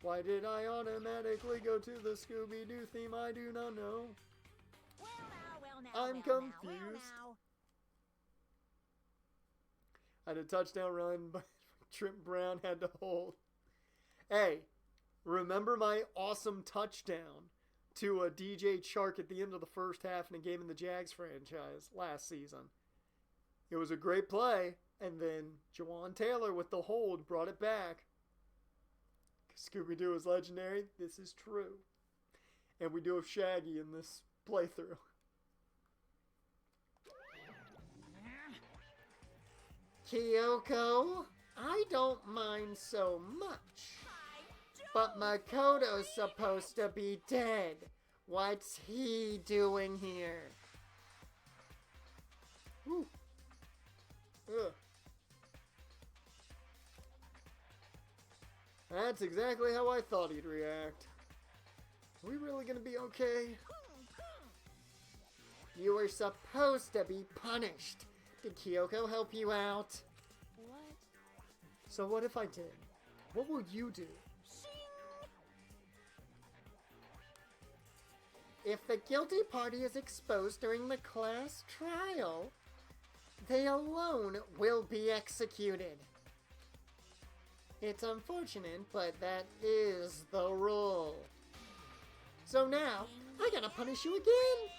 Why did I automatically go to the Scooby-Doo theme? I do not know. Well now, I'm confused. I had a touchdown run, but Trent Brown had to hold. Hey, remember my awesome touchdown to a DJ Chark at the end of the first half in a game in the Jags franchise last season? It was a great play, and then Jawan Taylor with the hold brought it back. Scooby-Doo is legendary. This is true. And we do have Shaggy in this playthrough. Kyoko, I don't mind so much. But Makoto's supposed to be dead. What's he doing here? Whew. Ugh. That's exactly how I thought he'd react. Are we really gonna be okay? You were supposed to be punished. Did Kyoko help you out? What? So what if I did? What will you do? if the guilty party is exposed during the class trial, they alone will be executed. It's unfortunate, but that is the rule. So now, I gotta punish you again.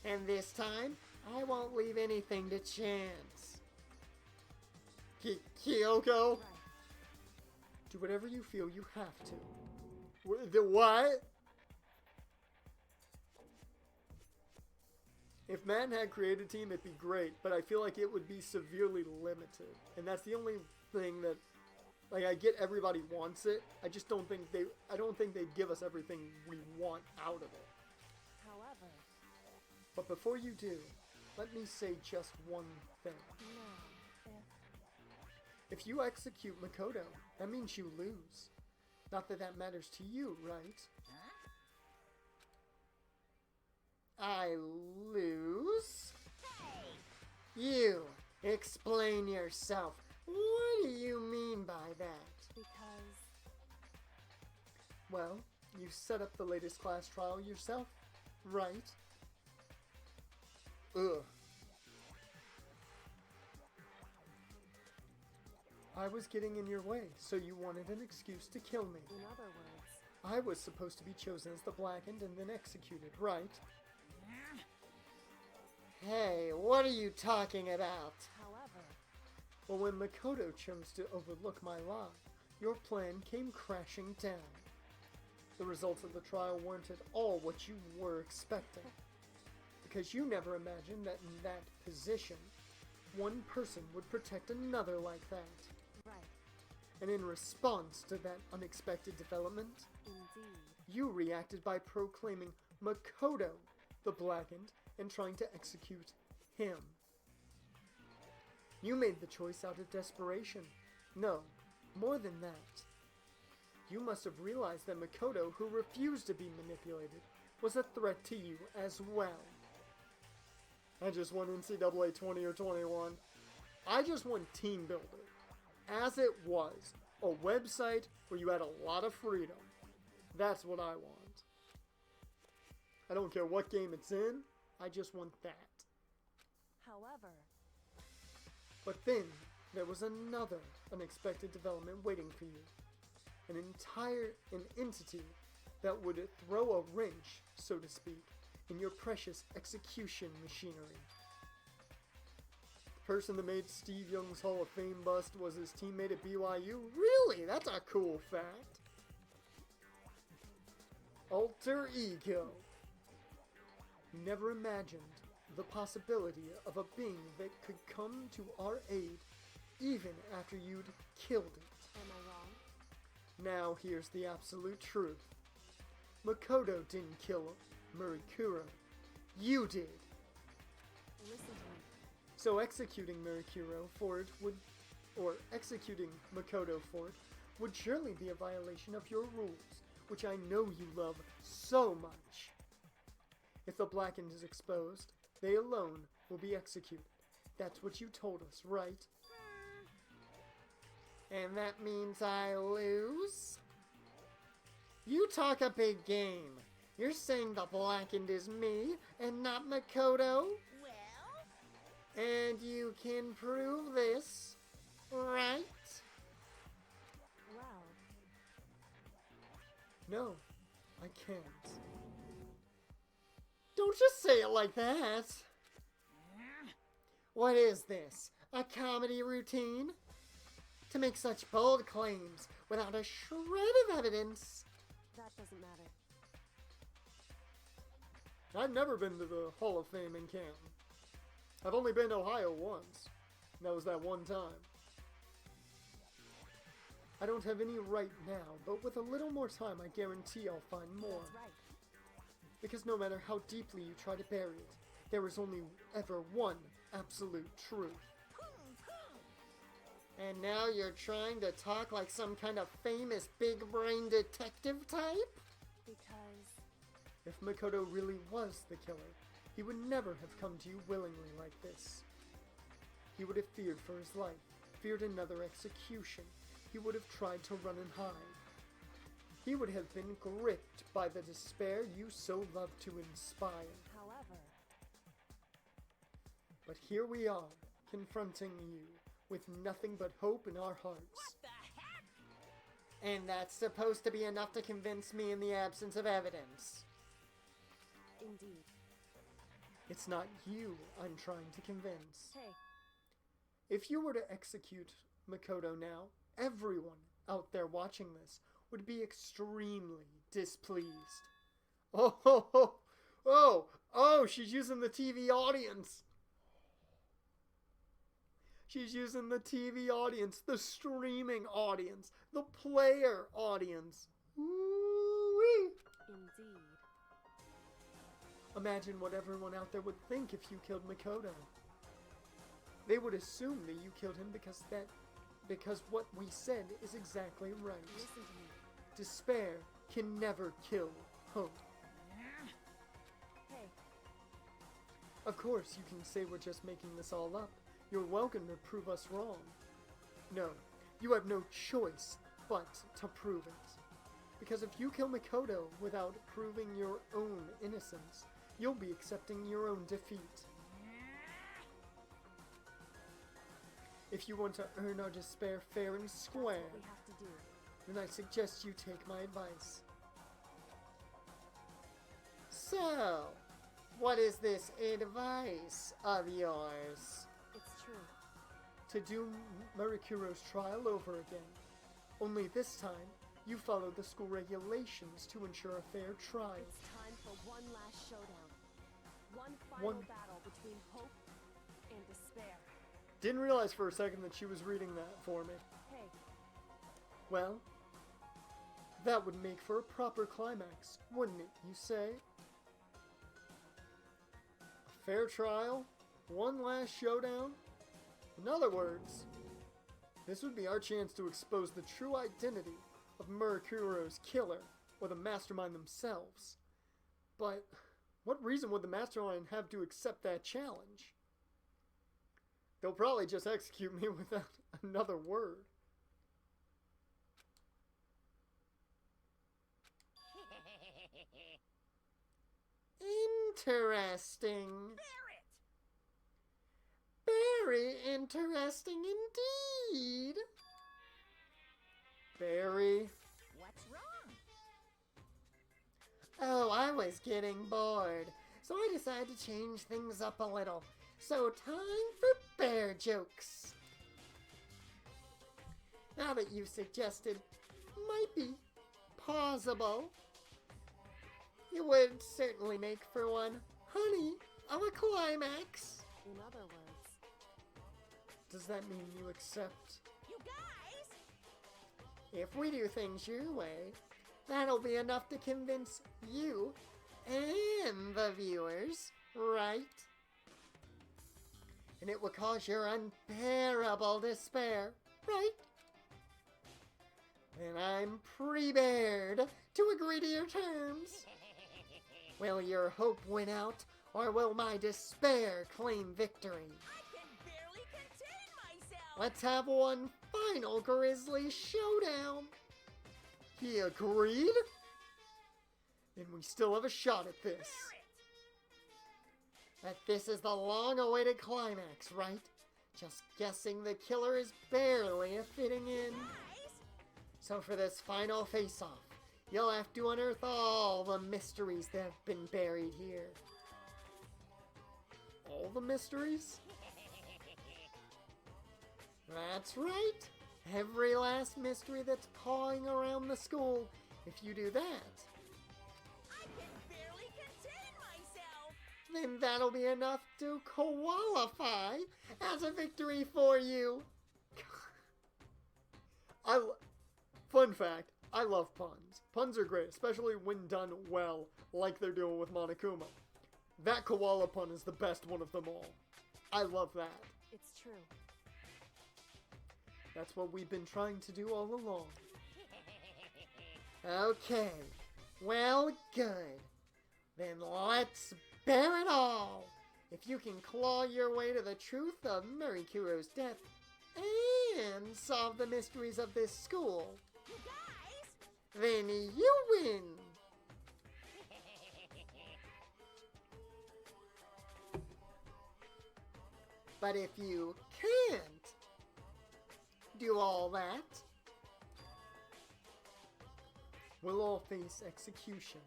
And this time, I won't leave anything to chance. Kyoko? Right. Do whatever you feel you have to. The what? If Man had created a team, it'd be great, but I feel like it would be severely limited. And that's the only thing that, like, I get everybody wants it. I just don't think they'd give us everything we want out of it. However, But before you do, let me say just one thing. no. If you execute Makoto, that means you lose. Not that that matters to you, right? I lose? You, explain yourself. What do you mean by that? Because Well, you set up the latest class trial yourself, right? Ugh. I was getting in your way, so you wanted an excuse to kill me. in other words, I was supposed to be chosen as the Blackened and then executed, right? Hey, what are you talking about? however, Well, when Makoto chose to overlook my lie, your plan came crashing down. The results of the trial weren't at all what you were expecting. Because you never imagined that in that position, one person would protect another like that. right, And in response to that unexpected development, indeed. you reacted by proclaiming Makoto the Blackened and trying to execute him. You made the choice out of desperation. No, more than that. You must have realized that Makoto, who refused to be manipulated, was a threat to you as well. I just want NCAA 20 or 21. I just want Team Builder. As it was, a website where you had a lot of freedom. That's what I want. I don't care what game it's in, I just want that. However, But then, there was another unexpected development waiting for you. An entity that would throw a wrench, so to speak, in your precious execution machinery. The person that made Steve Young's Hall of Fame bust was his teammate at BYU? Really? That's a cool fact. Alter Ego. You never imagined the possibility of a being that could come to our aid even after you'd killed it. am I wrong? Now here's the absolute truth. Makoto didn't kill Murikuro. You did. Listen to me. So executing executing Makoto for it would surely be a violation of your rules, which I know you love so much. If the Blackened is exposed, they alone will be executed. That's what you told us, right? And that means I lose? You talk a big game. You're saying the Blackened is me and not Makoto? Well, And you can prove this, right? Well, No, I can't. Don't just say it like that. What is this? A comedy routine? To make such bold claims without a shred of evidence? that doesn't matter. I've never been to the Hall of Fame in Canton. I've only been to Ohio once. And that was that one time. I don't have any right now, but with a little more time, I guarantee I'll find more. That's right. Because no matter how deeply you try to bury it, there is only ever one absolute truth. And now you're trying to talk like some kind of famous big-brain detective type? Because If Makoto really was the killer, he would never have come to you willingly like this. He would have feared for his life, feared another execution. He would have tried to run and hide. he would have been gripped by the despair you so love to inspire. However, But here we are, confronting you, with nothing but hope in our hearts. What the heck? And that's supposed to be enough to convince me in the absence of evidence. indeed. It's not you I'm trying to convince. Hey, If you were to execute Makoto now, everyone out there watching this would be extremely displeased. Oh, she's using the TV audience. She's using the TV audience, the streaming audience, the player audience. Ooh-wee. indeed. Imagine what everyone out there would think if you killed Makoto. They would assume that you killed him because what we said is exactly right. Listen to me. Despair can never kill hope. Hey, Of course, you can say we're just making this all up. You're welcome to prove us wrong. No, you have no choice but to prove it. Because if you kill Makoto without proving your own innocence, you'll be accepting your own defeat. If you want to earn our despair fair and square, what we have to do. then I suggest you take my advice. So, what is this advice of yours? It's true. To do Murakuro's trial over again. Only this time, you follow the school regulations to ensure a fair trial. It's time for one last showdown. One final One- battle between hope and despair. Didn't realize for a second that she was reading that for me. Hey, Well, that would make for a proper climax, wouldn't it, you say? A fair trial? One last showdown? In other words, this would be our chance to expose the true identity of Murakuro's killer, or the mastermind themselves. But what reason would the mastermind have to accept that challenge? They'll probably just execute me without another word. Interesting. Very interesting indeed. Barry. What's wrong? Oh, I was getting bored, so I decided to change things up a little. So time for bear jokes. Now that you've suggested might be possible, it would certainly make for one honey of a climax. in other words, Does that mean you accept? You guys? If we do things your way, that'll be enough to convince you and the viewers, right? And it will cause your unbearable despair, right? Then I'm prepared to agree to your terms. Will your hope win out, or will my despair claim victory? I can barely contain myself. Let's have one final grisly showdown. He agreed? Then we still have a shot at this. That this is the long-awaited climax, right? Just guessing the killer is barely fitting in. So for this final face-off, you'll have to unearth all the mysteries that have been buried here. All the mysteries? That's right. Every last mystery that's pawing around the school. If you do that, I can barely contain myself. then that'll be enough to qualify as a victory for you. Fun fact, I love puns. Puns are great, especially when done well, like they're doing with Monokuma. That koala pun is the best one of them all. I love that. it's true. That's what we've been trying to do all along. Okay, well, good. Then let's bear it all. If you can claw your way to the truth of Murakuro's death and solve the mysteries of this school, You guys? then you win. But if you can't do all that, we'll all face execution,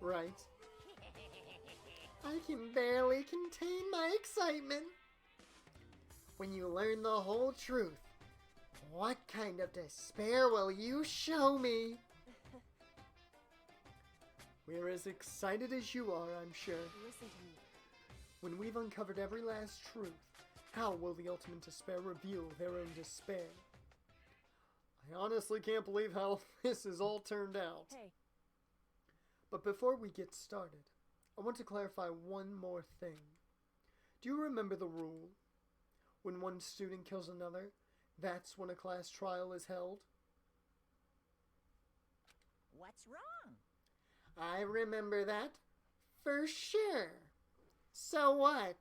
right? I can barely contain my excitement. When you learn the whole truth, what kind of despair will you show me? We're as excited as you are, I'm sure. Listen to me. When we've uncovered every last truth, how will the ultimate despair reveal their own despair? I honestly can't believe how this has all turned out. Hey. But before we get started, I want to clarify one more thing. Do you remember the rule? When one student kills another, that's when a class trial is held? What's wrong? I remember that for sure. So what?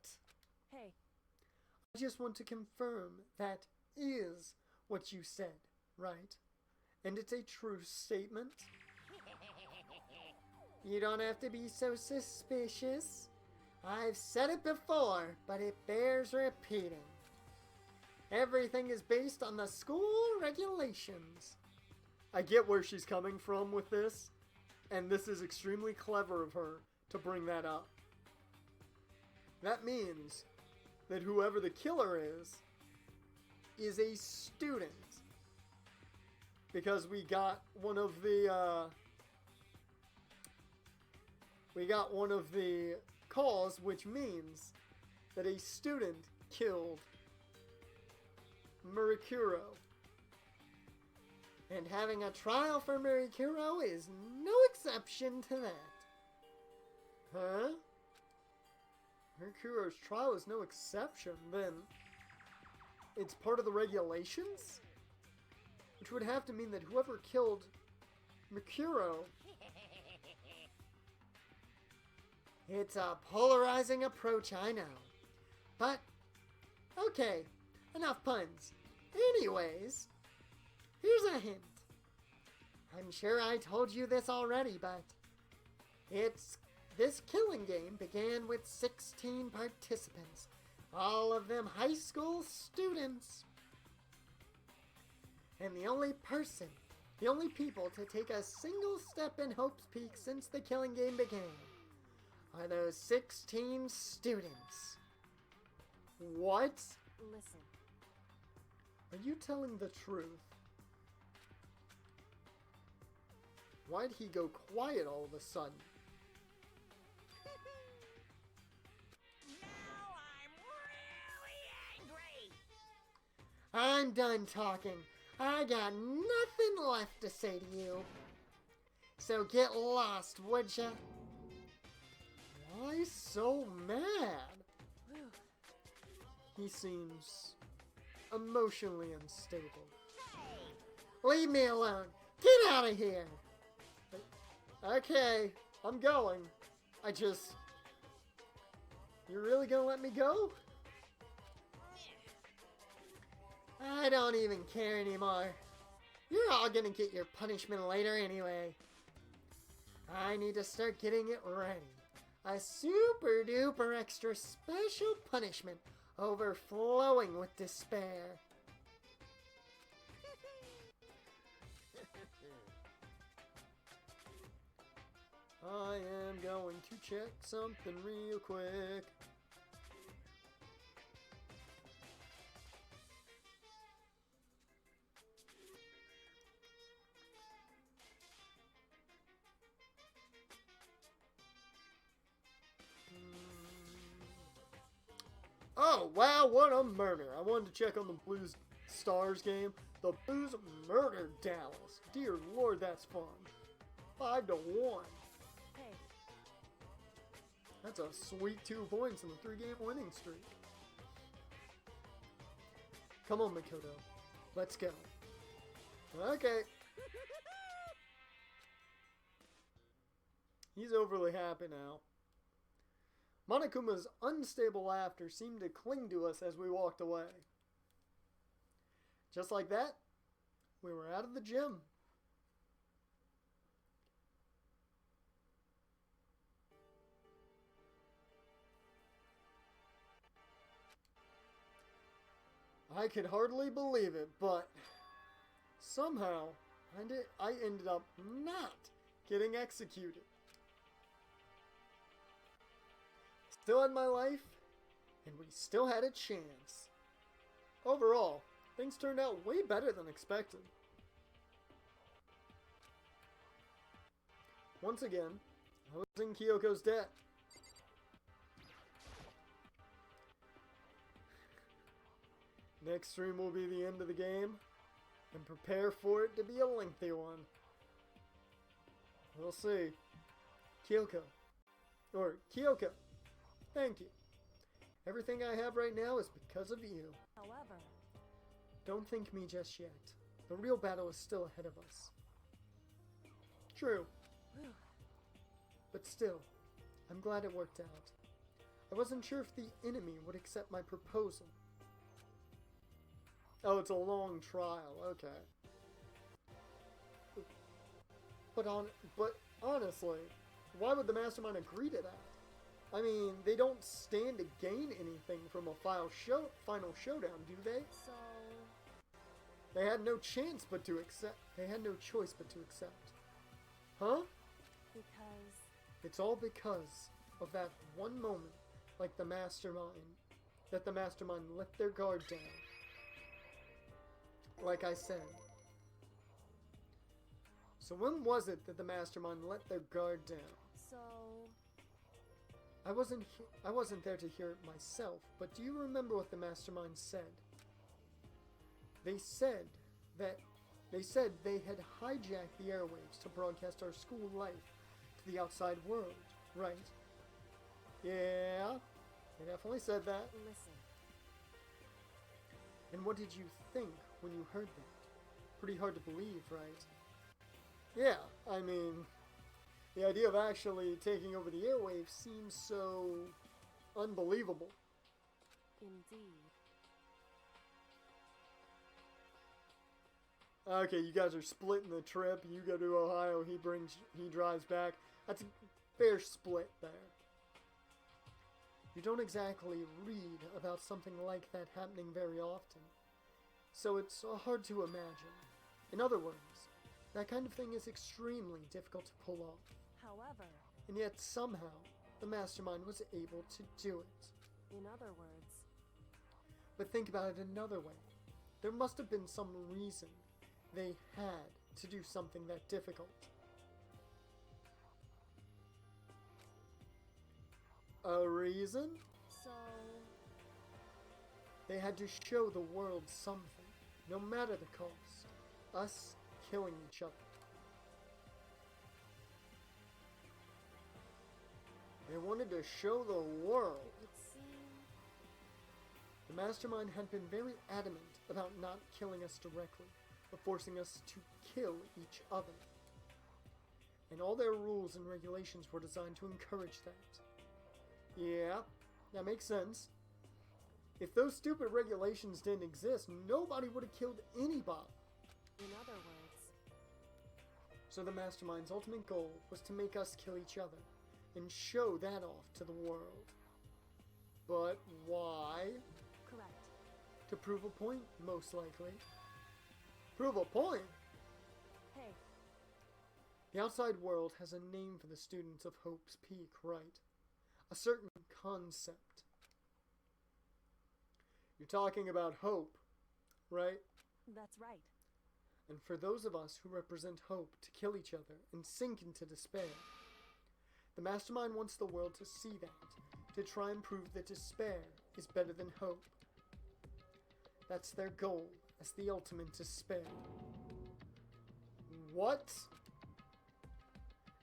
Hey. I just want to confirm that is what you said, right? And it's a true statement? You don't have to be so suspicious. I've said it before, but it bears repeating. Everything is based on the school regulations. I get where she's coming from with this, and this is extremely clever of her to bring that up. That means that whoever the killer is a student. Because we got one of the calls, which means that a student killed Murikuro. And having a trial for Murikuro is no exception to that. Huh? Murikuro's trial is no exception, then it's part of the regulations? Which would have to mean that whoever killed Murikuro... It's a polarizing approach, I know. But, okay, enough puns. Anyways, here's a hint. I'm sure I told you this already, but this killing game began with 16 participants, all of them high school students. And the only people to take a single step in Hope's Peak since the killing game began are those 16 students. What? Listen. Are you telling the truth? Why'd he go quiet all of a sudden? Now I'm really angry! I'm done talking. I got nothing left to say to you. So get lost, would ya? Why so mad? He seems emotionally unstable. Leave me alone. Get out of here. Okay, I'm going. You really gonna let me go? I don't even care anymore. You're all gonna get your punishment later anyway. I need to start getting it ready. A super duper extra special punishment overflowing with despair. I am going to check something real quick. Oh, wow, what a murder. I wanted to check on the Blues Stars game. The Blues murdered Dallas. Dear Lord, that's fun. 5-1. Hey. That's a sweet 2 points in the 3-game winning streak. Come on, Makoto. Let's go. Okay. He's overly happy now. Monokuma's unstable laughter seemed to cling to us as we walked away. Just like that, we were out of the gym. I could hardly believe it, but somehow I ended up not getting executed. Still had my life, and we still had a chance. Overall, things turned out way better than expected. Once again, I was in Kyoko's debt. Next stream will be the end of the game, and prepare for it to be a lengthy one. We'll see. Kyoko. Thank you. Everything I have right now is because of you. However, Don't thank me just yet. The real battle is still ahead of us. True. But still, I'm glad it worked out. I wasn't sure if the enemy would accept my proposal. Oh, it's a long trial, okay. But honestly, why would the Mastermind agree to that? I mean, they don't stand to gain anything from a final showdown, do they? so They had no chance but to accept. They had no choice but to accept. Huh? because It's all because of that one moment, like the Mastermind, that the Mastermind let their guard down. Like I said. So when was it that the Mastermind let their guard down? so I wasn't there to hear it myself, but do you remember what the Mastermind said? They said they had hijacked the airwaves to broadcast our school life to the outside world, right? Yeah, they definitely said that. listen. And what did you think when you heard that? Pretty hard to believe, right? Yeah, I mean, the idea of actually taking over the airwaves seems so unbelievable. Indeed. Okay, you guys are splitting the trip. You go to Ohio, he drives back. That's a fair split there. You don't exactly read about something like that happening very often, so it's hard to imagine. In other words, that kind of thing is extremely difficult to pull off, However, and yet somehow the Mastermind was able to do it. in other words, But think about it another way. There must have been some reason they had to do something that difficult. A reason? so They had to show the world something, no matter the cost. Us killing each other. They wanted to show the world. it seemed The Mastermind had been very adamant about not killing us directly, but forcing us to kill each other. And all their rules and regulations were designed to encourage that. Yeah, that makes sense. If those stupid regulations didn't exist, nobody would have killed anybody. in other words, So the Mastermind's ultimate goal was to make us kill each other and show that off to the world. But why? correct. To prove a point, most likely. Prove a point? Hey, The outside world has a name for the students of Hope's Peak, right? A certain concept. You're talking about hope, right? that's right. And for those of us who represent hope to kill each other and sink into despair, the Mastermind wants the world to see that, to try and prove that despair is better than hope. That's their goal as the ultimate despair. What?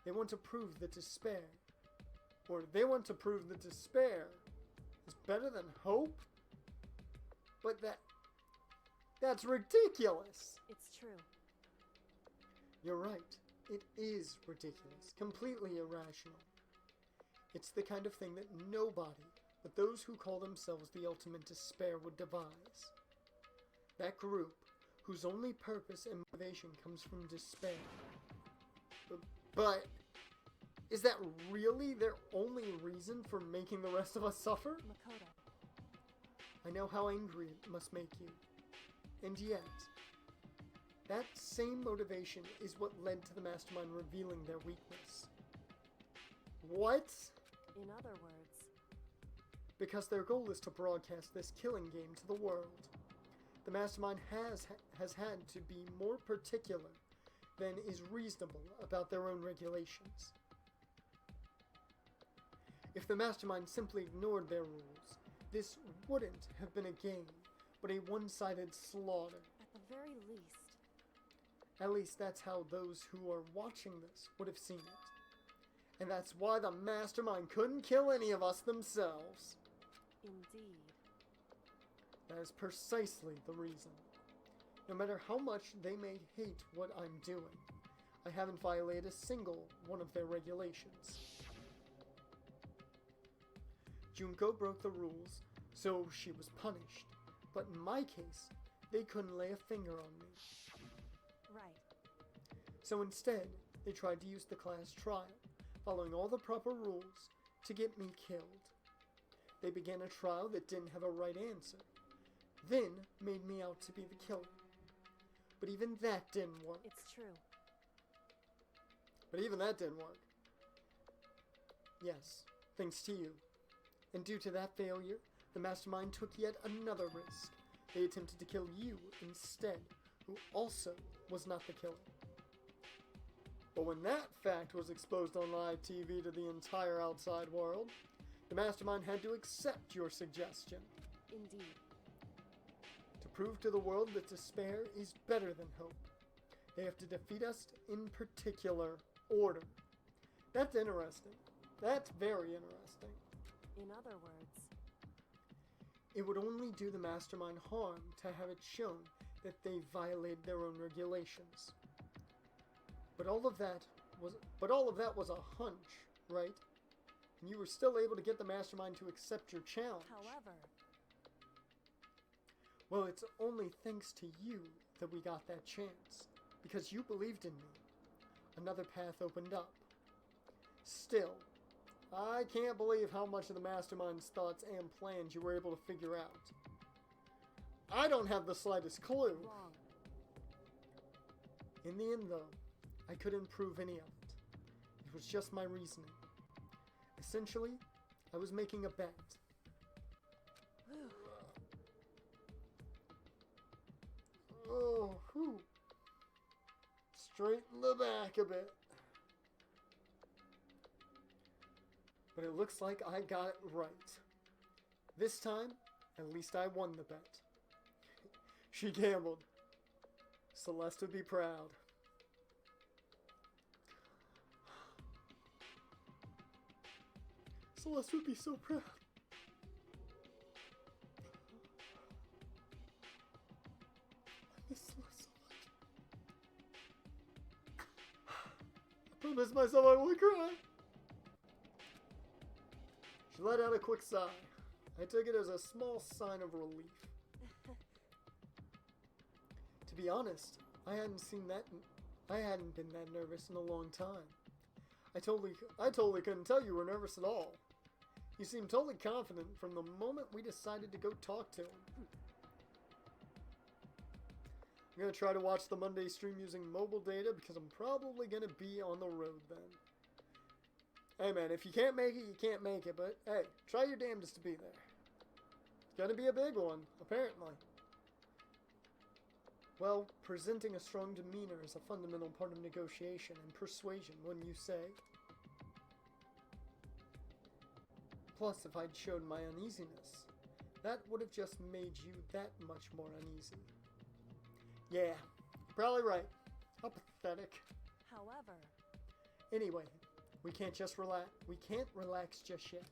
They want to prove that despair, or they want to prove that despair is better than hope? But that's ridiculous! It's true. You're right. It is ridiculous. Completely irrational. It's the kind of thing that nobody but those who call themselves the ultimate despair would devise. That group whose only purpose and motivation comes from despair. But is that really their only reason for making the rest of us suffer? Makoto, I know how angry it must make you. And yet, that same motivation is what led to the Mastermind revealing their weakness. What? In other words, Because their goal is to broadcast this killing game to the world. The Mastermind has had to be more particular than is reasonable about their own regulations. If the Mastermind simply ignored their rules, this wouldn't have been a game, but a one-sided slaughter. at the very least, At least that's how those who are watching this would have seen it. And that's why the Mastermind couldn't kill any of us themselves. indeed. That is precisely the reason. No matter how much they may hate what I'm doing, I haven't violated a single one of their regulations. Junko broke the rules, so she was punished. But in my case, they couldn't lay a finger on me. Right. So instead, they tried to use the class trial, following all the proper rules, to get me killed. They began a trial that didn't have a right answer, then made me out to be the killer. But even that didn't work. It's true. Yes, thanks to you. And due to that failure, the Mastermind took yet another risk. They attempted to kill you instead, who also was not the killer. But when that fact was exposed on live TV to the entire outside world, the Mastermind had to accept your suggestion. Indeed. To prove to the world that despair is better than hope, they have to defeat us in particular order. That's interesting. That's very interesting. In other words, It would only do the Mastermind harm to have it shown that they violated their own regulations. But all of that was a hunch, right? And you were still able to get the Mastermind to accept your challenge. however, Well, it's only thanks to you that we got that chance, because you believed in me. Another path opened up. Still, I can't believe how much of the Mastermind's thoughts and plans you were able to figure out. I don't have the slightest clue. wrong. In the end, though, I couldn't prove any of it. It was just my reasoning. Essentially, I was making a bet. Oh, whew. Straighten the back a bit. But it looks like I got it right. This time, at least I won the bet. She gambled. Celeste would be proud. Celeste would be so proud. I miss Celeste so much. I promised myself I wouldn't cry. She let out a quick sigh. I took it as a small sign of relief. To be honest, I hadn't been that nervous in a long time. I totally couldn't tell you were nervous at all. You seemed totally confident from the moment we decided to go talk to him. I'm gonna try to watch the Monday stream using mobile data because I'm probably gonna be on the road then. Hey man, if you can't make it, you can't make it, but hey, try your damnedest to be there. It's gonna be a big one, apparently. Well, presenting a strong demeanor is a fundamental part of negotiation and persuasion, wouldn't you say? Plus, if I'd shown my uneasiness, that would have just made you that much more uneasy. Yeah, probably right. How pathetic. However, Anyway, we can't relax just yet.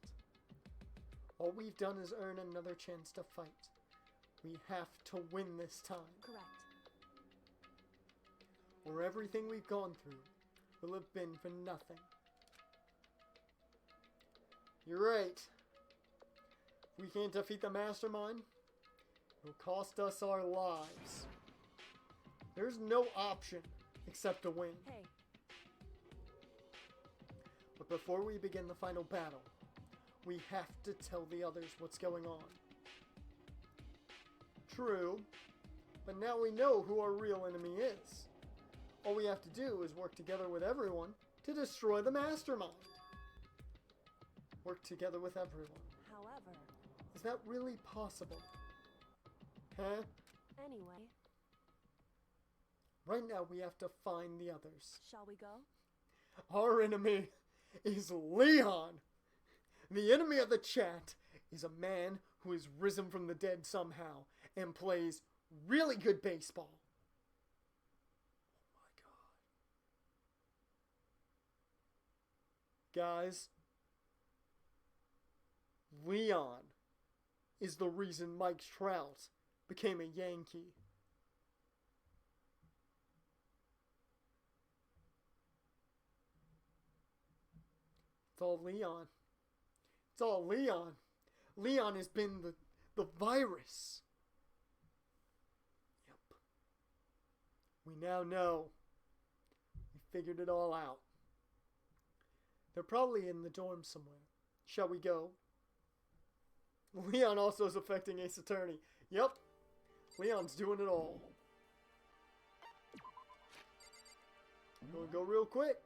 All we've done is earn another chance to fight. We have to win this time. correct. Or everything we've gone through will have been for nothing. You're right. If we can't defeat the Mastermind, it'll cost us our lives. There's no option except to win. Hey, But before we begin the final battle, we have to tell the others what's going on. True. But now we know who our real enemy is. All we have to do is work together with everyone to destroy the mastermind. Work together with everyone. However, Is that really possible? Huh? anyway, Right now we have to find the others. shall we go? Our enemy is Leon. The enemy of the chat is a man who has risen from the dead somehow and plays really good baseball. Oh my god. Guys, Leon is the reason Mike Trout became a Yankee. It's all Leon. It's all Leon. Leon has been the virus. Yep. We now know. We figured it all out. They're probably in the dorm somewhere. Shall we go? Leon also is affecting Ace Attorney. Yep. Leon's doing it all. We'll go real quick.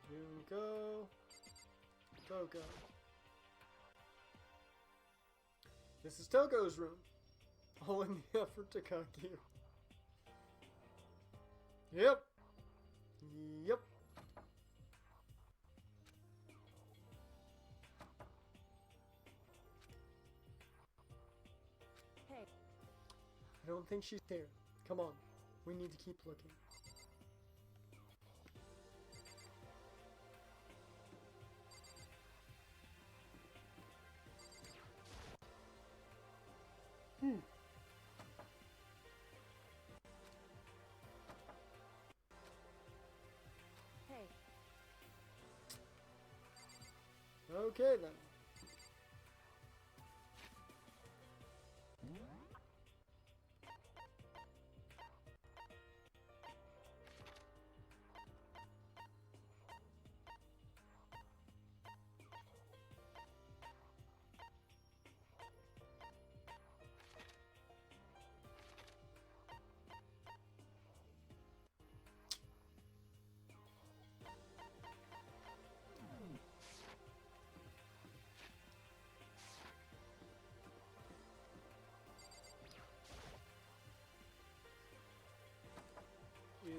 You go. Toko. This is Toko's room. All in the effort to cook you. Yep. Yep. Hey, I don't think she's there. Come on. We need to keep looking. hey, Okay then.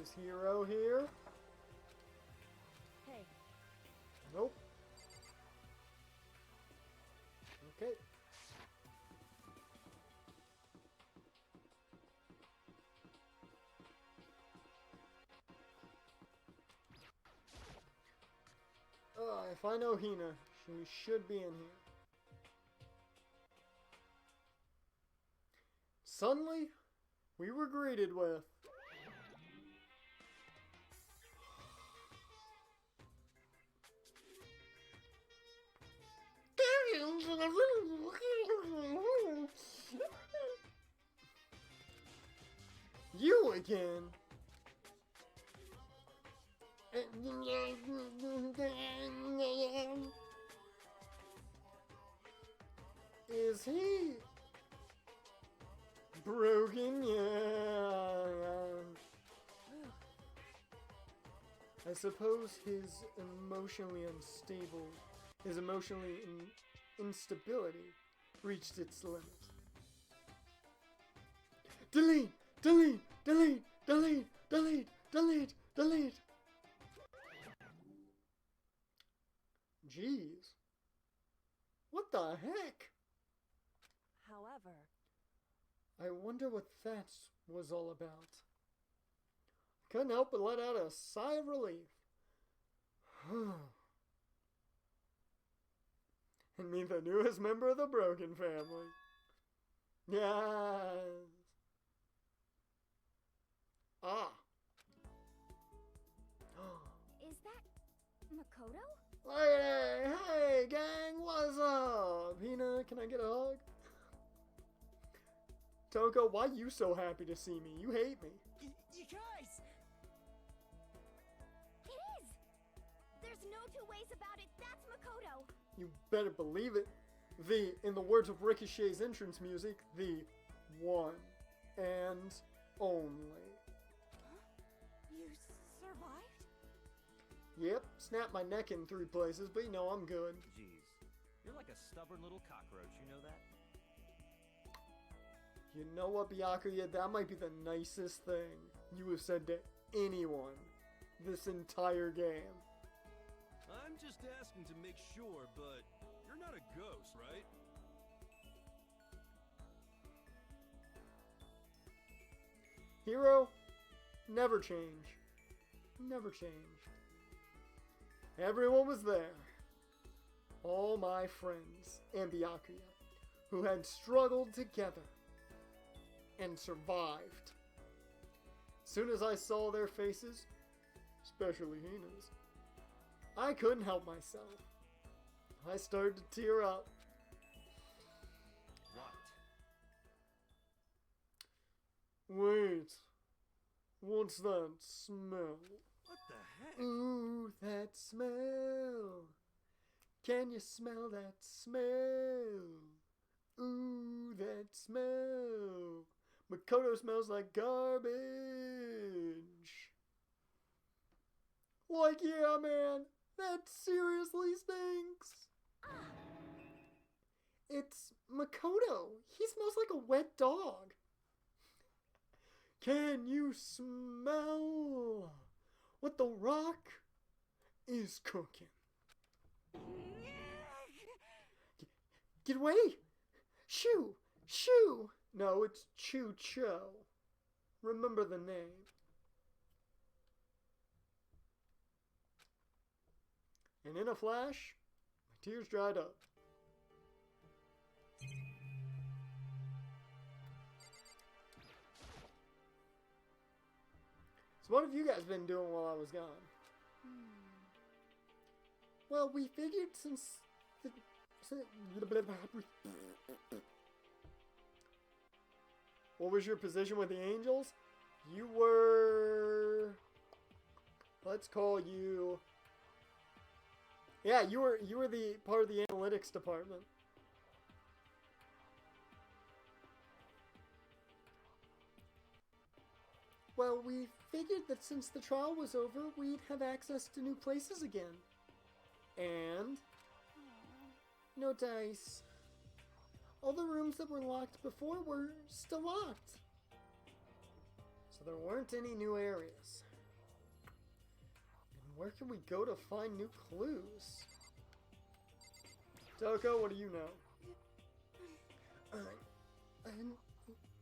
Is Hero here? hey, Nope. Okay. If I know Hina, she should be in here. Suddenly, we were greeted with you again. Is he broken? Yeah. I suppose his emotionally unstable, his emotionally instability reached its limit. Delete! Delete! Delete! Delete! Delete! Delete! Delete! Jeez. What the heck? however, I wonder what that was all about. Couldn't help but let out a sigh of relief. And meet the newest member of the Broken family. Yes. Ah. Is that Makoto? Hey, gang, what's up? Hina, can I get a hug? Toko, why you so happy to see me? You hate me. You guys! It is! There's no two ways about it. That's Makoto. You better believe it. In the words of Ricochet's entrance music, the one and only. You survived? Yep, snapped my neck in 3 places, but you know I'm good. Jeez. You're like a stubborn little cockroach, you know that? You know what, Byakuya? That might be the nicest thing you have said to anyone this entire game. I'm just asking to make sure, but you're not a ghost, right? Hero, never change. Never change. Everyone was there. All my friends and Byakuya, who had struggled together and survived. As soon as I saw their faces, especially Hina's, I couldn't help myself. I started to tear up. What? Wait. What's that smell? What the heck? Ooh, that smell. Can you smell that smell? Ooh, that smell. Makoto smells like garbage. Like, yeah, man, that seriously stinks. It's Makoto. He smells like a wet dog. Can you smell what the Rock is cooking? Get away! Shoo! Shoo! No, it's Chu-Cho. Remember the name. And in a flash, my tears dried up. So what have you guys been doing while I was gone? Well, we figured since what was your position with the Angels? You were... Let's call you... Yeah, you were the part of the analytics department. Well, we figured that since the trial was over, we'd have access to new places again. And... no dice. All the rooms that were locked before were still locked. So there weren't any new areas. And where can we go to find new clues? Toko, what do you know?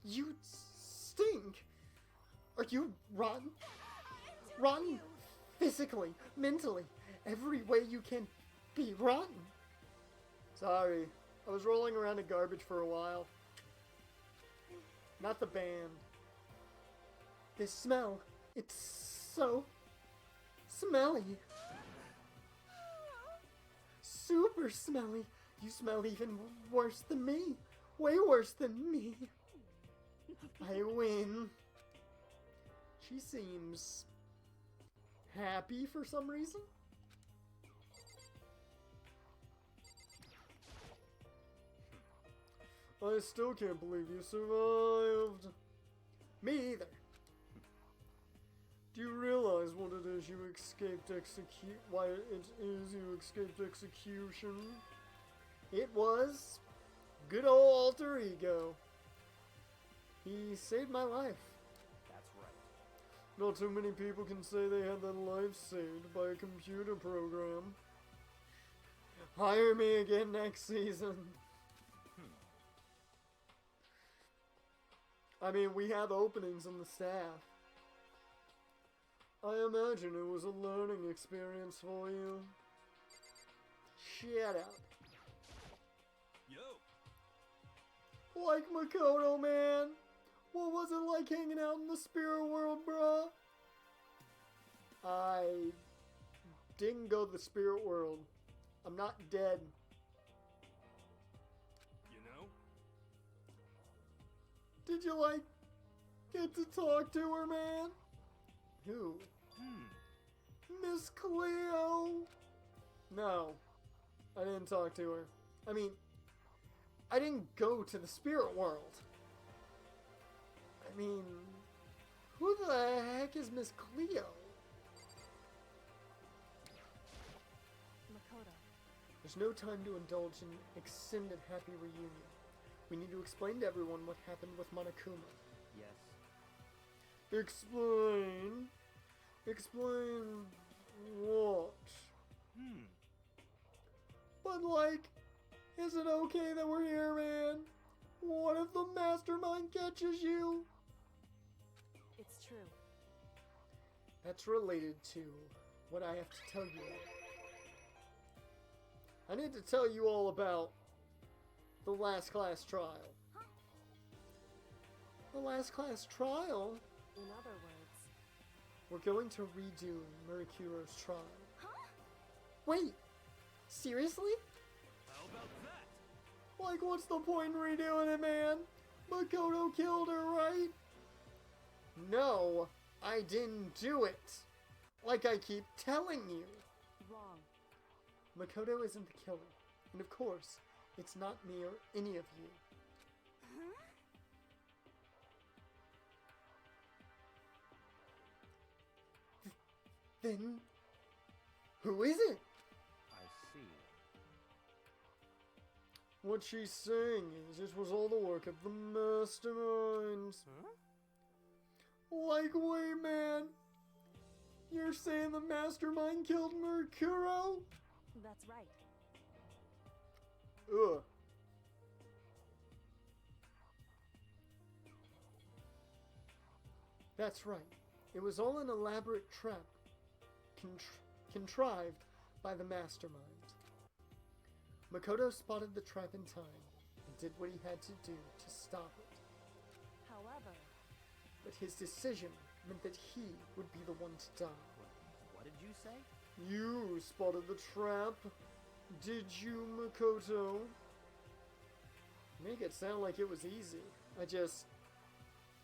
You stink. Are you rotten? Rotten physically, mentally, every way you can be rotten. Sorry, I was rolling around in garbage for a while. Not the band. This smell, it's so smelly. Super smelly. You smell even worse than me. Way worse than me. I win. She seems happy for some reason. I still can't believe you survived. Me either. Do you realize what it is you escaped why it is you escaped execution? It was good old alter ego. He saved my life. That's right. Not too many people can say they had their life saved by a computer program. Hire me again next season. I mean, we have openings in the staff. I imagine it was a learning experience for you. Shut up. Yo. Like Makoto, man. What was it like hanging out in the spirit world, bruh? I didn't go to the spirit world. I'm not dead. You know? Did you, like, get to talk to her, man? Who? Miss Cleo? No, I didn't talk to her. I mean, I didn't go to the spirit world. I mean, who the heck is Miss Cleo? Makoto. There's no time to indulge in extended happy reunion. We need to explain to everyone what happened with Monokuma. Yes. Explain? Explain what? But like, is it okay that we're here, man? What if the mastermind catches you? It's true. That's related to what I have to tell you. I need to tell you all about the last class trial. The last class trial? In other words, We're going to redo Murakuro's trial. Wait, seriously? How about that? Like, what's the point in redoing it, man? Makoto killed her, right? No, I didn't do it. Like I keep telling you. wrong. Makoto isn't the killer. And of course, it's not me or any of you. Then, who is it? I see. What she's saying is this was all the work of the masterminds. Like, wait, man. You're saying the mastermind killed Mercuro? That's right. Ugh. That's right. It was all an elaborate trap contrived by the mastermind. Makoto spotted the trap in time and did what he had to do to stop it. However, But his decision meant that he would be the one to die. What did you say? You spotted the trap, did you, Makoto? Make it sound like it was easy. I just,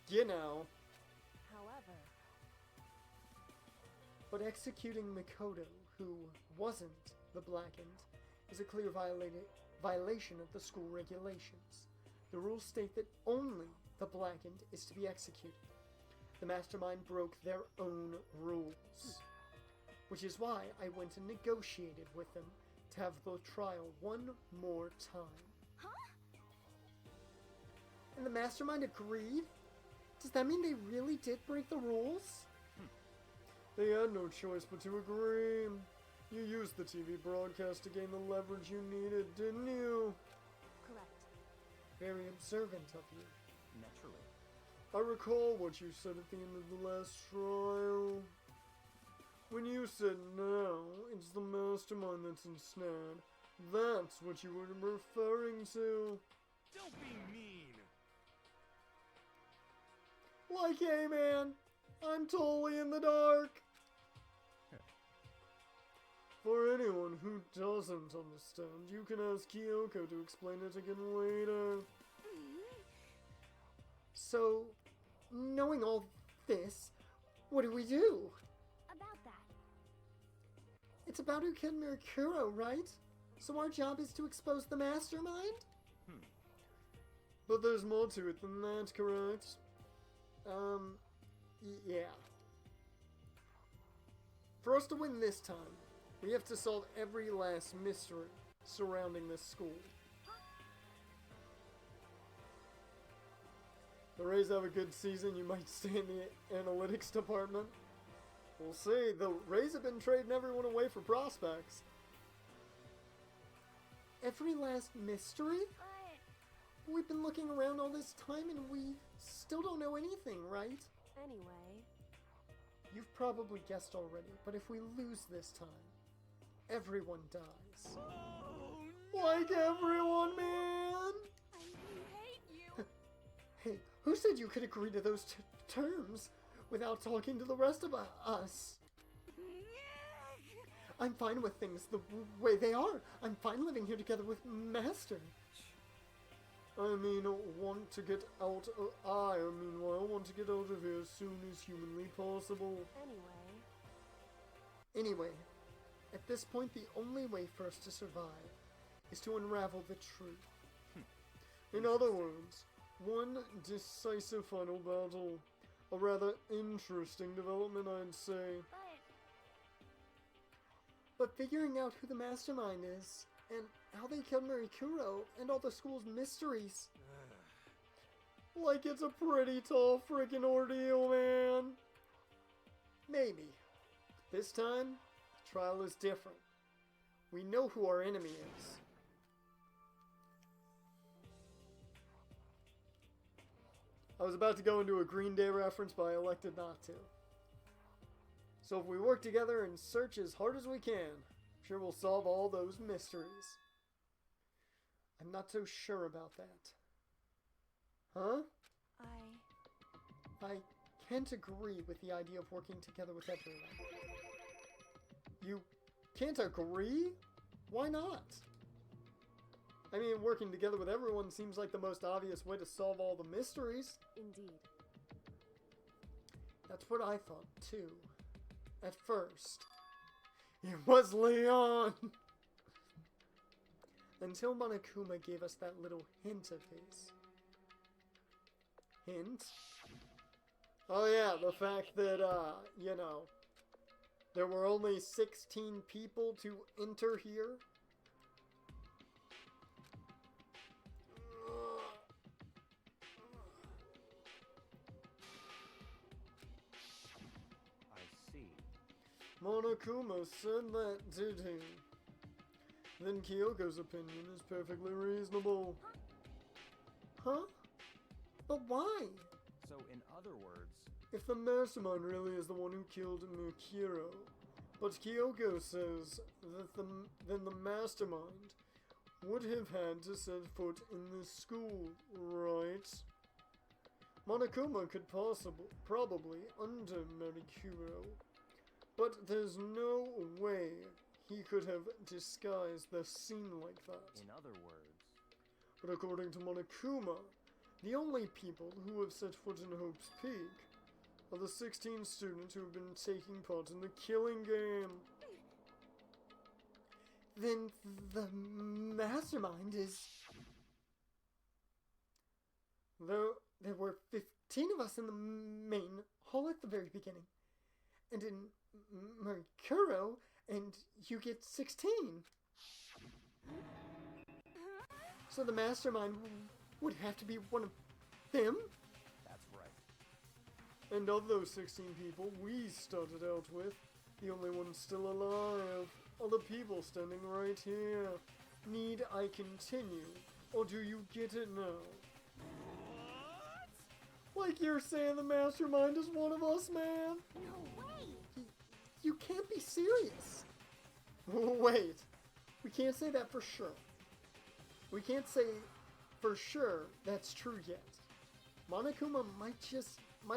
you know. however, But executing Makoto, who wasn't the Blackened, is a clear violation of the school regulations. The rules state that only the Blackened is to be executed. The mastermind broke their own rules. Which is why I went and negotiated with them to have the trial one more time. And the mastermind agreed? Does that mean they really did break the rules? They had no choice but to agree. You used the TV broadcast to gain the leverage you needed, didn't you? correct. Very observant of you. Naturally. I recall what you said at the end of the last trial. When you said now, it's the mastermind that's ensnared. That's what you were referring to. Don't be mean. Like, hey man, I'm totally in the dark. For anyone who doesn't understand, you can ask Kyoko to explain it again later. So, knowing all this, what do we do? About that. It's about who killed Mercuro, right? So our job is to expose the mastermind? But there's more to it than that, correct? Yeah. For us to win this time, we have to solve every last mystery surrounding this school. The Rays have a good season, you might stay in the analytics department. We'll see. The Rays have been trading everyone away for prospects. Every last mystery? But We've been looking around all this time and we still don't know anything, right? Anyway, You've probably guessed already, but if we lose this time, everyone dies. Oh, Like everyone, man! Who said you could agree to those terms without talking to the rest of us? I'm fine with things the way they are. I'm fine living here together with Master. I meanwhile, want to get out of here as soon as humanly possible. Anyway, at this point, the only way for us to survive is to unravel the truth. In other words, one decisive final battle. A rather interesting development, I'd say. But figuring out who the mastermind is, and how they killed Marikuro, and all the school's mysteries. Like it's a pretty tall freaking ordeal, man. Maybe. This time, the trial is different. We know who our enemy is. I was about to go into a Green Day reference, but I elected not to. So if we work together and search as hard as we can, I'm sure we'll solve all those mysteries. I'm not so sure about that. Huh? I can't agree with the idea of working together with everyone. You can't agree? Why not? I mean, working together with everyone seems like the most obvious way to solve all the mysteries. Indeed. That's what I thought, too. At first. It was Leon! Until Monokuma gave us that little hint of his. Hint? Oh yeah, the fact that, there were only 16 people to enter here. Monokuma said that, did he? Then Kyoko's opinion is perfectly reasonable. Huh? But why? So, in other words... If the mastermind really is the one who killed Mikiro, but Kyoko says that then the mastermind would have had to set foot in this school, right? Monokuma could probably undo Mikiro, but there's no way he could have disguised the scene like that. In other words... But according to Monokuma, the only people who have set foot in Hope's Peak are the 16 students who have been taking part in the killing game. Then the mastermind is... There were 15 of us in the main hall at the very beginning. And in Marikuro, and you get 16. So the mastermind would have to be one of them? That's right. And of those 16 people we started out with, the only ones still alive are the people standing right here. Need I continue, or do you get it now? What? Like you're saying the mastermind is one of us, man? No way! You can't be serious. Wait, we can't say that for sure. We can't say for sure that's true yet. Monokuma might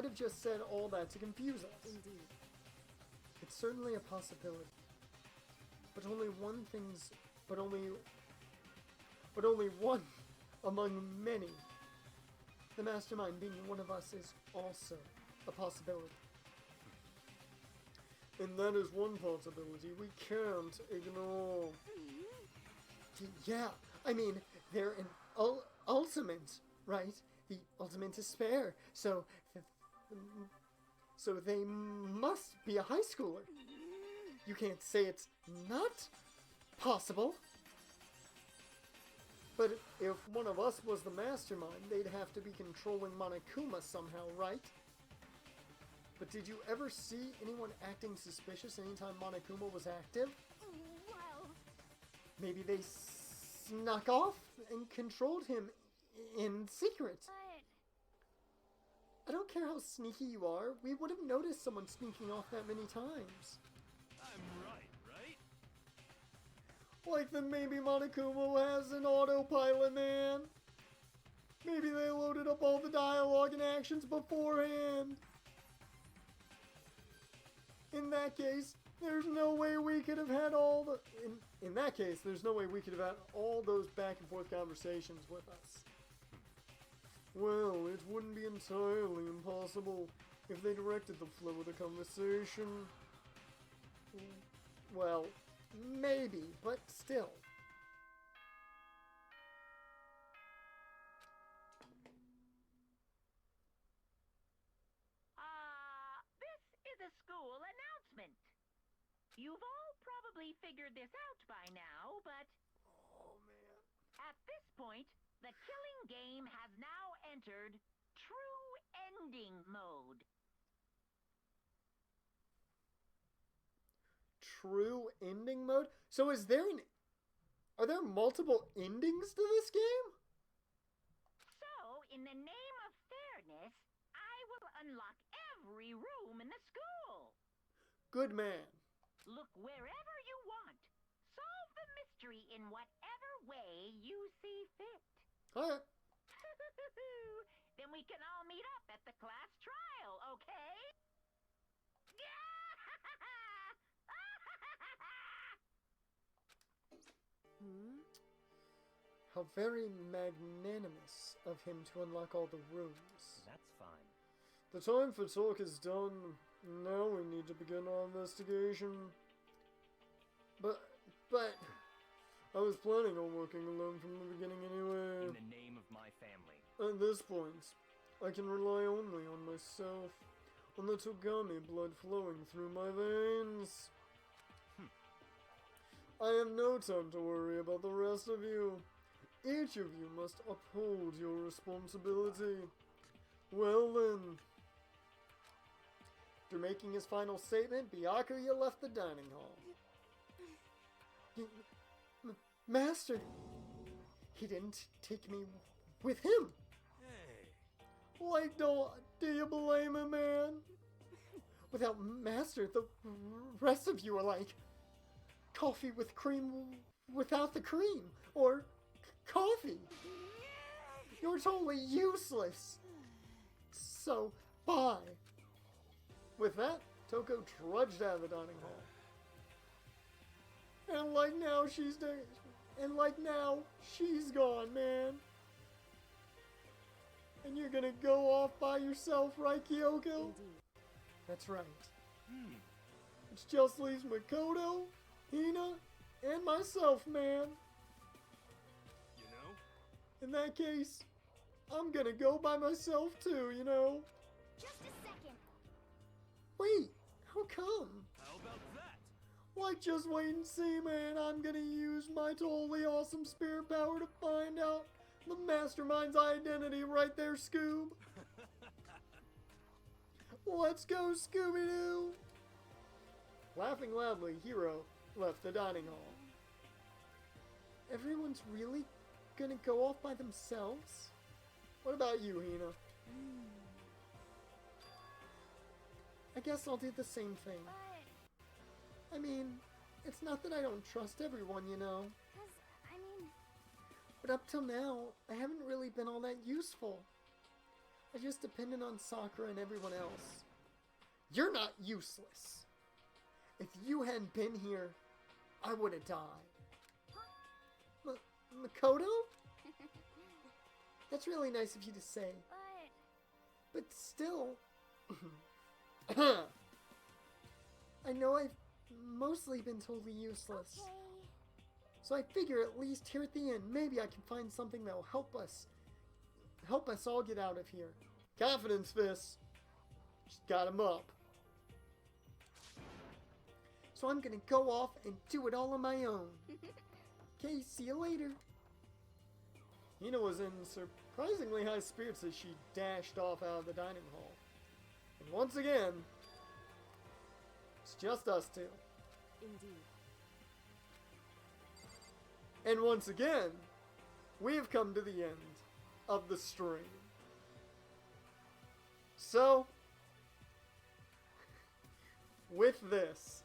have just said all that to confuse us. Indeed. It's certainly a possibility. But only one among many. The mastermind being one of us is also a possibility. And that is one possibility we can't ignore. Yeah, I mean, they're an ultimate, right? The ultimate despair. So they must be a high schooler. You can't say it's not possible. But if one of us was the mastermind, they'd have to be controlling Monokuma somehow, right? But did you ever see anyone acting suspicious anytime Monokuma was active? Well... Maybe they snuck off and controlled him in secret. But... I don't care how sneaky you are, we would have noticed someone sneaking off that many times. I'm right, right? Like then maybe Monokuma has an autopilot, man. Maybe they loaded up all the dialogue and actions beforehand. In that case, there's no way we could have had all the... In that case, there's no way we could have had all those back and forth conversations with us. Well, it wouldn't be entirely impossible if they directed the flow of the conversation. Well, maybe, but still. This is a school announcement. You've all probably figured this out by now, but... Oh, man. At this point, the killing game has now entered true ending mode. True ending mode? So is there an... Are there multiple endings to this game? So, in the name of fairness, I will unlock every room in the school. Good man. Look wherever you want. Solve the mystery in whatever way you see fit. Alright. Then we can all meet up at the class trial, okay? How very magnanimous of him to unlock all the rooms. That's fine. The time for talk is done. Now we need to begin our investigation. But, I was planning on working alone from the beginning anyway. In the name of my family. At this point, I can rely only on myself, on the Togami blood flowing through my veins. I have no time to worry about the rest of you. Each of you must uphold your responsibility. Well then. After making his final statement, Byakuya left the dining hall. Master! He didn't take me with him! Hey. Like, do you blame him, man? Without Master, the rest of you are like coffee with cream without the cream, or coffee. You're totally useless. So, bye. With that, Toko trudged out of the dining hall. And like now she's dead. And like now she's gone, man. And you're gonna go off by yourself, right, Kyoko? Indeed. That's right. It just leaves Makoto, Hina, and myself, man. You know? In that case, I'm gonna go by myself too, you know? Just a second. Wait, how come? How about that? Like, just wait and see, man. I'm gonna use my totally awesome spirit power to find out the mastermind's identity right there, Scoob. Let's go, Scooby-Doo! Laughing loudly, Hiro left the dining hall. Everyone's really gonna go off by themselves? What about you, Hina? I guess I'll do the same thing. But, I mean, it's not that I don't trust everyone, you know. But up till now, I haven't really been all that useful. I just depended on Sakura and everyone else. You're not useless. If you hadn't been here, I would have died. Makoto? That's really nice of you to say. But still... I know I've mostly been totally useless. okay. So I figure at least here at the end, maybe I can find something that'll help us all get out of here. Confidence fists. Just got him up. So I'm gonna go off and do it all on my own. Okay, see you later. Hina was in surprisingly high spirits as she dashed off out of the dining hall. And once again, it's just us two. Indeed. And once again, we have come to the end of the stream. So, with this,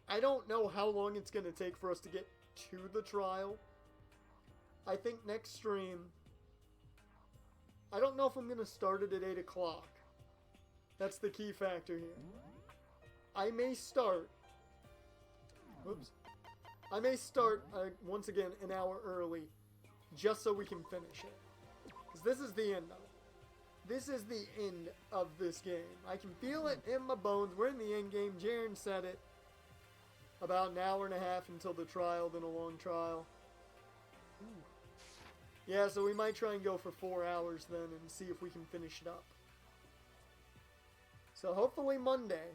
I don't know how long it's going to take for us to get to the trial. I think next stream, I don't know if I'm going to start it at 8 o'clock. That's the key factor here. I may start... Oops. I may start, once again, an hour early, just so we can finish it. Because this is the end of it. This is the end of this game. I can feel it in my bones. We're in the end game. Jaren said it. About an hour and a half until the trial, then a long trial. Ooh. Yeah, so we might try and go for 4 hours then and see if we can finish it up. So hopefully Monday,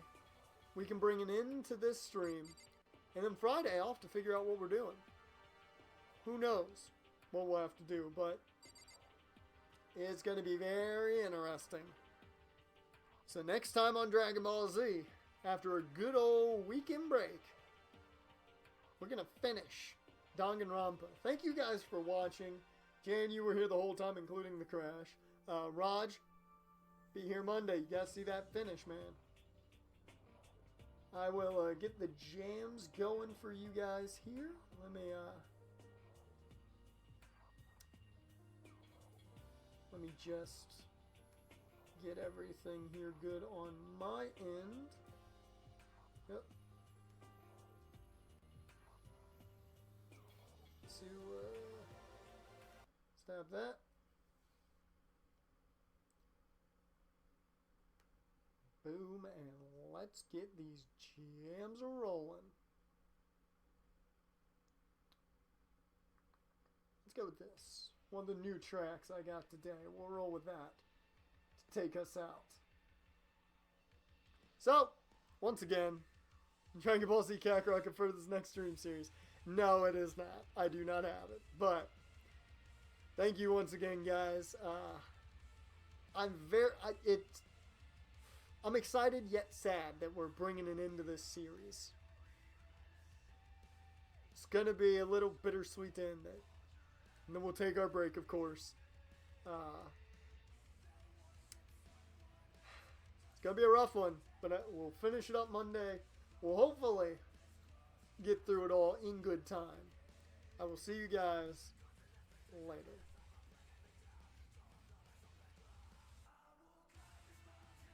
we can bring an end to this stream. And then Friday, I'll have to figure out what we're doing. Who knows what we'll have to do, but it's going to be very interesting. So next time on Dragon Ball Z, after a good old weekend break, we're going to finish Danganronpa. Thank you guys for watching. Jan, you were here the whole time, including the crash. Raj, be here Monday. You got to see that finish, man. I will get the jams going for you guys here. Let me just get everything here good on my end. Yep. To stab that. Boom, and let's get these jams rolling. Let's go with this. One of the new tracks I got today. We'll roll with that to take us out. So, once again, Dragon Ball Z Kakarot for this next stream series. No, it is not. I do not have it. But, thank you once again, guys. I'm excited yet sad that we're bringing an end to this series. It's going to be a little bittersweet to end it. And then we'll take our break, of course. It's going to be a rough one, but we'll finish it up Monday. We'll hopefully get through it all in good time. I will see you guys later.